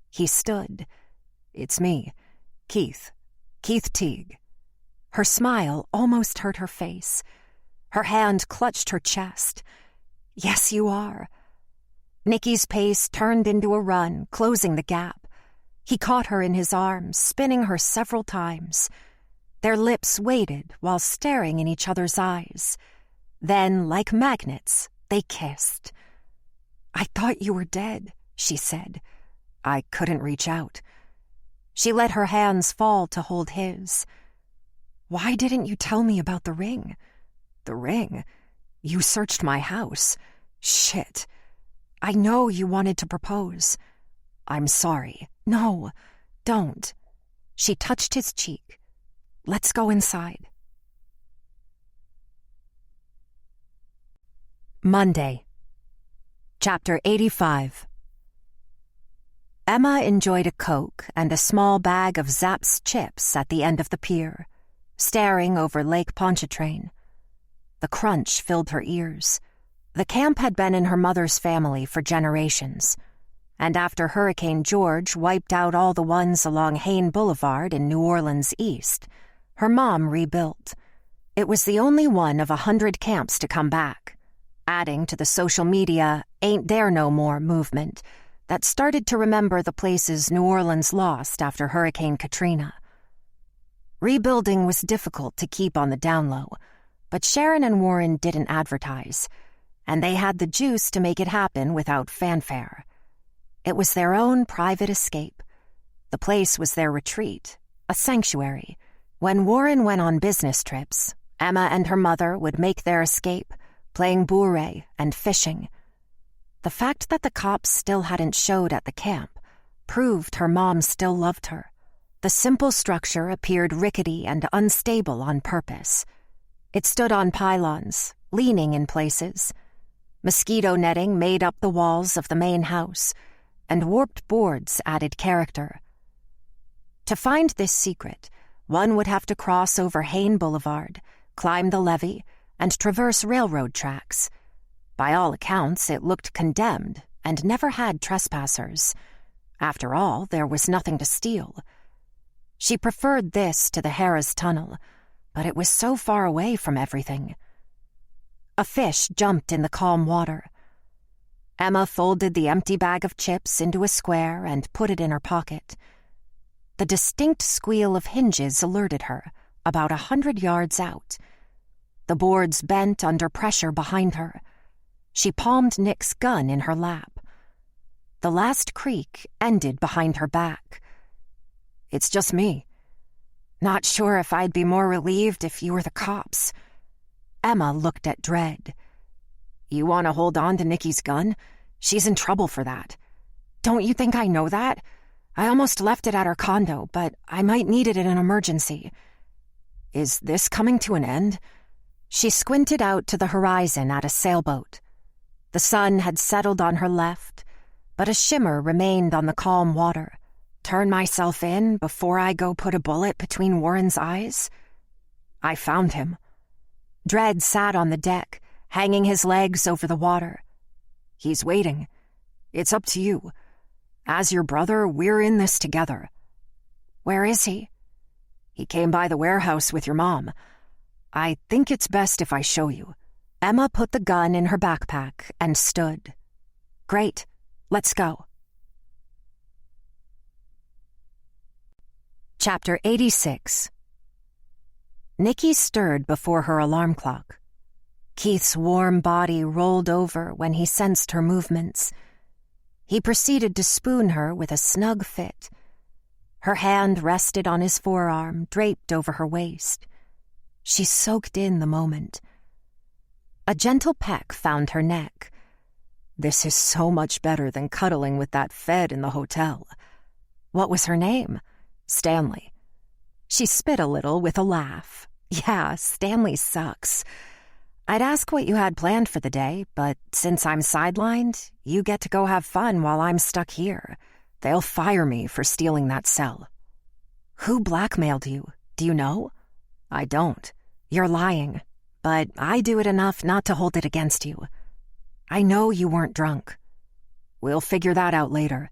He stood. It's me, Keith Teague. Her smile almost hurt her face. Her hand clutched her chest. Yes, you are. Nikki's pace turned into a run, closing the gap. He caught her in his arms, spinning her several times. Their lips waited while staring in each other's eyes. Then, like magnets, they kissed. I thought you were dead, she said. I couldn't reach out. She let her hands fall to hold his. Why didn't you tell me about the ring? The ring? You searched my house. Shit. I know you wanted to propose. I'm sorry. No, don't. She touched his cheek. Let's go inside. Monday. Chapter 85. Emma enjoyed a Coke and a small bag of Zapp's chips at the end of the pier, staring over Lake Pontchartrain. The crunch filled her ears. The camp had been in her mother's family for generations, and after Hurricane George wiped out all the ones along Hain Boulevard in New Orleans East, her mom rebuilt. It was the only one of 100 camps to come back, adding to the social media Ain't There No More movement that started to remember the places New Orleans lost after Hurricane Katrina. Rebuilding was difficult to keep on the down low, but Sharon and Warren didn't advertise, and they had the juice to make it happen without fanfare. It was their own private escape. The place was their retreat, a sanctuary. When Warren went on business trips, Emma and her mother would make their escape, playing bourrée and fishing. The fact that the cops still hadn't showed at the camp proved her mom still loved her. The simple structure appeared rickety and unstable on purpose. It stood on pylons, leaning in places. Mosquito netting made up the walls of the main house, and warped boards added character. To find this secret, one would have to cross over Hain Boulevard, climb the levee, and traverse railroad tracks. By all accounts, it looked condemned and never had trespassers. After all, there was nothing to steal. She preferred this to the Harris Tunnel, but it was so far away from everything. A fish jumped in the calm water. Emma folded the empty bag of chips into a square and put it in her pocket. The distinct squeal of hinges alerted her, about 100 yards out. The boards bent under pressure behind her. She palmed Nick's gun in her lap. The last creak ended behind her back. "It's just me. Not sure if I'd be more relieved if you were the cops." Emma looked at Dredd. "You want to hold on to Nikki's gun? She's in trouble for that." "Don't you think I know that? I almost left it at her condo, but I might need it in an emergency." "Is this coming to an end?" She squinted out to the horizon at a sailboat. The sun had settled on her left, but a shimmer remained on the calm water. "Turn myself in before I go put a bullet between Warren's eyes?" "I found him." Dredd sat on the deck, hanging his legs over the water. "He's waiting. It's up to you. As your brother, we're in this together." "Where is he?" "He came by the warehouse with your mom. I think it's best if I show you." Emma put the gun in her backpack and stood. "Great. Let's go." Chapter 86. Nikki stirred before her alarm clock. Keith's warm body rolled over when he sensed her movements. He proceeded to spoon her with a snug fit. Her hand rested on his forearm, draped over her waist. She soaked in the moment. A gentle peck found her neck. "This is so much better than cuddling with that Fed in the hotel." What was her name? Stanley. She spit a little with a laugh. "Yeah, Stanley sucks. I'd ask what you had planned for the day, but since I'm sidelined, you get to go have fun while I'm stuck here. They'll fire me for stealing that cell." "Who blackmailed you? Do you know?" "I don't." "You're lying, but I do it enough not to hold it against you." "I know you weren't drunk." "We'll figure that out later.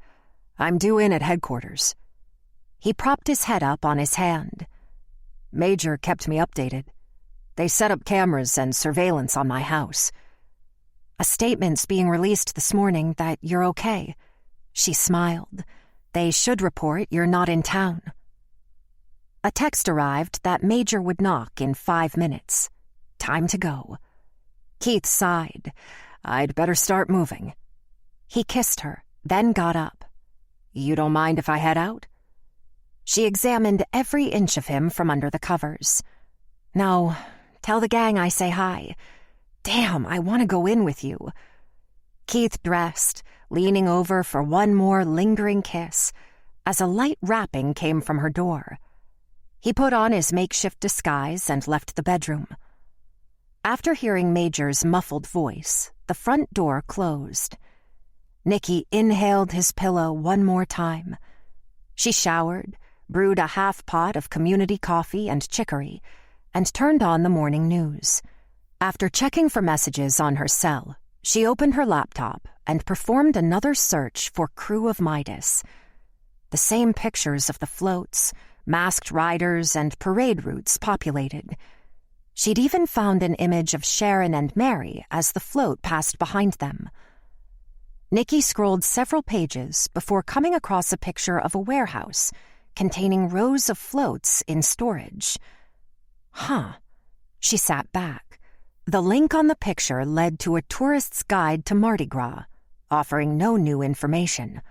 I'm due in at headquarters." He propped his head up on his hand. "Major kept me updated. They set up cameras and surveillance on my house." "A statement's being released this morning that you're okay." She smiled. "They should report you're not in town." A text arrived that Major would knock in 5 minutes. Time to go. Keith sighed. "I'd better start moving." He kissed her, then got up. "You don't mind if I head out?" She examined every inch of him from under the covers. "No, tell the gang I say hi. Damn, I want to go in with you." Keith dressed, leaning over for one more lingering kiss, as a light rapping came from her door. He put on his makeshift disguise and left the bedroom. After hearing Major's muffled voice, the front door closed. Nicky inhaled his pillow one more time. She showered, brewed a half pot of community coffee and chicory, and turned on the morning news. After checking for messages on her cell, she opened her laptop and performed another search for Crew of Midas. The same pictures of the floats, masked riders, and parade routes populated. She'd even found an image of Sharon and Mary as the float passed behind them. Nicky scrolled several pages before coming across a picture of a warehouse containing rows of floats in storage. She sat back. The link on the picture led to a tourist's guide to Mardi Gras, offering no new information.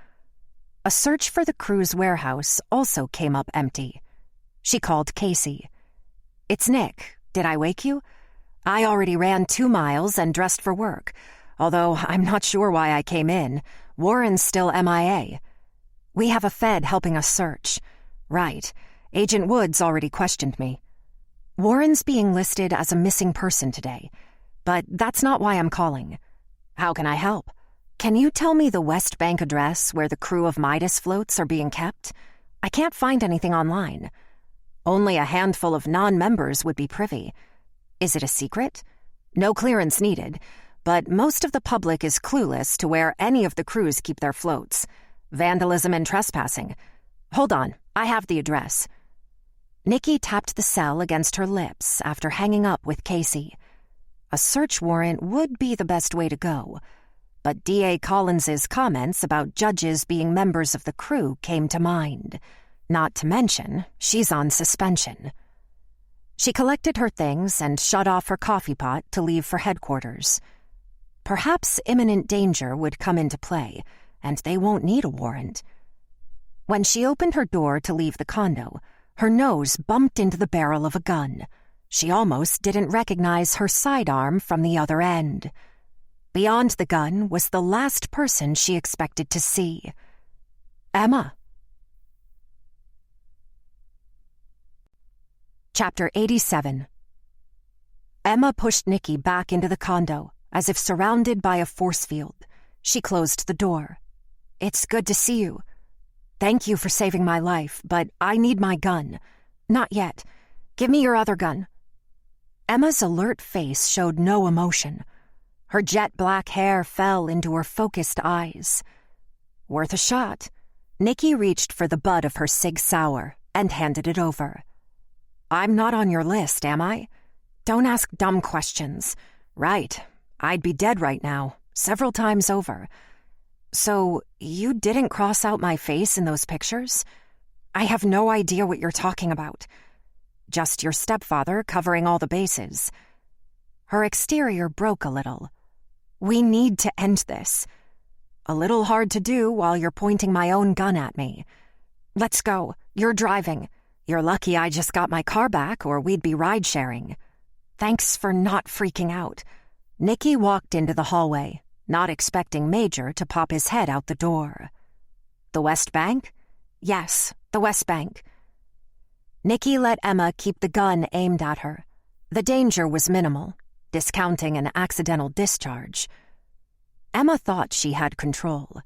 A search for the crew's warehouse also came up empty. She called Casey. "It's Nick. Did I wake you? I already ran 2 miles and dressed for work, although I'm not sure why I came in. Warren's still MIA. We have a Fed helping us search. Right. Agent Woods already questioned me. Warren's being listed as a missing person today, but that's not why I'm calling. How can I help? Can you tell me the West Bank address where the Crew of Midas floats are being kept? I can't find anything online. Only a handful of non-members would be privy. Is it a secret? No clearance needed, but most of the public is clueless to where any of the crews keep their floats. Vandalism and trespassing. Hold on, I have the address." Nicky tapped the cell against her lips after hanging up with Casey. A search warrant would be the best way to go, but D.A. Collins's comments about judges being members of the crew came to mind. Not to mention, she's on suspension. She collected her things and shut off her coffee pot to leave for headquarters. Perhaps imminent danger would come into play, and they won't need a warrant. When she opened her door to leave the condo, her nose bumped into the barrel of a gun. She almost didn't recognize her sidearm from the other end. Beyond the gun was the last person she expected to see. Emma. Chapter 87. Emma pushed Nicky back into the condo, as if surrounded by a force field. She closed the door. "It's good to see you. Thank you for saving my life, but I need my gun. Not yet. Give me your other gun." Emma's alert face showed no emotion. Her jet black hair fell into her focused eyes. Worth a shot. Nicky reached for the butt of her Sig Sauer and handed it over. "I'm not on your list, am I? Don't ask dumb questions. Right. I'd be dead right now, several times over. So, you didn't cross out my face in those pictures? I have no idea what you're talking about. Just your stepfather covering all the bases." Her exterior broke a little. "We need to end this. A little hard to do while you're pointing my own gun at me. Let's go. You're driving. You're lucky I just got my car back, or we'd be ride-sharing. Thanks for not freaking out." Nicky walked into the hallway, not expecting Major to pop his head out the door. "The West Bank?" "Yes, the West Bank." Nicky let Emma keep the gun aimed at her. The danger was minimal, discounting an accidental discharge. Emma thought she had control.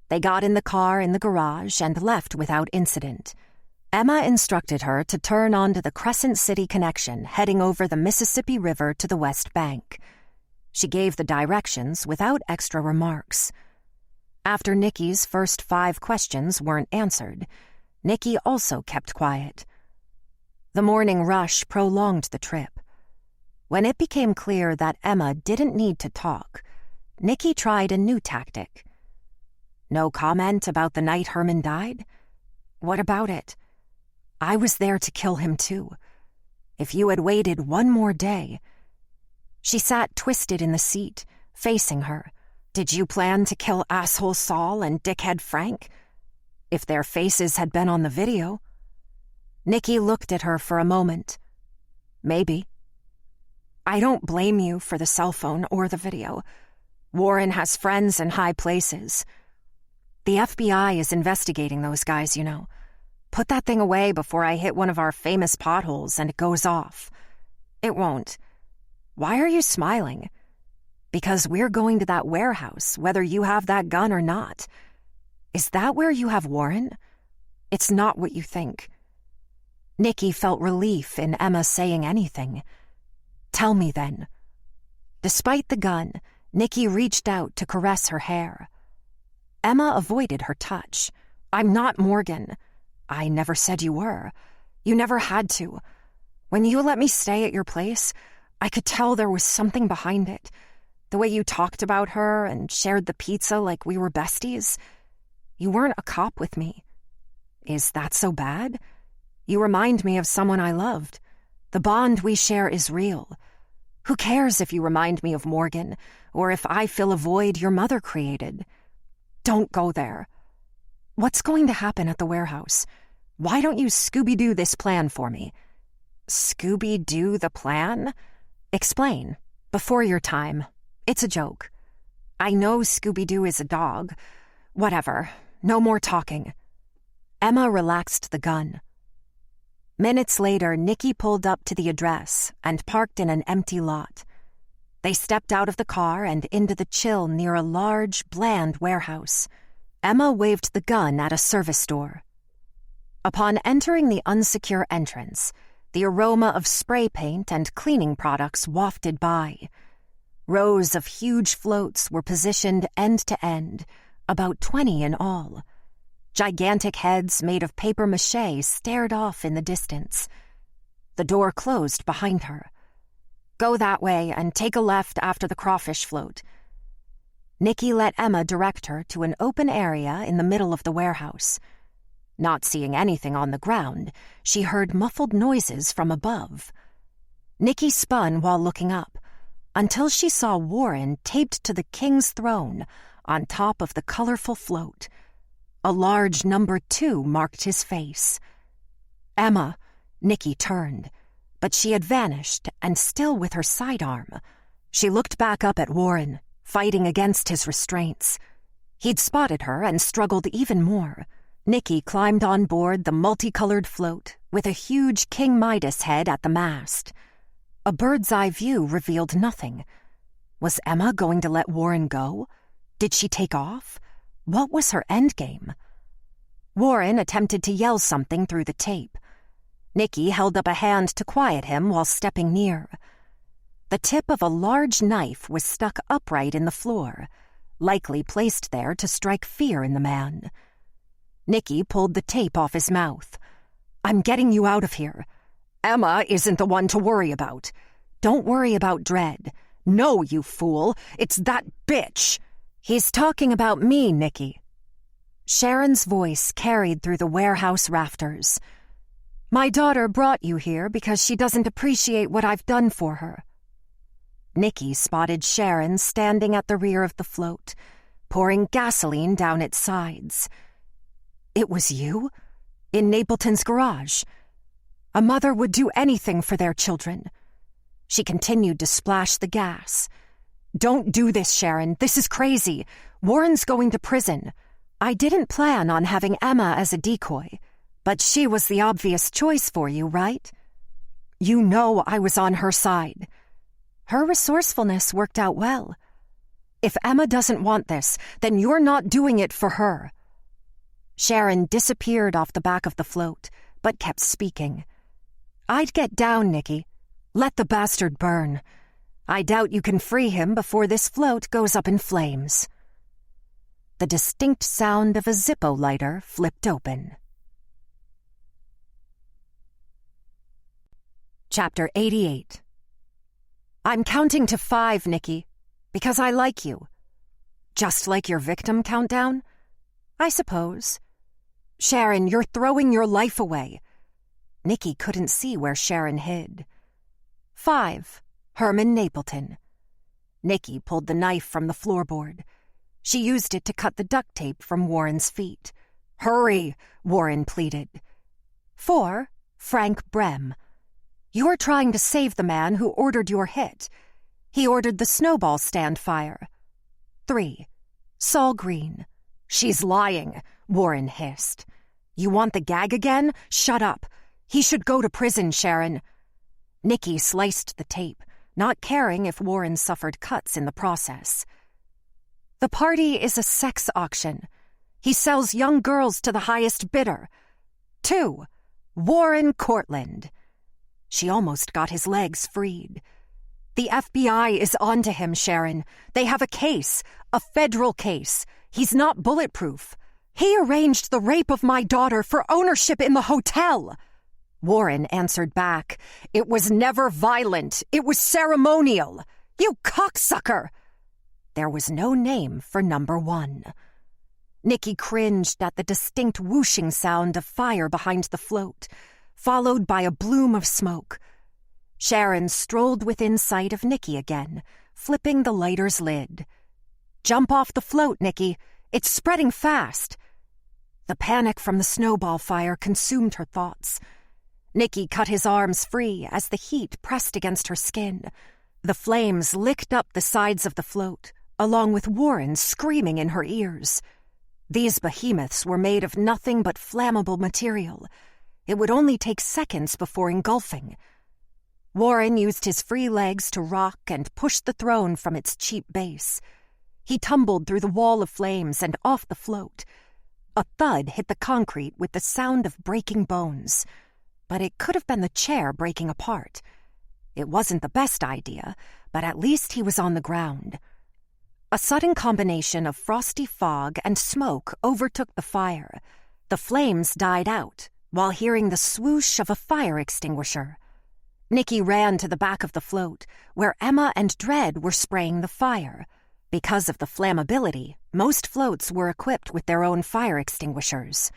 They got in the car in the garage and left without incident. Emma instructed her to turn onto the Crescent City connection heading over the Mississippi River to the West Bank. She gave the directions without extra remarks. After Nicky's first 5 questions weren't answered, Nicky also kept quiet. The morning rush prolonged the trip. When it became clear that Emma didn't need to talk, Nicky tried a new tactic. "No comment about the night Herman died? What about it? I was there to kill him too. If you had waited one more day..." She sat twisted in the seat, facing her. "Did you plan to kill asshole Saul and dickhead Frank? If their faces had been on the video..." Nicky looked at her for a moment. "Maybe. I don't blame you for the cell phone or the video. Warren has friends in high places. The FBI is investigating those guys, you know. Put that thing away before I hit one of our famous potholes and it goes off. It won't. Why are you smiling? Because we're going to that warehouse, whether you have that gun or not. Is that where you have Warren? It's not what you think. Nikki felt relief in Emma saying anything. Tell me then. Despite the gun, Nikki reached out to caress her hair. Emma avoided her touch. I'm not Morgan. I never said you were. You never had to. When you let me stay at your place, I could tell there was something behind it. The way you talked about her and shared the pizza like we were besties. You weren't a cop with me. Is that so bad? You remind me of someone I loved. The bond we share is real. Who cares if you remind me of Morgan, or if I fill a void your mother created? Don't go there. What's going to happen at the warehouse? Why don't you Scooby-Doo this plan for me? Scooby-Doo the plan? Explain. Before your time. It's a joke. I know Scooby-Doo is a dog. Whatever. No more talking. Emma relaxed the gun. Minutes later, Nikki pulled up to the address and parked in an empty lot. They stepped out of the car and into the chill near a large, bland warehouse. Emma waved the gun at a service door. Upon entering the unsecure entrance, the aroma of spray paint and cleaning products wafted by. Rows of huge floats were positioned end to end, about 20 in all. Gigantic heads made of papier-mâché stared off in the distance. The door closed behind her. Go that way and take a left after the crawfish float. Nikki let Emma direct her to an open area in the middle of the warehouse. Not seeing anything on the ground, she heard muffled noises from above. Nikki spun while looking up, until she saw Warren taped to the king's throne on top of the colorful float. A large number 2 marked his face. Emma, Nikki turned, but she had vanished and still with her sidearm. She looked back up at Warren, fighting against his restraints. He'd spotted her and struggled even more. Nikki climbed on board the multicolored float with a huge King Midas head at the mast. A bird's-eye view revealed nothing. Was Emma going to let Warren go? Did she take off? What was her endgame? Warren attempted to yell something through the tape. Nikki held up a hand to quiet him while stepping near. The tip of a large knife was stuck upright in the floor, likely placed there to strike fear in the man. Nikki pulled the tape off his mouth. I'm getting you out of here. Emma isn't the one to worry about. Don't worry about Dredd. No, you fool. It's that bitch. He's talking about me, Nikki. Sharon's voice carried through the warehouse rafters. My daughter brought you here because she doesn't appreciate what I've done for her. Nikki spotted Sharon standing at the rear of the float, pouring gasoline down its sides. It was you? In Napleton's garage? A mother would do anything for their children. She continued to splash the gas. Don't do this, Sharon. This is crazy. Warren's going to prison. I didn't plan on having Emma as a decoy, but she was the obvious choice for you, right? You know I was on her side. Her resourcefulness worked out well. If Emma doesn't want this, then you're not doing it for her. Sharon disappeared off the back of the float, but kept speaking. I'd get down, Nikki. Let the bastard burn. I doubt you can free him before this float goes up in flames. The distinct sound of a Zippo lighter flipped open. Chapter 88. I'm counting to 5, Nikki, because I like you. Just like your victim countdown? I suppose. Sharon, you're throwing your life away. Nikki couldn't see where Sharon hid. 5. Herman Napleton. Nikki pulled the knife from the floorboard. She used it to cut the duct tape from Warren's feet. Hurry, Warren pleaded. 4. Frank Brem. You're trying to save the man who ordered your hit. He ordered the snowball stand fire. 3. Saul Green. She's lying, Warren hissed. You want the gag again? Shut up. He should go to prison, Sharon. Nikki sliced the tape, not caring if Warren suffered cuts in the process. The party is a sex auction. He sells young girls to the highest bidder. 2. Warren Cortland. She almost got his legs freed. The FBI is onto him, Sharon. They have a case, a federal case. He's not bulletproof. He arranged the rape of my daughter for ownership in the hotel. Warren answered back. It was never violent. It was ceremonial. You cocksucker! There was no name for number 1. Nikki cringed at the distinct whooshing sound of fire behind the float, followed by a bloom of smoke. Sharon strolled within sight of Nikki again, flipping the lighter's lid. Jump off the float, Nikki. It's spreading fast. The panic from the snowball fire consumed her thoughts. Nikki cut his arms free as the heat pressed against her skin. The flames licked up the sides of the float, along with Warren screaming in her ears. These behemoths were made of nothing but flammable material. It would only take seconds before engulfing. Warren used his free legs to rock and push the throne from its cheap base. He tumbled through the wall of flames and off the float. A thud hit the concrete with the sound of breaking bones. But it could have been the chair breaking apart. It wasn't the best idea, but at least he was on the ground. A sudden combination of frosty fog and smoke overtook the fire. The flames died out, while hearing the swoosh of a fire extinguisher. Nikki ran to the back of the float, where Emma and Dredd were spraying the fire. Because of the flammability, most floats were equipped with their own fire extinguishers.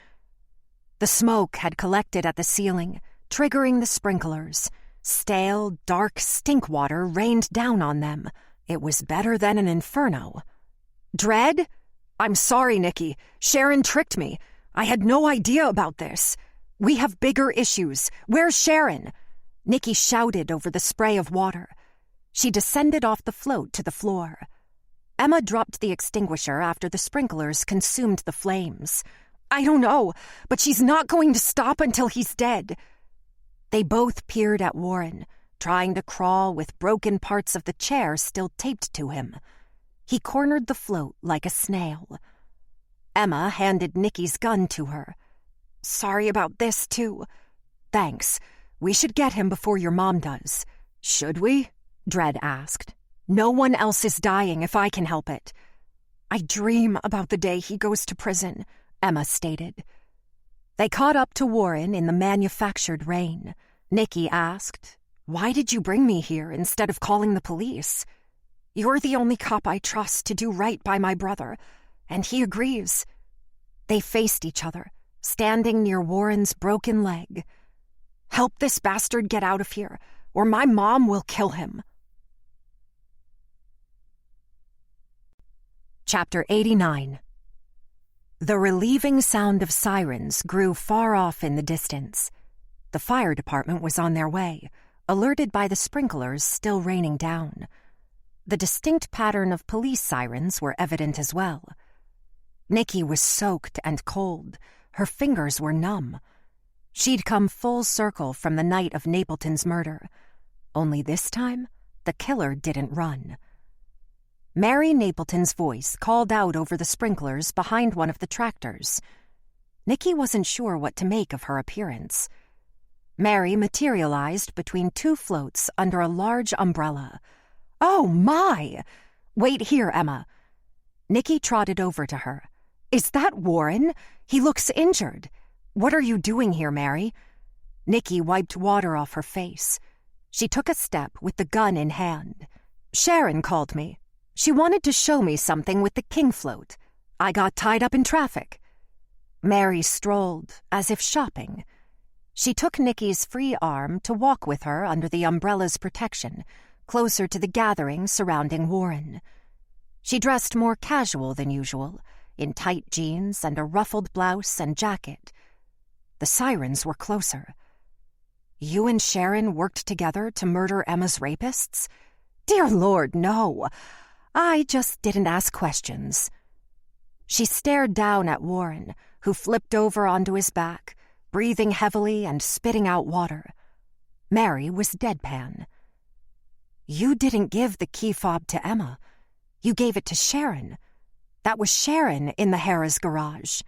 The smoke had collected at the ceiling, triggering the sprinklers. Stale, dark stink water rained down on them. It was better than an inferno. Dredd? I'm sorry, Nikki. Sharon tricked me. I had no idea about this. We have bigger issues. Where's Sharon? Nikki shouted over the spray of water. She descended off the float to the floor. Emma dropped the extinguisher after the sprinklers consumed the flames. I don't know, but she's not going to stop until he's dead. They both peered at Warren, trying to crawl with broken parts of the chair still taped to him. He cornered the float like a snail. Emma handed Nikki's gun to her. Sorry about this, too. Thanks. We should get him before your mom does. Should we? Dredd asked. No one else is dying if I can help it. I dream about the day he goes to prison, Emma stated. They caught up to Warren in the manufactured rain. Nikki asked, Why did you bring me here instead of calling the police? You're the only cop I trust to do right by my brother, and he agrees. They faced each other, standing near Warren's broken leg. Help this bastard get out of here, or my mom will kill him. Chapter 89. The relieving sound of sirens grew far off in the distance. The fire department was on their way, alerted by the sprinklers still raining down. The distinct pattern of police sirens were evident as well. Nikki was soaked and cold. Her fingers were numb. She'd come full circle from the night of Napleton's murder. Only this time, the killer didn't run. Mary Napleton's voice called out over the sprinklers behind one of the tractors. Nikki wasn't sure what to make of her appearance. Mary materialized between two floats under a large umbrella. Oh, my! Wait here, Emma. Nikki trotted over to her. Is that Warren? He looks injured. What are you doing here, Mary? Nikki wiped water off her face. She took a step with the gun in hand. Sharon called me. She wanted to show me something with the king float. I got tied up in traffic. Mary strolled, as if shopping. She took Nikki's free arm to walk with her under the umbrella's protection, closer to the gathering surrounding Warren. She dressed more casual than usual, in tight jeans and a ruffled blouse and jacket. The sirens were closer. You and Sharon worked together to murder Emma's rapists? Dear Lord, no. I just didn't ask questions. She stared down at Warren, who flipped over onto his back, breathing heavily and spitting out water. Mary was deadpan. You didn't give the key fob to Emma. You gave it to Sharon. That was Sharon in the Harris garage.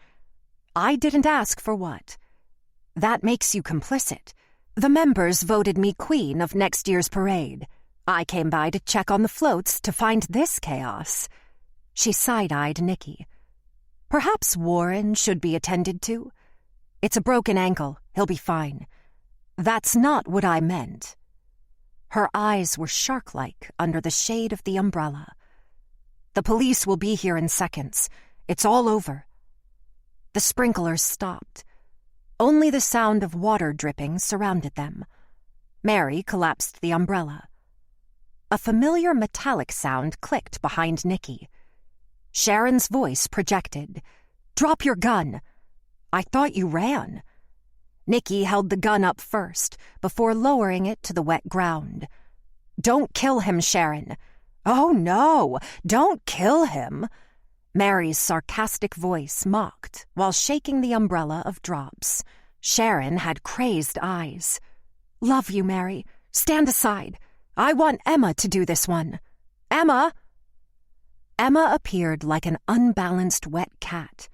I didn't ask for what. That makes you complicit. The members voted me queen of next year's parade. I came by to check on the floats to find this chaos. She side-eyed Nicky. Perhaps Warren should be attended to. It's a broken ankle. He'll be fine. That's not what I meant. Her eyes were shark-like under the shade of the umbrella. The police will be here in seconds. It's all over. The sprinklers stopped. Only the sound of water dripping surrounded them. Mary collapsed the umbrella. A familiar metallic sound clicked behind Nicky. Sharon's voice projected. "Drop your gun." "I thought you ran." Nicky held the gun up first, before lowering it to the wet ground. "Don't kill him, Sharon." "Oh, no, don't kill him." Mary's sarcastic voice mocked while shaking the umbrella of drops. Sharon had crazed eyes. "Love you, Mary. Stand aside. I want Emma to do this one. Emma!" Emma appeared like an unbalanced wet cat.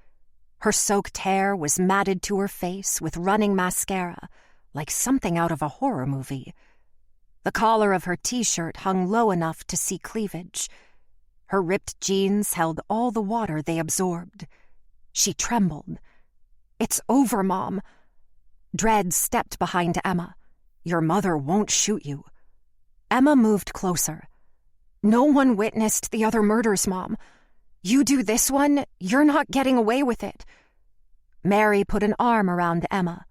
Her soaked hair was matted to her face with running mascara, like something out of a horror movie. The collar of her t-shirt hung low enough to see cleavage. Her ripped jeans held all the water they absorbed. She trembled. "It's over, Mom." Dredd stepped behind Emma. "Your mother won't shoot you." Emma moved closer. "No one witnessed the other murders, Mom. You do this one, you're not getting away with it." Mary put an arm around Emma.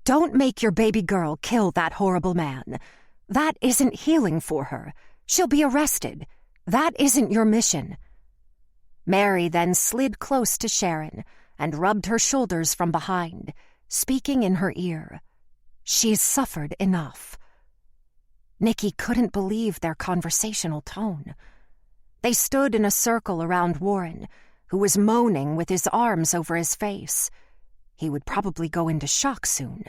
"Don't make your baby girl kill that horrible man. That isn't healing for her. She'll be arrested. That isn't your mission." Mary then slid close to Sharon and rubbed her shoulders from behind, speaking in her ear. "She's suffered enough." Nicky couldn't believe their conversational tone. They stood in a circle around Warren, who was moaning with his arms over his face. He would probably go into shock soon.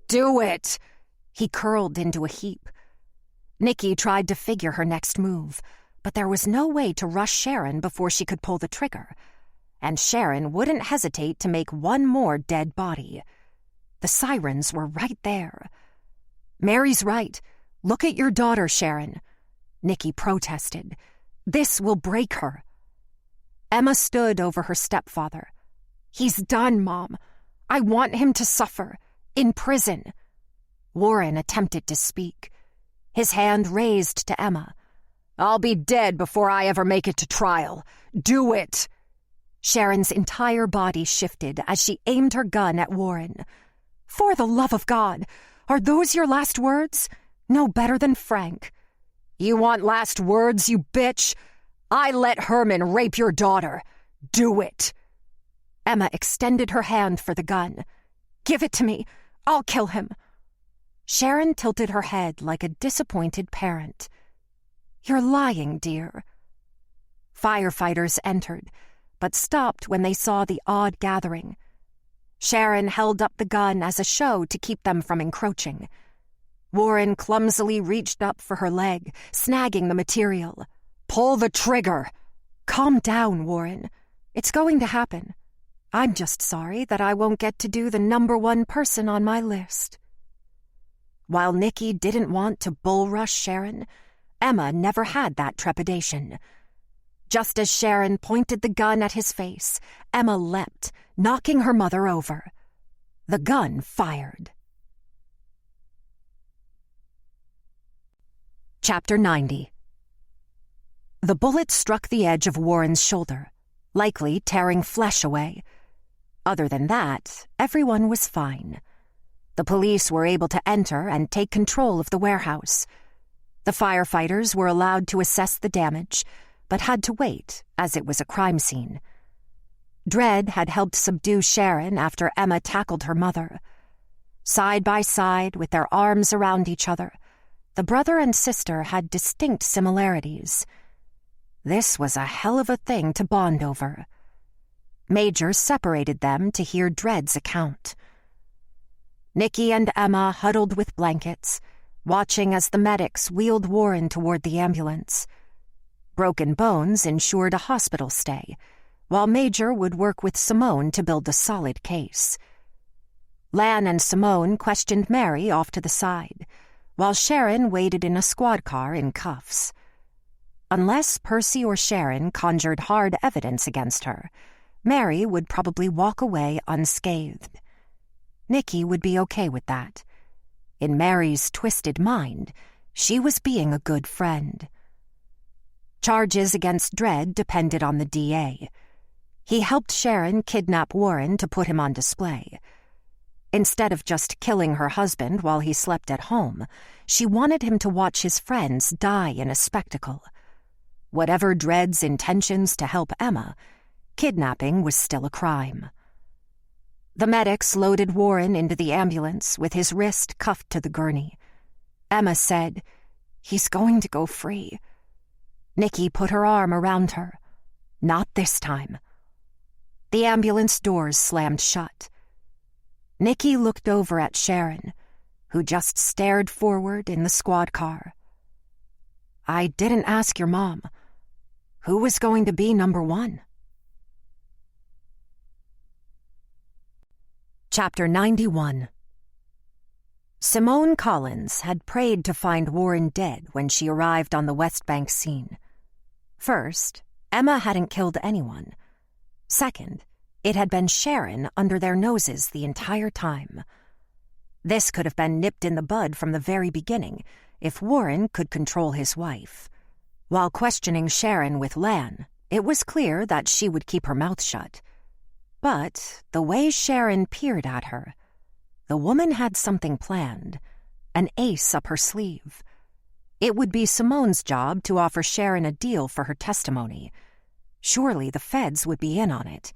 "Do it!" He curled into a heap. Nicky tried to figure her next move, but there was no way to rush Sharon before she could pull the trigger. And Sharon wouldn't hesitate to make one more dead body. The sirens were right there. "Mary's right. Look at your daughter, Sharon." Nicky protested. "This will break her." Emma stood over her stepfather. "He's done, Mom. I want him to suffer. In prison." Warren attempted to speak. His hand raised to Emma. "I'll be dead before I ever make it to trial. Do it!" Sharon's entire body shifted as she aimed her gun at Warren. "For the love of God, are those your last words? No better than Frank." "You want last words, you bitch? I let Herman rape your daughter. Do it!" Emma extended her hand for the gun. "Give it to me. I'll kill him." Sharon tilted her head like a disappointed parent. "You're lying, dear." Firefighters entered, but stopped when they saw the odd gathering. Sharon held up the gun as a show to keep them from encroaching. Warren clumsily reached up for her leg, snagging the material. "Pull the trigger!" "Calm down, Warren. It's going to happen. I'm just sorry that I won't get to do the #1 person on my list." While Nicky didn't want to bull rush Sharon, Emma never had that trepidation. Just as Sharon pointed the gun at his face, Emma leapt, knocking her mother over. The gun fired. Chapter 90. The bullet struck the edge of Warren's shoulder, likely tearing flesh away. Other than that, everyone was fine. The police were able to enter and take control of the warehouse. The firefighters were allowed to assess the damage, but had to wait, as it was a crime scene. Dredd had helped subdue Sharon after Emma tackled her mother. Side by side, with their arms around each other, the brother and sister had distinct similarities. This was a hell of a thing to bond over. Major separated them to hear Dredd's account. Nicky and Emma huddled with blankets, watching as the medics wheeled Warren toward the ambulance. Broken bones ensured a hospital stay, while Major would work with Simone to build a solid case. Lan and Simone questioned Mary off to the side, while Sharon waited in a squad car in cuffs. Unless Percy or Sharon conjured hard evidence against her, Mary would probably walk away unscathed. Nikki would be okay with that. In Mary's twisted mind, she was being a good friend. Charges against Dredd depended on the DA. He helped Sharon kidnap Warren to put him on display. Instead of just killing her husband while he slept at home, she wanted him to watch his friends die in a spectacle. Whatever Dredd's intentions to help Emma, kidnapping was still a crime. The medics loaded Warren into the ambulance with his wrist cuffed to the gurney. Emma said, "He's going to go free." Nikki put her arm around her. Not this time. The ambulance doors slammed shut. Nikki looked over at Sharon, who just stared forward in the squad car. "I didn't ask your mom. Who was going to be number one?" Chapter 91. Simone Collins had prayed to find Warren dead when she arrived on the West Bank scene. First, Emma hadn't killed anyone. Second, it had been Sharon under their noses the entire time. This could have been nipped in the bud from the very beginning if Warren could control his wife. While questioning Sharon with Lan, it was clear that she would keep her mouth shut. But the way Sharon peered at her, the woman had something planned, an ace up her sleeve. It would be Simone's job to offer Sharon a deal for her testimony. Surely the feds would be in on it.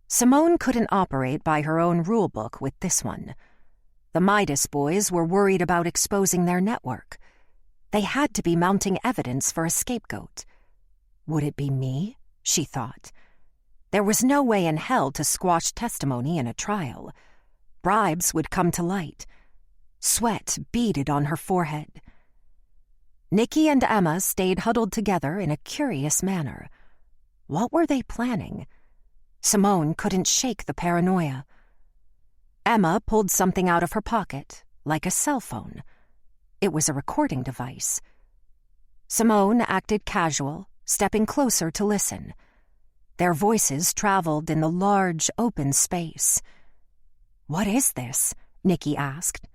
Simone couldn't operate by her own rulebook with this one. The Midas boys were worried about exposing their network. They had to be mounting evidence for a scapegoat. Would it be me? She thought. There was no way in hell to squash testimony in a trial. Bribes would come to light. Sweat beaded on her forehead. Nikki and Emma stayed huddled together in a curious manner. What were they planning? Simone couldn't shake the paranoia. Emma pulled something out of her pocket, like a cell phone. It was a recording device. Simone acted casual, stepping closer to listen. Their voices traveled in the large, open space. "What is this?" Nikki asked.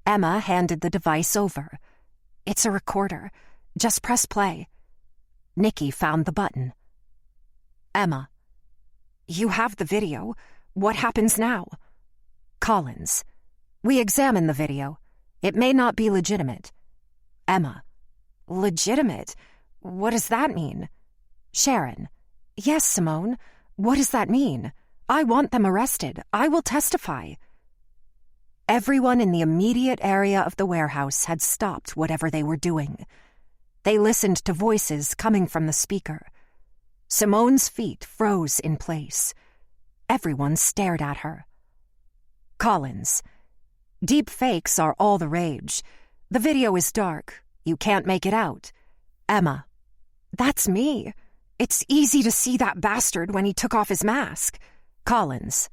Emma handed the device over. "It's a recorder. Just press play." Nikki found the button. Emma: "You have the video. What happens now?" Collins: "We examined the video. It may not be legitimate." Emma: "Legitimate? What does that mean?" Sharon: "Yes, Simone. What does that mean? I want them arrested. I will testify." Everyone in the immediate area of the warehouse had stopped whatever they were doing. They listened to voices coming from the speaker. Simone's feet froze in place. Everyone stared at her. Collins: "Deep fakes are all the rage. The video is dark. You can't make it out." Emma: "That's me. It's easy to see that bastard when he took off his mask." Collins: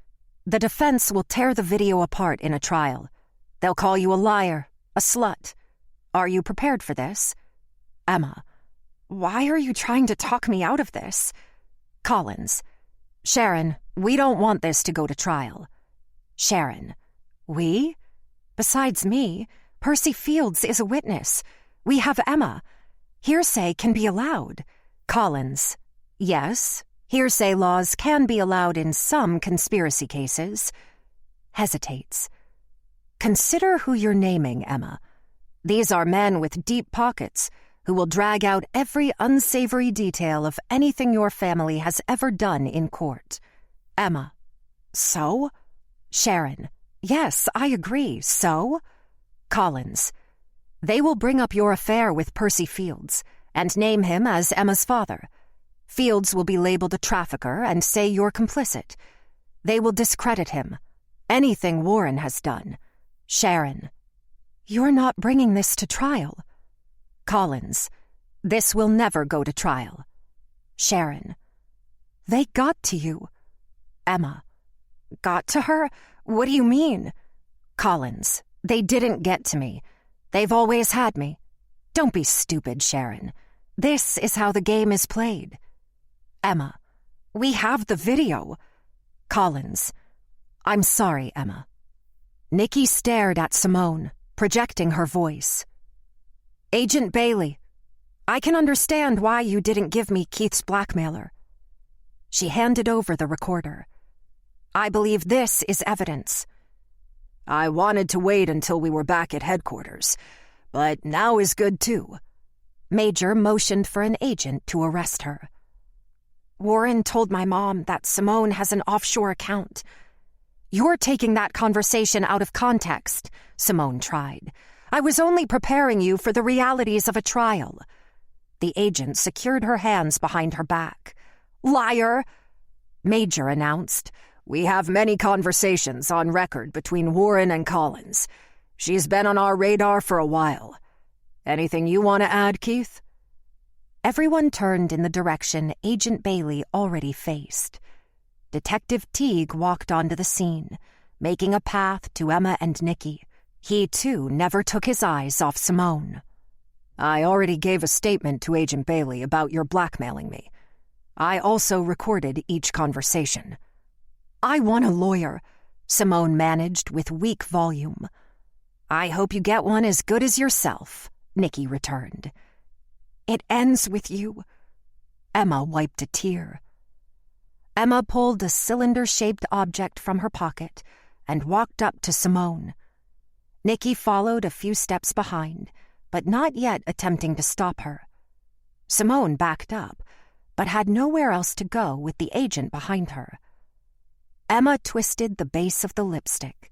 "The defense will tear the video apart in a trial. They'll call you a liar, a slut. Are you prepared for this?" Emma: "Why are you trying to talk me out of this?" Collins: "Sharon, we don't want this to go to trial." Sharon: "We? Besides me, Percy Fields is a witness. We have Emma. Hearsay can be allowed." Collins: "Yes, hearsay laws can be allowed in some conspiracy cases." Hesitates. "Consider who you're naming, Emma. These are men with deep pockets who will drag out every unsavory detail of anything your family has ever done in court." Emma: "So?" Sharon: "Yes, I agree. So?" Collins: "They will bring up your affair with Percy Fields and name him as Emma's father. Fields will be labeled a trafficker and say you're complicit. They will discredit him. Anything Warren has done." Sharon: You're not bringing this to trial. Collins, this will never go to trial. Sharon, they got to you. Emma, got to her? What do you mean? Collins, they didn't get to me. They've always had me. Don't be stupid, Sharon. This is how the game is played. Emma, we have the video. Collins, I'm sorry, Emma. Nikki stared at Simone, projecting her voice. Agent Bailey, I can understand why you didn't give me Keith's blackmailer. She handed over the recorder. I believe this is evidence. I wanted to wait until we were back at headquarters, but now is good too. Major motioned for an agent to arrest her. Warren told my mom that Simone has an offshore account. You're taking that conversation out of context, Simone tried. I was only preparing you for the realities of a trial. The agent secured her hands behind her back. Liar! Major announced. We have many conversations on record between Warren and Collins. She's been on our radar for a while. Anything you want to add, Keith? Everyone turned in the direction Agent Bailey already faced. Detective Teague walked onto the scene, making a path to Emma and Nikki. He, too, never took his eyes off Simone. I already gave a statement to Agent Bailey about your blackmailing me. I also recorded each conversation. I want a lawyer, Simone managed with weak volume. I hope you get one as good as yourself, Nikki returned. It ends with you. Emma wiped a tear. Emma pulled a cylinder-shaped object from her pocket and walked up to Simone. Nikki followed a few steps behind, but not yet attempting to stop her. Simone backed up, but had nowhere else to go with the agent behind her. Emma twisted the base of the lipstick.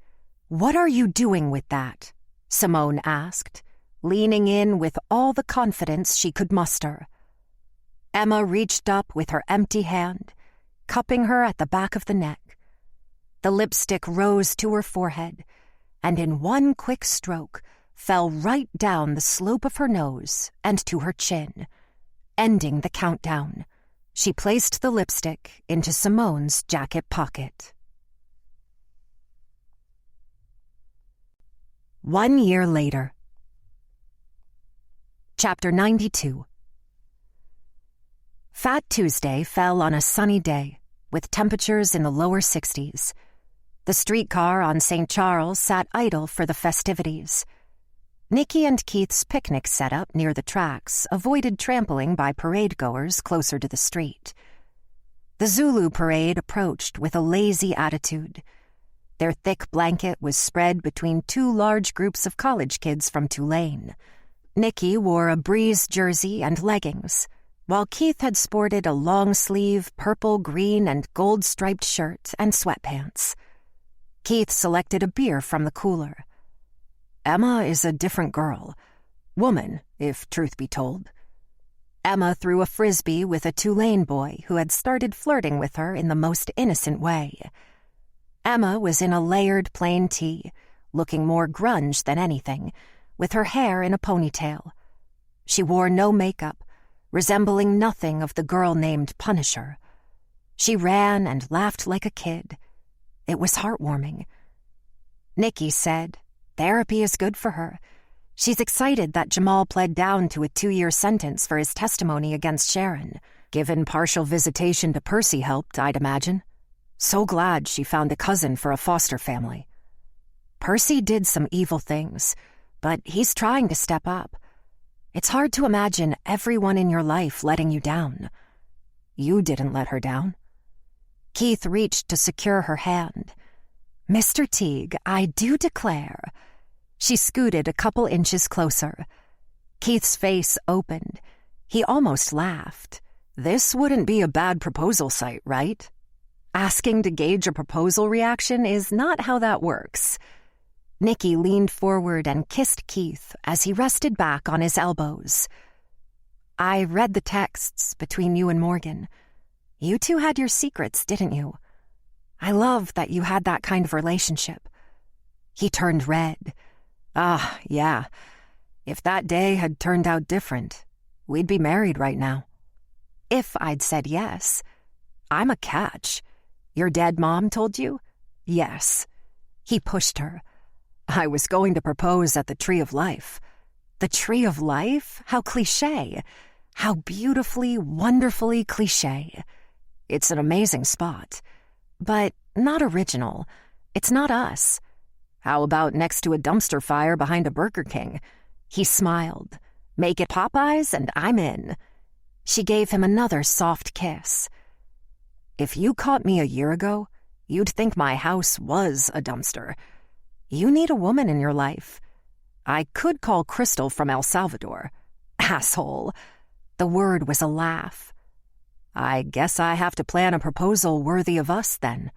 What are you doing with that? Simone asked, leaning in with all the confidence she could muster. Emma reached up with her empty hand, cupping her at the back of the neck. The lipstick rose to her forehead, and in one quick stroke fell right down the slope of her nose and to her chin, ending the countdown. She placed the lipstick into Simone's jacket pocket. 1 year later. Chapter 92. Fat Tuesday fell on a sunny day, with temperatures in the lower 60s. The streetcar on St. Charles sat idle for the festivities. Nikki and Keith's picnic setup near the tracks avoided trampling by parade-goers closer to the street. The Zulu parade approached with a lazy attitude. Their thick blanket was spread between two large groups of college kids from Tulane. Nikki wore a Breeze jersey and leggings, while Keith had sported a long-sleeve purple, green, and gold-striped shirt and sweatpants. Keith selected a beer from the cooler. Emma is a different girl. Woman, if truth be told. Emma threw a frisbee with a Tulane boy who had started flirting with her in the most innocent way. Emma was in a layered plain tee, looking more grunge than anything, with her hair in a ponytail. She wore no makeup, resembling nothing of the girl named Punisher. She ran and laughed like a kid. It was heartwarming. Nikki said, therapy is good for her. She's excited that Jamal pled down to a 2-year sentence for his testimony against Sharon. Given partial visitation to Percy helped, I'd imagine. So glad she found a cousin for a foster family. Percy did some evil things, but he's trying to step up. It's hard to imagine everyone in your life letting you down. You didn't let her down. Keith reached to secure her hand. Mr. Teague, I do declare. She scooted a couple inches closer. Keith's face opened. He almost laughed. This wouldn't be a bad proposal site, right? Asking to gauge a proposal reaction is not how that works. Nikki leaned forward and kissed Keith as he rested back on his elbows. I read the texts between you and Morgan. You two had your secrets, didn't you? I love that you had that kind of relationship. He turned red. Yeah. If that day had turned out different, we'd be married right now. If I'd said yes. I'm a catch. Your dead mom told you? Yes. He pushed her. I was going to propose at the Tree of Life. The Tree of Life? How cliché. How beautifully, wonderfully cliché. It's an amazing spot. But not original. It's not us. How about next to a dumpster fire behind a Burger King? He smiled. Make it Popeyes and I'm in. She gave him another soft kiss. If you caught me a year ago, you'd think my house was a dumpster. You need a woman in your life. I could call Crystal from El Salvador. Asshole. The word was a laugh. I guess I have to plan a proposal worthy of us then.